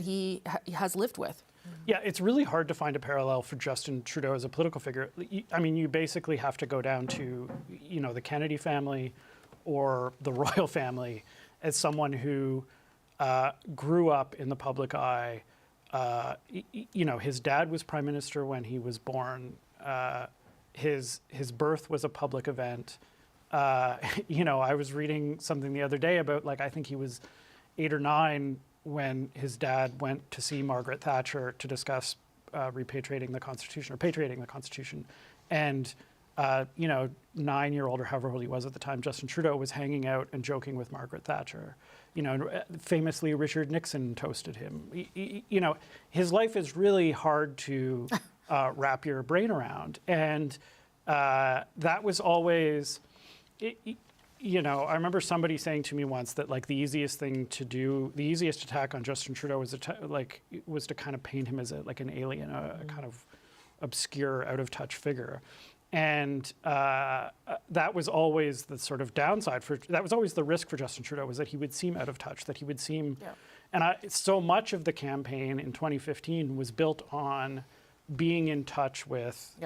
S3: he has lived with.
S9: Yeah, it's really hard to find a parallel for Justin Trudeau as a political figure. I mean, you basically have to go down to, you know, the Kennedy family or the royal family as someone who grew up in the public eye. You know, his dad was prime minister when he was born. His birth was a public event. You know, I was reading something the other day about, like, I think he was 8 or 9 when his dad went to see Margaret Thatcher to discuss repatriating the Constitution or patriating the Constitution. And, you know, 9-year-old or however old he was at the time, Justin Trudeau was hanging out and joking with Margaret Thatcher. You know, famously, Richard Nixon toasted him. You know, his life is really hard to wrap your brain around. And that was always, you know, I remember somebody saying to me once that, like, the easiest thing to do, the easiest attack on Justin Trudeau was to kind of paint him as an alien, a kind of obscure, out of touch figure. And that was always the sort of downside that was always the risk for Justin Trudeau, was that he would seem out of touch, that he would seem, and so much of the campaign in 2015 was built on being in touch with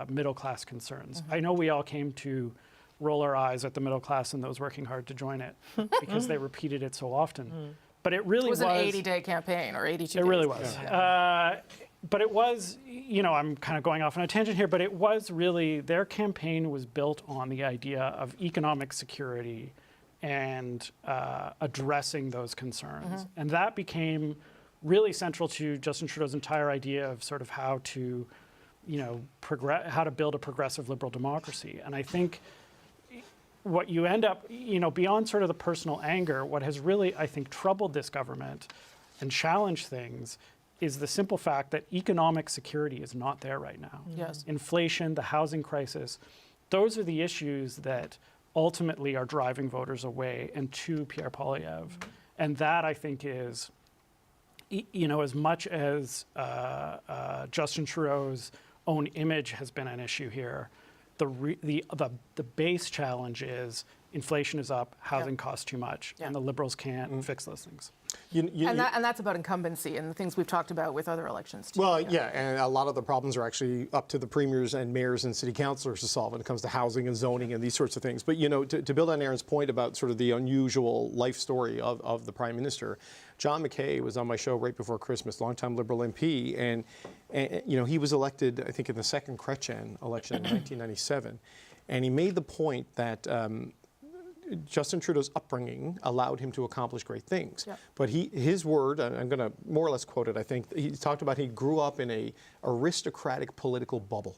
S9: middle class concerns. I know we all came to roll our eyes at the middle class and those working hard to join it because they repeated it so often. But it really was
S3: an 80-day campaign or 82 days.
S9: It really was. But it was, you know, I'm kind of going off on a tangent here, but it was really, their campaign was built on the idea of economic security and addressing those concerns. And that became really central to Justin Trudeau's entire idea of sort of how to, you know, how to build a progressive liberal democracy. And I think what you end up, you know, beyond sort of the personal anger, what has really, I think, troubled this government and challenged things is the simple fact that economic security is not there right now.
S3: Yes.
S9: Inflation, the housing crisis, those are the issues that ultimately are driving voters away and to Pierre Poilievre. And that, I think, is, you know, as much as Justin Trudeau's own image has been an issue here, the base challenge is inflation is up, housing costs too much, and the Liberals can't fix those things.
S3: And that's about incumbency and the things we've talked about with other elections too.
S4: Well, yeah, and a lot of the problems are actually up to the premiers and mayors and city councillors to solve when it comes to housing and zoning and these sorts of things. But, you know, to build on Aaron's point about sort of the unusual life story of the Prime Minister, John McKay was on my show right before Christmas, longtime Liberal MP, and you know, he was elected, I think, in the second Chrétien election in 1997, and he made the point that Justin Trudeau's upbringing allowed him to accomplish great things. Yep. But his word, I'm going to more or less quote it, I think, he talked about he grew up in a aristocratic political bubble.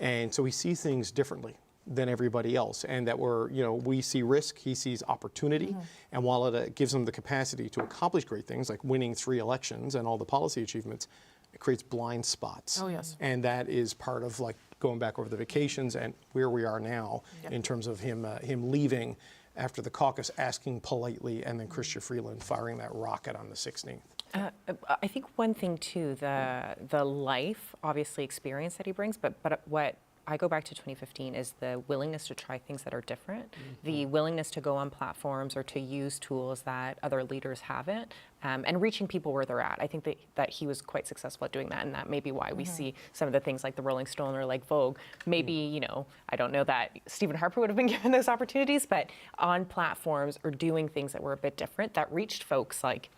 S4: And so he sees things differently than everybody else. And that we see risk, he sees opportunity. And while it gives him the capacity to accomplish great things, like winning 3 elections and all the policy achievements, it creates blind spots.
S3: Oh, yes.
S4: And that is part of, like, going back over the vacations and where we are now in terms of him leaving after the caucus, asking politely, and then Chrystia Freeland firing that rocket on the 16th.
S18: I think one thing too, the life, obviously, experience that he brings, but what I go back to 2015 is the willingness to try things that are different, the willingness to go on platforms or to use tools that other leaders haven't, and reaching people where they're at. I think that he was quite successful at doing that, and that may be why we see some of the things like the Rolling Stone or like Vogue. Maybe, you know, I don't know that Stephen Harper would have been given those opportunities, but on platforms or doing things that were a bit different that reached folks like,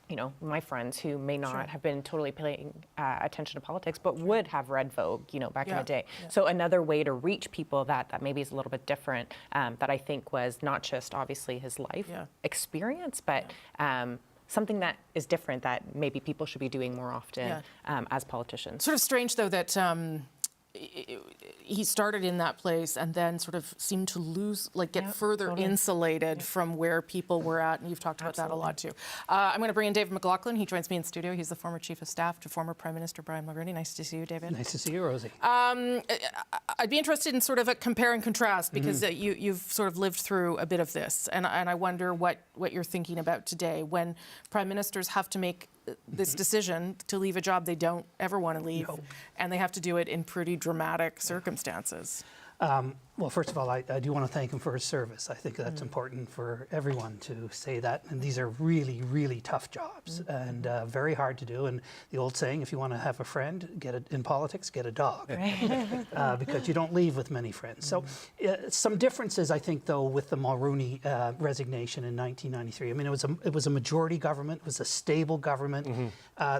S18: you know, my friends who may not have been totally paying attention to politics, but would have read Vogue, you know, back in the day. So another way to reach people that maybe is a little bit different, that I think was not just obviously his life experience, but something that is different that maybe people should be doing more often as politicians.
S3: Sort of strange, though, that he started in that place and then sort of seemed to lose, like get further insulated from where people were at. And you've talked about that a lot too. I'm going to bring in David McLaughlin. He joins me in studio. He's the former Chief of Staff to former Prime Minister Brian Mulroney. Nice to see you, David.
S8: Nice to see you, Rosie.
S3: I'd be interested in sort of a compare and contrast because you've sort of lived through a bit of this. And I wonder what you're thinking about today when Prime Ministers have to make this decision to leave a job they don't ever want to leave, and they have to do it in pretty dramatic circumstances.
S8: Well, first of all, I do want to thank him for his service. I think that's important for everyone to say that. And these are really, really tough jobs and very hard to do. And the old saying, if you want to have a friend in politics, get a dog. Because you don't leave with many friends. So some differences, I think, though, with the Mulroney resignation in 1993. I mean, it was a majority government. It was a stable government.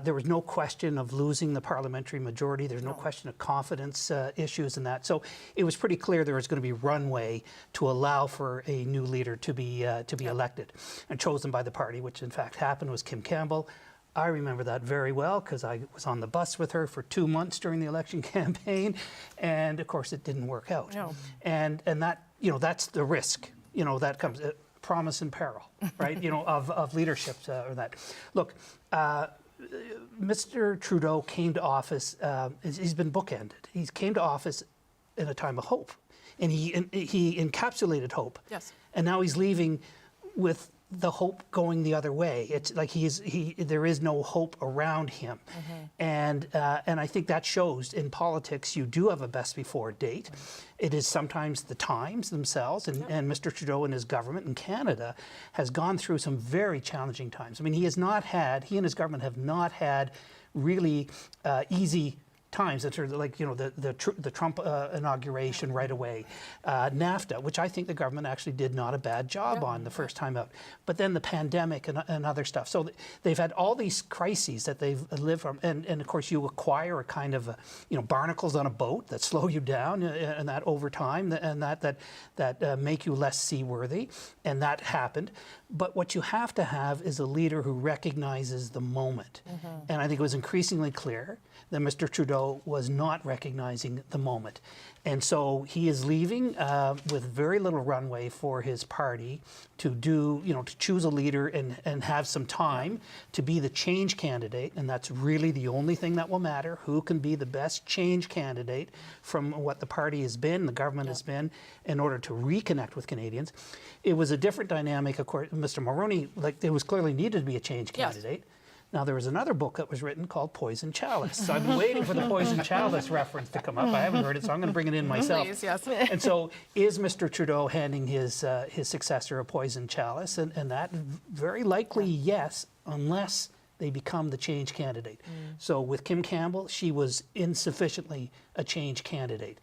S8: There was no question of losing the parliamentary majority. There's no question of confidence issues in that. So it was pretty clear there was going to be runway to allow for a new leader to be elected and chosen by the party, which in fact happened was Kim Campbell. I remember that very well because I was on the bus with her for 2 months during the election campaign, and of course it didn't work out. No. And that, you know, that's the risk. You know, that comes promise and peril, right? You know, of leadership or that. Look. Mr. Trudeau came to office. He's been bookended. He came to office in a time of hope. And he encapsulated hope. Yes. And now he's leaving with the hope going the other way. It's like there is no hope around him. And I think that shows in politics you do have a best before date. It is sometimes the times themselves, and Mr. Trudeau and his government in Canada has gone through some very challenging times. I mean, he and his government have not had really easy times. It's like, you know, the Trump inauguration right away, NAFTA, which I think the government actually did not a bad job on the first time out, but then the pandemic and other stuff. So they've had all these crises that they've lived from, and of course you acquire a kind of barnacles on a boat that slow you down and that over time and that make you less seaworthy, and that happened. But what you have to have is a leader who recognizes the moment, and I think it was increasingly clear that Mr. Trudeau was not recognizing the moment. And so he is leaving with very little runway for his party to to choose a leader and have some time to be the change candidate. And that's really the only thing that will matter, who can be the best change candidate from what the party has been, the government has been, in order to reconnect with Canadians. It was a different dynamic, of course. Mr. Mulroney, like, it was clearly needed to be a change candidate. Now, there was another book that was written called Poison Chalice. So I've been waiting for the Poison Chalice reference to come up. I haven't heard it, so I'm going to bring it in myself.
S3: Please, yes.
S8: And so is Mr. Trudeau handing his successor a Poison Chalice? And that very likely yes, unless they become the change candidate. So with Kim Campbell, she was insufficiently a change candidate.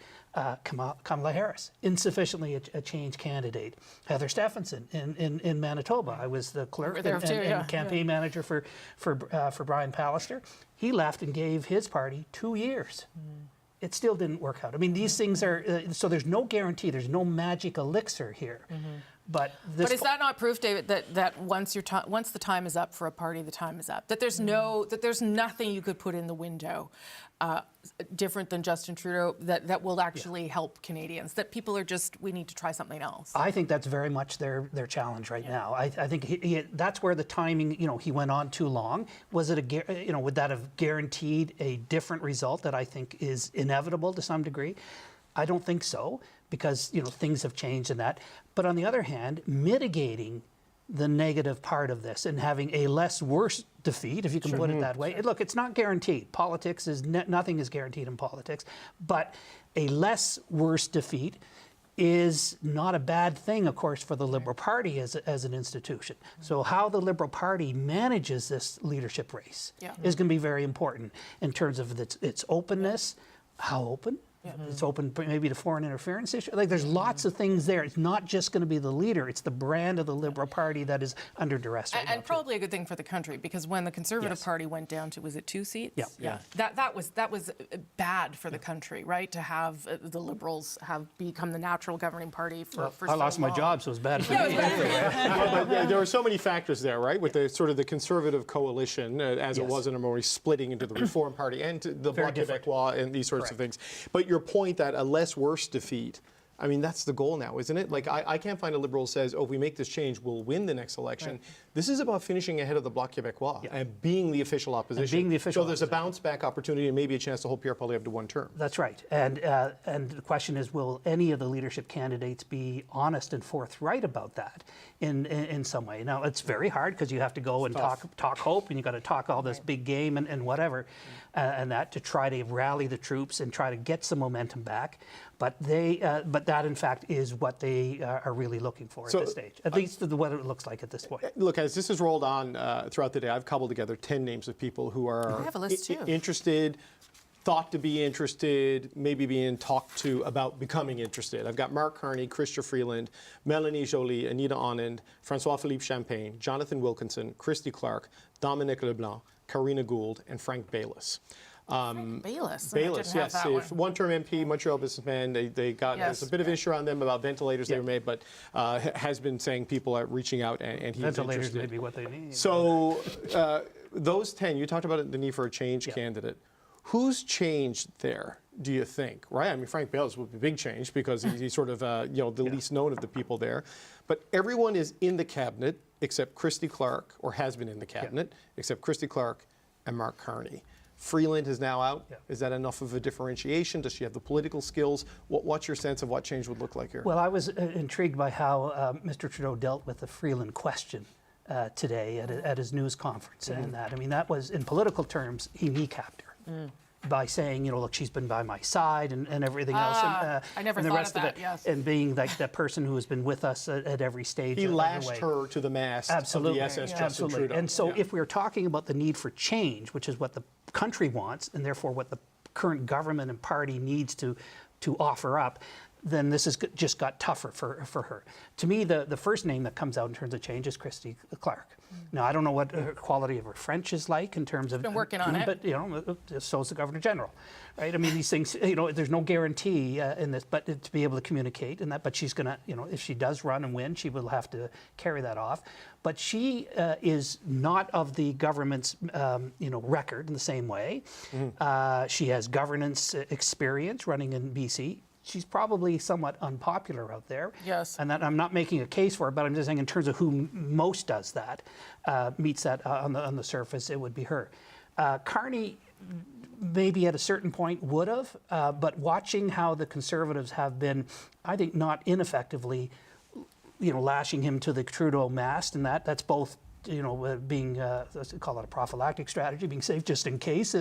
S8: Kamala Harris, insufficiently a change candidate. Heather Stephenson in Manitoba. I was the clerk and campaign manager for Brian Pallister. He left and gave his party 2 years. It still didn't work out. I mean, these things are, so there's no guarantee, there's no magic elixir here. But
S3: is that not proof, David, that once the time is up for a party, the time is up? That there's nothing you could put in the window different than Justin Trudeau that will actually help Canadians? That people are just, we need to try something else.
S8: I think that's very much their challenge right now. I think that's where the timing. He went on too long. Was it would that have guaranteed a different result that I think is inevitable to some degree? I don't think so, because things have changed in that. But on the other hand, mitigating the negative part of this and having a less worse defeat, if you can put it that way. Look, it's not guaranteed. Politics is nothing is guaranteed in politics, but a less worse defeat is not a bad thing, of course, for the Liberal Party as an institution. So how the Liberal Party manages this leadership race is going to be very important in terms of its openness. How open? It's open maybe to foreign interference issue. Like, there's lots of things there. It's not just going to be the leader. It's the brand of the Liberal Party that is under duress right now.
S3: And probably a good thing for the country, because when the Conservative Party went down to, was it 2 seats?
S8: Yeah.
S3: That was bad for the country, right? To have the Liberals have become the natural governing party for so long.
S8: I lost my job, so it was bad for me.
S4: But there are so many factors there, right? With the sort of the Conservative coalition, as it was in Amori, splitting into the Reform Party and the Bloc Québécois and these sorts of things. But your point that a less worse defeat, I mean, that's the goal now, isn't it? Like, I can't find a Liberal who says, oh, if we make this change, we'll win the next election. This is about finishing ahead of the Bloc Québécois and being the official opposition. So there's a bounce back opportunity and maybe a chance to hold Pierre Poilievre to one term.
S8: That's right. And the question is, will any of the leadership candidates be honest and forthright about that in some way? Now, it's very hard because you have to go and talk hope, and you've got to talk all this big game and whatever, and that to try to rally the troops and try to get some momentum back. But that, in fact, is what they are really looking for at this stage, at least what it looks like at this point.
S4: Look, as this has rolled on throughout the day, I've cobbled together 10 names of people who are
S3: I have a list too.
S4: Interested, thought to be interested, maybe being talked to about becoming interested. I've got Mark Carney, Chrystia Freeland, Melanie Joly, Anita Anand, Francois-Philippe Champagne, Jonathan Wilkinson, Christy Clark, Dominic Leblanc, Karina Gould, and Frank Baylis.
S3: Baylis,
S4: yes. One-term MP, Montreal businessman. They got there's a bit of issue on them about ventilators they were made, but has been saying people are reaching out and he's
S8: ventilators
S4: interested.
S8: may be what they need.
S4: So those 10, you talked about the need for a change candidate. Who's changed there, do you think? Right? I mean, Frank Baylis would be a big change because he's sort of the least known of the people there. But everyone is in the cabinet except Christy Clark, or has been in the cabinet, except Christy Clark and Mark Carney. Freeland is now out. Is that enough of a differentiation? Does she have the political skills? What's your sense of what change would look like here?
S8: Well, I was intrigued by how Mr. Trudeau dealt with the Freeland question today at his news conference. And that, I mean, that was, in political terms, he kneecapped her. By saying, look, she's been by my side and everything else. And,
S3: I never
S8: and the
S3: thought
S8: rest
S3: of that,
S8: it. And being like that person who has been with us at every stage.
S4: He lashed her to the mast of the SS Justin Trudeau.
S8: And so if we're talking about the need for change, which is what the country wants, and therefore what the current government and party needs to offer up, then this has just got tougher for her. To me, the first name that comes out in terms of change is Christy Clark. Now, I don't know what her quality of her French is like in terms of...
S3: Been working on it.
S8: But, so is the Governor General, right? I mean, these things, there's no guarantee in this, but to be able to communicate and that, but she's going to, if she does run and win, she will have to carry that off. But she is not of the government's, record in the same way. She has governance experience running in BC. She's probably somewhat unpopular out there.
S3: Yes.
S8: And that I'm not making a case for it, but I'm just saying in terms of who most does that, meets that on the surface, it would be her. Carney maybe at a certain point would have, but watching how the Conservatives have been, I think, not ineffectively, lashing him to the Trudeau mast, and that's both being, let's call it a prophylactic strategy, being safe just in case,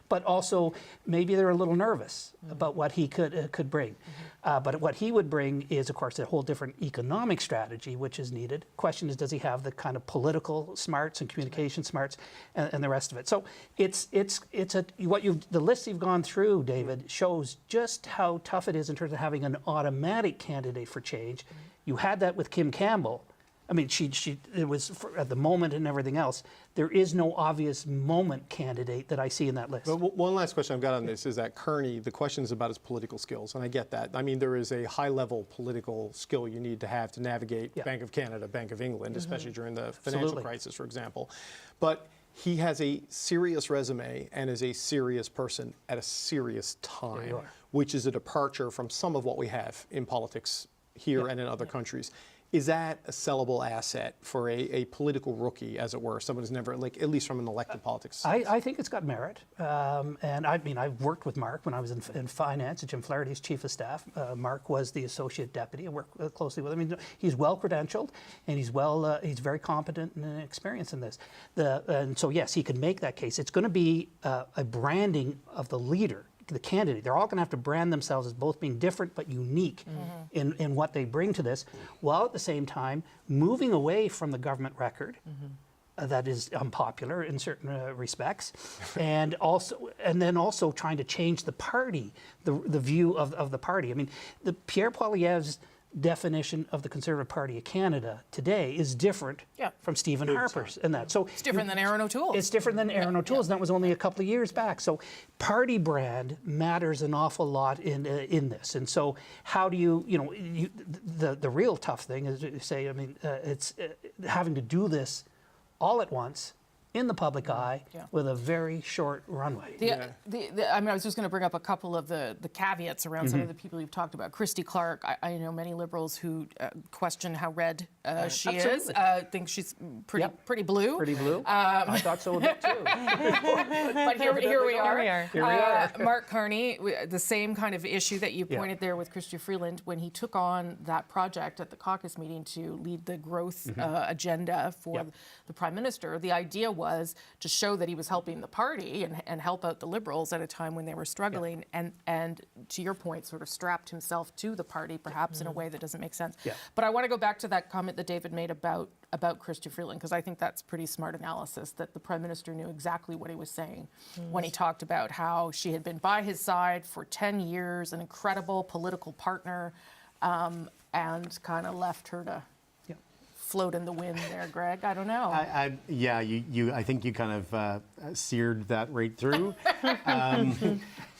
S8: but also maybe they're a little nervous about what he could bring. But what he would bring is, of course, a whole different economic strategy, which is needed. Question is, does he have the kind of political smarts and communication smarts and the rest of it? So the list you've gone through, David, shows just how tough it is in terms of having an automatic candidate for change. You had that with Kim Campbell. I mean, it was at the moment and everything else. There is no obvious moment candidate that I see in that list.
S4: But one last question I've got on this is that Carney, the question is about his political skills, and I get that. I mean, there is a high-level political skill you need to have to navigate Bank of Canada, Bank of England, especially during the financial crisis, for example. But he has a serious resume and is a serious person at a serious time, which is a departure from some of what we have in politics here and in other countries.
S12: is that a sellable asset for a political rookie, as it were, someone who's never, like, at least from an elected politics?
S8: I think it's got merit. And I mean, I've worked with Mark when I was in finance. Jim Flaherty's chief of staff. Mark was the associate deputy. I worked closely with him. I mean, he's well credentialed and he's very competent and experienced in this. And so, yes, he can make that case. It's going to be a branding of the leader, the candidate. They're all going to have to brand themselves as both being different but unique in what they bring to this, while at the same time moving away from the government record that is unpopular in certain respects, and then also trying to change the party, the view of the party. I mean, the Pierre Poilievre's definition of the Conservative Party of Canada today is different from Stephen Harper's and that. So
S3: it's different than Aaron O'Toole's.
S8: It's different than Aaron O'Toole's, and that was only a couple of years back. So party brand matters an awful lot in this. And so how do the real tough thing is to say, I mean, it's having to do this all at once in the public eye with a very short runway.
S3: I mean, I was just going to bring up a couple of the caveats around some of the people you've talked about. Christy Clark, I know many Liberals who question how red she is. Think she's pretty blue.
S8: Pretty blue. I thought so a bit too.
S3: But here we are. Mark Carney, the same kind of issue that you pointed there with Chrystia Freeland when he took on that project at the caucus meeting to lead the growth agenda for the Prime Minister. The idea was to show that he was helping the party and help out the Liberals at a time when they were struggling, and to your point, sort of strapped himself to the party, perhaps in a way that doesn't make sense. But I want to go back to that comment that David made about Chrystia Freeland, because I think that's pretty smart analysis, that the Prime Minister knew exactly what he was saying when he talked about how she had been by his side for 10 years, an incredible political partner, and kind of left her to float in the wind there, Greg. I don't know.
S17: I think you kind of seared that right through.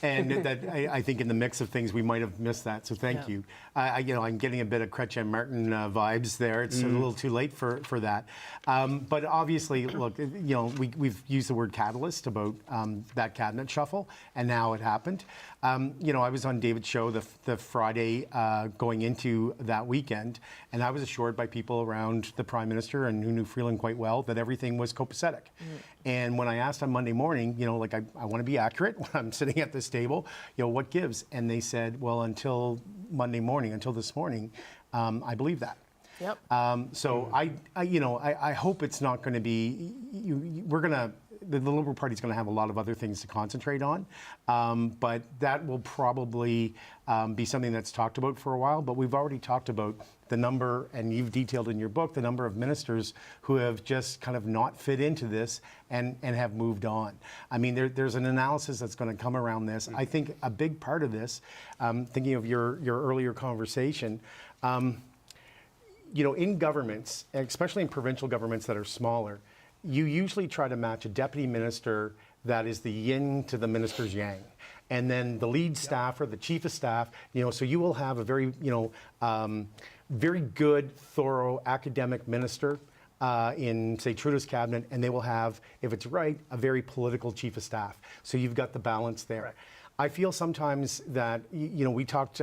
S17: And that I think in the mix of things we might have missed that. So thank you. I'm getting a bit of Chrétien Martin vibes there. It's a little too late for that. But obviously, look, we've used the word catalyst about that cabinet shuffle, and now it happened. I was on David's show the Friday going into that weekend, and I was assured by people around the Prime Minister and who knew Freeland quite well that everything was copacetic. And when I asked on Monday morning, I want to be accurate when I'm sitting at this table, what gives? And they said, well, until Monday morning, until this morning, I believe that. So I hope it's not going to be, the Liberal Party is going to have a lot of other things to concentrate on, but that will probably be something that's talked about for a while. But we've already talked about the number, and you've detailed in your book, the number of ministers who have just kind of not fit into this and have moved on. I mean, there's an analysis that's going to come around this. I think a big part of this, thinking of your earlier conversation, in governments, especially in provincial governments that are smaller, you usually try to match a deputy minister that is the yin to the minister's yang. And then the lead staff or the chief of staff, so you will have a very, very good, thorough academic minister in, say, Trudeau's cabinet, and they will have, if it's right, a very political chief of staff. So you've got the balance there. Right. I feel sometimes that, we talked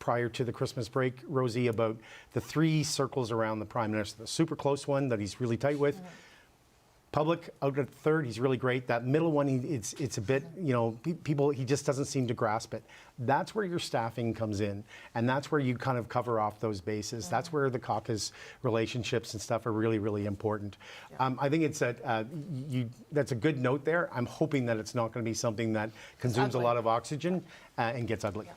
S17: prior to the Christmas break, Rosie, about the three circles around the Prime Minister. The super close one that he's really tight with. Public out at third, he's really great. That middle one, it's a bit, people, he just doesn't seem to grasp it. That's where your staffing comes in, and that's where you kind of cover off those bases. That's where the caucus relationships and stuff are really, really important. I think it's that's a good note there. I'm hoping that it's not going to be something that consumes a lot of oxygen and gets ugly.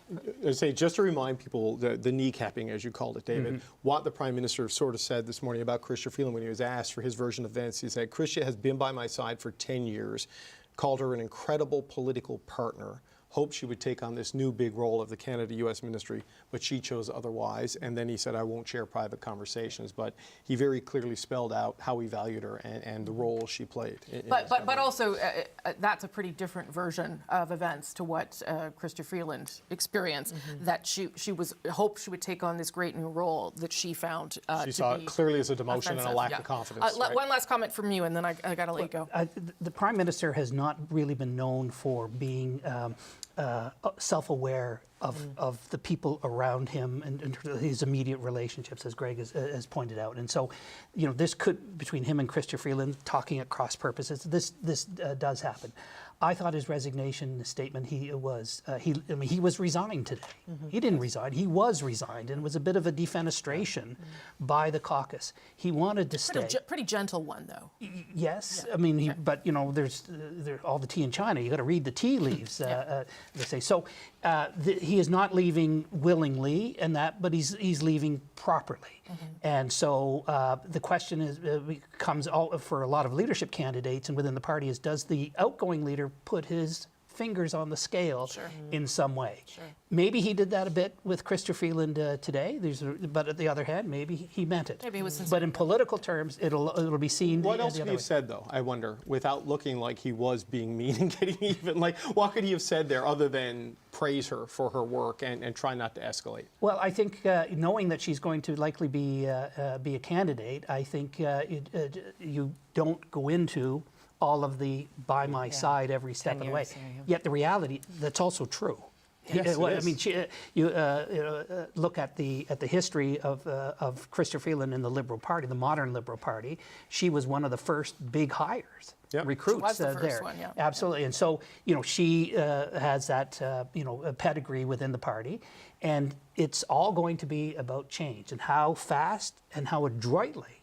S12: I say, just to remind people, the kneecapping, as you called it, David, what the Prime Minister sort of said this morning about Chrystia Freeland when he was asked for his version of events. He said, Chrystia has been by my side for 10 years, called her an incredible political partner, hoped she would take on this new big role of the Canada-U.S. ministry, but she chose otherwise. And then he said, I won't share private conversations, but he very clearly spelled out how he valued her and the role she played.
S3: But also, that's a pretty different version of events to what Chrystia Freeland experienced, that she was hoped she would take on this great new role that she found
S12: she saw it clearly as a demotion and a lack of confidence.
S3: Right? One last comment from you, and then I got to let you go.
S8: The Prime Minister has not really been known for being self-aware of the people around him and his immediate relationships, as Greg has pointed out. And so, this could, between him and Chrystia Freeland, talking at cross purposes, this does happen. I thought his resignation statement, he was resigned today. He didn't resign, he was resigned, and it was a bit of a defenestration by the caucus. He wanted to stay.
S3: Pretty gentle one, though.
S8: Yes, I mean, but there's all the tea in China. You got to read the tea leaves, they say. So he is not leaving willingly, but he's leaving properly. And so the question becomes for a lot of leadership candidates and within the party is, does the outgoing leader put his fingers on the scale in some way? Maybe he did that a bit with Chrystia Freeland today. But at the other hand, maybe he meant it. Maybe it was sincere. But in political terms, it'll be seen.
S12: What else could he have said, though? I wonder, without looking like he was being mean and getting even. Like, what could he have said there other than praise her for her work and try not to escalate?
S8: Well, I think knowing that she's going to likely be a candidate, I think you don't go into all of the by my side every step of the way. Yet the reality, that's also true.
S12: Yes,
S8: I mean, you look at the history of Chrystia Freeland in the Liberal Party, the modern Liberal Party. She was one of the first big hires, recruits
S3: she was the first
S8: there.
S3: one,
S8: Absolutely, and so she has that a pedigree within the party, and it's all going to be about change and how fast and how adroitly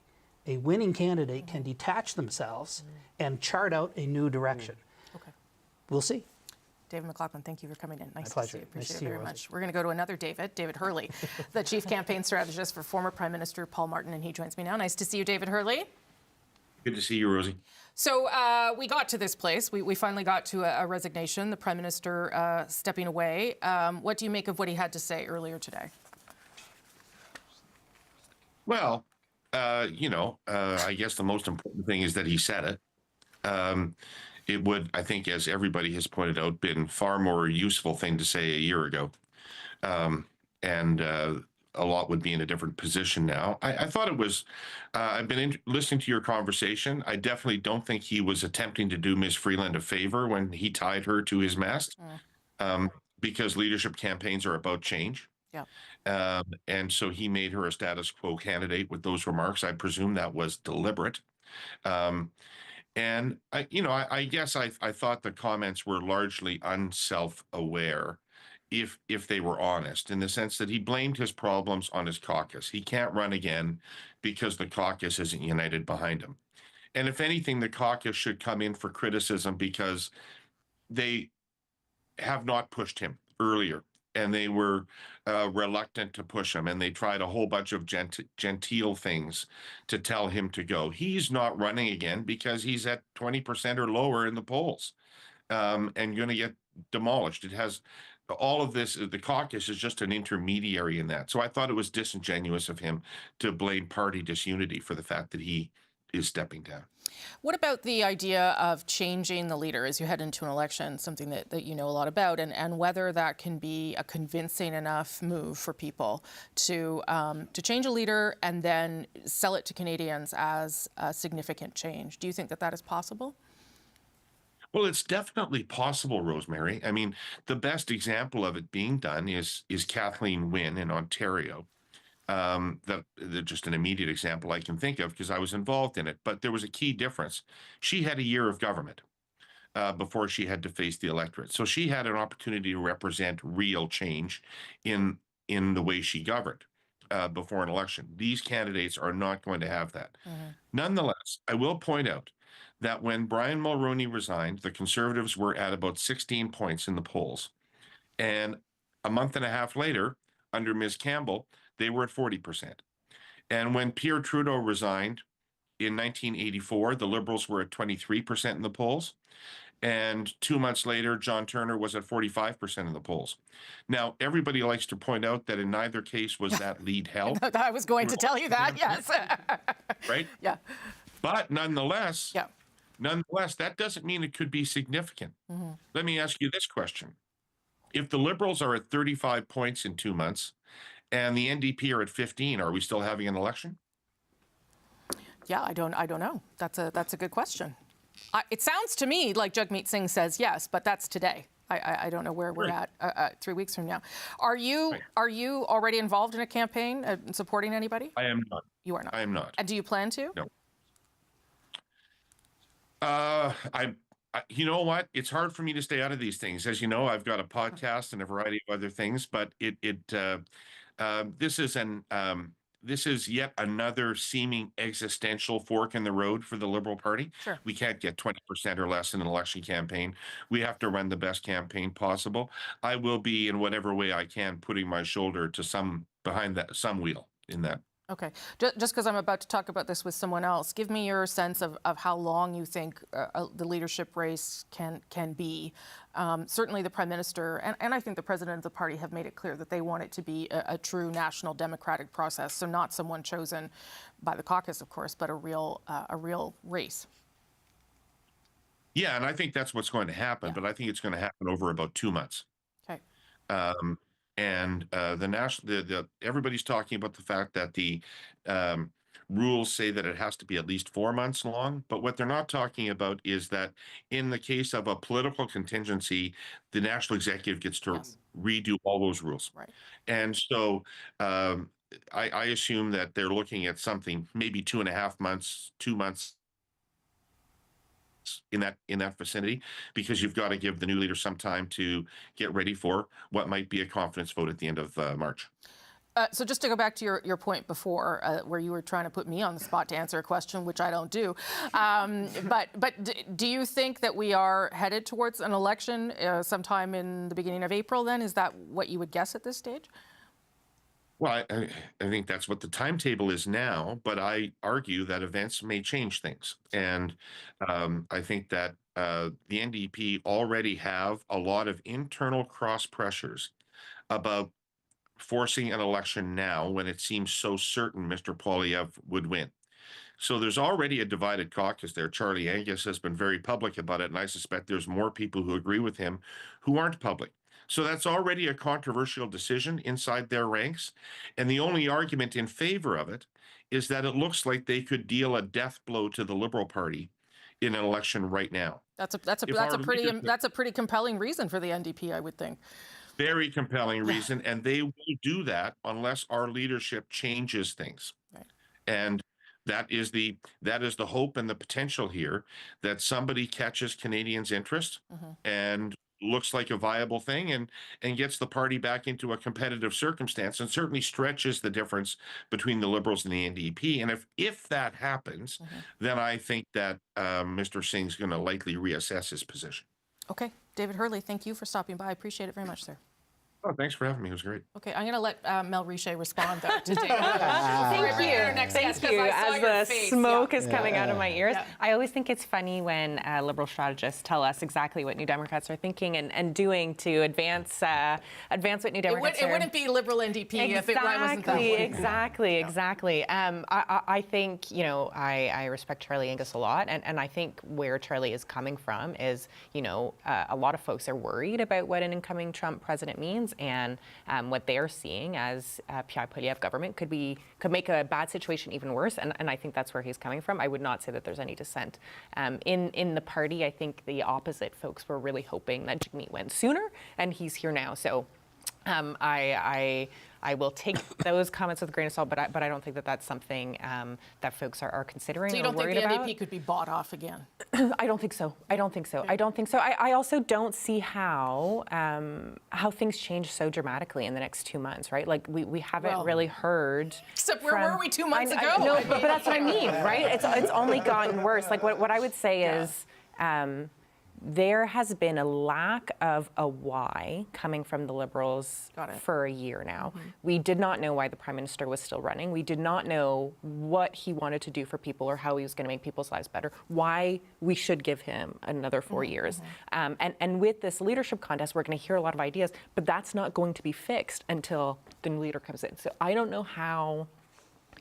S8: a winning candidate can detach themselves and chart out a new direction.
S3: Okay.
S8: We'll see.
S3: David McLaughlin, thank you for coming in. Nice
S8: My
S3: to see
S8: pleasure.
S3: you.
S8: Nice
S3: Appreciate
S8: to
S3: it
S8: see you,
S3: very
S8: Rosie.
S3: much. We're going to go to another David Hurley, the Chief Campaign Strategist for former Prime Minister Paul Martin, and he joins me now. Nice to see you, David Hurley.
S5: Good to see you, Rosie.
S3: So we got to this place. We finally got to a resignation, the Prime Minister stepping away. What do you make of what he had to say earlier today?
S5: Well, I guess the most important thing is that he said it. It would, I think, as everybody has pointed out, been far more useful thing to say a year ago. And a lot would be in a different position now. I thought it was, I've been listening to your conversation. I definitely don't think he was attempting to do Ms. Freeland a favor when he tied her to his mast, because leadership campaigns are about change.
S3: Yeah.
S5: And so he made her a status quo candidate with those remarks. I presume that was deliberate. And I guess I thought the comments were largely unself-aware, if they were honest, in the sense that he blamed his problems on his caucus. He can't run again because the caucus isn't united behind him. And if anything, the caucus should come in for criticism because they have not pushed him earlier, and they were reluctant to push him, and they tried a whole bunch of genteel things to tell him to go. He's not running again because he's at 20% or lower in the polls, and going to get demolished. It has all of this. The caucus is just an intermediary in that. So I thought it was disingenuous of him to blame party disunity for the fact that he is stepping down.
S3: What about the idea of changing the leader as you head into an election, something that you know a lot about, and whether that can be a convincing enough move for people to change a leader and then sell it to Canadians as a significant change? Do you think that is possible?
S5: Well, it's definitely possible, Rosemary. I mean, the best example of it being done is Kathleen Wynne in Ontario. Just an immediate example I can think of because I was involved in it. But there was a key difference. She had a year of government before she had to face the electorate. So she had an opportunity to represent real change in the way she governed before an election. These candidates are not going to have that. Nonetheless, I will point out that when Brian Mulroney resigned, the Conservatives were at about 16 points in the polls. And a month and a half later, under Ms. Campbell, they were at 40%. And when Pierre Trudeau resigned in 1984, the Liberals were at 23% in the polls. And 2 months later, John Turner was at 45% in the polls. Now, everybody likes to point out that in neither case was that lead held.
S3: I was going to tell you that, yes.
S5: Right?
S3: Yeah.
S5: But nonetheless, that doesn't mean it could be significant. Let me ask you this question. If the Liberals are at 35 points in 2 months, and the NDP are at 15, are we still having an election?
S3: Yeah, I don't know. That's a good question. It sounds to me like Jagmeet Singh says yes, but that's today. I don't know where we're at 3 weeks from now. Are you already involved in a campaign supporting anybody?
S5: I am not.
S3: You are not.
S5: I am not.
S3: And do you plan to?
S5: No. You know what? It's hard for me to stay out of these things. As you know, I've got a podcast and a variety of other things, but this is yet another seeming existential fork in the road for the Liberal Party.
S3: Sure.
S5: We can't get 20% or less in an election campaign. We have to run the best campaign possible. I will be, in whatever way I can, putting my shoulder to some wheel in that.
S3: Okay. Just because I'm about to talk about this with someone else, give me your sense of how long you think the leadership race can be. Certainly the Prime Minister and I think the President of the party have made it clear that they want it to be a true national democratic process, so not someone chosen by the caucus, of course, but a real race.
S5: Yeah, and I think that's what's going to happen, but I think it's going to happen over about 2 months.
S3: Okay.
S5: Everybody's talking about the fact that the rules say that it has to be at least 4 months long, but what they're not talking about is that in the case of a political contingency, the national executive gets to redo all those rules.
S3: Right.
S5: And so I assume that they're looking at something maybe 2.5 months, 2 months in that vicinity, because you've got to give the new leader some time to get ready for what might be a confidence vote at the end of March.
S3: So just to go back to your point before, where you were trying to put me on the spot to answer a question, which I don't do, but do you think that we are headed towards an election sometime in the beginning of April then? Is that what you would guess at this stage?
S5: Well, I think that's what the timetable is now, but I argue that events may change things. And I think that the NDP already have a lot of internal cross pressures about forcing an election now when it seems so certain Mr. Poilievre would win. So there's already a divided caucus there. Charlie Angus has been very public about it, and I suspect there's more people who agree with him who aren't public. So that's already a controversial decision inside their ranks. And the only argument in favor of it is that it looks like they could deal a death blow to the Liberal Party in an election right now.
S3: That's a pretty compelling reason for the NDP, I would think.
S5: Very compelling reason, and they will do that unless our leadership changes things.
S3: Right.
S5: And that is the hope and the potential here, that somebody catches Canadians' interest and looks like a viable thing and gets the party back into a competitive circumstance, and certainly stretches the difference between the Liberals and the NDP. And if that happens, then I think that Mr. Singh's going to likely reassess his position.
S3: Okay. David Hurley, thank you for stopping by. I appreciate it very much, sir.
S5: Oh, thanks for having me. It was great.
S3: Okay, I'm going to let Mel Richer respond, though, to David.
S18: Thank you. As the smoke is coming out of my ears, I always think it's funny when Liberal strategists tell us exactly what New Democrats are thinking and doing to advance what New Democrats are.
S3: It wouldn't be Liberal NDP if it wasn't that way.
S18: Exactly. I think, I respect Charlie Angus a lot, and I think where Charlie is coming from is, a lot of folks are worried about what an incoming Trump president means. And what they're seeing as Pierre Poilievre government could make a bad situation even worse. And I think that's where he's coming from. I would not say that there's any dissent. In the party, I think the opposite folks were really hoping that Jagmeet went sooner, and he's here now. So I will take those comments with a grain of salt, but I don't think that that's something that folks are considering.
S3: So you
S18: or
S3: don't think
S18: worried
S3: the
S18: about.
S3: NDP could be bought off again?
S18: I don't think so. I also don't see how things change so dramatically in the next 2 months, right? Like we haven't really heard.
S3: Except where were we 2 months ago?
S18: No, but that's what I mean, right? It's only gotten worse. Like what I would say is. There has been a lack of a why coming from the Liberals for a year now. We did not know why the Prime Minister was still running. We did not know what he wanted to do for people or how he was going to make people's lives better, why we should give him another 4 years. And with this leadership contest, we're going to hear a lot of ideas, but that's not going to be fixed until the new leader comes in. So I don't know how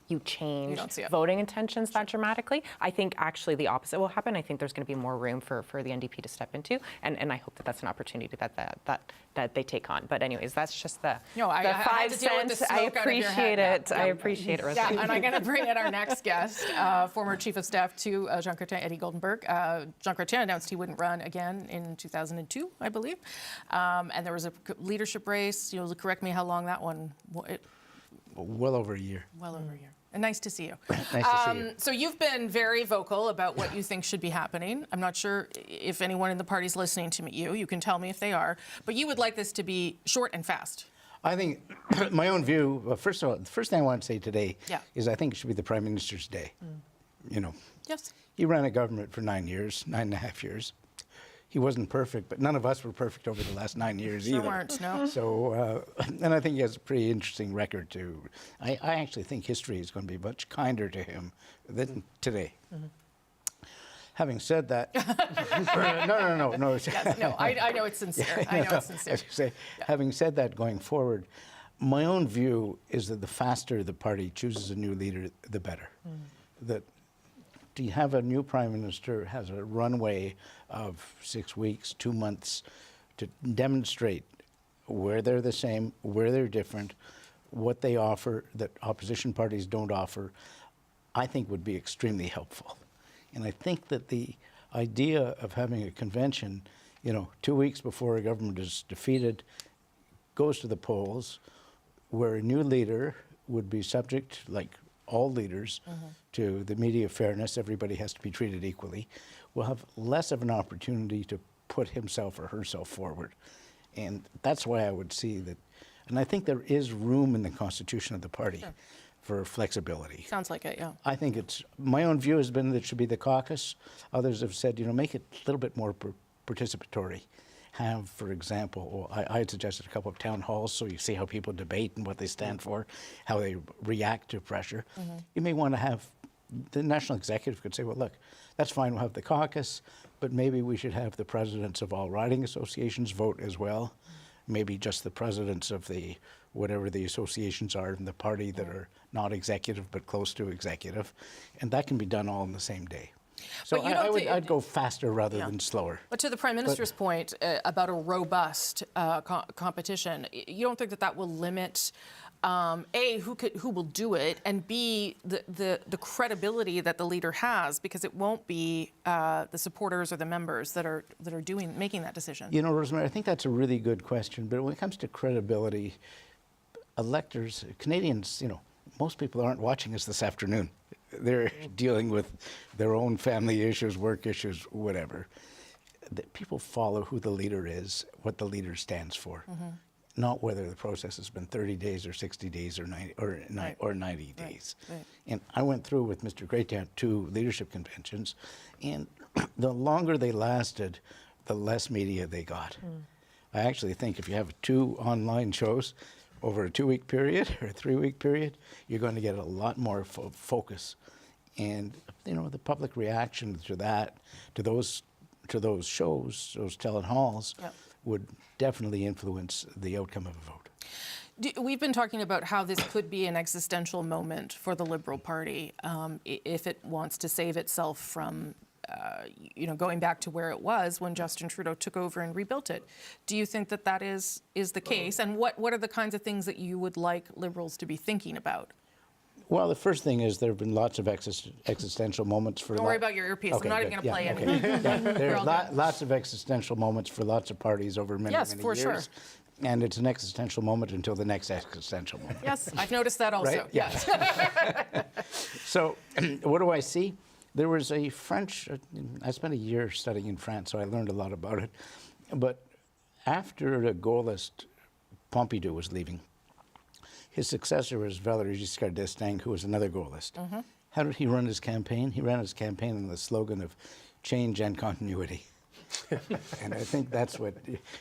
S18: you change
S3: don't see it.
S18: voting intentions that dramatically. I think actually the opposite will happen. I think there's going to be more room for the NDP to step into, and I hope that that's an opportunity that they take on. But anyways, that's just the
S3: I had
S18: 5
S3: to deal with the
S18: cents. I
S3: smoke out of your
S18: appreciate
S3: head.
S18: it. I appreciate it, Rosemary.
S3: Yeah, and I'm going to bring in our next guest, former Chief of Staff to Jean Chrétien, Eddie Goldenberg. Jean Chrétien announced he wouldn't run again in 2002, I believe, and there was a leadership race. Correct me how long that one.
S2: Well over a year.
S3: Well over a year. And nice to see you.
S2: Nice to see you.
S3: So you've been very vocal about what you think should be happening. I'm not sure if anyone in the party's listening to you. You can tell me if they are. But you would like this to be short and fast.
S2: I think my own view, well, first of all, the first thing I want to say today is I think it should be the Prime Minister's day.
S3: Yes.
S2: He ran a government for 9 years, 9.5 years. He wasn't perfect, but none of us were perfect over the last 9 years either.
S3: Sure weren't, no.
S2: So, and I think he has a pretty interesting record too. I actually think history is going to be much kinder to him than today.
S3: Mm-hmm.
S2: Having said that, no.
S3: Yes, no, I know it's sincere. I know it's sincere.
S2: As you say, having said that, going forward, my own view is that the faster the party chooses a new leader, the better. That to have a new prime minister has a runway of 6 weeks, 2 months to demonstrate where they're the same, where they're different, what they offer that opposition parties don't offer, I think would be extremely helpful. And I think that the idea of having a convention, 2 weeks before a government is defeated, goes to the polls, where a new leader would be subject, like all leaders, to the media fairness, everybody has to be treated equally, will have less of an opportunity to put himself or herself forward. And that's why I would see that, and I think there is room in the constitution of the party for flexibility.
S3: Sounds like it, yeah.
S2: I think it's, my own view has been that it should be the caucus. Others have said, make it a little bit more participatory. Have, for example, I had suggested a couple of town halls so you see how people debate and what they stand for, how they react to pressure. You may want to have, the national executive could say, well, look, that's fine, we'll have the caucus, but maybe we should have the presidents of all riding associations vote as well. Maybe just the presidents of the, whatever the associations are in the party that are not executive but close to executive. And that can be done all in the same day. So I'd go faster rather than slower.
S3: But to the Prime Minister's point about a robust competition, you don't think that will limit, A, who will do it, and B, the credibility that the leader has, because it won't be the supporters or the members that are making that decision?
S2: Rosemary, I think that's a really good question. But when it comes to credibility, electors, Canadians, most people aren't watching us this afternoon. They're dealing with their own family issues, work issues, whatever. People follow who the leader is, what the leader stands for, not whether the process has been 30 days or 60 days or 90 days. Right. And I went through with Mr. Chrétien 2 leadership conventions, and the longer they lasted, the less media they got. I actually think if you have 2 online shows over a 2-week period or a 3-week period, you're going to get a lot more focus. And the public reaction to that, to those shows, those town halls, would definitely influence the outcome of a vote.
S3: We've been talking about how this could be an existential moment for the Liberal Party if it wants to save itself from going back to where it was when Justin Trudeau took over and rebuilt it. Do you think that is the case? And what are the kinds of things that you would like Liberals to be thinking about?
S2: Well, the first thing is there have been lots of existential moments for...
S3: Don't worry about your earpiece.
S2: Okay,
S3: I'm not even going to play anything.
S2: There are lots of existential moments for lots of parties over many years.
S3: Yes, for sure.
S2: And it's an existential moment until the next existential moment.
S3: Yes, I've noticed that also.
S2: Right? Yes. So what do I see? There was a French, I spent a year studying in France, so I learned a lot about it. But after the Gaullist, Pompidou was leaving, his successor was Valéry Giscard d'Estaing, who was another Gaullist. How did he run his campaign? He ran his campaign on the slogan of change and continuity. And I think that's what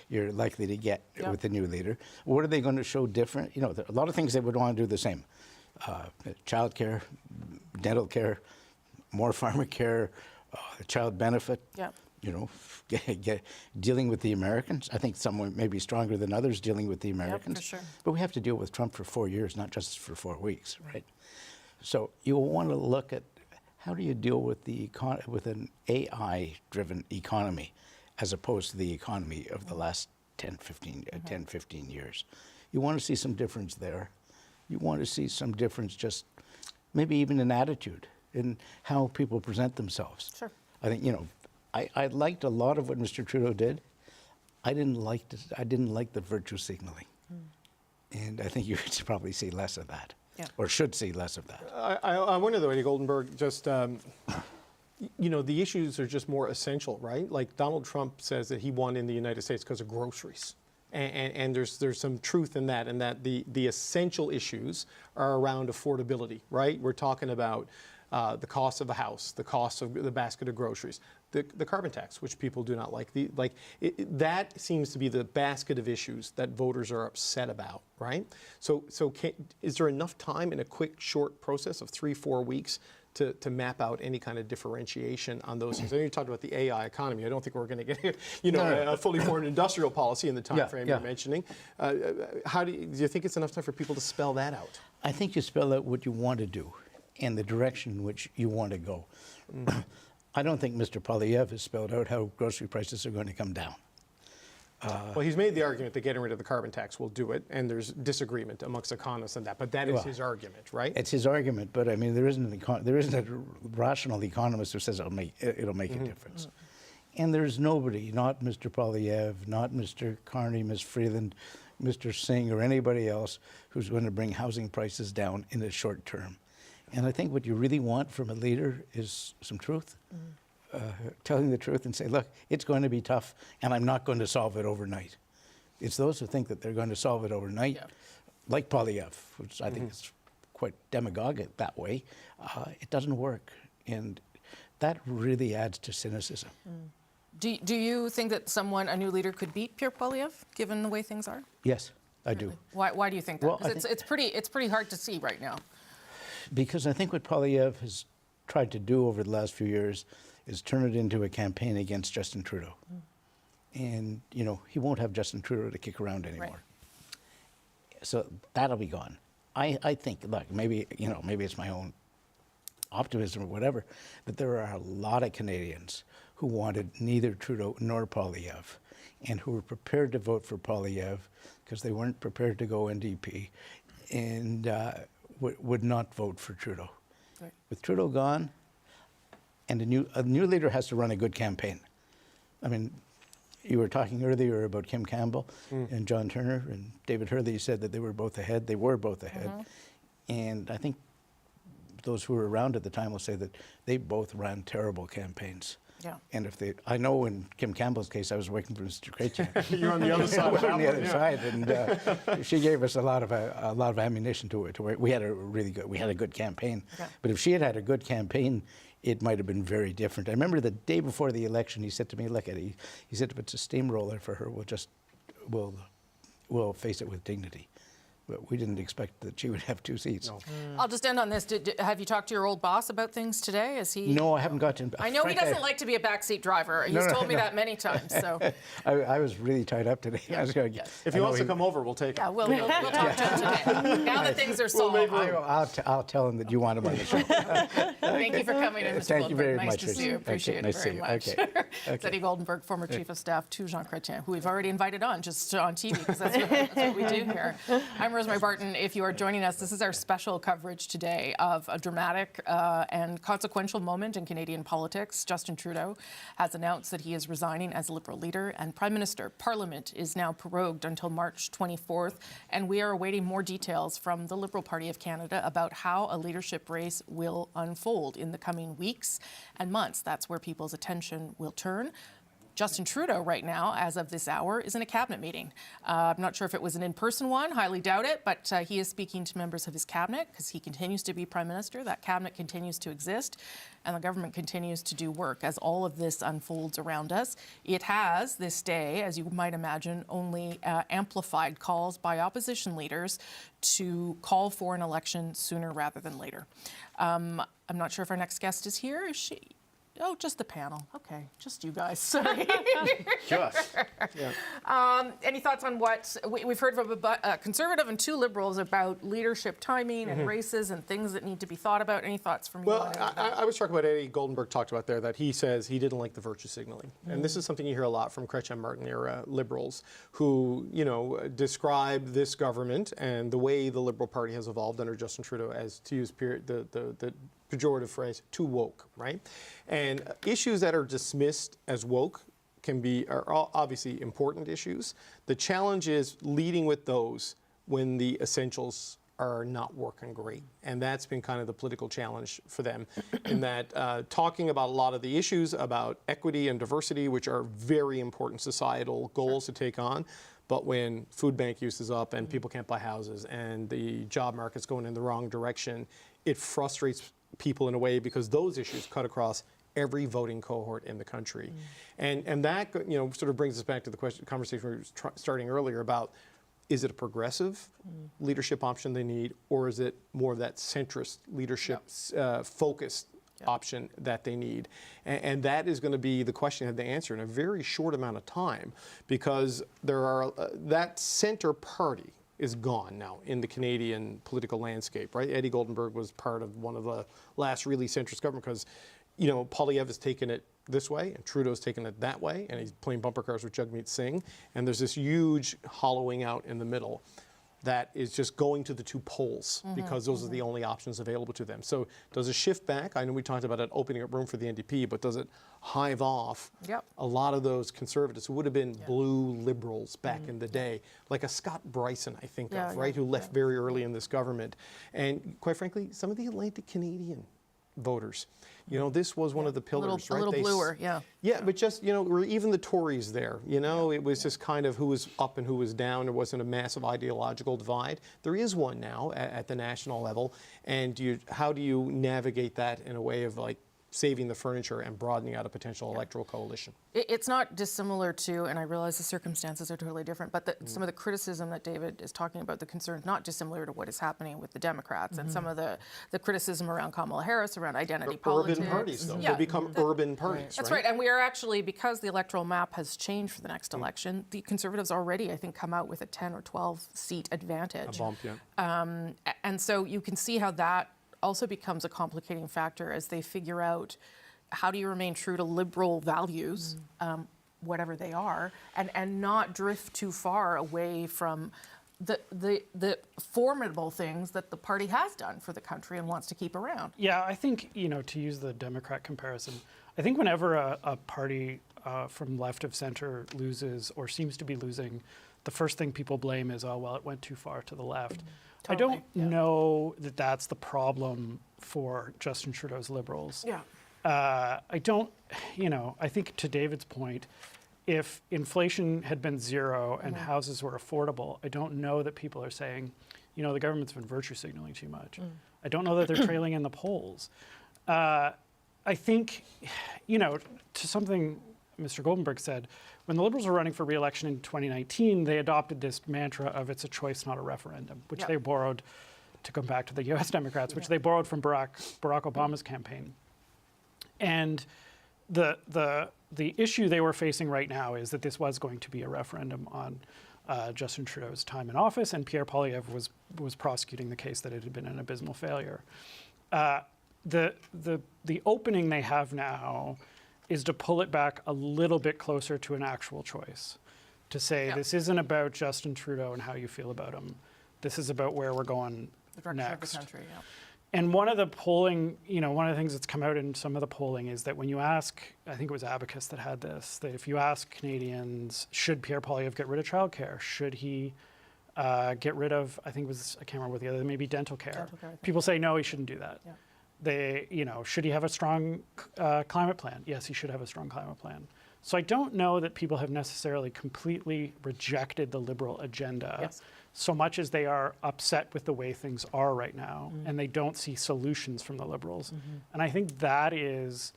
S2: you're likely to get with the new leader. What are they going to show different? There are a lot of things they would want to do the same. Child care, dental care, more pharmacare, child benefit, dealing with the Americans. I think some may be stronger than others dealing with the Americans.
S3: For sure.
S2: But we have to deal with Trump for 4 years, not just for 4 weeks, right? So you want to look at how do you deal with with an AI-driven economy as opposed to the economy of the last 10, 15 years. You want to see some difference there. You want to see some difference just maybe even in attitude, in how people present themselves.
S3: Sure.
S2: I think, I liked a lot of what Mr. Trudeau did. I didn't like the virtue signaling. And I think you should probably see less of that, or should see less of that.
S12: I wonder though, Eddie Goldenberg, just, the issues are just more essential, right? Like Donald Trump says that he won in the United States because of groceries. And there's some truth in that, and that the essential issues are around affordability, right? We're talking about the cost of a house, the cost of the basket of groceries, the carbon tax, which people do not like. That seems to be the basket of issues that voters are upset about, right? So is there enough time in a quick, short process of 3-4 weeks to map out any kind of differentiation on those things? I know you talked about the AI economy. I don't think we're going to get a fully formed industrial policy in the time frame you're mentioning. Do you think it's enough time for people to spell that out?
S2: I think you spell out what you want to do and the direction in which you want to go. I don't think Mr. Poilievre has spelled out how grocery prices are going to come down.
S12: Well, he's made the argument that getting rid of the carbon tax will do it, and there's disagreement amongst economists on that. But that is his argument, right?
S2: It's his argument, but I mean, there isn't a rational economist who says it'll make a difference. And there's nobody, not Mr. Poilievre, not Mr. Carney, Ms. Freeland, Mr. Singh, or anybody else who's going to bring housing prices down in the short term. And I think what you really want from a leader is some truth. Telling the truth and say, look, it's going to be tough, and I'm not going to solve it overnight. It's those who think that they're going to solve it overnight, like Poilievre, which I think is quite demagogic that way. It doesn't work, and that really adds to cynicism.
S3: Do you think that a new leader could beat Pierre Poilievre, given the way things are?
S2: Yes, I do.
S3: Why do you think that?
S2: Well,
S3: Because it's pretty hard to see right now.
S2: Because I think what Poilievre has tried to do over the last few years is turn it into a campaign against Justin Trudeau. And, he won't have Justin Trudeau to kick around anymore. Right. So that'll be gone. I think, look, maybe it's my own optimism or whatever, but there are a lot of Canadians who wanted neither Trudeau nor Poilievre, and who were prepared to vote for Poilievre because they weren't prepared to go NDP, and would not vote for Trudeau. Right. With Trudeau gone, and a new leader has to run a good campaign. I mean, you were talking earlier about Kim Campbell and John Turner and David Hurley said that they were both ahead. They were both ahead. And I think those who were around at the time will say that they both ran terrible campaigns. Yeah. And I know in Kim Campbell's case, I was working for Mr. Chrétien.
S12: You're on the other side.
S2: I was on the other side, and she gave us a lot of ammunition to it. We had a good campaign. Okay. But if she had had a good campaign, it might have been very different. I remember the day before the election, he said to me, "Look, Eddie," he said, "if it's a steamroller for her, we'll face it with dignity." But we didn't expect that she would have 2 seats. No.
S3: I'll just end on this. Have you talked to your old boss about things today? Is he?
S2: No, I haven't got to.
S3: I know he doesn't like to be a backseat driver. He's told me that many times. So
S2: I was really tied up today. I was going.
S12: Yes. If he wants to come over, we'll take him.
S3: Yeah, we'll talk to him today. Now that things are solved.
S2: I'll tell him that you want him on the show.
S3: Thank you for coming in, Mr.
S2: Thank you very
S3: nice
S2: much.
S3: To see you. Appreciate it very much.
S2: Okay.
S3: It's Eddie Goldenberg, former Chief of Staff to Jean Chrétien, who we've already invited on just on TV because that's what we do here. I'm Rosemary Barton. If you are joining us, this is our special coverage today of a dramatic and consequential moment in Canadian politics. Justin Trudeau has announced that he is resigning as Liberal leader and Prime Minister. Parliament is now prorogued until March 24th, and we are awaiting more details from the Liberal Party of Canada about how a leadership race will unfold in the coming weeks and months. That's where people's attention will turn. Justin Trudeau right now, as of this hour, is in a cabinet meeting. I'm not sure if it was an in-person one, highly doubt it, but he is speaking to members of his cabinet because he continues to be Prime Minister. That cabinet continues to exist, and the government continues to do work as all of this unfolds around us. It has, this day, as you might imagine, only amplified calls by opposition leaders to call for an election sooner rather than later. I'm not sure if our next guest is here. Is she? just the panel. Okay, just you guys. Sorry.
S4: Just. Yeah.
S3: Any thoughts on what we've heard from a Conservative and 2 Liberals about leadership timing and races and things that need to be thought about? Any thoughts from you?
S12: Well, I was talking about Eddie Goldenberg talked about there that he says he didn't like the virtue signaling. And this is something you hear a lot from Chrétien Martin era Liberals who, describe this government and the way the Liberal Party has evolved under Justin Trudeau as, to use the pejorative phrase, too woke, right? And issues that are dismissed as woke are obviously important issues. The challenge is leading with those when the essentials are not working great. And that's been kind of the political challenge for them in that talking about a lot of the issues about equity and diversity, which are very important societal goals to take on. But when food bank use is up and people can't buy houses and the job market's going in the wrong direction, it frustrates people in a way because those issues cut across every voting cohort in the country. And that sort of brings us back to the conversation we were starting earlier about, is it a progressive leadership option they need, or is it more of that centrist leadership focused option that they need? And that is going to be the question they have to answer in a very short amount of time, because there are that center party is gone now in the Canadian political landscape, right? Eddie Goldenberg was part of one of the last really centrist government because, Poilievre has taken it this way and Trudeau's taken it that way, and he's playing bumper cars with Jagmeet Singh, and there's this huge hollowing out in the middle that is just going to the 2 poles because those are the only options available to them. So does it shift back? I know we talked about it opening up room for the NDP, but does it hive off a lot of those Conservatives who would have been blue Liberals back in the day, like a Scott Bryson, I think of, right, who left very early in this government. And quite frankly, some of the Atlantic Canadian voters. This was one of the pillars, right?
S3: A little bluer,
S12: Yeah, but just, or even the Tories there, it was just kind of who was up and who was down. There wasn't a massive ideological divide. There is one now at the national level. And how do you navigate that in a way of saving the furniture and broadening out a potential electoral coalition?
S3: It's not dissimilar to, and I realize the circumstances are totally different, but some of the criticism that David is talking about, the concerns, not dissimilar to what is happening with the Democrats and some of the criticism around Kamala Harris, around identity politics.
S12: Urban parties, though. They become urban parties,
S3: That's right. And we are actually, because the electoral map has changed for the next election, the Conservatives already, I think, come out with a 10 or 12 seat advantage.
S12: A bump, yeah.
S3: And so you can see how that also becomes a complicating factor as they figure out how do you remain true to liberal values, whatever they are, and not drift too far away from the formidable things that the party has done for the country and wants to keep around.
S9: Yeah, I think, to use the Democrat comparison, I think whenever a party from left of center loses or seems to be losing, the first thing people blame is, oh, well, it went too far to the left. Totally, I don't know that that's the problem for Justin Trudeau's Liberals.
S3: Yeah.
S9: I don't, I think to David's point, if inflation had been 0 and houses were affordable, I don't know that people are saying, the government's been virtue signaling too much. I don't know that they're trailing in the polls. I think, to something Mr. Goldenberg said, when the Liberals were running for re-election in 2019, they adopted this mantra of it's a choice, not a referendum, which they borrowed, to come back to the U.S. Democrats, which they borrowed from Barack Obama's campaign. And the issue they were facing right now is that this was going to be a referendum on Justin Trudeau's time in office, and Pierre Poilievre was prosecuting the case that it had been an abysmal failure. The opening they have now is to pull it back a little bit closer to an actual choice, to say this isn't about Justin Trudeau and how you feel about him. This is about where we're going
S3: the direction
S9: next.
S3: Of the country,
S9: And one of the polling, one of the things that's come out in some of the polling is that when you ask, I think it was Abacus that had this, that if you ask Canadians, should Pierre Poilievre get rid of childcare? Should he get rid of, I think it was, I can't remember what the other, maybe dental care. People say, no, he shouldn't do that. They, should he have a strong climate plan? Yes, he should have a strong climate plan. So I don't know that people have necessarily completely rejected the Liberal agenda so much as they are upset with the way things are right now, and they don't see solutions from the Liberals. And I think that is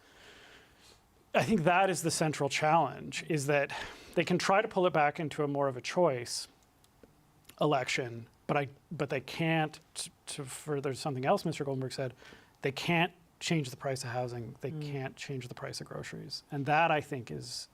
S9: the central challenge, is that they can try to pull it back into a more of a choice election, but they can't, to further something else Mr. Goldenberg said, they can't change the price of housing, they can't change the price of groceries. And that, I think, is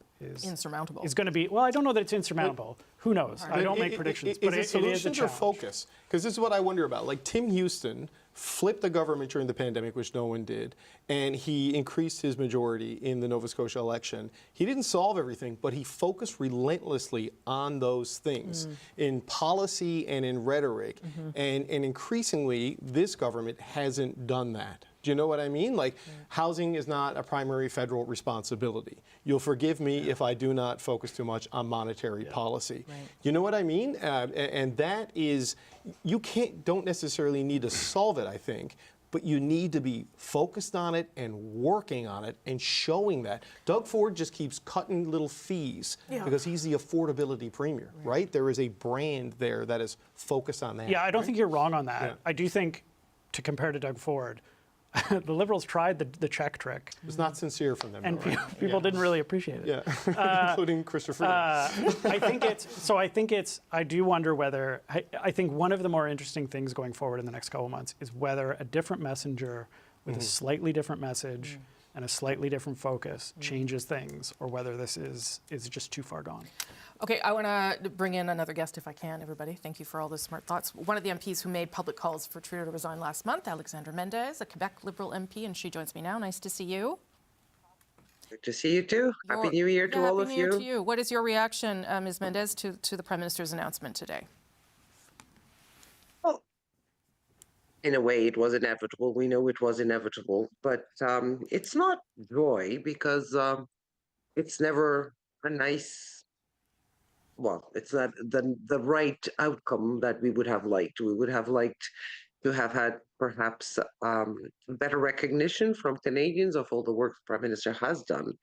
S3: insurmountable.
S9: Is going to be, well, I don't know that it's insurmountable. Who knows? I don't make predictions, but it is a
S12: solutions or
S9: challenge.
S12: focus? Because this is what I wonder about. Like Tim Houston flipped the government during the pandemic, which no one did, and he increased his majority in the Nova Scotia election. He didn't solve everything, but he focused relentlessly on those things in policy and in rhetoric. And increasingly, this government hasn't done that. Do you know what I mean? Like, housing is not a primary federal responsibility. You'll forgive me if I do not focus too much on monetary policy.
S18: Right.
S12: You know what I mean? And that is, you don't necessarily need to solve it, I think, but you need to be focused on it and working on it and showing that. Doug Ford just keeps cutting little fees because he's the affordability premier, right? There is a brand there that is focused on that.
S9: Yeah, I don't think you're wrong on that. Yeah. I do think, to compare to Doug Ford, the Liberals tried the check trick.
S12: It was not sincere from them.
S9: And people didn't really appreciate it.
S12: Yeah, including Christopher.
S9: I do wonder whether, I think one of the more interesting things going forward in the next couple of months is whether a different messenger with a slightly different message and a slightly different focus changes things, or whether this is just too far gone.
S3: Okay, I want to bring in another guest if I can, everybody. Thank you for all those smart thoughts. One of the MPs who made public calls for Trudeau to resign last month, Alexandra Mendez, a Quebec Liberal MP, and she joins me now. Nice to see you.
S11: Good to see you too. Happy New Year to all of you.
S3: Happy New Year to you. What is your reaction, Ms. Mendez, to the Prime Minister's announcement today?
S11: Well, in a way, it was inevitable. We know it was inevitable, but it's not joy because it's never a nice. Well, it's not the right outcome that we would have liked. We would have liked to have had perhaps better recognition from Canadians of all the work the Prime Minister has done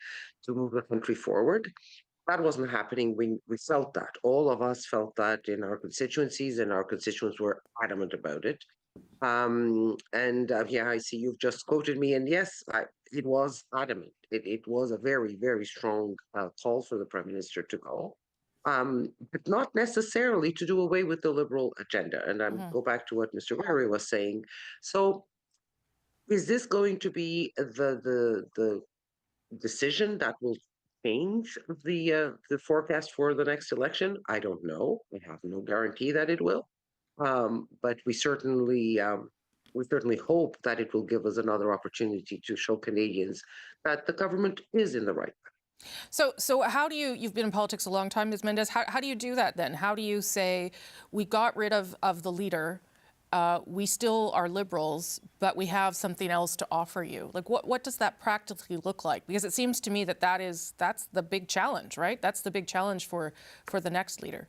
S11: to move the country forward. That wasn't happening. We felt that. All of us felt that in our constituencies, and our constituents were adamant about it. Yeah, I see you've just quoted me, and yes, it was adamant. It was a very, very strong call for the Prime Minister to go. But not necessarily to do away with the Liberal agenda. And I go back to what Mr. Wary was saying. So is this going to be the decision that will change the forecast for the next election? I don't know. I have no guarantee that it will. But we certainly hope that it will give us another opportunity to show Canadians that the government is in the right path.
S3: So how do you've been in politics a long time, Ms. Mendez, how do you do that then? How do you say, we got rid of the leader, we still are Liberals, but we have something else to offer you? Like, what does that practically look like? Because it seems to me that's the big challenge, right? That's the big challenge for the next leader.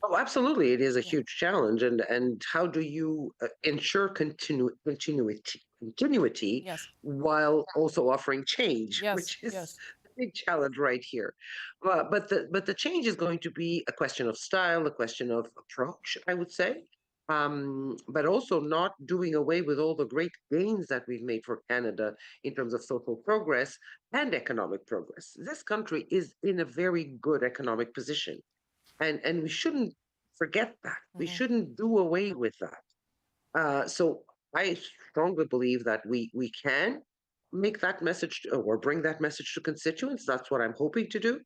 S11: Oh, absolutely. It is a huge challenge. And how do you ensure continuity while also offering change, which is a big challenge right here. But the change is going to be a question of style, a question of approach, I would say, but also not doing away with all the great gains that we've made for Canada in terms of social progress and economic progress. This country is in a very good economic position. And we shouldn't forget that. We shouldn't do away with that. So I strongly believe that we can make that message or bring that message to constituents. That's what I'm hoping to do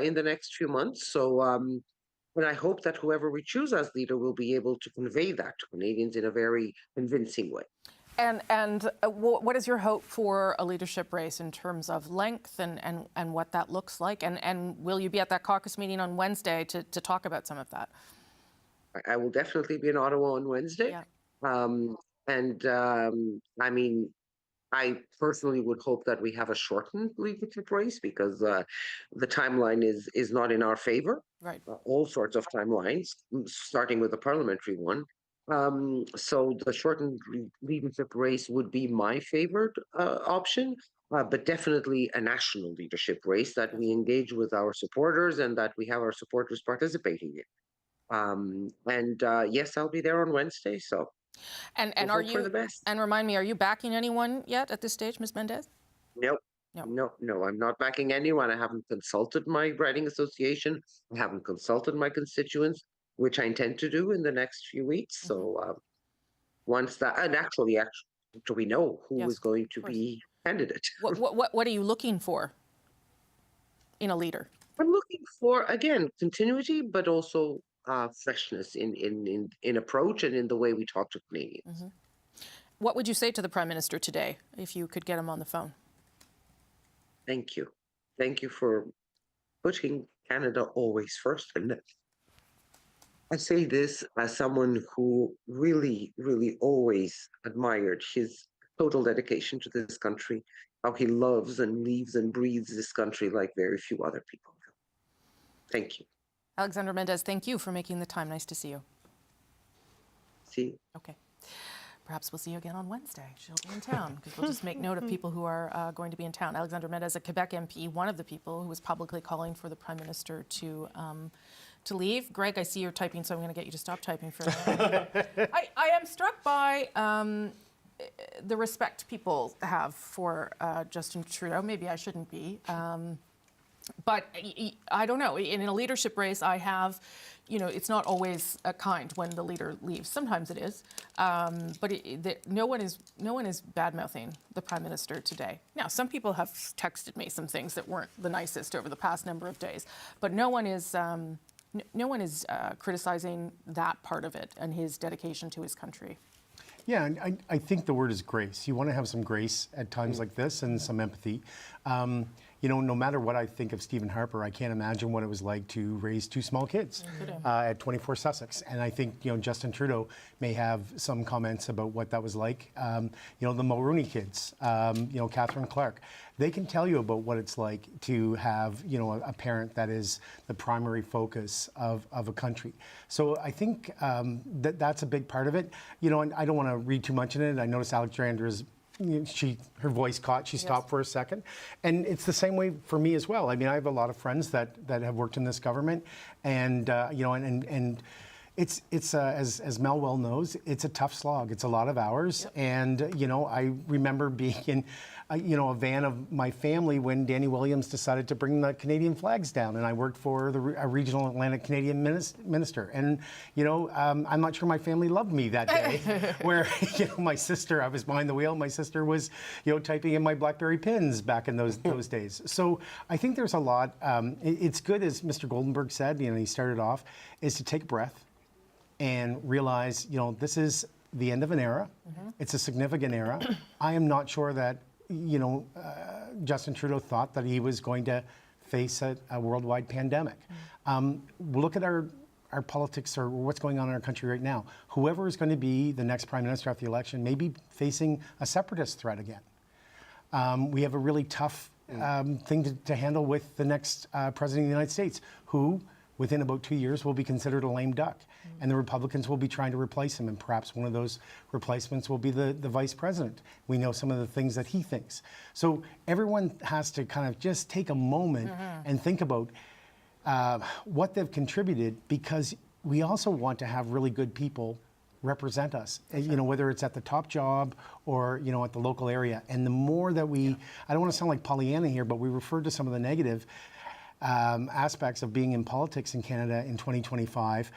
S11: in the next few months. So and I hope that whoever we choose as leader will be able to convey that to Canadians in a very convincing way.
S3: And what is your hope for a leadership race in terms of length and what that looks like? And will you be at that caucus meeting on Wednesday to talk about some of that?
S11: I will definitely be in Ottawa on Wednesday. Yeah. I mean, I personally would hope that we have a shortened leadership race because the timeline is not in our favor.
S3: Right.
S11: All sorts of timelines, starting with the parliamentary one. So the shortened leadership race would be my favorite option, but definitely a national leadership race that we engage with our supporters and that we have our supporters participating in. Yes, I'll be there on Wednesday. So.
S3: And are you? And remind me, are you backing anyone yet at this stage, Ms. Mendez?
S11: No. I'm not backing anyone. I haven't consulted my riding association. I haven't consulted my constituents, which I intend to do in the next few weeks. So once that, and actually, do we know who is going to be candidate?
S3: What are you looking for in a leader?
S11: I'm looking for, again, continuity, but also freshness in approach and in the way we talk to Canadians.
S3: What would you say to the Prime Minister today if you could get him on the phone?
S11: Thank you. Thank you for putting Canada always first. And I say this as someone who really, really always admired his total dedication to this country, how he loves and lives and breathes this country like very few other people. Thank you.
S3: Alexandra Mendez, thank you for making the time. Nice to see you.
S11: See you.
S3: Okay. Perhaps we'll see you again on Wednesday. She'll be in town, because we'll just make note of people who are going to be in town. Alexandra Mendez, a Quebec MP, one of the people who was publicly calling for the Prime Minister to leave. Greg, I see you're typing, so I'm going to get you to stop typing for a minute. I am struck by the respect people have for Justin Trudeau. Maybe I shouldn't be. But I don't know. In a leadership race, I have, it's not always kind when the leader leaves. Sometimes it is, but no one is bad-mouthing the Prime Minister today. Now, some people have texted me some things that weren't the nicest over the past number of days, but no one is criticizing that part of it and his dedication to his country.
S17: Yeah, and I think the word is grace. You want to have some grace at times like this and some empathy. No matter what I think of Stephen Harper, I can't imagine what it was like to raise two small kids at 24 Sussex. And I think, Justin Trudeau may have some comments about what that was like. The Mulroney kids, Catherine Clark, they can tell you about what it's like to have, a parent that is the primary focus of a country. So I think that's a big part of it. And I don't want to read too much in it. I noticed Alexandra's her voice caught. She stopped for a second, and it's the same way for me as well. I mean, I have a lot of friends that have worked in this government, and and it's as Mel well knows, it's a tough slog. It's a lot of hours, and I remember being in a van of my family when Danny Williams decided to bring the Canadian flags down, and I worked for a regional Atlantic Canadian minister, and I'm not sure my family loved me that day. Where my sister, I was behind the wheel, my sister was typing in my BlackBerry pins back in those days. So I think there's a lot. It's good, as Mr. Goldenberg said, he started off, is to take a breath and realize this is the end of an era. It's a significant era. I am not sure that Justin Trudeau thought that he was going to face a worldwide pandemic. Look at our politics, or what's going on in our country right now. Whoever is going to be the next Prime Minister after the election may be facing a separatist threat again. We have a really tough thing to handle with the next President of the United States, who within about 2 years will be considered a lame duck. And the Republicans will be trying to replace him, and perhaps one of those replacements will be the vice president. We know some of the things that he thinks. So everyone has to kind of just take a moment and think about what they've contributed, because we also want to have really good people represent us, whether it's at the top job or, at the local area. And the more that I don't want to sound like Pollyanna here, but we referred to some of the negative aspects of being in politics in Canada in 2025.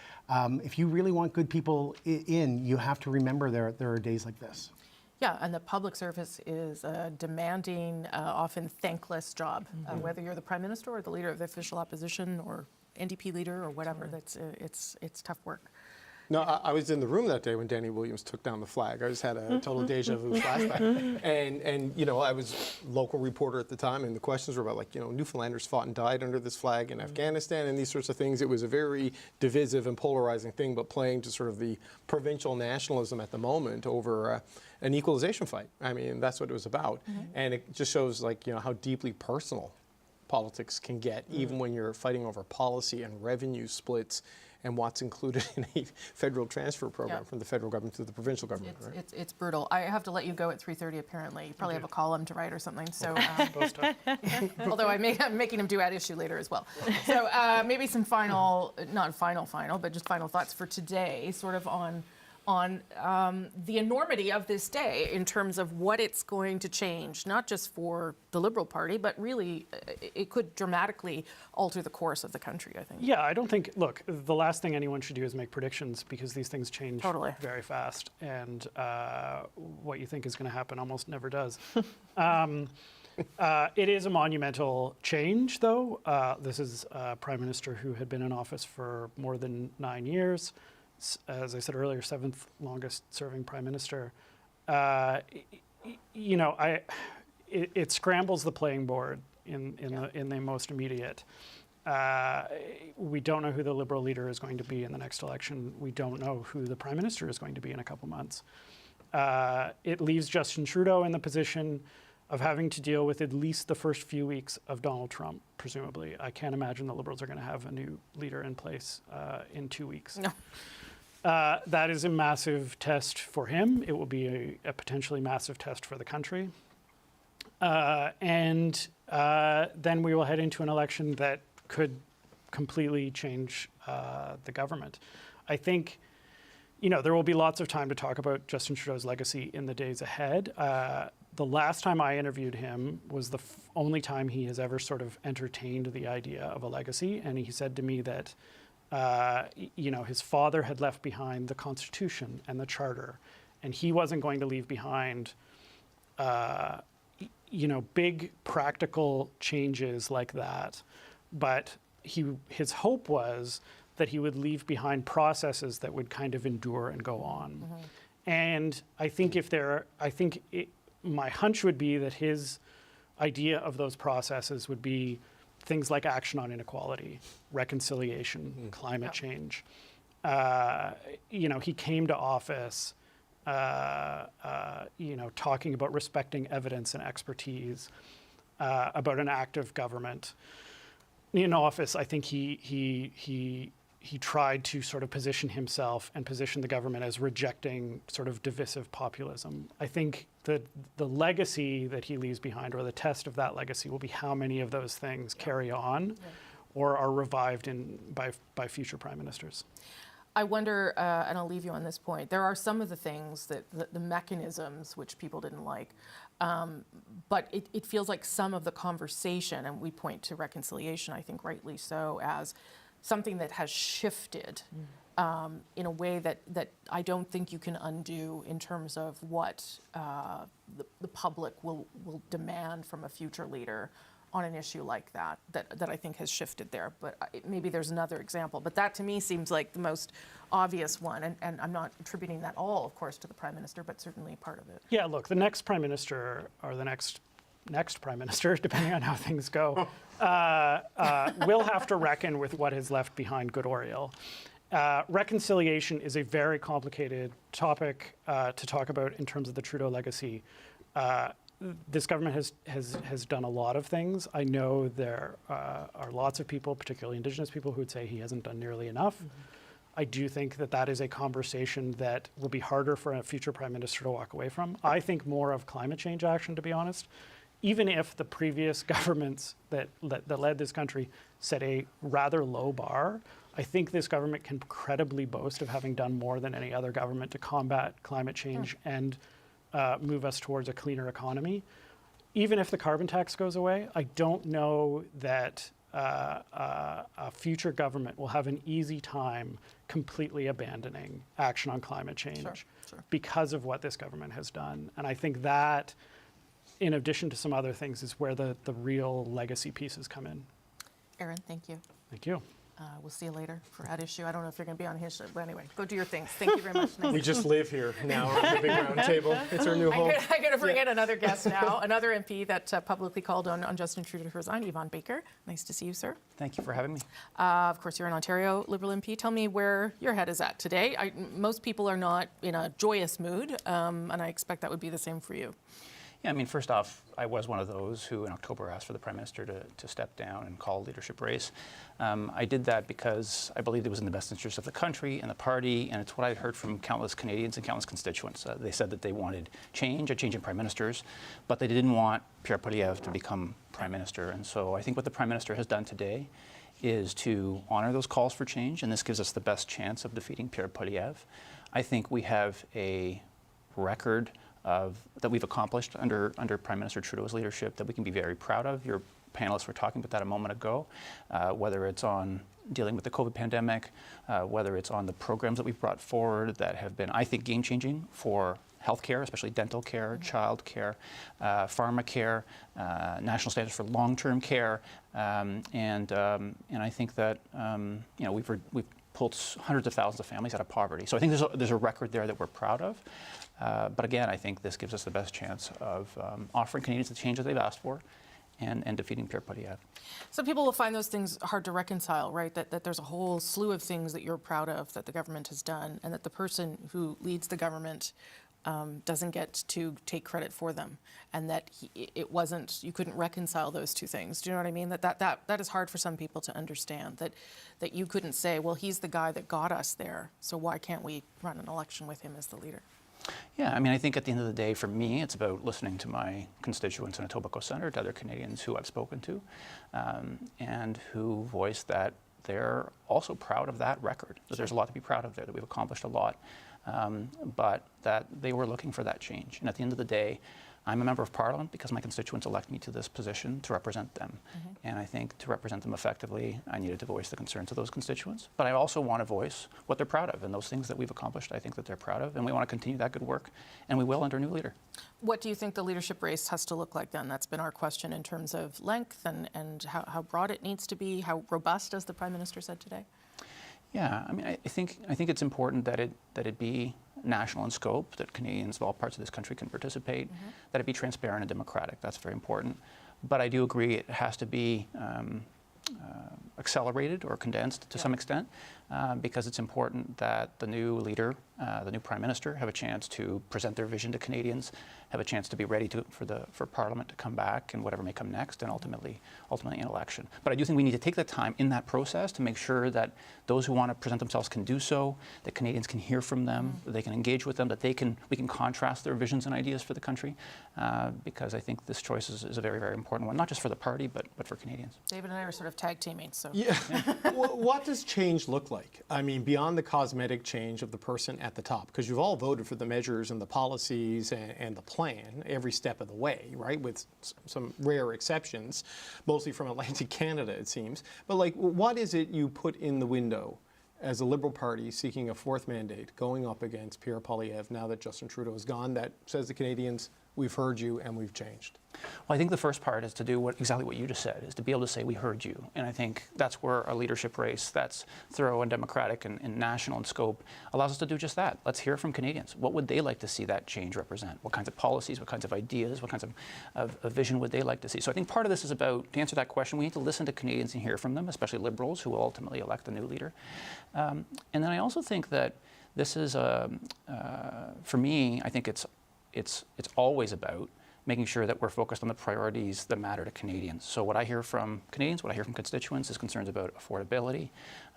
S17: If you really want good people in, you have to remember there are days like this.
S3: Yeah, and the public service is a demanding, often thankless job, whether you're the Prime Minister or the leader of the official opposition or NDP leader or whatever. It's tough work.
S12: No, I was in the room that day when Danny Williams took down the flag. I just had a total deja vu flashback. And I was local reporter at the time, and the questions were about, Newfoundlanders fought and died under this flag in Afghanistan and these sorts of things. It was a very divisive and polarizing thing, but playing to sort of the provincial nationalism at the moment over an equalization fight. I mean, that's what it was about. And it just shows, how deeply personal politics can get, even when you're fighting over policy and revenue splits and what's included in a federal transfer program from the federal government to the provincial government.
S3: It's brutal. I have to let you go at 3:30 apparently. You probably have a column to write or something. So, although I'm making him do at issue later as well. So maybe some not final, but just final thoughts for today, sort of on on the enormity of this day in terms of what it's going to change, not just for the Liberal Party, but really it could dramatically alter the course of the country, I think.
S9: Yeah, I don't think, look, the last thing anyone should do is make predictions because these things change very fast. And what you think is going to happen almost never does. It is a monumental change, though. This is a Prime Minister who had been in office for more than 9 years. As I said earlier, 7th longest serving Prime Minister. You know, it scrambles the playing board in the most immediate. We don't know who the Liberal leader is going to be in the next election. We don't know who the Prime Minister is going to be in a couple months. It leaves Justin Trudeau in the position of having to deal with at least the first few weeks of Donald Trump, presumably. I can't imagine the Liberals are going to have a new leader in place in 2 weeks. No. That is a massive test for him. It will be a potentially massive test for the country. And then we will head into an election that could completely change the government. I think, you know, there will be lots of time to talk about Justin Trudeau's legacy in the days ahead. The last time I interviewed him was the only time he has ever sort of entertained the idea of a legacy. And he said to me that, you know, his father had left behind the Constitution and the Charter, and he wasn't going to leave behind, you know, big practical changes like that. But his hope was that he would leave behind processes that would kind of endure and go on. Mm-hmm. And I think my hunch would be that his idea of those processes would be things like action on inequality, reconciliation, climate change. You know, he came to office, you know, talking about respecting evidence and expertise, about an active government. In office, I think he tried to sort of position himself and position the government as rejecting sort of divisive populism. I think that the legacy that he leaves behind, or the test of that legacy, will be how many of those things carry on or are revived by future prime ministers.
S3: I wonder, and I'll leave you on this point, there are some of the things that the mechanisms which people didn't like, but it feels like some of the conversation, and we point to reconciliation, I think rightly so, as something that has shifted in a way that I don't think you can undo in terms of what the public will demand from a future leader on an issue like that I think has shifted there. But maybe there's another example. But that to me seems like the most obvious one. And I'm not attributing that all, of course, to the Prime Minister, but certainly part of it.
S9: Yeah, look, the next Prime Minister, or the next Prime Minister, depending on how things go, will have to reckon with what is left behind good or ill. Reconciliation is a very complicated topic to talk about in terms of the Trudeau legacy. This government has done a lot of things. I know there are lots of people, particularly Indigenous people, who would say he hasn't done nearly enough. Mm-hmm. I do think that is a conversation that will be harder for a future Prime Minister to walk away from. I think more of climate change action, to be honest. Even if the previous governments that led this country set a rather low bar, I think this government can credibly boast of having done more than any other government to combat climate change and move us towards a cleaner economy. Even if the carbon tax goes away, I don't know that a future government will have an easy time completely abandoning action on climate change because of what this government has done. And I think that, in addition to some other things, is where the real legacy pieces come in.
S3: Aaron, thank you.
S9: Thank you.
S3: We'll see you later for At Issue. I don't know if you're going to be on his show, but anyway, go do your things. Thank you very much. Nice.
S12: We just live here now around the big round table. It's our new home.
S3: I'm going to bring in another guest now, another MP that publicly called on Justin Trudeau to resign, Yvonne Baker. Nice to see you, sir.
S10: Thank you for having me.
S3: Of course, you're an Ontario Liberal MP. Tell me where your head is at today. Most people are not in a joyous mood, and I expect that would be the same for you.
S10: Yeah, I mean, first off, I was one of those who in October asked for the Prime Minister to step down and call a leadership race. I did that because I believed it was in the best interest of the country and the party, and it's what I'd heard from countless Canadians and countless constituents. They said that they wanted change, a change in Prime Ministers, but they didn't want Pierre Poilievre to become Prime Minister. And so I think what the Prime Minister has done today is to honor those calls for change, and this gives us the best chance of defeating Pierre Poilievre. I think we have a record that we've accomplished under Prime Minister Trudeau's leadership that we can be very proud of. Your panelists were talking about that a moment ago, whether it's on dealing with the COVID pandemic, whether it's on the programs that we've brought forward that have been, I think, game-changing for healthcare, especially dental care, child care, pharma care, national standards for long-term care, and I think that we've pulled hundreds of thousands of families out of poverty. So I think there's a record there that we're proud of. But again, I think this gives us the best chance of offering Canadians the change that they've asked for and defeating Pierre Poilievre.
S3: Some people will find those things hard to reconcile, right? That there's a whole slew of things that you're proud of that the government has done, and that the person who leads the government doesn't get to take credit for them, and that you couldn't reconcile those two things. Do you know what I mean? That is hard for some people to understand, that you couldn't say, well, he's the guy that got us there, so why can't we run an election with him as the leader?
S10: Yeah, I mean, I think at the end of the day, for me, it's about listening to my constituents in Etobicoke Centre, to other Canadians who I've spoken to, and who voiced that they're also proud of that record, that there's a lot to be proud of there, that we've accomplished a lot, but that they were looking for that change. And at the end of the day, I'm a member of Parliament because my constituents elect me to this position to represent them. And I think to represent them effectively, I needed to voice the concerns of those constituents. But I also want to voice what they're proud of, and those things that we've accomplished, I think that they're proud of, and we want to continue that good work, and we will under a new leader.
S3: What do you think the leadership race has to look like then? That's been our question in terms of length and how broad it needs to be, how robust, as the Prime Minister said today.
S10: Yeah, I mean, I think it's important that it be national in scope, that Canadians of all parts of this country can participate, that it be transparent and democratic. That's very important. But I do agree it has to be accelerated or condensed to some extent, because it's important that the new leader, the new Prime Minister, have a chance to present their vision to Canadians, have a chance to be ready for Parliament to come back and whatever may come next, and ultimately an election. But I do think we need to take the time in that process to make sure that those who want to present themselves can do so, that Canadians can hear from them, that they can engage with them, that we can contrast their visions and ideas for the country, because I think this choice is a very, very important one, not just for the party, but for Canadians.
S3: David and I are sort of tag teaming, so.
S12: Yeah. What does change look like? I mean, beyond the cosmetic change of the person at the top, because you've all voted for the measures and the policies and the plan every step of the way, right? With some rare exceptions, mostly from Atlantic Canada, it seems. But like, what is it you put in the window as a Liberal Party seeking a fourth mandate, going up against Pierre Poilievre now that Justin Trudeau is gone, that says to Canadians, we've heard you and we've changed?
S10: Well, I think the first part is to do exactly what you just said, is to be able to say, we heard you. And I think that's where a leadership race that's thorough and democratic and national in scope allows us to do just that. Let's hear from Canadians. What would they like to see that change represent? What kinds of policies, what kinds of ideas, what kinds of vision would they like to see? So I think part of this is about, to answer that question, we need to listen to Canadians and hear from them, especially Liberals who will ultimately elect the new leader. And then I also think that this is, for me, I think it's always about making sure that we're focused on the priorities that matter to Canadians. So what I hear from Canadians, what I hear from constituents is concerns about affordability,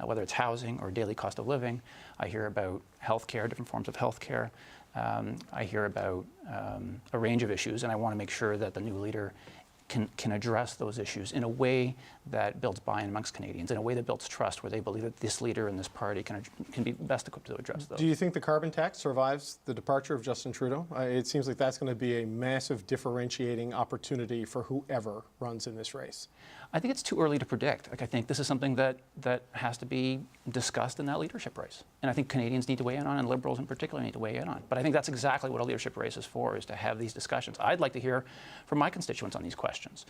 S10: whether it's housing or daily cost of living. I hear about healthcare, different forms of healthcare. I hear about a range of issues, and I want to make sure that the new leader can address those issues in a way that builds buy-in amongst Canadians, in a way that builds trust, where they believe that this leader and this party can be best equipped to address those.
S12: Do you think the carbon tax survives the departure of Justin Trudeau? It seems like that's going to be a massive differentiating opportunity for whoever runs in this race.
S10: I think it's too early to predict. Like, I think this is something that has to be discussed in that leadership race. And I think Canadians need to weigh in on, and Liberals in particular need to weigh in on. But I think that's exactly what a leadership race is for, is to have these discussions. I'd like to hear from my constituents on these questions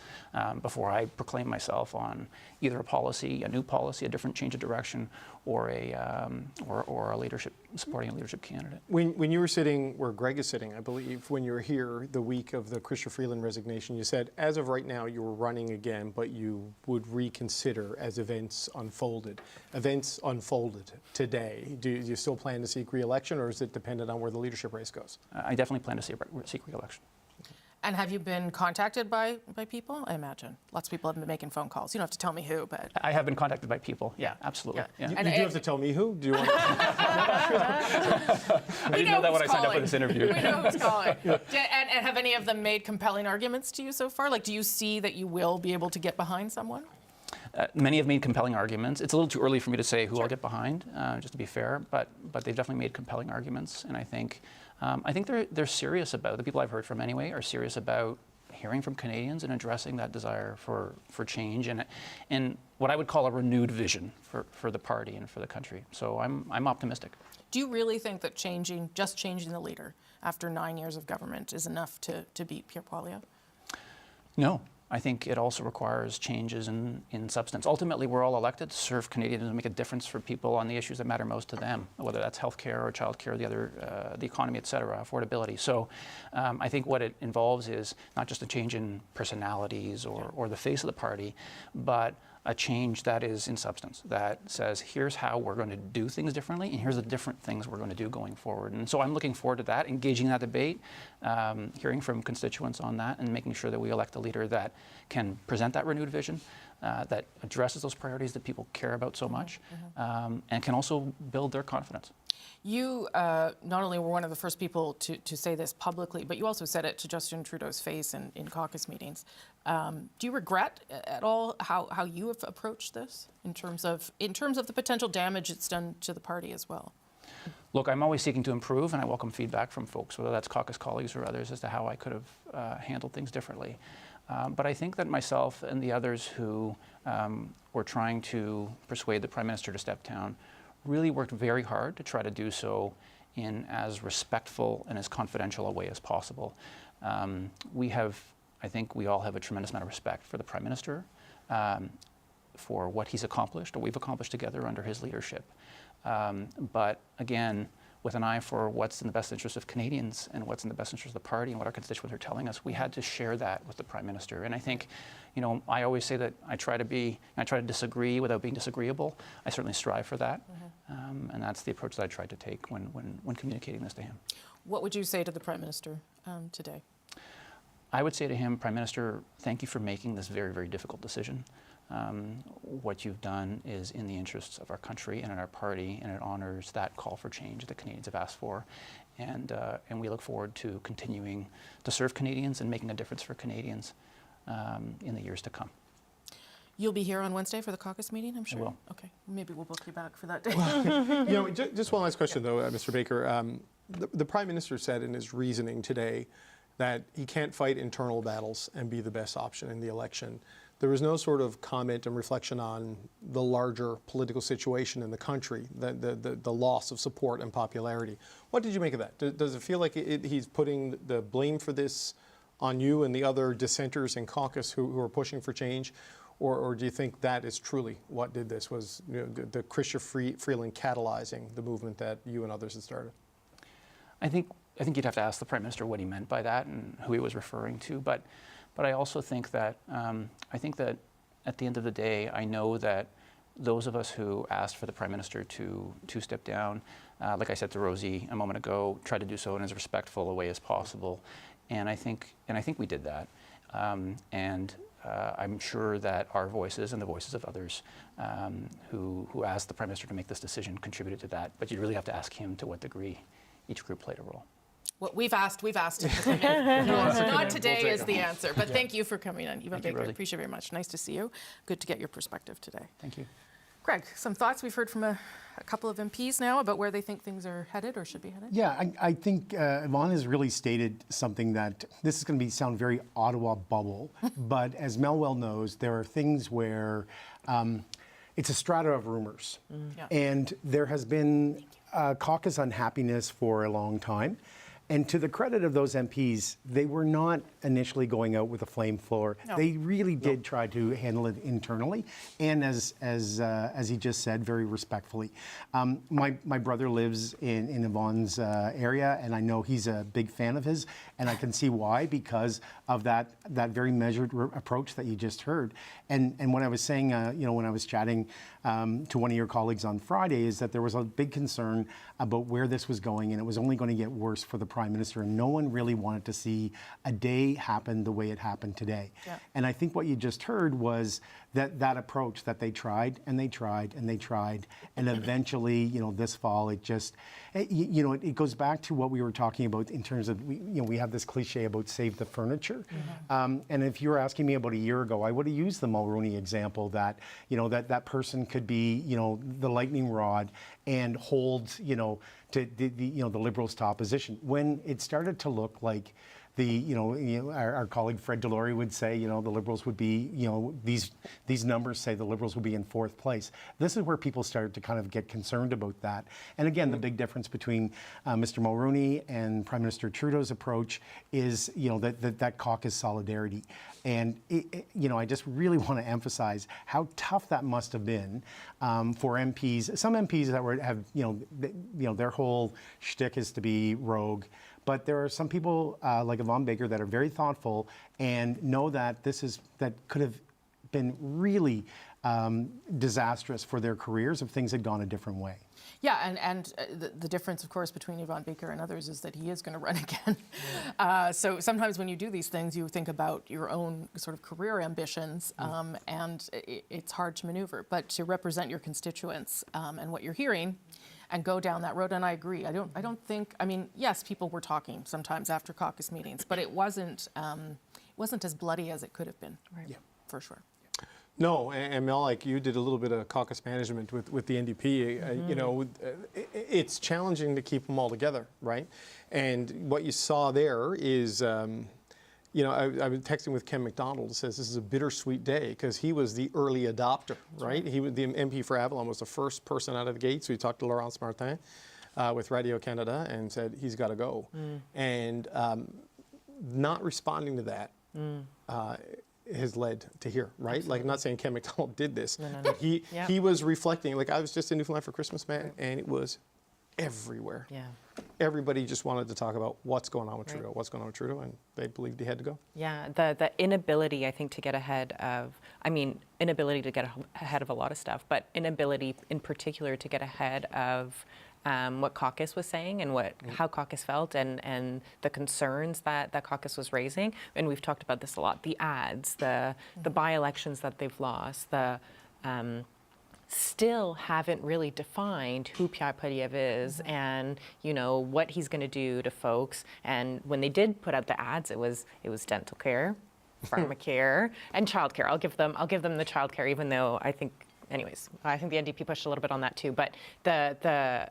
S10: before I proclaim myself on either a policy, a new policy, a different change of direction, or a leadership, supporting a leadership candidate.
S12: When you were sitting where Greg is sitting, I believe, when you were here the week of the Chrystia Freeland resignation, you said, as of right now, you were running again, but you would reconsider as events unfolded. Events unfolded today. Do you still plan to seek re-election, or is it dependent on where the leadership race goes?
S10: I definitely plan to seek re-election.
S3: And have you been contacted by people? I imagine lots of people have been making phone calls. You don't have to tell me who, but
S10: I have been contacted by people. Yeah, absolutely.
S3: Yeah.
S10: Yeah.
S12: You do have to tell me who. Do you want?
S10: I didn't know that when I signed up for this interview.
S3: We know who's calling. And have any of them made compelling arguments to you so far? Like, do you see that you will be able to get behind someone?
S10: Many have made compelling arguments. It's a little too early for me to say who I'll get behind, just to be fair, but they've definitely made compelling arguments, and I think they're serious about, the people I've heard from anyway, are serious about hearing from Canadians and addressing that desire for change and what I would call a renewed vision for the party and for the country. So I'm optimistic.
S3: Do you really think that just changing the leader after 9 years of government is enough to beat Pierre Poilievre?
S10: No. I think it also requires changes in substance. Ultimately, we're all elected to serve Canadians and make a difference for people on the issues that matter most to them, whether that's healthcare or childcare, the economy, et cetera, affordability. So I think what it involves is not just a change in personalities or the face of the party, but a change that is in substance, that says, here's how we're going to do things differently, and here's the different things we're going to do going forward. And so I'm looking forward to that, engaging in that debate, hearing from constituents on that, and making sure that we elect a leader that can present that renewed vision, that addresses those priorities that people care about so much, and can also build their confidence.
S3: You not only were one of the first people to say this publicly, but you also said it to Justin Trudeau's face in caucus meetings. Do you regret at all how you have approached this in terms of the potential damage it's done to the party as well?
S10: Look, I'm always seeking to improve, and I welcome feedback from folks, whether that's caucus colleagues or others, as to how I could have handled things differently. But I think that myself and the others who were trying to persuade the Prime Minister to step down really worked very hard to try to do so in as respectful and as confidential a way as possible. I think we all have a tremendous amount of respect for the Prime Minister, for what he's accomplished, or we've accomplished together under his leadership. But again, with an eye for what's in the best interest of Canadians and what's in the best interest of the party and what our constituents are telling us, we had to share that with the Prime Minister. And I think, I always say that I try to disagree without being disagreeable. I certainly strive for that. And that's the approach that I tried to take when communicating this to him.
S3: What would you say to the Prime Minister today?
S10: I would say to him, Prime Minister, thank you for making this very, very difficult decision. What you've done is in the interests of our country and in our party, and it honors that call for change that Canadians have asked for. And we look forward to continuing to serve Canadians and making a difference for Canadians in the years to come.
S3: You'll be here on Wednesday for the caucus meeting, I'm sure?
S10: I will.
S3: Okay, maybe we'll book you back for that day.
S12: Well, just one last question, though, Mr. Baker. The Prime Minister said in his reasoning today that he can't fight internal battles and be the best option in the election. There was no sort of comment and reflection on the larger political situation in the country, the loss of support and popularity. What did you make of that? Does it feel like he's putting the blame for this on you and the other dissenters in caucus who are pushing for change? Or do you think that is truly what did this, was the Chrystia Freeland catalyzing the movement that you and others had started?
S10: I think you'd have to ask the Prime Minister what he meant by that and who he was referring to. But I also think that at the end of the day, I know that those of us who asked for the Prime Minister to step down, like I said to Rosie a moment ago, tried to do so in as respectful a way as possible, and I think we did that. I'm sure that our voices and the voices of others who asked the Prime Minister to make this decision contributed to that. But you really have to ask him to what degree each group played a role.
S3: Well, we've asked him to come in. Not today is the answer, but thank you for coming on. Evan Baker, I appreciate it very much. Nice to see you. Good to get your perspective today.
S10: Thank you.
S3: Greg, some thoughts? We've heard from a couple of MPs now about where they think things are headed or should be headed.
S17: Yeah, I think Yvonne has really stated something that this is going to sound very Ottawa bubble, but as Mel well knows, there are things where it's a strata of rumors. And there has been caucus unhappiness for a long time. And to the credit of those MPs, they were not initially going out with a flame floor. No. They really did try to handle it internally, and as he just said, very respectfully. My brother lives in Yvonne's area, and I know he's a big fan of his, and I can see why, because of that very measured approach that you just heard. And when I was saying, when I was chatting to one of your colleagues on Friday is that there was a big concern about where this was going, and it was only going to get worse for the Prime Minister, and no one really wanted to see a day happen the way it happened today. Yeah. And I think what you just heard was that approach that they tried and they tried and they tried, and eventually, you know, this fall it just, you know, it goes back to what we were talking about in terms of, we have this cliche about save the furniture. And if you were asking me about a year ago, I would have used the Mulroney example that, you know, that person could be, you know, the lightning rod and hold, you know, to the Liberals to opposition. When it started to look like our colleague Fred Delory would say, you know, the Liberals would be, you know, these numbers say the Liberals would be in 4th place. This is where people started to kind of get concerned about that. And again, the big difference between Mr. Mulroney and Prime Minister Trudeau's approach is, you know, that caucus solidarity. And, you know, I just really want to emphasize how tough that must have been for MPs. Some MPs that have, you know, their whole shtick is to be rogue. But there are some people like Yvonne Baker that are very thoughtful and know that that could have been really disastrous for their careers if things had gone a different way.
S3: Yeah, and the difference, of course, between Yvonne Baker and others is that he is going to run again. So sometimes when you do these things, you think about your own sort of career ambitions, and it's hard to maneuver. But to represent your constituents and what you're hearing, and go down that road, and I agree. I don't think. I mean, yes, people were talking sometimes after caucus meetings, but it wasn't as bloody as it could have been. Right. Yeah, for sure.
S12: No, and Mel, like you did a little bit of caucus management with the NDP. You know, it's challenging to keep them all together, right? And what you saw there is. You know, I was texting with Ken McDonald, says this is a bittersweet day because he was the early adopter, right? He was the MP for Avalon, was the first person out of the gate. So he talked to Laurence Martin with Radio Canada and said he's got to go. And not responding to that has led to here, right? Absolutely. Like, I'm not saying Ken McDonald did this, but he was reflecting. Like, I was just in Newfoundland for Christmas, man, and it was everywhere. Yeah. Everybody just wanted to talk about what's going on with Trudeau, what's going on with Trudeau, and they believed he had to go.
S18: Yeah, the inability, I think, to get ahead of, inability to get ahead of a lot of stuff, but inability in particular to get ahead of what caucus was saying and how caucus felt and the concerns that caucus was raising. And we've talked about this a lot, the ads, the by-elections that they've lost, the still haven't really defined who Pierre Poilievre is and, you know, what he's going to do to folks. And when they did put out the ads, it was dental care, pharmacare, and childcare. I'll give them the childcare, even though I think, anyways, I think the NDP pushed a little bit on that too. But the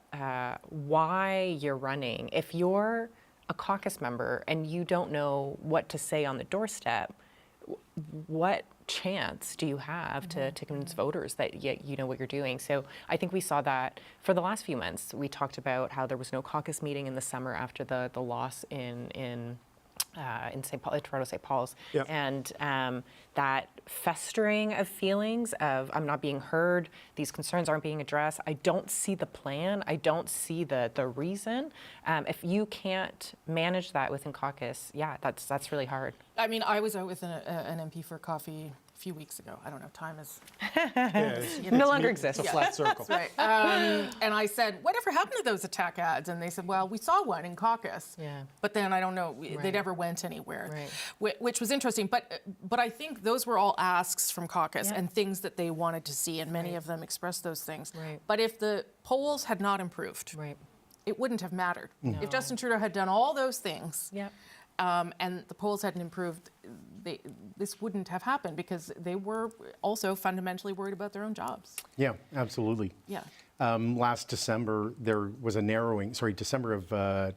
S18: why you're running, if you're a caucus member and you don't know what to say on the doorstep, what chance do you have to convince voters that you know what you're doing? So I think we saw that for the last few months. We talked about how there was no caucus meeting in the summer after the loss in St. Paul, Toronto St. Paul's, and that festering of feelings of I'm not being heard, these concerns aren't being addressed. I don't see the plan. I don't see the reason. If you can't manage that within caucus, that's really hard.
S3: I mean, I was out with an MP for coffee a few weeks ago. I don't know, time is
S18: no longer exists.
S12: It's a flat circle.
S3: That's right. And I said, whatever happened to those attack ads? And they said, well, we saw one in caucus. Yeah. But then I don't know, they never went anywhere, which was interesting. But I think those were all asks from caucus and things that they wanted to see, and many of them expressed those things. Right. But if the polls had not improved, it wouldn't have mattered. No. If Justin Trudeau had done all those things, and the polls hadn't improved, this wouldn't have happened because they were also fundamentally worried about their own jobs.
S17: Yeah, absolutely.
S3: Yeah.
S17: Last December, there was a narrowing, December of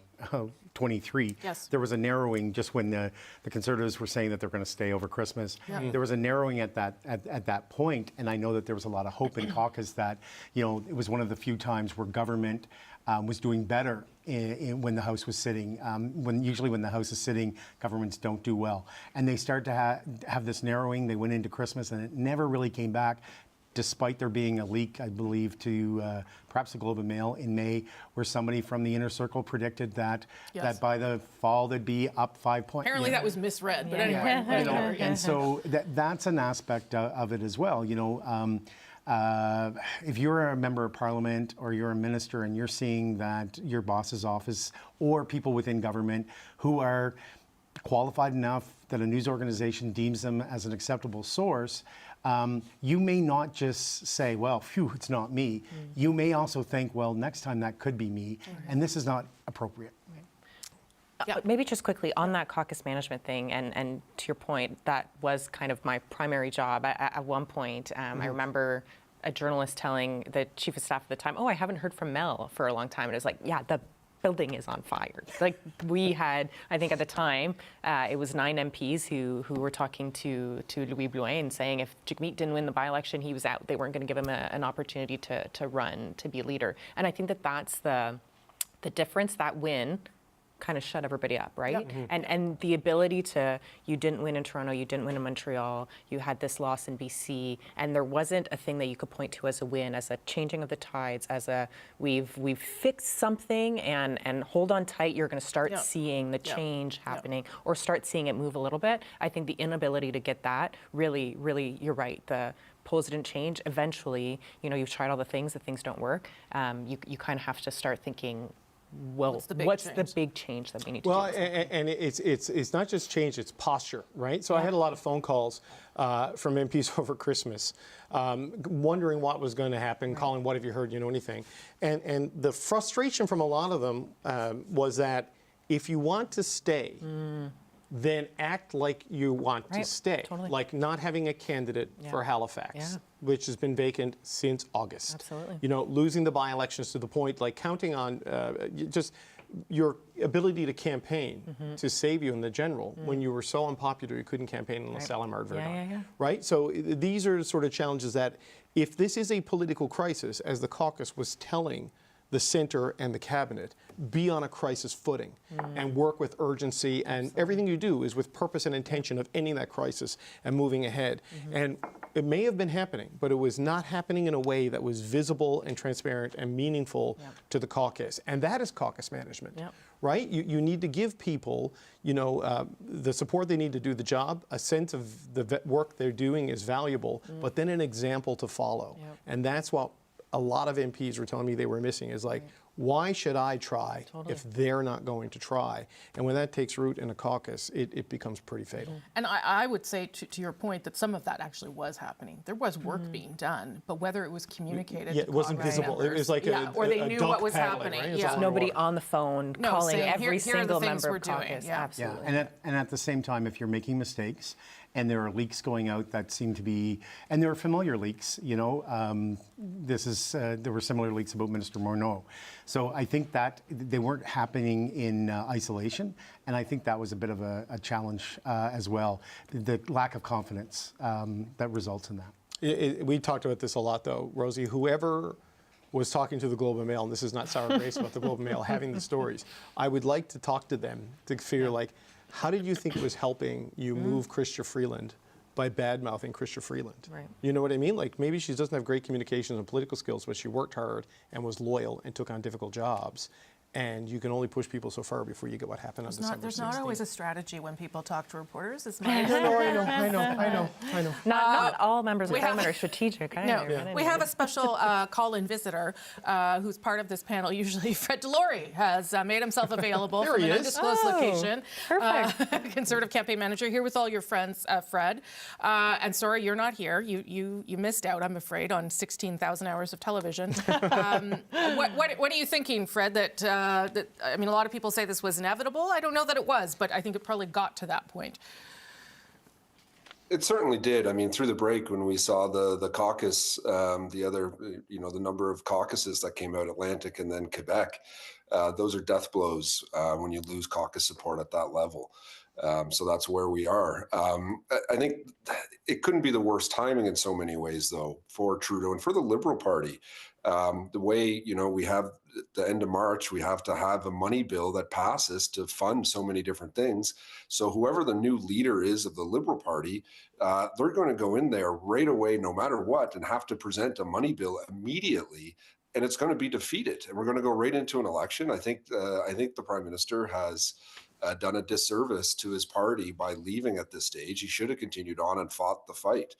S17: 23, there was a narrowing just when the Conservatives were saying that they're going to stay over Christmas. There was a narrowing at that point, and I know that there was a lot of hope in caucus that, you know, it was one of the few times where government was doing better when the House was sitting. Usually when the House is sitting, governments don't do well. And they start to have this narrowing. They went into Christmas, and it never really came back, despite there being a leak, I believe, to perhaps the Globe and Mail in May, where somebody from the inner circle predicted that by the fall they'd be up 5 points.
S3: Apparently that was misread, but anyway.
S17: And so that's an aspect of it as well. You know, if you're a member of parliament or you're a minister and you're seeing that your boss's office or people within government who are qualified enough that a news organization deems them as an acceptable source, you may not just say, well, phew, it's not me. You may also think, well, next time that could be me, and this is not appropriate.
S18: Maybe just quickly on that caucus management thing, and to your point, that was kind of my primary job at one point. I remember a journalist telling the chief of staff at the time, oh, I haven't heard from Mel for a long time. And it was like, yeah, the building is on fire. Like we had, I think at the time, it was 9 MPs who were talking to Louis Blouin and saying if Jagmeet didn't win the by-election, he was out. They weren't going to give him an opportunity to run, to be a leader. And I think that that's the difference. That win kind of shut everybody up, right?
S19: Yep.
S18: And the ability to, you didn't win in Toronto, you didn't win in Montreal, you had this loss in BC, and there wasn't a thing that you could point to as a win, as a changing of the tides, as a we've fixed something and hold on tight, you're going to start seeing the change happening or start seeing it move a little bit. I think the inability to get that really, you're right, the polls didn't change. Eventually, you've tried all the things don't work. You kind of have to start thinking, well, what's the big change that we need to do?
S12: Well, and it's not just change, it's posture, right? So I had a lot of phone calls from MPs over Christmas, wondering what was going to happen, calling, what have you heard, anything? And the frustration from a lot of them was that if you want to stay, then act like you want to stay. Totally. Like not having a candidate for Halifax, which has been vacant since August.
S18: Absolutely.
S12: Losing the by-elections to the point, like counting on just your ability to campaign to save you in the general when you were so unpopular you couldn't campaign in LaSalle and Verdun. Right? So these are sort of challenges that if this is a political crisis, as the caucus was telling the centre and the cabinet, be on a crisis footing and work with urgency, and everything you do is with purpose and intention of ending that crisis and moving ahead. And it may have been happening, but it was not happening in a way that was visible and transparent and meaningful to the caucus. And that is caucus management, right? You need to give people, the support they need to do the job, a sense of the work they're doing is valuable, but then an example to follow. And that's what a lot of MPs were telling me they were missing, is like, why should I try if they're not going to try? And when that takes root in a caucus, it becomes pretty fatal.
S3: And I would say to your point that some of that actually was happening. There was work being done, but whether it was communicated to
S12: it wasn't visible.
S3: Members,
S12: it was like
S3: or they knew what was happening.
S12: Right?
S18: Just nobody on the phone calling
S3: saying,
S18: every single member of
S3: doing.
S18: caucus. Absolutely.
S17: And at the same time, if you're making mistakes, and there are leaks going out that seem to be, and there are familiar leaks, there were similar leaks about Minister Morneau. So I think that they weren't happening in isolation, and I think that was a bit of a challenge as well, the lack of confidence that results in that.
S12: We talked about this a lot though, Rosie, whoever was talking to the Globe and Mail, and this is not sour grapes about the Globe and Mail having the stories, I would like to talk to them to figure how did you think it was helping you move Chrystia Freeland by bad-mouthing Chrystia Freeland?
S18: Right.
S12: You know what I mean? Like maybe she doesn't have great communications and political skills, but she worked hard and was loyal and took on difficult jobs. And you can only push people so far before you get what happened on December 16th.
S3: There's not always a strategy when people talk to reporters. It's my
S12: I know.
S18: Not all members of Parliament are strategic.
S3: We have a special call-in visitor who's part of this panel. Usually, Fred Delory has made himself available from an undisclosed location.
S18: Perfect.
S3: Conservative campaign manager here with all your friends, Fred. And sorry, you're not here. You missed out, I'm afraid, on 16,000 hours of television. What are you thinking, Fred? I mean, a lot of people say this was inevitable. I don't know that it was, but I think it probably got to that point.
S19: It certainly did. I mean, through the break, when we saw the caucus, the number of caucuses that came out, Atlantic and then Quebec, those are death blows when you lose caucus support at that level. So that's where we are. I think it couldn't be the worst timing in so many ways, though, for Trudeau and for the Liberal Party. The way, we have the end of March, we have to have a money bill that passes to fund so many different things. So whoever the new leader is of the Liberal Party, they're going to go in there right away, no matter what, and have to present a money bill immediately. And it's going to be defeated. And we're going to go right into an election. I think the Prime Minister has done a disservice to his party by leaving at this stage. He should have continued on and fought the fight.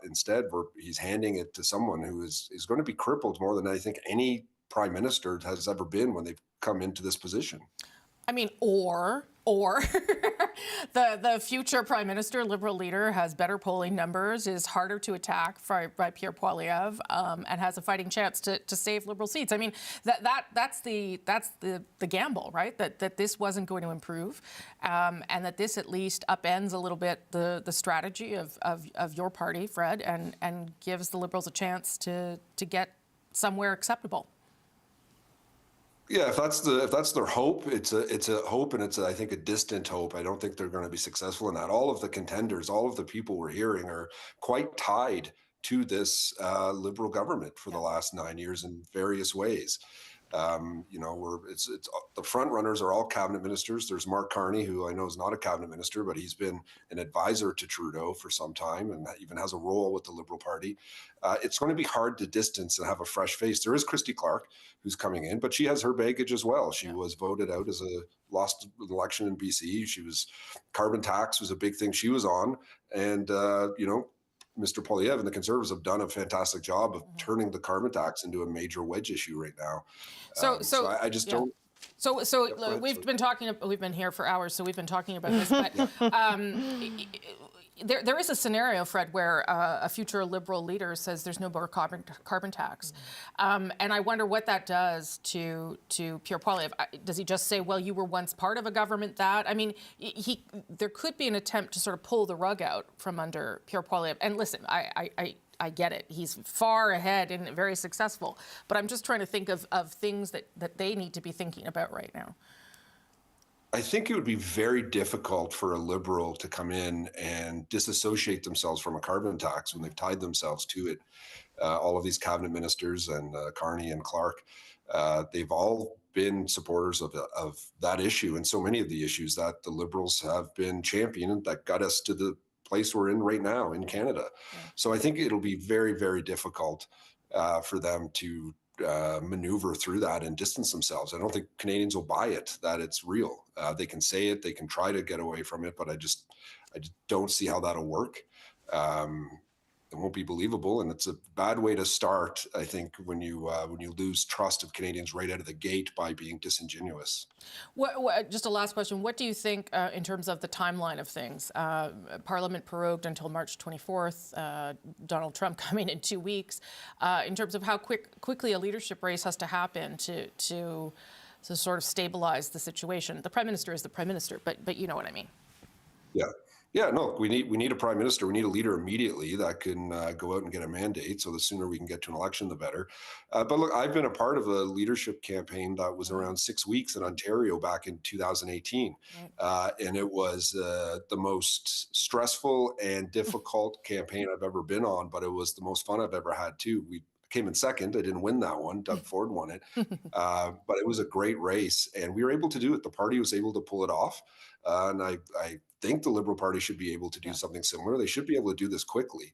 S19: Instead, he's handing it to someone who is going to be crippled more than I think any prime minister has ever been when they've come into this position.
S3: I mean, or the future prime minister, Liberal leader, has better polling numbers, is harder to attack by Pierre Poilievre, and has a fighting chance to save Liberal seats. I mean, that's the gamble, right? That this wasn't going to improve, and that this at least upends a little bit the strategy of your party, Fred, and gives the Liberals a chance to get somewhere acceptable.
S19: Yeah, if that's their hope, it's a hope, and I think a distant hope. I don't think they're going to be successful in that. All of the contenders, all of the people we're hearing are quite tied to this Liberal government for the last 9 years in various ways. It's the front runners are all cabinet ministers. There's Mark Carney, who I know is not a cabinet minister, but he's been an advisor to Trudeau for some time and even has a role with the Liberal Party. It's going to be hard to distance and have a fresh face. There is Christy Clark, who's coming in, but she has her baggage as well. She was voted out as lost an election in BC. Carbon tax was a big thing she was on, and Mr. Poilievre and the Conservatives have done a fantastic job of turning the carbon tax into a major wedge issue right now. So I just don't.
S3: So we've been here for hours, so we've been talking about this, but there is a scenario, Fred, where a future Liberal leader says there's no more carbon tax, and I wonder what that does to Pierre Poilievre. Does he just say, well, you were once part of a government that? I mean, there could be an attempt to sort of pull the rug out from under Pierre Poilievre. And listen, I get it. He's far ahead and very successful, but I'm just trying to think of things that they need to be thinking about right now.
S19: I think it would be very difficult for a Liberal to come in and disassociate themselves from a carbon tax when they've tied themselves to it. All of these cabinet ministers and Carney and Clark, they've all been supporters of that issue, and so many of the issues that the Liberals have been championing that got us to the place we're in right now in Canada. So I think it'll be very, very difficult for them to maneuver through that and distance themselves. I don't think Canadians will buy it, that it's real. They can say it, they can try to get away from it, but I just don't see how that'll work. It won't be believable, and it's a bad way to start, I think, when you lose trust of Canadians right out of the gate by being disingenuous.
S3: Just a last question. What do you think in terms of the timeline of things? Parliament prorogued until March 24th, Donald Trump coming in 2 weeks. In terms of how quickly a leadership race has to happen to sort of stabilize the situation. The Prime Minister is the Prime Minister, but you know what I mean.
S19: Yeah, no, we need a prime minister. We need a leader immediately that can go out and get a mandate. So the sooner we can get to an election, the better. But look, I've been a part of a leadership campaign that was around 6 weeks in Ontario back in 2018. And it was the most stressful and difficult campaign I've ever been on, but it was the most fun I've ever had too. We came in second. I didn't win that one. Doug Ford won it. But it was a great race, and we were able to do it. The party was able to pull it off. And I think the Liberal Party should be able to do something similar. They should be able to do this quickly.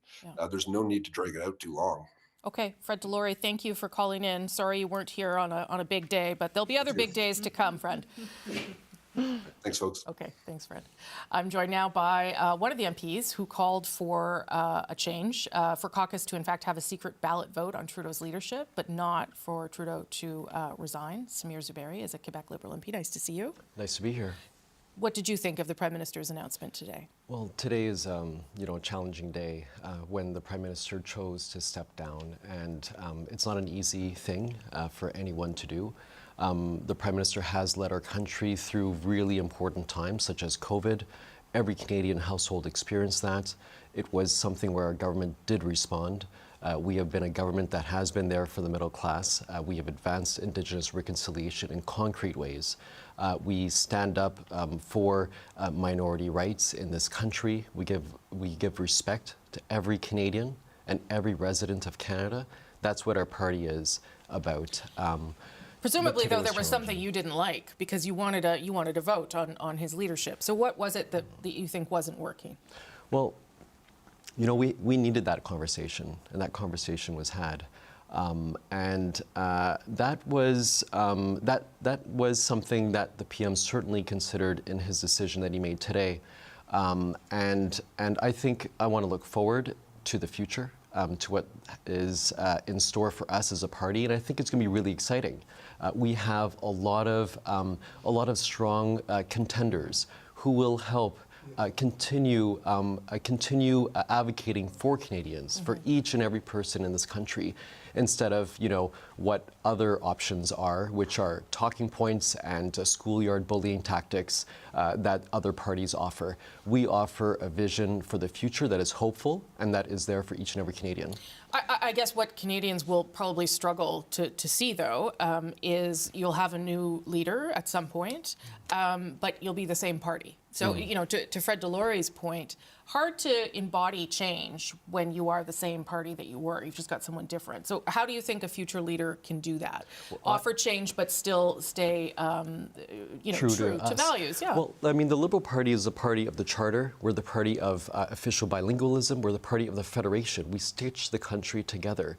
S19: There's no need to drag it out too long.
S3: Okay, Fred Delory, thank you for calling in. Sorry you weren't here on a big day, but there'll be other big days to come, Fred.
S19: Thanks, folks.
S3: Okay, thanks, Fred. I'm joined now by one of the MPs who called for a change, for caucus to in fact have a secret ballot vote on Trudeau's leadership, but not for Trudeau to resign. Samir Zuberi is a Quebec Liberal MP. Nice to see you.
S14: Nice to be here.
S3: What did you think of the Prime Minister's announcement today?
S14: Well, today is a challenging day when the Prime Minister chose to step down, and it's not an easy thing for anyone to do. The Prime Minister has led our country through really important times, such as COVID. Every Canadian household experienced that. It was something where our government did respond. We have been a government that has been there for the middle class. We have advanced Indigenous reconciliation in concrete ways. We stand up for minority rights in this country. We give respect to every Canadian and every resident of Canada. That's what our party is about.
S3: Presumably, though, there was something you didn't like because you wanted a vote on his leadership. So what was it that you think wasn't working?
S14: Well, we needed that conversation, and that conversation was had. That was something that the PM certainly considered in his decision that he made today. And I think I want to look forward to the future, to what is in store for us as a party, and I think it's going to be really exciting. We have a lot of strong contenders who will help continue advocating for Canadians, for each and every person in this country, instead of what other options are, which are talking points and schoolyard bullying tactics that other parties offer. We offer a vision for the future that is hopeful and that is there for each and every Canadian.
S3: I guess what Canadians will probably struggle to see, though, is you'll have a new leader at some point, but you'll be the same party. So, to Fred Delorey's point, hard to embody change when you are the same party that you were. You've just got someone different. So how do you think a future leader can do that? Offer change, but still stay, true to values. Yeah.
S14: Well, I mean, the Liberal Party is a party of the Charter. We're the party of official bilingualism. We're the party of the Federation. We stitch the country together.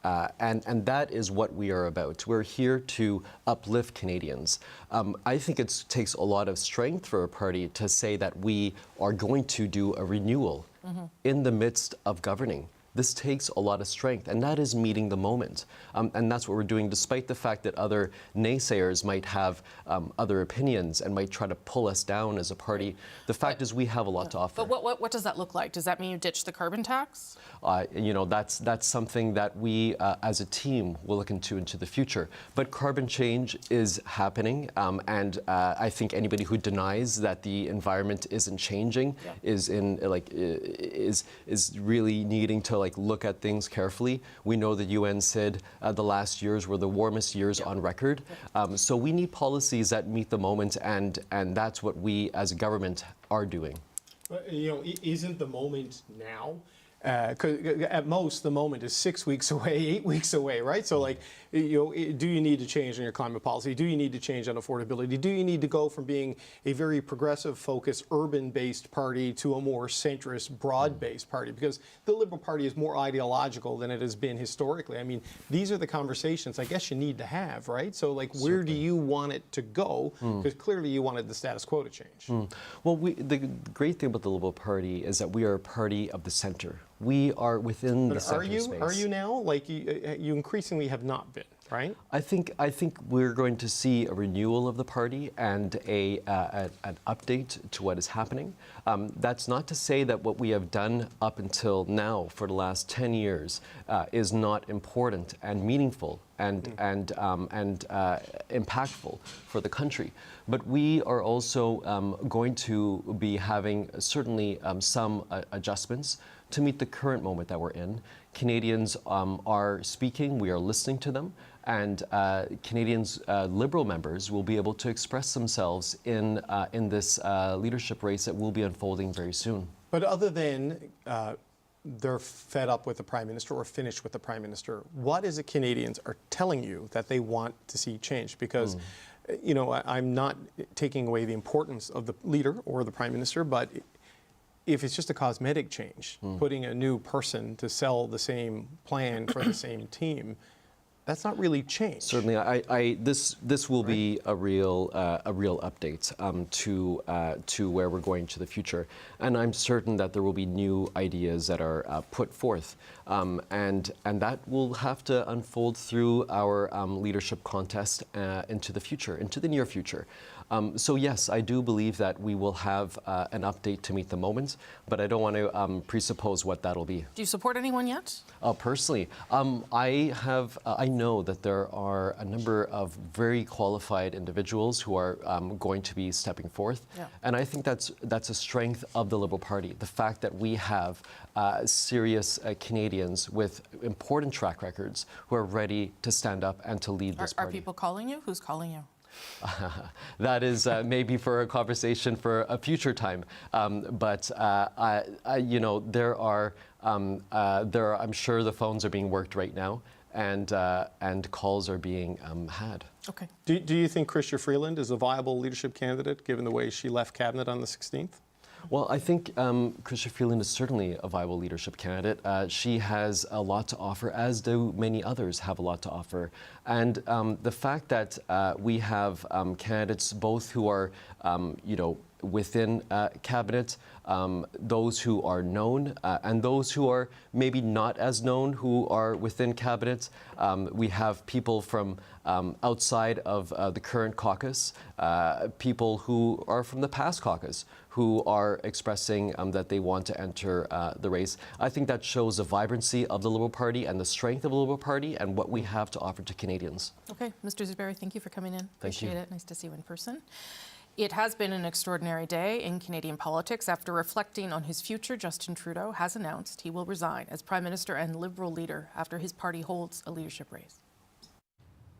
S14: And that is what we are about. We're here to uplift Canadians. I think it takes a lot of strength for a party to say that we are going to do a renewal in the midst of governing. This takes a lot of strength, and that is meeting the moment. And that's what we're doing, despite the fact that other naysayers might have other opinions and might try to pull us down as a party. The fact is we have a lot to offer.
S3: But what does that look like? Does that mean you ditch the carbon tax?
S14: That's something that we, as a team, will look into the future. But carbon change is happening, and I think anybody who denies that the environment isn't changing is really needing to look at things carefully. We know the UN said the last years were the warmest years on record. So we need policies that meet the moment, and that's what we as a government are doing.
S12: Isn't the moment now? 'Cause at most, the moment is 6 weeks away, 8 weeks away, right? So, do you need to change on your climate policy? Do you need to change on affordability? Do you need to go from being a very progressive-focused, urban-based party to a more centrist, broad-based party? Because the Liberal Party is more ideological than it has been historically. I mean, these are the conversations I guess you need to have, right? So, where do you want it to go? Because clearly you wanted the status quo to change.
S14: Well, the great thing about the Liberal Party is that we are a party of the center. We are within the center space.
S12: Are you now? You increasingly have not been, right?
S14: I think we're going to see a renewal of the party and an update to what is happening. That's not to say that what we have done up until now for the last 10 years is not important and meaningful and impactful for the country. But we are also going to be having certainly some adjustments to meet the current moment that we're in. Canadians are speaking, we are listening to them, and Canadians, Liberal members, will be able to express themselves in this leadership race that will be unfolding very soon.
S12: But other than they're fed up with the Prime Minister or finished with the Prime Minister, what is it Canadians are telling you that they want to see change? Because I'm not taking away the importance of the leader or the Prime Minister, but if it's just a cosmetic change, putting a new person to sell the same plan for the same team, that's not really change.
S14: Certainly, this will be a real update to where we're going to the future, and I'm certain that there will be new ideas that are put forth, and that will have to unfold through our leadership contest into the future, into the near future. So yes, I do believe that we will have an update to meet the moment, but I don't want to presuppose what that'll be.
S3: Do you support anyone yet?
S14: Personally, I know that there are a number of very qualified individuals who are going to be stepping forth, and I think that's a strength of the Liberal Party. The fact that we have serious Canadians with important track records who are ready to stand up and to lead this party.
S3: Are people calling you? Who's calling you?
S14: That is maybe for a conversation for a future time. But there are. I'm sure the phones are being worked right now, and calls are being had.
S3: Okay.
S12: Do you think Chrystia Freeland is a viable leadership candidate, given the way she left cabinet on the 16th?
S14: Well, I think Chrystia Freeland is certainly a viable leadership candidate. She has a lot to offer, as do many others have a lot to offer. And the fact that we have candidates both who are, within cabinet, those who are known and those who are maybe not as known who are within cabinet. We have people from outside of the current caucus, people who are from the past caucus, who are expressing that they want to enter the race. I think that shows the vibrancy of the Liberal Party and the strength of the Liberal Party and what we have to offer to Canadians.
S3: Okay, Mr. Zuberi, thank you for coming in.
S14: Thank you.
S3: Appreciate it. Nice to see you in person. It has been an extraordinary day in Canadian politics. After reflecting on his future, Justin Trudeau has announced he will resign as Prime Minister and Liberal leader after his party holds a leadership race.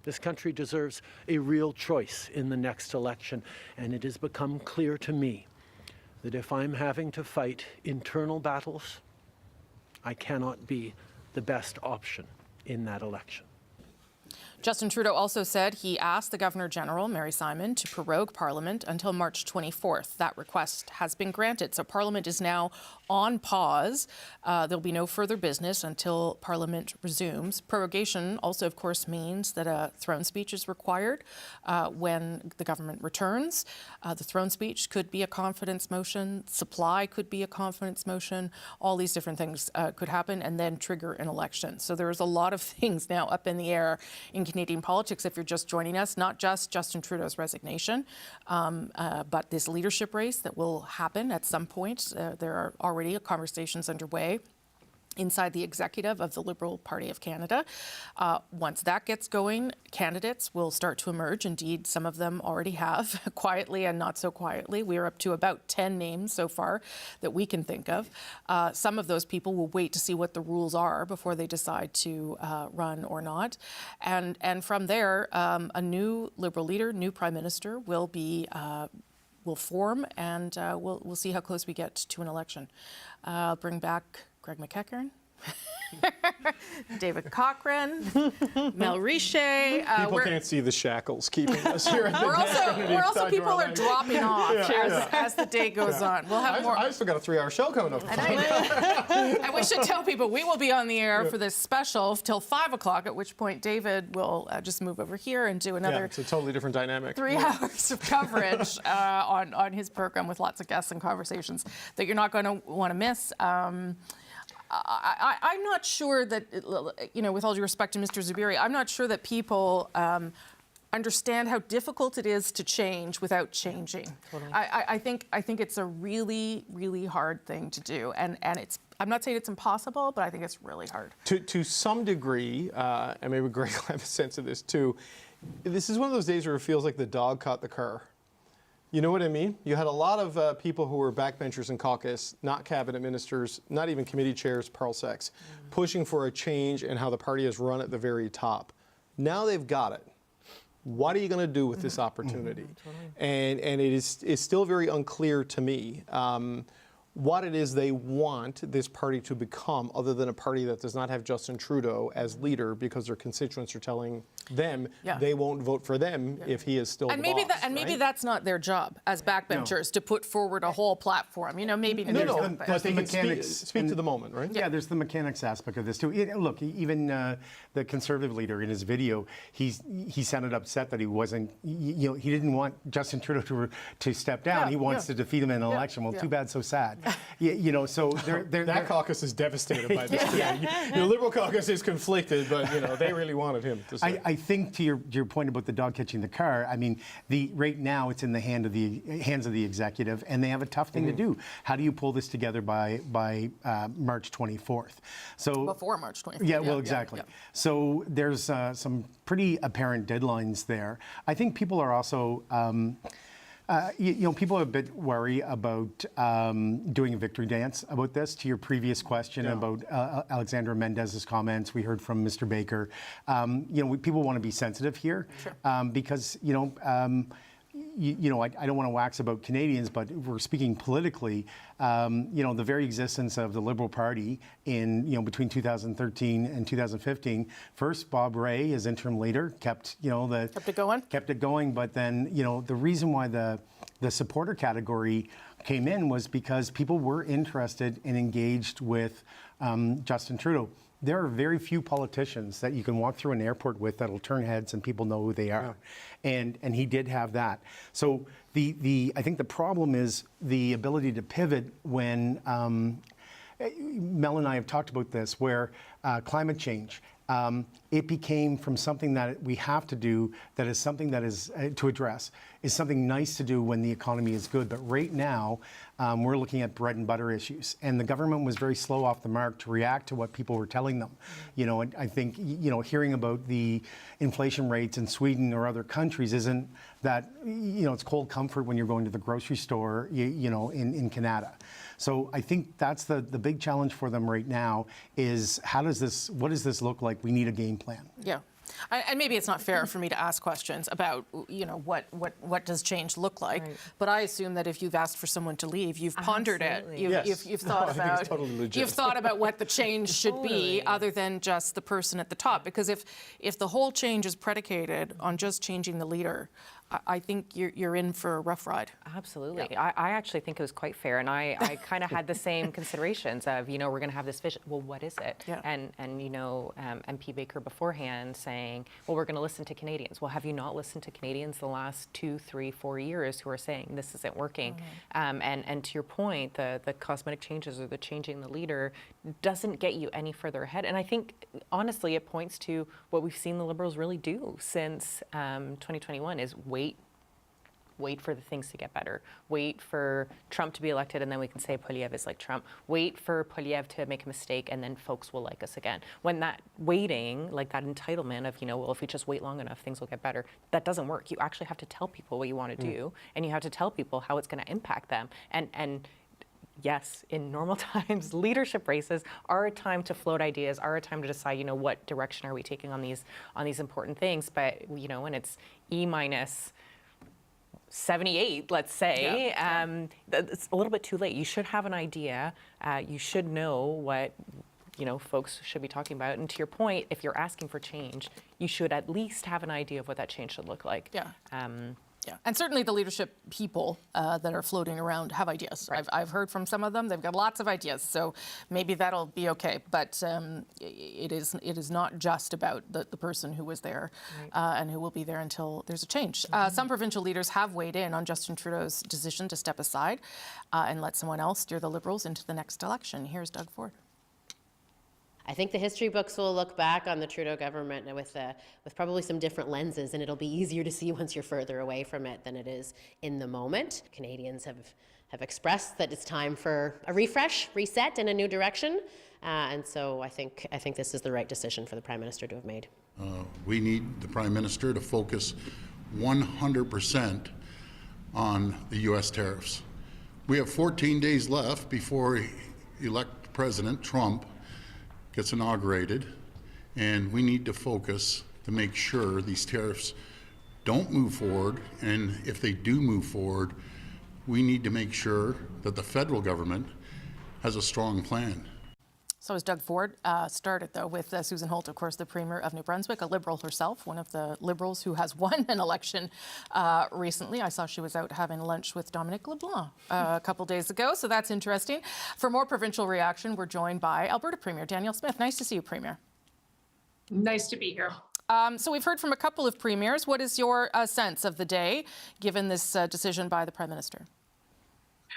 S13: This country deserves a real choice in the next election, and it has become clear to me that if I'm having to fight internal battles, I cannot be the best option in that election.
S3: Justin Trudeau also said he asked the Governor-General, Mary Simon, to prorogue Parliament until March 24th. That request has been granted, so Parliament is now on pause. There'll be no further business until Parliament resumes. Prorogation also, of course, means that a throne speech is required when the government returns. The throne speech could be a confidence motion, supply could be a confidence motion, all these different things could happen and then trigger an election. So there's a lot of things now up in the air in Canadian politics, if you're just joining us, not just Justin Trudeau's resignation, but this leadership race that will happen at some point. There are already conversations underway inside the executive of the Liberal Party of Canada. Once that gets going, candidates will start to emerge. Indeed, some of them already have, quietly and not so quietly. We're up to about 10 names so far that we can think of. Some of those people will wait to see what the rules are before they decide to run or not. And from there, a new Liberal leader, new Prime Minister will form, and we'll see how close we get to an election. I'll bring back Greg McEachern, David Cochrane, Mel Richer.
S12: People can't see the shackles keeping us here.
S3: We're also people are dropping off as the day goes on. We'll have more.
S12: I still got a 3-hour show coming up.
S3: And we should tell people we will be on the air for this special till 5 o'clock, at which point David will just move over here and do another.
S12: Yeah, it's a totally different dynamic.
S3: 3 hours of coverage on his program with lots of guests and conversations that you're not going to want to miss. I'm not sure that, with all due respect to Mr. Zuberi, I'm not sure that people understand how difficult it is to change without changing. Totally. I think it's a really, really hard thing to do, and I'm not saying it's impossible, but I think it's really hard.
S12: To some degree, and maybe Greg will have a sense of this too, this is one of those days where it feels like the dog caught the car. You know what I mean? You had a lot of people who were backbenchers in caucus, not cabinet ministers, not even committee chairs, parsecs, pushing for a change in how the party is run at the very top. Now they've got it. What are you going to do with this opportunity? And it is still very unclear to me what it is they want this party to become, other than a party that does not have Justin Trudeau as leader because their constituents are telling them they won't vote for them if he is still the boss.
S3: Maybe that's not their job as backbenchers to put forward a whole platform. Maybe
S12: But the mechanics speak to the moment, right?
S17: Yeah, there's the mechanics aspect of this too. Look, even the Conservative leader in his video, he sounded upset that he wasn't. He didn't want Justin Trudeau to step down. He wants to defeat him in an election. Well, too bad, so sad. So
S12: that caucus is devastated by this. The Liberal caucus is conflicted, but they really wanted him to say.
S17: I think to your point about the dog catching the car, I mean, right now it's in the hands of the executive, and they have a tough thing to do. How do you pull this together by March 24th? So
S3: before March 24th.
S17: Yeah, well, exactly. So there's some pretty apparent deadlines there. I think people are also. People are a bit worried about doing a victory dance about this. To your previous question about Alexandra Mendez's comments, we heard from Mr. Baker. People want to be sensitive here because I don't want to wax about Canadians, but we're speaking politically. The very existence of the Liberal Party in, between 2013 and 2015, first Bob Rae, as interim leader, kept it going. But then, the reason why the supporter category came in was because people were interested and engaged with Justin Trudeau. There are very few politicians that you can walk through an airport with that'll turn heads and people know who they are. Yeah. And he did have that. So I think the problem is the ability to pivot when Mel and I have talked about this, where climate change, it became from something that we have to do, that is something that is to address, is something nice to do when the economy is good. But right now, we're looking at bread and butter issues. And the government was very slow off the mark to react to what people were telling them. And I think, hearing about the inflation rates in Sweden or other countries isn't that, it's cold comfort when you're going to the grocery store, in Canada. So I think that's the big challenge for them right now is what does this look like? We need a game plan.
S3: Yeah. And maybe it's not fair for me to ask questions about, what does change look like? Right. But I assume that if you've asked for someone to leave, you've pondered it. You've thought about you've thought about what the change should be, other than just the person at the top. Because if the whole change is predicated on just changing the leader, I think you're in for a rough ride.
S18: Absolutely. Yeah. I actually think it was quite fair, and I kind of had the same considerations of, we're going to have this vision. Well, what is it? Yeah. And MP Baker beforehand saying, well, we're going to listen to Canadians. Well, have you not listened to Canadians the last 2, 3, 4 years who are saying this isn't working? Mm-hmm. And to your point, the cosmetic changes or the changing the leader doesn't get you any further ahead. And I think, honestly, it points to what we've seen the Liberals really do since 2021 is wait for the things to get better. Wait for Trump to be elected, and then we can say Poilievre is like Trump. Wait for Poilievre to make a mistake, and then folks will like us again. When that waiting, like that entitlement of, well, if we just wait long enough, things will get better, that doesn't work. You actually have to tell people what you want to do, and you have to tell people how it's going to impact them. And yes, in normal times, leadership races are a time to float ideas, are a time to decide, what direction are we taking on these important things. But, when it's E- 78, let's say, it's a little bit too late. You should have an idea. You should know what, folks should be talking about. And to your point, if you're asking for change, you should at least have an idea of what that change should look like.
S3: Yeah. Yeah, and certainly the leadership people that are floating around have ideas. Right. I've heard from some of them; they've got lots of ideas. So maybe that'll be okay. But it is not just about the person who was there and who will be there until there's a change. Mm-hmm. Some provincial leaders have weighed in on Justin Trudeau's decision to step aside and let someone else steer the Liberals into the next election. Here's Doug Ford.
S1: I think the history books will look back on the Trudeau government with probably some different lenses, and it'll be easier to see once you're further away from it than it is in the moment. Canadians have expressed that it's time for a refresh, reset, and a new direction, and so I think this is the right decision for the Prime Minister to have made.
S6: We need the Prime Minister to focus 100% on the U.S. tariffs. We have 14 days left before elect President Trump gets inaugurated, and we need to focus to make sure these tariffs don't move forward, and if they do move forward, we need to make sure that the federal government has a strong plan.
S3: So as Doug Ford started, though, with Susan Holt, of course, the Premier of New Brunswick, a Liberal herself, one of the Liberals who has won an election recently. I saw she was out having lunch with Dominic LeBlanc a couple days ago, so that's interesting. For more provincial reaction, we're joined by Alberta Premier Danielle Smith. Nice to see you, Premier.
S20: Nice to be here.
S3: So we've heard from a couple of premiers. What is your sense of the day, given this decision by the Prime Minister?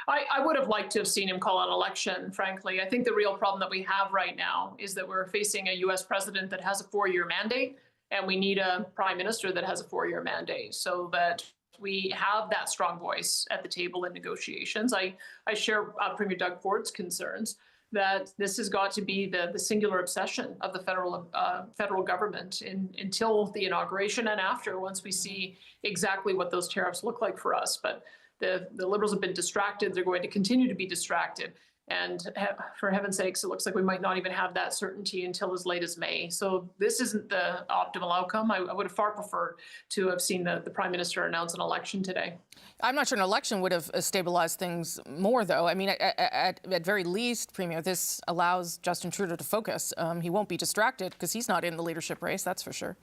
S20: I would have liked to have seen him call an election, frankly. I think the real problem that we have right now is that we're facing a U.S. president that has a 4-year mandate, and we need a prime minister that has a 4-year mandate so that we have that strong voice at the table in negotiations. I share Premier Doug Ford's concerns that this has got to be the singular obsession of the federal government until the inauguration and after, once we see exactly what those tariffs look like for us. But the Liberals have been distracted. They're going to continue to be distracted. And for heaven's sakes, it looks like we might not even have that certainty until as late as May. So this isn't the optimal outcome. I would have far preferred to have seen the Prime Minister announce an election today.
S3: I'm not sure an election would have stabilized things more, though. I mean, at very least, Premier, this allows Justin Trudeau to focus. He won't be distracted because he's not in the leadership race, that's for sure.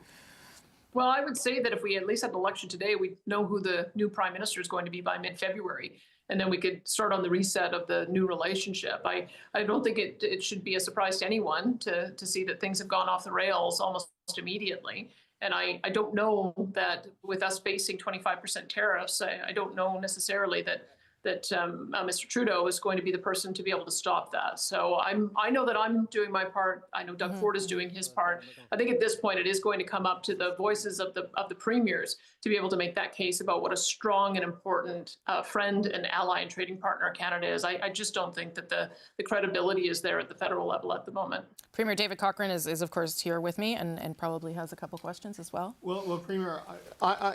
S20: Well, I would say that if we at least had an election today, we'd know who the new Prime Minister is going to be by mid-February. And then we could start on the reset of the new relationship. I don't think it should be a surprise to anyone to see that things have gone off the rails almost immediately. And I don't know that with us facing 25% tariffs, I don't know necessarily that Mr. Trudeau is going to be the person to be able to stop that. So I know that I'm doing my part. I know Doug Ford is doing his part. I think at this point it is going to come up to the voices of the premiers to be able to make that case about what a strong and important friend and ally and trading partner Canada is. I just don't think that the credibility is there at the federal level at the moment.
S3: Premier David Cochrane is of course here with me and probably has a couple questions as well.
S12: Well, Premier,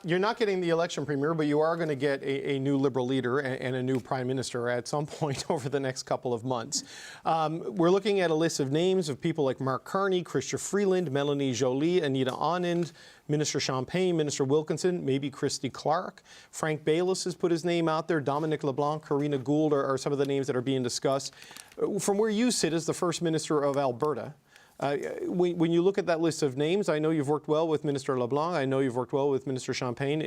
S12: you're not getting the election, Premier, but you are going to get a new Liberal leader and a new Prime Minister at some point over the next couple of months. We're looking at a list of names of people like Mark Carney, Chrystia Freeland, Melanie Joly, Anita Anand, Minister Champagne, Minister Wilkinson, maybe Christy Clark. Frank Baylis has put his name out there. Dominic LeBlanc, Karina Gould are some of the names that are being discussed. From where you sit as the First Minister of Alberta, when you look at that list of names, I know you've worked well with Minister LeBlanc. I know you've worked well with Minister Champagne.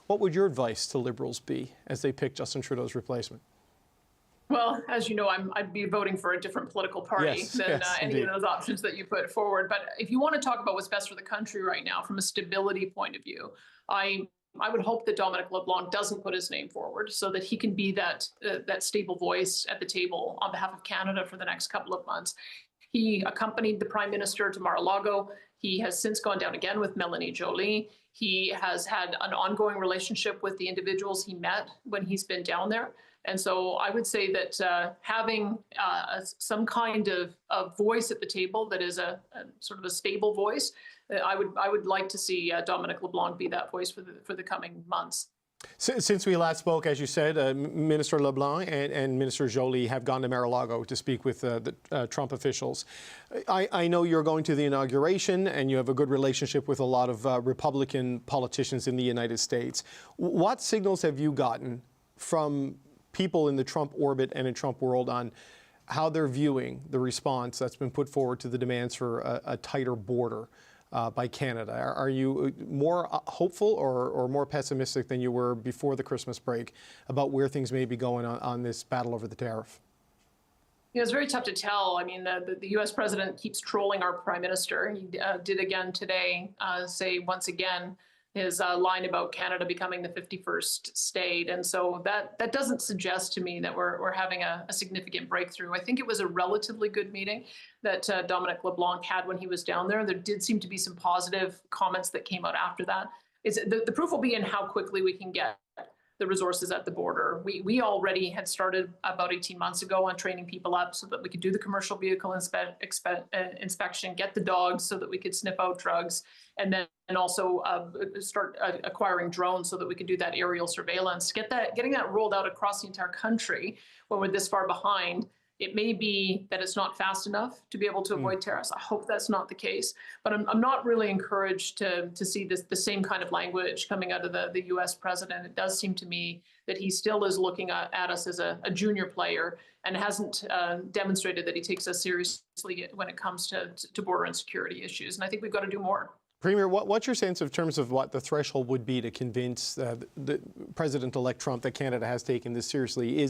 S12: What would your advice to Liberals be as they pick Justin Trudeau's replacement?
S20: Well, as you know, I'd be voting for a different political party than any of those options that you put forward. But if you want to talk about what's best for the country right now from a stability point of view, I would hope that Dominic LeBlanc doesn't put his name forward so that he can be that stable voice at the table on behalf of Canada for the next couple of months. He accompanied the Prime Minister to Mar-a-Lago. He has since gone down again with Melanie Joly. He has had an ongoing relationship with the individuals he met when he's been down there. And so I would say that having some kind of voice at the table that is a sort of a stable voice, I would like to see Dominic LeBlanc be that voice for the coming months.
S12: Since we last spoke, as you said, Minister LeBlanc and Minister Joly have gone to Mar-a-Lago to speak with the Trump officials. I know you're going to the inauguration and you have a good relationship with a lot of Republican politicians in the United States. What signals have you gotten from people in the Trump orbit and in Trump world on how they're viewing the response that's been put forward to the demands for a tighter border by Canada? Are you more hopeful or more pessimistic than you were before the Christmas break about where things may be going on this battle over the tariff?
S20: It's very tough to tell. I mean, the U.S. president keeps trolling our prime minister. He did again today, say once again, his line about Canada becoming the 51st state. And so that doesn't suggest to me that we're having a significant breakthrough. I think it was a relatively good meeting that Dominic LeBlanc had when he was down there. There did seem to be some positive comments that came out after that. The proof will be in how quickly we can get the resources at the border. We already had started about 18 months ago on training people up so that we could do the commercial vehicle inspection, get the dogs so that we could sniff out drugs, and then also start acquiring drones so that we could do that aerial surveillance. Getting that rolled out across the entire country when we're this far behind. It may be that it's not fast enough to be able to avoid tariffs. I hope that's not the case. But I'm not really encouraged to see the same kind of language coming out of the U.S. president. It does seem to me that he still is looking at us as a junior player and hasn't demonstrated that he takes us seriously when it comes to border and security issues. And I think we've got to do more.
S12: Premier, what's your sense in terms of what the threshold would be to convince the President-elect Trump that Canada has taken this seriously?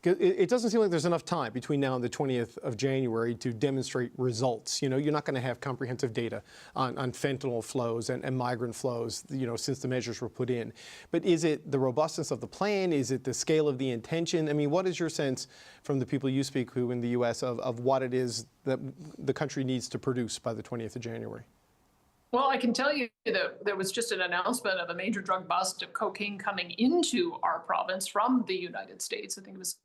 S12: It doesn't seem like there's enough time between now and the 20th of January to demonstrate results. You know, you're not going to have comprehensive data on fentanyl flows and migrant flows, since the measures were put in. But is it the robustness of the plan? Is it the scale of the intention? I mean, what is your sense from the people you speak to in the U.S. of what it is that the country needs to produce by the 20th of January?
S20: Well, I can tell you that there was just an announcement of a major drug bust of cocaine coming into our province from the United States. I think it was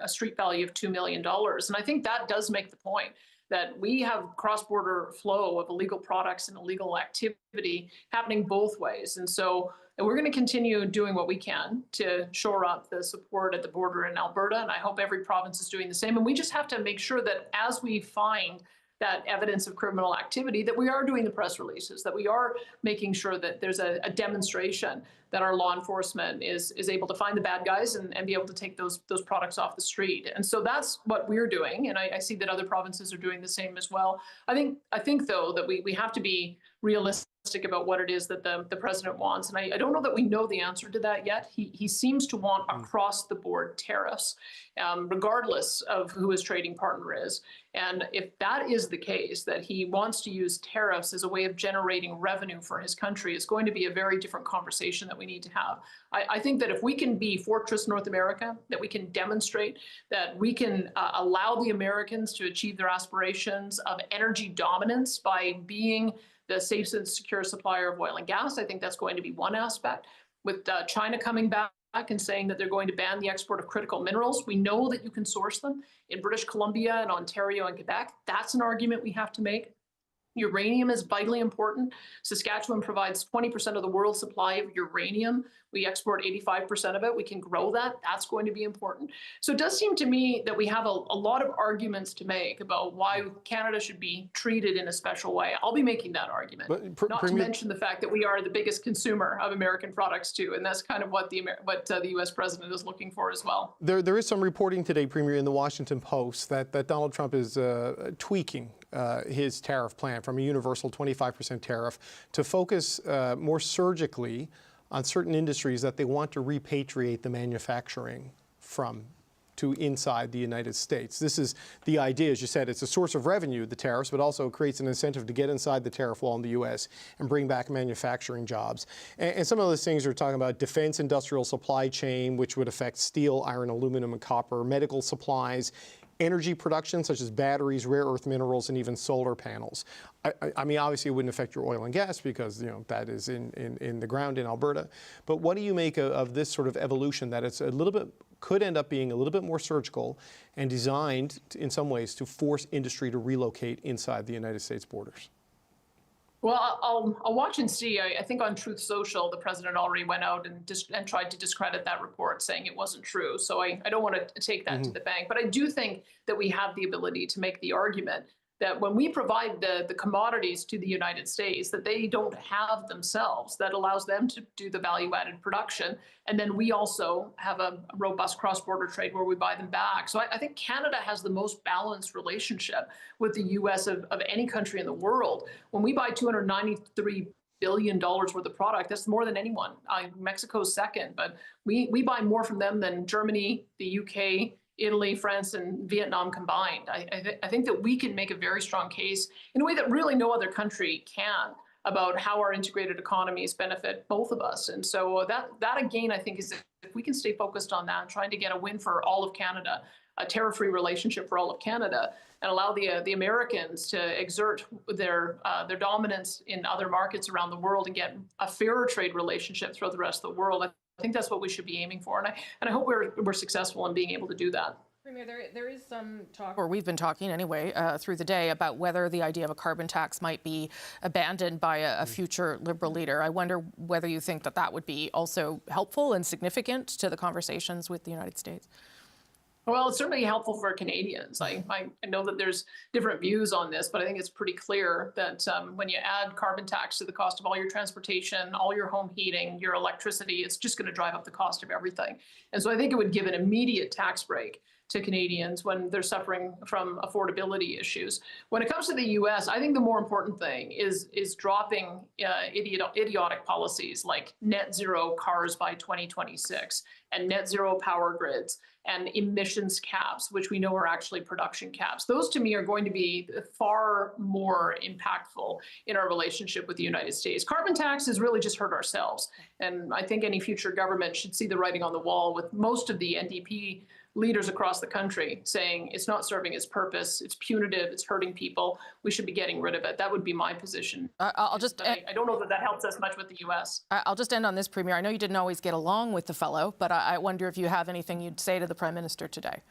S20: a street value of $2 million. And I think that does make the point that we have cross-border flow of illegal products and illegal activity happening both ways. And so And we're going to continue doing what we can to shore up the support at the border in Alberta. And I hope every province is doing the same. And we just have to make sure that as we find that evidence of criminal activity, that we are doing the press releases, that we are making sure that there's a demonstration that our law enforcement is able to find the bad guys and be able to take those products off the street. And so that's what we're doing. And I see that other provinces are doing the same as well. I think though, that we have to be realistic about what it is that the president wants. And I don't know that we know the answer to that yet. He seems to want across the board tariffs, regardless of who his trading partner is. And if that is the case, that he wants to use tariffs as a way of generating revenue for his country, it's going to be a very different conversation that we need to have. I think that if we can be Fortress North America, that we can demonstrate that we can allow the Americans to achieve their aspirations of energy dominance by being the safe and secure supplier of oil and gas, I think that's going to be one aspect. With China coming back and saying that they're going to ban the export of critical minerals, we know that you can source them in British Columbia and Ontario and Quebec. That's an argument we have to make. Uranium is vitally important. Saskatchewan provides 20% of the world's supply of uranium. We export 85% of it. We can grow that. That's going to be important. So it does seem to me that we have a lot of arguments to make about why Canada should be treated in a special way. I'll be making that argument, not to mention the fact that we are the biggest consumer of American products too, and that's kind of what the U.S. president is looking for as well.
S12: There is some reporting today, Premier, in the Washington Post that Donald Trump is tweaking his tariff plan from a universal 25% tariff to focus more surgically on certain industries that they want to repatriate the manufacturing from to inside the United States. This is the idea, as you said, it's a source of revenue, the tariffs, but also creates an incentive to get inside the tariff wall in the U.S. and bring back manufacturing jobs. And some of those things are talking about defense industrial supply chain, which would affect steel, iron, aluminum, and copper, medical supplies, energy production, such as batteries, rare earth minerals, and even solar panels. I mean, obviously, it wouldn't affect your oil and gas because, that is in the ground in Alberta. But what do you make of this sort of evolution that it's a little bit, could end up being a little bit more surgical and designed in some ways to force industry to relocate inside the United States borders?
S20: Well, I'll watch and see. I think on Truth Social, the president already went out and tried to discredit that report, saying it wasn't true. So I don't want to take that to the bank. But I do think that we have the ability to make the argument that when we provide the commodities to the United States that they don't have themselves, that allows them to do the value-added production. And then we also have a robust cross-border trade where we buy them back. So I think Canada has the most balanced relationship with the U.S. of any country in the world. When we buy $293 billion worth of product, that's more than anyone. Mexico's second, but we buy more from them than Germany, the UK, Italy, France, and Vietnam combined. I think that we can make a very strong case in a way that really no other country can about how our integrated economies benefit both of us. And so that again, I think is if we can stay focused on that, trying to get a win for all of Canada, a tariff-free relationship for all of Canada, and allow the Americans to exert their dominance in other markets around the world and get a fairer trade relationship throughout the rest of the world. I think that's what we should be aiming for, and I hope we're successful in being able to do that.
S3: Premier, there is some talk, or we've been talking anyway, through the day about whether the idea of a carbon tax might be abandoned by a future Liberal leader. I wonder whether you think that would be also helpful and significant to the conversations with the United States.
S20: Well, it's certainly helpful for Canadians. I know that there's different views on this, but I think it's pretty clear that when you add carbon tax to the cost of all your transportation, all your home heating, your electricity, it's just going to drive up the cost of everything. And so I think it would give an immediate tax break to Canadians when they're suffering from affordability issues. When it comes to the U.S., I think the more important thing is dropping idiotic policies like net zero cars by 2026 and net zero power grids and emissions caps, which we know are actually production caps. Those to me are going to be far more impactful in our relationship with the United States. Carbon tax has really just hurt ourselves. And I think any future government should see the writing on the wall, with most of the NDP leaders across the country saying it's not serving its purpose, it's punitive, it's hurting people, we should be getting rid of it. That would be my position.
S3: I
S20: don't know that helps us much with the U.S.
S3: I'll just end on this, Premier. I know you didn't always get along with the fellow, but I wonder if you have anything you'd say to the Prime Minister today.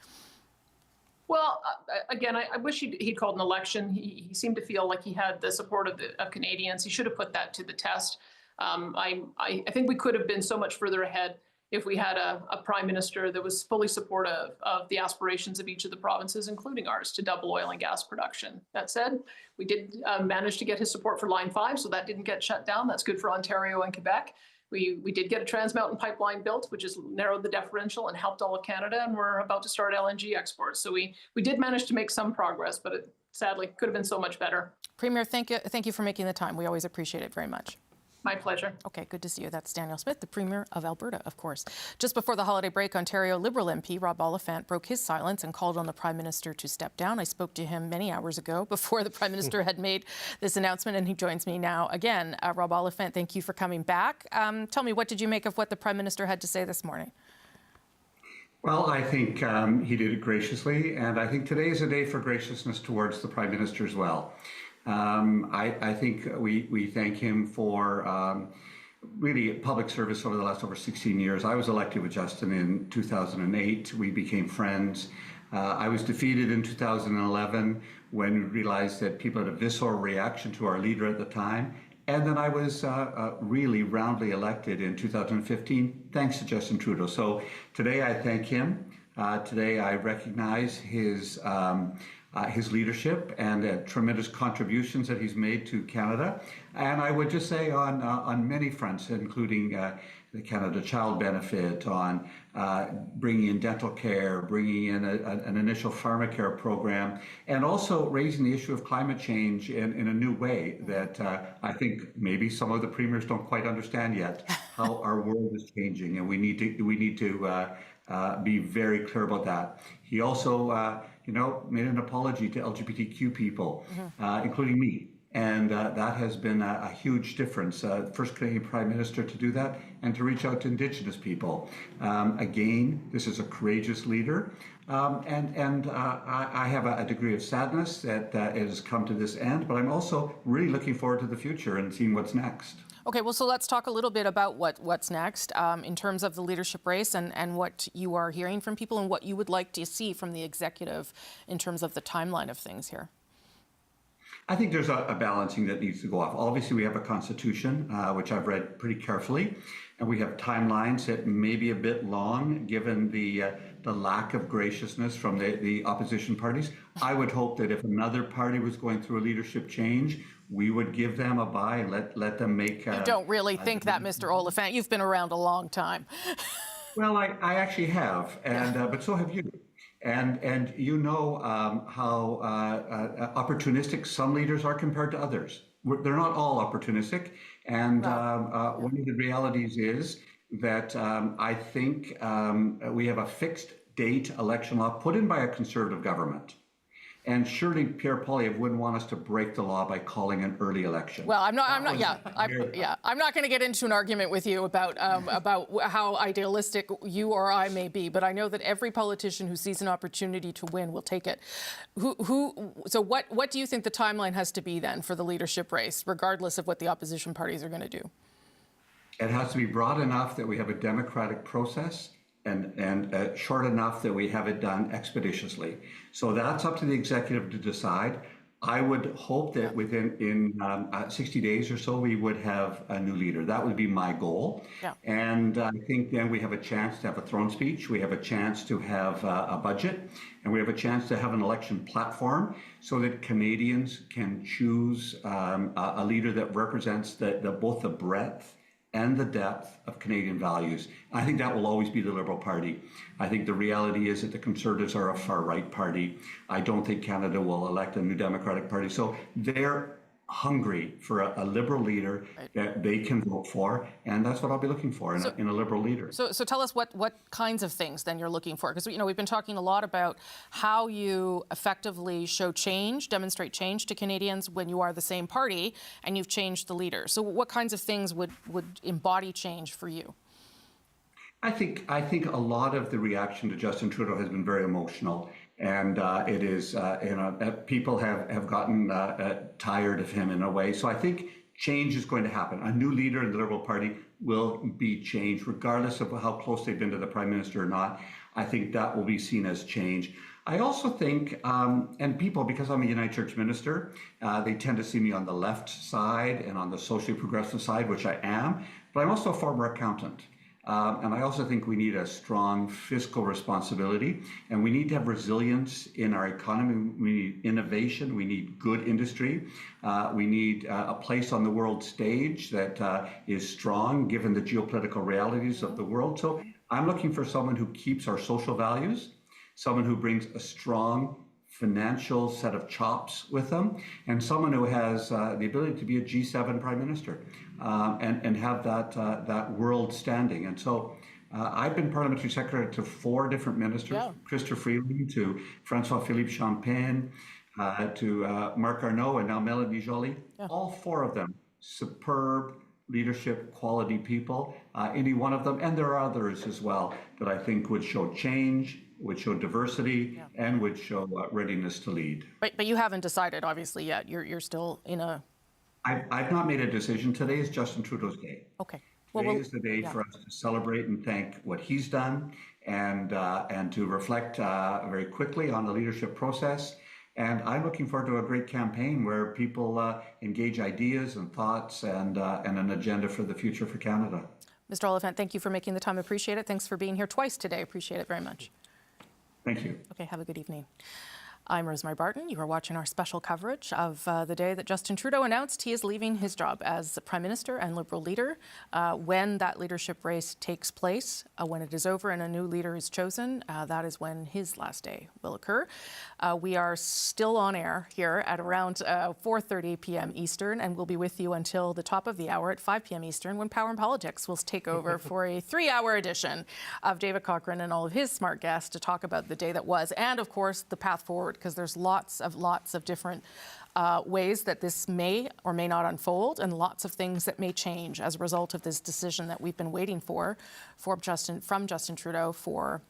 S20: Well, again, I wish he'd called an election. He seemed to feel like he had the support of Canadians. He should have put that to the test. I think we could have been so much further ahead if we had a prime minister that was fully supportive of the aspirations of each of the provinces, including ours, to double oil and gas production. That said, we did manage to get his support for Line 5, so that didn't get shut down. That's good for Ontario and Quebec. We did get a Trans Mountain pipeline built, which has narrowed the differential and helped all of Canada, and we're about to start LNG exports. So we did manage to make some progress, but it sadly could have been so much better.
S3: Premier, thank you for making the time. We always appreciate it very much.
S20: My pleasure.
S3: Okay, good to see you. That's Danielle Smith, the Premier of Alberta, of course. Just before the holiday break, Ontario Liberal MP Rob Oliphant broke his silence and called on the Prime Minister to step down. I spoke to him many hours ago before the Prime Minister had made this announcement, and he joins me now again. Rob Oliphant, thank you for coming back. Tell me, what did you make of what the Prime Minister had to say this morning?
S16: Well, I think he did it graciously, and I think today is a day for graciousness towards the Prime Minister as well. I think we thank him for really public service over the last over 16 years. I was elected with Justin in 2008. We became friends. I was defeated in 2011 when we realized that people had a visceral reaction to our leader at the time. And then I was really roundly elected in 2015, thanks to Justin Trudeau. So today I thank him. Today I recognize his leadership and tremendous contributions that he's made to Canada. And I would just say on many fronts, including the Canada Child Benefit, on bringing in dental care, bringing in an initial pharmacare program, and also raising the issue of climate change in a new way that I think maybe some of the premiers don't quite understand yet, how our world is changing, and we need to be very clear about that. He also made an apology to LGBTQ people, including me. And that has been a huge difference. First Canadian Prime Minister to do that and to reach out to Indigenous people. Again, this is a courageous leader. I have a degree of sadness that it has come to this end, but I'm also really looking forward to the future and seeing what's next.
S3: Okay, well, so let's talk a little bit about what's next in terms of the leadership race and what you are hearing from people and what you would like to see from the executive in terms of the timeline of things here.
S16: I think there's a balancing that needs to go off. Obviously, we have a constitution, which I've read pretty carefully, and we have timelines that may be a bit long, given the lack of graciousness from the opposition parties. I would hope that if another party was going through a leadership change, we would give them a bye and let them make.
S3: You don't really think that, Mr. Oliphant. You've been around a long time.
S16: Well, I actually have, and but so have you. And you know how opportunistic some leaders are compared to others. They're not all opportunistic. And one of the realities is that I think we have a fixed date election law put in by a Conservative government. And surely Pierre Poilievre wouldn't want us to break the law by calling an early election.
S3: Well, I'm not going to get into an argument with you about how idealistic you or I may be, but I know that every politician who sees an opportunity to win will take it. So what do you think the timeline has to be then for the leadership race, regardless of what the opposition parties are going to do?
S16: It has to be broad enough that we have a democratic process, and short enough that we have it done expeditiously. So that's up to the executive to decide. I would hope that within 60 days or so, we would have a new leader. That would be my goal. Yeah. And I think then we have a chance to have a throne speech. We have a chance to have a budget, and we have a chance to have an election platform so that Canadians can choose a leader that represents both the breadth and the depth of Canadian values. I think that will always be the Liberal Party. I think the reality is that the Conservatives are a far-right party. I don't think Canada will elect a new Democratic Party. So they're hungry for a Liberal leader that they can vote for, and that's what I'll be looking for in a Liberal leader.
S3: So tell us what kinds of things then you're looking for, because we've been talking a lot about how you effectively show change, demonstrate change to Canadians when you are the same party and you've changed the leader. So what kinds of things would embody change for you?
S16: I think a lot of the reaction to Justin Trudeau has been very emotional. And it is, people have gotten tired of him in a way. So I think change is going to happen. A new leader in the Liberal Party will be changed, regardless of how close they've been to the Prime Minister or not. I think that will be seen as change. I also think, and people, because I'm a United Church minister, they tend to see me on the left side and on the socially progressive side, which I am, but I'm also a former accountant. And I also think we need a strong fiscal responsibility, and we need to have resilience in our economy. We need innovation. We need good industry. We need a place on the world stage that is strong given the geopolitical realities of the world. So I'm looking for someone who keeps our social values, someone who brings a strong financial set of chops with them, and someone who has the ability to be a G7 prime minister and have that world standing. And so I've been parliamentary secretary to 4 different ministers, Chrysler Freeland, to Francois-Philippe Champagne, to Marc Arnault, and now Melanie Joly. All 4 of them superb leadership quality people, any one of them, and there are others as well that I think would show change, would show diversity, and would show readiness to lead.
S3: But you haven't decided, obviously, yet. You're still in a...
S16: I've not made a decision. Today is Justin Trudeau's day.
S3: Okay.
S16: Today is the day for us to celebrate and thank what he's done, and to reflect very quickly on the leadership process. And I'm looking forward to a great campaign where people engage ideas and thoughts and an agenda for the future for Canada.
S3: Mr. Oliphant, thank you for making the time. Appreciate it. Thanks for being here twice today. Appreciate it very much.
S16: Thank you.
S3: Okay, have a good evening. I'm Rosemary Barton. You are watching our special coverage of the day that Justin Trudeau announced he is leaving his job as Prime Minister and Liberal leader. When that leadership race takes place, when it is over and a new leader is chosen, that is when his last day will occur. We are still on air here at around 4:30 p.m. Eastern, and we'll be with you until the top of the hour at 5 p.m. Eastern, when Power and Politics will take over for a 3-hour edition of David Cochrane and all of his smart guests to talk about the day that was, and of course the path forward, because there's lots of different ways that this may or may not unfold, and lots of things that may change as a result of this decision that we've been waiting for Justin Trudeau for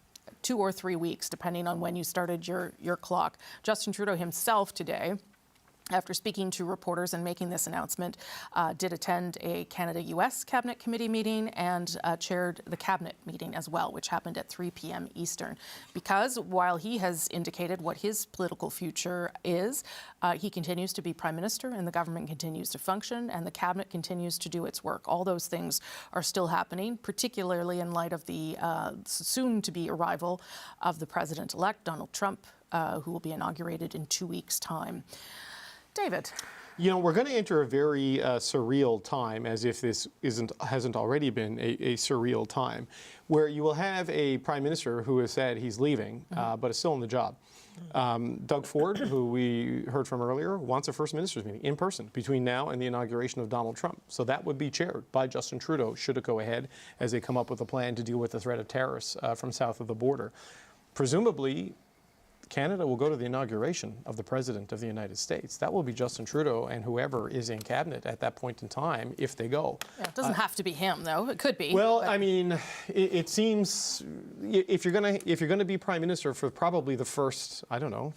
S3: 2 or 3 weeks, depending on when you started your clock. Justin Trudeau himself today, after speaking to reporters and making this announcement, did attend a Canada-US Cabinet Committee meeting and chaired the Cabinet meeting as well, which happened at 3 p.m. Eastern. Because while he has indicated what his political future is, he continues to be Prime Minister, and the government continues to function, and the Cabinet continues to do its work. All those things are still happening, particularly in light of the soon-to-be arrival of the President-elect, Donald Trump, who will be inaugurated in 2 weeks' time. David.
S12: You know, we're going to enter a very surreal time, as if this hasn't already been a surreal time, where you will have a prime minister who has said he's leaving, but is still in the job. Doug Ford, who we heard from earlier, wants a first minister's meeting in person between now and the inauguration of Donald Trump. So that would be chaired by Justin Trudeau, should it go ahead, as they come up with a plan to deal with the threat of terrorists from south of the border. Presumably, Canada will go to the inauguration of the President of the United States. That will be Justin Trudeau and whoever is in cabinet at that point in time, if they go.
S3: Yeah, it doesn't have to be him, though. It could be.
S12: Well, I mean, it seems if you're gonna be Prime Minister for probably the first, I don't know,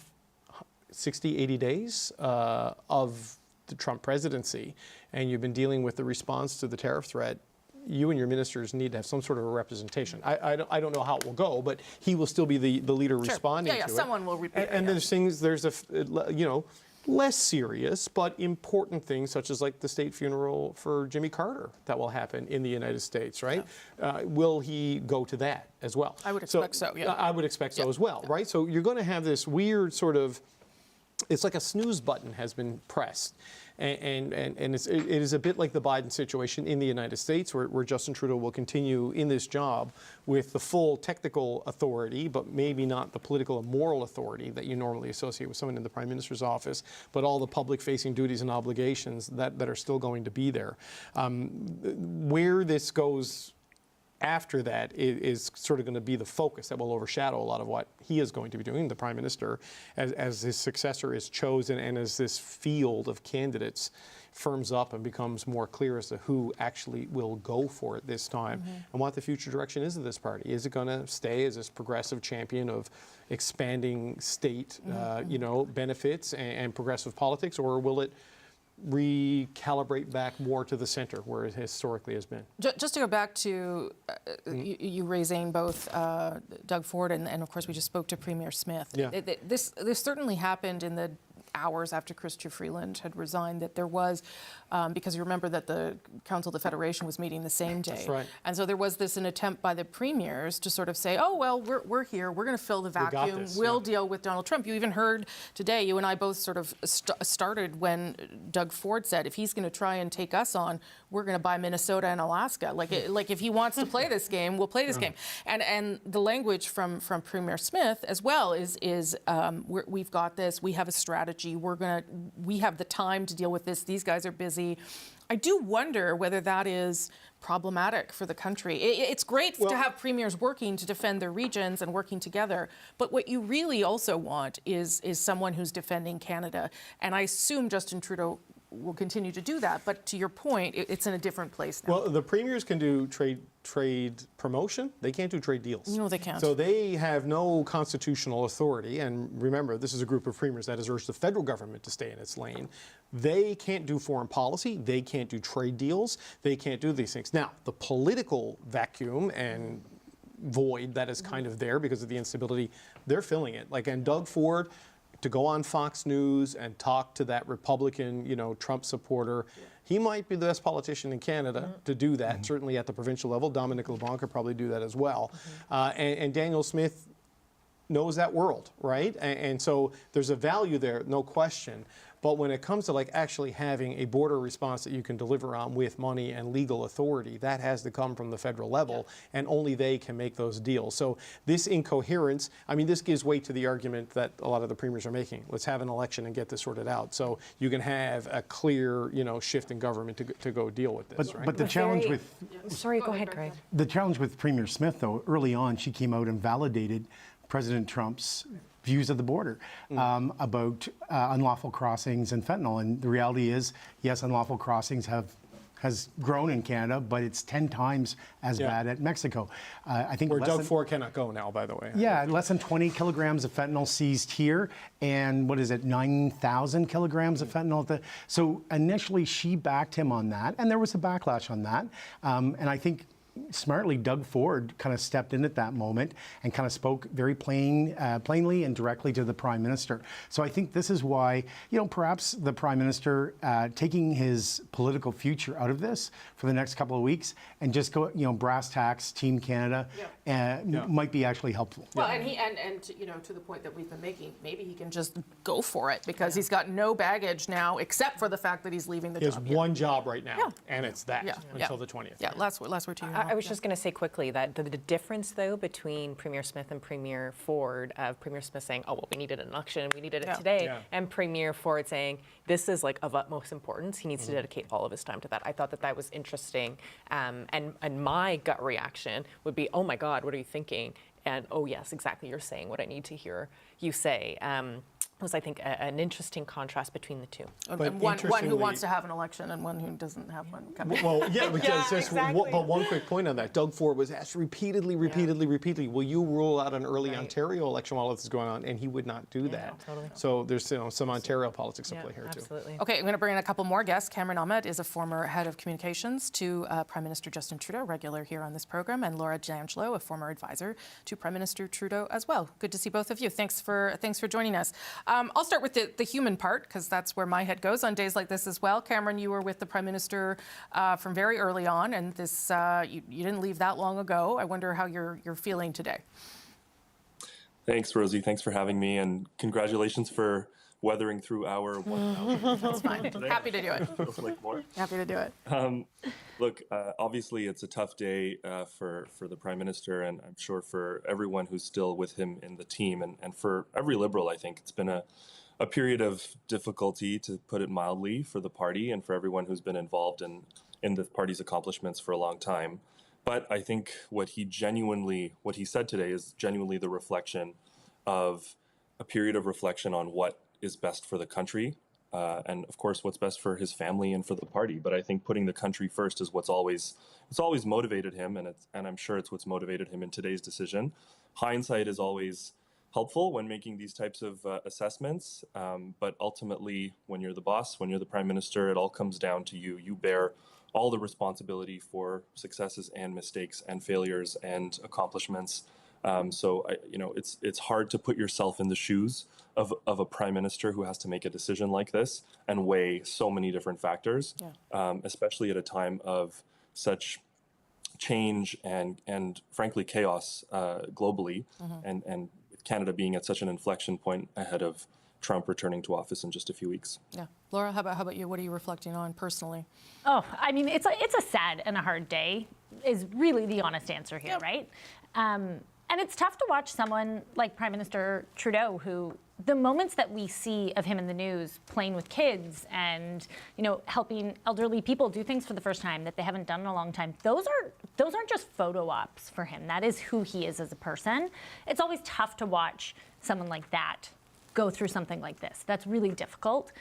S12: 60, 80 days of the Trump presidency, and you've been dealing with the response to the tariff threat, you and your ministers need to have some sort of a representation. I don't know how it will go, but he will still be the leader responding to it.
S3: Someone will repeat it.
S12: And there's things, there's less serious but important things, such as like the state funeral for Jimmy Carter that will happen in the United States, right? Yeah. Will he go to that as well?
S3: I would expect so, yeah.
S12: I would expect so as well, right? So you're going to have this weird sort of, it's like a snooze button has been pressed. And it is a bit like the Biden situation in the United States, where Justin Trudeau will continue in this job with the full technical authority, but maybe not the political and moral authority that you normally associate with someone in the Prime Minister's office, but all the public-facing duties and obligations that are still going to be there. Where this goes after that is sort of going to be the focus that will overshadow a lot of what he is going to be doing, the Prime Minister, as his successor is chosen and as this field of candidates firms up and becomes more clear as to who actually will go for it this time and what the future direction is of this party. Is it going to stay as this progressive champion of expanding state, benefits and progressive politics, or will it recalibrate back more to the center where it historically has been.
S3: Just to go back to you raising both Doug Ford and of course we just spoke to Premier Smith.
S12: Yeah.
S3: This certainly happened in the hours after Chrystia Freeland had resigned, that there was, because you remember that the Council of the Federation was meeting the same day.
S12: That's right.
S3: And so there was an attempt by the premiers to sort of say, oh, well, we're here, we're going to fill the vacuum, we'll deal with Donald Trump. You even heard today, you and I both sort of started when Doug Ford said, if he's going to try and take us on, we're going to buy Minnesota and Alaska. Like if he wants to play this game, we'll play this game. And the language from Premier Smith as well is we've got this, we have a strategy, we have the time to deal with this, these guys are busy. I do wonder whether that is problematic for the country. It's great to have premiers working to defend their regions and working together, but what you really also want is someone who's defending Canada. And I assume Justin Trudeau will continue to do that, but to your point, it's in a different place now.
S12: Well, the premiers can do trade promotion. They can't do trade deals.
S3: No, they can't.
S12: So they have no constitutional authority. And remember, this is a group of premiers that has urged the federal government to stay in its lane. They can't do foreign policy. They can't do trade deals. They can't do these things. Now, the political vacuum and void that is kind of there because of the instability, they're filling it. And Doug Ford, to go on Fox News and talk to that Republican, Trump supporter, he might be the best politician in Canada to do that, certainly at the provincial level. Dominic LeBlanc could probably do that as well. And Daniel Smith knows that world, right? And so there's a value there, no question. But when it comes to actually having a border response that you can deliver on with money and legal authority, that has to come from the federal level, and only they can make those deals. So this incoherence, this gives weight to the argument that a lot of the premiers are making. Let's have an election and get this sorted out, so you can have a clear, shift in government to go deal with this. Right?
S17: But the challenge with
S18: sorry, go ahead, Greg.
S17: The challenge with Premier Smith, though, early on, she came out and validated President Trump's views of the border about unlawful crossings and fentanyl. And the reality is, yes, unlawful crossings has grown in Canada, but it's 10 times as bad at Mexico. I think
S12: where Doug Ford cannot go now, by the way.
S17: Yeah, less than 20 kilograms of fentanyl seized here, and 9,000 kilograms of fentanyl. So initially, she backed him on that, and there was a backlash on that. And I think smartly, Doug Ford kind of stepped in at that moment and kind of spoke very plainly and directly to the Prime Minister. So I think this is why, perhaps the Prime Minister taking his political future out of this for the next couple of weeks and just go, brass tacks, Team Canada, might be actually helpful.
S3: Well, and to the point that we've been making, maybe he can just go for it because he's got no baggage now except for the fact that he's leaving the job.
S12: He has one job right now, and it's that until the 20th.
S3: Yeah, last word to you.
S18: I was just going to say quickly that the difference, though, between Premier Smith and Premier Ford, Premier Smith saying, oh, well, we needed an election, we needed it today, and Premier Ford saying, this is of utmost importance, he needs to dedicate all of his time to that. I thought that was interesting, and my gut reaction would be, oh my God, what are you thinking? And, oh yes, exactly, you're saying what I need to hear you say. Was, I think, an interesting contrast between the two.
S3: And one who wants to have an election and one who doesn't have one coming.
S12: Well, yeah, because but one quick point on that. Doug Ford was asked repeatedly, will you rule out an early Ontario election while this is going on? And he would not do that.
S3: Totally.
S12: So there's some Ontario politics at play here,
S18: absolutely.
S12: too.
S3: Okay, I'm going to bring in a couple more guests. Cameron Ahmed is a former head of communications to Prime Minister Justin Trudeau, regular here on this program, and Laura D'Angelo, a former advisor to Prime Minister Trudeau as well. Good to see both of you. Thanks for joining us. I'll start with the human part, because that's where my head goes on days like this as well. Cameron, you were with the Prime Minister from very early on, and this you didn't leave that long ago. I wonder how you're feeling today.
S21: Thanks, Rosie. Thanks for having me, and congratulations for weathering through our 1,000.
S3: That's fine. Happy to do it.
S21: Feels like more.
S3: Happy to do it.
S21: Look, obviously it's a tough day for the Prime Minister, and I'm sure for everyone who's still with him in the team, and for every Liberal. I think it's been a period of difficulty, to put it mildly, for the party and for everyone who's been involved in the party's accomplishments for a long time. But I think what he said today is genuinely the reflection of a period of reflection on what is best for the country, and of course what's best for his family and for the party. But I think putting the country first is it's always motivated him, and I'm sure it's what's motivated him in today's decision. Hindsight is always helpful when making these types of assessments. But ultimately, when you're the boss, when you're the prime minister, it all comes down to you. You bear all the responsibility for successes and mistakes and failures and accomplishments. So it's hard to put yourself in the shoes of a prime minister who has to make a decision like this and weigh so many different factors, especially at a time of such change and frankly chaos globally, and Canada being at such an inflection point ahead of Trump returning to office in just a few weeks.
S3: Yeah, Laura, how about you? What are you reflecting on personally?
S7: Oh, I mean, it's a sad and a hard day is really the honest answer here, right? And it's tough to watch someone like Prime Minister Trudeau, who the moments that we see of him in the news playing with kids and, helping elderly people do things for the first time that they haven't done in a long time, those aren't just photo ops for him. That is who he is as a person. It's always tough to watch someone like that go through something like this. That's really difficult.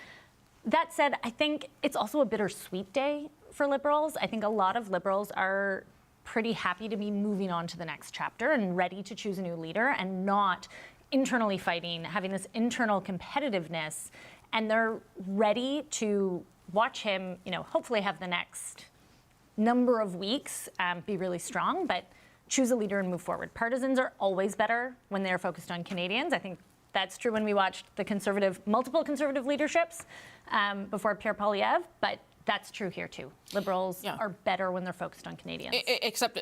S7: That said, I think it's also a bittersweet day for Liberals. I think a lot of Liberals are pretty happy to be moving on to the next chapter and ready to choose a new leader and not internally fighting, having this internal competitiveness, and they're ready to watch him, hopefully have the next number of weeks be really strong, but choose a leader and move forward. Partisans are always better when they're focused on Canadians. I think that's true when we watched the multiple conservative leaderships before Pierre Poilievre, but that's true here too. Liberals are better when they're focused on Canadians.
S3: Except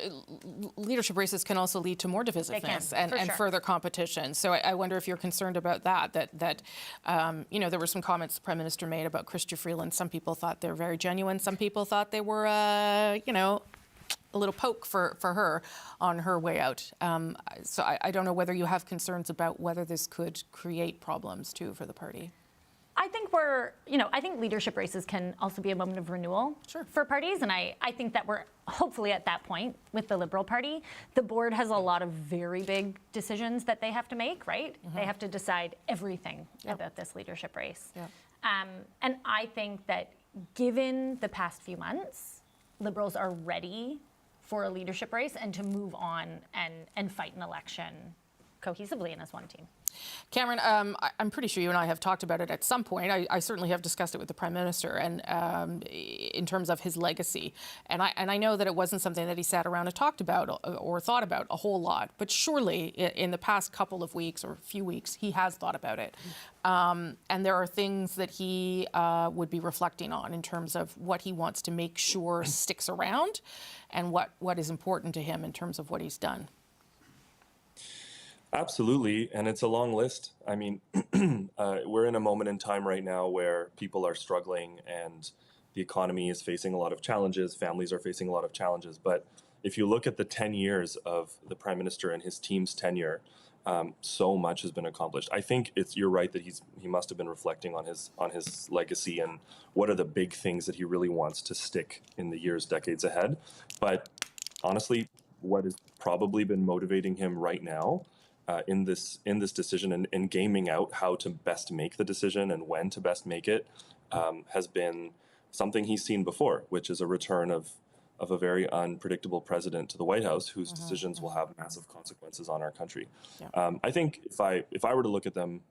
S3: leadership races can also lead to more divisiveness and further competition. So I wonder if you're concerned about that there were some comments the Prime Minister made about Chrystia Freeland. Some people thought they were very genuine. Some people thought they were, a little poke for her on her way out. So I don't know whether you have concerns about whether this could create problems too for the party.
S7: I think I think leadership races can also be a moment of renewal for parties. And I think that we're hopefully at that point with the Liberal Party. The board has a lot of very big decisions that they have to make, right? They have to decide everything about this leadership race. And I think that given the past few months, Liberals are ready for a leadership race and to move on and fight an election cohesively and as one team.
S3: Cameron, I'm pretty sure you and I have talked about it at some point. I certainly have discussed it with the Prime Minister, and in terms of his legacy. And I know that it wasn't something that he sat around and talked about or thought about a whole lot. But surely, in the past couple of weeks or few weeks, he has thought about it. And there are things that he would be reflecting on in terms of what he wants to make sure sticks around, and what is important to him in terms of what he's done.
S21: Absolutely, and it's a long list. I mean, we're in a moment in time right now where people are struggling and the economy is facing a lot of challenges, families are facing a lot of challenges. But if you look at the 10 years of the Prime Minister and his team's tenure, so much has been accomplished. I think you're right that he must have been reflecting on his legacy and what are the big things that he really wants to stick in the years, decades ahead. But honestly, what has probably been motivating him right now in this decision and gaming out how to best make the decision and when to best make it has been something he's seen before, which is a return of a very unpredictable president to the White House whose decisions will have massive consequences on our country. I think if I were to look at them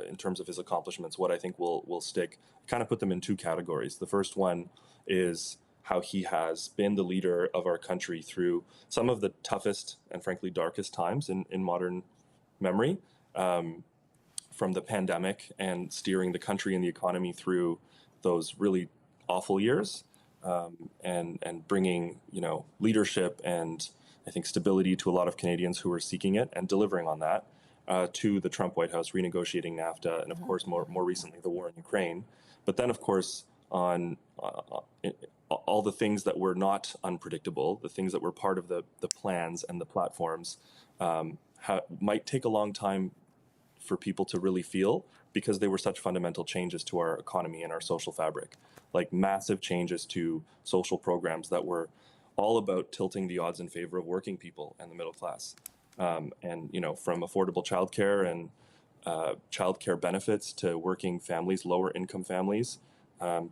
S21: in terms of his accomplishments, what I think will stick, kind of put them in two categories. The first one is how he has been the leader of our country through some of the toughest and frankly darkest times in modern memory, from the pandemic and steering the country and the economy through those really awful years, and bringing leadership and I think stability to a lot of Canadians who are seeking it and delivering on that, to the Trump White House renegotiating NAFTA and of course more recently the war in Ukraine, but then of course on all the things that were not unpredictable, the things that were part of the plans and the platforms, might take a long time for people to really feel because they were such fundamental changes to our economy and our social fabric, like massive changes to social programs that were all about tilting the odds in favor of working people and the middle class. And, from affordable childcare and childcare benefits to working families, lower income families,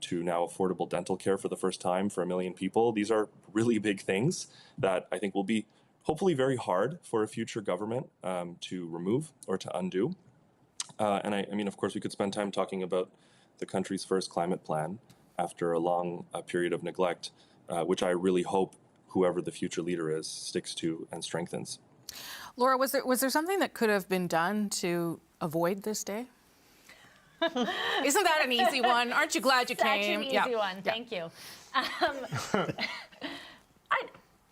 S21: to now affordable dental care for the first time for 1 million people. These are really big things that I think will be hopefully very hard for a future government to remove or to undo. And I mean, of course, we could spend time talking about the country's first climate plan after a long period of neglect, which I really hope whoever the future leader is sticks to and strengthens.
S3: Laura, was there something that could have been done to avoid this day? Isn't that an easy one? Aren't you glad you came?
S7: Such an easy one. Thank you.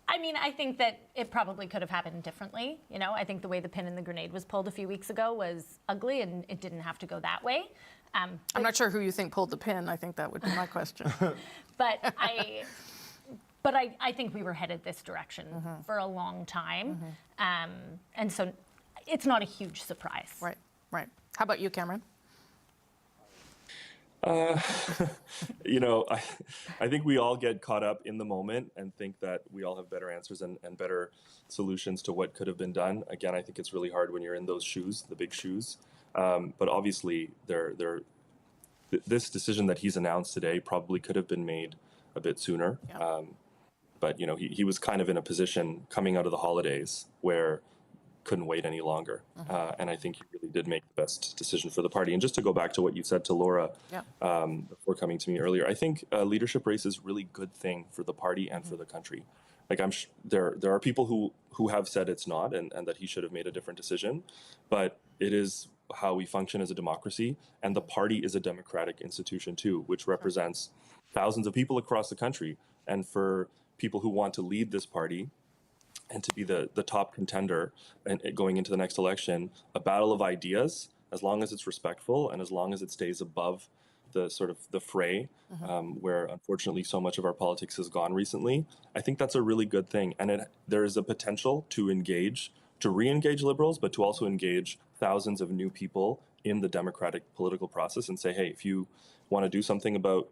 S7: I mean, I think that it probably could have happened differently. You know, I think the way the pin in the grenade was pulled a few weeks ago was ugly, and it didn't have to go that way.
S3: I'm not sure who you think pulled the pin. I think that would be my question.
S7: But I think we were headed this direction for a long time. And so it's not a huge surprise.
S3: Right. How about you, Cameron?
S21: You know, I think we all get caught up in the moment and think that we all have better answers and better solutions to what could have been done. Again, I think it's really hard when you're in those shoes, the big shoes. But obviously, this decision that he's announced today probably could have been made a bit sooner. Yeah. But, you know, he was kind of in a position coming out of the holidays where couldn't wait any longer. And I think he really did make the best decision for the party. And just to go back to what you said to Laura before coming to me earlier, I think a leadership race is a really good thing for the party and for the country. Like there are people who have said it's not and that he should have made a different decision, but it is how we function as a democracy, and the party is a democratic institution too, which represents thousands of people across the country. And for people who want to lead this party and to be the top contender and going into the next election, a battle of ideas, as long as it's respectful and as long as it stays above the sort of the fray, where unfortunately so much of our politics has gone recently, I think that's a really good thing. And there is a potential to re-engage Liberals, but to also engage thousands of new people in the democratic political process and say, hey, if you want to do something about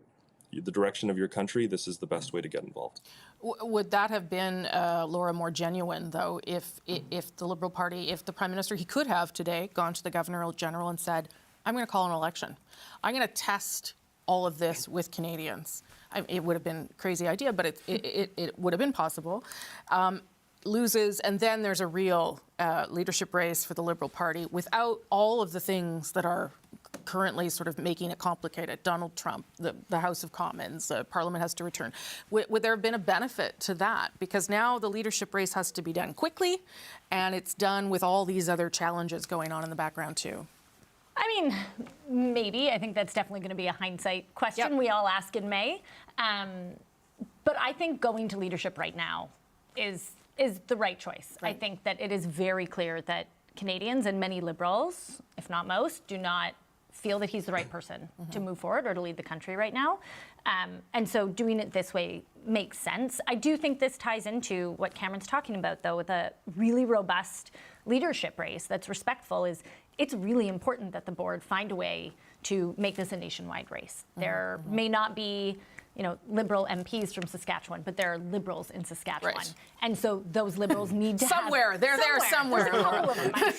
S21: the direction of your country, this is the best way to get involved.
S3: Would that have been, Laura, more genuine, though, if the Liberal Party, if the Prime Minister, he could have today gone to the Governor-General and said, I'm going to call an election. I'm going to test all of this with Canadians. It would have been a crazy idea, but it would have been possible. Loses, and then there's a real leadership race for the Liberal Party without all of the things that are currently sort of making it complicated. Donald Trump, the House of Commons, Parliament has to return. Would there have been a benefit to that? Because now the leadership race has to be done quickly, and it's done with all these other challenges going on in the background too.
S7: I mean, maybe. I think that's definitely going to be a hindsight question we all ask in May. But I think going to leadership right now is the right choice. Right. I think that it is very clear that Canadians and many Liberals, if not most, do not feel that he's the right person to move forward or to lead the country right now. And so doing it this way makes sense. I do think this ties into what Cameron's talking about, though, with a really robust leadership race that's respectful. It's really important that the board find a way to make this a nationwide race. There may not be, Liberal MPs from Saskatchewan, but there are Liberals in Saskatchewan. Right. And so those Liberals need to
S3: somewhere. They're there somewhere.
S7: There's a couple of them, I'm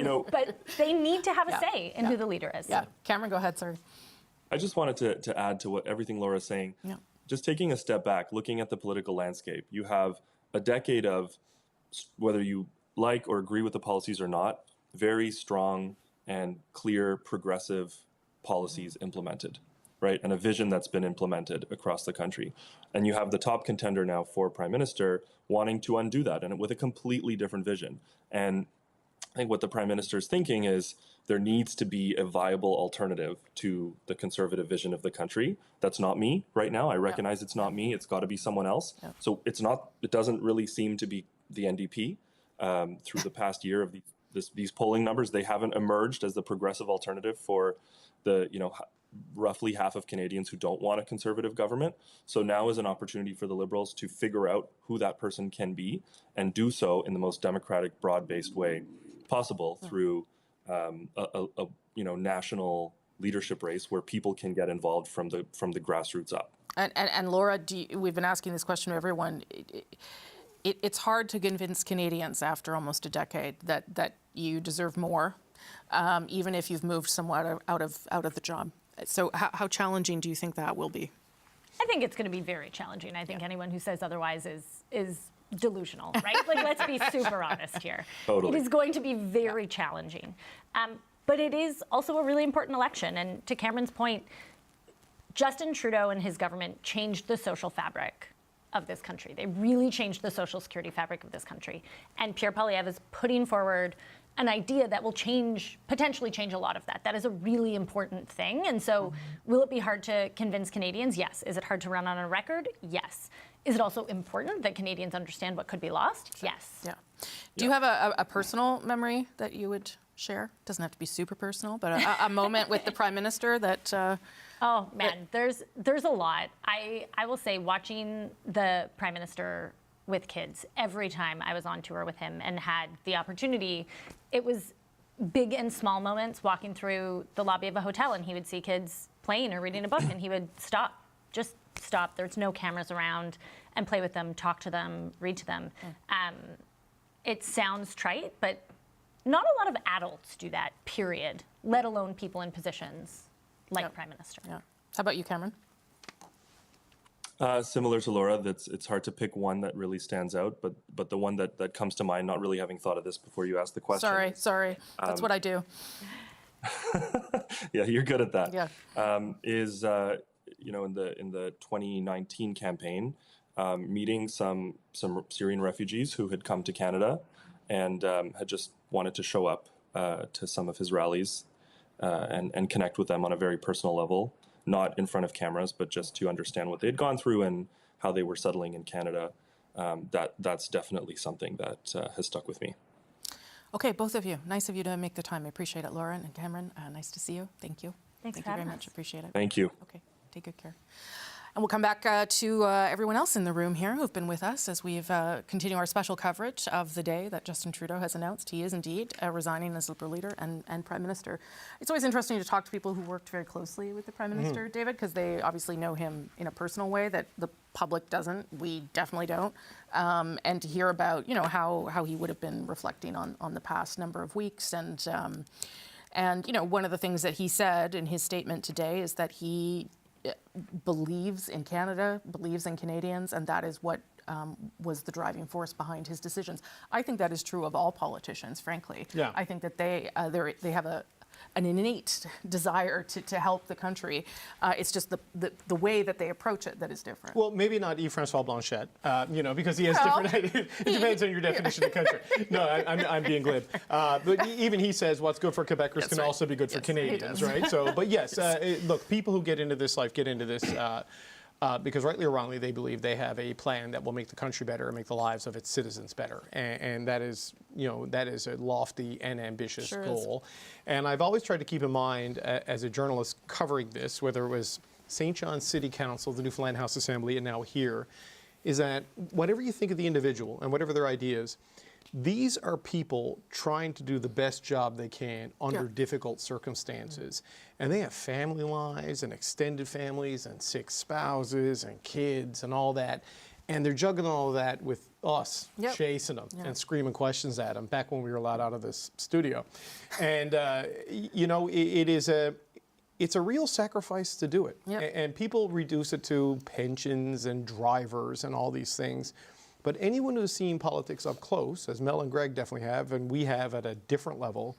S7: sure. But they need to have a say in who the leader is.
S3: Yeah. Cameron, go ahead, sorry.
S21: I just wanted to add to everything Laura's saying. Yeah. Just taking a step back, looking at the political landscape, you have a decade of, whether you like or agree with the policies or not, very strong and clear progressive policies implemented, right? And a vision that's been implemented across the country. And you have the top contender now for Prime Minister wanting to undo that and with a completely different vision. And I think what the Prime Minister is thinking is there needs to be a viable alternative to the Conservative vision of the country. That's not me right now. I recognize it's not me. It's got to be someone else. Yeah. So it doesn't really seem to be the NDP. Through the past year of these polling numbers, they haven't emerged as the progressive alternative for the, roughly half of Canadians who don't want a Conservative government. So now is an opportunity for the Liberals to figure out who that person can be and do so in the most democratic, broad-based way possible through a national leadership race where people can get involved from the grassroots up.
S3: And Laura, we've been asking this question to everyone. It's hard to convince Canadians after almost a decade that you deserve more, even if you've moved somewhat out of the job. So how challenging do you think that will be?
S7: I think it's going to be very challenging. I think anyone who says otherwise is delusional, right? Like, let's be super honest here.
S21: Totally.
S7: It is going to be very challenging. But it is also a really important election. And to Cameron's point, Justin Trudeau and his government changed the social fabric of this country. They really changed the social security fabric of this country. And Pierre Poilievre is putting forward an idea that will potentially change a lot of that. That is a really important thing. And so will it be hard to convince Canadians? Yes. Is it hard to run on a record? Yes. Is it also important that Canadians understand what could be lost? Yes.
S3: Yeah. Do you have a personal memory that you would share? Doesn't have to be super personal, but a moment with the Prime Minister that...
S7: oh, man, there's a lot. I will say watching the Prime Minister with kids every time I was on tour with him and had the opportunity, it was big and small moments walking through the lobby of a hotel, and he would see kids playing or reading a book, and he would stop, just stop. There's no cameras around, and play with them, talk to them, read to them. It sounds trite, but not a lot of adults do that, period, let alone people in positions like Prime Minister.
S3: Yeah. How about you, Cameron?
S21: Similar to Laura, it's hard to pick one that really stands out, but the one that comes to mind, not really having thought of this before you asked the question.
S3: Sorry. That's what I do.
S21: Yeah, you're good at that.
S3: Yeah.
S21: Is in the 2019 campaign, meeting some Syrian refugees who had come to Canada and had just wanted to show up to some of his rallies and connect with them on a very personal level. Not in front of cameras, but just to understand what they'd gone through and how they were settling in Canada. That's definitely something that has stuck with me.
S3: Okay, both of you. Nice of you to make the time. I appreciate it, Laura and Cameron. Nice to see you. Thank you.
S7: Thank
S3: you very much. Appreciate it.
S21: Thank you.
S3: Okay, take good care. And we'll come back to everyone else in the room here who've been with us as we've continue our special coverage of the day that Justin Trudeau has announced he is indeed resigning as Liberal leader and Prime Minister. It's always interesting to talk to people who worked very closely with the Prime Minister, David, because they obviously know him in a personal way that the public doesn't. We definitely don't. And to hear about, how he would have been reflecting on the past number of weeks. And one of the things that he said in his statement today is that he believes in Canada, believes in Canadians, and that is what was the driving force behind his decisions. I think that is true of all politicians, frankly.
S12: Yeah.
S3: I think that they have an innate desire to help the country. It's just the way that they approach it that is different.
S12: Well, maybe not Yves-François Blanchet, because he has different. It depends on your definition of country. No, I'm being glib. But even he says what's good for Quebecers can also be good for Canadians, right? So, but yes, look, people who get into this life get into this. Because rightly or wrongly, they believe they have a plan that will make the country better and make the lives of its citizens better. And that is, that is a lofty and ambitious goal. And I've always tried to keep in mind, as a journalist covering this, whether it was St. John's City Council, the Newfoundland House Assembly, and now here, is that whatever you think of the individual and whatever their ideas, these are people trying to do the best job they can under difficult circumstances. And they have family lives and extended families and sick spouses and kids and all that. And they're juggling all of that with us chasing them and screaming questions at them back when we were allowed out of this studio. And, it's a real sacrifice to do it. And people reduce it to pensions and drivers and all these things. But anyone who's seen politics up close, as Mel and Greg definitely have, and we have at a different level,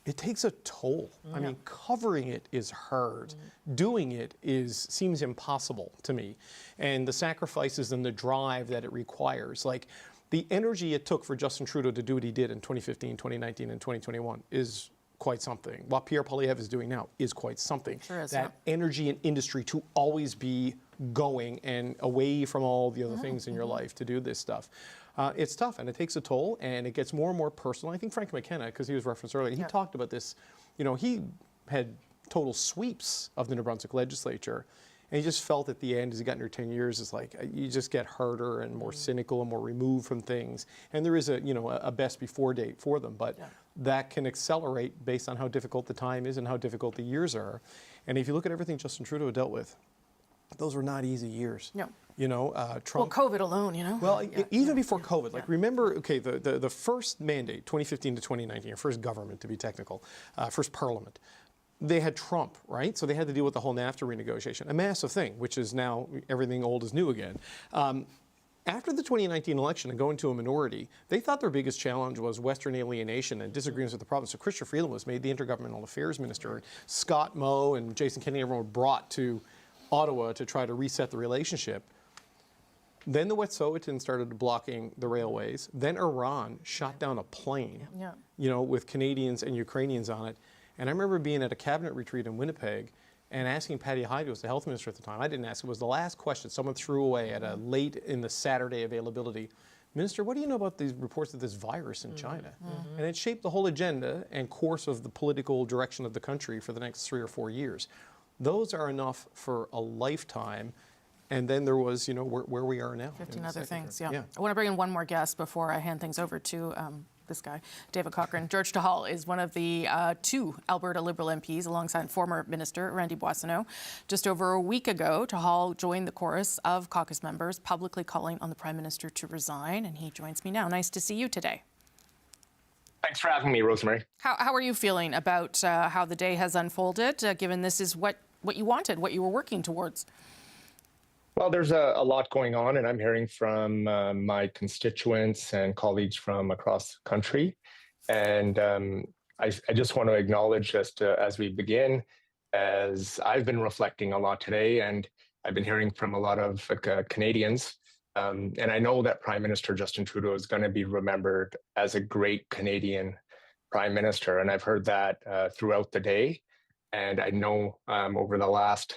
S12: it takes a toll. I mean, covering it is hard. Doing it seems impossible to me. And the sacrifices and the drive that it requires, like the energy it took for Justin Trudeau to do what he did in 2015, 2019, and 2021 is quite something. What Pierre Poilievre is doing now is quite something.
S3: Sure is,
S12: that energy and industry to always be going and away from all the other things in your life to do this stuff. It's tough and it takes a toll and it gets more and more personal. I think Frank McKenna, because he was referenced earlier, he talked about this. He had total sweeps of the New Brunswick legislature. And he just felt at the end, as he got in your 10 years, it's like you just get harder and more cynical and more removed from things. And there is a best before date for them, but that can accelerate based on how difficult the time is and how difficult the years are. And if you look at everything Justin Trudeau dealt with, those were not easy years.
S3: No.
S12: Trump.
S3: Well, COVID alone,
S12: Well, even before COVID, like remember, the first mandate, 2015 to 2019, or first government to be technical, first parliament, they had Trump, right? So they had to deal with the whole NAFTA renegotiation, a massive thing, which is now everything old is new again. After the 2019 election and going to a minority, they thought their biggest challenge was Western alienation and disagreements with the province. So Chrystia Freeland was made the Intergovernmental Affairs Minister. Scott Moe and Jason Kenney, everyone were brought to Ottawa to try to reset the relationship. Then the Wet'suwet'en started blocking the railways. Then Iran shot down a plane, with Canadians and Ukrainians on it. And I remember being at a cabinet retreat in Winnipeg and asking Patty Hyde, who was the health minister at the time, I didn't ask, it was the last question someone threw away at a late in the Saturday availability. Minister, what do you know about these reports of this virus in China? And it shaped the whole agenda and course of the political direction of the country for the next 3 or 4 years. Those are enough for a lifetime. And then there was, where we are now.
S3: 15 other things, yeah. I want to bring in one more guest before I hand things over to this guy, David Cochrane. George Tahal is one of the 2 Alberta Liberal MPs alongside former Minister Randy Boissonnault. Just over a week ago, Tahal joined the chorus of caucus members publicly calling on the Prime Minister to resign, and he joins me now. Nice to see you today.
S15: Thanks for having me, Rosemary.
S3: How are you feeling about how the day has unfolded, given this is what you wanted, what you were working towards?
S15: Well, there's a lot going on, and I'm hearing from my constituents and colleagues from across the country. And I just want to acknowledge, just as we begin, as I've been reflecting a lot today, and I've been hearing from a lot of Canadians. And I know that Prime Minister Justin Trudeau is going to be remembered as a great Canadian Prime Minister. And I've heard that throughout the day. And I know over the last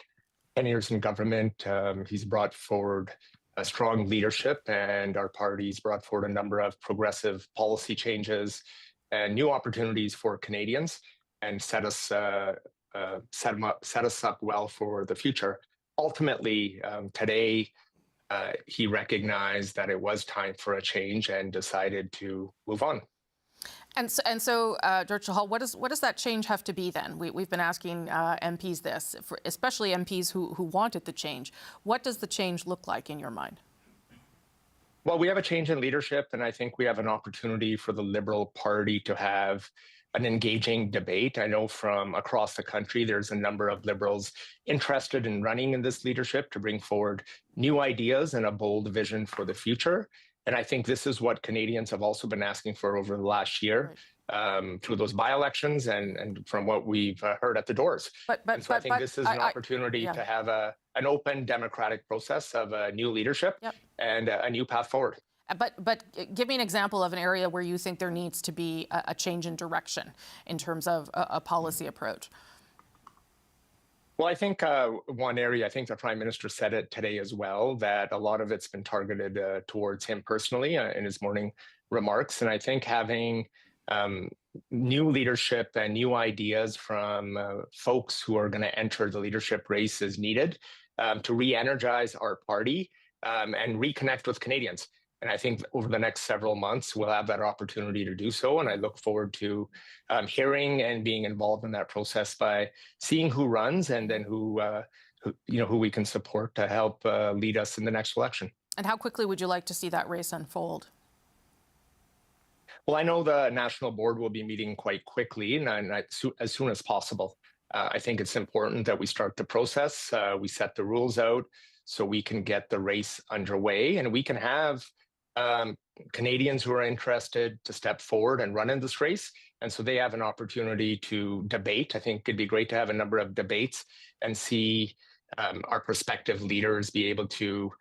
S15: 10 years in government, he's brought forward a strong leadership, and our party's brought forward a number of progressive policy changes and new opportunities for Canadians, and set us up well for the future. Ultimately, today, he recognized that it was time for a change and decided to move on.
S3: And so, George Tahal, what does that change have to be then? We've been asking MPs this, especially MPs who wanted the change. What does the change look like in your mind?
S15: Well, we have a change in leadership, and I think we have an opportunity for the Liberal Party to have an engaging debate. I know from across the country, there's a number of Liberals interested in running in this leadership to bring forward new ideas and a bold vision for the future. And I think this is what Canadians have also been asking for over the last year, through those by-elections and from what we've heard at the doors. And so I think this is an opportunity to have an open democratic process of a new leadership and a new path forward.
S3: But give me an example of an area where you think there needs to be a change in direction in terms of a policy approach.
S15: Well, I think one area, I think the Prime Minister said it today as well, that a lot of it's been targeted towards him personally in his morning remarks. And I think having new leadership and new ideas from folks who are going to enter the leadership race is needed to re-energize our party and reconnect with Canadians. And I think over the next several months, we'll have that opportunity to do so. And I look forward to hearing and being involved in that process by seeing who runs and then who we can support to help lead us in the next election.
S3: And how quickly would you like to see that race unfold?
S15: Well, I know the National Board will be meeting quite quickly and as soon as possible. I think it's important that we start the process. We set the rules out so we can get the race underway, and we can have Canadians who are interested to step forward and run in this race. And so they have an opportunity to debate. I think it'd be great to have a number of debates and see our prospective leaders be able to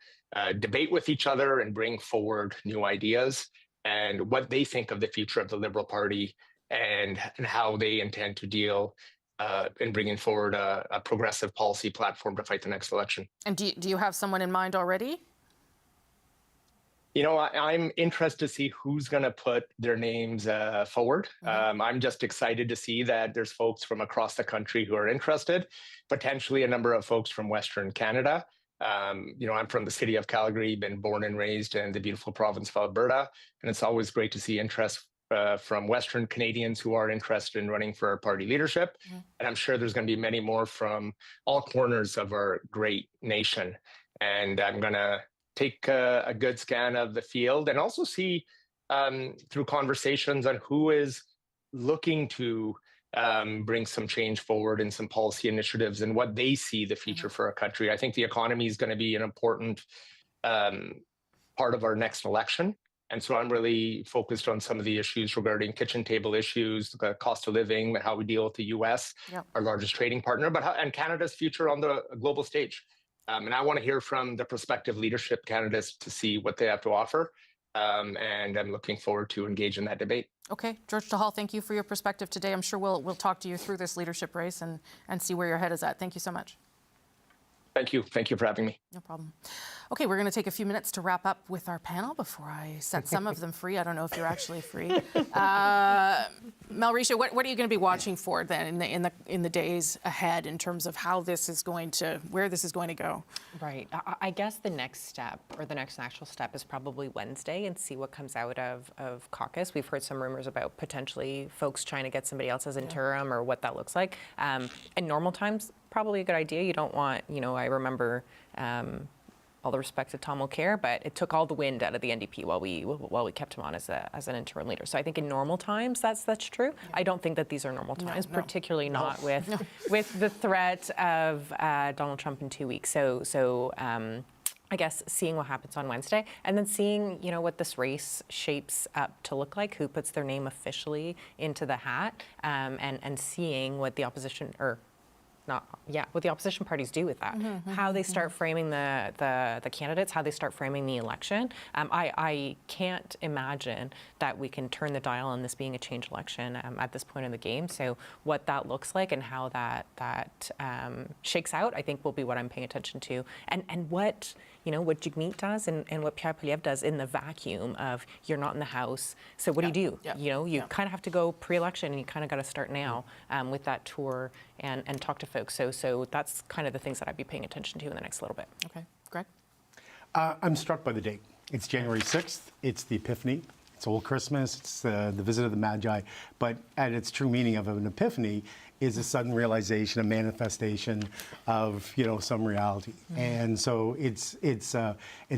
S15: debate with each other and bring forward new ideas and what they think of the future of the Liberal Party and how they intend to deal in bringing forward a progressive policy platform to fight the next election.
S3: And do you have someone in mind already?
S15: You know, I'm interested to see who's going to put their names forward. I'm just excited to see that there's folks from across the country who are interested, potentially a number of folks from Western Canada. I'm from the city of Calgary, been born and raised in the beautiful province of Alberta, and it's always great to see interest from Western Canadians who are interested in running for our party leadership. And I'm sure there's going to be many more from all corners of our great nation. And I'm going to take a good scan of the field and also see through conversations on who is looking to bring some change forward in some policy initiatives and what they see the future for our country. I think the economy is going to be an important part of our next election. And so I'm really focused on some of the issues regarding kitchen table issues, the cost of living, how we deal with the US, our largest trading partner, and Canada's future on the global stage. And I want to hear from the prospective leadership candidates to see what they have to offer. And I'm looking forward to engage in that debate.
S3: Okay, George Tahal, thank you for your perspective today. I'm sure we'll talk to you through this leadership race and see where your head is at. Thank you so much.
S15: Thank you. Thank you for having me.
S3: No problem. Okay, we're going to take a few minutes to wrap up with our panel before I set some of them free. I don't know if you're actually free. Melrisha, what are you going to be watching for then in the days ahead in terms of how this is going to, where this is going to go?
S18: Right. I guess the next step, or the next actual step, is probably Wednesday and see what comes out of caucus. We've heard some rumors about potentially folks trying to get somebody else as interim or what that looks like. In normal times, probably a good idea. You don't want, I remember all the respect to Tom Mulcair, but it took all the wind out of the NDP while we kept him on as an interim leader. So I think in normal times that's true. Yeah. I don't think that these are normal times, particularly not with the threat of Donald Trump in 2 weeks. So I guess seeing what happens on Wednesday, and then seeing what this race shapes up to look like, who puts their name officially into the hat, and seeing what the opposition what the opposition parties do with that, how they start framing the candidates, how they start framing the election. I can't imagine that we can turn the dial on this being a change election at this point in the game. So what that looks like and how that shakes out, I think will be what I'm paying attention to, and what Jagmeet does and what Pierre Poilievre does in the vacuum of you're not in the House. So what do? You kind of have to go pre-election, and you kind of got to start now with that tour and talk to folks. So that's kind of the things that I'd be paying attention to in the next little bit.
S3: Okay, Greg?
S17: I'm struck by the date. It's January 6th. It's the Epiphany. It's Old Christmas. It's the visit of the Magi. But at its true meaning of an epiphany is a sudden realization, a manifestation of some reality. And so it's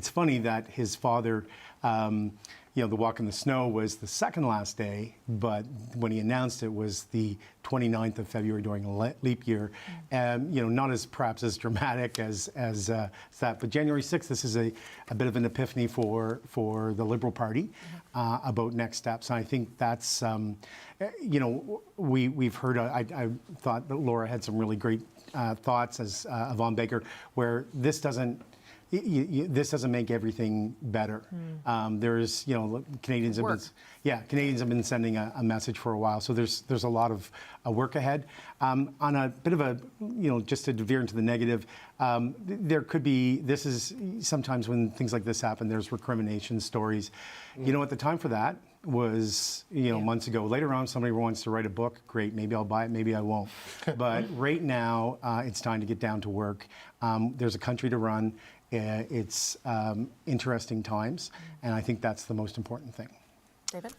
S17: funny that his father, the walk in the snow was the second last day, but when he announced it was the 29th of February during a leap year. Not as perhaps as dramatic as that, but January 6th, this is a bit of an epiphany for the Liberal Party about next steps. And I think that's, we've heard, I thought that Laura had some really great thoughts as Yvonne Baker, where this doesn't make everything better. There's, Canadians have been sending a message for a while. So there's a lot of work ahead. On a bit of a, just to veer into the negative, there could be, this is sometimes when things like this happen, there's recrimination stories. At the time for that was, months ago. Later on, somebody wants to write a book. Great, maybe I'll buy it, maybe I won't. But right now, it's time to get down to work. There's a country to run. It's interesting times, and I think that's the most important thing.
S3: David?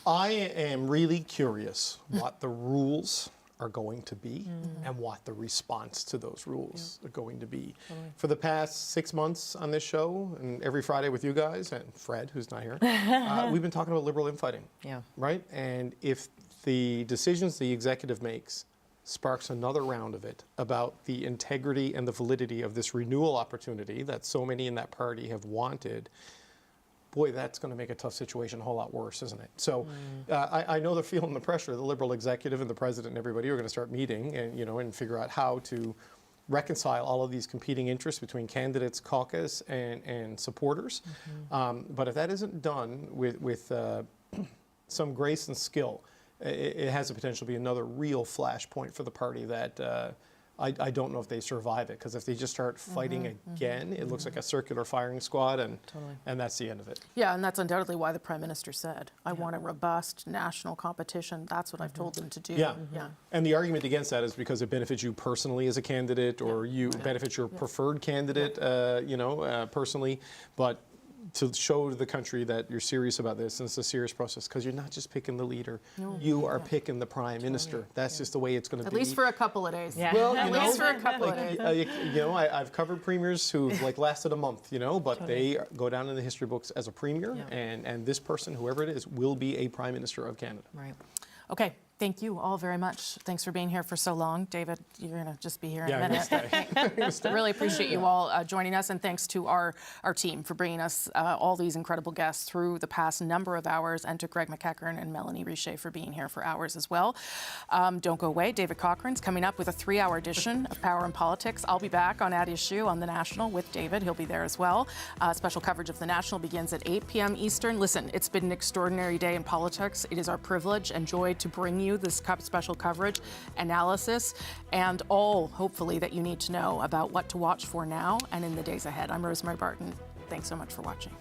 S12: I am really curious what the rules are going to be and what the response to those rules are going to be. Totally. For the past 6 months on this show, and every Friday with you guys, and Fred, who's not here, we've been talking about Liberal infighting. Yeah. Right? And if the decisions the executive makes sparks another round of it about the integrity and the validity of this renewal opportunity that so many in that party have wanted, boy, that's going to make a tough situation a whole lot worse, isn't it? So I know they're feeling the pressure. The Liberal executive and the president and everybody are going to start meeting and figure out how to reconcile all of these competing interests between candidates, caucus, and supporters. But if that isn't done with some grace and skill, it has the potential to be another real flashpoint for the party that I don't know if they survive it, because if they just start fighting again, it looks like a circular firing squad, and that's the end of it.
S3: Yeah, and that's undoubtedly why the Prime Minister said, I want a robust national competition. That's what I've told them to do.
S12: Yeah. And the argument against that is because it benefits you personally as a candidate, or you benefits your preferred candidate, personally, but to show the country that you're serious about this, and it's a serious process, because you're not just picking the leader, you are picking the Prime Minister. That's just the way it's going to be.
S3: At least for a couple of days.
S12: Yeah. Well,
S3: at least for a couple of days.
S12: I've covered premiers who've lasted a month, but they go down in the history books as a premier, and this person, whoever it is, will be a Prime Minister of Canada.
S3: Right. Okay, Thank you all very much. Thanks for being here for so long. David, you're going to just be here in a minute. Really appreciate you all joining us, and thanks to our team for bringing us all these incredible guests through the past number of hours, and to Greg McEachern and Melanie Richer for being here for hours as well. Don't go away. David Cochran's coming up with a 3-hour edition of Power and Politics. I'll be back on At Issue on The National with David. He'll be there as well. Special coverage of The National begins at 8 p.m. Eastern. Listen, it's been an extraordinary day in politics. It is our privilege and joy to bring you this special coverage, analysis, and all, hopefully, that you need to know about what to watch for now and in the days ahead. I'm Rosemary Barton. Thanks so much for watching.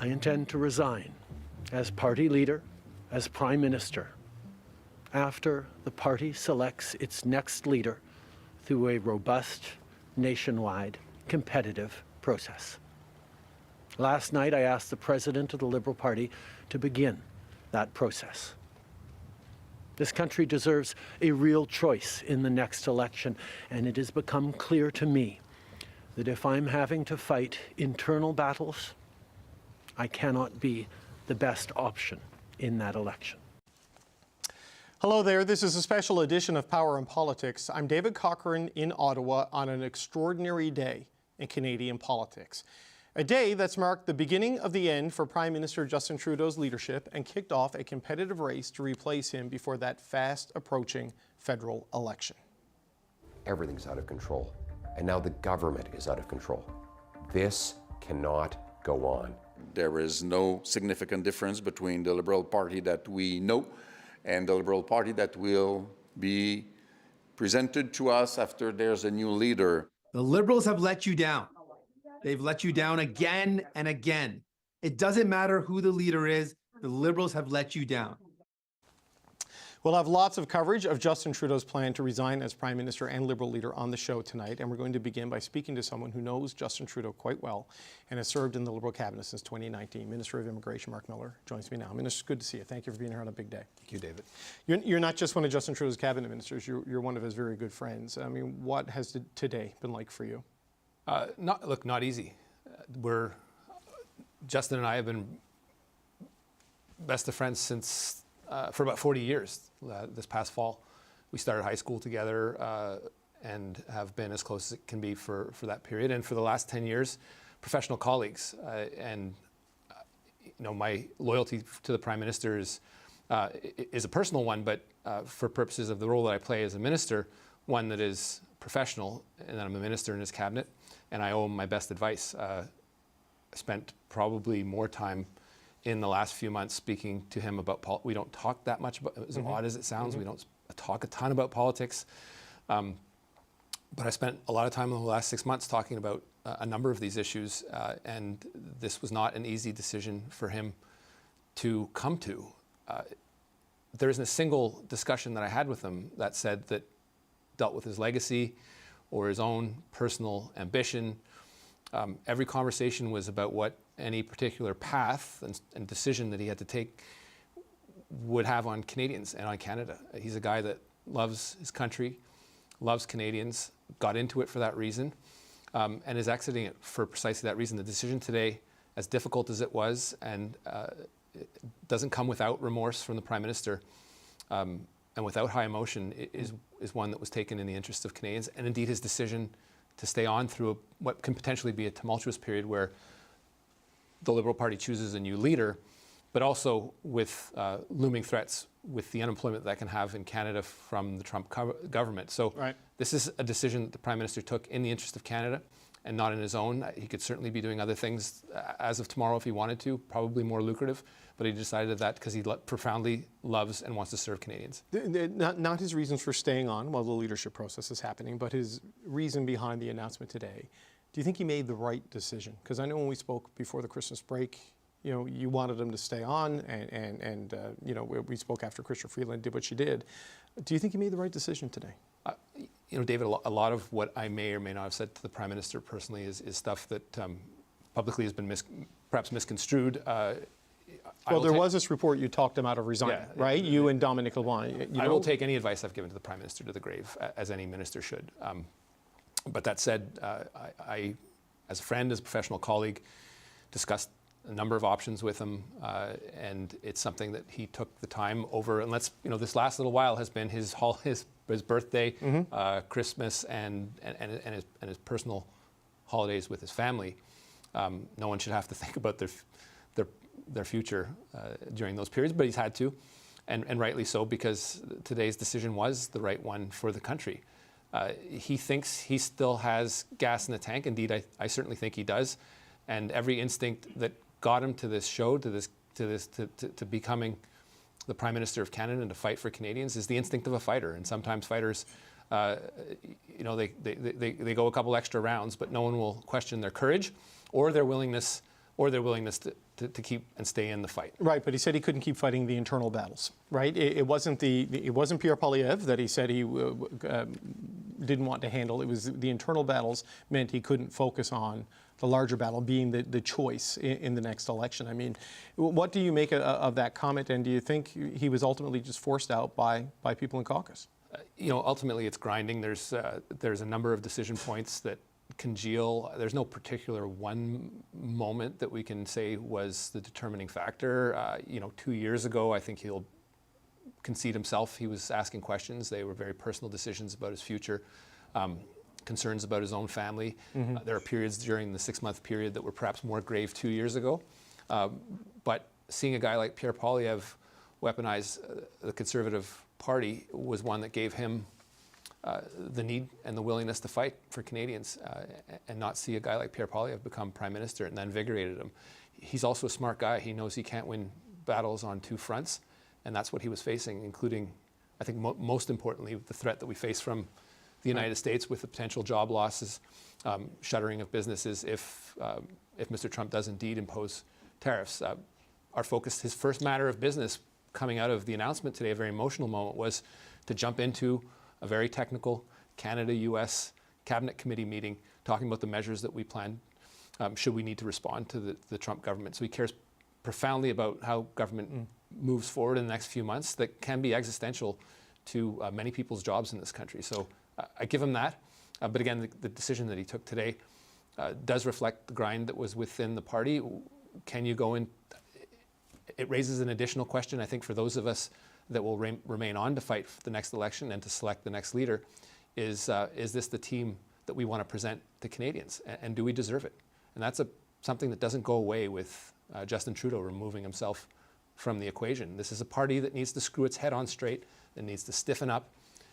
S13: I intend to resign as party leader, as Prime Minister, after the party selects its next leader through a robust, nationwide, competitive process. Last night, I asked the President of the Liberal Party to begin that process. This country deserves a real choice in the next election, and it has become clear to me that if I'm having to fight internal battles, I cannot be the best option in that election.
S12: Hello there. This is a special edition of Power and Politics. I'm David Cochrane in Ottawa on an extraordinary day in Canadian politics. A day that's marked the beginning of the end for Prime Minister Justin Trudeau's leadership and kicked off a competitive race to replace him before that fast approaching federal election.
S8: Everything's out of control, and now the government is out of control. This cannot go on.
S22: There is no significant difference between the Liberal Party that we know and the Liberal Party that will be presented to us after there's a new leader.
S23: The Liberals have let you down. They've let you down again and again. It doesn't matter who the leader is, the Liberals have let you down.
S12: We'll have lots of coverage of Justin Trudeau's plan to resign as Prime Minister and Liberal leader on the show tonight, and we're going to begin by speaking to someone who knows Justin Trudeau quite well and has served in the Liberal cabinet since 2019. Minister of Immigration Mark Miller joins me now. Minister, it's good to see you. Thank you for being here on a big day.
S24: Thank you, David.
S12: You're not just one of Justin Trudeau's cabinet ministers, you're one of his very good friends. I mean, what has today been like for you?
S24: Not easy. Justin and I have been best of friends since for about 40 years. This past fall, we started high school together and have been as close as it can be for that period. And for the last 10 years, professional colleagues. My loyalty to the Prime Minister is a personal one, but for purposes of the role that I play as a minister, one that is professional, and that I'm a minister in his cabinet, and I owe him my best advice. I spent probably more time in the last few months speaking to him about we don't talk that much about, as odd as it sounds, we don't talk a ton about politics. But I spent a lot of time in the last 6 months talking about a number of these issues, and this was not an easy decision for him to come to. There isn't a single discussion that I had with him that dealt with his legacy or his own personal ambition. Every conversation was about what any particular path and decision that he had to take would have on Canadians and on Canada. He's a guy that loves his country, loves Canadians, got into it for that reason, and is exiting it for precisely that reason. The decision today, as difficult as it was, and it doesn't come without remorse from the Prime Minister, and without high emotion, is one that was taken in the interest of Canadians, and indeed his decision to stay on through what can potentially be a tumultuous period where the Liberal Party chooses a new leader, but also with looming threats with the unemployment that can have in Canada from the Trump government. So This is a decision that the Prime Minister took in the interest of Canada and not in his own. He could certainly be doing other things as of tomorrow if he wanted to, probably more lucrative, but he decided that because he profoundly loves and wants to serve Canadians.
S12: Not his reasons for staying on while the leadership process is happening, but his reason behind the announcement today. Do you think he made the right decision? Because I know when we spoke before the Christmas break, you wanted him to stay on, and we spoke after Chrystia Freeland did what she did. Do you think he made the right decision today?
S24: David, a lot of what I may or may not have said to the Prime Minister personally is stuff that publicly has been perhaps misconstrued.
S12: Well, there was this report you talked him out of resigning, right? You and Dominic LeBlanc.
S24: I will take any advice I've given to the Prime Minister to the grave, as any minister should. But that said, I, as a friend, as a professional colleague, discussed a number of options with him, and it's something that he took the time over. And this last little while has been his birthday, Christmas, and his personal holidays with his family. No one should have to think about their future during those periods, but he's had to, and rightly so, because today's decision was the right one for the country. He thinks he still has gas in the tank. Indeed, I certainly think he does. And every instinct that got him to this show, to becoming the Prime Minister of Canada and to fight for Canadians is the instinct of a fighter. And sometimes fighters, they go a couple extra rounds, but no one will question their courage or their willingness to keep and stay in the fight.
S12: Right, but he said he couldn't keep fighting the internal battles, right? It wasn't Pierre Poilievre that he said he didn't want to handle. It was the internal battles meant he couldn't focus on the larger battle being the choice in the next election. I mean, what do you make of that comment, and do you think he was ultimately just forced out by people in caucus?
S24: Ultimately it's grinding. There's a number of decision points that congeal. There's no particular one moment that we can say was the determining factor. 2 years ago, I think he'll concede himself. He was asking questions. They were very personal decisions about his future, concerns about his own family. There are periods during the 6-month period that were perhaps more grave 2 years ago. But seeing a guy like Pierre Poilievre weaponize the Conservative Party was one that gave him the need and the willingness to fight for Canadians, and not see a guy like Pierre Poilievre become Prime Minister, and that invigorated him. He's also a smart guy. He knows he can't win battles on 2 fronts, and that's what he was facing, including, I think most importantly, the threat that we face from the United States with the potential job losses, shuttering of businesses if Mr. Trump does indeed impose tariffs. Our focus, his first matter of business coming out of the announcement today, a very emotional moment, was to jump into a very technical Canada-US Cabinet Committee meeting talking about the measures that we plan should we need to respond to the Trump government. So he cares profoundly about how government moves forward in the next few months that can be existential to many people's jobs in this country. So I give him that. But again, the decision that he took today does reflect the grind that was within the party. Can you go in? It raises an additional question, I think, for those of us that will remain on to fight for the next election and to select the next leader. Is this the team that we want to present to Canadians? And do we deserve it? And that's something that doesn't go away with Justin Trudeau removing himself from the equation. This is a party that needs to screw its head on straight, that needs to stiffen up,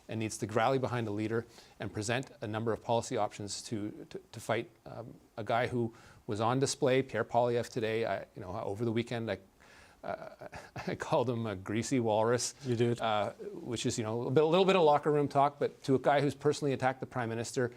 S24: and needs to rally behind a leader and present a number of policy options to fight a guy who was on display, Pierre Poilievre, today. Over the weekend, I called him a greasy walrus. You did, which is a little bit of locker room talk, but to a guy who's personally attacked the Prime Minister,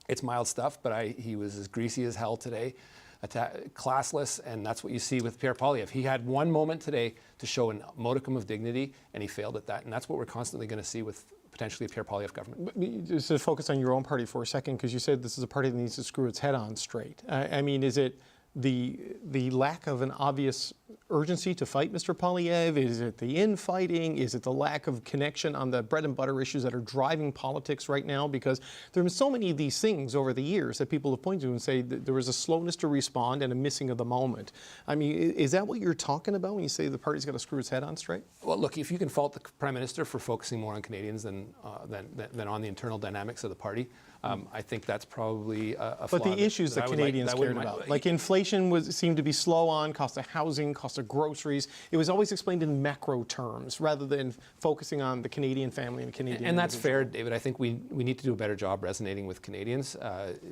S24: it's mild stuff. But he was as greasy as hell today, classless, and that's what you see with Pierre Poilievre. He had one moment today to show a modicum of dignity, and he failed at that, and that's what we're constantly going to see with potentially a Pierre Poilievre government.
S12: But just to focus on your own party for a second, because you said this is a party that needs to screw its head on straight. I mean, is it the lack of an obvious urgency to fight Mr. Poilievre? Is it the infighting? Is it the lack of connection on the bread and butter issues that are driving politics right now? Because there have been so many of these things over the years that people have pointed to and say that there was a slowness to respond and a missing of the moment. I mean, is that what you're talking about when you say the party's got to screw its head on straight?
S24: Well, look, if you can fault the Prime Minister for focusing more on Canadians than on the internal dynamics of the party, I think that's probably a flaw.
S12: But the issues that Canadians cared about, like inflation seemed to be slow on, cost of housing, cost of groceries. It was always explained in macro terms rather than focusing on the Canadian family and the Canadian
S24: And that's fair, David. I think we need to do a better job resonating with Canadians.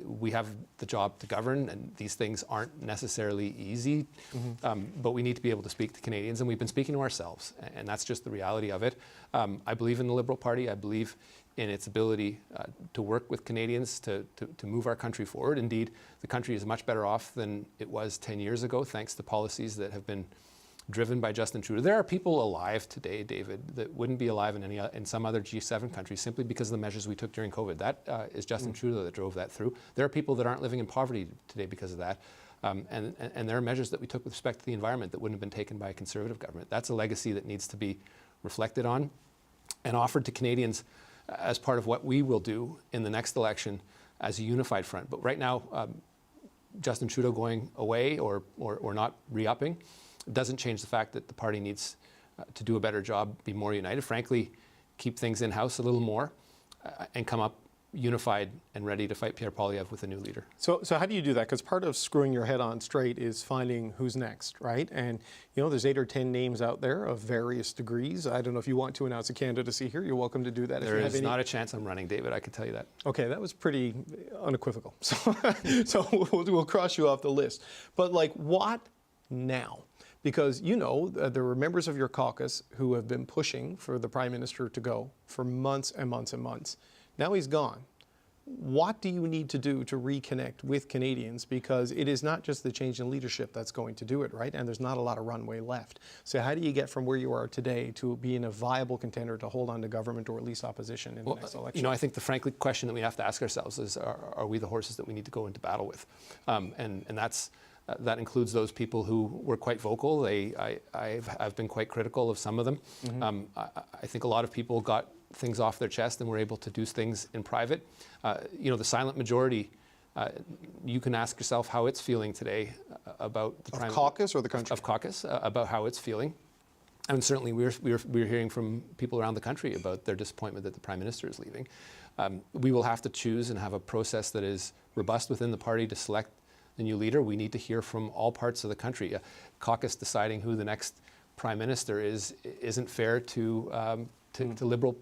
S24: We have the job to govern, and these things aren't necessarily easy, but we need to be able to speak to Canadians, and we've been speaking to ourselves, and that's just the reality of it. I believe in the Liberal Party. I believe in its ability to work with Canadians to move our country forward. Indeed, the country is much better off than it was 10 years ago, thanks to policies that have been driven by Justin Trudeau. There are people alive today, David, that wouldn't be alive in some other G7 countries simply because of the measures we took during COVID. That is Justin Trudeau that drove that through. There are people that aren't living in poverty today because of that. And there are measures that we took with respect to the environment that wouldn't have been taken by a Conservative government. That's a legacy that needs to be reflected on and offered to Canadians as part of what we will do in the next election as a unified front. But right now, Justin Trudeau going away or not re-upping doesn't change the fact that the party needs to do a better job, be more united, frankly, keep things in-house a little more, and come up unified and ready to fight Pierre Poilievre with a new leader.
S12: So how do you do that? Because part of screwing your head on straight is finding who's next, right? And there's 8 or 10 names out there of various degrees. I don't know if you want to announce a candidacy here. You're welcome to do that.
S24: There is not a chance I'm running, David. I can tell you that.
S12: Okay, that was pretty unequivocal. So we'll cross you off the list. But what now? Because there were members of your caucus who have been pushing for the Prime Minister to go for months and months and months. Now he's gone. What do you need to do to reconnect with Canadians? Because it is not just the change in leadership that's going to do it, right? And there's not a lot of runway left. So how do you get from where you are today to being a viable contender to hold on to government or at least opposition in the next election?
S24: I think the frankly question that we have to ask ourselves is, are we the horses that we need to go into battle with? And that includes those people who were quite vocal. I've been quite critical of some of them. I think a lot of people got things off their chest and were able to do things in private. The silent majority, you can ask yourself how it's feeling today about the
S12: caucus or the country?
S24: Of caucus, about how it's feeling. And certainly we're hearing from people around the country about their disappointment that the Prime Minister is leaving. We will have to choose and have a process that is robust within the party to select the new leader. We need to hear from all parts of the country. A caucus deciding who the next Prime Minister isn't fair to Liberal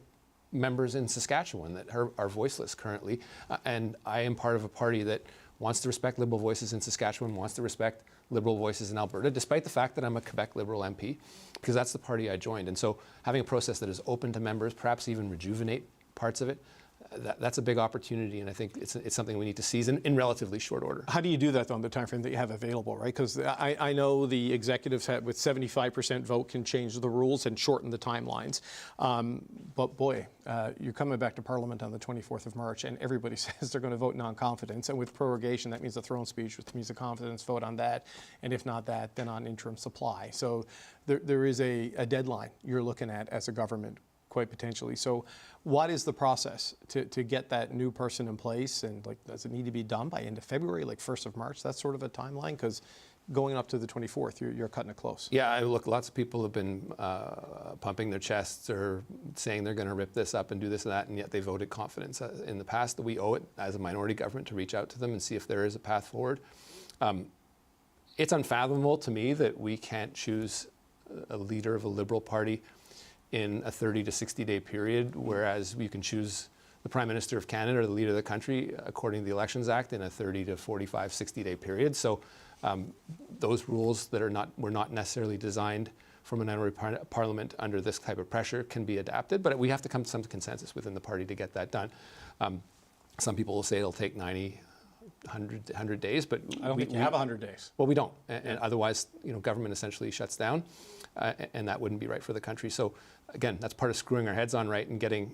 S24: members in Saskatchewan that are voiceless currently. And I am part of a party that wants to respect Liberal voices in Saskatchewan, wants to respect Liberal voices in Alberta, despite the fact that I'm a Quebec Liberal MP, because that's the party I joined. And so having a process that is open to members, perhaps even rejuvenate parts of it, that's a big opportunity, and I think it's something we need to seize in relatively short order.
S12: How do you do that, though, in the time frame that you have available, right? Because I know the executives with 75% vote can change the rules and shorten the timelines. But boy, you're coming back to Parliament on the 24th of March, and everybody says they're going to vote non-confidence. And with prorogation, that means a throne speech, which means a confidence vote on that. And if not that, then on interim supply. So there is a deadline you're looking at as a government, quite potentially. So what is the process to get that new person in place? And like, does it need to be done by end of February, like 1st of March? That's sort of a timeline, because going up to the 24th, you're cutting it close.
S24: Yeah, look, lots of people have been pumping their chests or saying they're going to rip this up and do this and that, and yet they voted confidence in the past. That we owe it as a minority government to reach out to them and see if there is a path forward. It's unfathomable to me that we can't choose a leader of a Liberal Party in a 30 to 60 day period, whereas you can choose the Prime Minister of Canada or the leader of the country according to the Elections Act in a 30 to 45, 60 day period. So those rules that were not necessarily designed for a minority parliament under this type of pressure can be adapted, but we have to come to some consensus within the party to get that done. Some people will say it'll take 90, 100 days, but
S12: I don't think you have 100 days.
S24: Well, we don't, and otherwise, government essentially shuts down, and that wouldn't be right for the country. So, again, that's part of screwing our heads on right and getting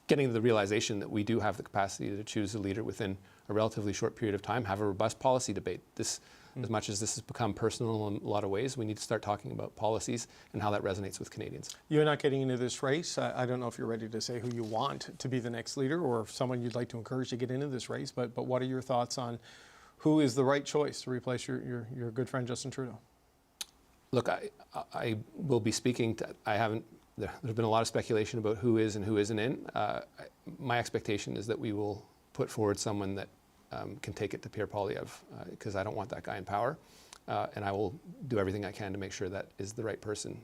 S24: the realization that we do have the capacity to choose a leader within a relatively short period of time, have a robust policy debate. As much as this has become personal in a lot of ways, we need to start talking about policies and how that resonates with Canadians.
S12: You're not getting into this race. I don't know if you're ready to say who you want to be the next leader or someone you'd like to encourage to get into this race, but what are your thoughts on who is the right choice to replace your good friend Justin Trudeau?
S24: Look, I will be speaking to, there's been a lot of speculation about who is and who isn't in. My expectation is that we will put forward someone that can take it to Pierre Poilievre, because I don't want that guy in power, and I will do everything I can to make sure that is the right person.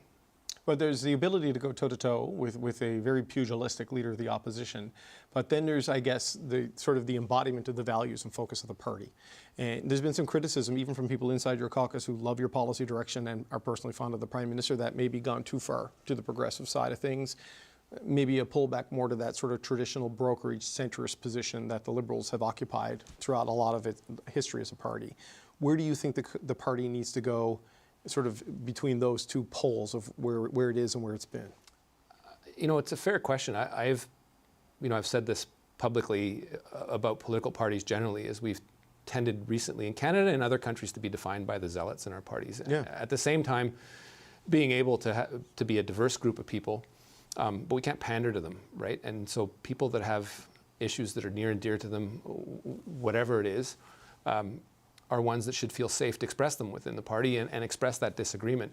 S12: But there's the ability to go toe-to-toe with a very pugilistic leader of the opposition. But then there's, I guess, the sort of the embodiment of the values and focus of the party. And there's been some criticism, even from people inside your caucus who love your policy direction and are personally fond of the Prime Minister, that maybe gone too far to the progressive side of things. Maybe a pullback more to that sort of traditional brokerage centrist position that the Liberals have occupied throughout a lot of its history as a party. Where do you think the party needs to go, sort of between those two poles of where it is and where it's been?
S24: It's a fair question. I've said this publicly about political parties generally, as we've tended recently in Canada and other countries to be defined by the zealots in our parties. Yeah. At the same time, being able to be a diverse group of people, but we can't pander to them, right? And so people that have issues that are near and dear to them, whatever it is, are ones that should feel safe to express them within the party and express that disagreement.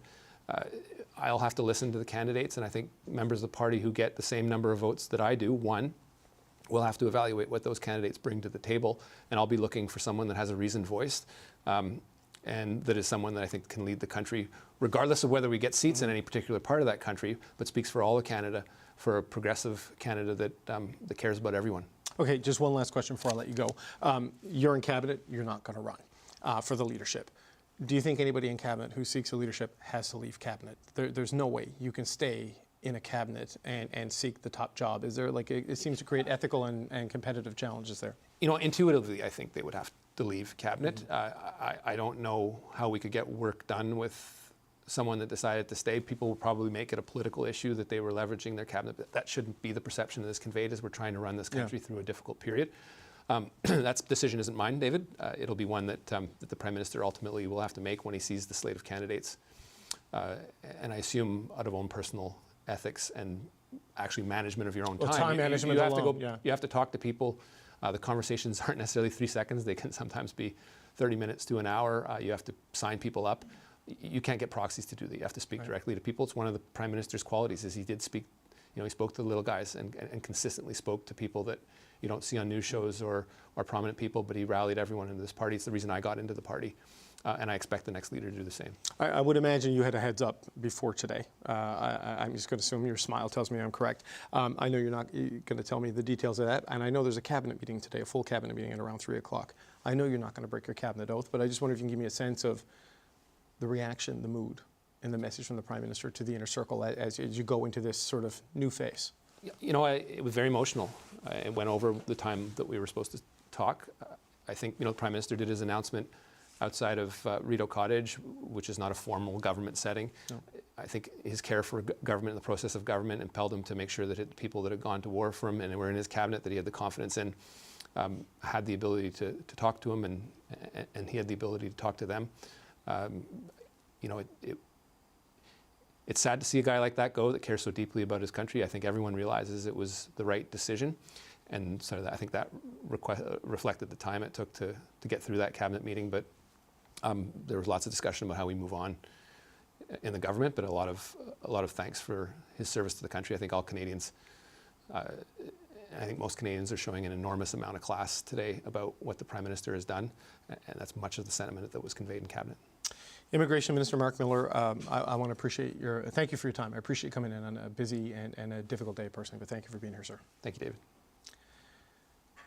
S24: I'll have to listen to the candidates, and I think members of the party who get the same number of votes that I do, we'll have to evaluate what those candidates bring to the table, and I'll be looking for someone that has a reasoned voice, and that is someone that I think can lead the country, regardless of whether we get seats in any particular part of that country, but speaks for all of Canada, for a progressive Canada that cares about everyone.
S12: Okay, just one last question before I let you go. You're in cabinet, you're not going to run for the leadership. Do you think anybody in cabinet who seeks a leadership has to leave cabinet? There's no way you can stay in a cabinet and seek the top job. Is there, it seems to create ethical and competitive challenges there?
S24: Intuitively, I think they would have to leave cabinet. I don't know how we could get work done with someone that decided to stay. People would probably make it a political issue that they were leveraging their cabinet, but that shouldn't be the perception that is conveyed as we're trying to run this country through a difficult period. That decision isn't mine, David. It'll be one that the Prime Minister ultimately will have to make when he sees the slate of candidates. And I assume out of own personal ethics and actually management of your own time.
S12: Management
S24: you have to talk to people. The conversations aren't necessarily 3 seconds. They can sometimes be 30 minutes to an hour. You have to sign people up. you can't get proxies to do that. You have to speak directly to people. It's one of the Prime Minister's qualities is he did speak, he spoke to the little guys and consistently spoke to people that you don't see on news shows or prominent people, but he rallied everyone into this party. It's the reason I got into the party. And I expect the next leader to do the same.
S12: I would imagine you had a heads up before today. I'm just going to assume your smile tells me I'm correct. I know you're not going to tell me the details of that, and I know there's a cabinet meeting today, a full cabinet meeting at around 3 o'clock. I know you're not going to break your cabinet oath, but I just wonder if you can give me a sense of the reaction, the mood, and the message from the Prime Minister to the inner circle as you go into this sort of new phase.
S24: It was very emotional. It went over the time that we were supposed to talk. I think, the Prime Minister did his announcement outside of Rideau Cottage, which is not a formal government setting. No. I think his care for government and the process of government impelled him to make sure that the people that had gone to war for him and were in his cabinet that he had the confidence in had the ability to talk to him and he had the ability to talk to them. It's sad to see a guy like that go that cares so deeply about his country. I think everyone realizes it was the right decision. And so I think that reflected the time it took to get through that cabinet meeting. But there was lots of discussion about how we move on in the government, but a lot of thanks for his service to the country. I think all Canadians, I think most Canadians are showing an enormous amount of class today about what the Prime Minister has done, and that's much of the sentiment that was conveyed in cabinet.
S12: Immigration Minister Mark Miller, I want to appreciate thank you for your time. I appreciate you coming in on a busy and a difficult day personally, but thank you for being here, sir.
S24: Thank you, David.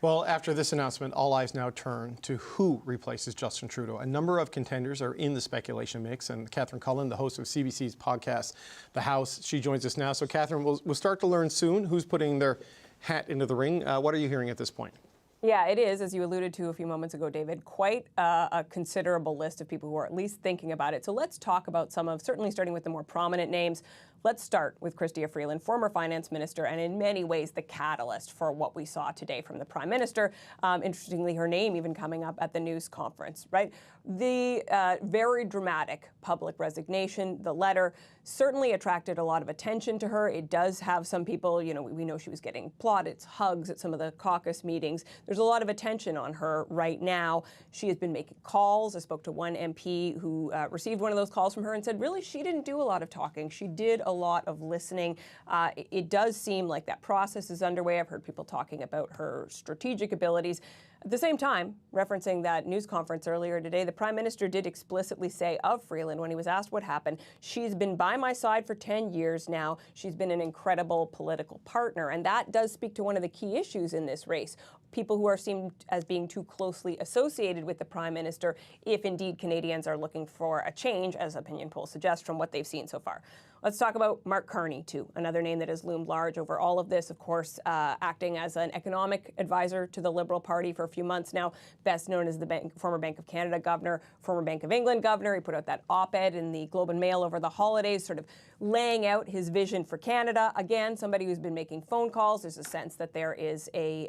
S12: Well, after this announcement, all eyes now turn to who replaces Justin Trudeau. A number of contenders are in the speculation mix, and Catherine Cullen, the host of CBC's podcast, The House, she joins us now. So, Catherine, we'll start to learn soon who's putting their hat into the ring. What are you hearing at this point?
S2: Yeah, it is, as you alluded to a few moments ago, David, quite a considerable list of people who are at least thinking about it. So let's talk about certainly starting with the more prominent names. Let's start with Chrystia Freeland, former finance minister, and in many ways the catalyst for what we saw today from the Prime Minister. Interestingly, her name even coming up at the news conference, right? The very dramatic public resignation, the letter, certainly attracted a lot of attention to her. It does have some people, we know she was getting plaudits, hugs at some of the caucus meetings. There's a lot of attention on her right now. She has been making calls. I spoke to one MP who received one of those calls from her and said, really, she didn't do a lot of talking. She did a lot of listening. It does seem like that process is underway. I've heard people talking about her strategic abilities. At the same time, referencing that news conference earlier today, the Prime Minister did explicitly say of Freeland when he was asked what happened, she's been by my side for 10 years now. She's been an incredible political partner. And that does speak to one of the key issues in this race. People who are seen as being too closely associated with the Prime Minister, if indeed Canadians are looking for a change, as opinion polls suggest, from what they've seen so far. Let's talk about Mark Carney, too, another name that has loomed large over all of this, of course, acting as an economic advisor to the Liberal Party for a few months now, best known as the former Bank of Canada governor, former Bank of England governor. He put out that op-ed in the Globe and Mail over the holidays, sort of laying out his vision for Canada. Again, somebody who's been making phone calls. There's a sense that there is a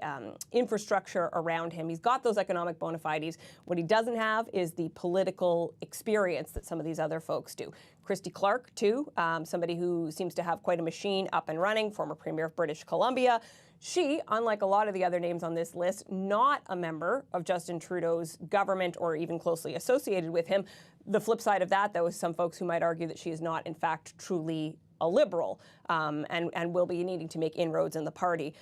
S2: infrastructure around him. He's got those economic bona fides. What he doesn't have is the political experience that some of these other folks do. Christy Clark, too, somebody who seems to have quite a machine up and running, former Premier of British Columbia. She, unlike a lot of the other names on this list, not a member of Justin Trudeau's government or even closely associated with him. The flip side of that, though, is some folks who might argue that she is not, in fact, truly a Liberal and will be needing to make inroads in the party.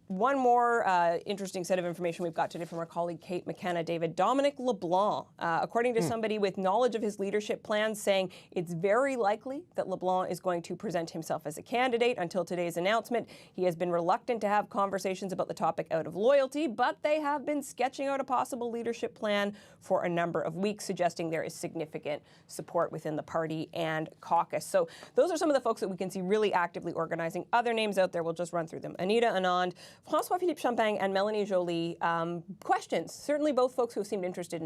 S2: One more interesting set of information we've got today from our colleague Kate McKenna, David. Dominic LeBlanc, according to somebody with knowledge of his leadership plans, saying it's very likely that LeBlanc is going to present himself as a candidate. Until today's announcement, he has been reluctant to have conversations about the topic out of loyalty, but they have been sketching out a possible leadership plan for a number of weeks, suggesting there is significant support within the party and caucus. So those are some of the folks that we can see really actively organizing. Other names out there, we'll just run through them. Anita Anand, François-Philippe Champagne and Melanie Joly, questions. Certainly both folks who have seemed interested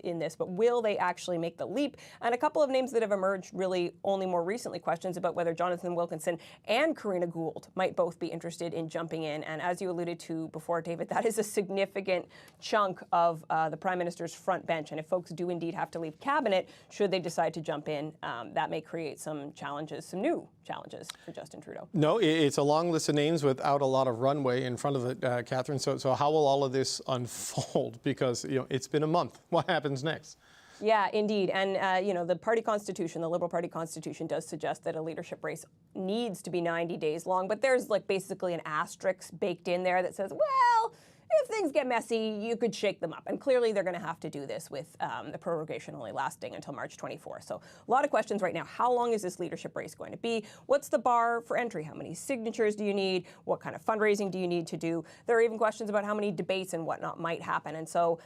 S2: in this, but will they actually make the leap? And a couple of names that have emerged really only more recently, questions about whether Jonathan Wilkinson and Karina Gould might both be interested in jumping in. And as you alluded to before, David, that is a significant chunk of the Prime Minister's front bench. And if folks do indeed have to leave cabinet, should they decide to jump in, that may create some challenges, some new challenges for Justin Trudeau.
S12: No, it's a long list of names without a lot of runway in front of it, Catherine. So how will all of this unfold? Because it's been a month. What happens next?
S2: Yeah, indeed. And, you know, the party constitution, the Liberal Party constitution does suggest that a leadership race needs to be 90 days long. But there's like basically an asterisk baked in there that says, well, if things get messy, you could shake them up. And clearly they're going to have to do this with the prorogation only lasting until March 24th. So a lot of questions right now. How long is this leadership race going to be? What's the bar for entry? How many signatures do you need? What kind of fundraising do you need to do? There are even questions about how many debates and whatnot might happen. And so,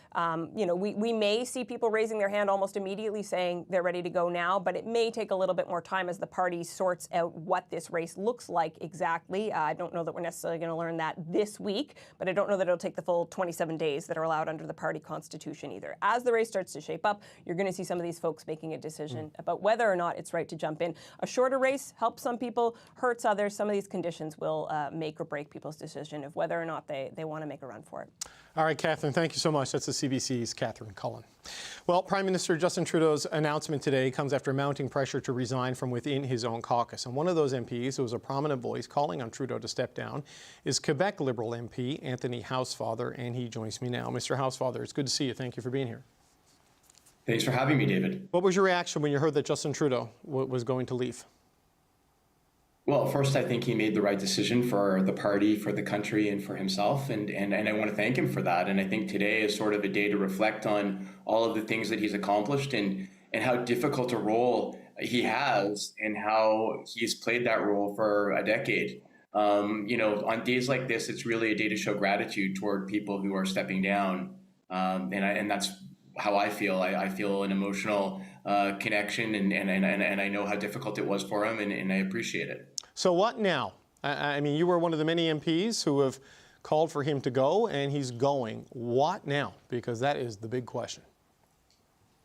S2: you know, we may see people raising their hand almost immediately saying they're ready to go now, but it may take a little bit more time as the party sorts out what this race looks like exactly. I don't know that we're necessarily going to learn that this week, but I don't know that it'll take the full 27 days that are allowed under the party constitution either. As the race starts to shape up, you're going to see some of these folks making a decision about whether or not it's right to jump in. A shorter race helps some people, hurts others. Some of these conditions will make or break people's decision of whether or not they want to make a run for it.
S12: All right, Catherine, thank you so much. That's the CBC's Catherine Cullen. Well, Prime Minister Justin Trudeau's announcement today comes after mounting pressure to resign from within his own caucus. And one of those MPs who was a prominent voice calling on Trudeau to step down is Quebec Liberal MP Anthony Housefather, and he joins me now. Mr. Housefather, it's good to see you. Thank you for being here.
S4: Thanks for having me, David.
S12: What was your reaction when you heard that Justin Trudeau was going to leave?
S4: Well, first, I think he made the right decision for the party, for the country, and for himself, and I want to thank him for that. And I think today is sort of a day to reflect on all of the things that he's accomplished and how difficult a role he has and how he's played that role for a decade. You know, on days like this, it's really a day to show gratitude toward people who are stepping down, and that's how I feel. I feel an emotional connection, and I know how difficult it was for him, and I appreciate it.
S12: So what now? I mean, you were one of the many MPs who have called for him to go, and he's going. What now? Because that is the big question.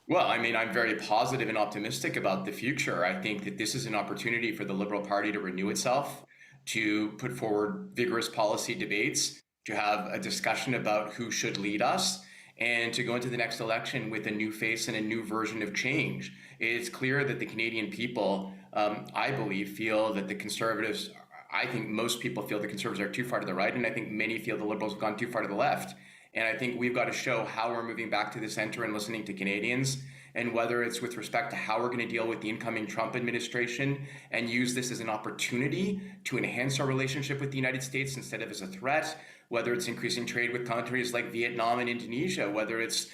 S4: Well, I mean, I'm very positive and optimistic about the future. I think that this is an opportunity for the Liberal Party to renew itself, to put forward vigorous policy debates, to have a discussion about who should lead us, and to go into the next election with a new face and a new version of change. It's clear that the Canadian people, I believe, feel that the Conservatives, I think most people feel the Conservatives are too far to the right, and I think many feel the Liberals have gone too far to the left. And I think we've got to show how we're moving back to the center and listening to Canadians, and whether it's with respect to how we're going to deal with the incoming Trump administration and use this as an opportunity to enhance our relationship with the United States instead of as a threat, whether it's increasing trade with countries like Vietnam and Indonesia, whether it's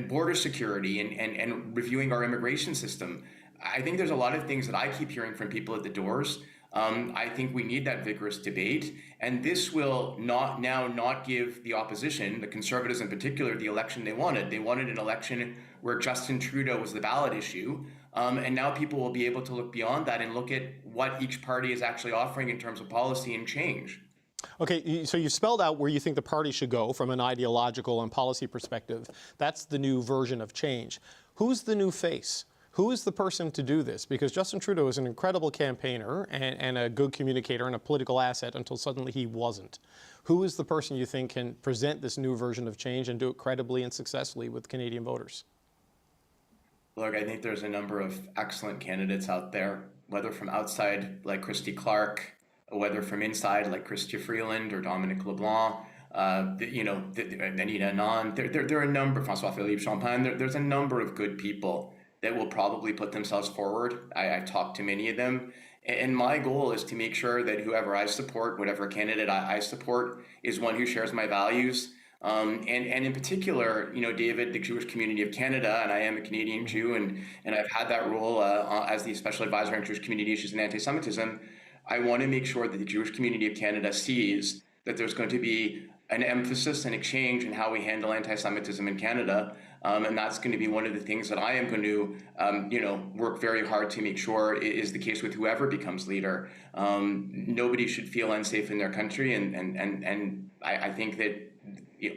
S4: border security and reviewing our immigration system. I think there's a lot of things that I keep hearing from people at the doors. I think we need that vigorous debate, and this will not give the opposition, the Conservatives in particular, the election they wanted. They wanted an election where Justin Trudeau was the ballot issue, and now people will be able to look beyond that and look at what each party is actually offering in terms of policy and change.
S12: Okay, so you've spelled out where you think the party should go from an ideological and policy perspective. That's the new version of change. Who's the new face? Who is the person to do this? Because Justin Trudeau is an incredible campaigner and a good communicator and a political asset until suddenly he wasn't. Who is the person you think can present this new version of change and do it credibly and successfully with Canadian voters?
S4: Look, I think there's a number of excellent candidates out there, whether from outside like Christy Clark, whether from inside like Chrystia Freeland or Dominic LeBlanc, Anita Anand. There are a number, François-Philippe Champagne, there's a number of good people that will probably put themselves forward. I've talked to many of them. And my goal is to make sure that whoever I support, whatever candidate I support, is one who shares my values. And in particular, David, the Jewish community of Canada, and I am a Canadian Jew, and I've had that role as the special advisor on Jewish community issues and anti-Semitism. I want to make sure that the Jewish community of Canada sees that there's going to be an emphasis and a change in how we handle anti-Semitism in Canada. And that's going to be one of the things that I am going to, work very hard to make sure is the case with whoever becomes leader. Nobody should feel unsafe in their country. And I think that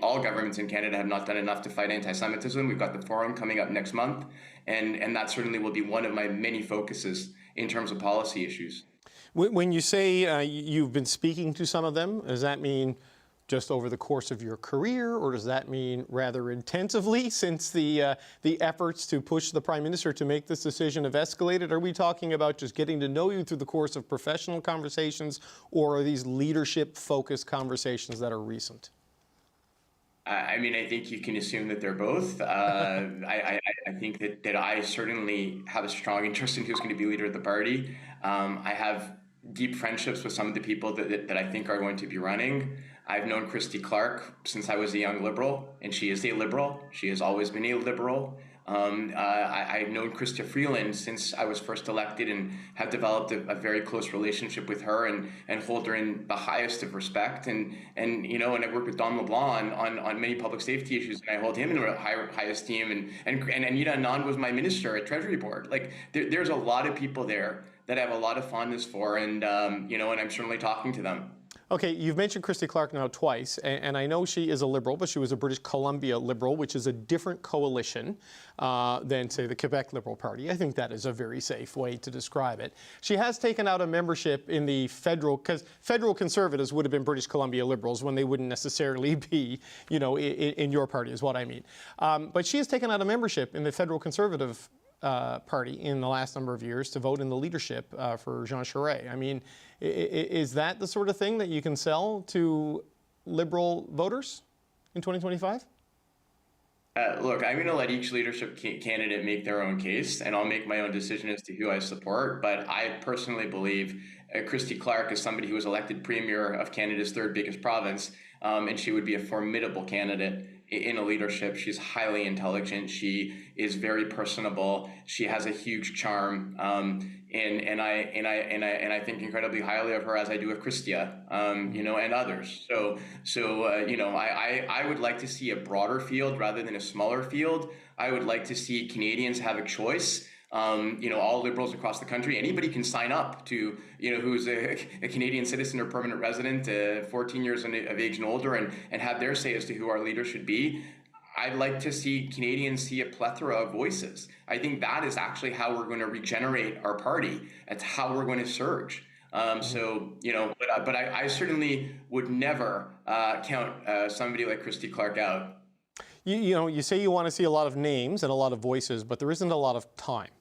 S4: all governments in Canada have not done enough to fight anti-Semitism. We've got the forum coming up next month. And that certainly will be one of my many focuses in terms of policy issues.
S12: When you say you've been speaking to some of them, does that mean just over the course of your career, or does that mean rather intensively since the efforts to push the Prime Minister to make this decision have escalated? Are we talking about just getting to know you through the course of professional conversations, or are these leadership-focused conversations that are recent?
S4: I mean, I think you can assume that they're both. I think that I certainly have a strong interest in who's going to be leader of the party. I have deep friendships with some of the people that I think are going to be running. I've known Christy Clark since I was a young Liberal, and she is a Liberal. She has always been a Liberal. I've known Chrystia Freeland since I was first elected and have developed a very close relationship with her and hold her in the highest of respect. And I work with Don LeBlanc on many public safety issues, and I hold him in high esteem. And Anita Anand was my minister at Treasury Board. Like there's a lot of people there that I have a lot of fondness for, and I'm certainly talking to them.
S12: Okay, you've mentioned Christy Clark now twice, and I know she is a Liberal, but she was a British Columbia Liberal, which is a different coalition than, say, the Quebec Liberal Party. I think that is a very safe way to describe it. She has taken out a membership in the federal, because federal Conservatives would have been British Columbia Liberals when they wouldn't necessarily be, in your party is what I mean. But she has taken out a membership in the federal Conservative party in the last number of years to vote in the leadership for Jean Charest. I mean, is that the sort of thing that you can sell to Liberal voters in 2025?
S4: Look, I'm going to let each leadership candidate make their own case, and I'll make my own decision as to who I support. But I personally believe Christy Clark is somebody who was elected Premier of Canada's third biggest province, and she would be a formidable candidate in a leadership. She's highly intelligent. She is very personable. She has a huge charm, and I think incredibly highly of her, as I do of Chrystia, and others. I would like to see a broader field rather than a smaller field. I would like to see Canadians have a choice. All Liberals across the country, anybody can sign up to, who's a Canadian citizen or permanent resident, 14 years of age and older, and have their say as to who our leader should be. I'd like to see Canadians see a plethora of voices. I think that is actually how we're going to regenerate our party. That's how we're going to surge. But I certainly would never count somebody like Christy Clark out.
S12: You say you want to see a lot of names and a lot of voices, but there isn't a lot of time.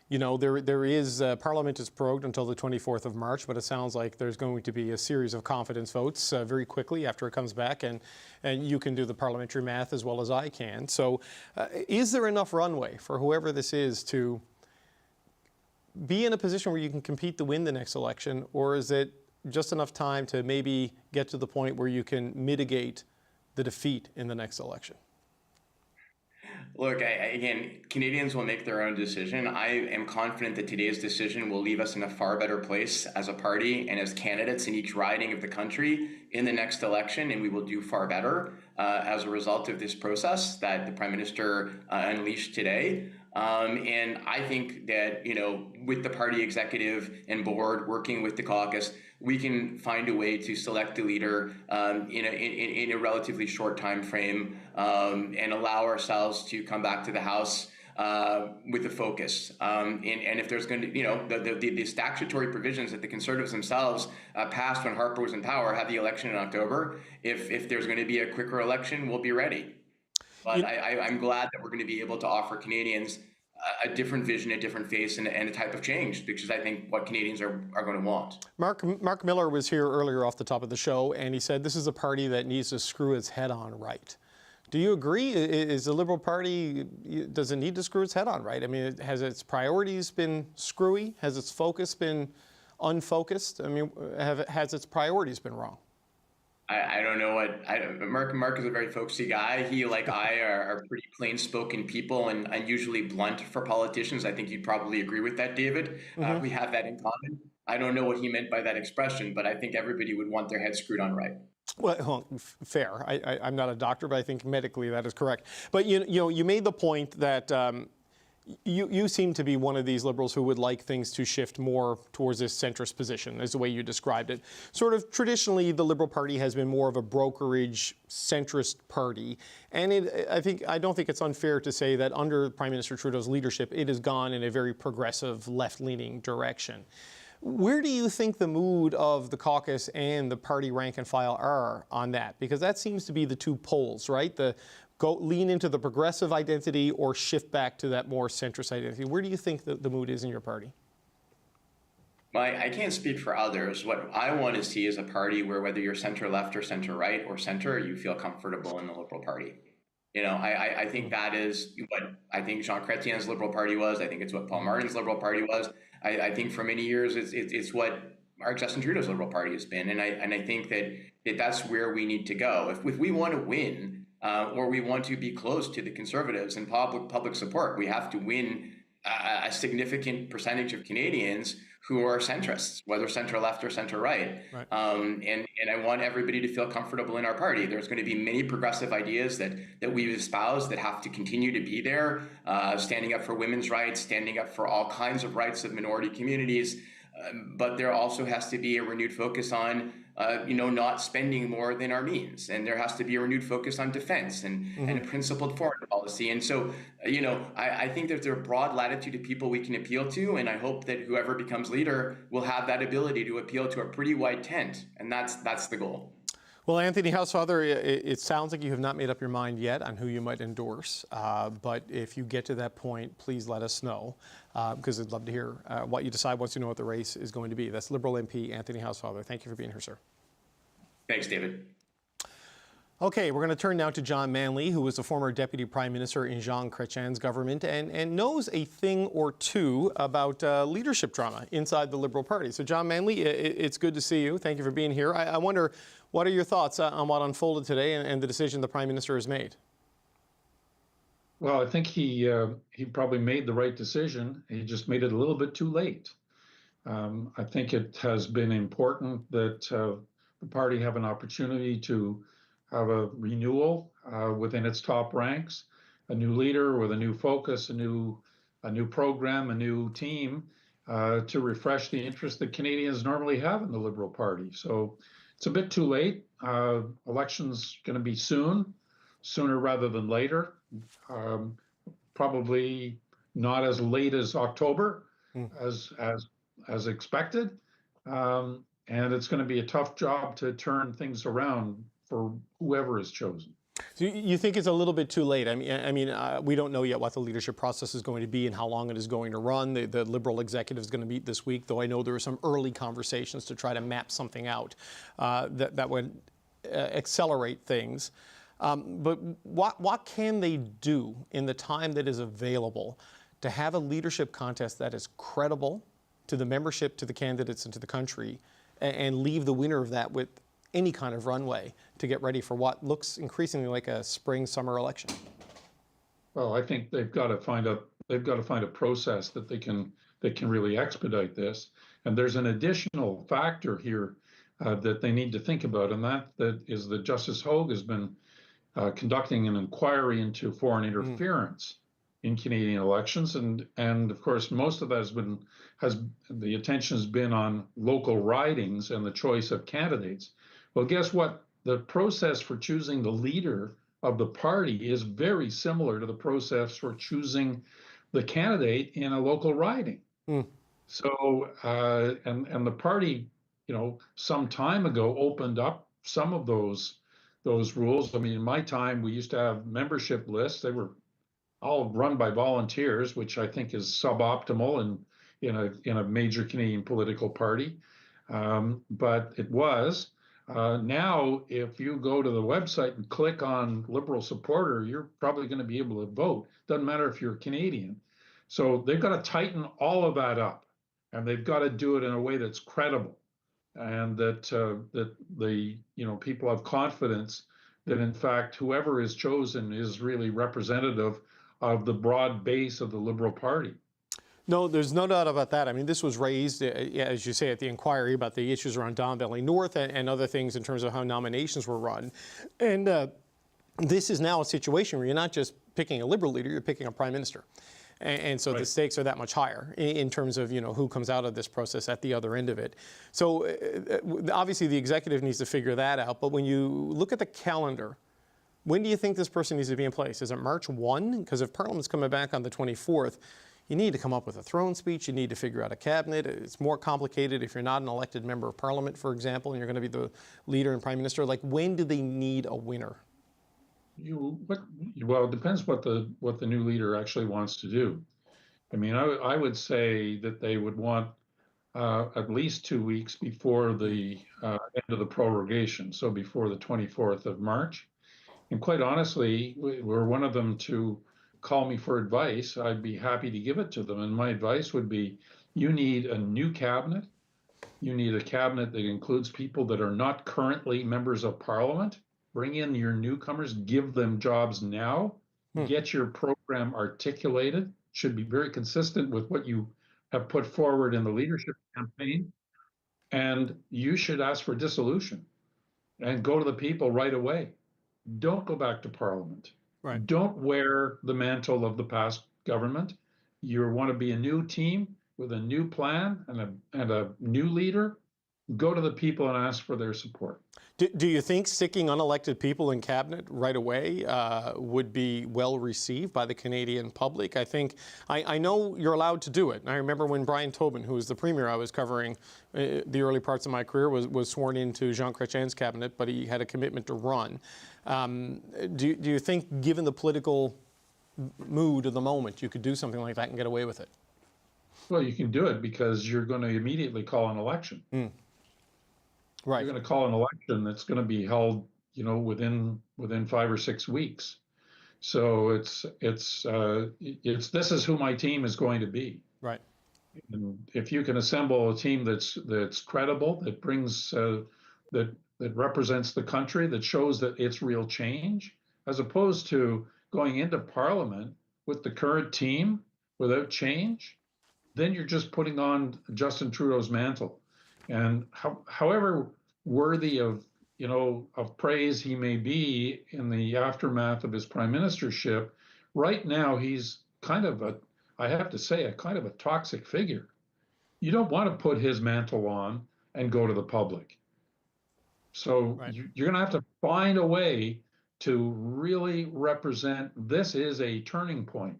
S12: There is, Parliament is prorogued until the 24th of March, but it sounds like there's going to be a series of confidence votes very quickly after it comes back, and you can do the parliamentary math as well as I can. So is there enough runway for whoever this is to be in a position where you can compete to win the next election, or is it just enough time to maybe get to the point where you can mitigate the defeat in the next election?
S4: Look, again, Canadians will make their own decision. I am confident that today's decision will leave us in a far better place as a party and as candidates in each riding of the country in the next election, and we will do far better as a result of this process that the Prime Minister unleashed today. And I think that, with the party executive and board working with the caucus, we can find a way to select a leader in a relatively short time frame and allow ourselves to come back to the House with a focus. And if there's going to, the statutory provisions that the Conservatives themselves passed when Harper was in power have the election in October. If there's going to be a quicker election, we'll be ready. But I'm glad that we're going to be able to offer Canadians a different vision, a different face, and a type of change, because I think what Canadians are going to want.
S12: Mark Miller was here earlier off the top of the show, and he said this is a party that needs to screw its head on right. Do you agree? Is the Liberal Party, does it need to screw its head on right? I mean, has its priorities been screwy? Has its focus been unfocused? I mean, has its priorities been wrong?
S4: I don't know what Mark is a very folksy guy. He, like I, are pretty plain-spoken people and unusually blunt for politicians. I think you'd probably agree with that, David.
S12: Mm-hmm.
S4: We have that in common. I don't know what he meant by that expression, but I think everybody would want their head screwed on right.
S12: Well, fair. I'm not a doctor, but I think medically that is correct. But you made the point that you seem to be one of these Liberals who would like things to shift more towards this centrist position, is the way you described it. Sort of traditionally, the Liberal Party has been more of a brokerage centrist party. And I don't think it's unfair to say that under Prime Minister Trudeau's leadership, it has gone in a very progressive, left-leaning direction. Where do you think the mood of the caucus and the party rank and file are on that? Because that seems to be the two poles, right? Lean into the progressive identity or shift back to that more centrist identity. Where do you think the mood is in your party?
S4: Well, I can't speak for others. What I want to see is a party where whether you're center left or center right or center, you feel comfortable in the Liberal Party. I think that is what I think Jean Chrétien's Liberal Party was. I think it's what Paul Martin's Liberal Party was. I think for many years it's what Justin Trudeau's Liberal Party has been. And I think that's where we need to go. If we want to win or we want to be close to the Conservatives and public support, we have to win a significant percentage of Canadians who are centrists, whether center left or center right. And I want everybody to feel comfortable in our party. There's going to be many progressive ideas that we've espoused that have to continue to be there, standing up for women's rights, standing up for all kinds of rights of minority communities. But there also has to be a renewed focus on not spending more than our means. And there has to be a renewed focus on defense and a principled foreign policy. And so, I think that there's a broad latitude of people we can appeal to. And I hope that whoever becomes leader will have that ability to appeal to a pretty wide tent. And that's the goal.
S12: Well, Anthony Housefather, it sounds like you have not made up your mind yet on who you might endorse. But if you get to that point, please let us know, because I'd love to hear what you decide once you know what the race is going to be. That's Liberal MP Anthony Housefather. Thank you for being here, sir.
S4: Thanks, David.
S12: Okay, we're going to turn now to John Manley, who was the former Deputy Prime Minister in Jean Chrétien's government and knows a thing or two about leadership drama inside the Liberal Party. So, John Manley, it's good to see you. Thank you for being here. I wonder, what are your thoughts on what unfolded today and the decision the Prime Minister has made?
S5: Well, I think he probably made the right decision. He just made it a little bit too late. I think it has been important that the party have an opportunity to have a renewal within its top ranks, a new leader with a new focus, a new program, a new team to refresh the interest that Canadians normally have in the Liberal Party. So it's a bit too late. Election's going to be sooner rather than later. Probably not as late as October as expected. And it's going to be a tough job to turn things around for whoever is chosen.
S12: So you think it's a little bit too late? I mean, we don't know yet what the leadership process is going to be and how long it is going to run. The Liberal executive is going to meet this week, though I know there are some early conversations to try to map something out that would accelerate things. But what can they do in the time that is available to have a leadership contest that is credible to the membership, to the candidates, and to the country, and leave the winner of that with any kind of runway to get ready for what looks increasingly like a spring-summer election?
S5: Well, I think they've got to find a process that they can really expedite this. And there's an additional factor here that they need to think about, and that is that Justice Hogue has been conducting an inquiry into foreign interference in Canadian elections, and of course most of that the attention has been on local ridings and the choice of candidates. Well, guess what? The process for choosing the leader of the party is very similar to the process for choosing the candidate in a local riding. So, and the party, some time ago opened up some of those rules. I mean, in my time, we used to have membership lists. They were all run by volunteers, which I think is suboptimal in a major Canadian political party. But it was. Now, if you go to the website and click on Liberal supporter, you're probably going to be able to vote. Doesn't matter if you're Canadian. So they've got to tighten all of that up, and they've got to do it in a way that's credible, and that the people have confidence that in fact whoever is chosen is really representative of the broad base of the Liberal Party.
S12: No, there's no doubt about that. I mean, this was raised, as you say, at the inquiry about the issues around Don Valley North and other things in terms of how nominations were run. And this is now a situation where you're not just picking a Liberal leader, you're picking a Prime Minister. And so the stakes are that much higher in terms of, who comes out of this process at the other end of it. So obviously the executive needs to figure that out. But when you look at the calendar, when do you think this person needs to be in place? Is it March 1? Because if Parliament's coming back on the 24th, you need to come up with a throne speech. You need to figure out a cabinet. It's more complicated if you're not an elected member of Parliament, for example, and you're going to be the leader and Prime Minister. Like, when do they need a winner?
S5: Well, it depends what the new leader actually wants to do. I mean, I would say that they would want at least 2 weeks before the end of the prorogation, so before the 24th of March. And quite honestly, were one of them to call me for advice, I'd be happy to give it to them. And my advice would be, you need a new cabinet. You need a cabinet that includes people that are not currently members of parliament. Bring in your newcomers, give them jobs now, get your program articulated, should be very consistent with what you have put forward in the leadership campaign. And you should ask for dissolution and go to the people right away. Don't go back to parliament.
S12: Right.
S5: Don't wear the mantle of the past government. You want to be a new team with a new plan and a new leader. Go to the people and ask for their support.
S12: Do you think sticking unelected people in cabinet right away would be well received by the Canadian public? I know you're allowed to do it. I remember when Brian Tobin, who was the premier I was covering the early parts of my career, was sworn into Jean Chrétien's cabinet, but he had a commitment to run. Do you think, given the political mood of the moment, you could do something like that and get away with it?
S5: Well, you can do it because you're going to immediately call an election.
S12: Right.
S5: You're going to call an election that's going to be held, within 5 or 6 weeks. So it's this is who my team is going to be.
S12: Right.
S5: And if you can assemble a team that's credible, that brings that represents the country, that shows that it's real change, as opposed to going into Parliament with the current team without change, then you're just putting on Justin Trudeau's mantle. And however worthy of praise he may be in the aftermath of his prime ministership, right now he's kind of a toxic figure. You don't want to put his mantle on and go to the public. So you're going to have to find a way to really represent this is a turning point.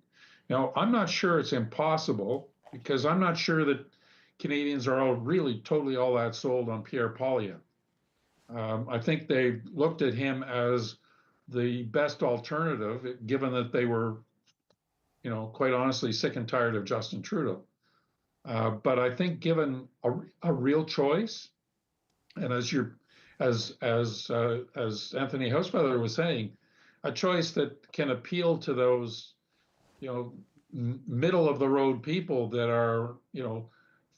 S5: Now, I'm not sure it's impossible, because I'm not sure that Canadians are all really totally all that sold on Pierre Poilievre. I think they looked at him as the best alternative, given that they were, quite honestly, sick and tired of Justin Trudeau. But I think given a real choice, and as Anthony Housefather was saying, a choice that can appeal to those, middle of the road people that are,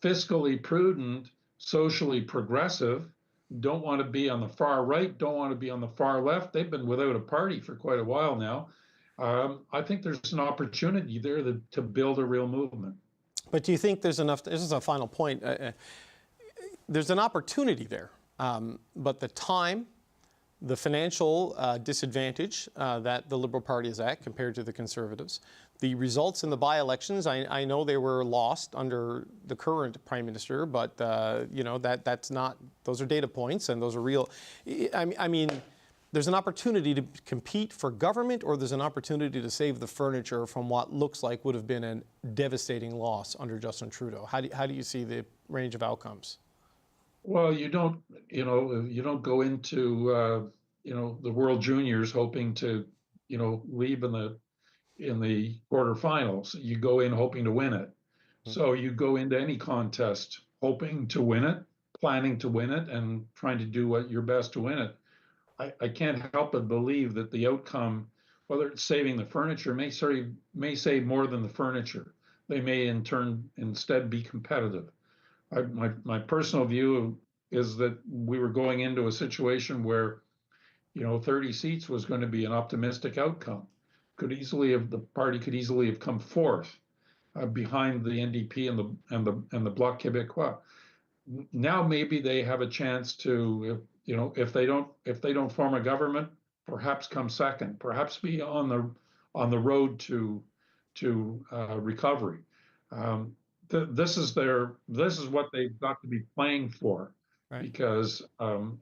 S5: fiscally prudent, socially progressive, don't want to be on the far right, don't want to be on the far left. They've been without a party for quite a while now. I think there's an opportunity there to build a real movement.
S12: But do you think there's enough? This is a final point. There's an opportunity there, but the time, the financial disadvantage that the Liberal Party is at compared to the Conservatives, the results in the by-elections, I know they were lost under the current Prime Minister, but that's not, those are data points and those are real. I mean, there's an opportunity to compete for government, or there's an opportunity to save the furniture from what looks like would have been a devastating loss under Justin Trudeau. How do you see the range of outcomes?
S5: Well, you don't go into the World Juniors hoping to leave in the quarterfinals. You go in hoping to win it. So you go into any contest hoping to win it, planning to win it, and trying to do your best to win it. I can't help but believe that the outcome, whether it's saving the furniture, may save more than the furniture. They may instead be competitive. My personal view is that we were going into a situation where 30 seats was going to be an optimistic outcome. The party could easily have come fourth behind the NDP and the Bloc Québécois. Now maybe they have a chance to, if they don't form a government, perhaps come second, perhaps be on the road to recovery. This is what they've got to be playing for, right? Because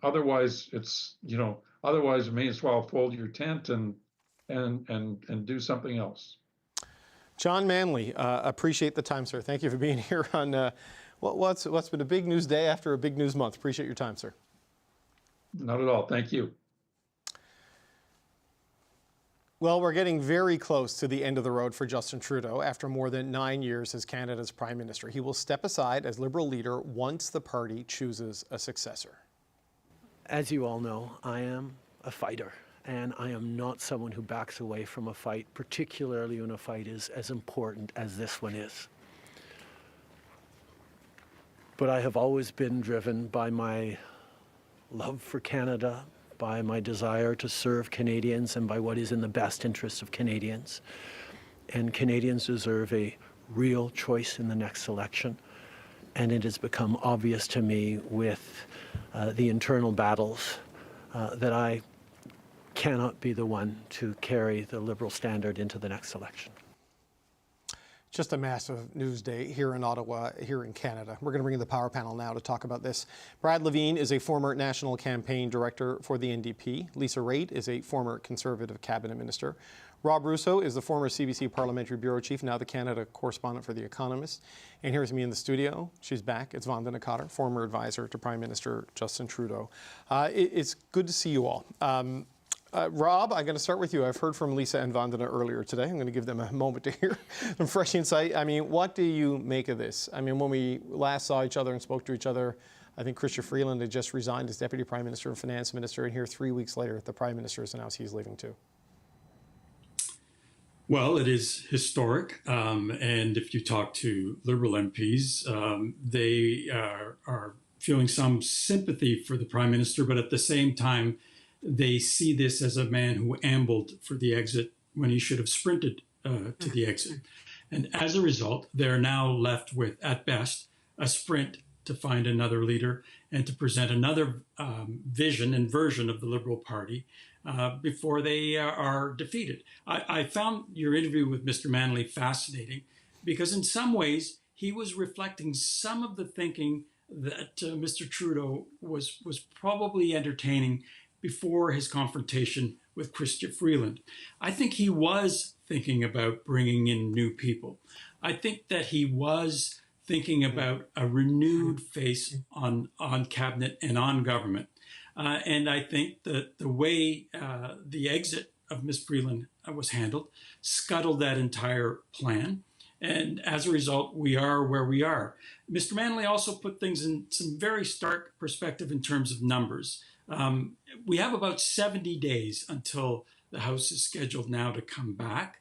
S5: otherwise you may as well fold your tent and do something else.
S12: John Manley, appreciate the time, sir. Thank you for being here on what's been a big news day after a big news month. Appreciate your time, sir.
S5: Not at all. Thank you.
S12: Well, we're getting very close to the end of the road for Justin Trudeau after more than 9 years as Canada's Prime Minister. He will step aside as Liberal leader once the party chooses a successor.
S13: As you all know, I am a fighter, and I am not someone who backs away from a fight, particularly when a fight is as important as this one is. But I have always been driven by my love for Canada, by my desire to serve Canadians, and by what is in the best interest of Canadians. And Canadians deserve a real choice in the next election. And it has become obvious to me with the internal battles that I cannot be the one to carry the Liberal standard into the next election.
S12: Just a massive news day here in Ottawa, here in Canada. We're going to bring in the power panel now to talk about this. Brad Levine is a former national campaign director for the NDP. Lisa Raitt is a former Conservative cabinet minister. Rob Russo is the former CBC parliamentary bureau chief, now the Canada correspondent for The Economist. And here's me in the studio. She's back. It's Vandana Cotter, former advisor to Prime Minister Justin Trudeau. It's good to see you all. Rob, I'm going to start with you. I've heard from Lisa and Vandana earlier today. I'm going to give them a moment to hear some fresh insight. I mean, what do you make of this? I mean, when we last saw each other and spoke to each other, I think Chrystia Freeland had just resigned as Deputy Prime Minister and Finance Minister, and here 3 weeks later, the Prime Minister has announced he's leaving too.
S9: Well, it is historic, and if you talk to Liberal MPs, they are feeling some sympathy for the Prime Minister, but at the same time, they see this as a man who ambled for the exit when he should have sprinted to the exit. And as a result, they're now left with, at best, a sprint to find another leader and to present another vision and version of the Liberal Party before they are defeated. I found your interview with Mr. Manley fascinating because in some ways he was reflecting some of the thinking that Mr. Trudeau was probably entertaining before his confrontation with Chrystia Freeland. I think he was thinking about bringing in new people. I think that he was thinking about a renewed face on cabinet and on government. And I think that the way the exit of Ms. Freeland was handled scuttled that entire plan. And as a result, we are where we are. Mr. Manley also put things in some very stark perspective in terms of numbers. We have about 70 days until the House is scheduled now to come back.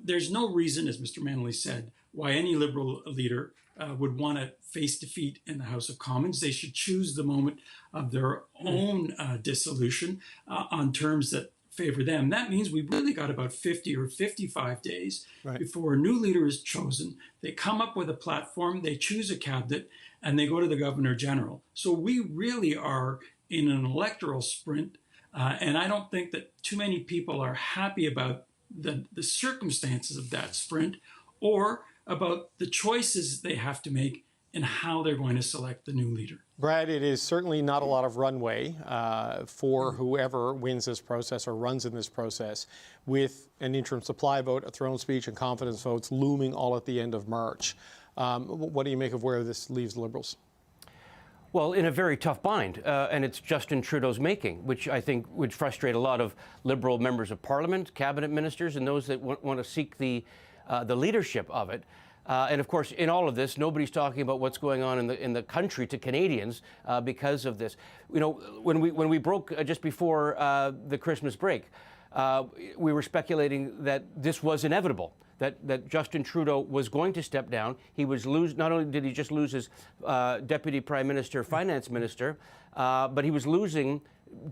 S9: There's no reason, as Mr. Manley said, why any Liberal leader would want to face defeat in the House of Commons. They should choose the moment of their own dissolution on terms that favor them. That means we've really got about 50 or 55 days before a new leader is chosen. They come up with a platform, they choose a cabinet, and they go to the Governor General. So we really are in an electoral sprint, and I don't think that too many people are happy about the circumstances of that sprint or about the choices they have to make and how they're going to select the new leader.
S12: Brad, it is certainly not a lot of runway for whoever wins this process or runs in this process, with an interim supply vote, a throne speech, and confidence votes looming all at the end of March. What do you make of where this leaves Liberals?
S10: Well, in a very tough bind, and it's Justin Trudeau's making, which I think would frustrate a lot of Liberal members of Parliament, cabinet ministers, and those that want to seek the leadership of it. And of course, in all of this, nobody's talking about what's going on in the country to Canadians because of this. You know, when we broke just before the Christmas break, we were speculating that this was inevitable. That Justin Trudeau was going to step down. He was not only did he just lose his Deputy Prime Minister, Finance Minister, but he was losing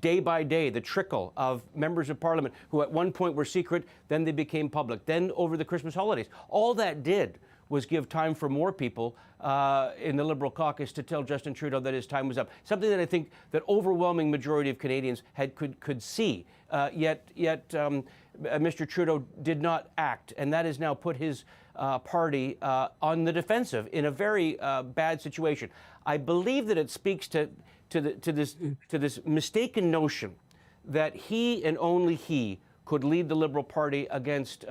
S10: day by day the trickle of members of Parliament who at one point were secret, then they became public, then over the Christmas holidays. All that did was give time for more people in the Liberal caucus to tell Justin Trudeau that his time was up. Something that I think that overwhelming majority of Canadians could see. Yet Mr. Trudeau did not act, and that has now put his party on the defensive in a very bad situation. I believe that it speaks to this mistaken notion that he and only he could lead the Liberal Party against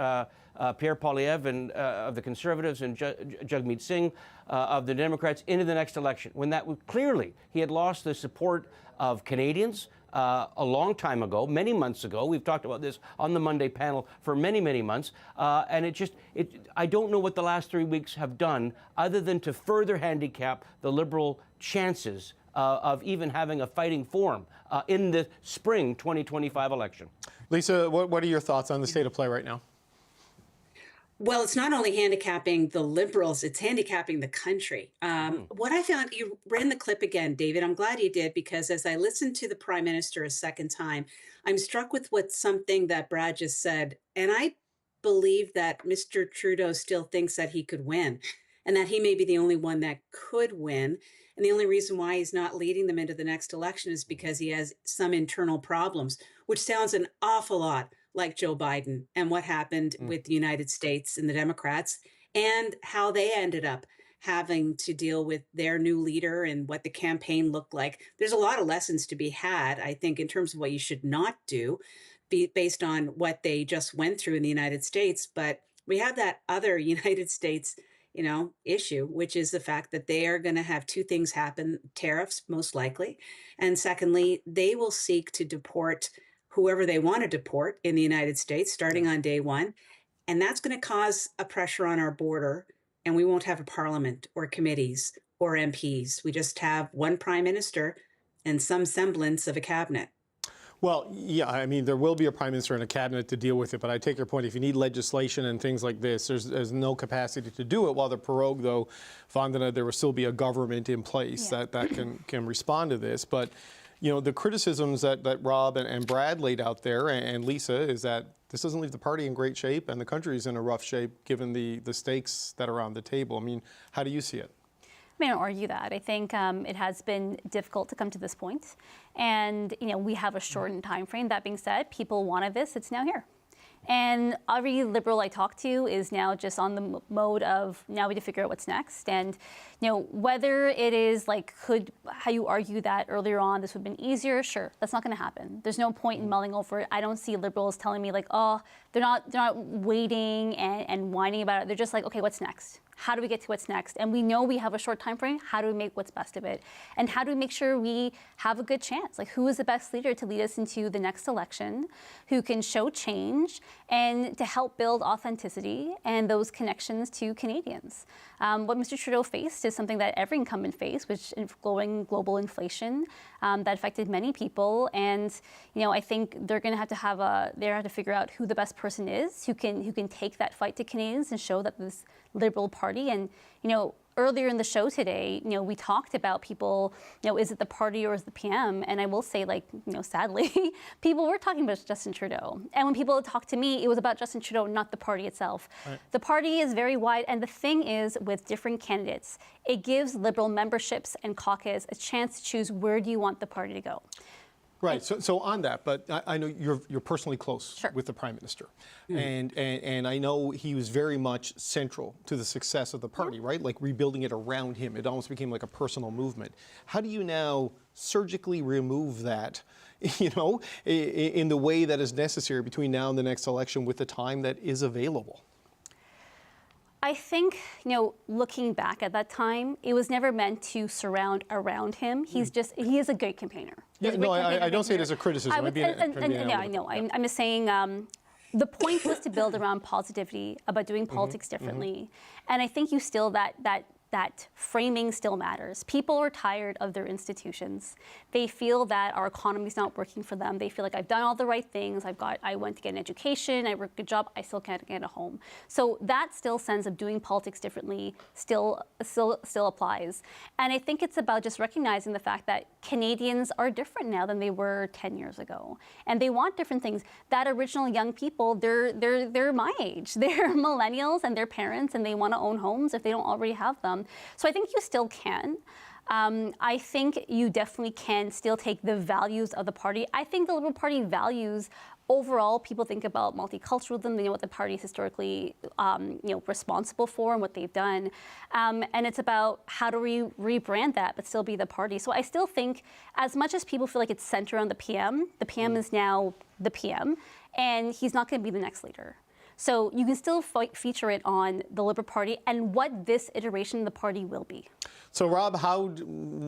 S10: Pierre Poilievre and of the Conservatives and Jagmeet Singh of the Democrats into the next election, when that clearly he had lost the support of Canadians, a long time ago, many months ago. We've talked about this on the Monday panel for many, many months. And I don't know what the last 3 weeks have done other than to further handicap the Liberal chances of even having a fighting form in the spring 2025 election.
S12: Lisa, what are your thoughts on the state of play right now?
S1: Well, it's not only handicapping the Liberals, it's handicapping the country. What I found, you ran the clip again, David. I'm glad you did, because as I listened to the Prime Minister a second time, I'm struck with something that Brad just said. And I believe that Mr. Trudeau still thinks that he could win and that he may be the only one that could win. And the only reason why he's not leading them into the next election is because he has some internal problems, which sounds an awful lot like Joe Biden and what happened with the United States and the Democrats and how they ended up having to deal with their new leader and what the campaign looked like. There's a lot of lessons to be had, I think, in terms of what you should not do based on what they just went through in the United States. But we have that other United States issue, which is the fact that they are going to have two things happen, tariffs most likely. And secondly, they will seek to deport whoever they want to deport in the United States starting on day one. And that's going to cause a pressure on our border. And we won't have a parliament or committees or MPs. We just have one prime minister and some semblance of a cabinet.
S12: Well, yeah, I mean, there will be a prime minister and a cabinet to deal with it, but I take your point. If you need legislation and things like this, there's no capacity to do it. While the prorogue, though, Vandana, there will still be a government in place that can respond to this. But, the criticisms that Rob and Brad laid out there, and Lisa, is that this doesn't leave the party in great shape and the country is in a rough shape given the stakes that are on the table. I mean, how do you see it?
S11: I don't argue that. I think it has been difficult to come to this point. And, we have a shortened time frame. That being said, people wanted this. It's now here. And every Liberal I talk to is now just on the mode of now we need to figure out what's next. And, whether it is how you argue that earlier on this would have been easier, sure, that's not going to happen. There's no point in mulling over it. I don't see Liberals telling me they're not waiting and whining about it. They're just like, okay, what's next? How do we get to what's next? And we know we have a short time frame. How do we make what's best of it? And how do we make sure we have a good chance? Who is the best leader to lead us into the next election, who can show change and to help build authenticity and those connections to Canadians? What Mr. Trudeau faced is something that every incumbent faced, which is global inflation that affected many people. And I think they're going to have to figure out who the best person is, who can take that fight to Canadians and show that this Liberal Party. And earlier in the show today, we talked about people, is it the party or is it the PM? And I will say, sadly, people were talking about Justin Trudeau. And when people talked to me, it was about Justin Trudeau, not the party itself. Right. The party is very wide. And the thing is, with different candidates, it gives Liberal memberships and caucus a chance to choose where do you want the party to go.
S12: Right. So on that, but I know you're personally close with the Prime Minister, and I know he was very much central to the success of the party, right? Like rebuilding it around him. It almost became like a personal movement. How do you now surgically remove that, in the way that is necessary between now and the next election with the time that is available?
S11: I think, looking back at that time, it was never meant to surround around him. He is a great campaigner.
S12: Yeah, no, I don't say it as a criticism.
S11: I know. I'm just saying the point was to build around positivity, about doing politics differently. And I think you still, that framing still matters. People are tired of their institutions. They feel that our economy's not working for them. They feel like I've done all the right things. I went to get an education, I worked a good job, I still can't get a home. So that still sense of doing politics differently still applies. And I think it's about just recognizing the fact that Canadians are different now than they were 10 years ago. And they want different things. That original young people, they're my age. They're millennials and they're parents and they want to own homes if they don't already have them. So I think you still can. I think you definitely can still take the values of the party. I think the Liberal Party values, overall, people think about multiculturalism. They know what the party is historically responsible for and what they've done. And it's about how do we rebrand that but still be the party. So I still think as much as people feel like it's centered on the PM is now the PM, and he's not going to be the next leader. So you can still feature it on the Liberal Party and what this iteration of the party will be.
S12: So, Rob,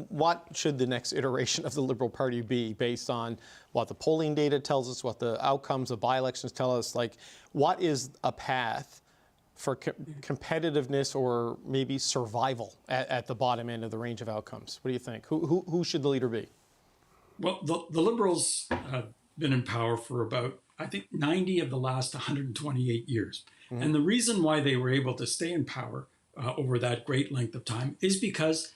S12: what should the next iteration of the Liberal Party be based on what the polling data tells us, what the outcomes of by-elections tell us? Like, what is a path for competitiveness or maybe survival at the bottom end of the range of outcomes? What do you think? Who should the leader be?
S9: Well, the Liberals have been in power for about, I think, 90 of the last 128 years. Mm-hmm. And the reason why they were able to stay in power over that great length of time is because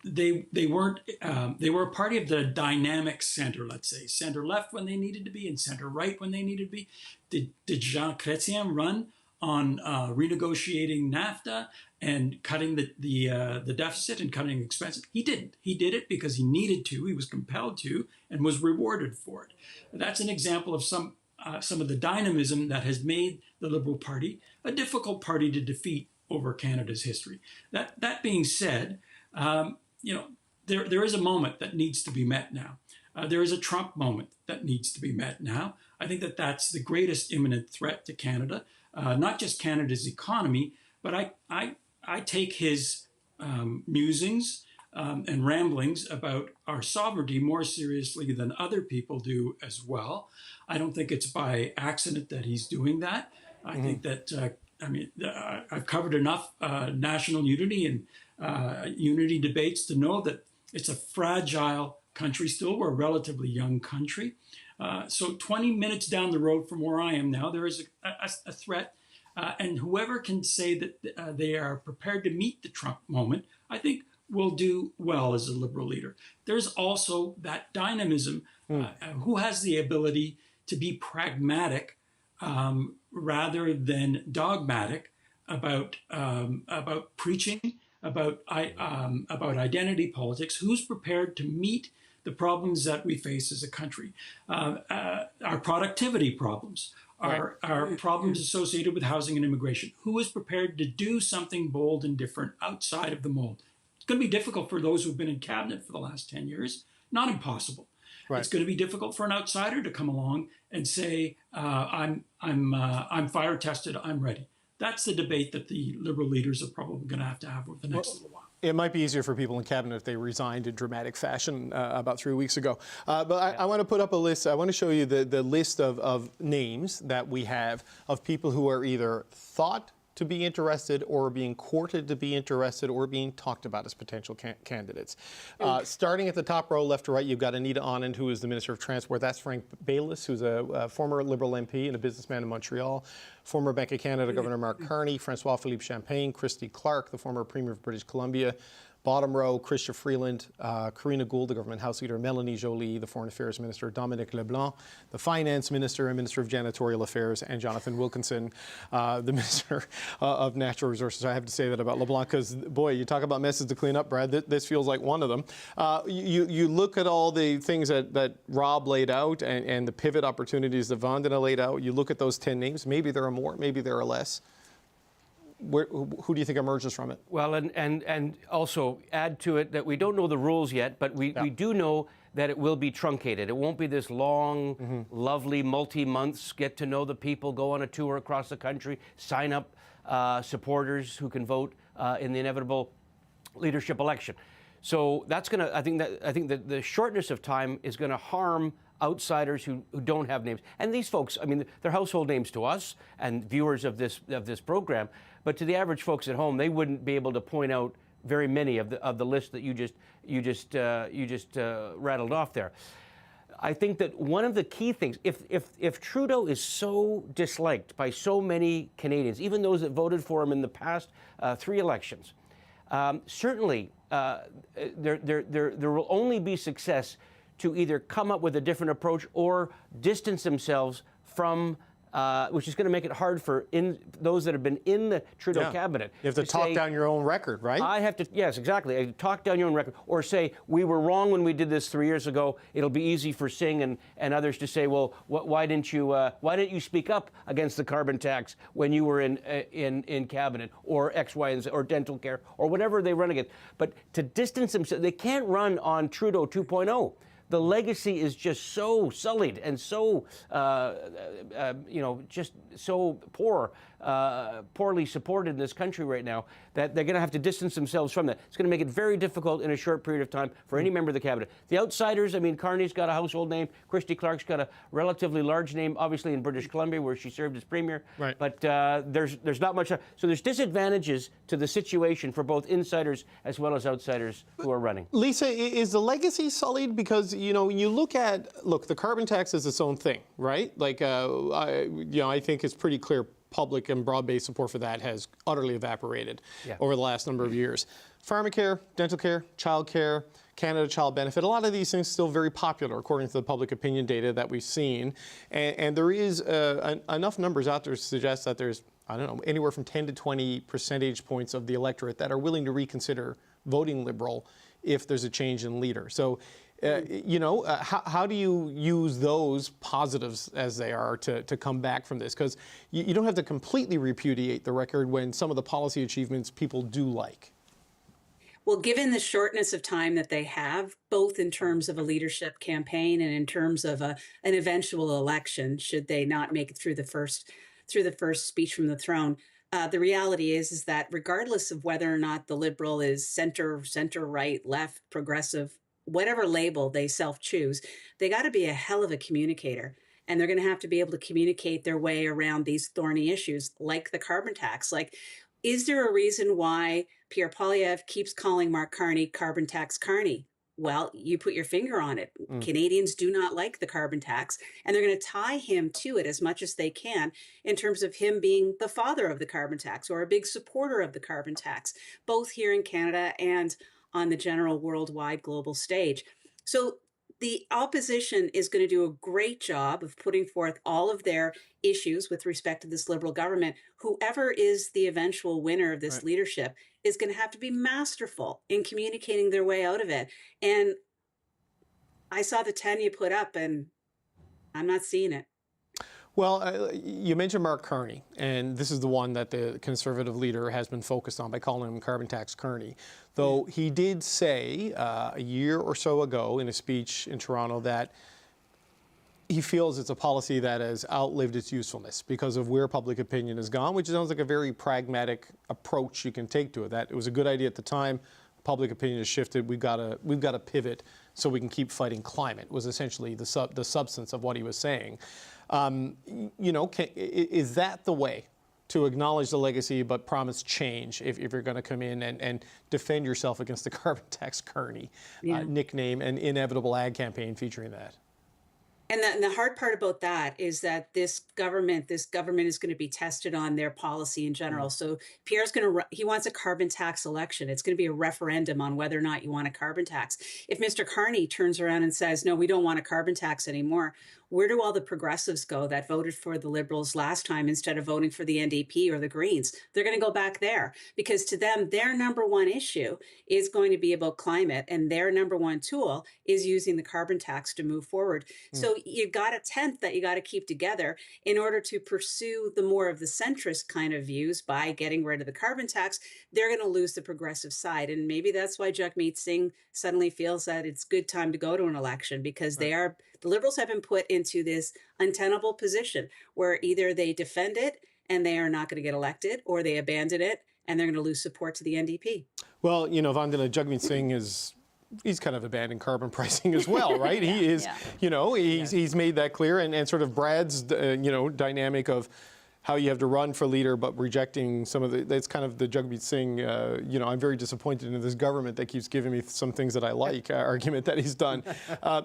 S9: they were a party of the dynamic center, let's say, center left when they needed to be and center right when they needed to be. Did Jean Chrétien run on renegotiating NAFTA and cutting the deficit and cutting expenses? He didn't. He did it because he needed to. He was compelled to and was rewarded for it. That's an example of some of the dynamism that has made the Liberal Party a difficult party to defeat over Canada's history. That being said, there is a moment that needs to be met now. There is a Trump moment that needs to be met now. I think that's the greatest imminent threat to Canada, not just Canada's economy, but I take his musings and ramblings about our sovereignty more seriously than other people do as well. I don't think it's by accident that he's doing that. I think that I've covered enough national unity and unity debates to know that it's a fragile country still. We're a relatively young country. So 20 minutes down the road from where I am now, there is a threat. And whoever can say that they are prepared to meet the Trump moment, I think will do well as a Liberal leader. There's also that dynamism. Who has the ability to be pragmatic rather than dogmatic about preaching, about identity politics? Who's prepared to meet the problems that we face as a country? Our productivity problems, our problems associated with housing and immigration. Who is prepared to do something bold and different outside of the mold? It's going to be difficult for those who've been in cabinet for the last 10 years, not impossible. Right. It's going to be difficult for an outsider to come along and say, I'm fire tested, I'm ready. That's the debate that the Liberal leaders are probably going to have over the next little while.
S12: It might be easier for people in cabinet if they resigned in dramatic fashion about 3 weeks ago. But I want to put up a list. I want to show you the list of names that we have of people who are either thought to be interested or being courted to be interested or being talked about as potential candidates. Starting at the top row, left to right, you've got Anita Anand, who is the Minister of Transport. That's Frank Baylis, who's a former Liberal MP and a businessman in Montreal. Former Bank of Canada Governor Mark Carney, Francois-Philippe Champagne, Christy Clark, the former Premier of British Columbia. Bottom row, Chrystia Freeland, Karina Gould, the government House Leader, Melanie Joly, the Foreign Affairs Minister, Dominic LeBlanc, the Finance Minister and Minister of Janitorial Affairs, and Jonathan Wilkinson, the Minister of Natural Resources. I have to say that about LeBlanc because, boy, you talk about messes to clean up, Brad. This feels like one of them. You look at all the things that Rob laid out and the pivot opportunities that Vandana laid out. You look at those 10 names. Maybe there are more, maybe there are less. Who do you think emerges from it?
S10: Well, and also add to it that we don't know the rules yet, but we do know that it will be truncated. It won't be this long, lovely, multi-months, get to know the people, go on a tour across the country, sign up supporters who can vote in the inevitable leadership election. So that's going to, I think that the shortness of time is going to harm outsiders who don't have names. And these folks, I mean, they're household names to us and viewers of this program, but to the average folks at home, they wouldn't be able to point out very many of the list that you just rattled off there. I think that one of the key things, if Trudeau is so disliked by so many Canadians, even those that voted for him in the past 3 elections, certainly there will only be success to either come up with a different approach or distance themselves from, which is going to make it hard for those that have been in the Trudeau cabinet.
S12: You have to talk down your own record, right?
S10: I have to, yes, exactly. I talk down your own record, or say we were wrong when we did this 3 years ago. It'll be easy for Singh and others to say, well, why didn't you speak up against the carbon tax when you were in cabinet, or X, Y, and Z, or dental care, or whatever they run against. But to distance themselves, they can't run on Trudeau 2.0. the legacy is just so sullied and so, just so poorly supported in this country right now that they're going to have to distance themselves from that. It's going to make it very difficult in a short period of time for any member of the cabinet. The outsiders, I mean, Carney's got a household name. Christy Clark's got a relatively large name, obviously in British Columbia, where she served as premier.
S12: Right.
S10: But there's not much. So there's disadvantages to the situation for both insiders as well as outsiders who are running.
S12: Lisa, is the legacy sullied? Because, when you look, the carbon tax is its own thing, right? Like, I think it's pretty clear public and broad-based support for that has utterly evaporated over the last number of years. Pharmacare, dental care, child care, Canada Child Benefit, a lot of these things still very popular according to the public opinion data that we've seen. And there is enough numbers out there to suggest that there's, I don't know, anywhere from 10 to 20 percentage points of the electorate that are willing to reconsider voting Liberal if there's a change in leader. So, how do you use those positives as they are to come back from this? Because you don't have to completely repudiate the record when some of the policy achievements people do like.
S1: Well, given the shortness of time that they have, both in terms of a leadership campaign and in terms of an eventual election, should they not make it through the first speech from the throne, the reality is that regardless of whether or not the Liberal is center, right, left, progressive, whatever label they self-choose, they got to be a hell of a communicator. And they're going to have to be able to communicate their way around these thorny issues like the carbon tax. Like, is there a reason why Pierre Poilievre keeps calling Mark Carney carbon tax Carney? Well, you put your finger on it. Canadians do not like the carbon tax, and they're going to tie him to it as much as they can in terms of him being the father of the carbon tax or a big supporter of the carbon tax, both here in Canada and on the general worldwide global stage. So the opposition is going to do a great job of putting forth all of their issues with respect to this Liberal government. Whoever is the eventual winner of this leadership is going to have to be masterful in communicating their way out of it. And I saw the 10 you put up, and I'm not seeing it.
S12: Well, you mentioned Mark Carney, and this is the one that the Conservative leader has been focused on by calling him carbon tax Carney. Though he did say a year or so ago in a speech in Toronto that he feels it's a policy that has outlived its usefulness because of where public opinion has gone, which sounds like a very pragmatic approach you can take to it. That it was a good idea at the time. Public opinion has shifted. We've got to pivot so we can keep fighting climate. Was essentially the substance of what he was saying. Is that the way to acknowledge the legacy but promise change if you're going to come in and defend yourself against the carbon tax Carney nickname and inevitable ad campaign featuring that?
S1: And the hard part about that is that this government is going to be tested on their policy in general. So Pierre's he wants a carbon tax election. It's going to be a referendum on whether or not you want a carbon tax. If Mr. Carney turns around and says, no, we don't want a carbon tax anymore, where do all the progressives go that voted for the Liberals last time instead of voting for the NDP or the Greens? They're going to go back there because to them, their number one issue is going to be about climate, and their number one tool is using the carbon tax to move forward. So you've got a tent that you got to keep together in order to pursue the more of the centrist kind of views by getting rid of the carbon tax. They're going to lose the progressive side. And maybe that's why Jagmeet Singh suddenly feels that it's good time to go to an election because the Liberals have been put into this untenable position where either they defend it and they are not going to get elected, or they abandon it and they're going to lose support to the NDP.
S12: Well, Jagmeet Singh he's kind of abandoned carbon pricing as well, right? He is, he's made that clear, and sort of Brad's, dynamic of how you have to run for leader, but rejecting some of that's kind of the Jagmeet Singh, I'm very disappointed in this government that keeps giving me some things that I like argument that he's done.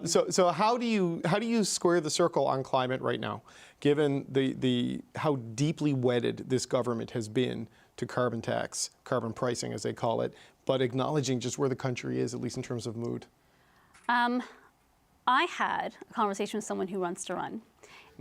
S12: So how do you square the circle on climate right now, given how deeply wedded this government has been to carbon tax, carbon pricing as they call it, but acknowledging just where the country is, at least in terms of mood?
S11: I had a conversation with someone who runs to run.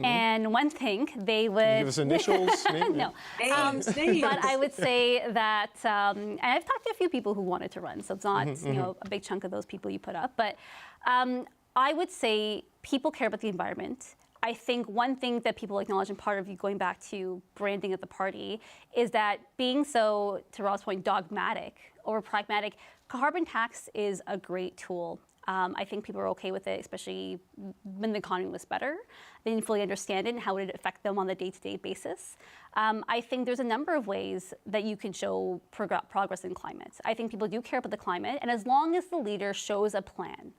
S11: And one thing they would...
S12: Can you give us initials?
S11: No. But I would say that, and I've talked to a few people who wanted to run, so it's not a big chunk of those people you put up. But I would say people care about the environment. I think one thing that people acknowledge, and part of you going back to branding of the party, is that being so, to Rob's point, dogmatic or pragmatic, carbon tax is a great tool. I think people are okay with it, especially when the economy was better. They didn't fully understand it and how it would affect them on the day-to-day basis. I think there's a number of ways that you can show progress in climate. I think people do care about the climate, and as long as the leader shows a plan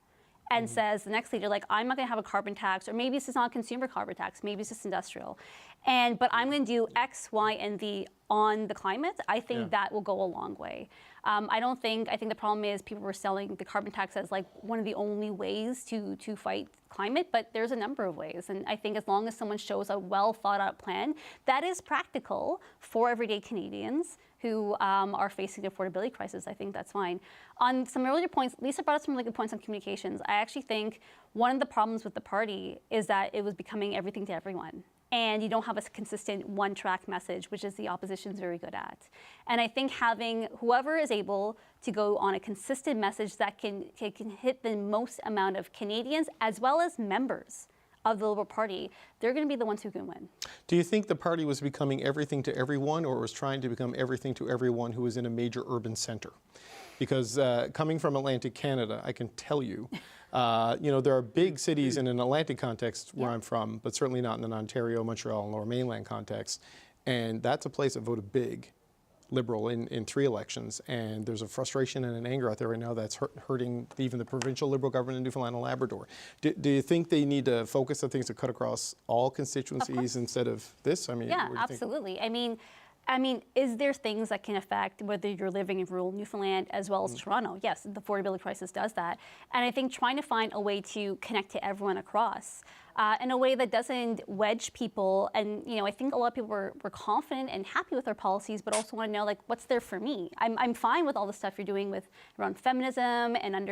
S11: and says, the next leader, like, I'm not going to have a carbon tax, or maybe it's just not a consumer carbon tax, maybe it's just industrial, but I'm going to do X, Y, and Z on the climate, I think that will go a long way. I think the problem is people were selling the carbon tax as like one of the only ways to fight climate, but there's a number of ways. And I think as long as someone shows a well thought out plan that is practical for everyday Canadians who are facing an affordability crisis, I think that's fine. On some earlier points, Lisa brought up some really good points on communications. I actually think one of the problems with the party is that it was becoming everything to everyone. And you don't have a consistent one-track message, which is the opposition's very good at. And I think having whoever is able to go on a consistent message that can hit the most amount of Canadians as well as members of the Liberal Party, they're going to be the ones who can win.
S12: Do you think the party was becoming everything to everyone, or was trying to become everything to everyone who was in a major urban center? Because coming from Atlantic Canada, I can tell you, there are big cities in an Atlantic context where I'm from, but certainly not in an Ontario, Montreal, and Lower Mainland context. And that's a place that voted big Liberal in 3 elections. And there's a frustration and an anger out there right now that's hurting even the provincial Liberal government in Newfoundland and Labrador. Do you think they need to focus on things that cut across all constituencies instead of this? I mean,
S11: yeah, absolutely. I mean, is there things that can affect whether you're living in rural Newfoundland as well as Toronto? Yes, the affordability crisis does that. And I think trying to find a way to connect to everyone across in a way that doesn't wedge people. And, I think a lot of people were confident and happy with our policies, but also want to know, like, what's there for me? I'm fine with all the stuff you're doing around feminism and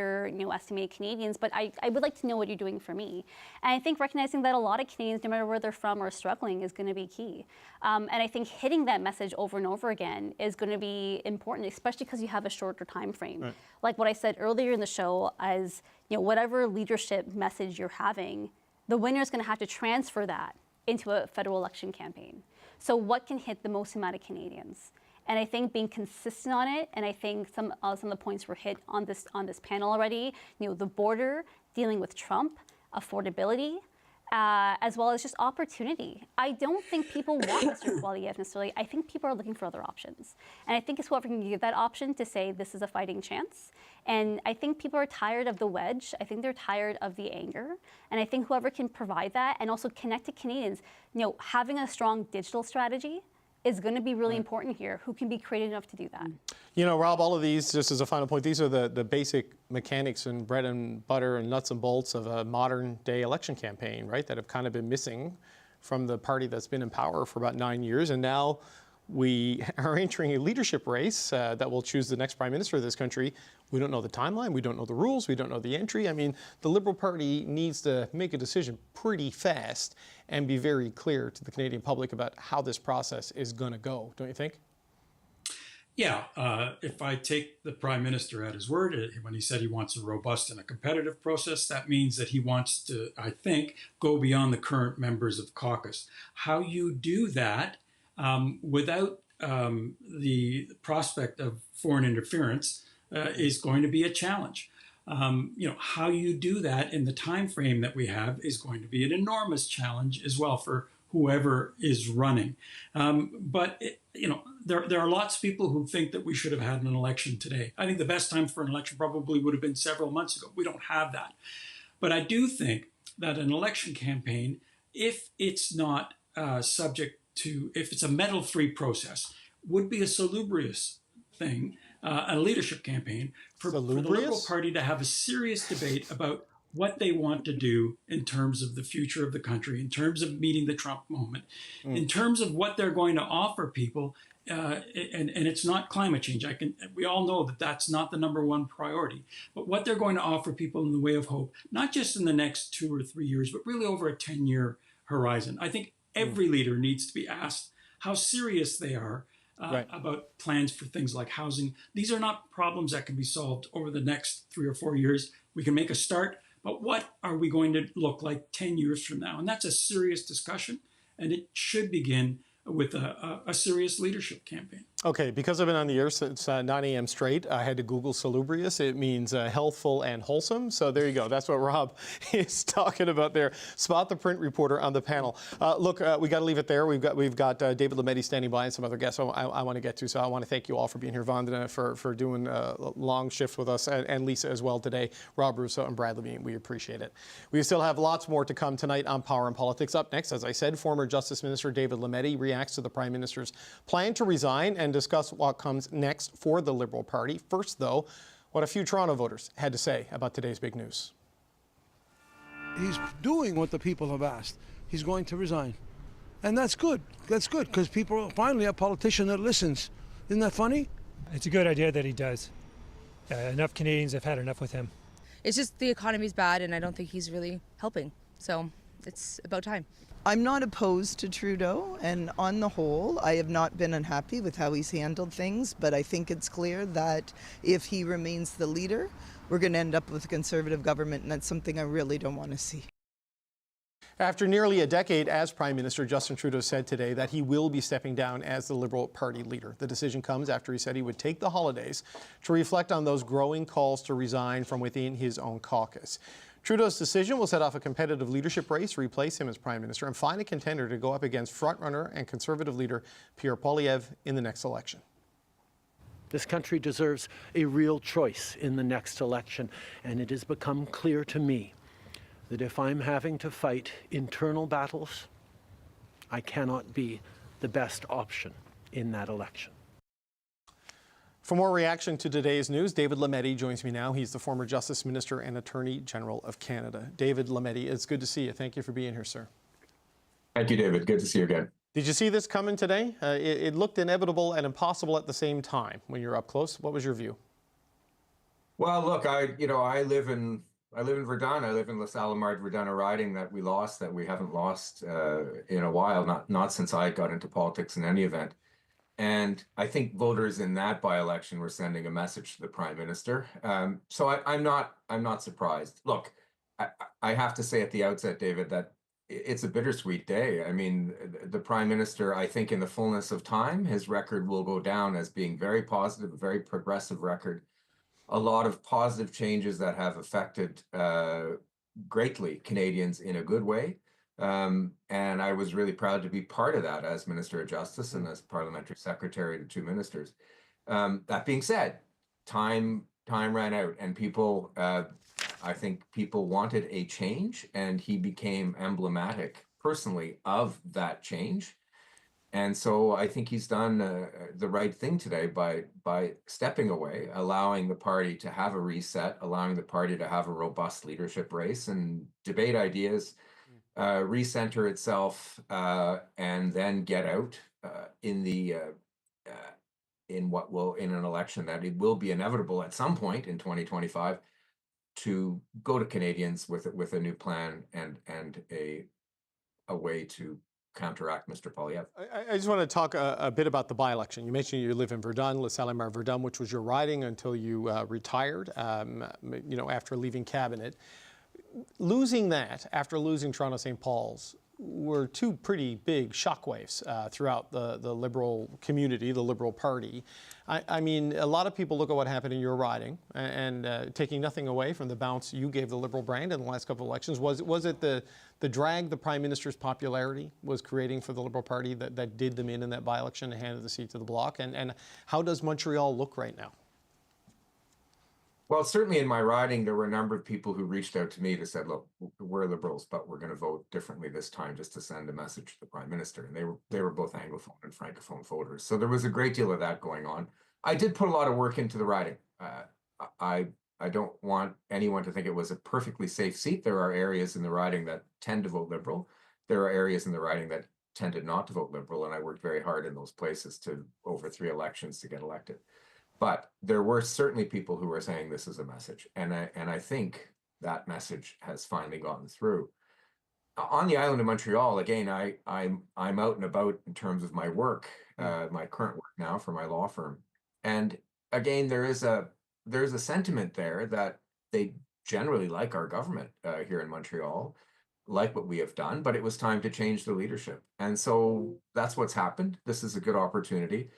S11: estimated Canadians, but I would like to know what you're doing for me. And I think recognizing that a lot of Canadians, no matter where they're from, are struggling is going to be key. And I think hitting that message over and over again is going to be important, especially because you have a shorter time frame. Right. Like what I said earlier in the show, as whatever leadership message you're having, the winner is going to have to transfer that into a federal election campaign. So what can hit the most amount of Canadians? And I think being consistent on it, and I think some of the points were hit on this panel already, the border, dealing with Trump, affordability, as well as just opportunity. I don't think people want Mr. Poilievre necessarily. I think people are looking for other options. And I think it's whoever can give that option to say this is a fighting chance. And I think people are tired of the wedge. I think they're tired of the anger. And I think whoever can provide that and also connect to Canadians, having a strong digital strategy is going to be really important here. Who can be creative enough to do that?
S12: Rob, all of these, just as a final point, these are the basic mechanics and bread and butter and nuts and bolts of a modern day election campaign, right? That have kind of been missing from the party that's been in power for about 9 years. And now we are entering a leadership race that will choose the next prime minister of this country. We don't know the timeline. We don't know the rules. We don't know the entry. I mean, the Liberal Party needs to make a decision pretty fast and be very clear to the Canadian public about how this process is going to go, don't you think?
S9: Yeah, if I take the Prime Minister at his word, when he said he wants a robust and a competitive process, that means that he wants to, I think, go beyond the current members of caucus. How you do that without the prospect of foreign interference is going to be a challenge. How you do that in the time frame that we have is going to be an enormous challenge as well for whoever is running. There are lots of people who think that we should have had an election today. I think the best time for an election probably would have been several months ago. We don't have that. But I do think that an election campaign, if it's not subject to, if it's a medal-free process, would be a salubrious thing, a leadership campaign for the Liberal Party to have a serious debate about what they want to do in terms of the future of the country, in terms of meeting the Trump moment, in terms of what they're going to offer people. And it's not climate change. We all know that that's not the number one priority, but what they're going to offer people in the way of hope, not just in the next 2 or 3 years, but really over a 10-year horizon. I think every leader needs to be asked how serious they are about plans for things like housing. These are not problems that can be solved over the next 3 or 4 years. We can make a start, but what are we going to look like 10 years from now? And that's a serious discussion, and it should begin with a serious leadership campaign.
S12: Okay, because I've been on the air since 9 a.m. straight, I had to Google salubrious. It means healthful and wholesome. So there you go. That's what Rob is talking about there. Spot the print reporter on the panel. Look, we got to leave it there. We've got David Lametti standing by and some other guests I want to get to. So I want to thank you all for being here. Vandana for doing a long shift with us, and Lisa as well today. Rob Russo and Brad Levine, we appreciate it. We still have lots more to come tonight on Power and Politics. Up next, as I said, former Justice Minister David Lametti reacts to the Prime Minister's plan to resign and discuss what comes next for the Liberal Party. First, though, what a few Toronto voters had to say about today's big news.
S6: He's doing what the people have asked. He's going to resign. And that's good. That's good, because people finally a politician that listens. Isn't that funny?
S14: It's a good idea that he does. Enough Canadians have had enough with him.
S19: It's just the economy's bad, and I don't think he's really helping. So it's about time.
S20: I'm not opposed to Trudeau, and on the whole, I have not been unhappy with how he's handled things, but I think it's clear that if he remains the leader, we're going to end up with a Conservative government, and that's something I really don't want to see.
S12: After nearly a decade as Prime Minister, Justin Trudeau said today that he will be stepping down as the Liberal Party leader. The decision comes after he said he would take the holidays to reflect on those growing calls to resign from within his own caucus. Trudeau's decision will set off a competitive leadership race to replace him as Prime Minister and find a contender to go up against frontrunner and Conservative leader Pierre Poilievre in the next election.
S13: This country deserves a real choice in the next election, and it has become clear to me that if I'm having to fight internal battles, I cannot be the best option in that election.
S12: For more reaction to today's news, David Lametti joins me now. He's the former Justice Minister and Attorney General of Canada. David Lametti, it's good to see you. Thank you for being here, sir.
S25: Thank you, David. Good to see you again.
S12: Did you see this coming today? It looked inevitable and impossible at the same time when you're up close. What was your view?
S25: Well, look, I live in Verdun. I live in LaSalle-Verdun, a riding that we lost, that we haven't lost in a while, not since I got into politics in any event. And I think voters in that by-election were sending a message to the Prime Minister. So I'm not surprised. Look, I have to say at the outset, David, that it's a bittersweet day. I mean, the Prime Minister, I think in the fullness of time, his record will go down as being very positive, a very progressive record. A lot of positive changes that have affected greatly Canadians in a good way. And I was really proud to be part of that as Minister of Justice and as Parliamentary Secretary to two ministers. That being said, time ran out, and people, I think people wanted a change, and he became emblematic personally of that change. And so I think he's done the right thing today by stepping away, allowing the party to have a reset, allowing the party to have a robust leadership race and debate ideas, recenter itself, and then get out in an election that it will be inevitable at some point in 2025 to go to Canadians with a new plan and a way to counteract Mr. Poilievre.
S12: I just want to talk a bit about the by-election. You mentioned you live in Verdun, LaSalle-Verdun, which was your riding until you retired, after leaving cabinet. Losing that after losing Toronto St. Paul's were two pretty big shockwaves throughout the Liberal community, the Liberal Party. I mean, a lot of people look at what happened in your riding and taking nothing away from the bounce you gave the Liberal brand in the last couple of elections. Was it the drag the Prime Minister's popularity was creating for the Liberal Party that did them in that by-election and handed the seat to the Bloc? And how does Montreal look right now?
S25: Well, certainly in my riding, there were a number of people who reached out to me to said, look, we're Liberals, but we're going to vote differently this time just to send a message to the Prime Minister. And they were both Anglophone and Francophone voters. So there was a great deal of that going on. I did put a lot of work into the riding. I don't want anyone to think it was a perfectly safe seat. There are areas in the riding that tend to vote Liberal. There are areas in the riding that tended not to vote Liberal. And I worked very hard in those places over 3 elections to get elected. But there were certainly people who were saying this is a message, and I think that message has finally gotten through. On the island of Montreal, again, I'm out and about in terms of my work, my current work now for my law firm, and again there's a sentiment there that they generally like our government here in Montreal, like what we have done, but it was time to change the leadership, and so that's what's happened. This is a good opportunity.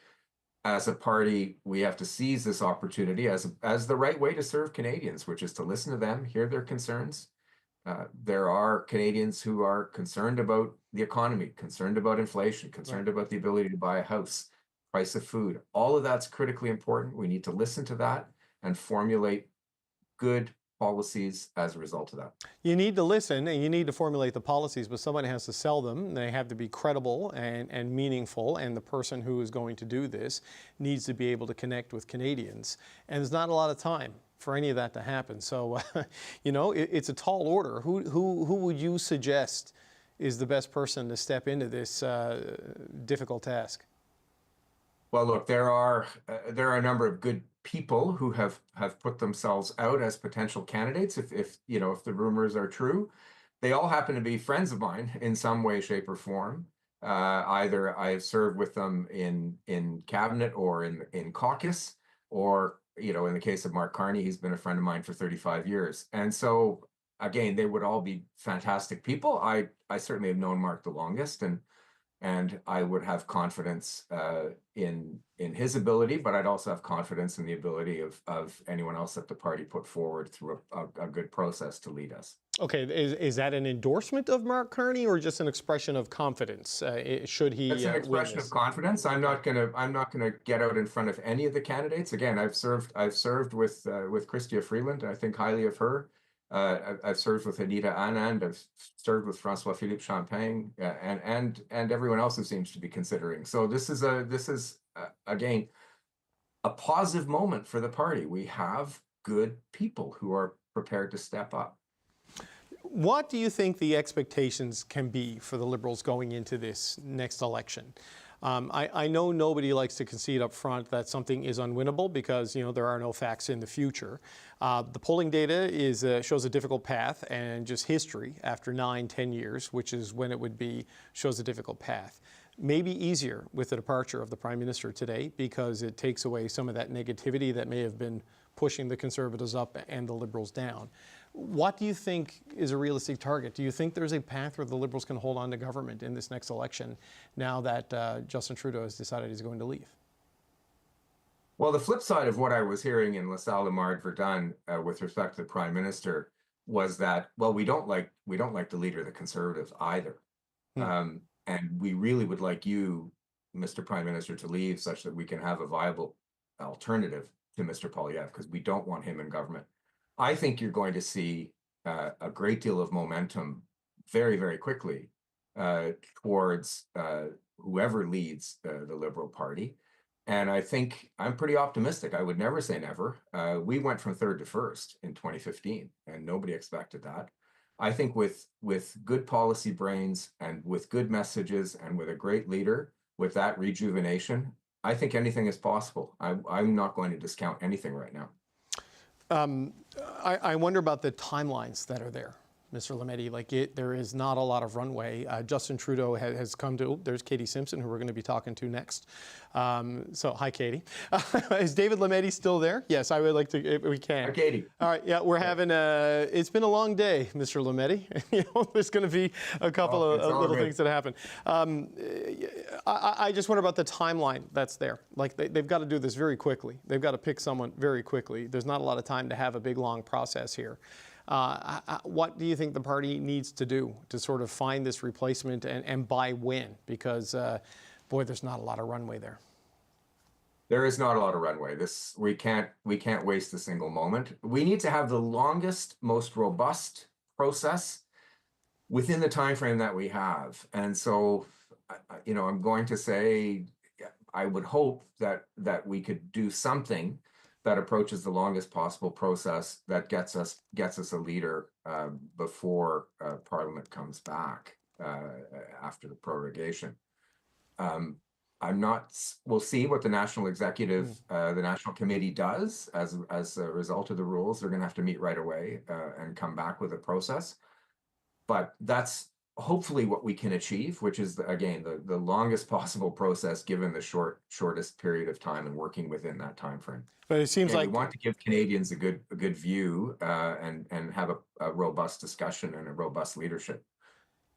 S25: as a party, we have to seize this opportunity as the right way to serve Canadians, which is to listen to them, hear their concerns. There are Canadians who are concerned about the economy, concerned about inflation, concerned about the ability to buy a house, price of food. All of that's critically important. We need to listen to that and formulate good policies as a result of that.
S12: You need to listen and you need to formulate the policies, but someone has to sell them. They have to be credible and meaningful, and the person who is going to do this needs to be able to connect with Canadians. And there's not a lot of time for any of that to happen. So, you know, it's a tall order. Who would you suggest is the best person to step into this difficult task?
S25: Well, look, there are a number of good people who have put themselves out as potential candidates. If you know, if the rumors are true, they all happen to be friends of mine in some way, shape, or form. Either I have served with them in cabinet or in caucus, or you know, in the case of Mark Carney, he's been a friend of mine for 35 years. And so again, they would all be fantastic people. I certainly have known Mark the longest, and I would have confidence in his ability, but I'd also have confidence in the ability of anyone else that the party put forward through a good process to lead us.
S12: Okay, is that an endorsement of Mark Carney or just an expression of confidence? Should he?
S25: It's an expression of confidence. I'm not gonna get out in front of any of the candidates. Again, I've served with Chrystia Freeland. I think highly of her. I've served with Anita Anand. I've served with François-Philippe Champagne, and everyone else who seems to be considering. So this is again a positive moment for the party. We have good people who are prepared to step up.
S12: What do you think the expectations can be for the Liberals going into this next election? I know nobody likes to concede up front that something is unwinnable because, you know, there are no facts in the future. The polling data shows a difficult path, and just history after 9-10 years, which is when it would be, shows a difficult path. Maybe easier with the departure of the Prime Minister today because it takes away some of that negativity that may have been pushing the Conservatives up and the Liberals down. What do you think is a realistic target? Do you think there's a path where the Liberals can hold on to government in this next election now that Justin Trudeau has decided he's going to leave?
S25: Well, the flip side of what I was hearing in LaSalle, Lamar, Verdun with respect to the Prime Minister was that, well, we don't like the leader of the Conservatives either. And we really would like you, Mr. Prime Minister, to leave such that we can have a viable alternative to Mr. Poilievre, because we don't want him in government. I think you're going to see a great deal of momentum very, very quickly towards whoever leads the Liberal Party. And I think I'm pretty optimistic. I would never say never. We went from third to first in 2015, and nobody expected that. I think with good policy brains and with good messages and with a great leader, with that rejuvenation, I think anything is possible. I'm not going to discount anything right now.
S12: I wonder about the timelines that are there, Mr. Lametti. There is not a lot of runway. Justin Trudeau has come to, there's Katie Simpson, who we're going to be talking to next. So, hi, Katie. Is David Lametti still there? Yes, I would like to, if we can.
S25: Hi, Katie.
S12: All right, yeah, we're having it's been a long day, Mr. Lametti. You know, there's going to be a couple of little things that happen. I just wonder about the timeline that's there. Like, they've got to do this very quickly. They've got to pick someone very quickly. There's not a lot of time to have a big, long process here. What do you think the party needs to do to sort of find this replacement and by when? Because, boy, there's not a lot of runway there.
S25: There is not a lot of runway. We can't waste a single moment. We need to have the longest, most robust process within the time frame that we have. And so, you know, I'm going to say, I would hope that we could do something that approaches the longest possible process that gets us a leader before Parliament comes back after the prorogation. We'll see what the National Executive, the National Committee does as a result of the rules. They're going to have to meet right away and come back with a process. But that's hopefully what we can achieve, which is, again, the longest possible process given the shortest period of time and working within that time frame.
S12: But it seems like
S25: we want to give Canadians a good view and have a robust discussion and a robust leadership.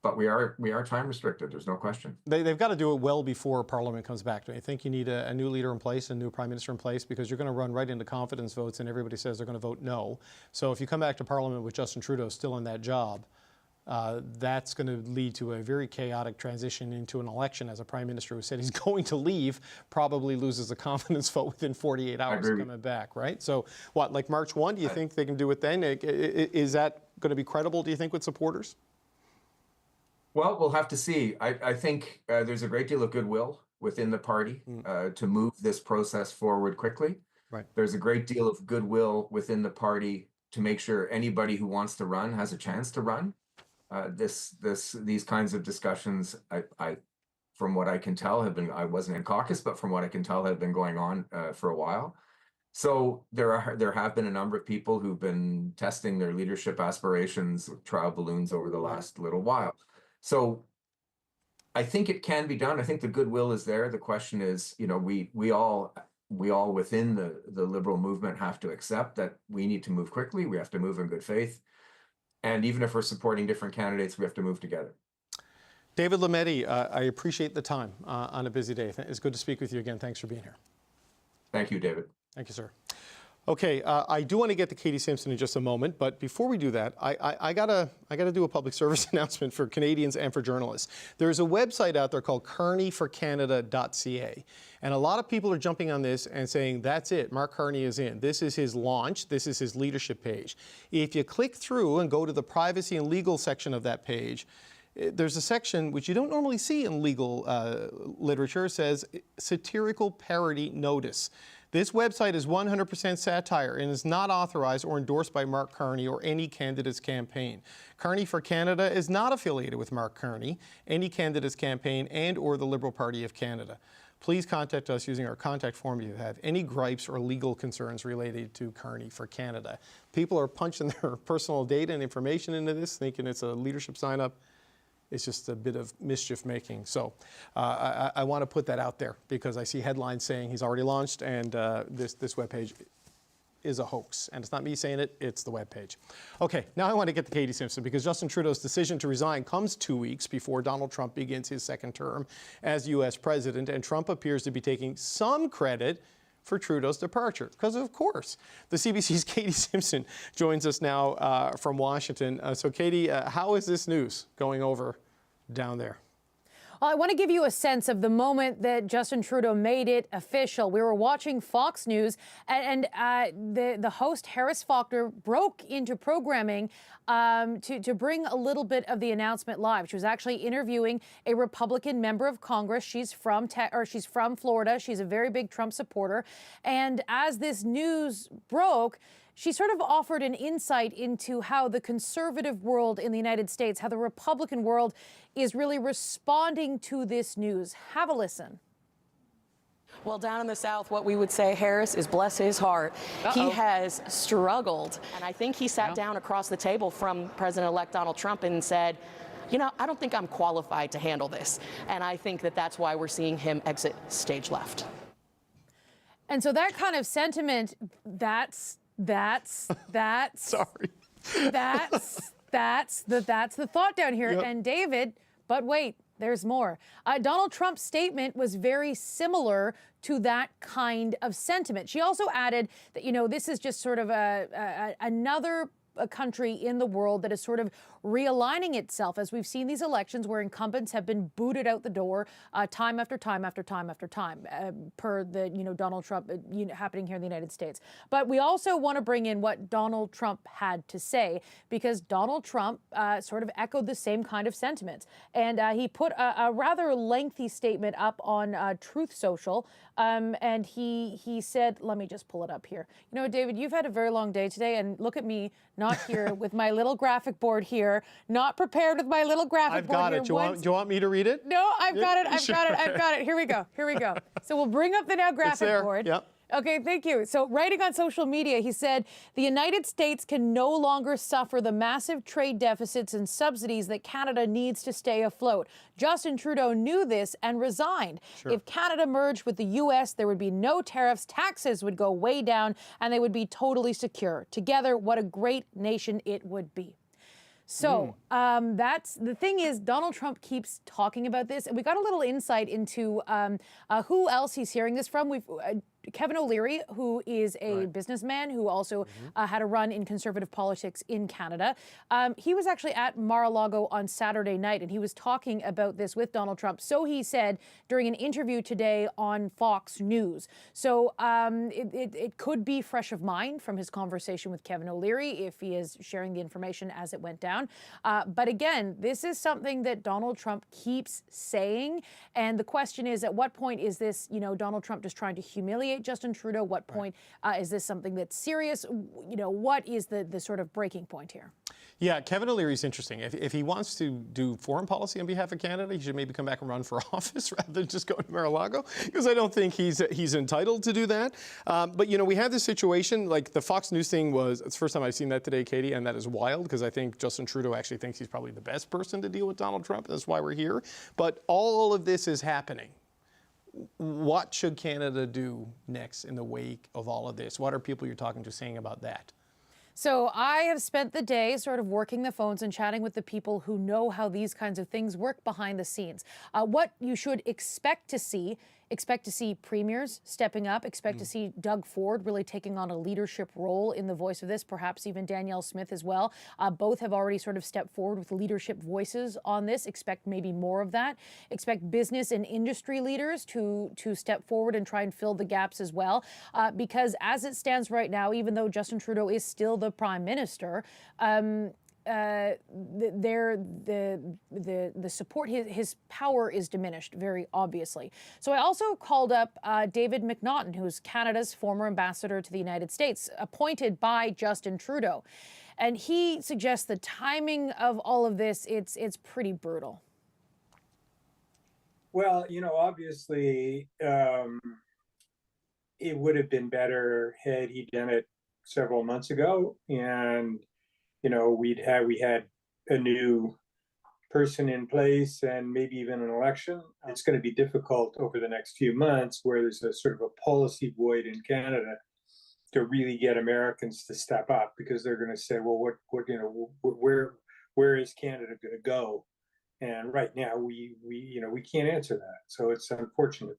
S25: but we are time restricted. There's no question.
S12: They've got to do it well before Parliament comes back. Do you think you need a new leader in place, a new Prime Minister in place? Because you're going to run right into confidence votes and everybody says they're going to vote no. So if you come back to Parliament with Justin Trudeau still in that job, that's going to lead to a very chaotic transition into an election as a Prime Minister who said he's going to leave, probably loses a confidence vote within 48 hours coming back, right? So what, like March 1, do you think they can do it then? Is that going to be credible, do you think, with supporters?
S25: Well, we'll have to see. I think there's a great deal of goodwill within the party to move this process forward quickly.
S12: Right.
S25: There's a great deal of goodwill within the party to make sure anybody who wants to run has a chance to run. These kinds of discussions, I from what I can tell, have been, I wasn't in caucus, but from what I can tell, have been going on for a while. So there have been a number of people who've been testing their leadership aspirations with trial balloons over the last little while. So I think it can be done. I think the goodwill is there. The question is, you know, we all within the Liberal movement have to accept that we need to move quickly. We have to move in good faith. And even if we're supporting different candidates, we have to move together.
S12: David Lametti, I appreciate the time on a busy day. It's good to speak with you again. Thanks for being here.
S25: Thank you, David.
S12: Thank you, sir. Okay, I do want to get to Katie Simpson in just a moment, but before we do that, I gotta do a public service announcement for Canadians and for journalists. There's a website out there called kearneyforcanada.ca, and a lot of people are jumping on this and saying, that's it, Mark Carney is in. This is his launch, this is his leadership page. If you click through and go to the privacy and legal section of that page, there's a section which you don't normally see in legal literature, says satirical parody notice. This website is 100% satire and is not authorized or endorsed by Mark Carney or any candidate's campaign. Carney for Canada is not affiliated with Mark Carney, any candidate's campaign, and or the Liberal Party of Canada. Please contact us using our contact form if you have any gripes or legal concerns related to Carney for Canada. People are punching their personal data and information into this, thinking it's a leadership sign-up. It's just a bit of mischief making. So I want to put that out there because I see headlines saying he's already launched and this webpage is a hoax. And it's not me saying it, it's the webpage. Okay, now I want to get to Katie Simpson because Justin Trudeau's decision to resign comes 2 weeks before Donald Trump begins his second term as U.S. president. And Trump appears to be taking some credit for Trudeau's departure. Because of course, the CBC's Katie Simpson joins us now from Washington. So Katie, how is this news going over down there?
S7: Well, I want to give you a sense of the moment that Justin Trudeau made it official. We were watching Fox News, and the host, Harris Faulkner, broke into programming to bring a little bit of the announcement live. She was actually interviewing a Republican member of Congress. She's from Florida. She's a very big Trump supporter. And as this news broke, she sort of offered an insight into how the conservative world in the United States, how the Republican world is really responding to this news. Have a listen.
S15: Well, down in the South, what we would say, Harris, is bless his heart. He has struggled. And I think he sat down across the table from President-elect Donald Trump and said, you know, I don't think I'm qualified to handle this. And I think that that's why we're seeing him exit stage left.
S7: And so that kind of sentiment, that's
S12: sorry.
S7: That's the thought down here.
S12: Yep.
S7: And David, but wait, there's more. Donald Trump's statement was very similar to that kind of sentiment. She also added that, you know, this is just sort of another country in the world that is sort of realigning itself, as we've seen these elections where incumbents have been booted out the door time after time after time after time, per the, you know, Donald Trump happening here in the United States. But we also want to bring in what Donald Trump had to say, because Donald Trump sort of echoed the same kind of sentiments. And he put a rather lengthy statement up on Truth Social. And he said, let me just pull it up here. You know, David, you've had a very long day today, and look at me, not here with my little graphic board here, not prepared with my little graphic
S12: I've
S7: board
S12: got
S7: here.
S12: it. Do you want me to read it?
S7: No, I've got it. Here we go. So we'll bring up the now graphic board.
S12: Yep.
S7: Okay, thank you. So writing on social media, he said, the United States can no longer suffer the massive trade deficits and subsidies that Canada needs to stay afloat. Justin Trudeau knew this and resigned.
S12: Sure.
S7: If Canada merged with the U.S., there would be no tariffs, taxes would go way down, and they would be totally secure. Together, what a great nation it would be. So that's the thing is Donald Trump keeps talking about this, and we got a little insight into who else he's hearing this from. We've Kevin O'Leary, who is a businessman who also had a run in conservative politics in Canada. He was actually at Mar-a-Lago on Saturday night, and he was talking about this with Donald Trump. So he said during an interview today on Fox News. So it could be fresh of mind from his conversation with Kevin O'Leary if he is sharing the information as it went down. But again, this is something that Donald Trump keeps saying. And the question is, at what point is this, Donald Trump just trying to humiliate Justin Trudeau? What point is this something that's serious? What is the sort of breaking point here?
S12: Yeah, Kevin O'Leary is interesting. If he wants to do foreign policy on behalf of Canada, he should maybe come back and run for office rather than just go to Mar-a-Lago, because I don't think he's entitled to do that. But, we had this situation, like the Fox News thing it's the first time I've seen that today, Katie, and that is wild, because I think Justin Trudeau actually thinks he's probably the best person to deal with Donald Trump. That's why we're here. But all of this is happening. What should Canada do next in the wake of all of this? What are people you're talking to saying about that?
S7: So I have spent the day sort of working the phones and chatting with the people who know how these kinds of things work behind the scenes. What you should expect to see premiers stepping up, expect to see Doug Ford really taking on a leadership role in the voice of this, perhaps even Danielle Smith as well. Both have already sort of stepped forward with leadership voices on this. Expect maybe more of that. Expect business and industry leaders to step forward and try and fill the gaps as well. Because as it stands right now, even though Justin Trudeau is still the Prime Minister, the support, his power is diminished very obviously. So I also called up David McNaughton, who's Canada's former ambassador to the United States, appointed by Justin Trudeau. And he suggests the timing of all of this, it's pretty brutal.
S3: Well, Obviously, it would have been better had he done it several months ago. And we had a new person in place and maybe even an election. It's going to be difficult over the next few months, where there's a sort of a policy void in Canada, to really get Americans to step up, because they're going to say, well, where is Canada going to go? And right now we can't answer that. So it's unfortunate.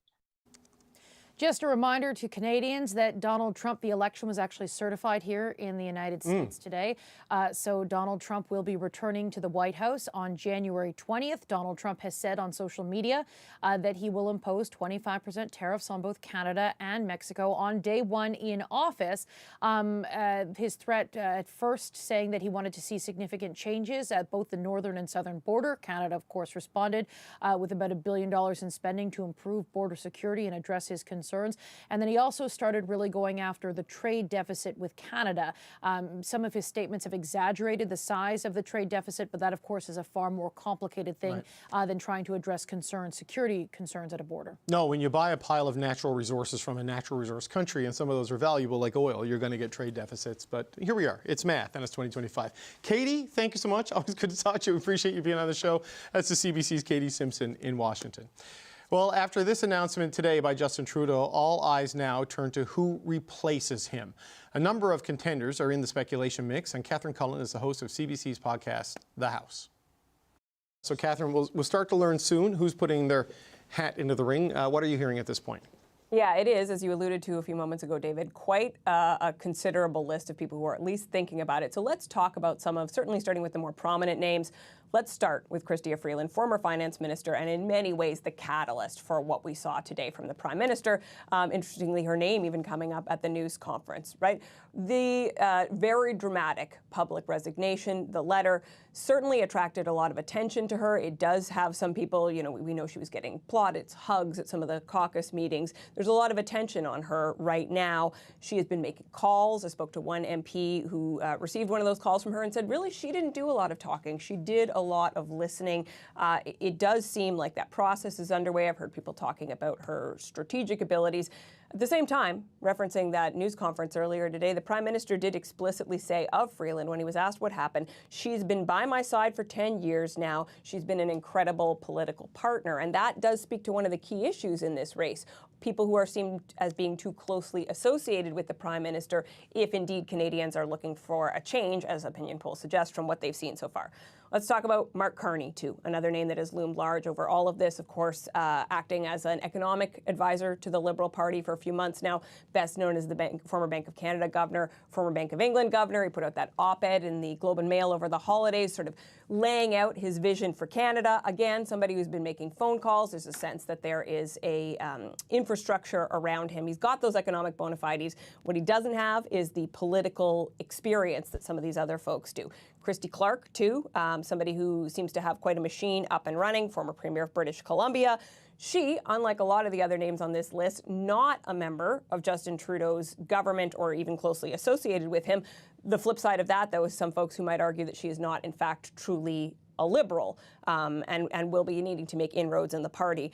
S7: Just a reminder to Canadians that Donald Trump, the election was actually certified here in the United States today. So Donald Trump will be returning to the White House on January 20th. Donald Trump has said on social media that he will impose 25% tariffs on both Canada and Mexico on day one in office. His threat at first saying that he wanted to see significant changes at both the northern and southern border. Canada, of course, responded with about $1 billion in spending to improve border security and address his concerns. And then he also started really going after the trade deficit with Canada. Some of his statements have exaggerated the size of the trade deficit, but that, of course, is a far more complicated thing than trying to address security concerns at a border.
S12: No, when you buy a pile of natural resources from a natural resource country, and some of those are valuable, like oil, you're going to get trade deficits. But here we are. It's math, and it's 2025. Katie, thank you so much. Always good to talk to you. Appreciate you being on the show. That's the CBC's Katie Simpson in Washington. Well, after this announcement today by Justin Trudeau, all eyes now turn to who replaces him. A number of contenders are in the speculation mix, and Catherine Cullen is the host of CBC's podcast, The House. So, Catherine, we'll start to learn soon who's putting their hat into the ring. What are you hearing at this point?
S2: Yeah, it is, as you alluded to a few moments ago, David, quite a considerable list of people who are at least thinking about it. So let's talk about some of, certainly starting with the more prominent names. Let's start with Chrystia Freeland, former finance minister, and in many ways the catalyst for what we saw today from the Prime Minister. Interestingly, her name even coming up at the news conference, right? The very dramatic public resignation, the letter, certainly attracted a lot of attention to her. It does have some people, we know she was getting plaudits, hugs at some of the caucus meetings. There's a lot of attention on her right now. She has been making calls. I spoke to one MP who received one of those calls from her and said, really, she didn't do a lot of talking. She did a lot of listening. It does seem like that process is underway. I've heard people talking about her strategic abilities. At the same time, referencing that news conference earlier today, the Prime Minister did explicitly say of Freeland when he was asked what happened, she's been by my side for 10 years now. She's been an incredible political partner. And that does speak to one of the key issues in this race. people who are seen as being too closely associated with the Prime Minister, if indeed Canadians are looking for a change, as opinion polls suggest, from what they've seen so far. Let's talk about Mark Carney, too, another name that has loomed large over all of this, of course, acting as an economic advisor to the Liberal Party for a few months now, best known as the former Bank of Canada governor, former Bank of England governor. He put out that op-ed in the Globe and Mail over the holidays, sort of laying out his vision for Canada. Again, somebody who's been making phone calls. There's a sense that there is a infrastructure around him. He's got those economic bona fides. What he doesn't have is the political experience that some of these other folks do. Christy Clark, too, somebody who seems to have quite a machine up and running, former Premier of British Columbia. She, unlike a lot of the other names on this list, not a member of Justin Trudeau's government or even closely associated with him. The flip side of that, though, is some folks who might argue that she is not, in fact, truly a Liberal and will be needing to make inroads in the party.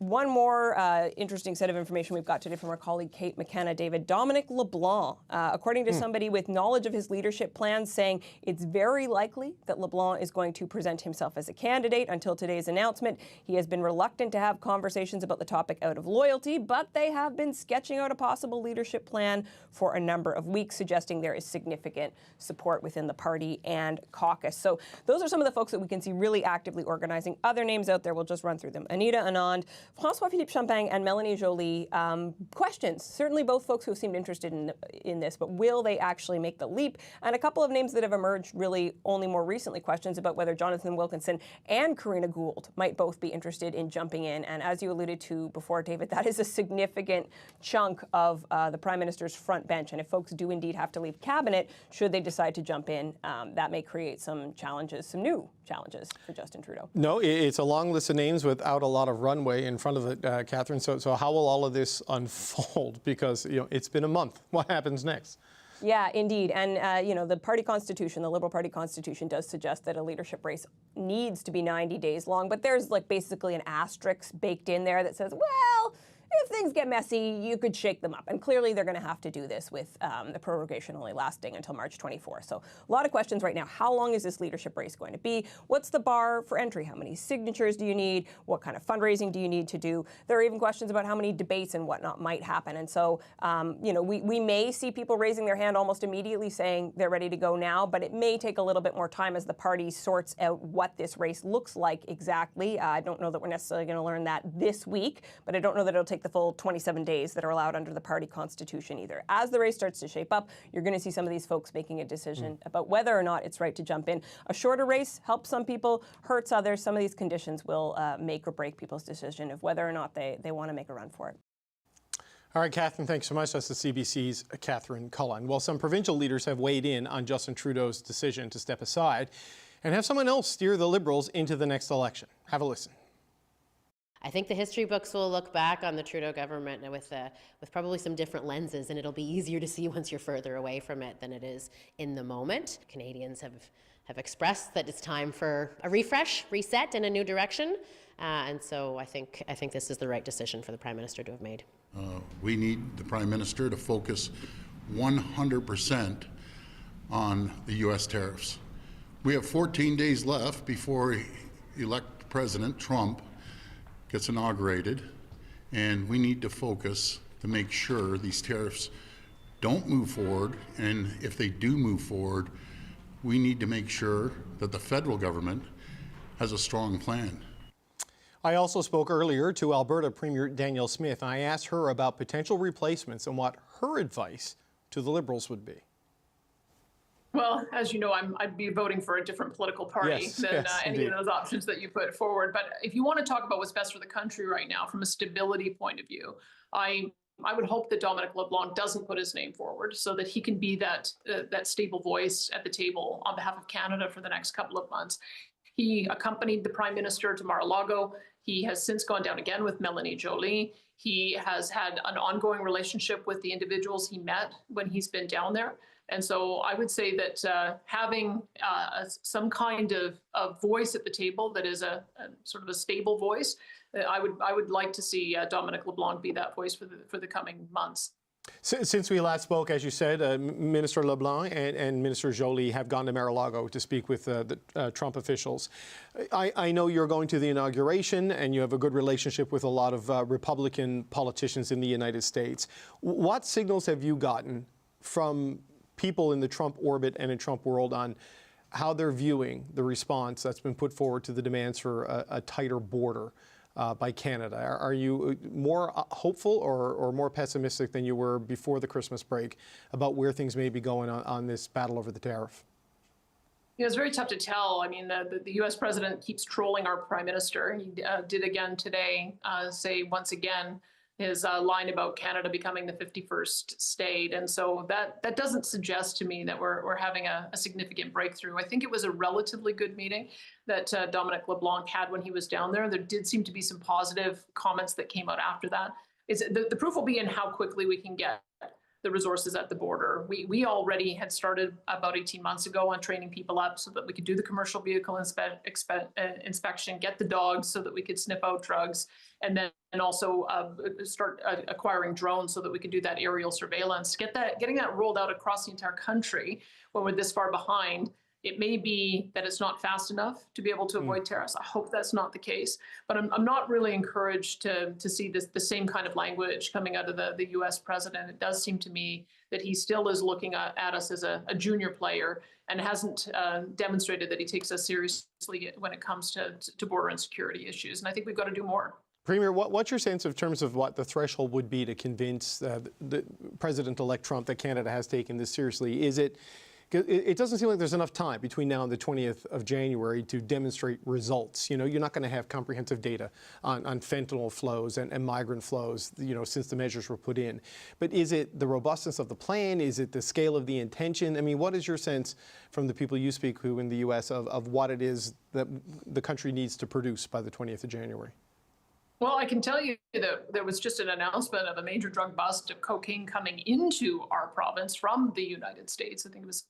S2: One more interesting set of information we've got today from our colleague Kate McKenna, David. Dominic LeBlanc, according to somebody with knowledge of his leadership plans, saying it's very likely that LeBlanc is going to present himself as a candidate. Until today's announcement, he has been reluctant to have conversations about the topic out of loyalty, but they have been sketching out a possible leadership plan for a number of weeks, suggesting there is significant support within the party and caucus. So those are some of the folks that we can see really actively organizing. Other names out there, we'll just run through them. Anita Anand, François-Philippe Champagne and Melanie Joly, questions. Certainly both folks who seemed interested in this, but will they actually make the leap? And a couple of names that have emerged really only more recently, questions about whether Jonathan Wilkinson and Karina Gould might both be interested in jumping in. And as you alluded to before, David, that is a significant chunk of the Prime Minister's front bench. And if folks do indeed have to leave cabinet, should they decide to jump in, that may create some challenges, some new challenges for Justin Trudeau.
S12: No, it's a long list of names without a lot of runway in front of it, Catherine. So how will all of this unfold? Because, it's been a month. What happens next?
S2: Yeah, indeed. And, the party constitution, the Liberal Party constitution, does suggest that a leadership race needs to be 90 days long. But there's basically an asterisk baked in there that says, well, if things get messy, you could shake them up. And clearly they're going to have to do this with the prorogation only lasting until March 24. So a lot of questions right now. How long is this leadership race going to be? What's the bar for entry? How many signatures do you need? What kind of fundraising do you need to do? There are even questions about how many debates and whatnot might happen. And so, we may see people raising their hand almost immediately saying they're ready to go now, but it may take a little bit more time as the party sorts out what this race looks like exactly. I don't know that we're necessarily going to learn that this week, but I don't know that it'll take the full 27 days that are allowed under the party constitution either. As the race starts to shape up, you're going to see some of these folks making a decision about whether or not it's right to jump in. A shorter race helps some people, hurts others. Some of these conditions will make or break people's decision of whether or not they want to make a run for it.
S12: All right, Catherine, thanks so much. That's the CBC's Catherine Cullen. Well, some provincial leaders have weighed in on Justin Trudeau's decision to step aside and have someone else steer the Liberals into the next election. Have a listen.
S8: I think the history books will look back on the Trudeau government with probably some different lenses, and it'll be easier to see once you're further away from it than it is in the moment. Canadians have expressed that it's time for a refresh, reset, and a new direction, and so I think this is the right decision for the Prime Minister to have made.
S16: We need the Prime Minister to focus 100% on the U.S. tariffs. We have 14 days left before elect President Trump gets inaugurated, and we need to focus to make sure these tariffs don't move forward, and if they do move forward, we need to make sure that the federal government has a strong plan.
S12: I also spoke earlier to Alberta Premier Danielle Smith, and I asked her about potential replacements and what her advice to the Liberals would be.
S17: Well, as you know, I'd be voting for a different political party than any of those options that you put forward. But if you want to talk about what's best for the country right now from a stability point of view, I would hope that Dominic LeBlanc doesn't put his name forward so that he can be that stable voice at the table on behalf of Canada for the next couple of months. He accompanied the Prime Minister to Mar-a-Lago. He has since gone down again with Melanie Joly. He has had an ongoing relationship with the individuals he met when he's been down there. And so I would say that having some kind of voice at the table that is a sort of a stable voice, I would like to see Dominic LeBlanc be that voice for the coming months.
S12: Since we last spoke, as you said, Minister LeBlanc and Minister Joly have gone to Mar-a-Lago to speak with the Trump officials. I know you're going to the inauguration and you have a good relationship with a lot of Republican politicians in the United States. What signals have you gotten from people in the Trump orbit and in Trump world on how they're viewing the response that's been put forward to the demands for a tighter border by Canada? Are you more hopeful or more pessimistic than you were before the Christmas break about where things may be going on this battle over the tariff?
S17: Yeah, it's very tough to tell. I mean, the U.S. president keeps trolling our prime minister. He did again today, say once again his line about Canada becoming the 51st state. And so that doesn't suggest to me that we're having a significant breakthrough. I think it was a relatively good meeting that Dominic LeBlanc had when he was down there. There did seem to be some positive comments that came out after that. The proof will be in how quickly we can get the resources at the border. We already had started about 18 months ago on training people up so that we could do the commercial vehicle inspection, get the dogs so that we could sniff out drugs, and then also start acquiring drones so that we could do that aerial surveillance. Getting that rolled out across the entire country when we're this far behind. It may be that it's not fast enough to be able to avoid tariffs. I hope that's not the case, but I'm not really encouraged to see the same kind of language coming out of the U.S. president. It does seem to me that he still is looking at us as a junior player and hasn't demonstrated that he takes us seriously when it comes to border and security issues. And I think we've got to do more.
S12: Premier, what's your sense in terms of what the threshold would be to convince the President-elect Trump that Canada has taken this seriously? Is it? It doesn't seem like there's enough time between now and the 20th of January to demonstrate results. You know, you're not going to have comprehensive data on fentanyl flows and migrant flows, you know, since the measures were put in. But is it the robustness of the plan? Is it the scale of the intention? I mean, what is your sense from the people you speak to in the U.S. of what it is that the country needs to produce by the 20th of January?
S17: Well, I can tell you that there was just an announcement of a major drug bust of cocaine coming into our province from the United States. I think it was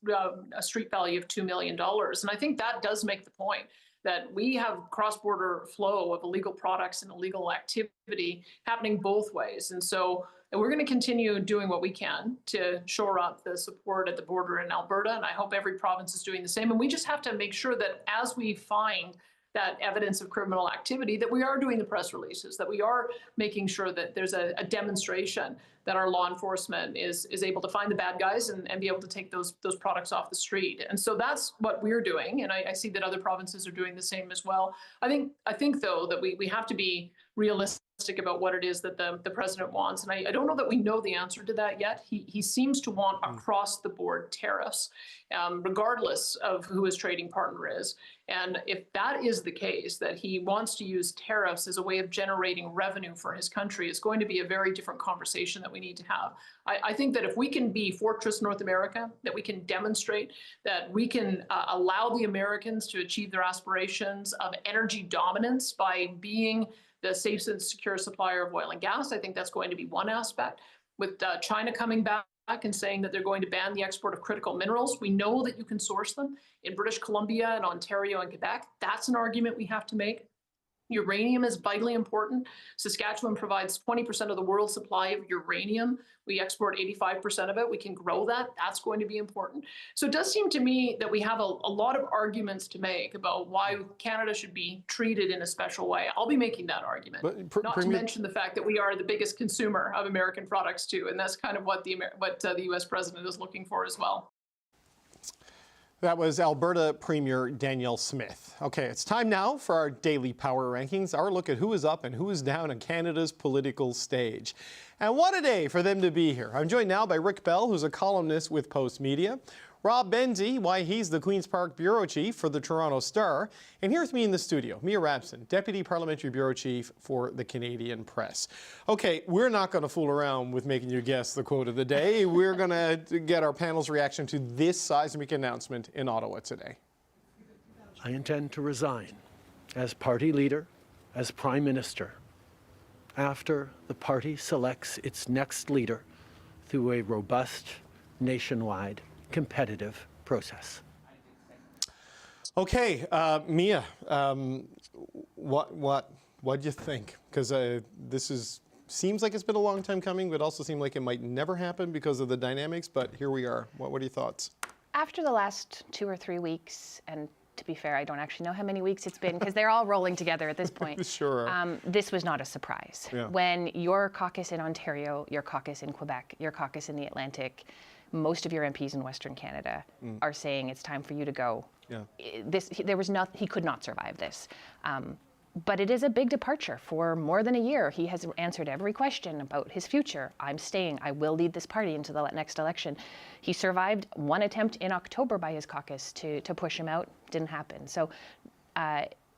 S17: a street value of $2 million. And I think that does make the point that we have cross-border flow of illegal products and illegal activity happening both ways. And so we're going to continue doing what we can to shore up the support at the border in Alberta. And I hope every province is doing the same. And we just have to make sure that as we find that evidence of criminal activity, that we are doing the press releases, that we are making sure that there's a demonstration that our law enforcement is able to find the bad guys and be able to take those products off the street. And so that's what we're doing. And I see that other provinces are doing the same as well. I think though, that we have to be realistic about what it is that the president wants. And I don't know that we know the answer to that yet. He seems to want across the board tariffs, regardless of who his trading partner is. And if that is the case, that he wants to use tariffs as a way of generating revenue for his country, it's going to be a very different conversation that we need to have. I think that if we can be Fortress North America, that we can demonstrate that we can allow the Americans to achieve their aspirations of energy dominance by being the safe and secure supplier of oil and gas, I think that's going to be one aspect. With China coming back and saying that they're going to ban the export of critical minerals, we know that you can source them in British Columbia and Ontario and Quebec. That's an argument we have to make. Uranium is vitally important. Saskatchewan provides 20% of the world's supply of uranium. We export 85% of it. We can grow that. That's going to be important. So it does seem to me that we have a lot of arguments to make about why Canada should be treated in a special way. I'll be making that argument. Not to mention the fact that we are the biggest consumer of American products too, and that's kind of what the U.S. president is looking for as well.
S12: That was Alberta Premier Danielle Smith. Okay, it's time now for our daily power rankings, our look at who is up and who is down on Canada's political stage. And what a day for them to be here. I'm joined now by Rick Bell, who's a columnist with Post Media. Rob Benzie, why he's the Queen's Park Bureau Chief for the Toronto Star. And here's me in the studio, Mia Rabson, Deputy Parliamentary Bureau Chief for the Canadian Press. Okay, we're not going to fool around with making you guess the quote of the day. We're going to get our panel's reaction to this seismic announcement in Ottawa today.
S13: I intend to resign as party leader, as Prime Minister, after the party selects its next leader through a robust, nationwide, competitive process.
S12: Okay, Mia, what do you think? Because this is seems like it's been a long time coming, but also seemed like it might never happen because of the dynamics, but here we are. What are your thoughts?
S18: After the last 2 or 3 weeks, and to be fair, I don't actually know how many weeks it's been because they're all rolling together at this point.
S12: Sure.
S18: This was not a surprise.
S12: Yeah.
S18: When your caucus in Ontario, your caucus in Quebec, your caucus in the Atlantic, most of your MPs in Western Canada are saying it's time for you to go.
S12: Yeah.
S18: He could not survive this. But it is a big departure. For more than a year, he has answered every question about his future. I'm staying. I will lead this party into the next election. He survived one attempt in October by his caucus to push him out. Didn't happen. So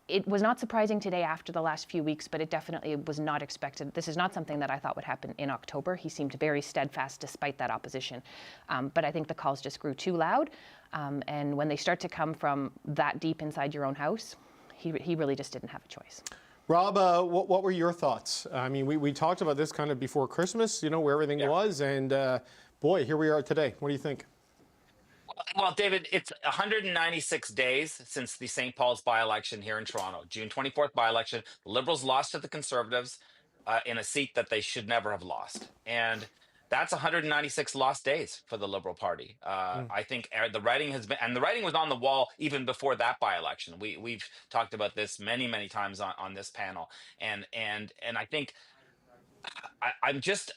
S18: it was not surprising today after the last few weeks, but it definitely was not expected. This is not something that I thought would happen in October. He seemed very steadfast despite that opposition. But I think the calls just grew too loud. And when they start to come from that deep inside your own house, he really just didn't have a choice.
S12: Rob, what were your thoughts? I mean, we talked about this kind of before Christmas, where everything was, and boy, here we are today. What do you think?
S21: Well, David, it's 196 days since the St. Paul's by-election here in Toronto. June 24th by-election, the Liberals lost to the Conservatives in a seat that they should never have lost. And that's 196 lost days for the Liberal Party. I think the writing has been, and the writing was on the wall even before that by-election. We've talked about this many, many times on this panel, and I think I'm just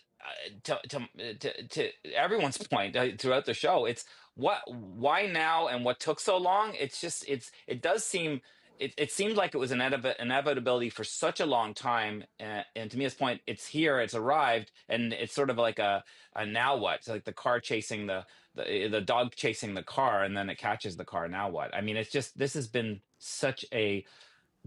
S21: to everyone's point throughout the show. It's why now and what took so long. It does seem. It seemed like it was an inevitability for such a long time, and to Mia's point, it's here, it's arrived, and it's sort of like a now what? It's like the car chasing the dog chasing the car, and then it catches the car. Now what? I mean, this has been such a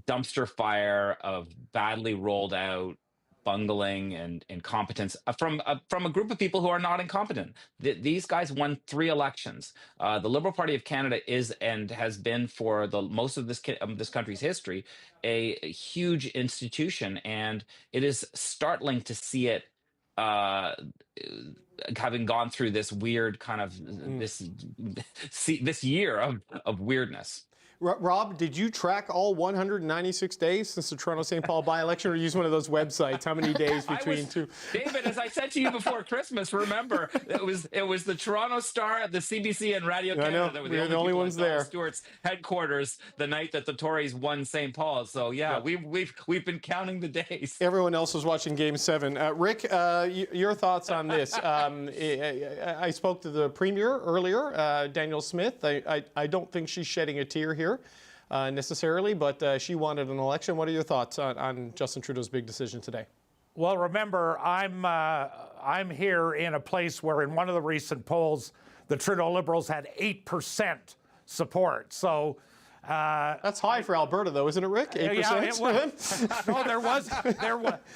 S21: dumpster fire of badly rolled out bungling and incompetence from a group of people who are not incompetent. These guys won 3 elections. The Liberal Party of Canada is and has been for the most of this country's history a huge institution, and it is startling to see it having gone through this weird kind of this year of weirdness.
S12: Rob, did you track all 196 days since the Toronto St. Paul by-election, or use one of those websites? How many days between two?
S21: David, as I said to you before Christmas, remember it was the Toronto Star, the CBC, and Radio Canada that were the only ones there. Stewart's headquarters the night that the Tories won St. Paul. So yeah, we've been counting the days.
S12: Everyone else was watching Game 7. Rick, your thoughts on this? I spoke to the Premier earlier, Danielle Smith. I don't think she's shedding a tear here. Necessarily, but she wanted an election. What are your thoughts on Justin Trudeau's big decision today?
S22: Well, remember, I'm here in a place where in one of the recent polls, the Trudeau Liberals had 8% support. So
S12: that's high for Alberta, though, isn't it, Rick? 8%.
S22: Yeah, it was. No,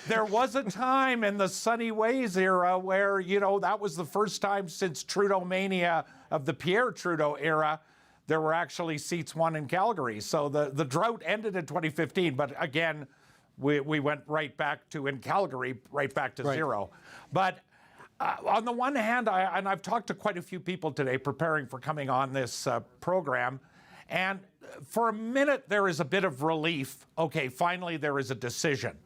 S22: there was a time in the Sunny Ways era where that was the first time since Trudeau mania of the Pierre Trudeau era. There were actually seats won in Calgary. So the drought ended in 2015, but again, we went right back to, in Calgary, right back to zero. But on the one hand, and I've talked to quite a few people today preparing for coming on this program, and for a minute there is a bit of relief. Okay, finally there is a decision.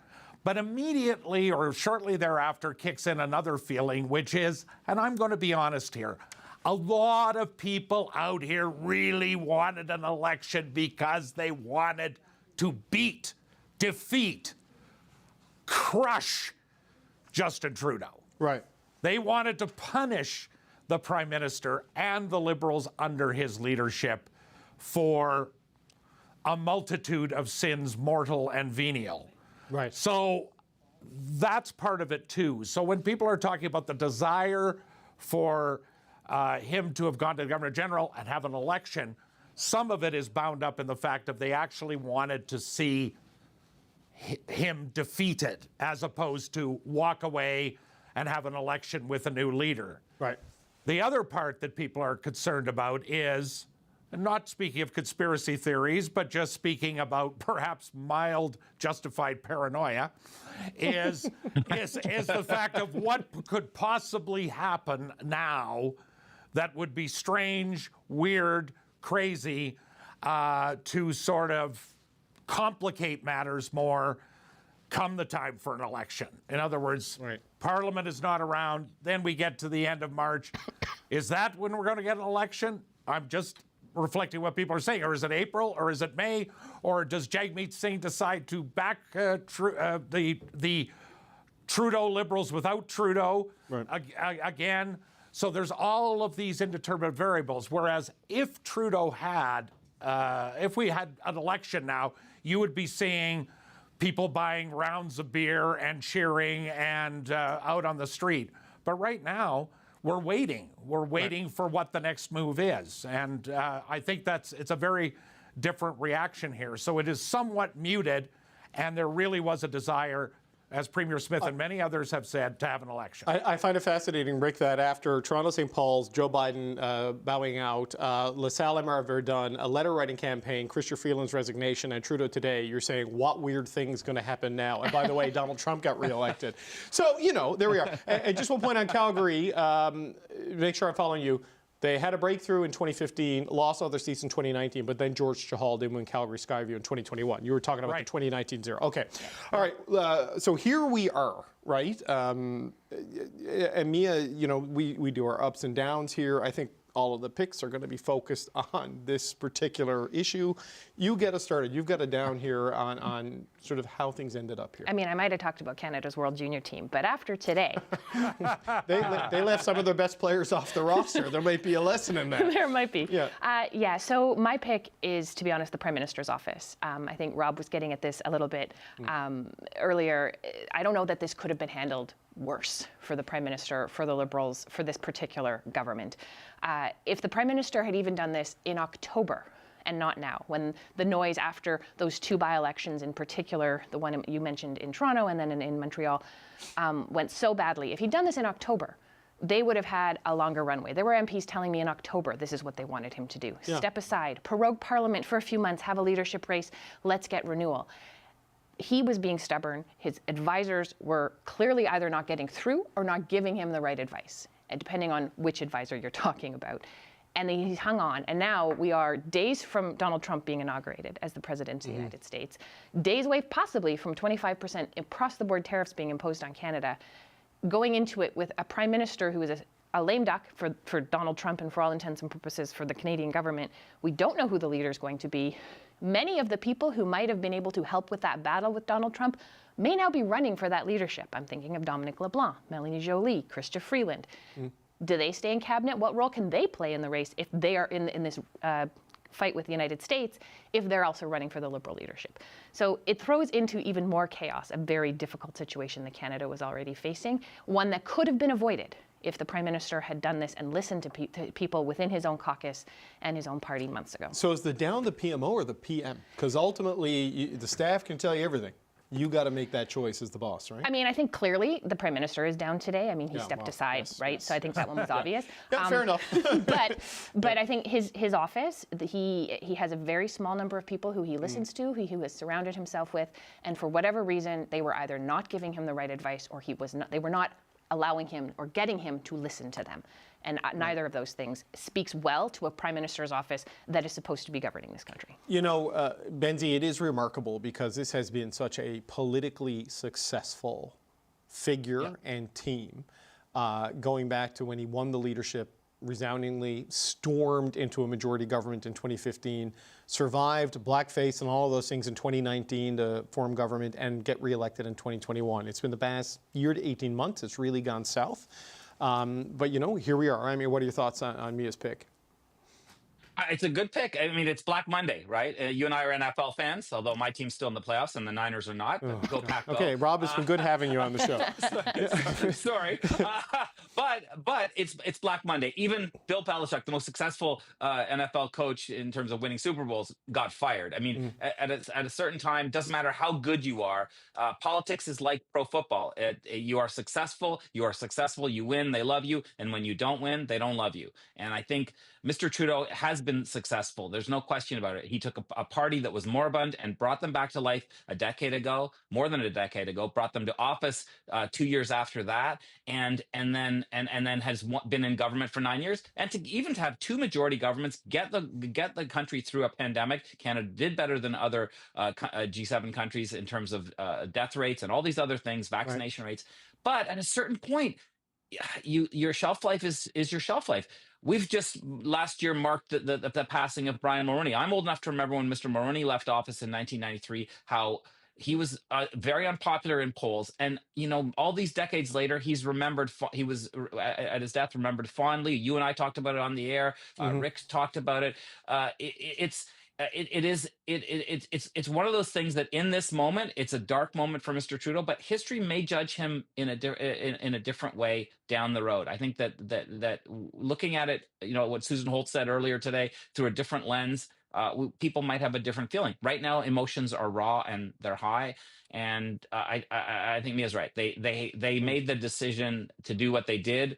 S22: But immediately or shortly thereafter kicks in another feeling, which is, and I'm going to be honest here, a lot of people out here really wanted an election because they wanted to defeat, crush Justin Trudeau.
S12: Right.
S22: They wanted to punish the Prime Minister and the Liberals under his leadership for a multitude of sins, mortal and venial.
S12: Right.
S22: So that's part of it too. So when people are talking about the desire for him to have gone to the Governor General and have an election, some of it is bound up in the fact that they actually wanted to see him defeated as opposed to walk away and have an election with a new leader.
S12: Right.
S22: The other part that people are concerned about is, not speaking of conspiracy theories, but just speaking about perhaps mild justified paranoia, is the fact of what could possibly happen now that would be strange, weird, crazy, to sort of complicate matters more come the time for an election. In other words, Parliament is not around. Then we get to the end of March. Is that when we're going to get an election? I'm just reflecting what people are saying. Or is it April? Or is it May? Or does Jagmeet Singh decide to back the Trudeau Liberals without Trudeau again? So there's all of these indeterminate variables. Whereas if Trudeau had, if we had an election now, you would be seeing people buying rounds of beer and cheering and out on the street. But right now, we're waiting. We're waiting for what the next move is. And I think it's a very different reaction here. So it is somewhat muted, and there really was a desire, as Premier Smith and many others have said, to have an election.
S12: I find it fascinating, Rick, that after Toronto St. Paul's, Joe Biden bowing out, LaSalle MR Verdun, a letter-writing campaign, Chrystia Freeland's resignation, and Trudeau today, you're saying, what weird thing's going to happen now? And by the way, Donald Trump got reelected. So, there we are. And just one point on Calgary, make sure I'm following you. They had a breakthrough in 2015, lost all their seats in 2019, but then George Chahal did win Calgary Skyview in 2021. You were talking about the 2019 zero. Okay. All right. So here we are, right? And Mia, we do our ups and downs here. I think all of the picks are going to be focused on this particular issue. You get us started. You've got a down here on sort of how things ended up here.
S18: I mean, I might have talked about Canada's World Junior team, but after today...
S12: they left some of their best players off the roster. There might be a lesson in that.
S18: There might be. Yeah. So my pick is, to be honest, the Prime Minister's office. I think Rob was getting at this a little bit earlier. I don't know that this could have been handled worse for the Prime Minister, for the Liberals, for this particular government. If the Prime Minister had even done this in October and not now, when the noise after those two by-elections, in particular, the one you mentioned in Toronto and then in Montreal, went so badly. If he'd done this in October, they would have had a longer runway. There were MPs telling me in October this is what they wanted him to do. Yeah. Step aside, prorogue Parliament for a few months, have a leadership race, let's get renewal. He was being stubborn. His advisors were clearly either not getting through or not giving him the right advice, and depending on which advisor you're talking about. And he hung on. And now we are days from Donald Trump being inaugurated as the president of the United States, days away possibly from 25% across-the-board tariffs being imposed on Canada, going into it with a prime minister who is a lame duck for Donald Trump and for all intents and purposes for the Canadian government. We don't know who the leader is going to be. Many of the people who might have been able to help with that battle with Donald Trump may now be running for that leadership. I'm thinking of Dominic LeBlanc, Melanie Joly, Chrystia Freeland. Do they stay in cabinet? What role can they play in the race if they are in this fight with the United States, if they're also running for the Liberal leadership? So it throws into even more chaos, a very difficult situation that Canada was already facing, one that could have been avoided if the Prime Minister had done this and listened to people within his own caucus and his own party months ago.
S12: So is the down the PMO or the PM? Because ultimately, the staff can tell you everything. You got to make that choice as the boss, right?
S18: I mean, I think clearly the Prime Minister is down today. I mean, he stepped aside, right? Yes. So I think that one was obvious.
S12: Yeah, fair enough.
S18: but I think his office, he has a very small number of people who he listens to, who he has surrounded himself with, and for whatever reason, they were either not giving him the right advice or they were not allowing him or getting him to listen to them. And neither of those things speaks well to a Prime Minister's office that is supposed to be governing this country.
S12: Benzie, it is remarkable because this has been such a politically successful figure and team, going back to when he won the leadership, resoundingly stormed into a majority government in 2015, survived blackface and all of those things in 2019 to form government and get reelected in 2021. It's been the past year to 18 months. It's really gone south. But, here we are. I mean, what are your thoughts on Mia's pick?
S21: It's a good pick. I mean, it's Black Monday, right? You and I are NFL fans, although my team's still in the playoffs and the Niners are not. But go Pack, go.
S12: Okay, Rob, it's been good having you on the show.
S21: Sorry. But it's Black Monday. Even Bill Belichick, the most successful NFL coach in terms of winning Super Bowls, got fired. I mean, at a certain time, doesn't matter how good you are, politics is like pro football. You are successful, you win, they love you. And when you don't win, they don't love you. And I think Mr. Trudeau has been successful. There's no question about it. He took a party that was moribund and brought them back to life a decade ago, more than a decade ago, brought them to office 2 years after that, and then has been in government for 9 years. And to have two majority governments get the country through a pandemic. Canada did better than other G7 countries in terms of death rates and all these other things, vaccination rates. But at a certain point, your shelf life is your shelf life. We've just last year marked the passing of Brian Mulroney. I'm old enough to remember when Mr. Mulroney left office in 1993, how he was very unpopular in polls. And, all these decades later, he's remembered, he was at his death remembered fondly. You and I talked about it on the air. Rick talked about it. It's one of those things that in this moment, it's a dark moment for Mr. Trudeau, but history may judge him in a different way down the road. I think that looking at it, what Susan Holt said earlier today, through a different lens, people might have a different feeling. Right now, emotions are raw and they're high, and I think Mia's right. They made the decision to do what they did,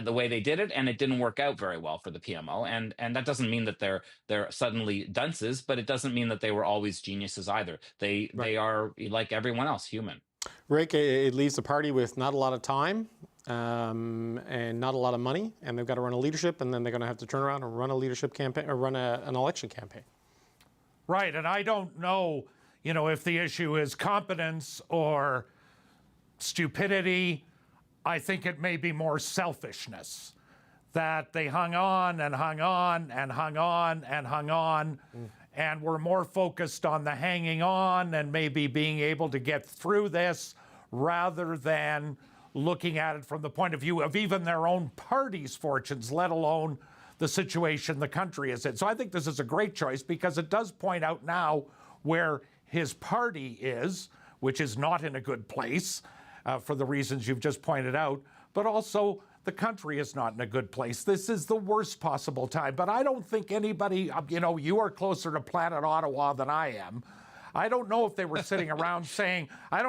S21: the way they did it, and it didn't work out very well for the PMO. And that doesn't mean that they're suddenly dunces, but it doesn't mean that they were always geniuses either. They are, like everyone else, human.
S12: Rick, it leaves the party with not a lot of time and not a lot of money, and they've got to run a leadership, and then they're going to have to turn around and run a leadership campaign or run an election campaign.
S22: Right, and I don't know, if the issue is competence or stupidity. I think it may be more selfishness, that they hung on and hung on and hung on and hung on, and were more focused on the hanging on and maybe being able to get through this rather than looking at it from the point of view of even their own party's fortunes, let alone the situation the country is in. So I think this is a great choice because it does point out now where his party is, which is not in a good place. For the reasons you've just pointed out, but also the country is not in a good place. This is the worst possible time, but I don't think anybody, you are closer to planet Ottawa than I am. I don't know if they were sitting around saying, I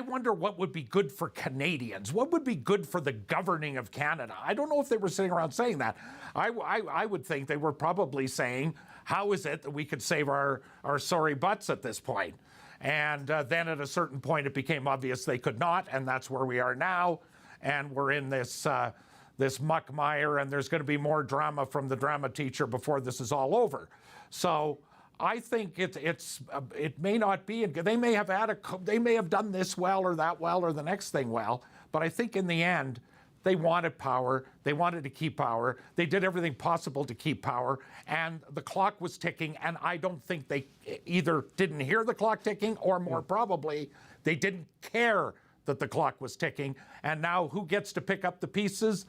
S22: wonder what would be good for Canadians. What would be good for the governing of Canada? I don't know if they were sitting around saying that. I would think they were probably saying, how is it that we could save our sorry butts at this point? And then at a certain point, it became obvious they could not, and that's where we are now. And we're in this muck mire, and there's going to be more drama from the drama teacher before this is all over. So I think it may not be. They may have done this well or that well or the next thing well, but I think in the end, they wanted power. They wanted to keep power. They did everything possible to keep power. And the clock was ticking. And I don't think they either didn't hear the clock ticking or more probably they didn't care that the clock was ticking. And now who gets to pick up the pieces?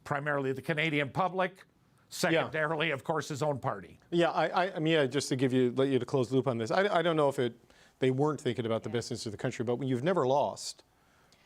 S22: Primarily the Canadian public. Secondarily, of course, his own party.
S12: Yeah, I mean, just to let you to close the loop on this. I don't know if they weren't thinking about the business of the country, but when you've never lost,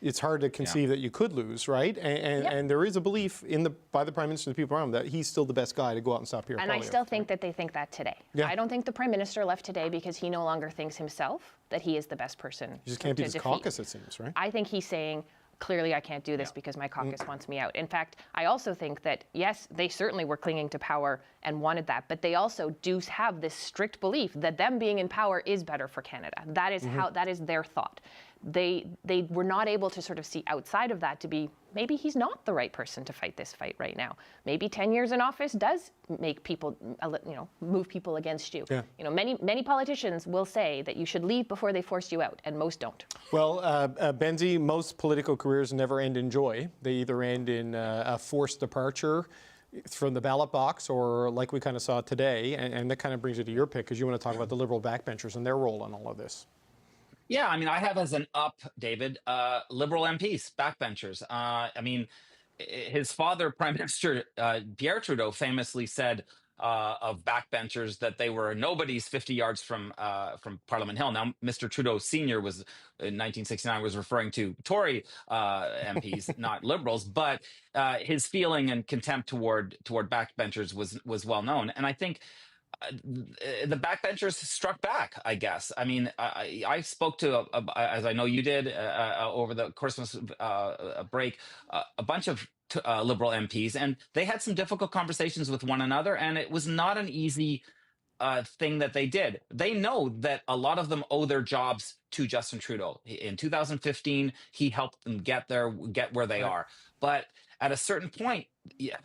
S12: it's hard to conceive that you could lose, right? And there is a belief by the Prime Minister and the people around him that he's still the best guy to go out and stop Pierre
S18: And
S12: Poilievre.
S18: I still think that they think that today.
S12: Yeah.
S18: I don't think the Prime Minister left today because he no longer thinks himself that he is the best person
S12: He just can't beat his caucus, it seems, right?
S18: I think he's saying, clearly I can't do this because my caucus wants me out. In fact, I also think that, yes, they certainly were clinging to power and wanted that, but they also do have this strict belief that them being in power is better for Canada. That is that is their thought. They were not able to sort of see outside of that to be, maybe he's not the right person to fight this fight right now. Maybe 10 years in office does make people, move people against you.
S12: Yeah.
S18: Many politicians will say that you should leave before they force you out, and most don't.
S12: Well, Benzie, most political careers never end in joy. They either end in a forced departure from the ballot box or like we kind of saw today, and that kind of brings you to your pick because you want to talk about the Liberal backbenchers and their role in all of this.
S21: Yeah, I mean, I have as an up, David, Liberal MPs, backbenchers. I mean, his father, Prime Minister Pierre Trudeau, famously said of backbenchers that they were nobodies 50 yards from Parliament Hill. Now, Mr. Trudeau Sr. in 1969 was referring to Tory MPs, not Liberals, but his feeling and contempt toward backbenchers was well known. And I think the backbenchers struck back, I guess. I mean, I spoke to, as I know you did over the Christmas break, a bunch of Liberal MPs, and they had some difficult conversations with one another, and it was not an easy thing that they did. They know that a lot of them owe their jobs to Justin Trudeau. In 2015, he helped them get where they are. But at a certain point,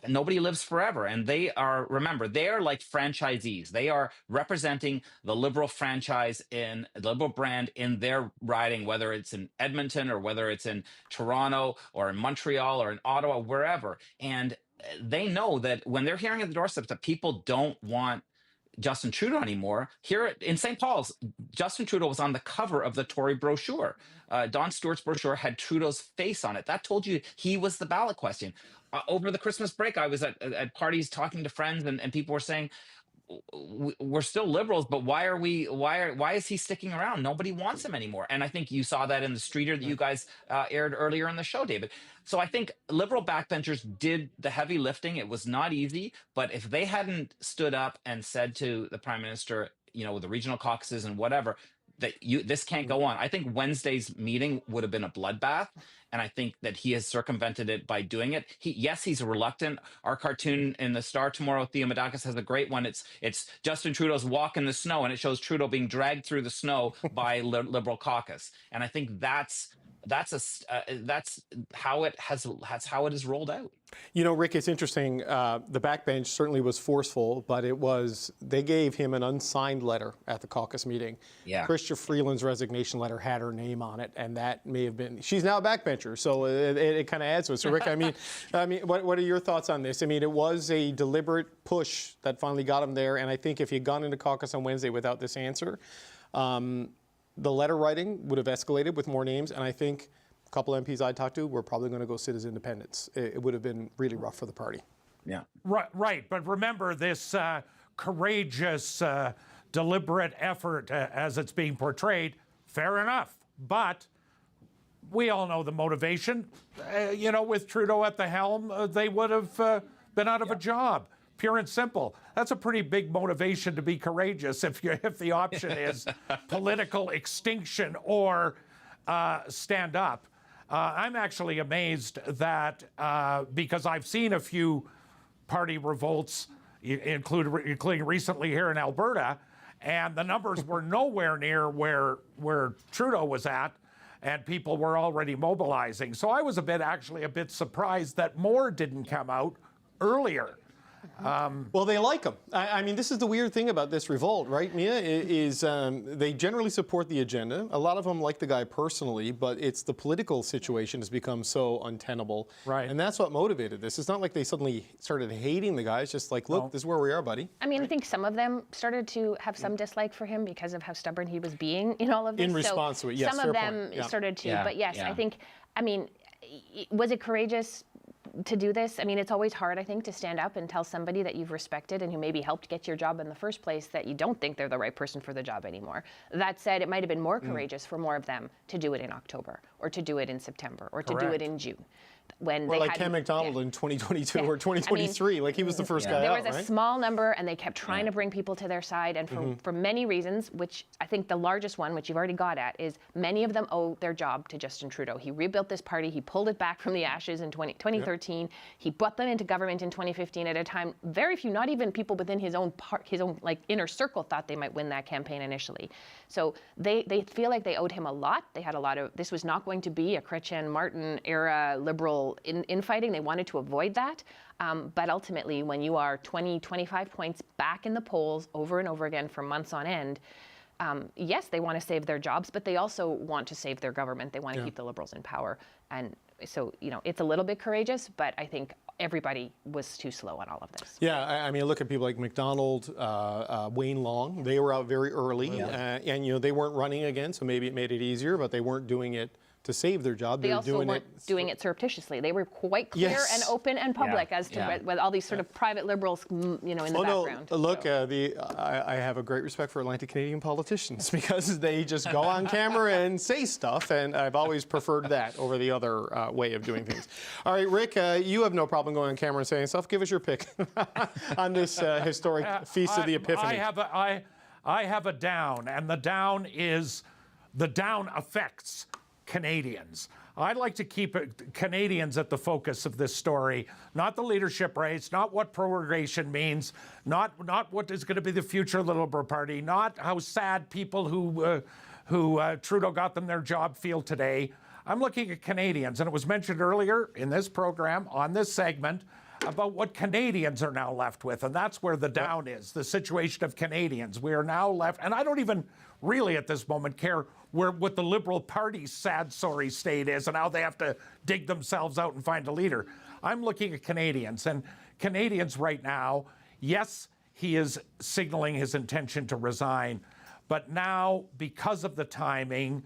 S21: nobody lives forever. And they are, remember, they are like franchisees. They are representing the Liberal franchise in the Liberal brand in their riding, whether it's in Edmonton or whether it's in Toronto or in Montreal or in Ottawa, wherever. And they know that when they're hearing at the doorsteps that people don't want Justin Trudeau anymore. Here in St. Paul's, Justin Trudeau was on the cover of the Tory brochure. Don Stewart's brochure had Trudeau's face on it. That told you he was the ballot question. Over the Christmas break, I was at parties talking to friends, and people were saying, we're still Liberals, but why is he sticking around? Nobody wants him anymore. And I think you saw that in the Streeter that you guys aired earlier in the show, David. So I think Liberal backbenchers did the heavy lifting. It was not easy, but if they hadn't stood up and said to the Prime Minister, with the regional caucuses and whatever, that this can't go on. I think Wednesday's meeting would have been a bloodbath, and I think that he has circumvented it by doing it. He's reluctant. Our cartoon in the Star tomorrow, Theo Madakis, has a great one. It's Justin Trudeau's walk in the snow, and it shows Trudeau being dragged through the snow by Liberal caucus. And I think that's how it has rolled out.
S12: Rick, it's interesting. The backbench certainly was forceful, but they gave him an unsigned letter at the caucus meeting.
S21: Yeah.
S12: Chrystia Freeland's resignation letter had her name on it, and that may have been. She's now a backbencher, so it kind of adds to it. So, Rick, I mean, what are your thoughts on this? I mean, it was a deliberate push that finally got him there, and I think if he had gone into caucus on Wednesday without this answer, the letter writing would have escalated with more names, and I think a couple MPs I talked to were probably going to go sit as independents. It would have been really rough for the party.
S21: Yeah.
S22: Right. But remember this courageous, deliberate effort as it's being portrayed. Fair enough. But we all know the motivation. With Trudeau at the helm, they would have been out of a job. Pure and simple. That's a pretty big motivation to be courageous if the option is political extinction or stand up. I'm actually amazed that because I've seen a few party revolts, including recently here in Alberta, and the numbers were nowhere near where Trudeau was at, and people were already mobilizing. So I was actually a bit surprised that more didn't come out earlier.
S12: Well, they like him. I mean, this is the weird thing about this revolt, right, Mia, is they generally support the agenda. A lot of them like the guy personally, but it's the political situation has become so untenable.
S22: Right.
S12: And that's what motivated this. It's not like they suddenly started hating the guy. It's just like, look, this is where we are, buddy.
S18: I mean, I think some of them started to have some dislike for him because of how stubborn he was being in all of this.
S12: In response to it, yes.
S18: Some of them started to, but yes, I mean, was it courageous to do this? I mean, it's always hard, I think, to stand up and tell somebody that you've respected and who maybe helped get your job in the first place that you don't think they're the right person for the job anymore. That said, it might have been more courageous for more of them to do it in October or to do it in September or to do it in June. When
S12: or like Ken McDonald in 2022 or 2023, I mean, like he was the first guy out,
S18: There was a small number, and they kept trying to bring people to their side, and for many reasons, which I think the largest one, which you've already got at, is many of them owe their job to Justin Trudeau. He rebuilt this party. He pulled it back from the ashes in 2013. He brought them into government in 2015 at a time very few, not even people within his own like inner circle thought they might win that campaign initially. So they feel like they owed him a lot. They had a lot of, this was not going to be a Chrétien Martin era Liberal infighting. They wanted to avoid that. But ultimately, when you are 20, 25 points back in the polls over and over again for months on end, yes, they want to save their jobs, but they also want to save their government. They want to keep the Liberals in power. And so, it's a little bit courageous, but I think everybody was too slow on all of this.
S12: Yeah, I mean, look at people like McDonald, Wayne Long. They were out very early, and they weren't running again, so maybe it made it easier, but they weren't doing it to save their job.
S18: They
S12: They're
S18: also
S12: doing
S18: weren't doing it surreptitiously. They were quite clear and open and public as to with all these sort of private liberals, in the background.
S12: No, look, I have a great respect for Atlantic Canadian politicians because they just go on camera and say stuff, and I've always preferred that over the other way of doing things. All right, Rick, you have no problem going on camera and saying stuff. Give us your pick on this historic Feast of the Epiphany.
S22: I have a down, and the down is the down affects Canadians. I'd like to keep Canadians at the focus of this story, not the leadership race, not what prorogation means, not what is going to be the future of the Liberal Party, not how sad people who Trudeau got them their job feel today. I'm looking at Canadians, and it was mentioned earlier in this program, on this segment, about what Canadians are now left with, and that's where the down is, the situation of Canadians. We are now left, and I don't even really at this moment care what the Liberal Party's sad, sorry state is and how they have to dig themselves out and find a leader. I'm looking at Canadians, and Canadians right now, yes, he is signaling his intention to resign, but now, because of the timing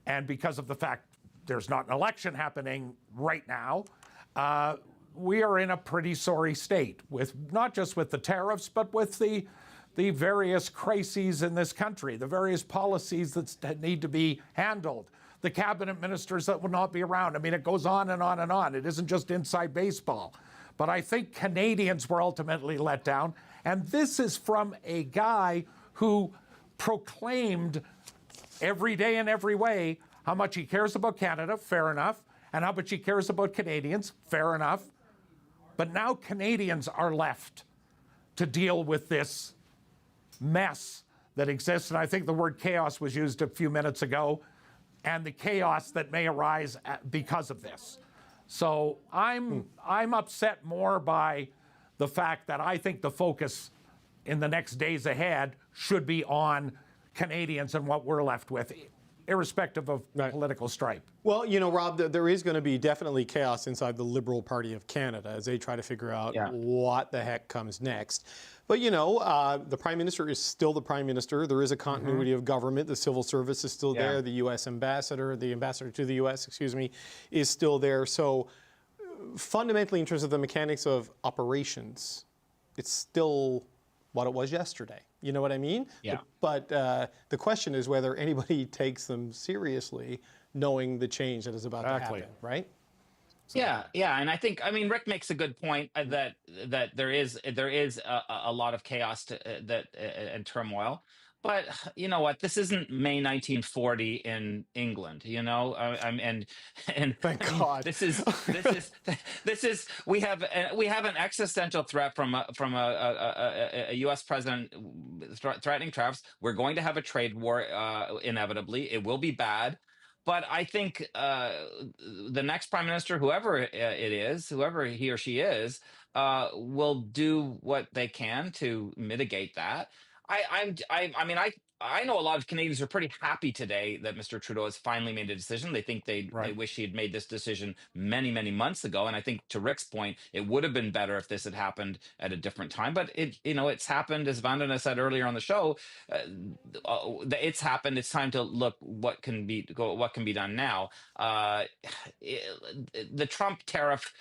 S22: and because of the fact there's not an election happening right now, we are in a pretty sorry state, with not just with the tariffs, but with the various crises in this country, the various policies that need to be handled, the cabinet ministers that will not be around. I mean, it goes on and on and on. It isn't just inside baseball. But I think Canadians were ultimately let down. And this is from a guy who proclaimed every day in every way how much he cares about Canada, fair enough, and how much he cares about Canadians, fair enough. But now Canadians are left to deal with this mess that exists, and I think the word chaos was used a few minutes ago, and the chaos that may arise because of this. So I'm upset more by the fact that I think the focus in the next days ahead should be on Canadians and what we're left with, irrespective of political stripe.
S12: Well, Rob, there is going to be definitely chaos inside the Liberal Party of Canada as they try to figure out what the heck comes next. But, the Prime Minister is still the Prime Minister. There is a continuity of government. The civil service is still there. The U.S. ambassador, the ambassador to the U.S., is still there. So fundamentally, in terms of the mechanics of operations, it's still what it was yesterday. You know what I mean?
S21: Yeah.
S12: But the question is whether anybody takes them seriously, knowing the change that is about to happen, right?
S21: So. Yeah, and I think Rick makes a good point that there is a lot of chaos and turmoil. But you know what? This isn't May 1940 in England. And
S12: thank God.
S21: This is we have an existential threat from a U.S. president threatening tariffs. We're going to have a trade war inevitably. It will be bad. But I think the next prime minister, whoever it is, whoever he or she is, will do what they can to mitigate that. I know a lot of Canadians are pretty happy today that Mr. Trudeau has finally made a decision. They think they wish he had made this decision many, many months ago. And I think to Rick's point, it would have been better if this had happened at a different time. But it's happened, as Vandana said earlier on the show. It's happened. It's time to look what can be done now. The Trump tariff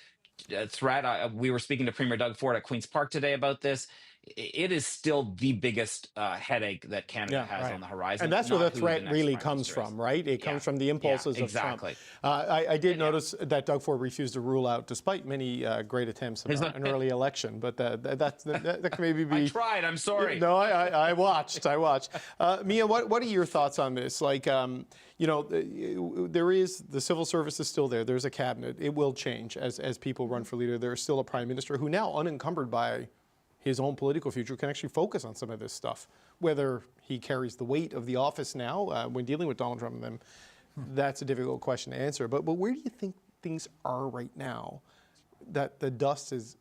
S21: threat. We were speaking to Premier Doug Ford at Queen's Park today about this. It is still the biggest headache that Canada has on the horizon.
S12: And that's where the threat really comes from, right? It comes from the impulses of Trump. I did notice that Doug Ford refused to rule out, despite many great attempts at an early election, but that can maybe be...
S21: I tried, I'm sorry.
S12: No, I watched. Mia, what are your thoughts on this? There is, the civil service is still there. There's a cabinet. It will change as people run for leader. There's still a prime minister who now, unencumbered by his own political future, can actually focus on some of this stuff. Whether he carries the weight of the office now when dealing with Donald Trump and them, that's a difficult question to answer. But where do you think things are right now that the dust is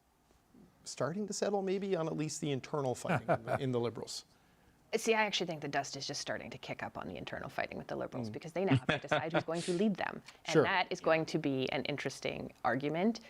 S12: starting to settle maybe on at least the internal fighting in the Liberals?
S18: See, I actually think the dust is just starting to kick up on the internal fighting with the Liberals because they now have to decide who's going to lead them. And that is going to be an interesting argument.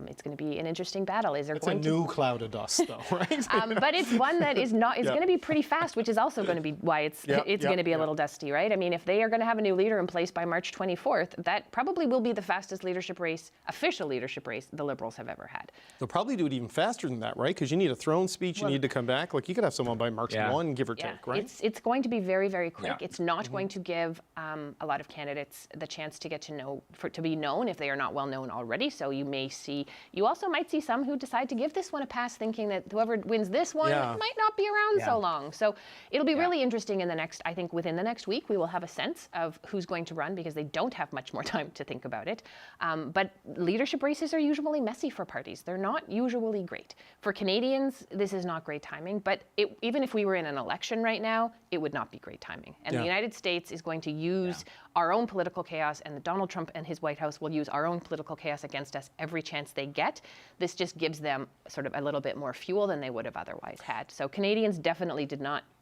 S18: It's going to be an interesting battle. Is there
S12: it's
S18: going
S12: a new cloud of dust, though, right?
S18: But it's one that is going to be pretty fast, which is also going to be why it's going to be a little dusty, right? I mean, if they are going to have a new leader in place by March 24th, that probably will be the fastest leadership race, official leadership race, the Liberals have ever had.
S12: They'll probably do it even faster than that, right? Because you need a throne speech, you need to come back. Like, you could have someone by March 1, give or take, right?
S18: It's going to be very, very quick. It's not going to give a lot of candidates the chance to get to know, to be known if they are not well known already. So you also might see some who decide to give this one a pass, thinking that whoever wins this one might not be around so long. So it'll be really interesting I think within the next week, we will have a sense of who's going to run because they don't have much more time to think about it. But leadership races are usually messy for parties. They're not usually great. For Canadians, this is not great timing, but even if we were in an election right now, it would not be great timing. And the United States is going to use our own political chaos, and Donald Trump and his White House will use our own political chaos against us every chance they get. This just gives them sort of a little bit more fuel than they would have otherwise had. So Canadians definitely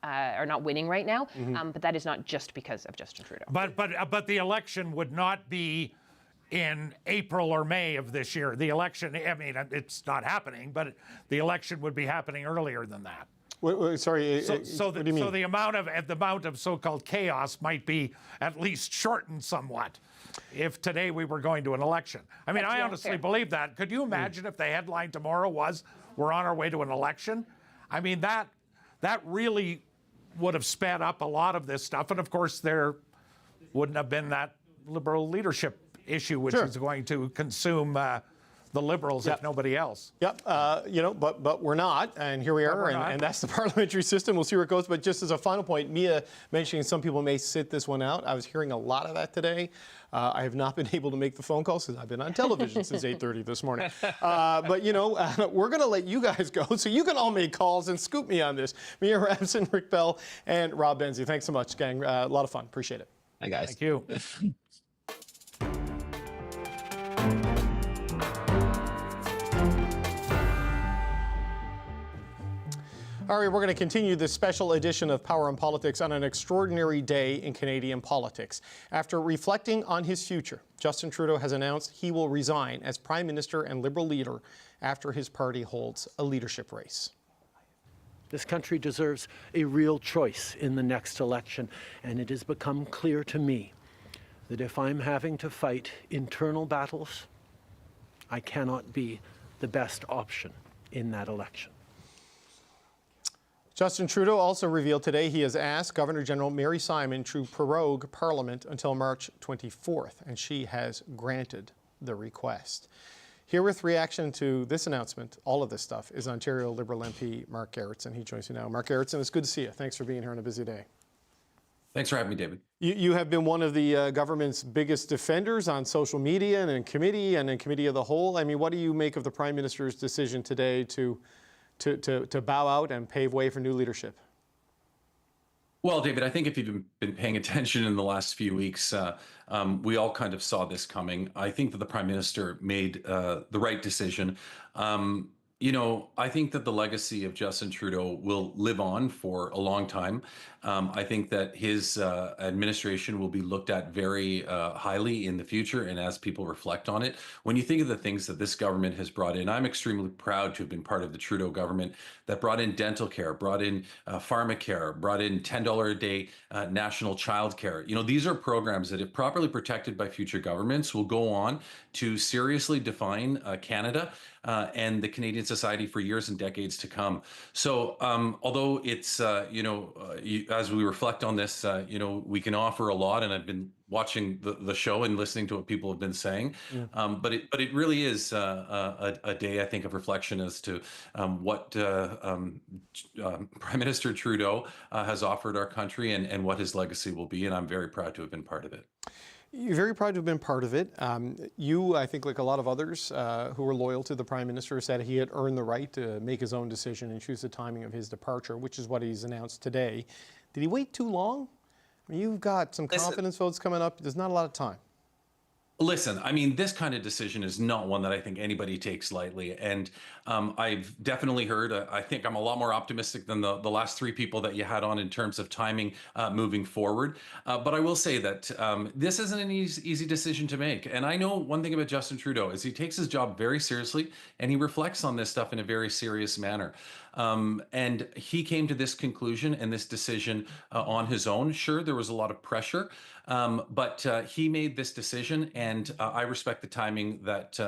S18: are not winning right now, but that is not just because of Justin Trudeau.
S22: But the election would not be in April or May of this year. The election, I mean, it's not happening, but the election would be happening earlier than that.
S12: Wait, sorry.
S22: So
S12: what do you mean?
S22: So the amount of so-called chaos might be at least shortened somewhat if today we were going to an election. I mean, I honestly believe that. Could you imagine if the headline tomorrow was, we're on our way to an election? I mean, that really would have sped up a lot of this stuff. And of course, there wouldn't have been that Liberal leadership issue, which is going to consume the Liberals, if nobody else.
S12: But we're not, and here we are, and that's the parliamentary system. We'll see where it goes. But just as a final point, Mia mentioning some people may sit this one out. I was hearing a lot of that today. I have not been able to make the phone calls because I've been on television since 8:30 this morning. But we're going to let you guys go so you can all make calls and scoop me on this. Mia Rabson, Rick Bell, and Rob Benzie. Thanks so much, gang. A lot of fun. Appreciate it.
S21: Hi, guys.
S22: Thank you.
S12: All right, we're going to continue this special edition of Power and Politics on an extraordinary day in Canadian politics. After reflecting on his future, Justin Trudeau has announced he will resign as Prime Minister and Liberal leader after his party holds a leadership race.
S13: This country deserves a real choice in the next election, and it has become clear to me that if I'm having to fight internal battles, I cannot be the best option in that election.
S12: Justin Trudeau also revealed today he has asked Governor General Mary Simon to prorogue Parliament until March 24th, and she has granted the request. Here with reaction to this announcement, all of this stuff, is Ontario Liberal MP Mark Gerretsen. He joins me now. Mark Gerretsen, it's good to see you. Thanks for being here on a busy day.
S4: Thanks for having me, David.
S12: You have been one of the government's biggest defenders on social media and in committee and in committee of the whole. I mean, what do you make of the Prime Minister's decision today to bow out and pave way for new leadership?
S4: Well, David, I think if you've been paying attention in the last few weeks, we all kind of saw this coming. I think that the Prime Minister made the right decision. I think that the legacy of Justin Trudeau will live on for a long time. I think that his administration will be looked at very highly in the future and as people reflect on it. When you think of the things that this government has brought in, I'm extremely proud to have been part of the Trudeau government that brought in dental care, brought in pharmacare, brought in $10 a day national child care. These are programs that, if properly protected by future governments, will go on to seriously define Canada and the Canadian society for years and decades to come. So although it's, as we reflect on this, we can offer a lot, and I've been watching the show and listening to what people have been saying. But it really is a day, I think, of reflection as to what Prime Minister Trudeau has offered our country and what his legacy will be. And I'm very proud to have been part of it.
S12: You're very proud to have been part of it. You, I think, like a lot of others who were loyal to the Prime Minister, said he had earned the right to make his own decision and choose the timing of his departure, which is what he's announced today. Did he wait too long? I mean, you've got some confidence votes coming up. There's not a lot of time.
S4: Listen, I mean, this kind of decision is not one that I think anybody takes lightly. And I've definitely heard, I think I'm a lot more optimistic than the last three people that you had on in terms of timing moving forward. But I will say that this isn't an easy decision to make. And I know one thing about Justin Trudeau is he takes his job very seriously and he reflects on this stuff in a very serious manner. And he came to this conclusion and this decision on his own. Sure, there was a lot of pressure, but he made this decision, and I respect the timing that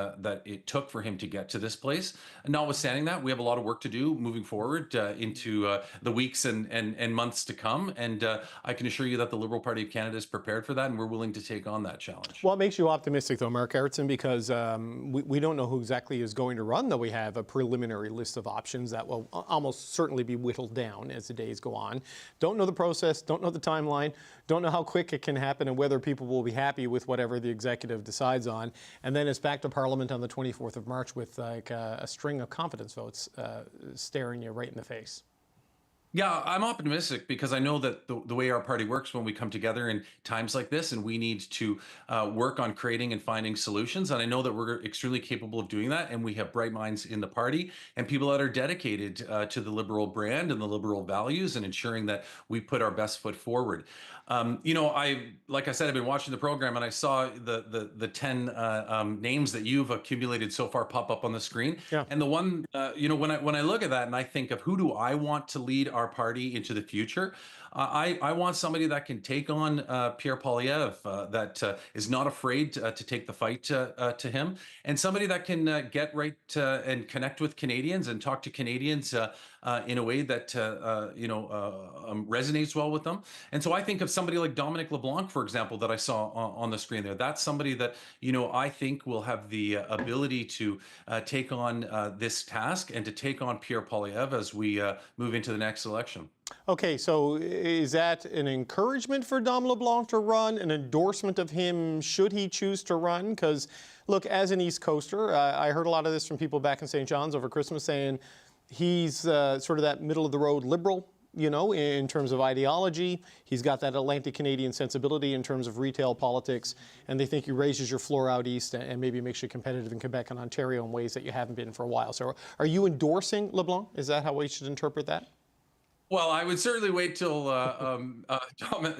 S4: it took for him to get to this place. Notwithstanding that, we have a lot of work to do moving forward into the weeks and months to come. And I can assure you that the Liberal Party of Canada is prepared for that, and we're willing to take on that challenge.
S12: What makes you optimistic, though, Mark Erickson? Because we don't know who exactly is going to run, though we have a preliminary list of options that will almost certainly be whittled down as the days go on. Don't know the process, don't know the timeline, don't know how quick it can happen and whether people will be happy with whatever the executive decides on. And then it's back to Parliament on the 24th of March with like a string of confidence votes staring you right in the face.
S4: Yeah, I'm optimistic because I know that the way our party works when we come together in times like this, and we need to work on creating and finding solutions. And I know that we're extremely capable of doing that. And we have bright minds in the party and people that are dedicated to the Liberal brand and the Liberal values and ensuring that we put our best foot forward. You know, like I said, I've been watching the program and I saw the 10 names that you've accumulated so far pop up on the screen.
S12: Yeah.
S4: And the one, you know, when I look at that and I think of who do I want to lead our party into the future, I want somebody that can take on Pierre Poilievre, that is not afraid to take the fight to him, and somebody that can get right and connect with Canadians and talk to Canadians in a way that resonates well with them. And so I think of somebody like Dominic LeBlanc, for example, that I saw on the screen there. That's somebody that, you know, I think will have the ability to take on this task and to take on Pierre Poilievre as we move into the next election.
S12: Okay, so is that an encouragement for Dom LeBlanc to run, an endorsement of him should he choose to run? Because, look, as an East Coaster, I heard a lot of this from people back in St. John's over Christmas saying he's sort of that middle-of-the-road Liberal, you know, in terms of ideology. He's got that Atlantic Canadian sensibility in terms of retail politics, and they think he raises your floor out east and maybe makes you competitive in Quebec and Ontario in ways that you haven't been for a while. So are you endorsing LeBlanc? Is that how we should interpret that?
S4: Well, I would certainly wait till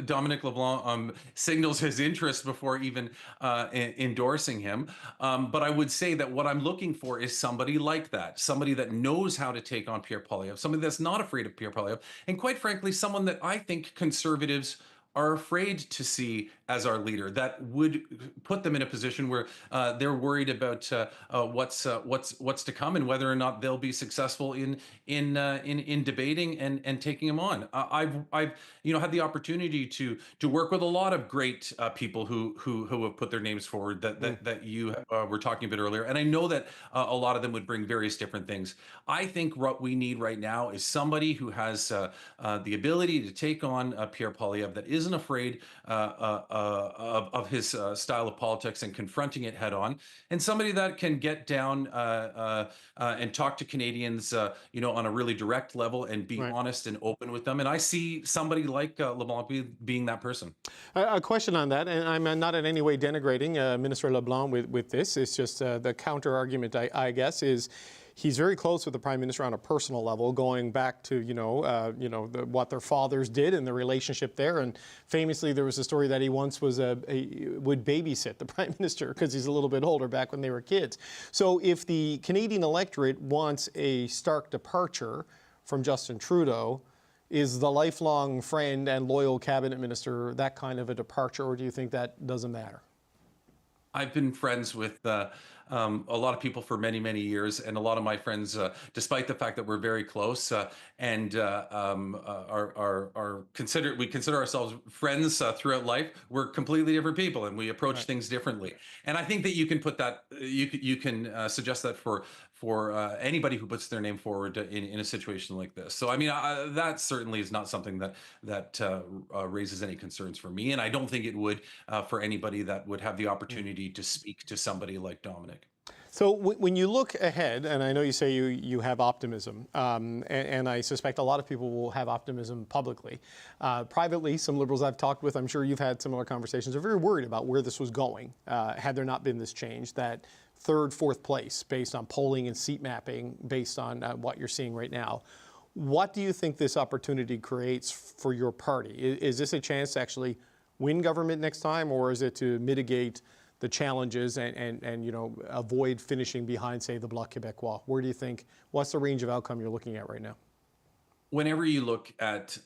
S4: Dominic LeBlanc signals his interest before even endorsing him. But I would say that what I'm looking for is somebody like that, somebody that knows how to take on Pierre Poilievre, somebody that's not afraid of Pierre Poilievre, and quite frankly, someone that I think Conservatives are afraid to see as our leader, that would put them in a position where they're worried about what's to come and whether or not they'll be successful in debating and taking him on. I've had the opportunity to work with a lot of great people who have put their names forward that you were talking about earlier, and I know that a lot of them would bring various different things. I think what we need right now is somebody who has the ability to take on Pierre Poilievre, that isn't afraid of his style of politics and confronting it head on, and somebody that can get down and talk to Canadians, on a really direct level and be honest and open with them. And I see somebody like LeBlanc being that person.
S12: A question on that, and I'm not in any way denigrating Minister LeBlanc with this. It's just the counter argument, I guess, is he's very close with the Prime Minister on a personal level, going back to, what their fathers did and the relationship there. And famously, there was a story that he once would babysit the Prime Minister because he's a little bit older, back when they were kids. So if the Canadian electorate wants a stark departure from Justin Trudeau, is the lifelong friend and loyal cabinet minister that kind of a departure, or do you think that doesn't matter?
S4: I've been friends with a lot of people for many, many years, and a lot of my friends, despite the fact that we're very close and we consider ourselves friends throughout life, we're completely different people, and we approach things differently. And I think that you can put that, you can suggest that for anybody who puts their name forward in a situation like this. So I mean, that certainly is not something that raises any concerns for me, and I don't think it would for anybody that would have the opportunity to speak to somebody like Dominic.
S12: So when you look ahead, and I know you say you have optimism, and I suspect a lot of people will have optimism publicly. Privately, some Liberals I've talked with, I'm sure you've had similar conversations, are very worried about where this was going had there not been this change, that third, fourth place based on polling and seat mapping based on what you're seeing right now. What do you think this opportunity creates for your party? Is this a chance to actually win government next time, or is it to mitigate the challenges and you know, avoid finishing behind, say, the Bloc Québécois? Where do you think, what's the range of outcome you're looking at right now?
S4: Whenever you look at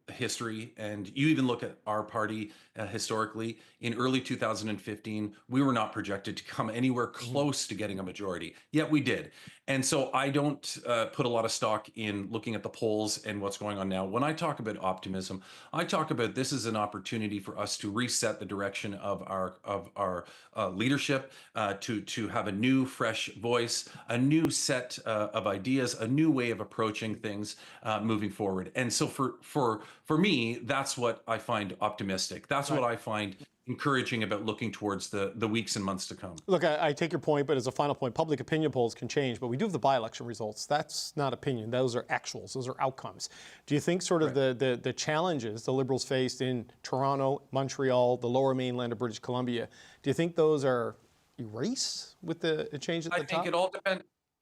S4: history, and you even look at our party historically, in early 2015, we were not projected to come anywhere close to getting a majority, yet we did. And so I don't put a lot of stock in looking at the polls and what's going on now. When I talk about optimism, I talk about this is an opportunity for us to reset the direction of our leadership, to have a new, fresh voice, a new set of ideas, a new way of approaching things moving forward. And so for me, that's what I find optimistic. That's what I find encouraging about looking towards the weeks and months to come.
S12: Look, I take your point, but as a final point, public opinion polls can change, but we do have the by-election results. That's not opinion. Those are actuals. Those are outcomes. Do you think sort of the challenges the Liberals faced in Toronto, Montreal, the Lower Mainland of British Columbia, do you think those are erased with the change at the top?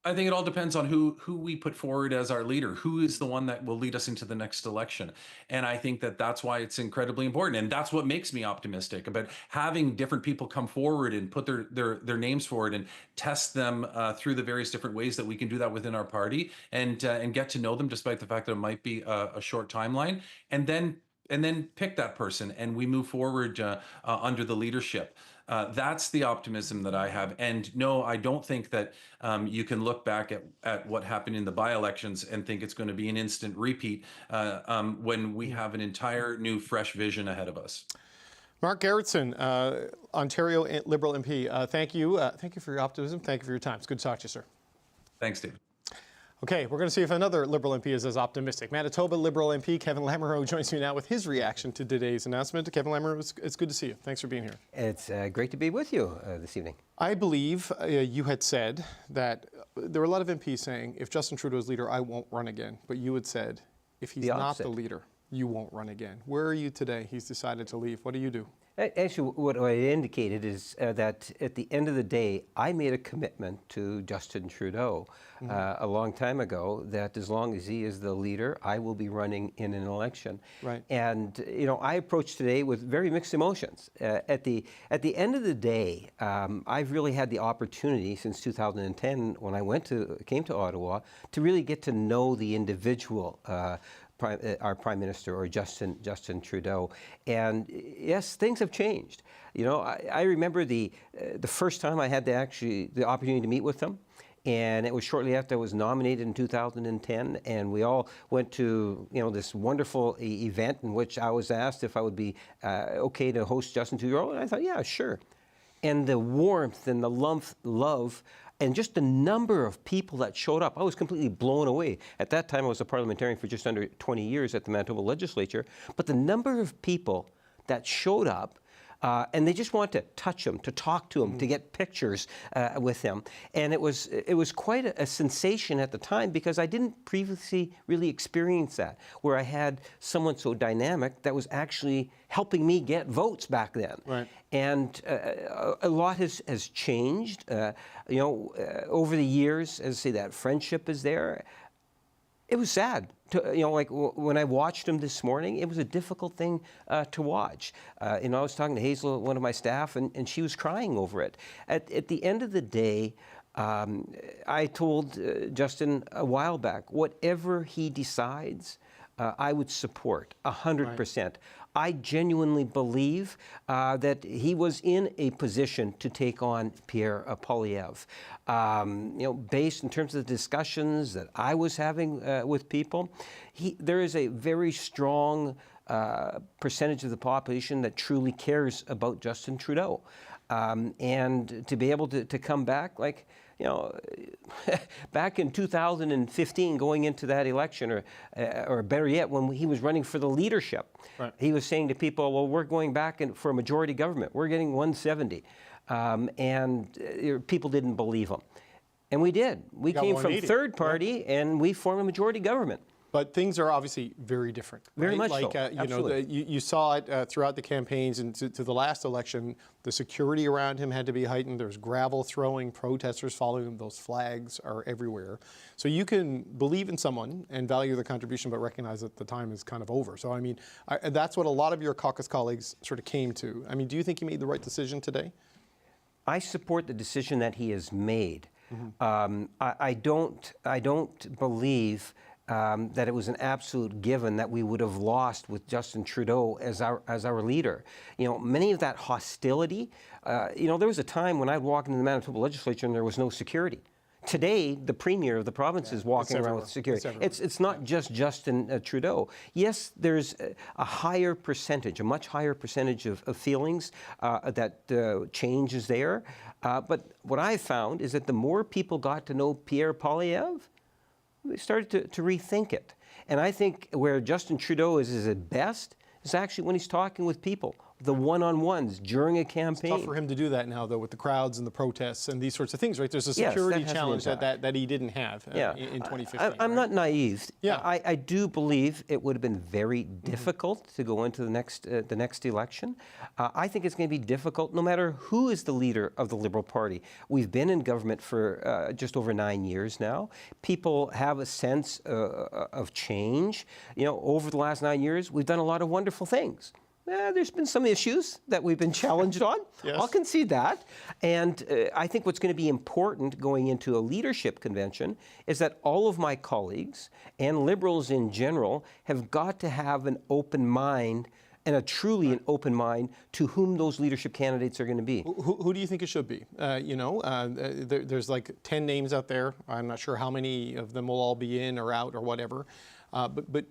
S4: I think it all depends on who we put forward as our leader, who is the one that will lead us into the next election. And I think that that's why it's incredibly important. And that's what makes me optimistic about having different people come forward and put their names forward and test them through the various different ways that we can do that within our party and get to know them, despite the fact that it might be a short timeline, and then pick that person and we move forward under the leadership. That's the optimism that I have. And no, I don't think that you can look back at what happened in the by-elections and think it's going to be an instant repeat when we have an entire new, fresh vision ahead of us.
S12: Mark Gerritsen, Ontario Liberal MP, thank you. Thank you for your optimism. Thank you for your time. It's good to talk to you, sir.
S4: Thanks, David.
S12: Okay, we're going to see if another Liberal MP is as optimistic. Manitoba Liberal MP Kevin Lamoureux joins me now with his reaction to today's announcement. Kevin Lamoureux, it's good to see you. Thanks for being here.
S1: It's great to be with you this evening.
S12: I believe you had said that there were a lot of MPs saying, if Justin Trudeau is leader, I won't run again. But you had said, if he's not the leader, you won't run again. Where are you today? He's decided to leave. What do you do?
S1: Actually, what I indicated is that at the end of the day, I made a commitment to Justin Trudeau a long time ago that as long as he is the leader, I will be running in an election.
S12: Right.
S1: And you know, I approached today with very mixed emotions. At the end of the day, I've really had the opportunity since 2010, when I came to Ottawa, to really get to know the individual. Our Prime Minister, or Justin Trudeau, and yes, things have changed. You know, I remember the first time I had the opportunity to meet with them, and it was shortly after I was nominated in 2010, and we all went to this wonderful event in which I was asked if I would be okay to host Justin Trudeau, and I thought, yeah, sure. And the warmth and the love. And just the number of people that showed up, I was completely blown away. At that time, I was a parliamentarian for just under 20 years at the Manitoba Legislature. But the number of people that showed up, and they just wanted to touch him, to talk to him, to get pictures with him. And it was quite a sensation at the time, because I didn't previously really experience that, where I had someone so dynamic that was actually helping me get votes back then.
S12: Right.
S1: And a lot has changed. Over the years, as I say, that friendship is there. It was sad. Like when I watched him this morning, it was a difficult thing to watch. I was talking to Hazel, one of my staff, and she was crying over it. At the end of the day, I told Justin a while back, whatever he decides, I would support 100%. Right. I genuinely believe that he was in a position to take on Pierre Poilievre. Based in terms of the discussions that I was having with people, there is a very strong percentage of the population that truly cares about Justin Trudeau. And to be able to come back, back in 2015, going into that election, or better yet, when he was running for the leadership, right. He was saying to people, well, we're going back for a majority government. We're getting 170. and people didn't believe him. And we did. We came from third party, and we formed a majority government.
S12: But things are obviously very different.
S1: Very much
S12: like,
S1: so.
S12: you know, you saw it throughout the campaigns and to the last election. The security around him had to be heightened. There's gravel throwing, protesters following him. Those flags are everywhere. So you can believe in someone and value the contribution, but recognize that the time is kind of over. So I mean, that's what a lot of your caucus colleagues sort of came to. I mean, do you think he made the right decision today?
S1: I support the decision that he has made. I don't believe that it was an absolute given that we would have lost with Justin Trudeau as our leader. You know, many of that hostility. You know, there was a time when I'd walk into the Manitoba legislature and there was no security. Today, the premier of the province is walking around with security. It's not just Justin Trudeau. Yes, there's a higher percentage, a much higher percentage of feelings that change is there. But what I found is that the more people got to know Pierre Poilievre, they started to rethink it. And I think where Justin Trudeau is at best is actually when he's talking with people, the one-on-ones during a campaign.
S12: It's tough for him to do that now, though, with the crowds and the protests and these sorts of things, right? There's a security challenge that he didn't have in 2015.
S1: I'm not naive. Yeah. I do believe it would have been very difficult to go into the next election. I think it's going to be difficult no matter who is the leader of the Liberal Party. We've been in government for just over 9 years now. People have a sense of change. You know, over the last 9 years, we've done a lot of wonderful things. There's been some issues that we've been challenged on. Yes. I'll concede that. And I think what's going to be important going into a leadership convention is that all of my colleagues and Liberals in general have got to have an open mind and truly an open mind to whom those leadership candidates are going to be.
S12: Who do you think it should be? You know, there's like 10 names out there. I'm not sure how many of them will all be in or out or whatever. But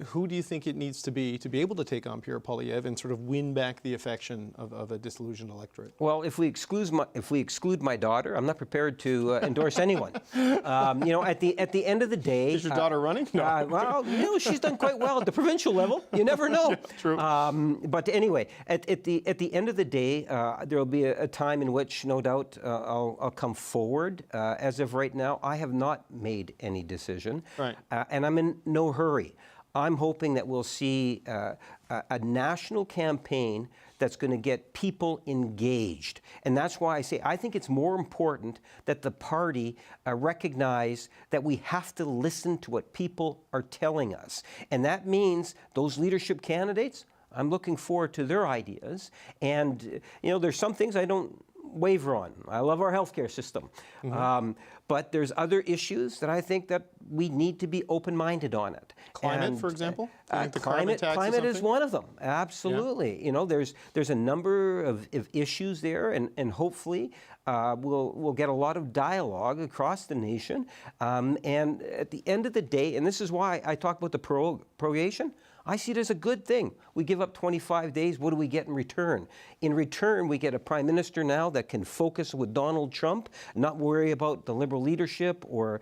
S12: who do you think it needs to be able to take on Pierre Poilievre and sort of win back the affection of a disillusioned electorate?
S1: Well, if we exclude my daughter, I'm not prepared to endorse anyone. You know, at the end of the day,
S12: is your daughter running? No.
S1: Well, you know, she's done quite well at the provincial level. You never know.
S12: True.
S1: But anyway, at the end of the day, there will be a time in which, no doubt, I'll come forward. As of right now, I have not made any decision,
S12: right.
S1: And I'm in no hurry. I'm hoping that we'll see a national campaign that's going to get people engaged. And that's why I say I think it's more important that the party recognize that we have to listen to what people are telling us. And that means those leadership candidates, I'm looking forward to their ideas. And, you know, there's some things I don't waver on. I love our healthcare system. But there's other issues that I think that we need to be open-minded on it.
S12: Climate, for example?
S1: Climate is one of them. Absolutely. Yeah. You know, there's a number of issues there, and hopefully we'll get a lot of dialogue across the nation. And at the end of the day, and this is why I talk about the prorogation, I see it as a good thing. We give up 25 days. What do we get in return? In return, we get a prime minister now that can focus with Donald Trump, not worry about the Liberal leadership or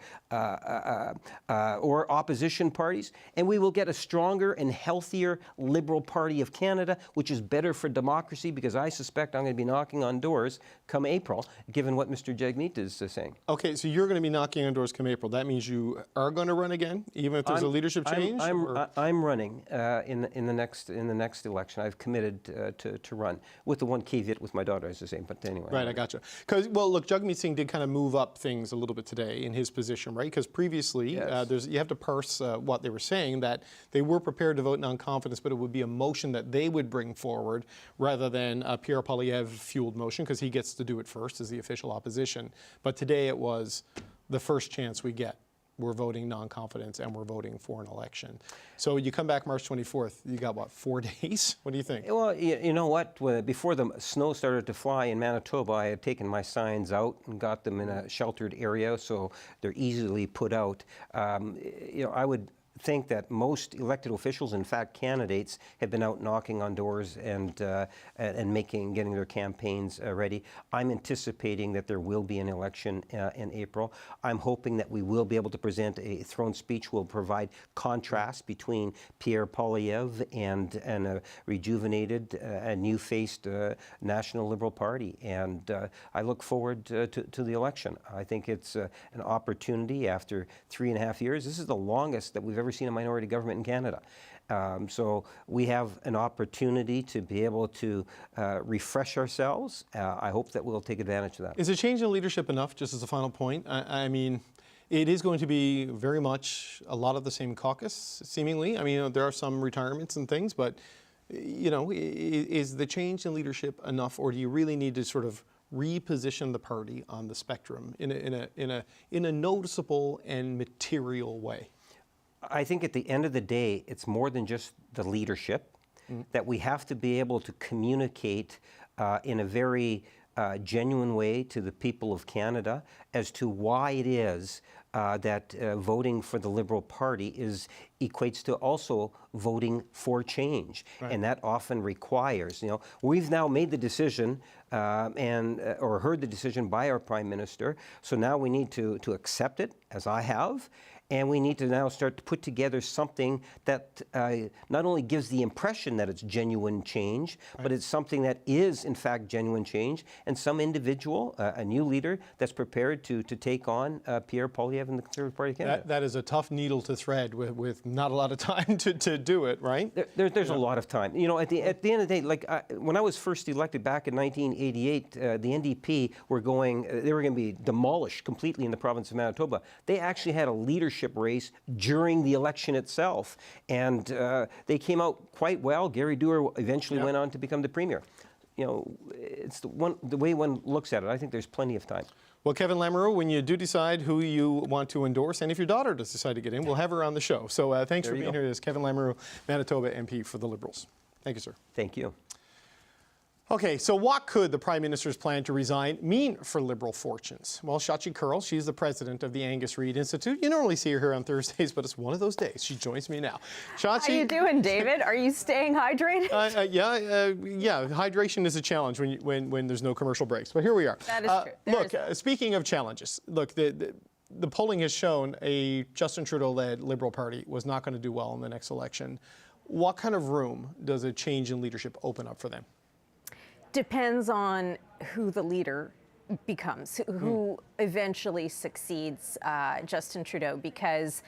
S1: opposition parties, and we will get a stronger and healthier Liberal Party of Canada, which is better for democracy, because I suspect I'm going to be knocking on doors come April, given what Mr. Jagmeet is saying.
S12: Okay, so you're going to be knocking on doors come April. That means you are going to run again, even if there's a leadership change?
S1: I'm running in the next election. I've committed to run, with the one caveat with my daughter, as I say. But anyway.
S12: Right, I gotcha. Because, well, look, Jagmeet Singh did kind of move up things a little bit today in his position, right? Because previously, you have to parse what they were saying, that they were prepared to vote non-confidence, but it would be a motion that they would bring forward rather than a Pierre Poilievre-fueled motion, because he gets to do it first as the official opposition. But today it was the first chance we get. We're voting non-confidence and we're voting for an election. So you come back March 24th, you got what, 4 days? What do you think?
S1: Well, you know what, before the snow started to fly in Manitoba, I had taken my signs out and got them in a sheltered area so they're easily put out. You know, I would think that most elected officials, in fact candidates, have been out knocking on doors and getting their campaigns ready. I'm anticipating that there will be an election in April. I'm hoping that we will be able to present a throne speech will provide contrast between Pierre Poilievre and a rejuvenated, new-faced National Liberal Party. And I look forward to the election. I think it's an opportunity after 3.5 years. This is the longest that we've ever seen a minority government in Canada. So we have an opportunity to be able to refresh ourselves. I hope that we'll take advantage of that.
S12: Is a change in leadership enough, just as a final point? I mean, it is going to be very much a lot of the same caucus, seemingly. I mean, there are some retirements and things, but, you know, is the change in leadership enough, or do you really need to sort of reposition the party on the spectrum in a noticeable and material way?
S1: I think at the end of the day, it's more than just the leadership, that we have to be able to communicate in a very genuine way to the people of Canada as to why it is that voting for the Liberal Party equates to also voting for change. Right. And that often requires, you know, we've now made the decision or heard the decision by our Prime Minister, so now we need to accept it, as I have, and we need to now start to put together something that not only gives the impression that it's genuine change, right, but it's something that is, in fact, genuine change, and some individual, a new leader, that's prepared to take on Pierre Poilievre and the Conservative Party of Canada.
S12: That is a tough needle to thread with not a lot of time to do it, right?
S1: There's a lot of time. You know, at the end of the day, like when I was first elected back in 1988, the NDP were going to be demolished completely in the province of Manitoba. They actually had a leadership race during the election itself, and they came out quite well. Gary Doer eventually went on to become the premier. You know, it's the way one looks at it. I think there's plenty of time.
S12: Well, Kevin Lamoureux, when you do decide who you want to endorse, and if your daughter does decide to get in, we'll have her on the show. So thanks for being here. This is Kevin Lamoureux, Manitoba MP for the Liberals. Thank you, sir.
S1: Thank you.
S12: Okay, so what could the Prime Minister's plan to resign mean for Liberal fortunes? Well, Shachi Kurl, she's the president of the Angus Reid Institute. You normally see her here on Thursdays, but it's one of those days. She joins me now. Shachi,
S5: how you doing, David? Are you staying hydrated?
S12: Yeah. Hydration is a challenge when there's no commercial breaks. But here we are.
S5: That is true.
S12: Speaking of challenges, look, the polling has shown a Justin Trudeau-led Liberal Party was not going to do well in the next election. What kind of room does a change in leadership open up for them?
S5: Depends on who the leader becomes, who eventually succeeds Justin Trudeau, because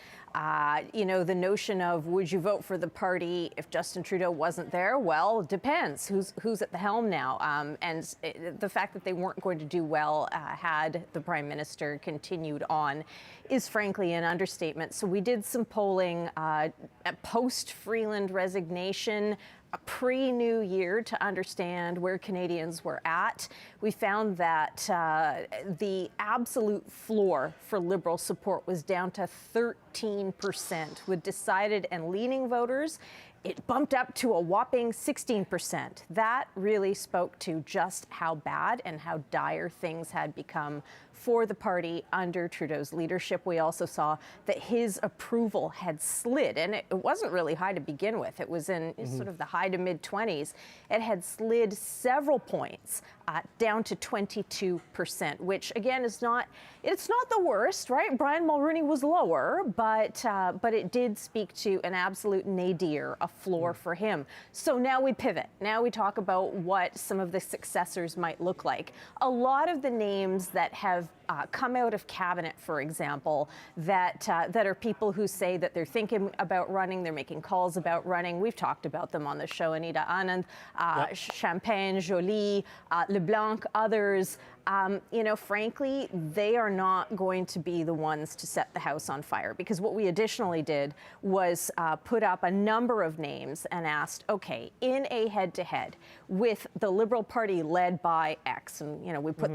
S5: you know, the notion of would you vote for the party if Justin Trudeau wasn't there? Well, depends who's at the helm now, and the fact that they weren't going to do well had the Prime Minister continued on is frankly an understatement. So we did some polling post-Freeland resignation, a pre-New Year, to understand where Canadians were at. We found that the absolute floor for Liberal support was down to 13%. With decided and leaning voters, it bumped up to a whopping 16%. That really spoke to just how bad and how dire things had become for the party under Trudeau's leadership. We also saw that his approval had slid, and it wasn't really high to begin with. It was in sort of the high to mid-20s. It had slid several points down to 22%, which again is not the worst, right? Brian Mulroney was lower, but it did speak to an absolute nadir, a floor for him. So now we pivot. Now we talk about what some of the successors might look like. A lot of the names that have come out of cabinet, for example, that are people who say that they're thinking about running, they're making calls about running. We've talked about them on the show. Anita Anand, Champagne, Joly, LeBlanc, others. You know, frankly, they are not going to be the ones to set the house on fire, because what we additionally did was put up a number of names and asked, okay, in a head-to-head with the Liberal Party led by X, and you know, we put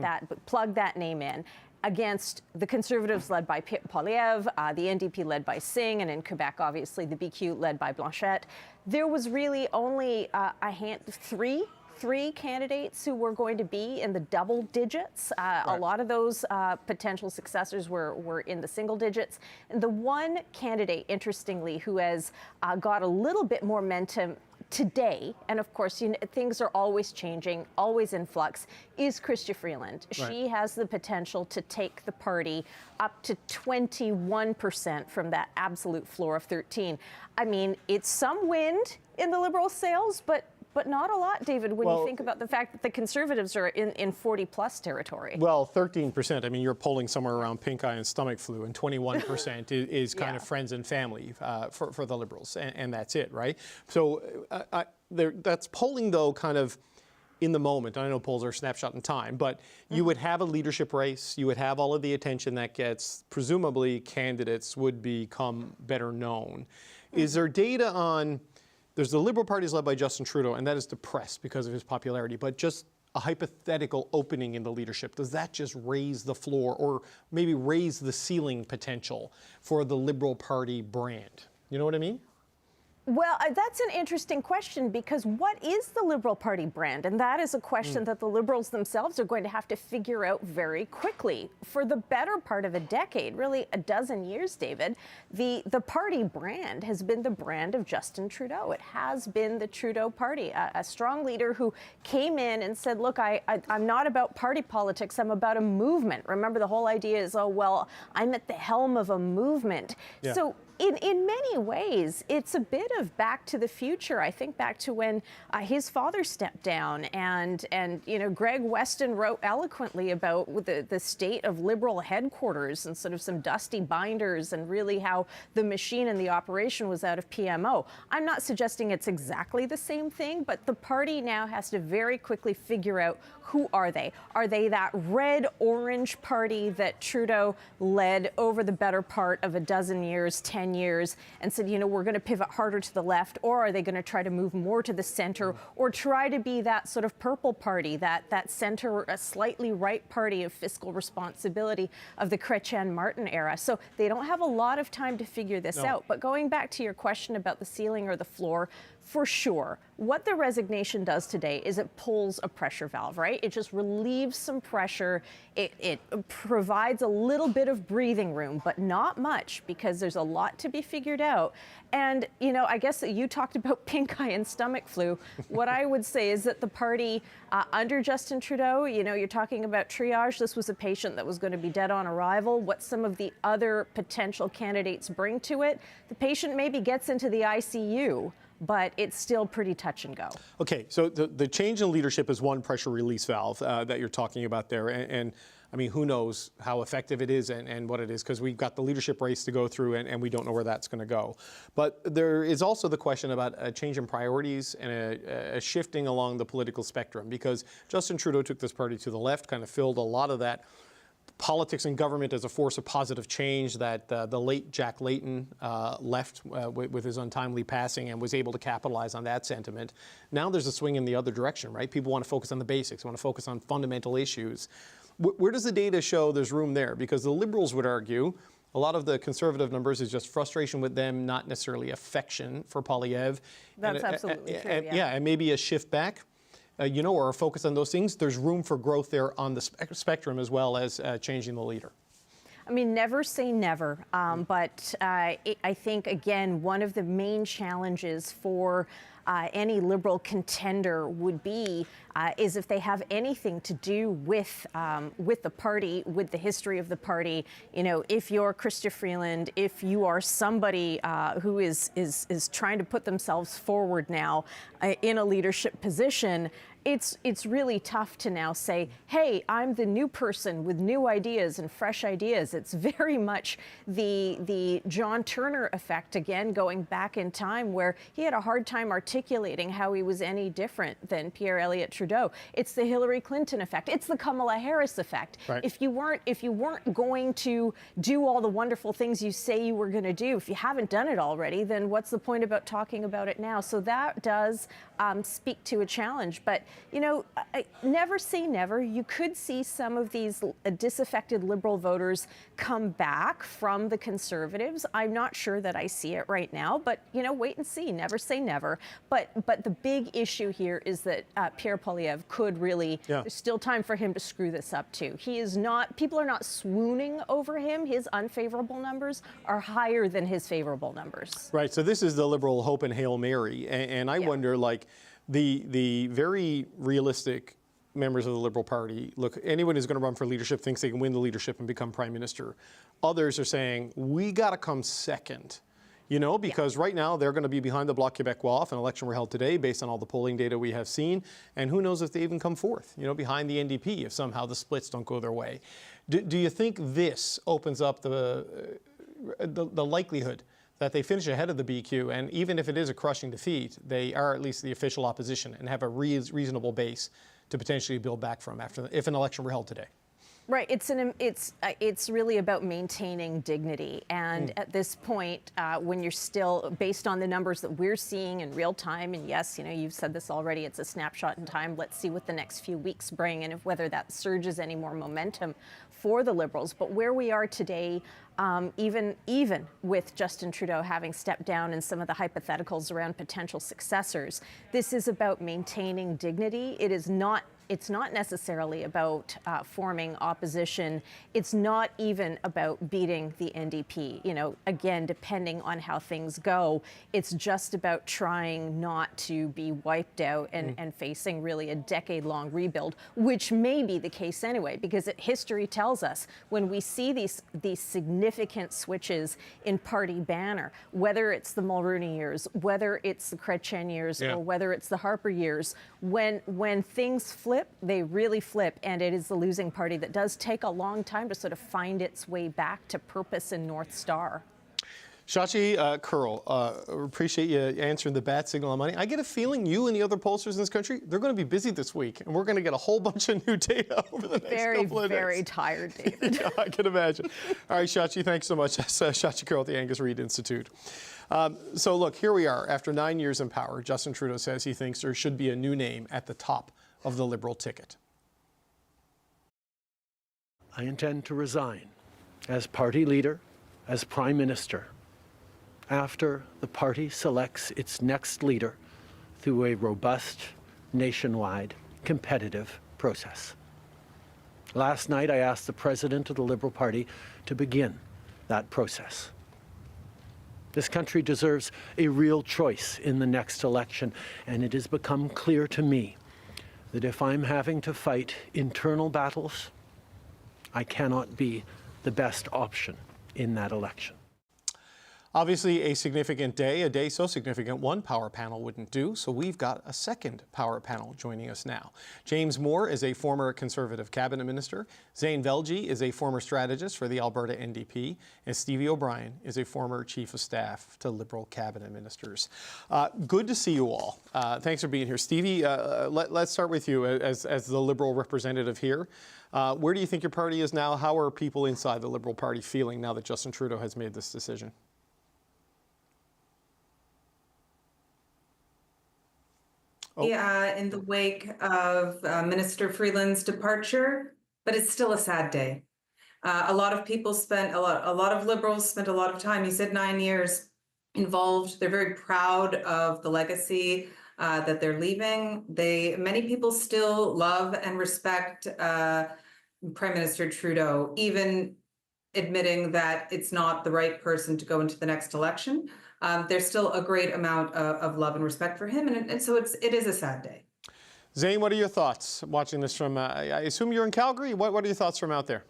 S5: plug that name in, against the Conservatives led by Poilievre, the NDP led by Singh, and in Quebec, obviously, the BQ led by Blanchette. There was really only three 3 candidates who were going to be in the double digits. A lot of those potential successors were in the single digits. And the one candidate, interestingly, who has got a little bit more momentum today, and of course, things are always changing, always in flux, is Chrystia Freeland. Right. She has the potential to take the party up to 21% from that absolute floor of 13. I mean, it's some wind in the Liberal sails, but not a lot, David, when you think about the fact that the Conservatives are in 40-plus territory.
S12: Well, 13%. I mean, you're polling somewhere around pink eye and stomach flu, and 21% is kind of friends and family for the Liberals, and that's it, right? So that's polling, though, kind of in the moment. I know polls are a snapshot in time, but you would have a leadership race. You would have all of the attention that gets, presumably, candidates would become better known. Is there data on... There's the Liberal Party is led by Justin Trudeau, and that is depressed because of his popularity. But just a hypothetical opening in the leadership, does that just raise the floor or maybe raise the ceiling potential for the Liberal Party brand? You know what I mean?
S5: Well, that's an interesting question, because what is the Liberal Party brand? And that is a question that the Liberals themselves are going to have to figure out very quickly. For the better part of a decade, really a dozen years, David, the party brand has been the brand of Justin Trudeau. It has been the Trudeau Party, a strong leader who came in and said, look, I'm not about party politics, I'm about a movement. Remember, the whole idea is, oh, well, I'm at the helm of a movement. Yeah. So in many ways, it's a bit of back to the future. I think back to when his father stepped down, and Greg Weston wrote eloquently about the state of Liberal headquarters and sort of some dusty binders, and really how the machine and the operation was out of PMO. I'm not suggesting it's exactly the same thing, but the party now has to very quickly figure out, who are they? Are they that red-orange party that Trudeau led over the better part of a dozen years, 10 years, and said, we're going to pivot harder to the left? Or are they going to try to move more to the center, or try to be that sort of purple party, that center, a slightly right party of fiscal responsibility of the Chrétien-Martin era? So they don't have a lot of time to figure this out. But going back to your question about the ceiling or the floor, for sure, what the resignation does today is it pulls a pressure valve, right? It just relieves some pressure. It provides a little bit of breathing room, but not much, because there's a lot to be figured out. And, I guess that you talked about pink eye and stomach flu. What I would say is that the party under Justin Trudeau, you're talking about triage. This was a patient that was going to be dead on arrival. What some of the other potential candidates bring to it, the patient maybe gets into the ICU, but it's still pretty touch and go. Okay, so the change in leadership is one pressure release valve that you're talking about there. And I mean, who knows how effective it is and what it is, because we've got the leadership race to go through, and we don't know where that's going to go. But there is also the question about a change in priorities and a shifting along the political spectrum, because Justin Trudeau took this party to the left, kind of filled a lot of that politics and government as a force of positive change that the late Jack Layton left with his untimely passing, and was able to capitalize on that sentiment. Now there's a swing in the other direction, right? People want to focus on the basics, want to focus on fundamental issues. Where does the data show there's room there? Because the Liberals would argue a lot of the Conservative numbers is just frustration with them, not necessarily affection for Poilievre. That's absolutely true, yeah. And maybe a shift back. Or a focus on those things. There's room for growth there on the spectrum, as well as changing the leader. I mean, never say never, but I think, again, one of the main challenges for any Liberal contender would be is if they have anything to do with the party, with the history of the party. If you're Chrystia Freeland, if you are somebody who is trying to put themselves forward now in a leadership position, it's really tough to now say, hey, I'm the new person with new ideas and fresh ideas. It's very much the John Turner effect, again, going back in time, where he had a hard time articulating how he was any different than Pierre Elliott Trudeau. It's the Hillary Clinton effect. It's the Kamala Harris effect. Right. If you weren't going to do all the wonderful things you say you were going to do, if you haven't done it already, then what's the point about talking about it now? So that does speak to a challenge. But never say never. You could see some of these disaffected Liberal voters come back from the Conservatives. I'm not sure that I see it right now, but wait and see. Never say never. But the big issue here is that Pierre Poilievre could really. There's still time for him to screw this up too. He is not. People are not swooning over him. His unfavorable numbers are higher than his favorable numbers.
S12: Right. So this is the Liberal hope and Hail Mary, and I wonder, like, the very realistic members of the Liberal Party, look, anyone who's going to run for leadership thinks they can win the leadership and become Prime Minister. Others are saying, we got to come second, because right now they're going to be behind the Bloc Québécois if an election were held today based on all the polling data we have seen. And who knows if they even come fourth, behind the NDP if somehow the splits don't go their way. Do you think this opens up the likelihood that they finish ahead of the BQ, and even if it is a crushing defeat, they are at least the official opposition and have a reasonable base to potentially build back from if an election were held today?
S5: Right. It's really about maintaining dignity. And at this point, when you're still, based on the numbers that we're seeing in real time, and yes, you've said this already, it's a snapshot in time. Let's see what the next few weeks bring and whether that surges any more momentum for the Liberals. But where we are today, even with Justin Trudeau having stepped down and some of the hypotheticals around potential successors, this is about maintaining dignity. It's not necessarily about forming opposition. It's not even about beating the NDP. Again, depending on how things go, it's just about trying not to be wiped out and facing really a decade-long rebuild, which may be the case anyway, because history tells us when we see these significant switches in party banner, whether it's the Mulroney years, whether it's the Chrétien years, or whether it's the Harper years, when things flip, they really flip, and it is the losing party that does take a long time to sort of find its way back to purpose and North Star.
S12: Shachi Kurl, appreciate you answering the bat signal on money. I get a feeling you and the other pollsters in this country, they're going to be busy this week, and we're going to get a whole bunch of new data over the next couple of days.
S5: Very tired, David.
S12: Yeah, I can imagine. All right, Shachi, thanks so much. That's Shachi Kurl at the Angus Reid Institute. So look, here we are. After 9 years in power, Justin Trudeau says he thinks there should be a new name at the top of the Liberal ticket.
S13: I intend to resign as party leader, as Prime Minister, after the party selects its next leader through a robust, nationwide, competitive process. Last night, I asked the President of the Liberal Party to begin that process. This country deserves a real choice in the next election, and it has become clear to me that if I'm having to fight internal battles, I cannot be the best option in that election.
S12: Obviously a significant day, a day so significant one power panel wouldn't do, so we've got a second power panel joining us now. James Moore is a former Conservative cabinet minister, Zane Velji is a former strategist for the Alberta NDP, and Stevie O'Brien is a former chief of staff to Liberal cabinet ministers. Good to see you all. Thanks for being here. Stevie, let's start with you as the Liberal representative here. Where do you think your party is now? How are people inside the Liberal Party feeling now that Justin Trudeau has made this decision?
S9: In the wake of Minister Freeland's departure, but it's still a sad day. A lot of people spent a lot of Liberals spent a lot of time. He said 9 years involved. They're very proud of the legacy that they're leaving. Many people still love and respect Prime Minister Trudeau, even admitting that it's not the right person to go into the next election. There's still a great amount of love and respect for him, and so it is a sad day.
S12: Zane, what are your thoughts watching this from, I assume you're in Calgary? What are your thoughts from out there?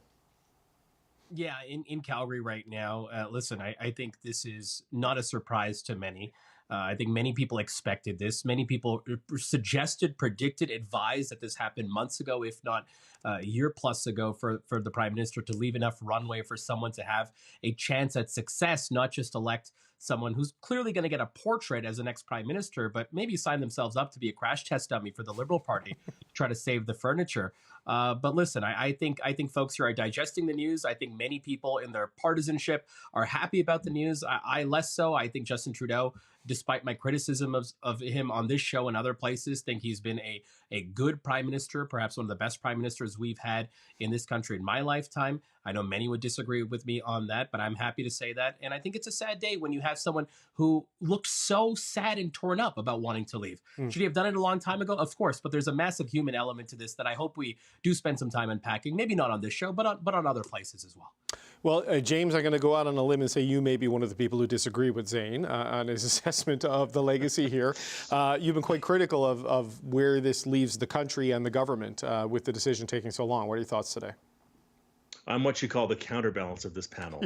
S10: Yeah, in Calgary right now, listen, I think this is not a surprise to many. I think many people expected this. Many people suggested, predicted, advised that this happened months ago, if not a year plus ago, for the Prime Minister to leave enough runway for someone to have a chance at success, not just elect someone who's clearly going to get a portrait as the next Prime Minister, but maybe sign themselves up to be a crash test dummy for the Liberal Party to try to save the furniture. But listen, I think folks here are digesting the news. I think many people in their partisanship are happy about the news. I less so. I think Justin Trudeau despite my criticism of him on this show and other places, think he's been a good prime minister, perhaps one of the best prime ministers we've had in this country in my lifetime. I know many would disagree with me on that, but I'm happy to say that. And I think it's a sad day when you have someone who looks so sad and torn up about wanting to leave. Should he have done it a long time ago? Of course, but there's a massive human element to this that I hope we do spend some time unpacking. Maybe not on this show, but on other places as well.
S12: Well, James, I'm going to go out on a limb and say you may be one of the people who disagree with Zane on his assessment of the legacy here. You've been quite critical of where this leaves the country and the government with the decision taking so long. What are your thoughts today?
S6: I'm what you call the counterbalance of this panel.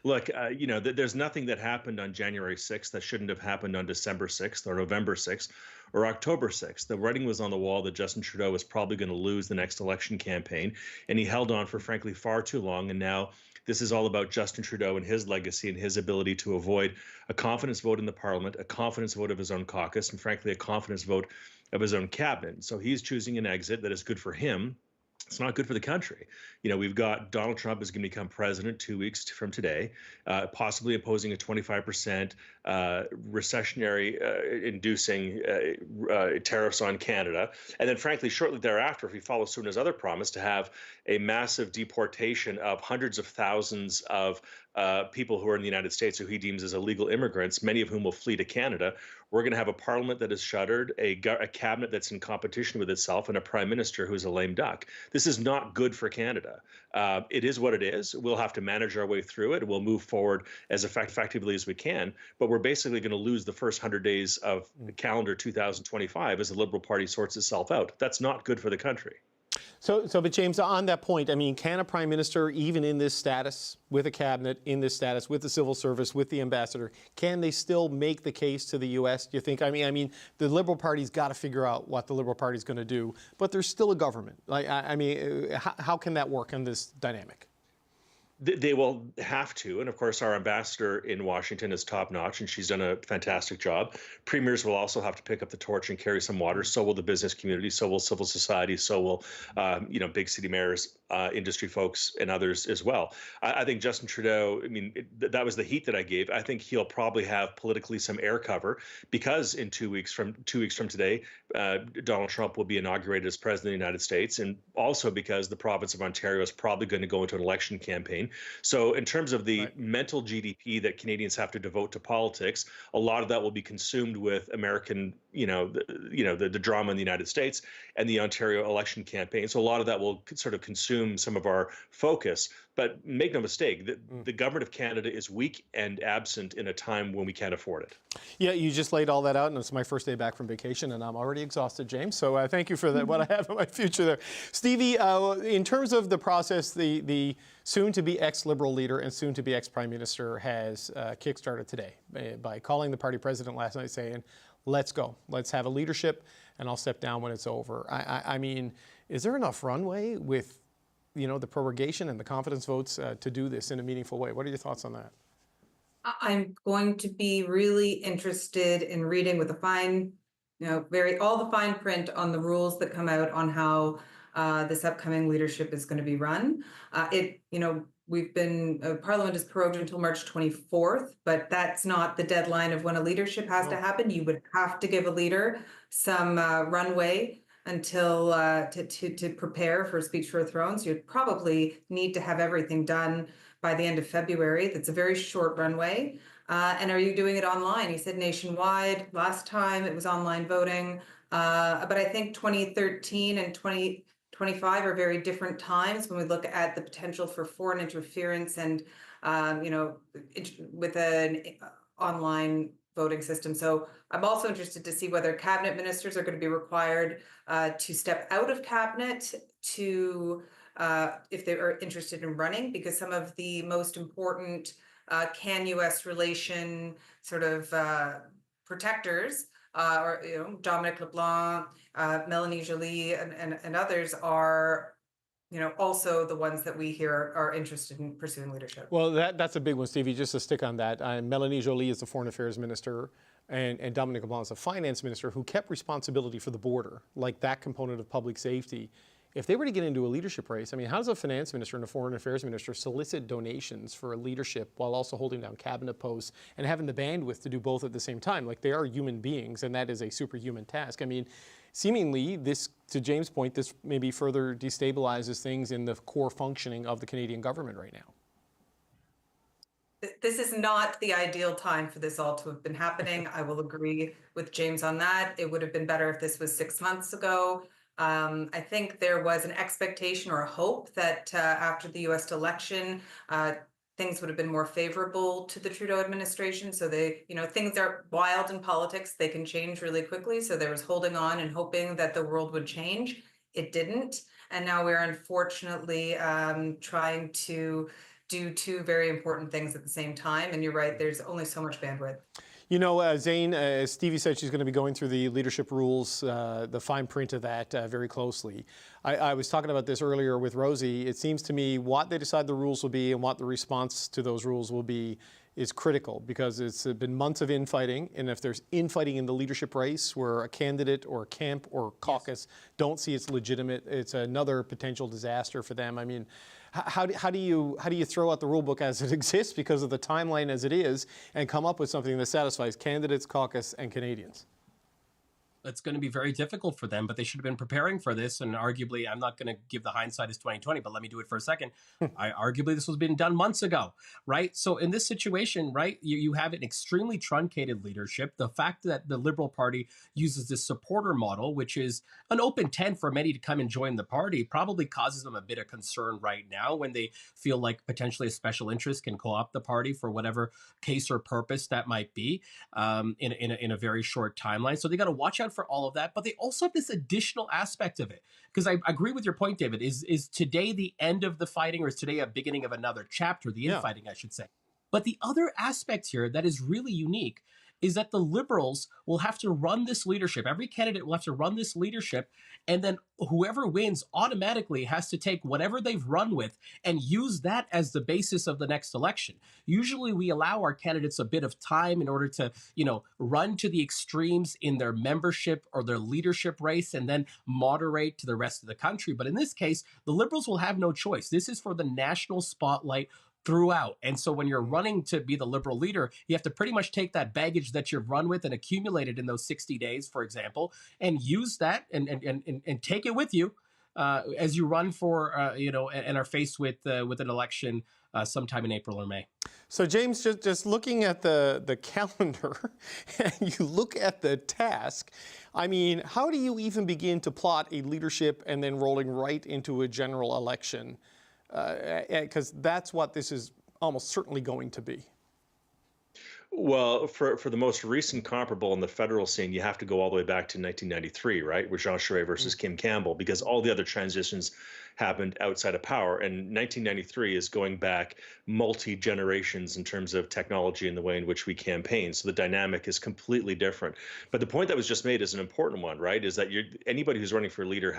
S6: Look, there's nothing that happened on January 6th that shouldn't have happened on December 6th or November 6th or October 6th. The writing was on the wall that Justin Trudeau was probably going to lose the next election campaign, and he held on for, frankly, far too long. And now this is all about Justin Trudeau and his legacy and his ability to avoid a confidence vote in the Parliament, a confidence vote of his own caucus, and frankly, a confidence vote of his own cabinet. So he's choosing an exit that is good for him. It's not good for the country. We've got Donald Trump is going to become president 2 weeks from today, possibly imposing a 25% recessionary inducing tariffs on Canada. And then, frankly, shortly thereafter, if he follows through on his other promise to have a massive deportation of hundreds of thousands of people who are in the United States who he deems as illegal immigrants, many of whom will flee to Canada. We're going to have a parliament that is shuttered, a cabinet that's in competition with itself, and a prime minister who's a lame duck. This is not good for Canada. It is what it is. We'll have to manage our way through it. We'll move forward as effectively as we can. But we're basically going to lose the first 100 days of calendar 2025 as the Liberal Party sorts itself out. That's not good for the country.
S12: But James, on that point, I mean, can a prime minister, even in this status, with a cabinet, in this status, with the civil service, with the ambassador, can they still make the case to the U.S., do you think? I mean, the Liberal Party's got to figure out what the Liberal Party's going to do, but there's still a government. How can that work in this dynamic?
S6: They will have to. And of course, our ambassador in Washington is top notch, and she's done a fantastic job. Premiers will also have to pick up the torch and carry some water. So will the business community. So will civil society. So will, big city mayors, industry folks, and others as well. I think Justin Trudeau, that was the heat that I gave. I think he'll probably have politically some air cover because in 2 weeks from today, Donald Trump will be inaugurated as president of the United States, and also because the province of Ontario is probably going to go into an election campaign. So in terms of the mental GDP that Canadians have to devote to politics, a lot of that will be consumed with American, the drama in the United States and the Ontario election campaign. So a lot of that will sort of consume some of our focus. But make no mistake, the government of Canada is weak and absent in a time when we can't afford it.
S12: Yeah, you just laid all that out, and it's my first day back from vacation, and I'm already exhausted, James. So thank you for that. What I have in my future there, Stevie. In terms of the process, the soon-to-be ex-Liberal leader and soon-to-be ex-Prime Minister has kickstarted today by calling the party president last night, saying, "Let's go. Let's have a leadership, and I'll step down when it's over." I mean, is there enough runway with the prorogation and the confidence votes to do this in a meaningful way? What are your thoughts on that?
S9: I'm going to be really interested in reading with a fine, all the fine print on the rules that come out on how this upcoming leadership is going to be run. We've been, Parliament is prorogued until March 24th, but that's not the deadline of when a leadership has to happen. You would have to give a leader some runway until to prepare for a speech for a throne. So you'd probably need to have everything done by the end of February. That's a very short runway. And are you doing it online? You said nationwide. Last time it was online voting. But I think 2013 and 2025 are very different times when we look at the potential for foreign interference and, with an online voting system. So I'm also interested to see whether cabinet ministers are going to be required to step out of cabinet to if they are interested in running, because some of the most important can-US relation sort of protectors, Dominic LeBlanc, Melanie Joly, and others are also the ones that we hear are interested in pursuing leadership.
S12: Well, that's a big one, Stevie. Just to stick on that, Melanie Joly is the Foreign Affairs Minister, and Dominic LeBlanc is the Finance Minister, who kept responsibility for the border, like that component of public safety. if they were to get into a leadership race, I mean, how does a finance minister and a foreign affairs minister solicit donations for a leadership while also holding down cabinet posts and having the bandwidth to do both at the same time? Like, they are human beings, and that is a superhuman task. I mean, seemingly, this, to James' point, this maybe further destabilizes things in the core functioning of the Canadian government right now.
S9: This is not the ideal time for this all to have been happening. I will agree with James on that. It would have been better if this was 6 months ago. I think there was an expectation or a hope that after the US election, things would have been more favorable to the Trudeau administration. So they, things are wild in politics. They can change really quickly. So there was holding on and hoping that the world would change. It didn't. And now we're unfortunately trying to do two very important things at the same time. And you're right, there's only so much bandwidth.
S12: You know, Zane, Stevie said she's going to be going through the leadership rules, the fine print of that very closely. I was talking about this earlier with Rosie. It seems to me what they decide the rules will be and what the response to those rules will be is critical, because it's been months of infighting, and if there's infighting in the leadership race where a candidate or a camp or caucus don't see it's legitimate, it's another potential disaster for them. I mean, how do you throw out the rule book as it exists because of the timeline as it is and come up with something that satisfies candidates, caucus, and Canadians?
S10: It's going to be very difficult for them, but they should have been preparing for this. And arguably, I'm not going to give the hindsight as 2020, but let me do it for a second. Arguably, this was been done months ago, right? So in this situation, right, you have an extremely truncated leadership. The fact that the Liberal Party uses this supporter model, which is an open tent for many to come and join the party, probably causes them a bit of concern right now when they feel like potentially a special interest can co-opt the party for whatever case or purpose that might be in a very short timeline. So they got to watch out for all of that, but they also have this additional aspect of it. Because I agree with your point, David. Is today the end of the fighting, or is today a beginning of another chapter, the infighting, I should say? But the other aspect here that is really unique is that the Liberals will have to run this leadership. Every candidate will have to run this leadership, and then whoever wins automatically has to take whatever they've run with and use that as the basis of the next election. Usually we allow our candidates a bit of time in order to, run to the extremes in their membership or their leadership race and then moderate to the rest of the country. But in this case, the Liberals will have no choice. This is for the national spotlight throughout. And so when you're running to be the Liberal leader, you have to pretty much take that baggage that you've run with and accumulated in those 60 days, for example, and use that and take it with you as you run for, and are faced with an election sometime in April or May.
S12: So James, just looking at the calendar and you look at the task, I mean, how do you even begin to plot a leadership and then rolling right into a general election? Because that's what this is almost certainly going to be.
S6: Well, for the most recent comparable in the federal scene, you have to go all the way back to 1993, right, with Jean Charest versus Kim Campbell, because all the other transitions happened outside of power. And 1993 is going back multi-generations in terms of technology and the way in which we campaign. So the dynamic is completely different. But the point that was just made is an important one, right? Is that anybody who's running for leader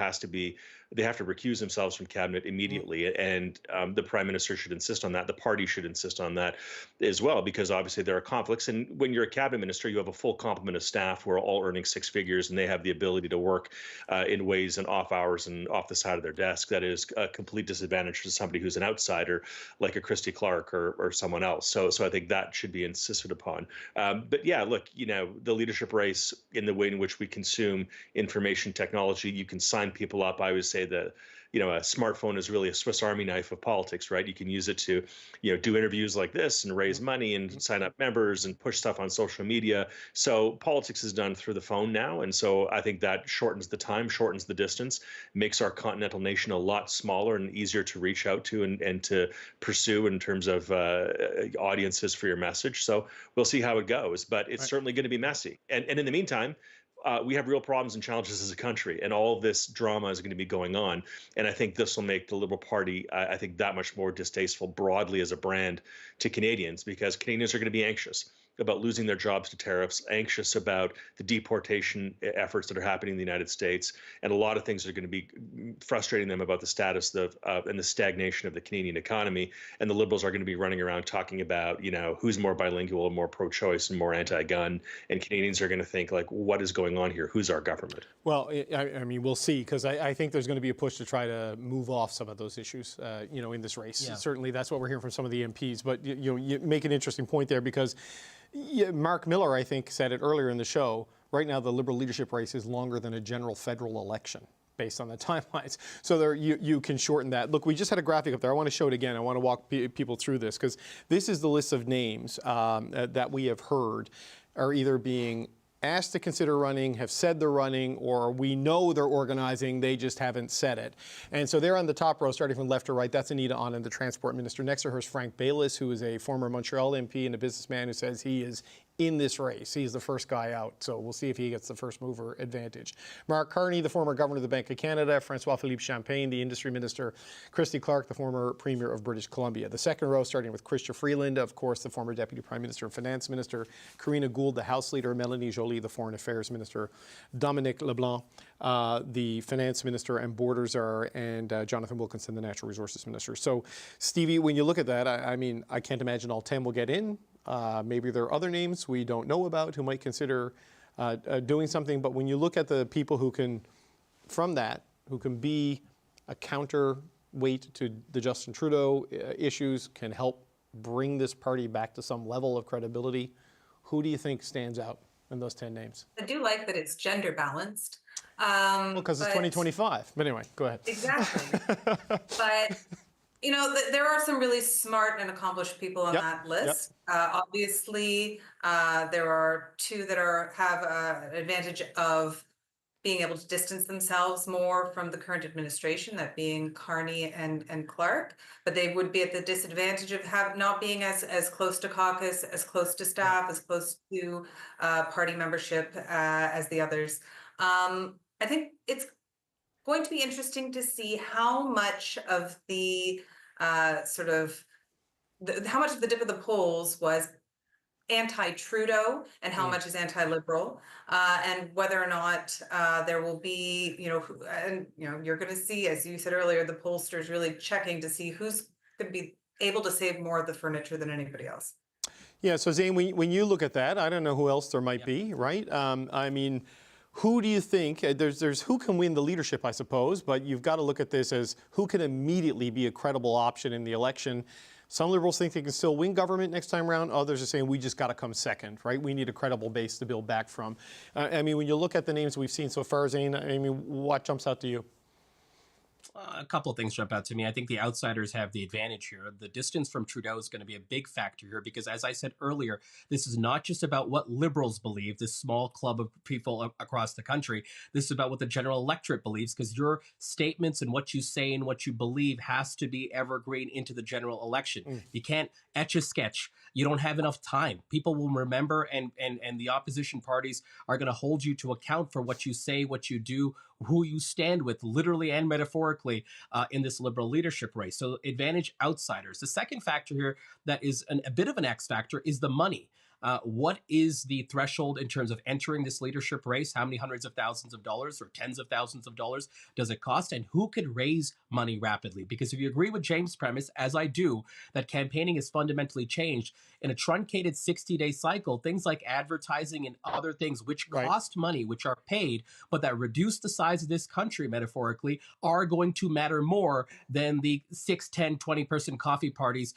S6: they have to recuse themselves from cabinet immediately. And the prime minister should insist on that. The party should insist on that as well, because obviously there are conflicts. And when you're a cabinet minister, you have a full complement of staff who are all earning six figures, and they have the ability to work in ways and off hours and off the side of their desk. That is a complete disadvantage to somebody who's an outsider like a Christy Clark or someone else. So I think that should be insisted upon. But yeah, look, the leadership race in the way in which we consume information technology, you can sign people up. I always say that a smartphone is really a Swiss Army knife of politics, right? You can use it to, do interviews like this and raise money and sign up members and push stuff on social media. So politics is done through the phone now. And so I think that shortens the time, shortens the distance, makes our continental nation a lot smaller and easier to reach out to and to pursue in terms of audiences for your message. So we'll see how it goes, but it's certainly going to be messy. And in the meantime, we have real problems and challenges as a country, and all of this drama is going to be going on. And I think this will make the Liberal Party, I think, that much more distasteful broadly as a brand to Canadians, because Canadians are going to be anxious. about losing their jobs to tariffs, anxious about the deportation efforts that are happening in the United States, and a lot of things that are going to be frustrating them about the status of and the stagnation of the Canadian economy. And the Liberals are going to be running around talking about, who's more bilingual and more pro-choice and more anti-gun. And Canadians are going to think, like, what is going on here? Who's our government?
S12: Well, I mean, we'll see, because I think there's going to be a push to try to move off some of those issues, in this race.
S10: Yeah.
S12: Certainly, that's what we're hearing from some of the MPs. But you make an interesting point there, because Mark Miller, I think, said it earlier in the show. Right now, the Liberal leadership race is longer than a general federal election, based on the timelines. So you can shorten that. Look, we just had a graphic up there. I want to show it again. I want to walk people through this, because this is the list of names that we have heard are either being asked to consider running, have said they're running, or we know they're organizing, they just haven't said it. And so they're on the top row, starting from left to right. That's Anita Anand, the transport minister. Next to her is Frank Baylis, who is a former Montreal MP and a businessman who says he is in this race. He's the first guy out, so we'll see if he gets the first mover advantage. Mark Carney, the former governor of the Bank of Canada. Francois-Philippe Champagne, the industry minister. Christy Clark, the former premier of British Columbia. The second row, starting with Chrystia Freeland, of course, the former deputy prime minister and finance minister. Karina Gould, the House leader. Melanie Joly, the foreign affairs minister. Dominic LeBlanc, the finance minister and borders are, and Jonathan Wilkinson, the natural resources minister. So, Stevie, when you look at that, I mean, I can't imagine all 10 will get in. Maybe there are other names we don't know about who might consider doing something. But when you look at the people who can, from that, who can be a counterweight to the Justin Trudeau issues, can help bring this party back to some level of credibility, who do you think stands out in those 10 names?
S9: I do like that it's gender balanced.
S12: Well, because it's 2025. But anyway, go ahead.
S9: Exactly. But there are some really smart and accomplished people on that list. Obviously, there are two that have an advantage of being able to distance themselves more from the current administration, that being Carney and Clark. But they would be at the disadvantage of not being as close to caucus, as close to staff, as close to party membership as the others. I think it's going to be interesting to see how much of the how much of the dip of the polls was anti-Trudeau and how much is anti-liberal, and whether or not there will be, you're going to see, as you said earlier, the pollsters really checking to see who's going to be able to save more of the furniture than anybody else.
S12: Yeah, so Zane, when you look at that, I don't know who else there might be, right? I mean, who do you think, there's who can win the leadership, I suppose, but you've got to look at this as who can immediately be a credible option in the election. Some Liberals think they can still win government next time around. Others are saying we just got to come second, right? We need a credible base to build back from. I mean, when you look at the names we've seen so far, Zane, I mean, what jumps out to you?
S10: A couple of things jump out to me. I think the outsiders have the advantage here. The distance from Trudeau is going to be a big factor here because, as I said earlier, this is not just about what Liberals believe, this small club of people across the country. This is about what the general electorate believes, because your statements and what you say and what you believe has to be evergreen into the general election. You can't etch a sketch. You don't have enough time. People will remember, and the opposition parties are going to hold you to account for what you say, what you do, who you stand with, literally and metaphorically, in this Liberal leadership race. So advantage outsiders. The second factor here that is a bit of an X factor is the money. What is the threshold in terms of entering this leadership race? How many hundreds of thousands of dollars or tens of thousands of dollars does it cost? And who could raise money rapidly? Because if you agree with James' premise, as I do, that campaigning has fundamentally changed, in a truncated 60-day cycle, things like advertising and other things which cost money, which are paid, but that reduce the size of this country, metaphorically, are going to matter more than the 6, 10, 20-person coffee parties,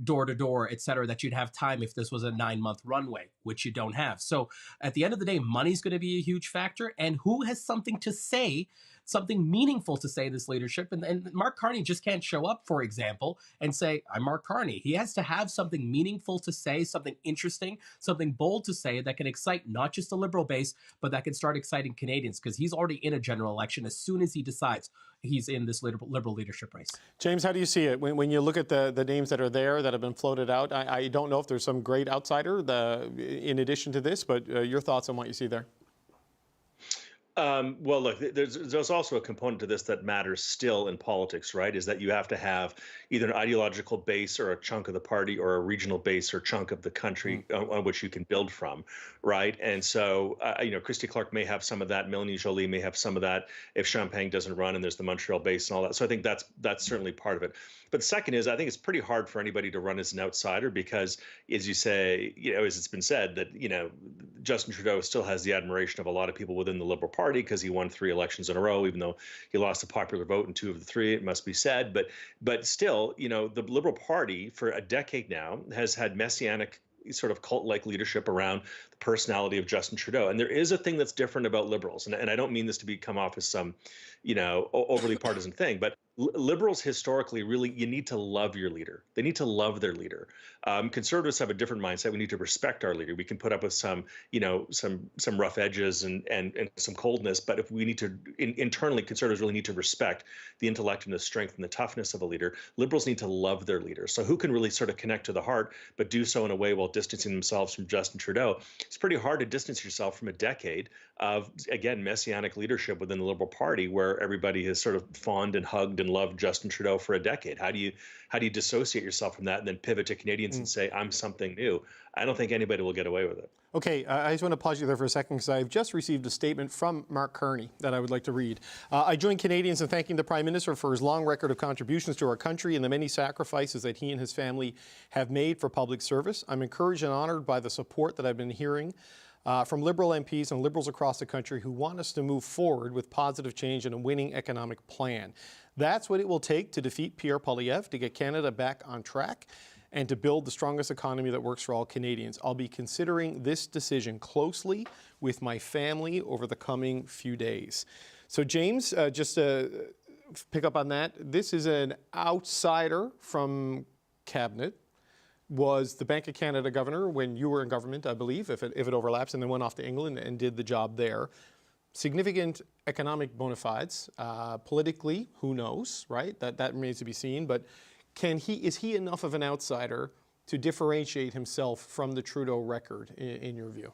S10: door to door, et cetera, that you'd have time if this was a 9-month runway, which you don't have. So at the end of the day, money's going to be a huge factor. And who has something to say, something meaningful to say in this leadership? And Mark Carney just can't show up, for example, and say, I'm Mark Carney. He has to have something meaningful to say, something interesting, something bold to say that can excite not just the Liberal base, but that can start exciting Canadians, because he's already in a general election as soon as he decides he's in this Liberal leadership race.
S12: James, how do you see it? When you look at the names that are there that have been floated out, I don't know if there's some great outsider in addition to this, but your thoughts on what you see there?
S6: Well, look, there's also a component to this that matters still in politics, right? Is that you have to have either an ideological base or a chunk of the party or a regional base or chunk of the country on which you can build from, right? And so, Christy Clark may have some of that. Melanie Joly may have some of that if Champagne doesn't run and there's the Montreal base and all that. So I think that's certainly part of it. But the second is, I think it's pretty hard for anybody to run as an outsider because, as you say, as it's been said, that, Justin Trudeau still has the admiration of a lot of people within the Liberal Party because he won 3 elections in a row, even though he lost the popular vote in 2 of the 3, it must be said. But still, the Liberal Party for a decade now has had messianic sort of cult-like leadership around the personality of Justin Trudeau. And there is a thing that's different about Liberals. And I don't mean this to come off as some, overly partisan thing, but Liberals historically, really, you need to love your leader. They need to love their leader. Conservatives have a different mindset. We need to respect our leader. We can put up with some rough edges and some coldness, but if we need to, internally, conservatives really need to respect the intellect and the strength and the toughness of a leader. Liberals need to love their leader. So who can really sort of connect to the heart, but do so in a way while distancing themselves from Justin Trudeau? It's pretty hard to distance yourself from a decade of, again, messianic leadership within the Liberal Party, where everybody has sort of fawned and hugged and loved Justin Trudeau for a decade. How do you dissociate yourself from that and then pivot to Canadians and say, I'm something new? I don't think anybody will get away with it.
S12: Okay, I just want to pause you there for a second because I've just received a statement from Mark Carney that I would like to read. I join Canadians in thanking the Prime Minister for his long record of contributions to our country and the many sacrifices that he and his family have made for public service. I'm encouraged and honored by the support that I've been hearing from Liberal MPs and Liberals across the country who want us to move forward with positive change and a winning economic plan. That's what it will take to defeat Pierre Poilievre, to get Canada back on track, and to build the strongest economy that works for all Canadians. I'll be considering this decision closely with my family over the coming few days. So James, just to pick up on that, this is an outsider from Cabinet, was the Bank of Canada governor when you were in government, I believe, if it overlaps, and then went off to England and did the job there. Significant economic bona fides. Politically, who knows, right? That remains to be seen, but is he enough of an outsider to differentiate himself from the Trudeau record, in your view?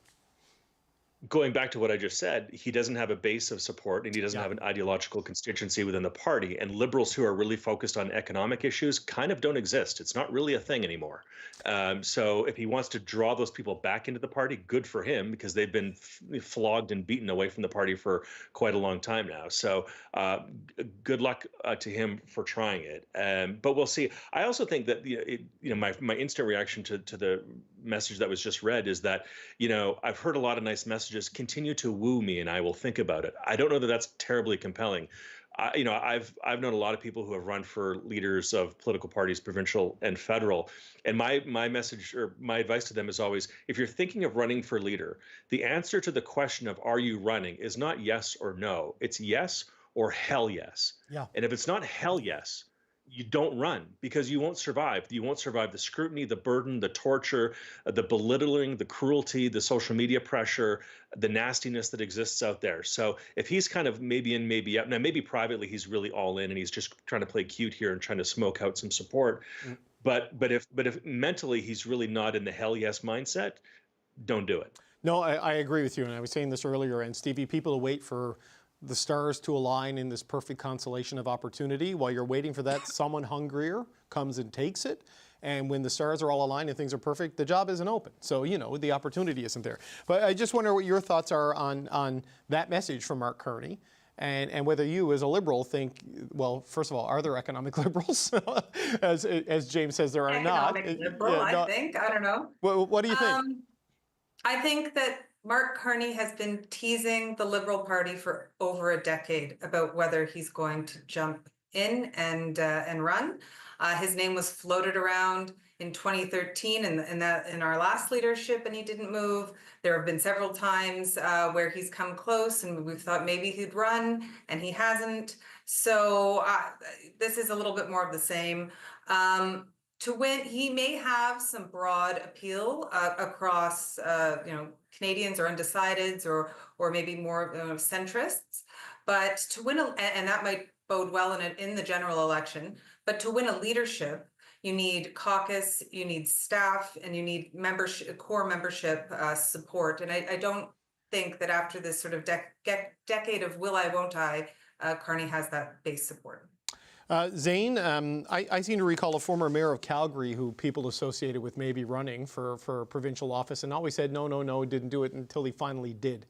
S6: Going back to what I just said, he doesn't have a base of support and he doesn't have an ideological constituency within the party. And Liberals who are really focused on economic issues kind of don't exist. It's not really a thing anymore. So if he wants to draw those people back into the party, good for him, because they've been flogged and beaten away from the party for quite a long time now. So good luck to him for trying it. But we'll see. I also think that my instant reaction to the message that was just read is that, I've heard a lot of nice messages. Continue to woo me and I will think about it. I don't know that that's terribly compelling. I've known a lot of people who have run for leaders of political parties, provincial and federal. And my message or my advice to them is always, if you're thinking of running for leader, the answer to the question of are you running is not yes or no. It's yes or hell yes.
S12: Yeah.
S6: And if it's not hell yes, you don't run, because you won't survive. You won't survive the scrutiny, the burden, the torture, the belittling, the cruelty, the social media pressure, the nastiness that exists out there. So if he's kind of maybe in, maybe out, now maybe privately he's really all in and he's just trying to play cute here and trying to smoke out some support. But if mentally he's really not in the hell yes mindset, don't do it.
S12: No, I agree with you. And I was saying this earlier, and Stevie, people wait for the stars to align in this perfect constellation of opportunity. While you're waiting for that, someone hungrier comes and takes it. And when the stars are all aligned and things are perfect, the job isn't open. So, the opportunity isn't there. But I just wonder what your thoughts are on that message from Mark Carney, and whether you, as a Liberal, think, well, first of all, are there economic liberals? as James says, there are not.
S9: Economic liberal, I think. I don't know.
S12: What do you think?
S9: I think that Mark Carney has been teasing the Liberal Party for over a decade about whether he's going to jump in and run. His name was floated around in 2013 in our last leadership, and he didn't move. There have been several times where he's come close, and we've thought maybe he'd run, and he hasn't. So this is a little bit more of the same. To win, he may have some broad appeal across, Canadians or undecideds or maybe more centrists. But to win, and that might bode well in the general election. But to win a leadership, you need caucus, you need staff, and you need membership, core membership support. And I don't think that after this sort of decade of will I, won't I, Carney has that base support.
S12: Zane, I seem to recall a former mayor of Calgary who people associated with maybe running for provincial office and always said, no, didn't do it until he finally did.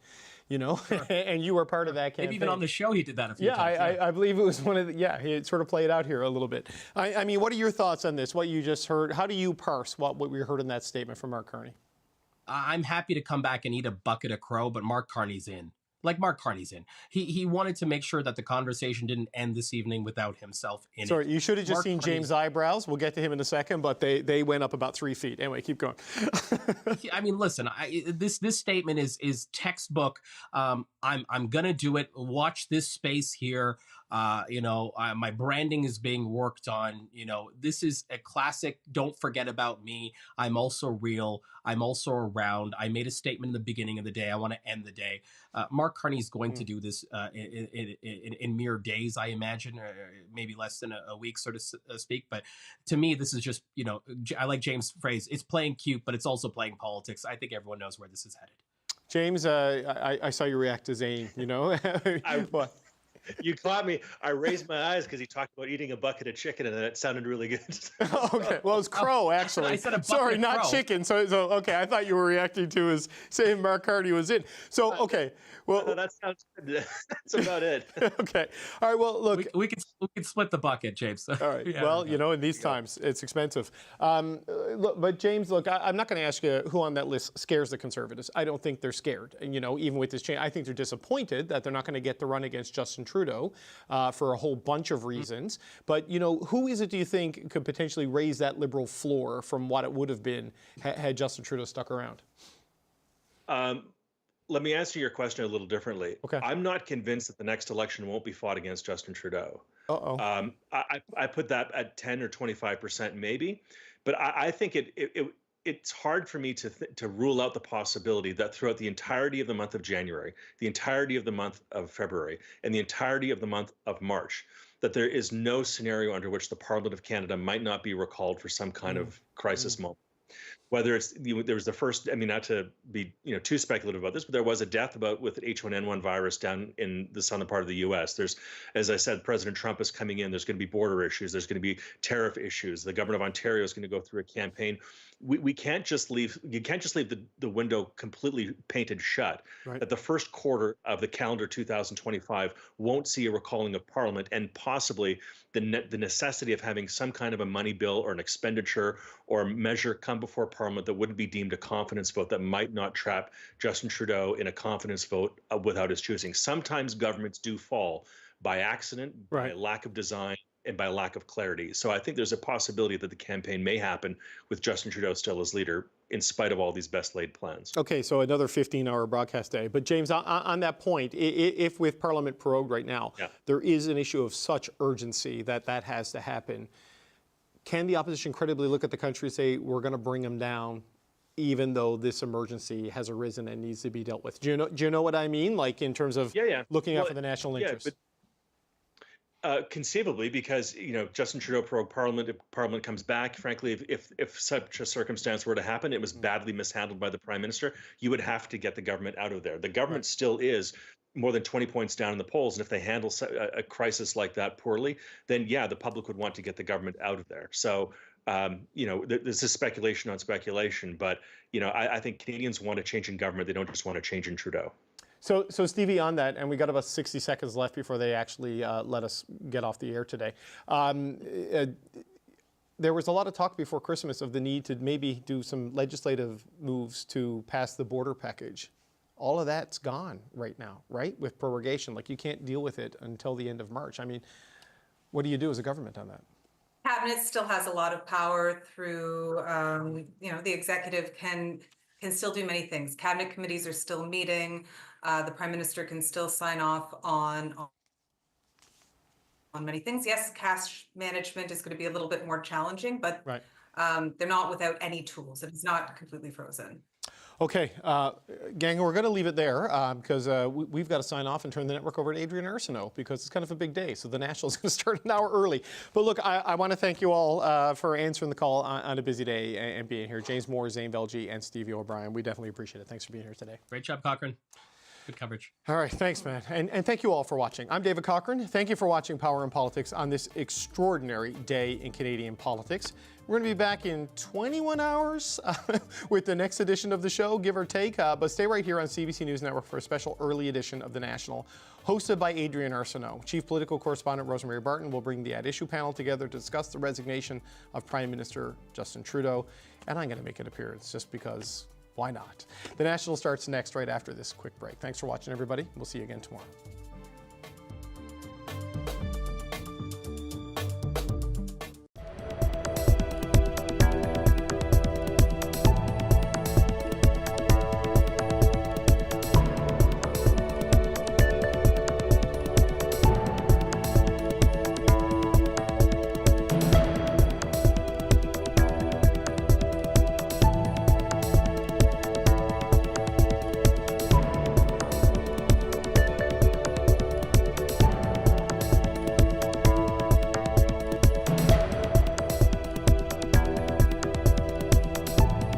S12: You know, sure. And you were part of that campaign.
S10: Maybe even on the show he did that a few times.
S12: I believe it was one of the, it sort of played out here a little bit. I mean, what are your thoughts on this, what you just heard? How do you parse what we heard in that statement from Mark Carney?
S10: I'm happy to come back and eat a bucket of crow, but Mark Carney's in. Like Mark Carney's in. He wanted to make sure that the conversation didn't end this evening without himself in it.
S12: Sorry, you should have just seen James' eyebrows. We'll get to him in a second, but they went up about 3 feet. Anyway, keep going.
S10: I mean, listen, this statement is textbook. I'm gonna do it. Watch this space here. My branding is being worked on. This is a classic. Don't forget about me. I'm also real. I'm also around. I made a statement in the beginning of the day. I want to end the day. Mark Carney is going to do this in mere days, I imagine, or maybe less than a week, so to speak. But to me, this is just, I like James' phrase. It's playing cute, but it's also playing politics. I think everyone knows where this is headed.
S12: James, I saw you react to Zane. What?
S6: You caught me. I raised my eyes because he talked about eating a bucket of chicken, and it sounded really good.
S12: Okay, well, it's crow, actually.
S10: I said a bucket
S12: Sorry,
S10: of
S12: not
S10: crow.
S12: chicken. So, okay, I thought you were reacting to his saying Mark Carney was in. So, okay, well,
S6: that sounds good. That's about it.
S12: Okay, all right. Well, look,
S10: we can split the bucket, James.
S12: All right. Well, in these times, it's expensive. Look, but James, look, I'm not going to ask you who on that list scares the Conservatives. I don't think they're scared. And even with this change, I think they're disappointed that they're not going to get the run against Justin Trudeau for a whole bunch of reasons. But who is it, do you think, could potentially raise that Liberal floor from what it would have been had Justin Trudeau stuck around?
S6: Let me answer your question a little differently.
S12: Okay.
S6: I'm not convinced that the next election won't be fought against Justin Trudeau.
S12: Uh-oh.
S6: I put that at 10 or 25% maybe, but I think it's hard for me to rule out the possibility that throughout the entirety of the month of January, the entirety of the month of February, and the entirety of the month of March, that there is no scenario under which the Parliament of Canada might not be recalled for some kind of crisis moment. Whether it's there was the first, not to be too speculative about this, but there was a death with H1N1 virus down in the southern part of the U.S. There's, as I said, President Trump is coming in. There's going to be border issues. There's going to be tariff issues. The government of Ontario is going to go through a campaign. We can't just leave. You can't just leave the window completely painted shut.
S12: Right.
S6: That the first quarter of the calendar 2025 won't see a recalling of Parliament, and possibly the necessity of having some kind of a money bill or an expenditure or measure come before Parliament that wouldn't be deemed a confidence vote, that might not trap Justin Trudeau in a confidence vote without his choosing. Sometimes governments do fall by accident, by lack of design, and by lack of clarity. So I think there's a possibility that the campaign may happen with Justin Trudeau still as leader, in spite of all these best laid plans.
S12: Okay, so another 15-hour broadcast day. But James, on that point, if with Parliament prorogued right now, there is an issue of such urgency that has to happen, can the opposition credibly look at the country and say, we're going to bring them down, even though this emergency has arisen and needs to be dealt with? Do you know what I mean? Like in terms of looking out for the national interest?
S6: Conceivably, because Justin Trudeau prorogued Parliament. If Parliament comes back, frankly, if such a circumstance were to happen, it was badly mishandled by the Prime Minister. You would have to get the government out of there. The government still is more than 20 points down in the polls, and if they handle a crisis like that poorly, then the public would want to get the government out of there. So. This is speculation on speculation, but I think Canadians want a change in government. They don't just want a change in Trudeau.
S12: So Stevie, on that, and we got about 60 seconds left before they actually let us get off the air today. There was a lot of talk before Christmas of the need to maybe do some legislative moves to pass the border package. All of that's gone right now, right? With prorogation, like you can't deal with it until the end of March. I mean, what do you do as a government on that?
S9: Cabinet still has a lot of power through, the executive can still do many things. Cabinet committees are still meeting. The Prime Minister can still sign off on many things. Yes, cash management is going to be a little bit more challenging, but they're not without any tools. It's not completely frozen.
S12: Okay, gang, we're going to leave it there because we've got to sign off and turn the network over to Adrian Arsenault because it's kind of a big day. So the National's going to start an hour early. But look, I want to thank you all for answering the call on a busy day and being here. James Moore, Zane Velji, and Stevie O'Brien. We definitely appreciate it. Thanks for being here today.
S10: Great job, Cochrane. Good coverage.
S12: All right, thanks, man. And thank you all for watching. I'm David Cochrane. Thank you for watching Power and Politics on this extraordinary day in Canadian politics. We're going to be back in 21 hours with the next edition of the show, give or take. But stay right here on CBC News Network for a special early edition of The National, hosted by Adrian Arsenault. Chief Political Correspondent Rosemary Barton will bring the At Issue panel together to discuss the resignation of Prime Minister Justin Trudeau. And I'm going to make an appearance just because, why not? The National starts next right after this quick break. Thanks for watching, everybody. We'll see you again tomorrow.